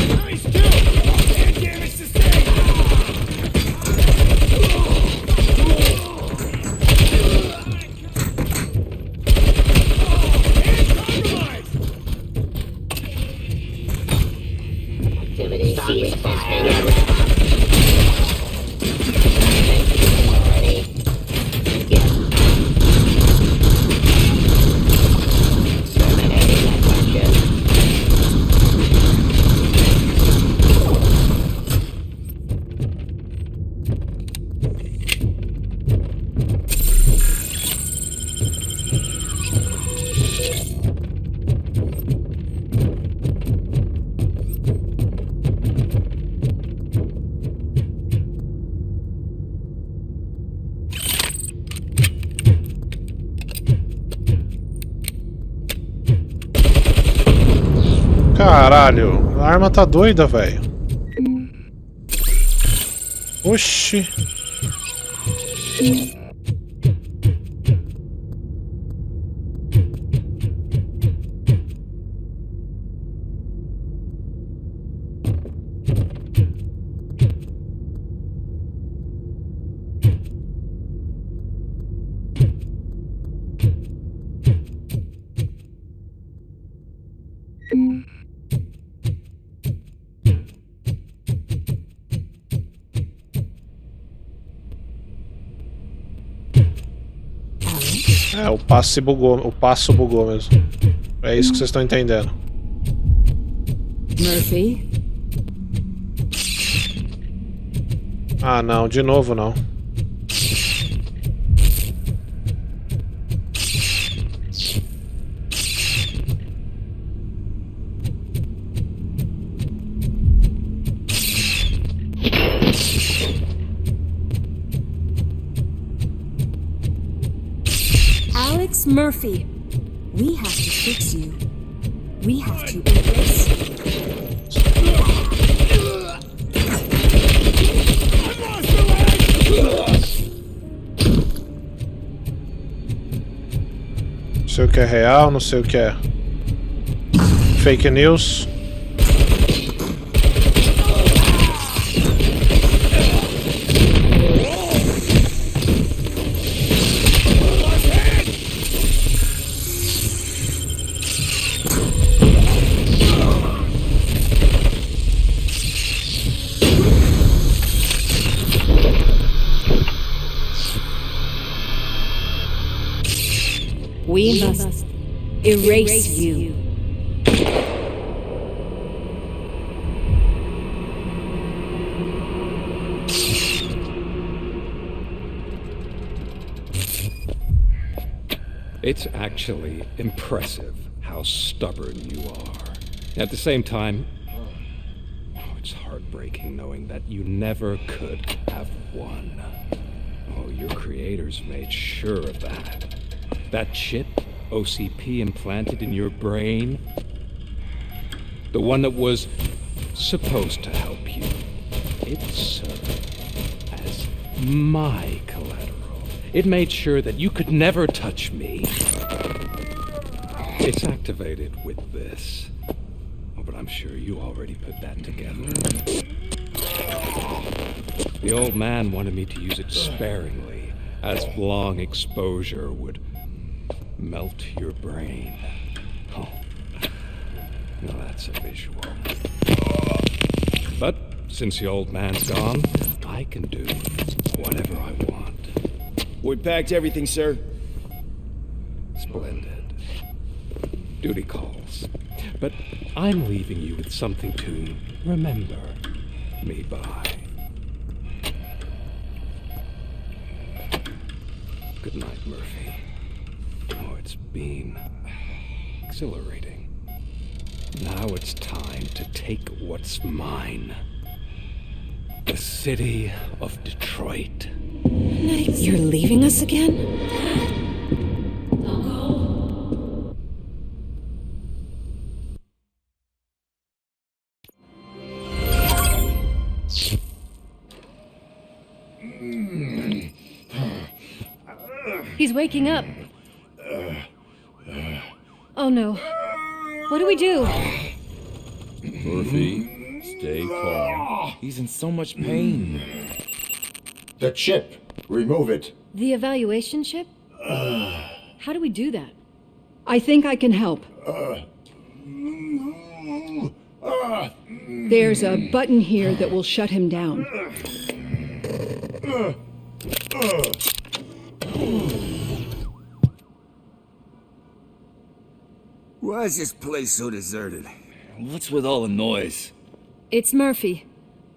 [SPEAKER 2] Nice kill! Can't damage the stage!
[SPEAKER 10] Activity ceasefire.
[SPEAKER 4] Caralho, a arma tá doida, velho. Oxi. É, o passo bugou mesmo. É isso que vocês estão entendendo.
[SPEAKER 21] Murphy?
[SPEAKER 4] Ah, não, de novo não.
[SPEAKER 21] Murphy, we have to fix you. We have to erase.
[SPEAKER 4] Não sei o que é real, não sei o que é fake news.
[SPEAKER 21] We must erase you.
[SPEAKER 14] It's actually impressive how stubborn you are. At the same time, it's heartbreaking knowing that you never could have won. Oh, your creators made sure of that. That chip OCP implanted in your brain, the one that was supposed to help you, it served as my collateral. It made sure that you could never touch me. It's activated with this. Oh, but I'm sure you already put that together. The old man wanted me to use it sparingly, as long exposure would melt your brain. Oh, now that's a visual. But since the old man's gone, I can do whatever I want.
[SPEAKER 6] We packed everything, sir.
[SPEAKER 14] Splendid. Duty calls. But I'm leaving you with something to remember me by. Good night, Murphy. Oh, it's been exhilarating. Now it's time to take what's mine. The city of Detroit.
[SPEAKER 21] You're leaving us again? He's waking up. Oh no. What do we do?
[SPEAKER 3] Murphy, stay calm. He's in so much pain.
[SPEAKER 9] The chip. Remove it.
[SPEAKER 21] The evaluation chip? How do we do that?
[SPEAKER 15] I think I can help. There's a button here that will shut him down.
[SPEAKER 5] Why is this place so deserted?
[SPEAKER 3] What's with all the noise?
[SPEAKER 21] It's Murphy.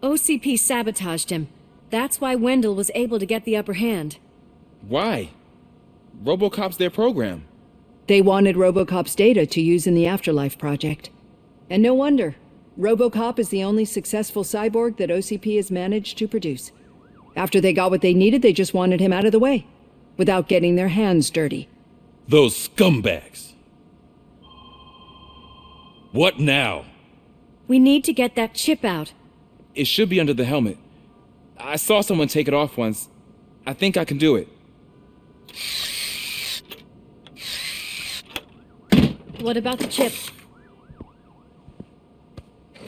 [SPEAKER 21] OCP sabotaged him. That's why Wendell was able to get the upper hand.
[SPEAKER 3] Why? Robocop's their program.
[SPEAKER 15] They wanted Robocop's data to use in the Afterlife project. And no wonder. Robocop is the only successful cyborg that OCP has managed to produce. After they got what they needed, they just wanted him out of the way, without getting their hands dirty.
[SPEAKER 3] Those scumbags. What now?
[SPEAKER 21] We need to get that chip out.
[SPEAKER 3] It should be under the helmet. I saw someone take it off once. I think I can do it.
[SPEAKER 21] What about the chip?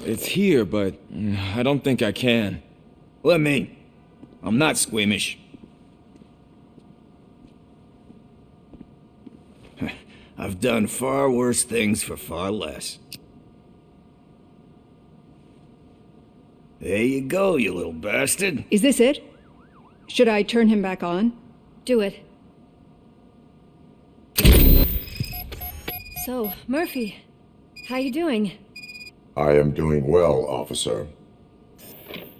[SPEAKER 3] It's here, but I don't think I can.
[SPEAKER 16] Let me. I'm not squeamish. I've done far worse things for far less. There you go, you little bastard.
[SPEAKER 15] Is this it? Should I turn him back on?
[SPEAKER 21] Do it. So, Murphy, how you doing?
[SPEAKER 9] I am doing well, officer.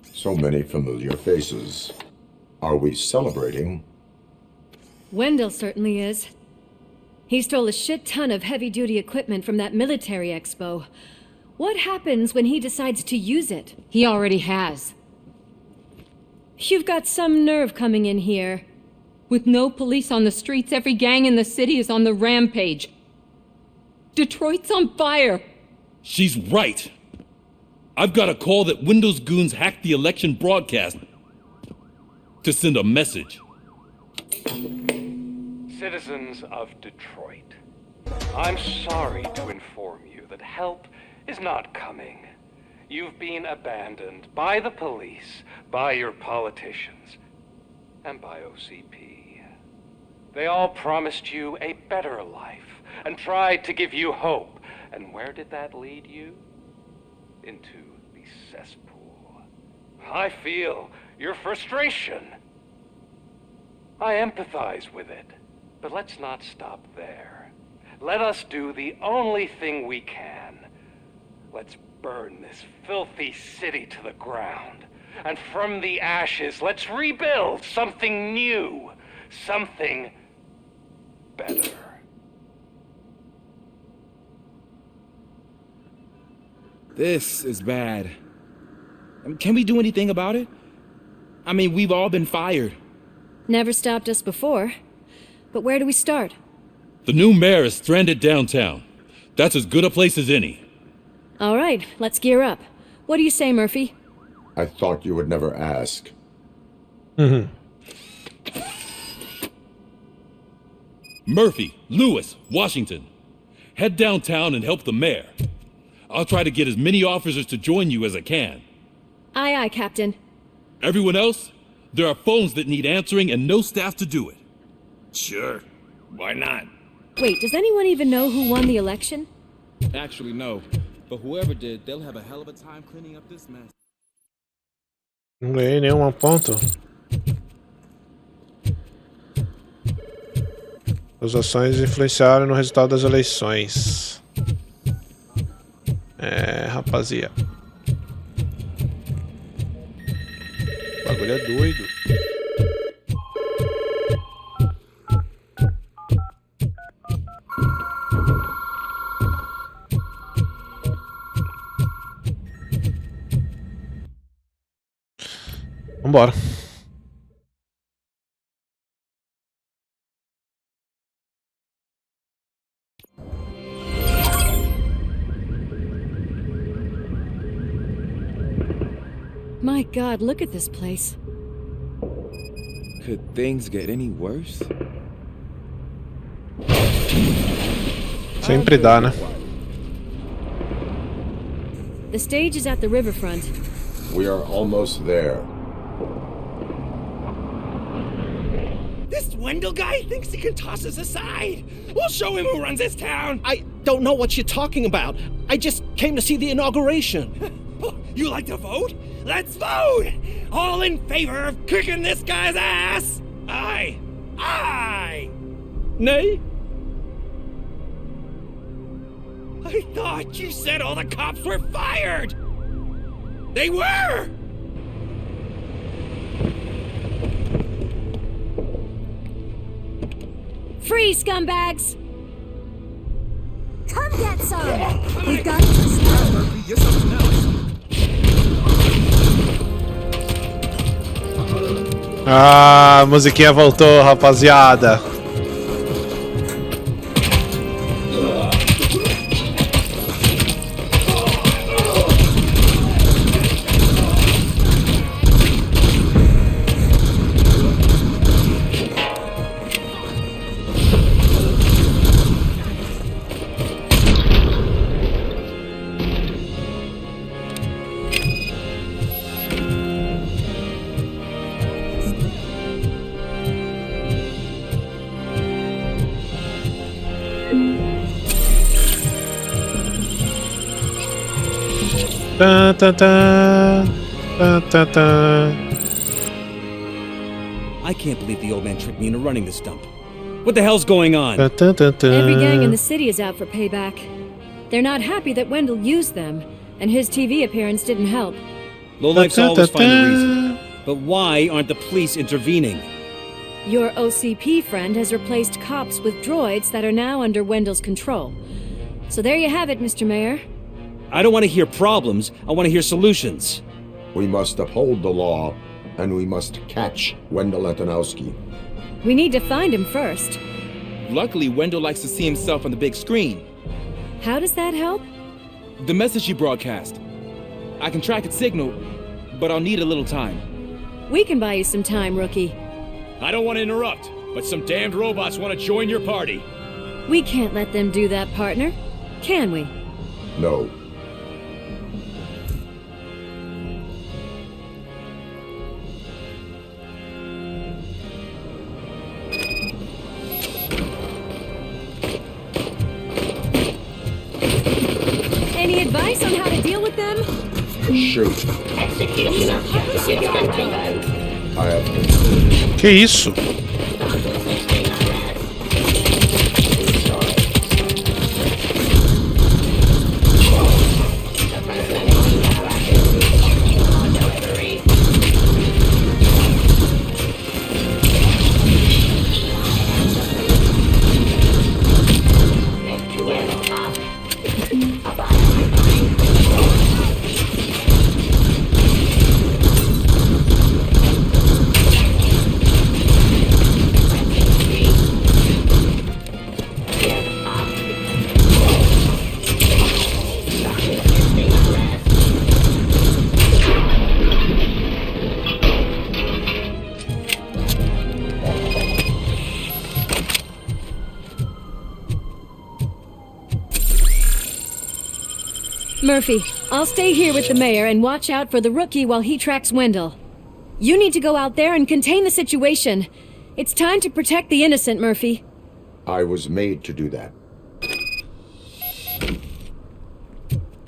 [SPEAKER 9] So many familiar faces. Are we celebrating?
[SPEAKER 21] Wendell certainly is. He stole a shit ton of heavy-duty equipment from that military expo. What happens when he decides to use it? He already has. You've got some nerve coming in here.
[SPEAKER 17] With no police on the streets, every gang in the city is on the rampage. Detroit's on fire.
[SPEAKER 3] She's right. I've got a call that Windows goons hacked the election broadcast to send a message.
[SPEAKER 11] Citizens of Detroit, I'm sorry to inform you that help is not coming. You've been abandoned by the police, by your politicians, and by OCP. They all promised you a better life and tried to give you hope. And where did that lead you? Into the cesspool. I feel your frustration. I empathize with it, but let's not stop there. Let us do the only thing we can. Let's burn this filthy city to the ground. And from the ashes, let's rebuild something new. Something better.
[SPEAKER 3] This is bad. Can we do anything about it? I mean, we've all been fired.
[SPEAKER 21] Never stopped us before. But where do we start?
[SPEAKER 3] The new mayor is stranded downtown. That's as good a place as any.
[SPEAKER 21] All right, let's gear up. What do you say, Murphy?
[SPEAKER 9] I thought you would never ask.
[SPEAKER 3] Murphy, Lewis, Washington. Head downtown and help the mayor. I'll try to get as many officers to join you as I can.
[SPEAKER 21] Aye, aye, Captain.
[SPEAKER 3] Everyone else? There are phones that need answering and no staff to do it.
[SPEAKER 16] Sure. Why not?
[SPEAKER 21] Wait, does anyone even know who won the election?
[SPEAKER 3] Actually, no. But whoever did, they'll have a hell of a time cleaning up this mess.
[SPEAKER 4] Não ganhei nenhum ponto. As ações influenciaram no resultado das eleições. Rapaziada. O bagulho é doido. Vambora.
[SPEAKER 21] My God, look at this place.
[SPEAKER 1] Could things get any worse?
[SPEAKER 4] Sempre dá, né?
[SPEAKER 21] The stage is at the riverfront.
[SPEAKER 9] We are almost there.
[SPEAKER 18] This Wendell guy thinks he can toss us aside. We'll show him who runs this town. I don't know what you're talking about. I just came to see the inauguration. You like to vote? Let's vote! All in favor of kicking this guy's ass? Aye. Aye. Nay? I thought you said all the cops were fired! They were!
[SPEAKER 21] Free, scumbags!
[SPEAKER 10] Come get some! We've got this now.
[SPEAKER 18] You're something else.
[SPEAKER 4] Ah, a musiquinha voltou, rapaziada. Ta, ta, ta. Ta, ta, ta.
[SPEAKER 25] I can't believe the old man tricked me into running this dump. What the hell's going on?
[SPEAKER 4] Ta, ta, ta, ta.
[SPEAKER 21] Every gang in the city is out for payback. They're not happy that Wendell used them, and his TV appearance didn't help.
[SPEAKER 25] Lowlifes always find a reason. But why aren't the police intervening?
[SPEAKER 21] Your OCP friend has replaced cops with droids that are now under Wendell's control. So there you have it, Mr. Mayor.
[SPEAKER 25] I don't want to hear problems, I want to hear solutions.
[SPEAKER 9] We must uphold the law, and we must catch Wendell Antonowski.
[SPEAKER 21] We need to find him first.
[SPEAKER 1] Luckily, Wendell likes to see himself on the big screen.
[SPEAKER 21] How does that help?
[SPEAKER 1] The message he broadcast. I can track its signal, but I'll need a little time.
[SPEAKER 21] We can buy you some time, rookie.
[SPEAKER 2] I don't want to interrupt, but some damned robots want to join your party.
[SPEAKER 21] We can't let them do that, partner. Can we?
[SPEAKER 9] No.
[SPEAKER 21] Any advice on how to deal with them?
[SPEAKER 9] Shoot.
[SPEAKER 10] Execution of justice continued.
[SPEAKER 9] I have
[SPEAKER 4] Que isso?
[SPEAKER 21] Murphy, I'll stay here with the mayor and watch out for the rookie while he tracks Wendell. You need to go out there and contain the situation. It's time to protect the innocent, Murphy.
[SPEAKER 9] I was made to do that.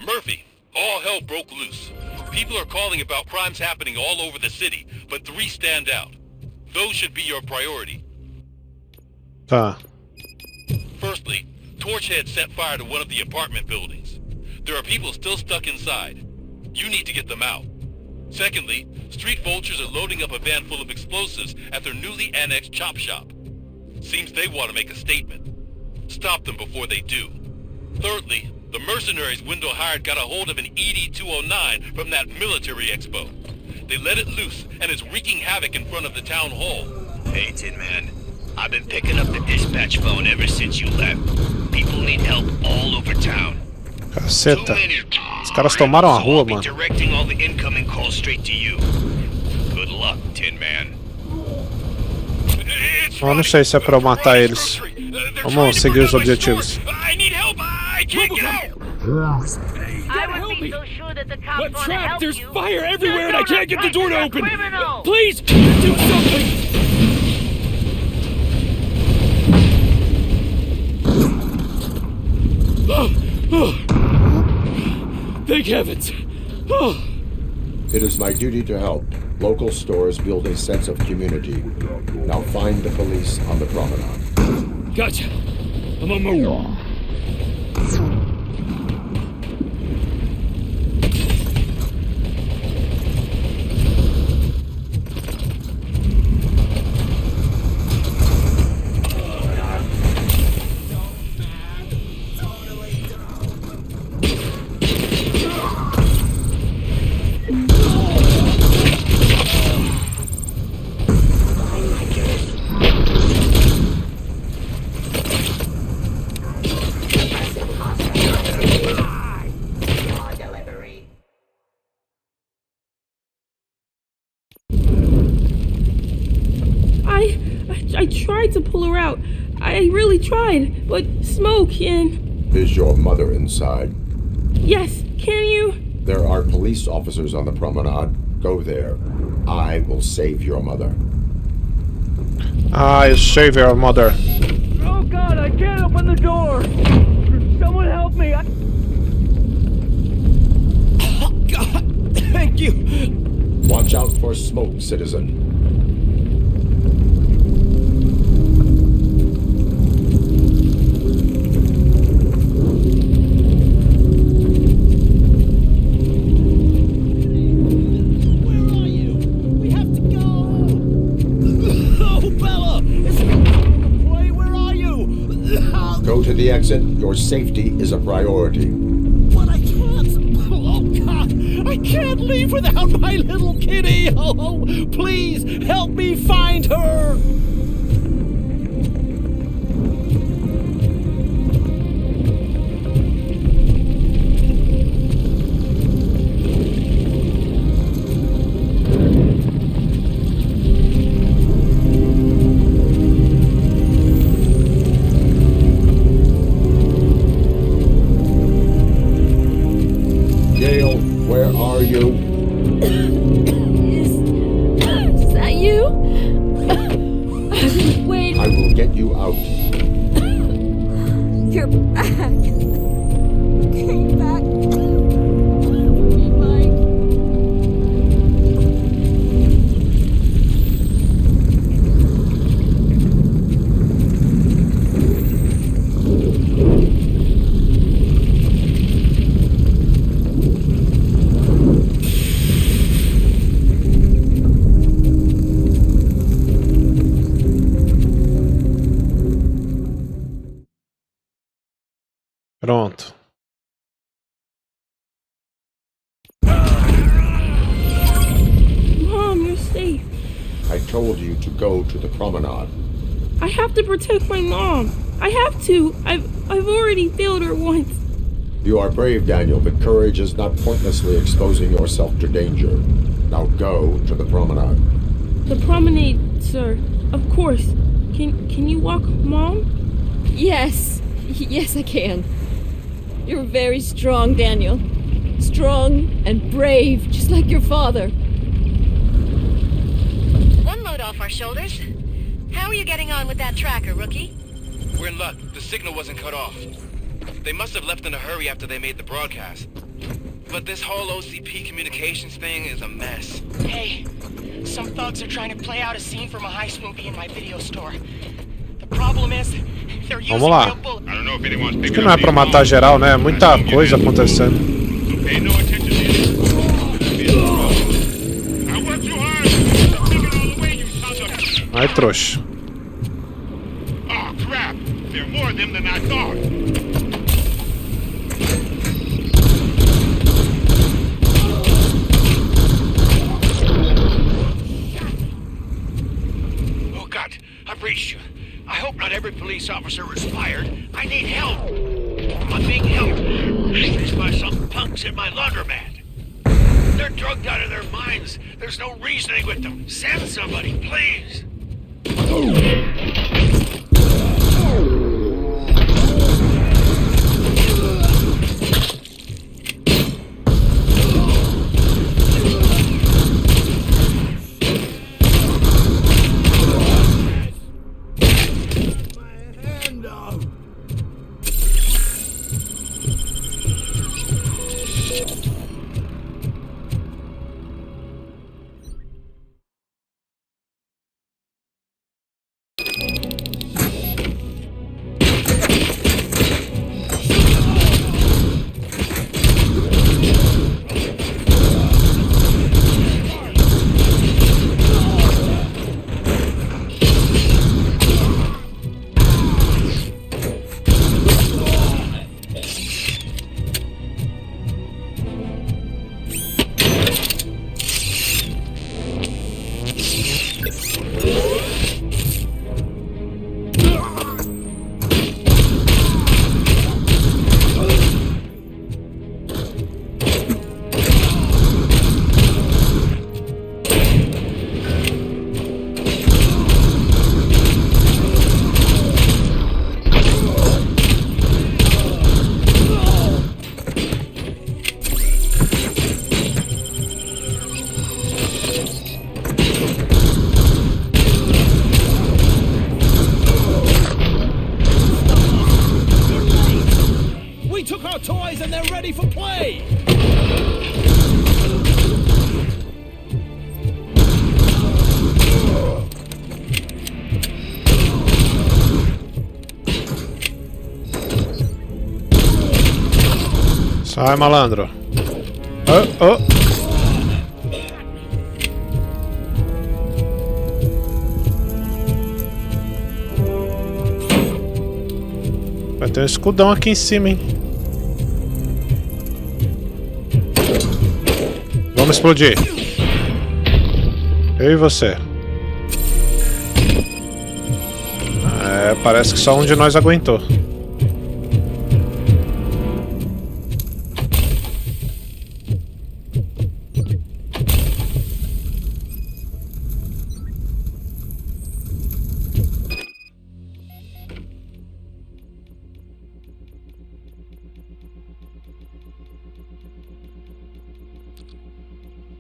[SPEAKER 3] Murphy, all hell broke loose. People are calling about crimes happening all over the city, but 3 stand out. Those should be your priority.
[SPEAKER 4] Tá.
[SPEAKER 3] Firstly, Torchhead set fire to one of the apartment buildings. There are people still stuck inside. You need to get them out. Secondly, street vultures are loading up a van full of explosives at their newly annexed chop shop. Seems they want to make a statement. Stop them before they do. Thirdly, the mercenaries Wendell hired got a hold of an ED-209 from that military expo. They let it loose and is wreaking havoc in front of the town hall.
[SPEAKER 13] Hey, Tin Man. I've been picking up the dispatch phone ever since you left. People need help all over town.
[SPEAKER 4] Caceta. Os caras tomaram a rua, mano.
[SPEAKER 13] Directing all the incoming calls straight to you. Good luck, Tin Man.
[SPEAKER 4] Eu não sei se é pra eu matar eles. Vamos seguir os objetivos.
[SPEAKER 3] I need help! I can't get out!
[SPEAKER 19] I would be so sure that the cops
[SPEAKER 14] But
[SPEAKER 19] want to
[SPEAKER 14] Trap,
[SPEAKER 19] help
[SPEAKER 14] there's
[SPEAKER 19] you.
[SPEAKER 14] fire everywhere and I can't get the door to open!
[SPEAKER 19] Criminal.
[SPEAKER 14] Please, do something! Thank heavens!
[SPEAKER 9] It is my duty to help. Local stores build a sense of community. Now find the police on the promenade.
[SPEAKER 14] Gotcha. I'm on my way.
[SPEAKER 20] I tried to pull her out. I really tried, but smoke and...
[SPEAKER 9] Is your mother inside?
[SPEAKER 20] Yes, can you?
[SPEAKER 9] There are police officers on the promenade. Go there. I will save your mother.
[SPEAKER 4] I save your mother.
[SPEAKER 19] Oh God, I can't open the door! Someone help me!
[SPEAKER 18] Oh God, thank you!
[SPEAKER 9] Watch out for smoke, citizen. Go to the exit. Your safety is a priority.
[SPEAKER 18] But I can't. Oh, God. I can't leave without my little kitty. Oh, please help me find her.
[SPEAKER 9] Where are you?
[SPEAKER 20] Is that you? I've been waiting.
[SPEAKER 9] I will get you out.
[SPEAKER 10] You're back. Came back. Me, Mike.
[SPEAKER 4] Pronto.
[SPEAKER 20] Mom, you're safe.
[SPEAKER 9] I told you to go to the promenade.
[SPEAKER 20] I have to protect my mom. I have to. I've already failed her once.
[SPEAKER 9] You are brave, Daniel, but courage is not pointlessly exposing yourself to danger. Now go to the promenade.
[SPEAKER 20] The promenade, sir. Of course. Can you walk, Mom?
[SPEAKER 15] Yes. Yes, I can. You're very strong, Daniel. Strong and brave, just like your father.
[SPEAKER 7] One load off our shoulders. How are you getting on with that tracker, rookie?
[SPEAKER 1] We're in luck. The signal wasn't cut off. They must have left in a hurry after they made the broadcast. But this whole OCP communications thing is a mess.
[SPEAKER 23] Hey, some thugs are trying to play out a scene from a heist movie in my video store. The problem is,
[SPEAKER 4] Vamos lá. Acho que não é pra matar geral, né? Muita coisa acontecendo. Ai, trouxa.
[SPEAKER 2] Oh, crap! There are more of them than I thought.
[SPEAKER 13] Oh, God, I've reached you. I hope not every police officer was fired. I need help. I'm being held by some punks in my laundromat. They're drugged out of their minds. There's no reasoning with them. Send somebody, please.
[SPEAKER 4] Sai, malandro. Oh. Vai ter um escudão aqui em cima, hein? Vamos explodir. Eu e você. É, parece que só um de nós aguentou.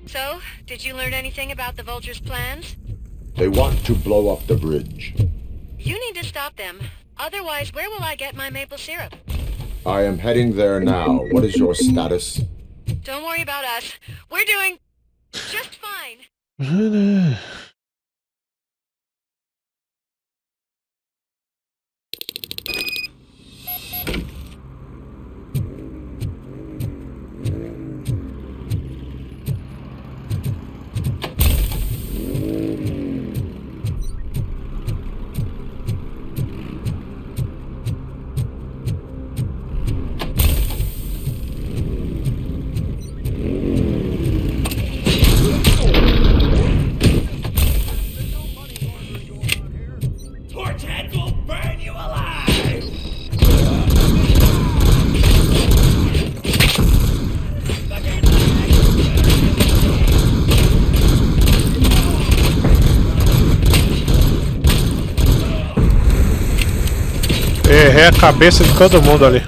[SPEAKER 7] So, did you learn anything about the Vulture's plans?
[SPEAKER 9] They want to blow up the bridge.
[SPEAKER 7] You need to stop them. Otherwise, where will I get my maple syrup?
[SPEAKER 9] I am heading there now. What is your status?
[SPEAKER 7] Don't worry about us. We're doing just fine.
[SPEAKER 4] Errei a cabeça de todo mundo ali.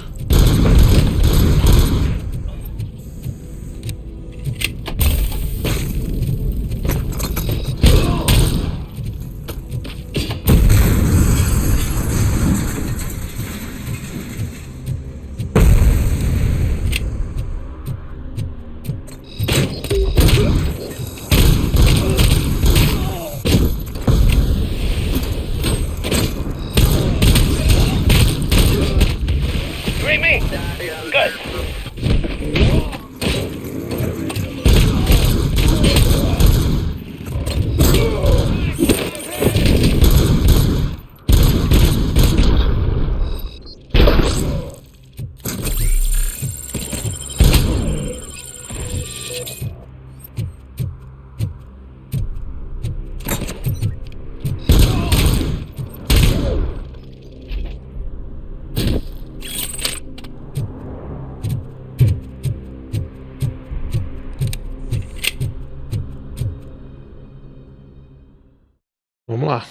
[SPEAKER 4] Vamos lá.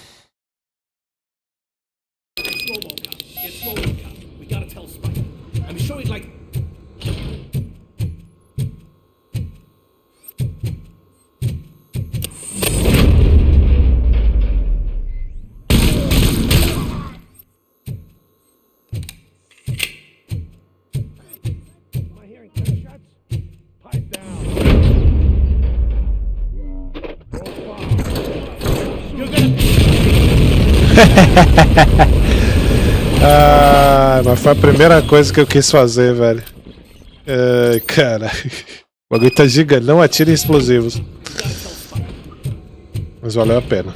[SPEAKER 18] It's Robocop. It's Robocop. We gotta tell Spike. I'm sure he'd like...
[SPEAKER 4] Mas foi a primeira coisa que eu quis fazer, velho. Ai, cara. O bagulho tá gigante. Não atire em explosivos. Mas valeu a pena.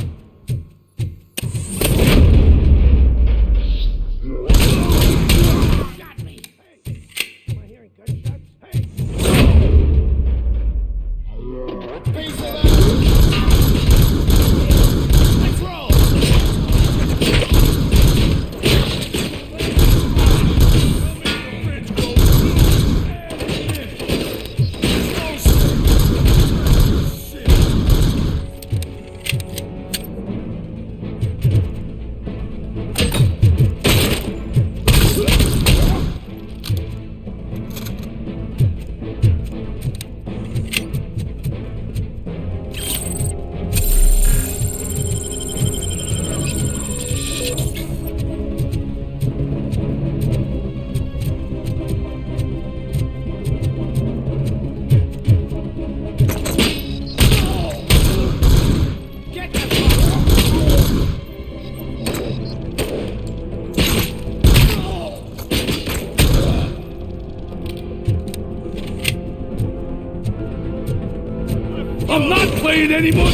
[SPEAKER 2] I'm not playing anymore!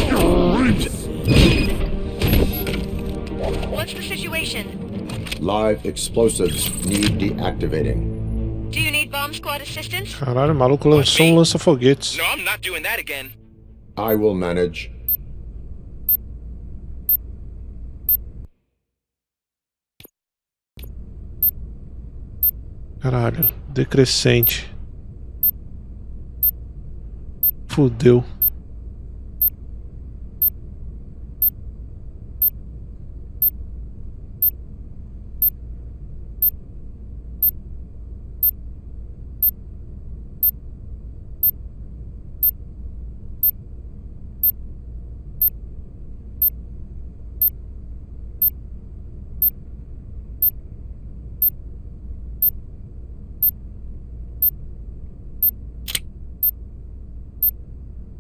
[SPEAKER 7] What's the situation?
[SPEAKER 9] Live explosives need deactivating.
[SPEAKER 7] Do you need bomb squad assistance?
[SPEAKER 4] Caralho, o maluco lançou um lança-foguetes.
[SPEAKER 1] No, I'm not doing that again.
[SPEAKER 9] I will manage.
[SPEAKER 4] Caralho, decrescente. Fudeu.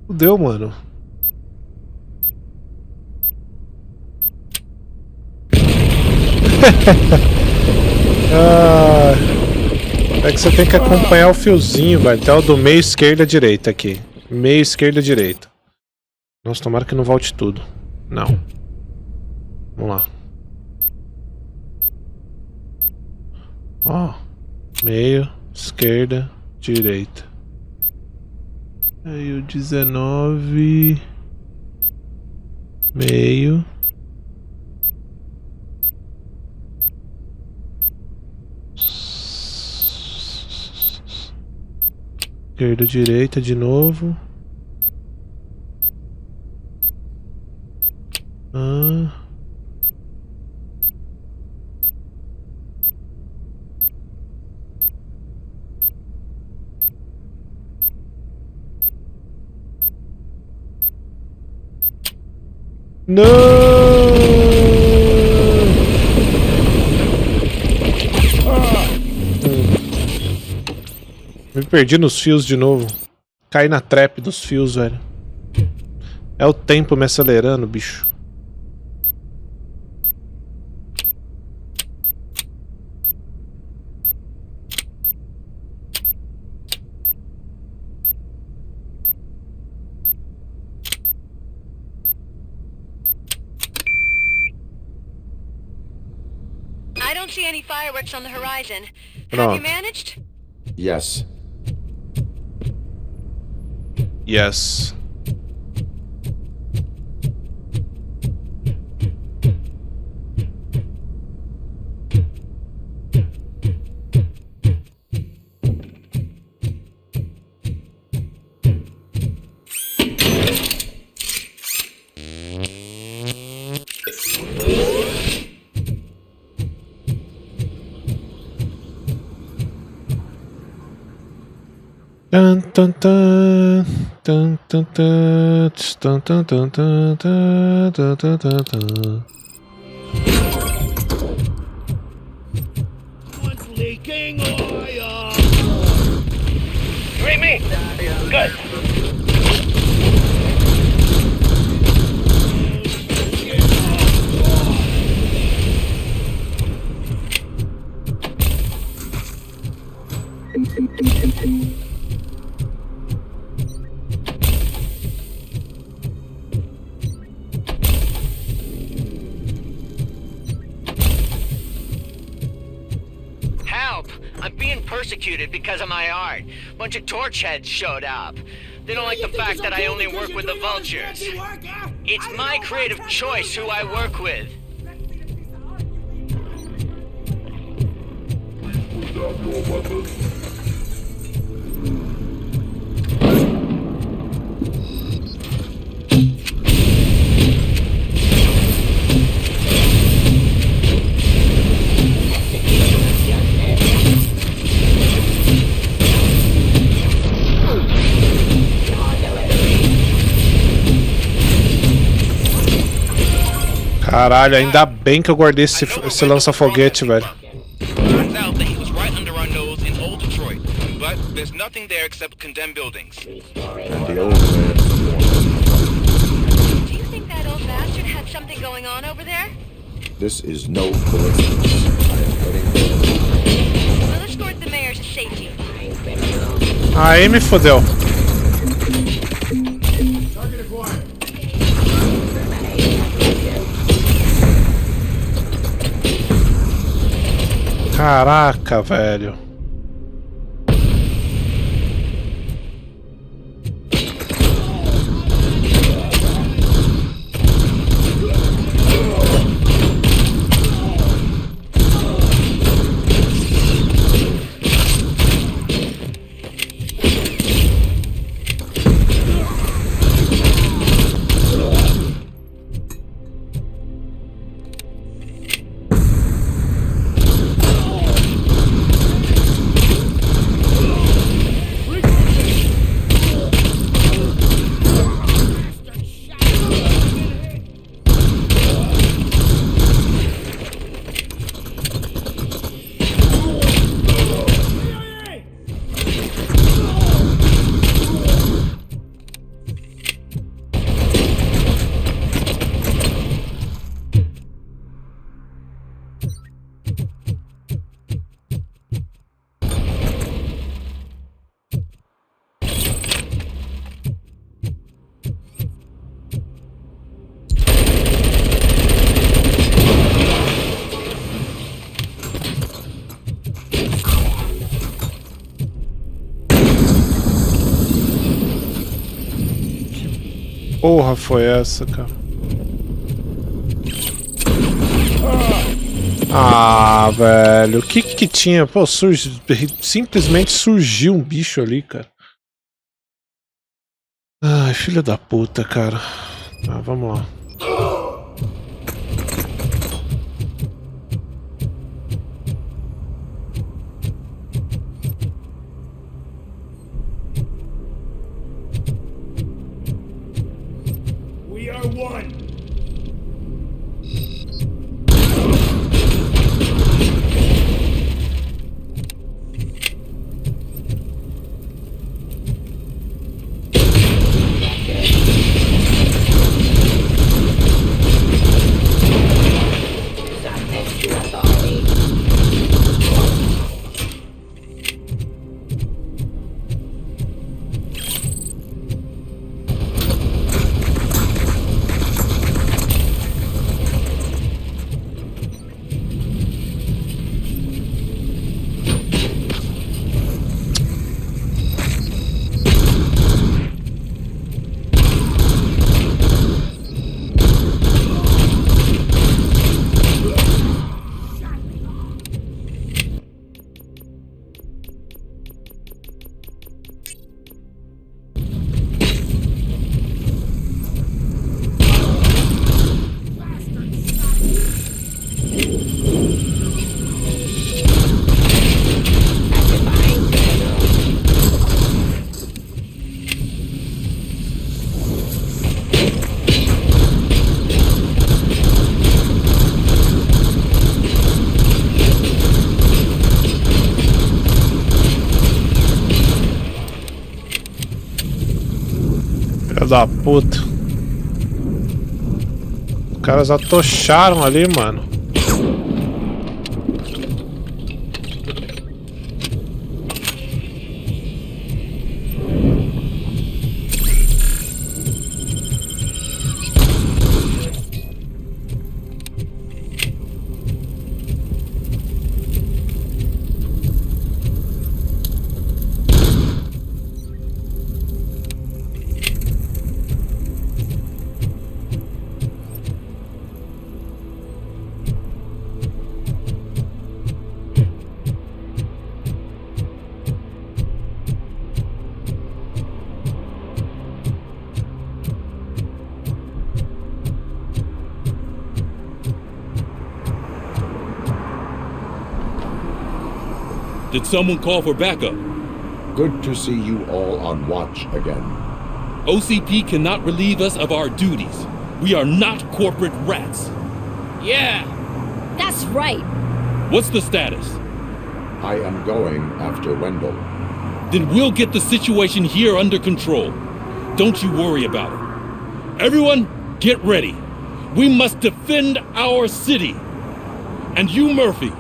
[SPEAKER 4] Fudeu, mano. É que você tem que acompanhar o fiozinho, velho. Até o do meio esquerda direita aqui. Meio esquerda direita. Nossa, tomara que não volte tudo. Não. Vamos lá. Ó. Meio, esquerda, direita. Aí o 19. Meio. Esquerda, direita de novo. Não! Me perdi nos fios de novo. Caí na trap dos fios, velho. É o tempo me acelerando, bicho.
[SPEAKER 7] I don't see any fireworks on the horizon. Have
[SPEAKER 4] Pronto.
[SPEAKER 7] you managed?
[SPEAKER 9] Yes.
[SPEAKER 4] Yes. Dun, dun, dun, dun, dun, dun, dun, dun, dun, dun, dun, dun, dun, dun.
[SPEAKER 19] One's leaking oil.
[SPEAKER 13] You read me? Good.
[SPEAKER 8] Help! I'm being persecuted because of my art. Bunch of torch heads showed up. They don't like the fact that I only work with the vultures. It's my creative choice who I work with.
[SPEAKER 4] Caralho, ainda bem que eu guardei esse lança-foguete, velho.
[SPEAKER 1] Turns out that he was right under our nose in old Detroit, but there's nothing there except condemned buildings.
[SPEAKER 9] And the old man.
[SPEAKER 7] Do you think that old bastard had something going on over there?
[SPEAKER 9] This is no coincidence. I am heading
[SPEAKER 7] We'll escort the mayor to safety.
[SPEAKER 4] Aí me fodeu. Caraca, velho. Porra, foi essa, cara? Ah, velho, o que que tinha? Pô, simplesmente surgiu um bicho ali, cara. Ai, filho da puta, cara. Tá, vamos lá.
[SPEAKER 19] We are one.
[SPEAKER 4] da puta. Os caras atocharam ali, mano.
[SPEAKER 2] Did someone call for backup?
[SPEAKER 9] Good to see you all on watch again.
[SPEAKER 2] OCP cannot relieve us of our duties. We are not corporate rats.
[SPEAKER 19] Yeah.
[SPEAKER 21] That's right.
[SPEAKER 2] What's the status?
[SPEAKER 9] I am going after Wendell.
[SPEAKER 2] Then we'll get the situation here under control. Don't you worry about it. Everyone, get ready. We must defend our city. And you, Murphy,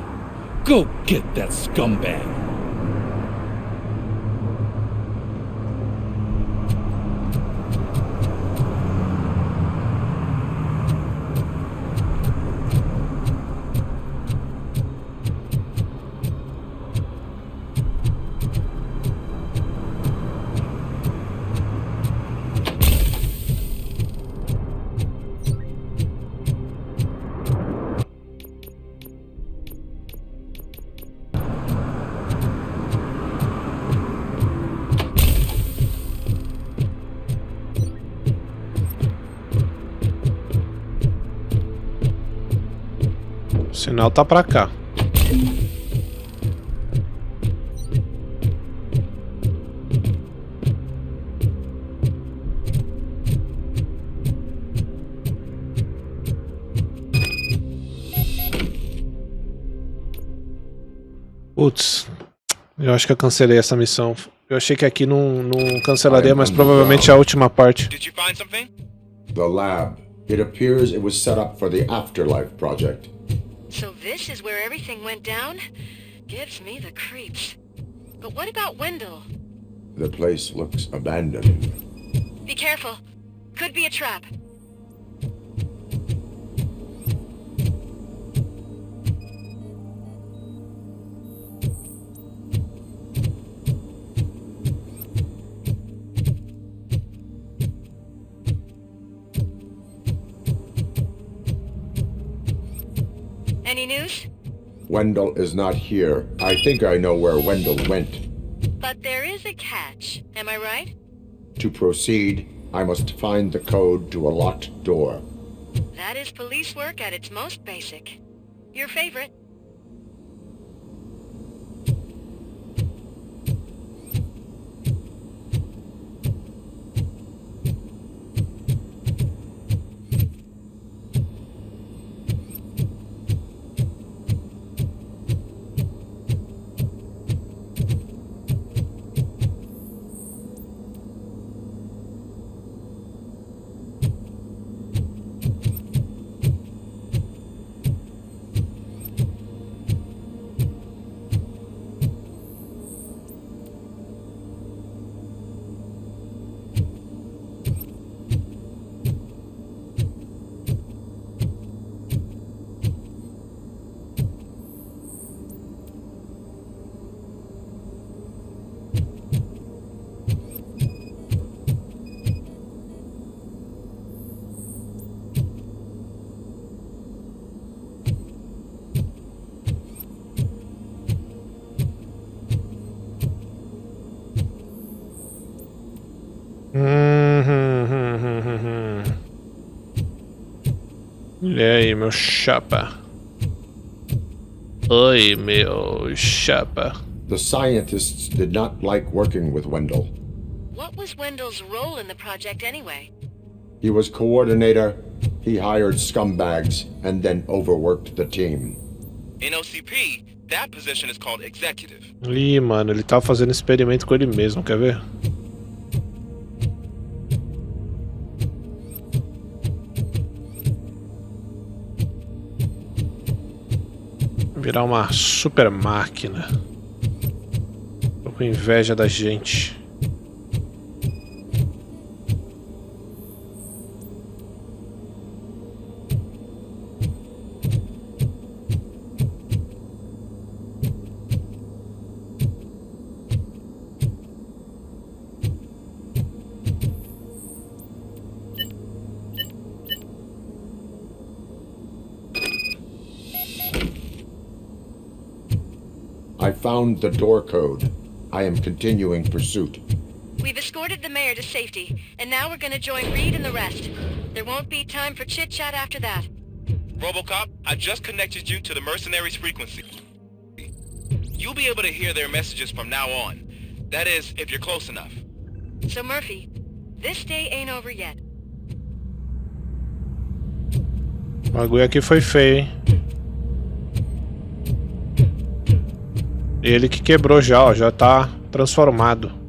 [SPEAKER 2] go get that scumbag.
[SPEAKER 4] O sinal tá pra cá. Putz, eu acho que eu cancelei essa missão. Eu achei que aqui não cancelaria, mas provavelmente é a última parte.
[SPEAKER 1] Did you find something?
[SPEAKER 9] The lab. It appears it was set up for the Afterlife project.
[SPEAKER 7] So this is where everything went down? Gives me the creeps. But what about Wendell?
[SPEAKER 9] The place looks abandoned.
[SPEAKER 7] Be careful. Could be a trap. Any news?
[SPEAKER 9] Wendell is not here. I think I know where Wendell went.
[SPEAKER 7] But there is a catch, am I right?
[SPEAKER 9] To proceed, I must find the code to a locked door.
[SPEAKER 7] That is police work at its most basic. Your favorite.
[SPEAKER 4] E aí, meu chapa? Oi, meu chapa.
[SPEAKER 9] The scientists did not like working with Wendell.
[SPEAKER 7] What was Wendell's role in the project anyway?
[SPEAKER 9] He was coordinator, he hired scumbags, and then overworked the team.
[SPEAKER 1] In OCP, that position is called executive.
[SPEAKER 4] Ih, mano, ele tava fazendo experimento com ele mesmo, quer ver? Virar uma super máquina. Tô com inveja da gente.
[SPEAKER 9] I found the door code. I am continuing pursuit.
[SPEAKER 7] We've escorted the mayor to safety, and now we're gonna join Reed and the rest. There won't be time for chit-chat after that.
[SPEAKER 1] Robocop, I just connected you to the mercenaries' frequency. You'll be able to hear their messages from now on. That is, if you're close enough.
[SPEAKER 7] So Murphy, this day ain't over yet.
[SPEAKER 4] O bagulho aqui foi feio, hein? Ele que quebrou já, ó, já tá transformado.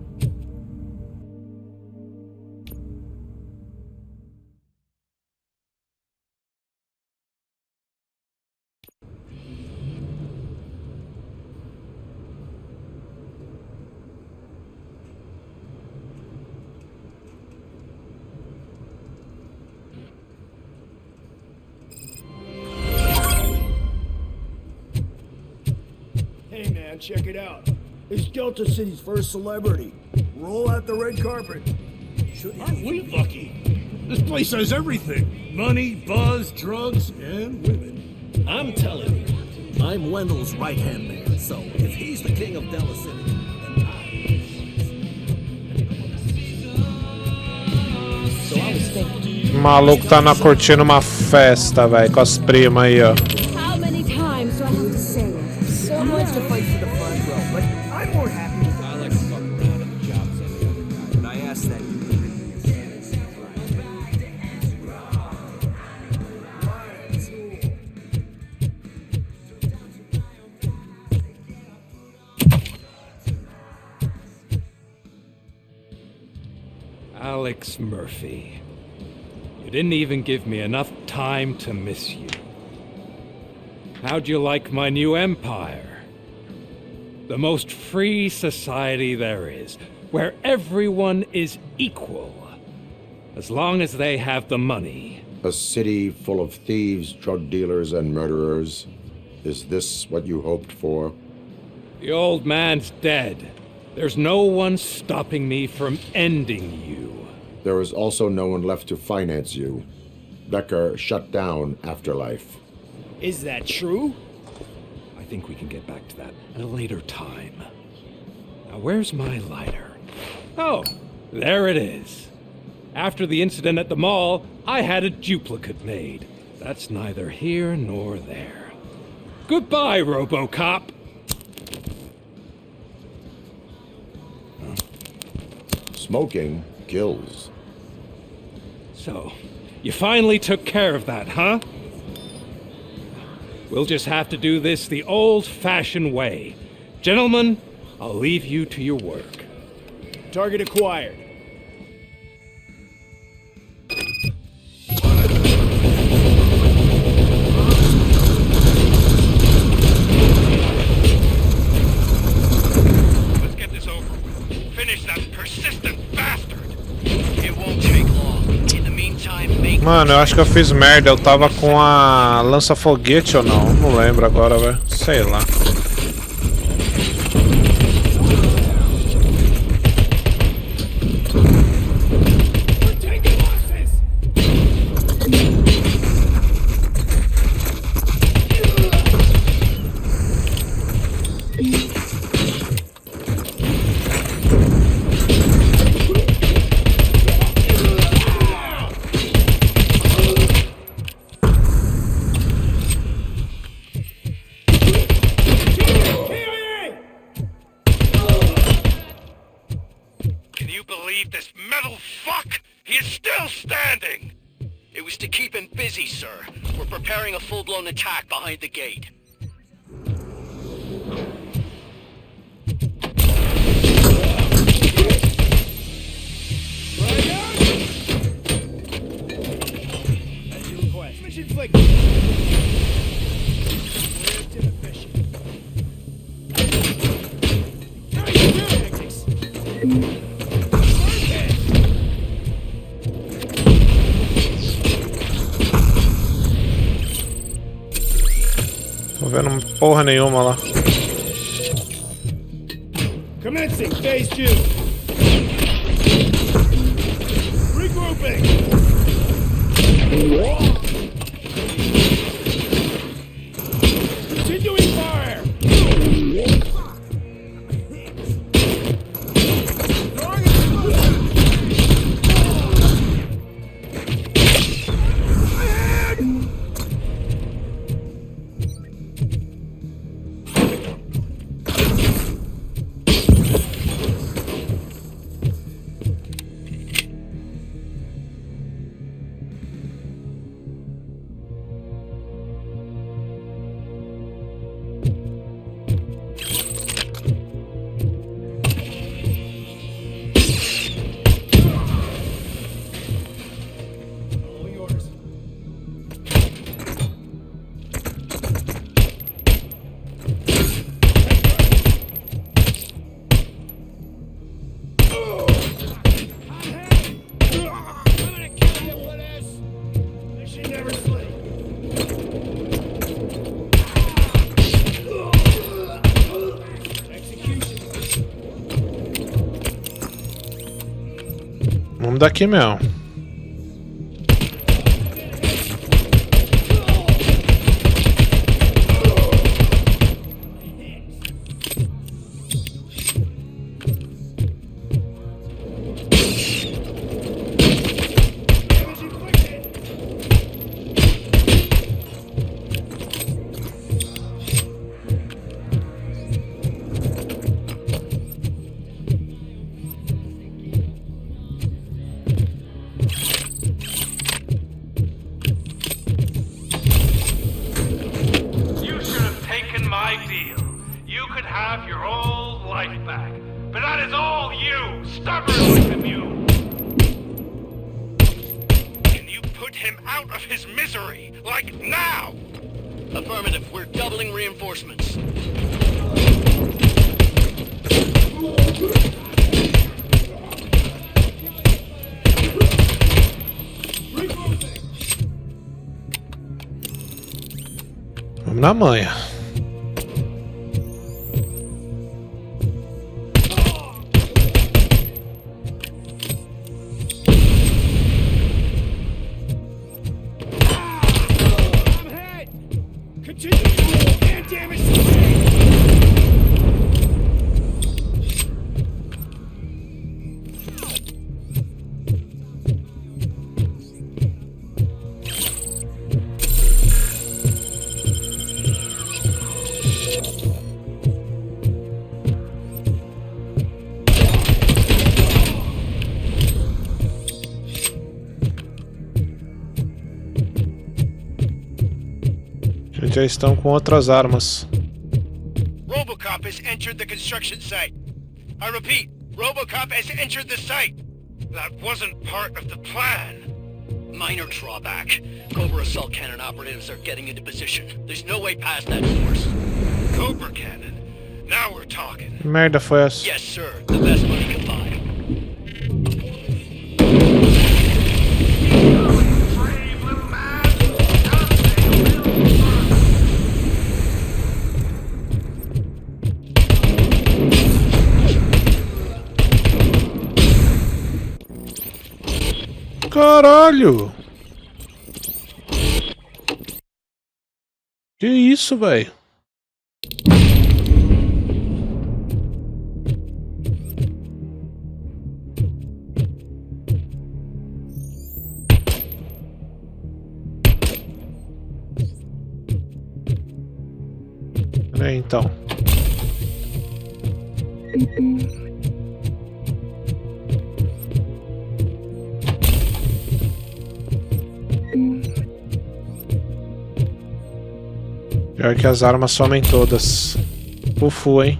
[SPEAKER 2] Hey man, check it out. It's Delta City's first celebrity. Roll out the red carpet. Aren't we lucky? This place has everything. Money, buzz, drugs, and women. I'm telling you, I'm Wendell's right-hand man, so if he's the king of Delta City, then So I was thinking...
[SPEAKER 4] O maluco tá na curtindo uma festa, velho, com as primas aí, ó.
[SPEAKER 21] How many times do I have to say it?
[SPEAKER 2] So much to fight for the front row, but I'm more happy with
[SPEAKER 6] I like to fuck around at the jobs every other guy, but I asked that you
[SPEAKER 14] Alex Murphy. You didn't even give me enough time to miss you. How'd you like my new empire? The most free society there is, where everyone is equal, as long as they have the money.
[SPEAKER 9] A city full of thieves, drug dealers, and murderers. Is this what you hoped for?
[SPEAKER 14] The old man's dead. There's no one stopping me from ending you.
[SPEAKER 9] There is also no one left to finance you. Becker shut down Afterlife.
[SPEAKER 18] Is that true?
[SPEAKER 14] I think we can get back to that at a later time. Now, where's my lighter? Oh, there it is. After the incident at the mall, I had a duplicate made. That's neither here nor there. Goodbye, Robocop!
[SPEAKER 9] Smoking kills.
[SPEAKER 14] So, you finally took care of that, huh? We'll just have to do this the old-fashioned way. Gentlemen, I'll leave you to your work.
[SPEAKER 18] Target acquired.
[SPEAKER 1] Let's get this over with. Finish that persistent bastard. It won't take long. In the meantime, make...
[SPEAKER 4] Mano, eu acho que eu fiz merda. Eu tava com a lança-foguete ou não? Não lembro agora, velho. Sei lá.
[SPEAKER 1] Can you believe this metal fuck? He is still standing! It was to keep him busy, sir. We're preparing a full-blown attack behind the gate.
[SPEAKER 18] Mission flick. Clear to the mission.
[SPEAKER 4] vendo porra nenhuma lá.
[SPEAKER 2] Commencing phase 2. Regrouping. Continuing fire.
[SPEAKER 4] Vamos daqui mesmo.
[SPEAKER 1] Affirmative, we're doubling reinforcements.
[SPEAKER 4] Vamos na manha. Já estão com outras armas.
[SPEAKER 1] Robocop has entered the construction site. I repeat, Robocop has entered the site. That wasn't part of the plan. Minor drawback. Cobra assault cannon operatives are getting into position. There's no way past that force. Cobra cannon? Now we're talking.
[SPEAKER 4] Que merda foi essa?
[SPEAKER 1] Yes, sir. The best money can buy.
[SPEAKER 4] Caralho! Que isso, velho? Peraí, então. Pior que as armas somem todas. Ufu, hein?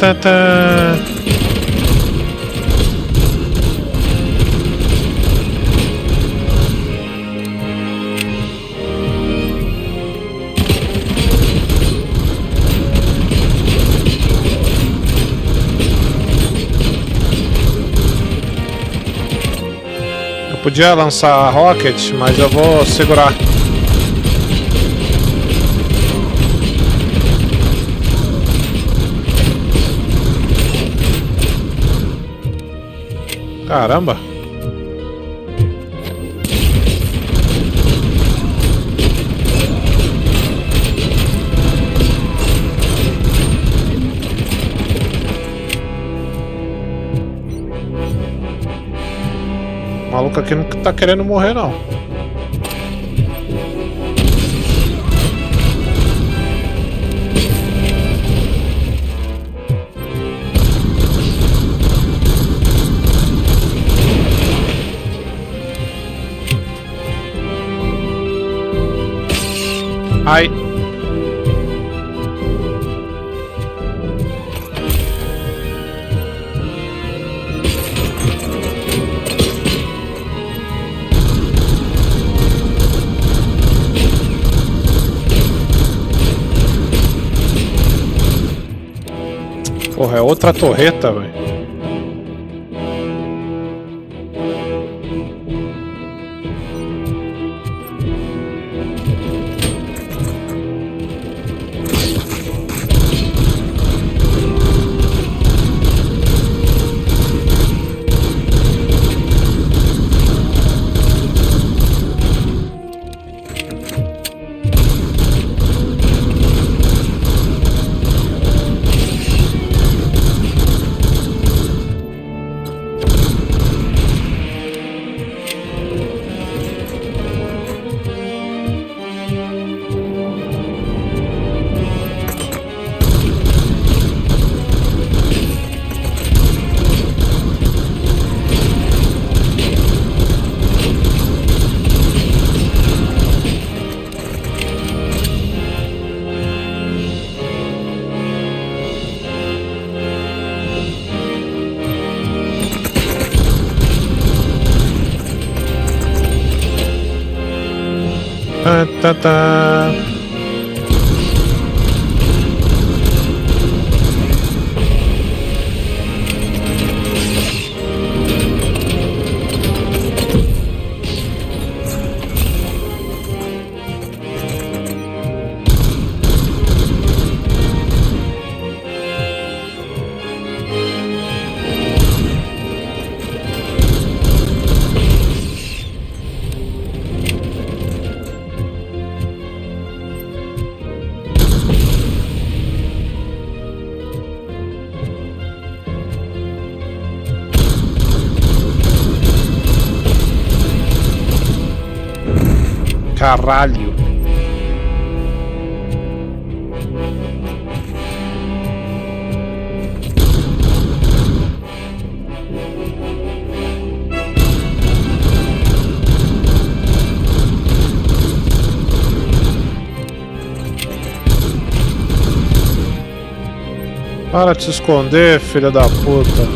[SPEAKER 4] tá, tá. Eu podia lançar a Rocket, mas eu vou segurar. Caramba! O maluco aqui não tá querendo morrer, não. Ai. Porra, é outra torreta, velho. Tá, tá. Caralho. Para de se esconder, filha da puta.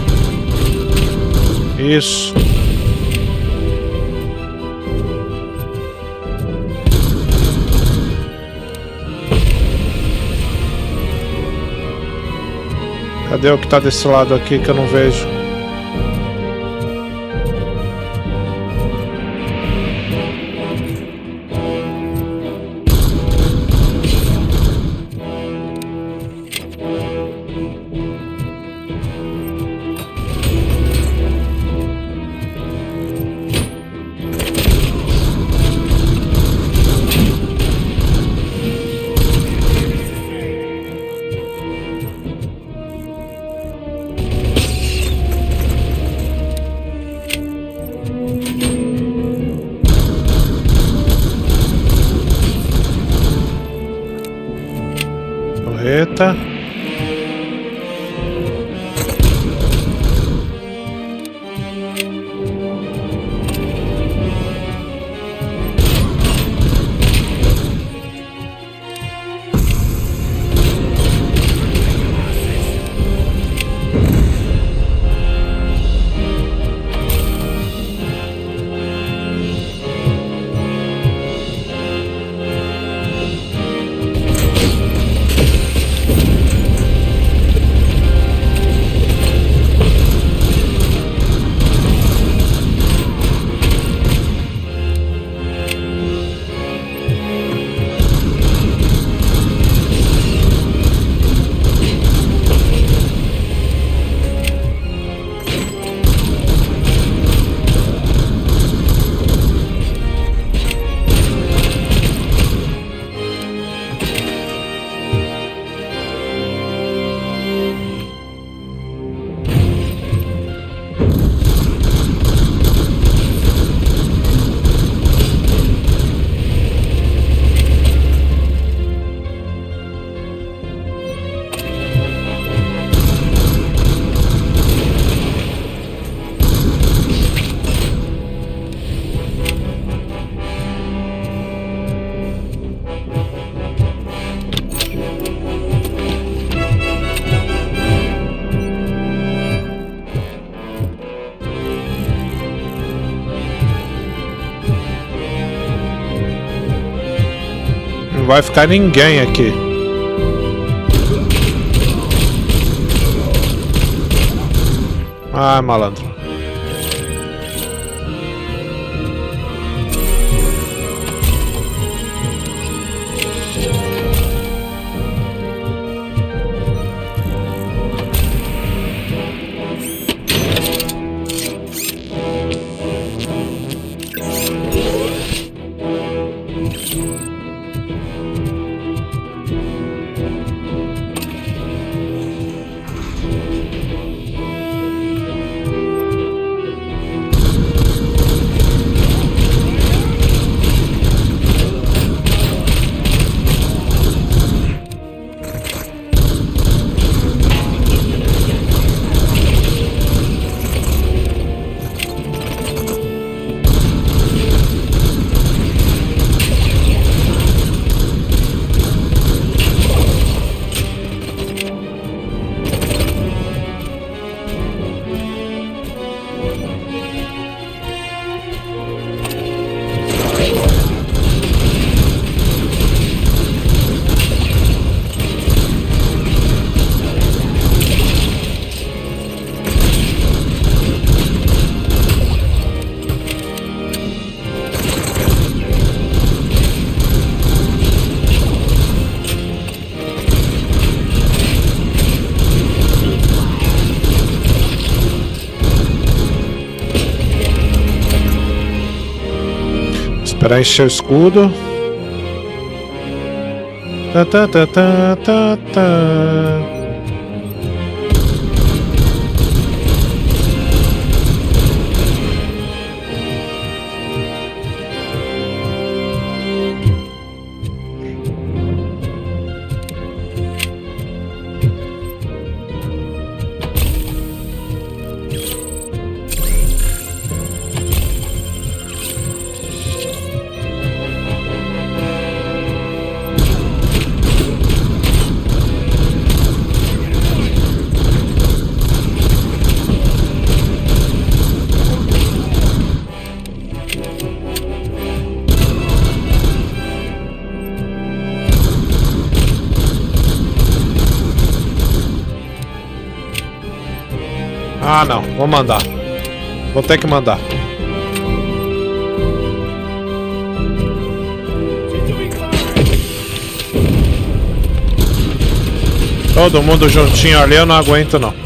[SPEAKER 4] Isso. Cadê o que tá desse lado aqui que eu não vejo? Eita. Não vai ficar ninguém aqui. Ah, malandro. Esperar encher o escudo. Tá, tá, tá, tá, tá, tá. Ah, não. Vou mandar. Vou ter que mandar. Todo mundo juntinho ali, eu não aguento não.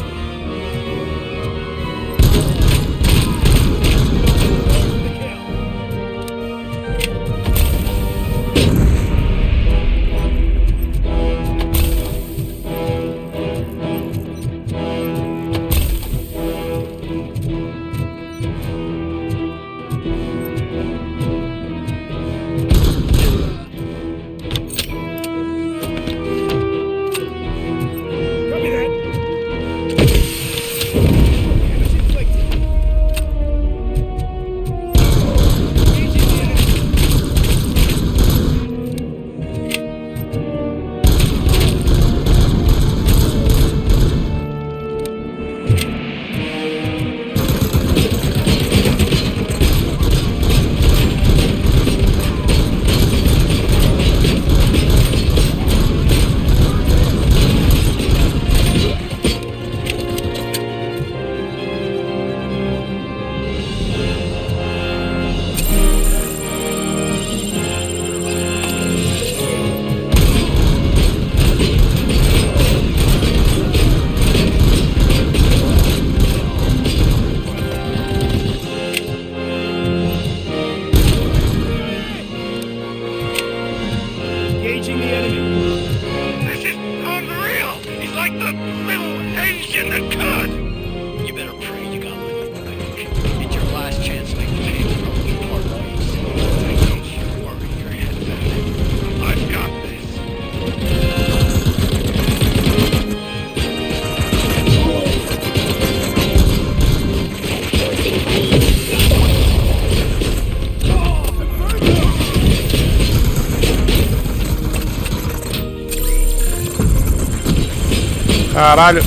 [SPEAKER 4] Caralho.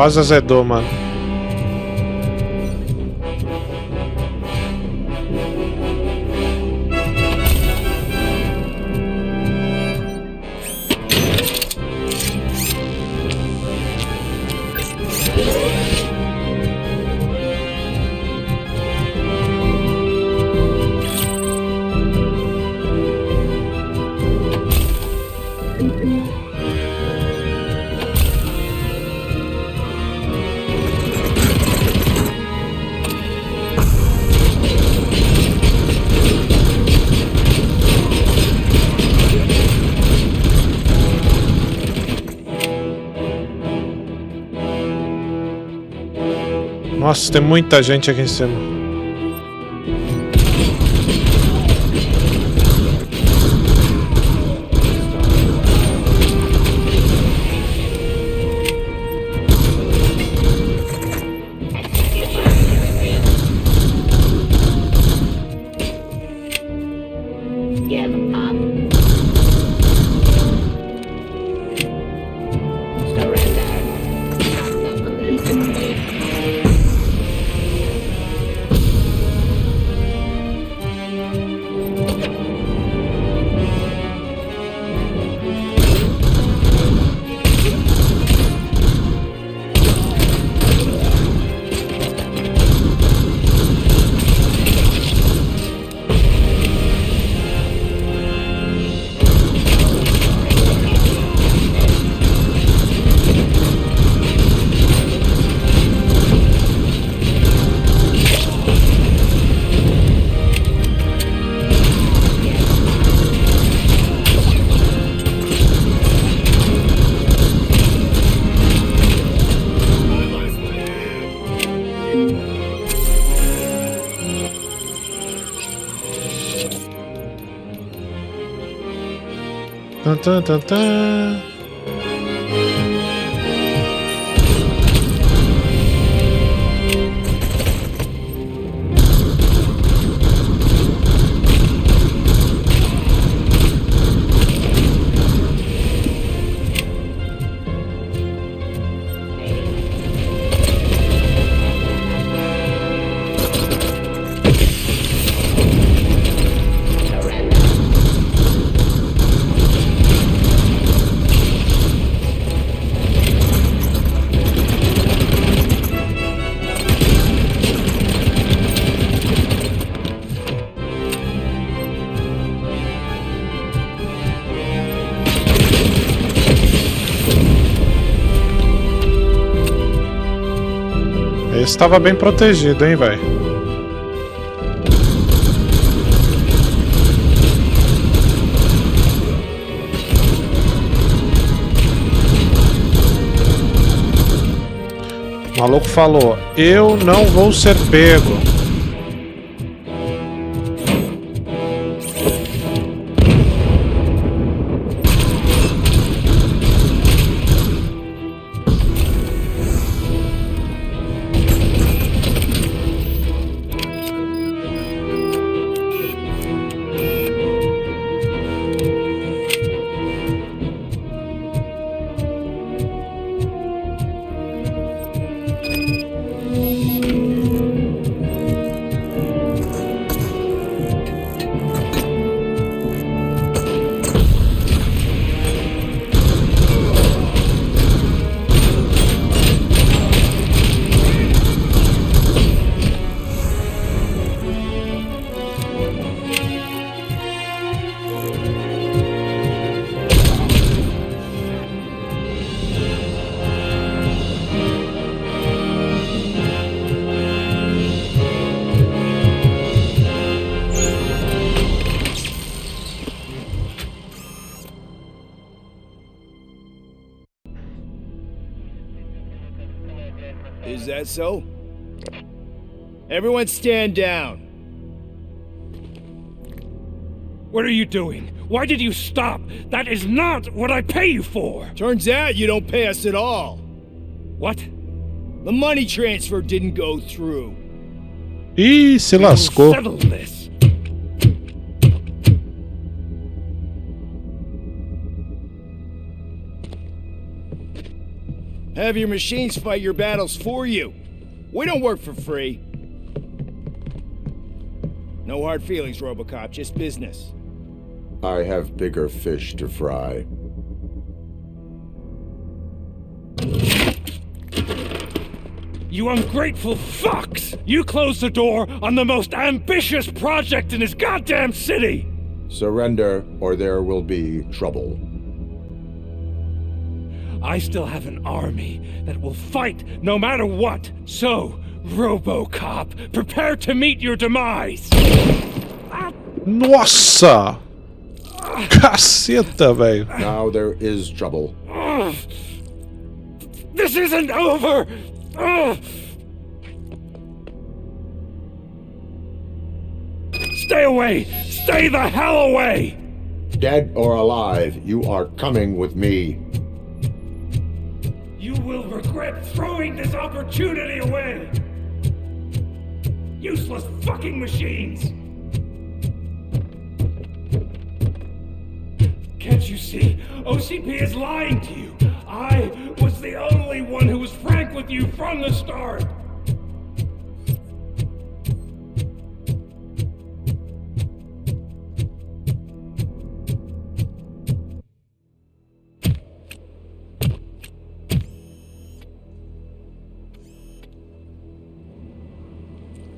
[SPEAKER 4] Quase azedou, mano. Nossa, tem muita gente aqui em cima. Tan, tan, tan, tan. Esse estava bem protegido, hein, velho? O maluco falou: eu não vou ser pego.
[SPEAKER 5] Is that so? Everyone stand down.
[SPEAKER 19] What are you doing? Why did you stop? That is not what I pay you for!
[SPEAKER 5] Turns out you don't pay us at all.
[SPEAKER 19] What?
[SPEAKER 5] The money transfer didn't go through.
[SPEAKER 4] Ih, se lascou.
[SPEAKER 19] Settle this.
[SPEAKER 5] Have your machines fight your battles for you. We don't work for free. No hard feelings, Robocop, just business.
[SPEAKER 9] I have bigger fish to fry.
[SPEAKER 19] You ungrateful fucks! You closed the door on the most ambitious project in this goddamn city!
[SPEAKER 9] Surrender, or there will be trouble.
[SPEAKER 19] I still have an army that will fight no matter what. So, Robocop, prepare to meet your demise!
[SPEAKER 4] Nossa! Caceta, velho.
[SPEAKER 9] Now there is trouble.
[SPEAKER 19] This isn't over! Stay away! Stay the hell away!
[SPEAKER 9] Dead or alive, you are coming with me.
[SPEAKER 19] You will regret throwing this opportunity away! Useless fucking machines! Can't you see? OCP is lying to you! I was the only one who was frank with you from the start!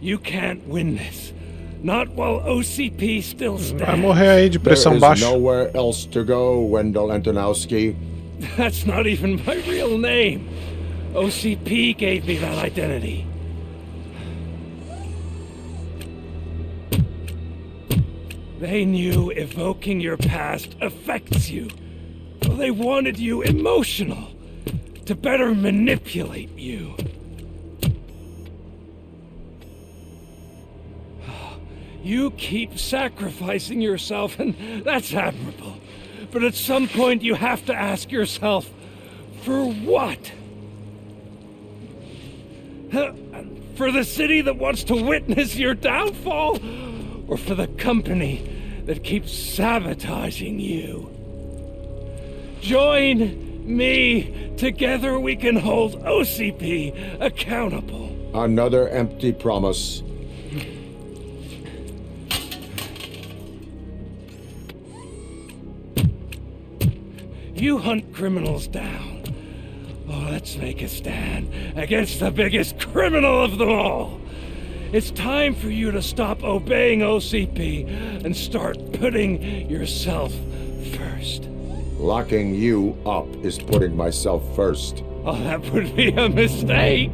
[SPEAKER 19] You can't win this. Not while OCP still stands.
[SPEAKER 4] Vai morrer aí de pressão
[SPEAKER 9] There is
[SPEAKER 4] baixa.
[SPEAKER 9] nowhere else to go, Wendell Antonowski.
[SPEAKER 19] That's not even my real name. OCP gave me that identity. They knew evoking your past affects you. They wanted you emotional, to better manipulate you. You keep sacrificing yourself, and that's admirable. But at some point you have to ask yourself, for what? For the city that wants to witness your downfall? Or for the company that keeps sabotaging you? Join me. Together we can hold OCP accountable.
[SPEAKER 9] Another empty promise.
[SPEAKER 19] You hunt criminals down. Oh, let's make a stand against the biggest criminal of them all. It's time for you to stop obeying OCP and start putting yourself first.
[SPEAKER 9] Locking you up is putting myself first.
[SPEAKER 19] Oh, that would be a mistake.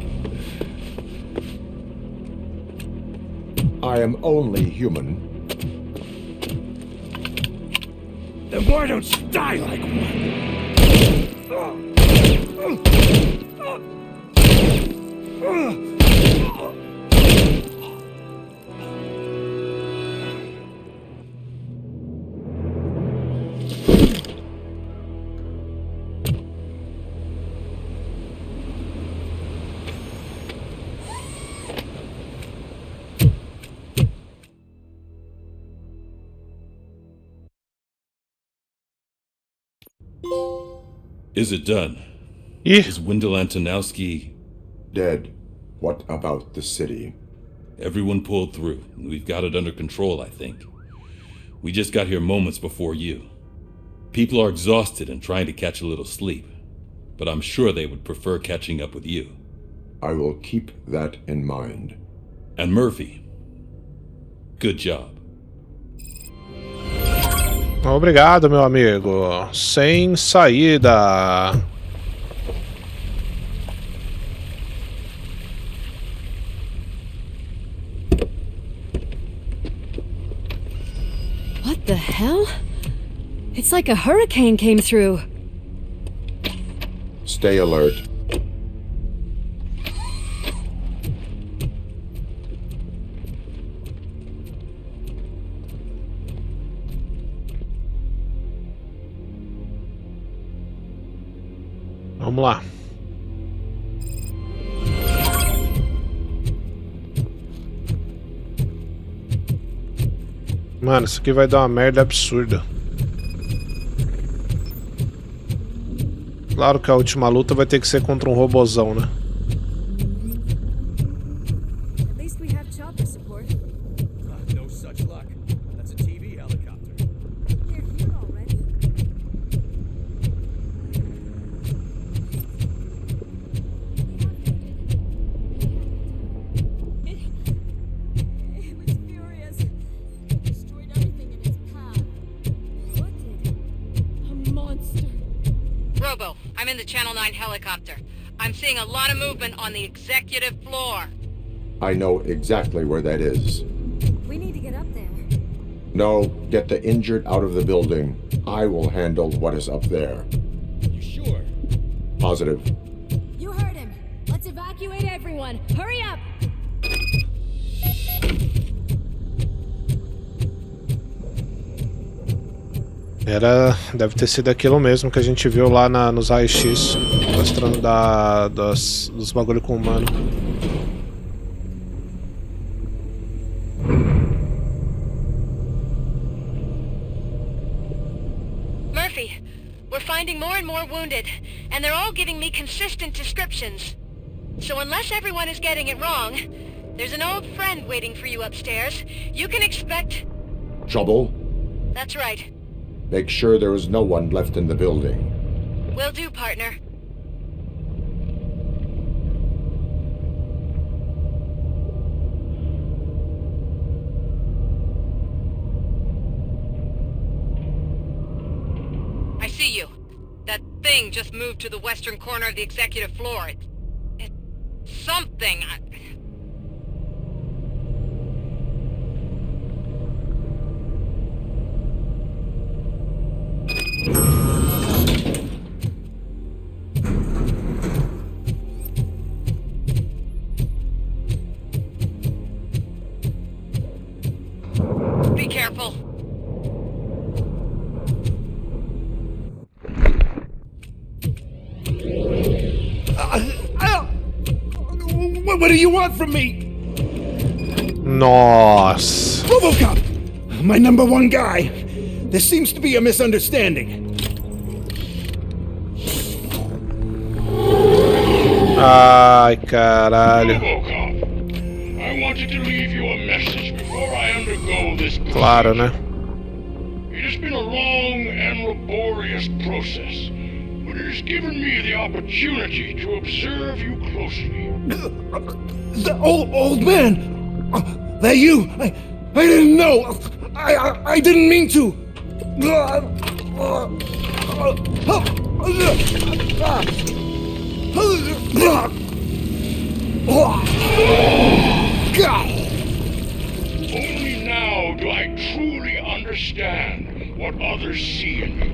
[SPEAKER 9] I am only human.
[SPEAKER 19] Then why don't you die like one?
[SPEAKER 3] Is it done?
[SPEAKER 4] Yeah.
[SPEAKER 3] Is Wendell Antonowski
[SPEAKER 9] dead? What about the city?
[SPEAKER 3] Everyone pulled through. We've got it under control, I think. We just got here moments before you. People are exhausted and trying to catch a little sleep, but I'm sure they would prefer catching up with you.
[SPEAKER 9] I will keep that in mind.
[SPEAKER 3] And Murphy, good job.
[SPEAKER 4] Obrigado, meu amigo. Sem saída.
[SPEAKER 21] What the hell? It's like a hurricane came through.
[SPEAKER 9] Stay alert.
[SPEAKER 4] Vamos lá. Mano, isso aqui vai dar uma merda absurda. Claro que a última luta vai ter que ser contra um robozão, né?
[SPEAKER 10] At least we have chopper support.
[SPEAKER 6] No such luck. That's a TV helicopter.
[SPEAKER 10] They're here already. It was furious. It destroyed everything in its path. What did? A monster.
[SPEAKER 7] Robo, I'm in the Channel 9 helicopter. I'm seeing a lot of movement on the executive floor.
[SPEAKER 9] I know exactly where that is.
[SPEAKER 10] We need to get up there.
[SPEAKER 9] No, get the injured out of the building. I will handle what is up there.
[SPEAKER 6] You sure?
[SPEAKER 9] Positive.
[SPEAKER 10] You heard him. Let's evacuate everyone. Hurry up!
[SPEAKER 4] Deve ter sido aquilo mesmo que a gente viu lá nos raio-x, mostrando dos bagulho com o humano.
[SPEAKER 7] Murphy, we're finding more and more wounded, and they're all giving me consistent descriptions. So unless everyone is getting it wrong, there's an old friend waiting for you upstairs. You can expect...
[SPEAKER 9] Trouble?
[SPEAKER 7] That's right.
[SPEAKER 9] Make sure there is no one left in the building.
[SPEAKER 7] Will do, partner. I see you. That thing just moved to the western corner of the executive floor. It's something. Be careful.
[SPEAKER 5] What do you want from me?
[SPEAKER 4] Nossa.
[SPEAKER 5] Robocop! My number one guy. There seems to be a misunderstanding.
[SPEAKER 4] Ai, caralho.
[SPEAKER 2] Robocop, I wanted to leave you a message before I undergo this procedure.
[SPEAKER 4] Claro, né?
[SPEAKER 2] It has been a long and laborious process, but it has given me the opportunity to observe you closely.
[SPEAKER 5] The old man! That you! I didn't know! I didn't mean to!
[SPEAKER 2] Only now do I truly understand what others see in you.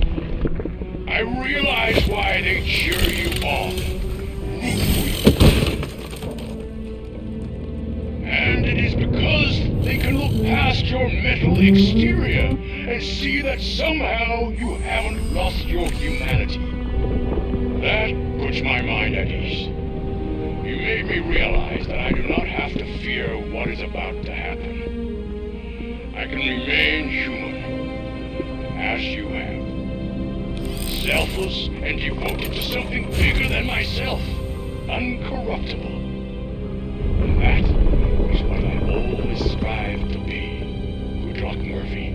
[SPEAKER 2] I realize why they cheer you on, root for you. And it is because they can look past your metal exterior and see that somehow you haven't lost your humanity. That puts my mind at ease. You made me realize that I do not have to fear what is about to happen. I can remain human, as you have. Selfless and devoted to something bigger than myself. Uncorruptible. And that is what I always strive to be, Woodrock Murphy.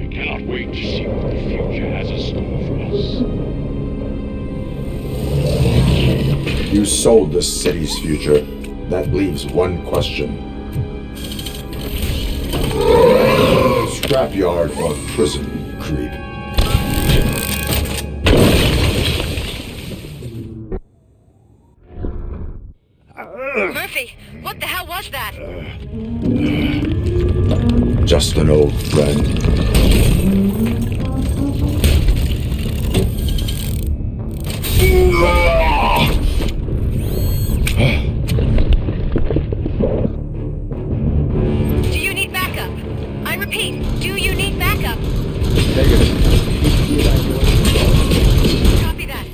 [SPEAKER 2] I cannot wait to see what the future has in store for us.
[SPEAKER 9] You sold the city's future. That leaves one question. Scrapyard or prison, creep?
[SPEAKER 7] Murphy, what the hell was that?
[SPEAKER 9] Just an old friend.
[SPEAKER 7] Do you need backup? I repeat, do you need backup? Copy that.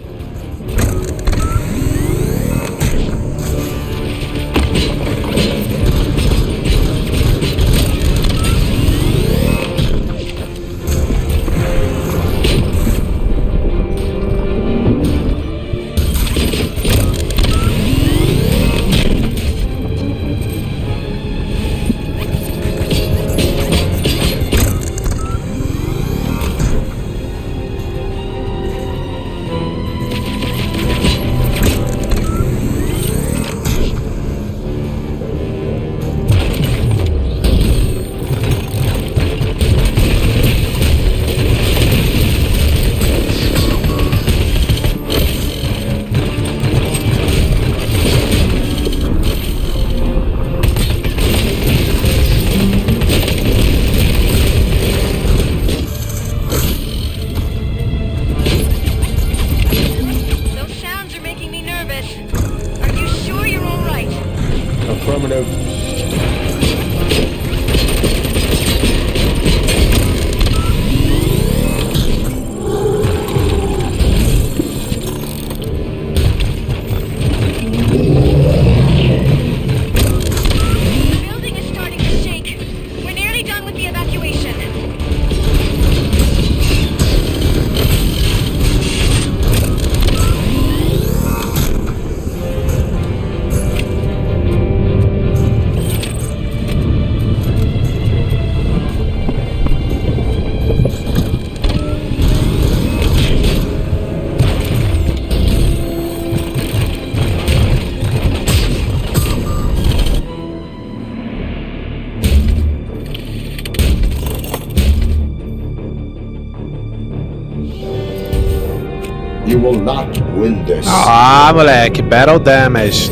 [SPEAKER 9] You will not win this.
[SPEAKER 4] Ah, moleque, battle damage.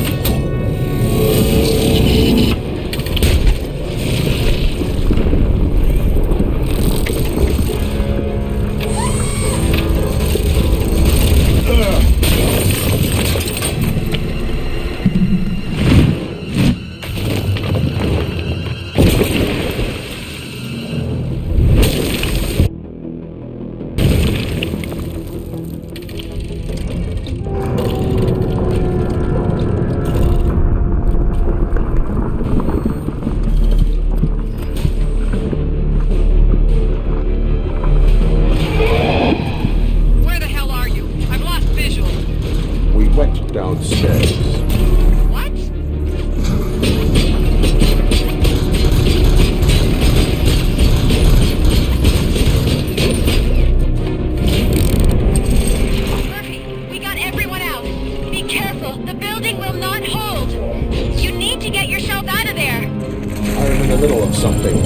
[SPEAKER 9] Downstairs.
[SPEAKER 7] What? Murphy, we got everyone out. Be careful, the building will not hold. You need to get yourself out of there.
[SPEAKER 9] I'm in the middle of something.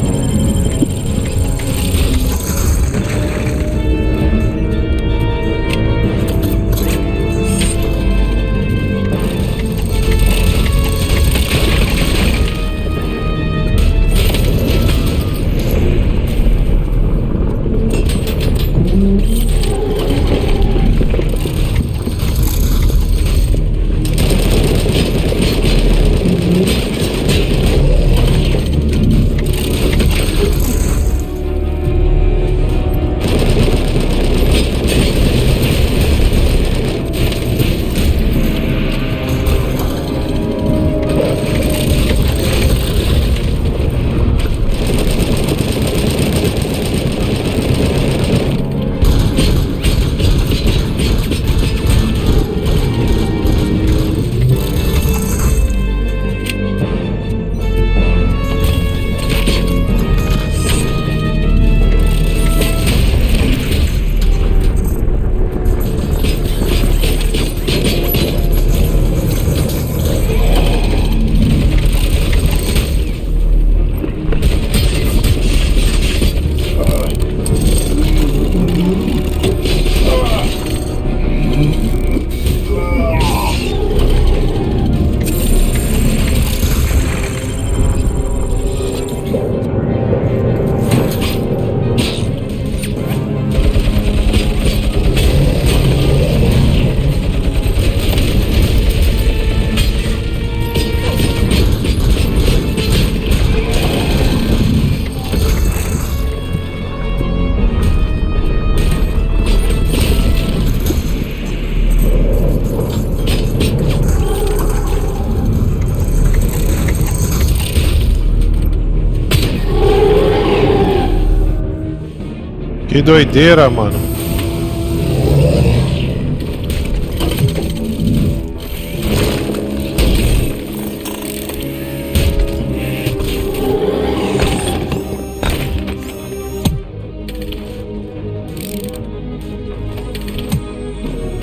[SPEAKER 4] Que doideira, mano.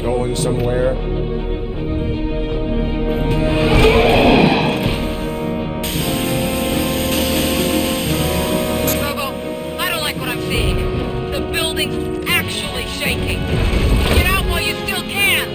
[SPEAKER 9] Going somewhere?
[SPEAKER 7] Robo, I don't like what I'm seeing. The building's actually shaking. Get out while you still can!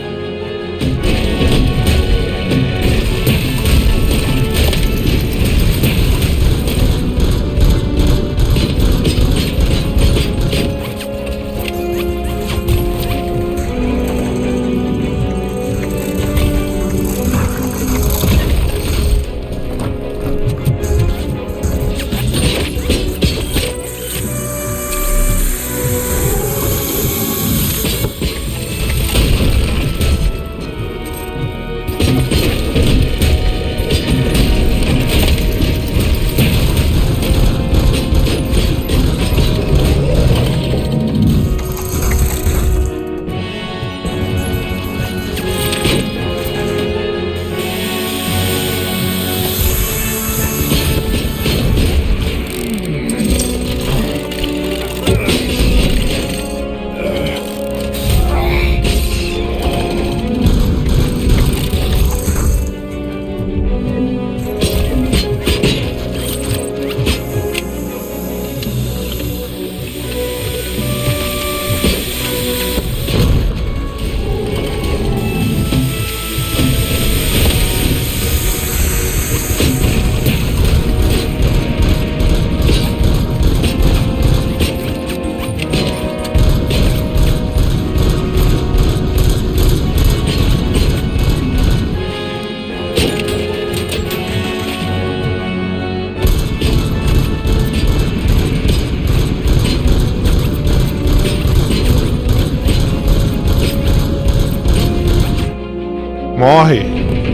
[SPEAKER 4] Morre.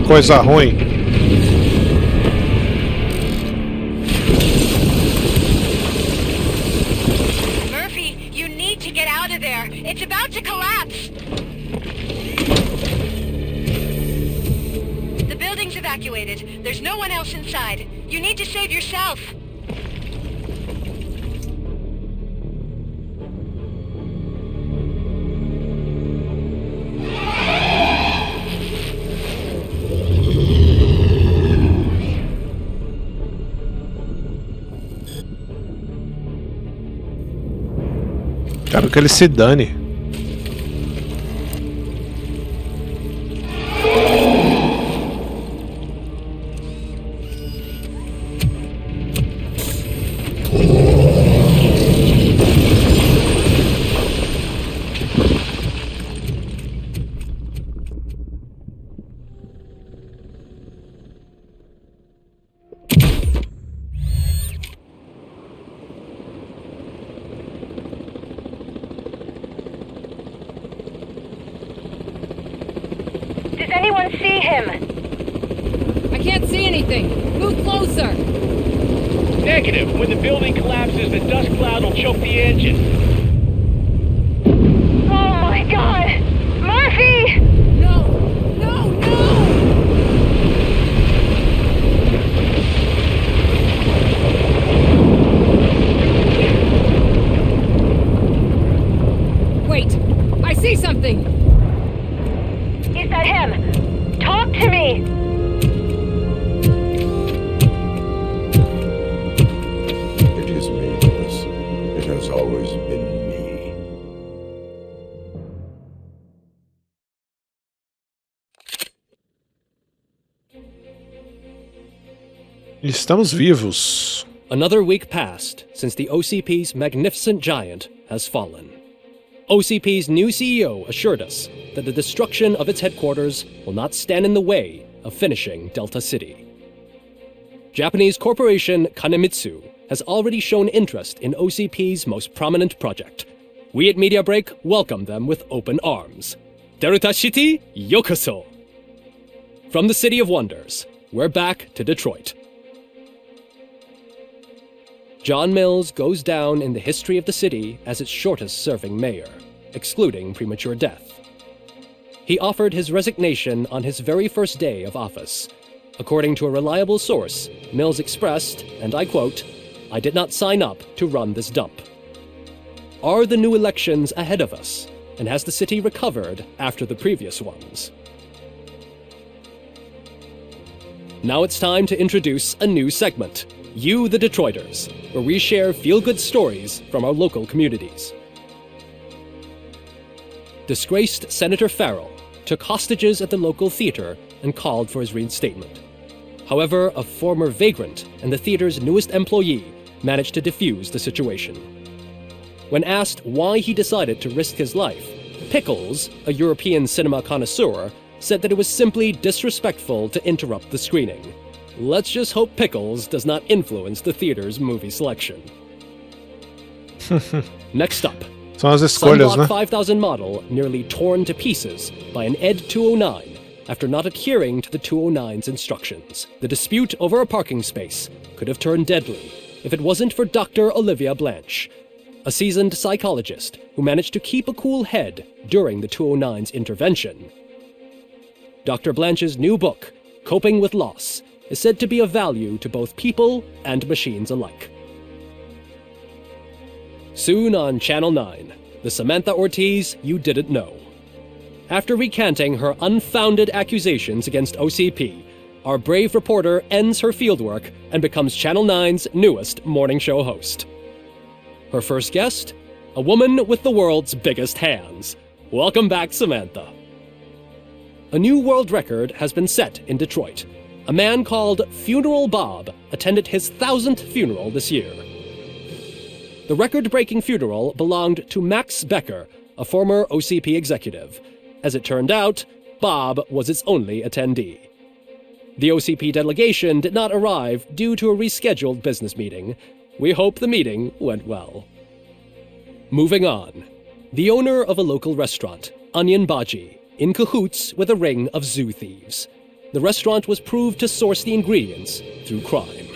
[SPEAKER 4] Coisa ruim.
[SPEAKER 7] Murphy, you need to get out of there. It's about to collapse. The building's evacuated. There's no one else inside. You need to save yourself.
[SPEAKER 4] Quero que ele se dane.
[SPEAKER 7] Does anyone see him?
[SPEAKER 15] I can't see anything. Move closer.
[SPEAKER 19] Negative. When the building collapses, the dust cloud will choke the engine.
[SPEAKER 7] Oh my god! Murphy!
[SPEAKER 15] No! No! No! Wait! I see something!
[SPEAKER 7] Is that him? Talk to me!
[SPEAKER 9] It is me, Lewis. It has always been me.
[SPEAKER 4] Estamos vivos.
[SPEAKER 11] Another week passed since the OCP's magnificent giant has fallen. OCP's new CEO assured us that the destruction of its headquarters will not stand in the way of finishing Delta City. Japanese corporation Kanemitsu has already shown interest in OCP's most prominent project. We at Media Break welcome them with open arms. Delta City, yokoso! From the City of Wonders, we're back to Detroit. John Mills goes down in the history of the city as its shortest-serving mayor, excluding premature death. He offered his resignation on his very first day of office. According to a reliable source, Mills expressed, and I quote, "I did not sign up to run this dump." Are the new elections ahead of us, and has the city recovered after the previous ones? Now it's time to introduce a new segment, You the Detroiters, where we share feel-good stories from our local communities. Disgraced Senator Farrell took hostages at the local theater and called for his reinstatement. However, a former vagrant and the theater's newest employee managed to defuse the situation. When asked why he decided to risk his life, Pickles, a European cinema connoisseur, said that it was simply disrespectful to interrupt the screening. Let's just hope Pickles does not influence the theater's movie selection. Next up,
[SPEAKER 4] São as escolhas,
[SPEAKER 11] Sunblock
[SPEAKER 4] né?
[SPEAKER 11] 5000 model nearly torn to pieces by an ED 209 after not adhering to the 209's instructions. The dispute over a parking space could have turned deadly if it wasn't for Dr. Olivia Blanche, a seasoned psychologist who managed to keep a cool head during the 209's intervention. Dr. Blanche's new book, Coping with Loss, is said to be of value to both people and machines alike. Soon on Channel 9, the Samantha Ortiz you didn't know. After recanting her unfounded accusations against OCP, our brave reporter ends her fieldwork and becomes Channel 9's newest morning show host. Her first guest? A woman with the world's biggest hands. Welcome back, Samantha. A new world record has been set in Detroit. A man called Funeral Bob attended his 1000th funeral this year. The record-breaking funeral belonged to Max Becker, a former OCP executive. As it turned out, Bob was its only attendee. The OCP delegation did not arrive due to a rescheduled business meeting. We hope the meeting went well. Moving on. The owner of a local restaurant, Onion Baji, in cahoots with a ring of zoo thieves. The restaurant was proved to source the ingredients through crime.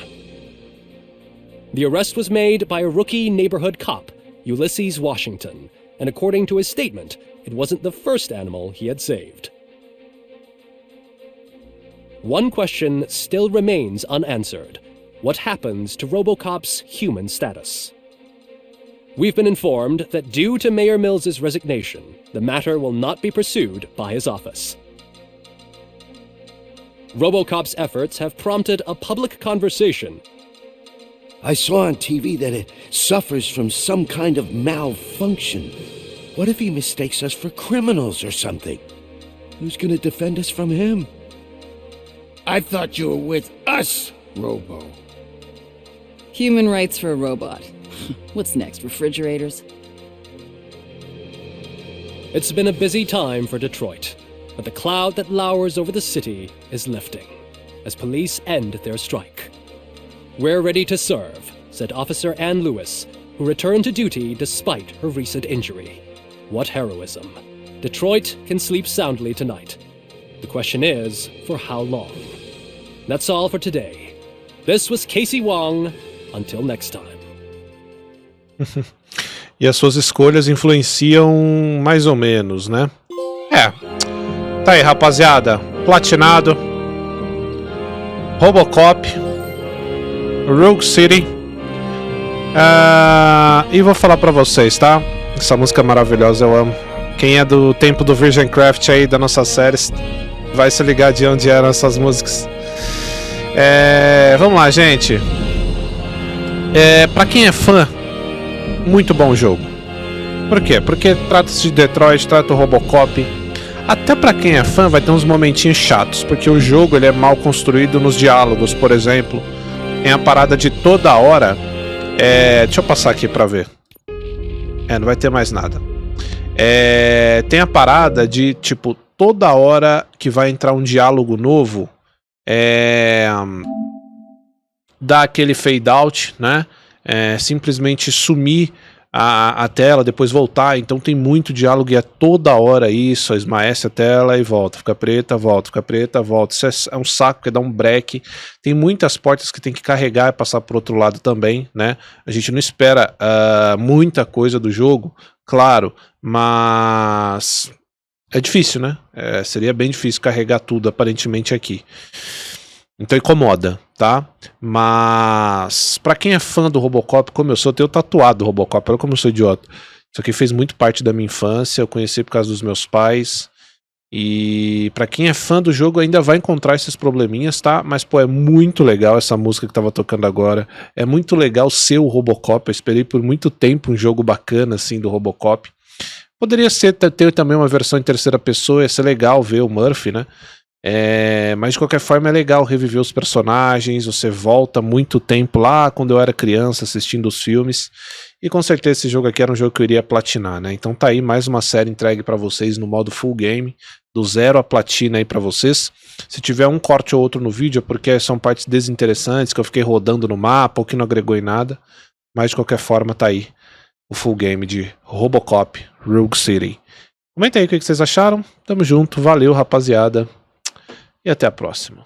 [SPEAKER 11] The arrest was made by a rookie neighborhood cop, Ulysses Washington, and according to his statement, it wasn't the first animal he had saved. One question still remains unanswered. What happens to Robocop's human status? We've been informed that due to Mayor Mills's resignation, the matter will not be pursued by his office. Robocop's efforts have prompted a public conversation.
[SPEAKER 16] I saw on TV that it suffers from some kind of malfunction. What if he mistakes us for criminals or something? Who's gonna defend us from him?
[SPEAKER 5] I thought you were with us, Robo.
[SPEAKER 15] Human rights for a robot. What's next, refrigerators?
[SPEAKER 11] It's been a busy time for Detroit, but the cloud that lowers over the city is lifting as police end their strike. "We're ready to serve," said Officer Ann Lewis, who returned to duty despite her recent injury. What heroism. Detroit can sleep soundly tonight. The question is, for how long? That's all for today. This was Casey Wong. Until next time.
[SPEAKER 4] E as suas escolhas influenciam mais ou menos, né? Tá aí, rapaziada. Platinado. Robocop. Rogue City. E vou falar pra vocês, tá? Essa música é maravilhosa, eu amo. Quem é do tempo do Virgin Craft aí, da nossa série, vai se ligar de onde eram essas músicas. Vamos lá, gente. Pra quem é fã, muito bom jogo. Por quê? Porque trata-se de Detroit, trata o Robocop. Até pra quem é fã vai ter uns momentinhos chatos, porque o jogo ele é mal construído nos diálogos, por exemplo. Tem a parada de toda hora. Deixa eu passar aqui pra ver. Não vai ter mais nada. Tem a parada de, tipo, toda hora que vai entrar um diálogo novo, dá aquele fade out, né? Simplesmente sumir a tela, depois voltar. Então tem muito diálogo e é toda hora isso, esmaece a tela e volta, fica preta, volta, fica preta, volta. Isso é um saco, porque dá um break. Tem muitas portas que tem que carregar e passar pro outro lado também, né? A gente não espera muita coisa do jogo, claro, mas é difícil, né? Seria bem difícil carregar tudo aparentemente aqui. Então incomoda, tá? Mas pra quem é fã do Robocop, como eu sou, eu tenho tatuado o Robocop, olha como eu sou idiota. Isso aqui fez muito parte da minha infância, eu conheci por causa dos meus pais. E pra quem é fã do jogo ainda vai encontrar esses probleminhas, tá? Mas pô, é muito legal essa música que tava tocando agora. É muito legal ser o Robocop, eu esperei por muito tempo um jogo bacana assim do Robocop. Poderia ter também uma versão em terceira pessoa, ia ser legal ver o Murphy, né? Mas de qualquer forma é legal reviver os personagens, você volta muito tempo lá quando eu era criança assistindo os filmes, e com certeza esse jogo aqui era um jogo que eu iria platinar, né? Então tá aí mais uma série entregue pra vocês no modo full game, do zero a platina aí pra vocês. Se tiver um corte ou outro no vídeo é porque são partes desinteressantes que eu fiquei rodando no mapa ou que não agregou em nada, mas de qualquer forma tá aí o full game de Robocop Rogue City. Comenta aí o que vocês acharam, tamo junto, valeu rapaziada. E até a próxima.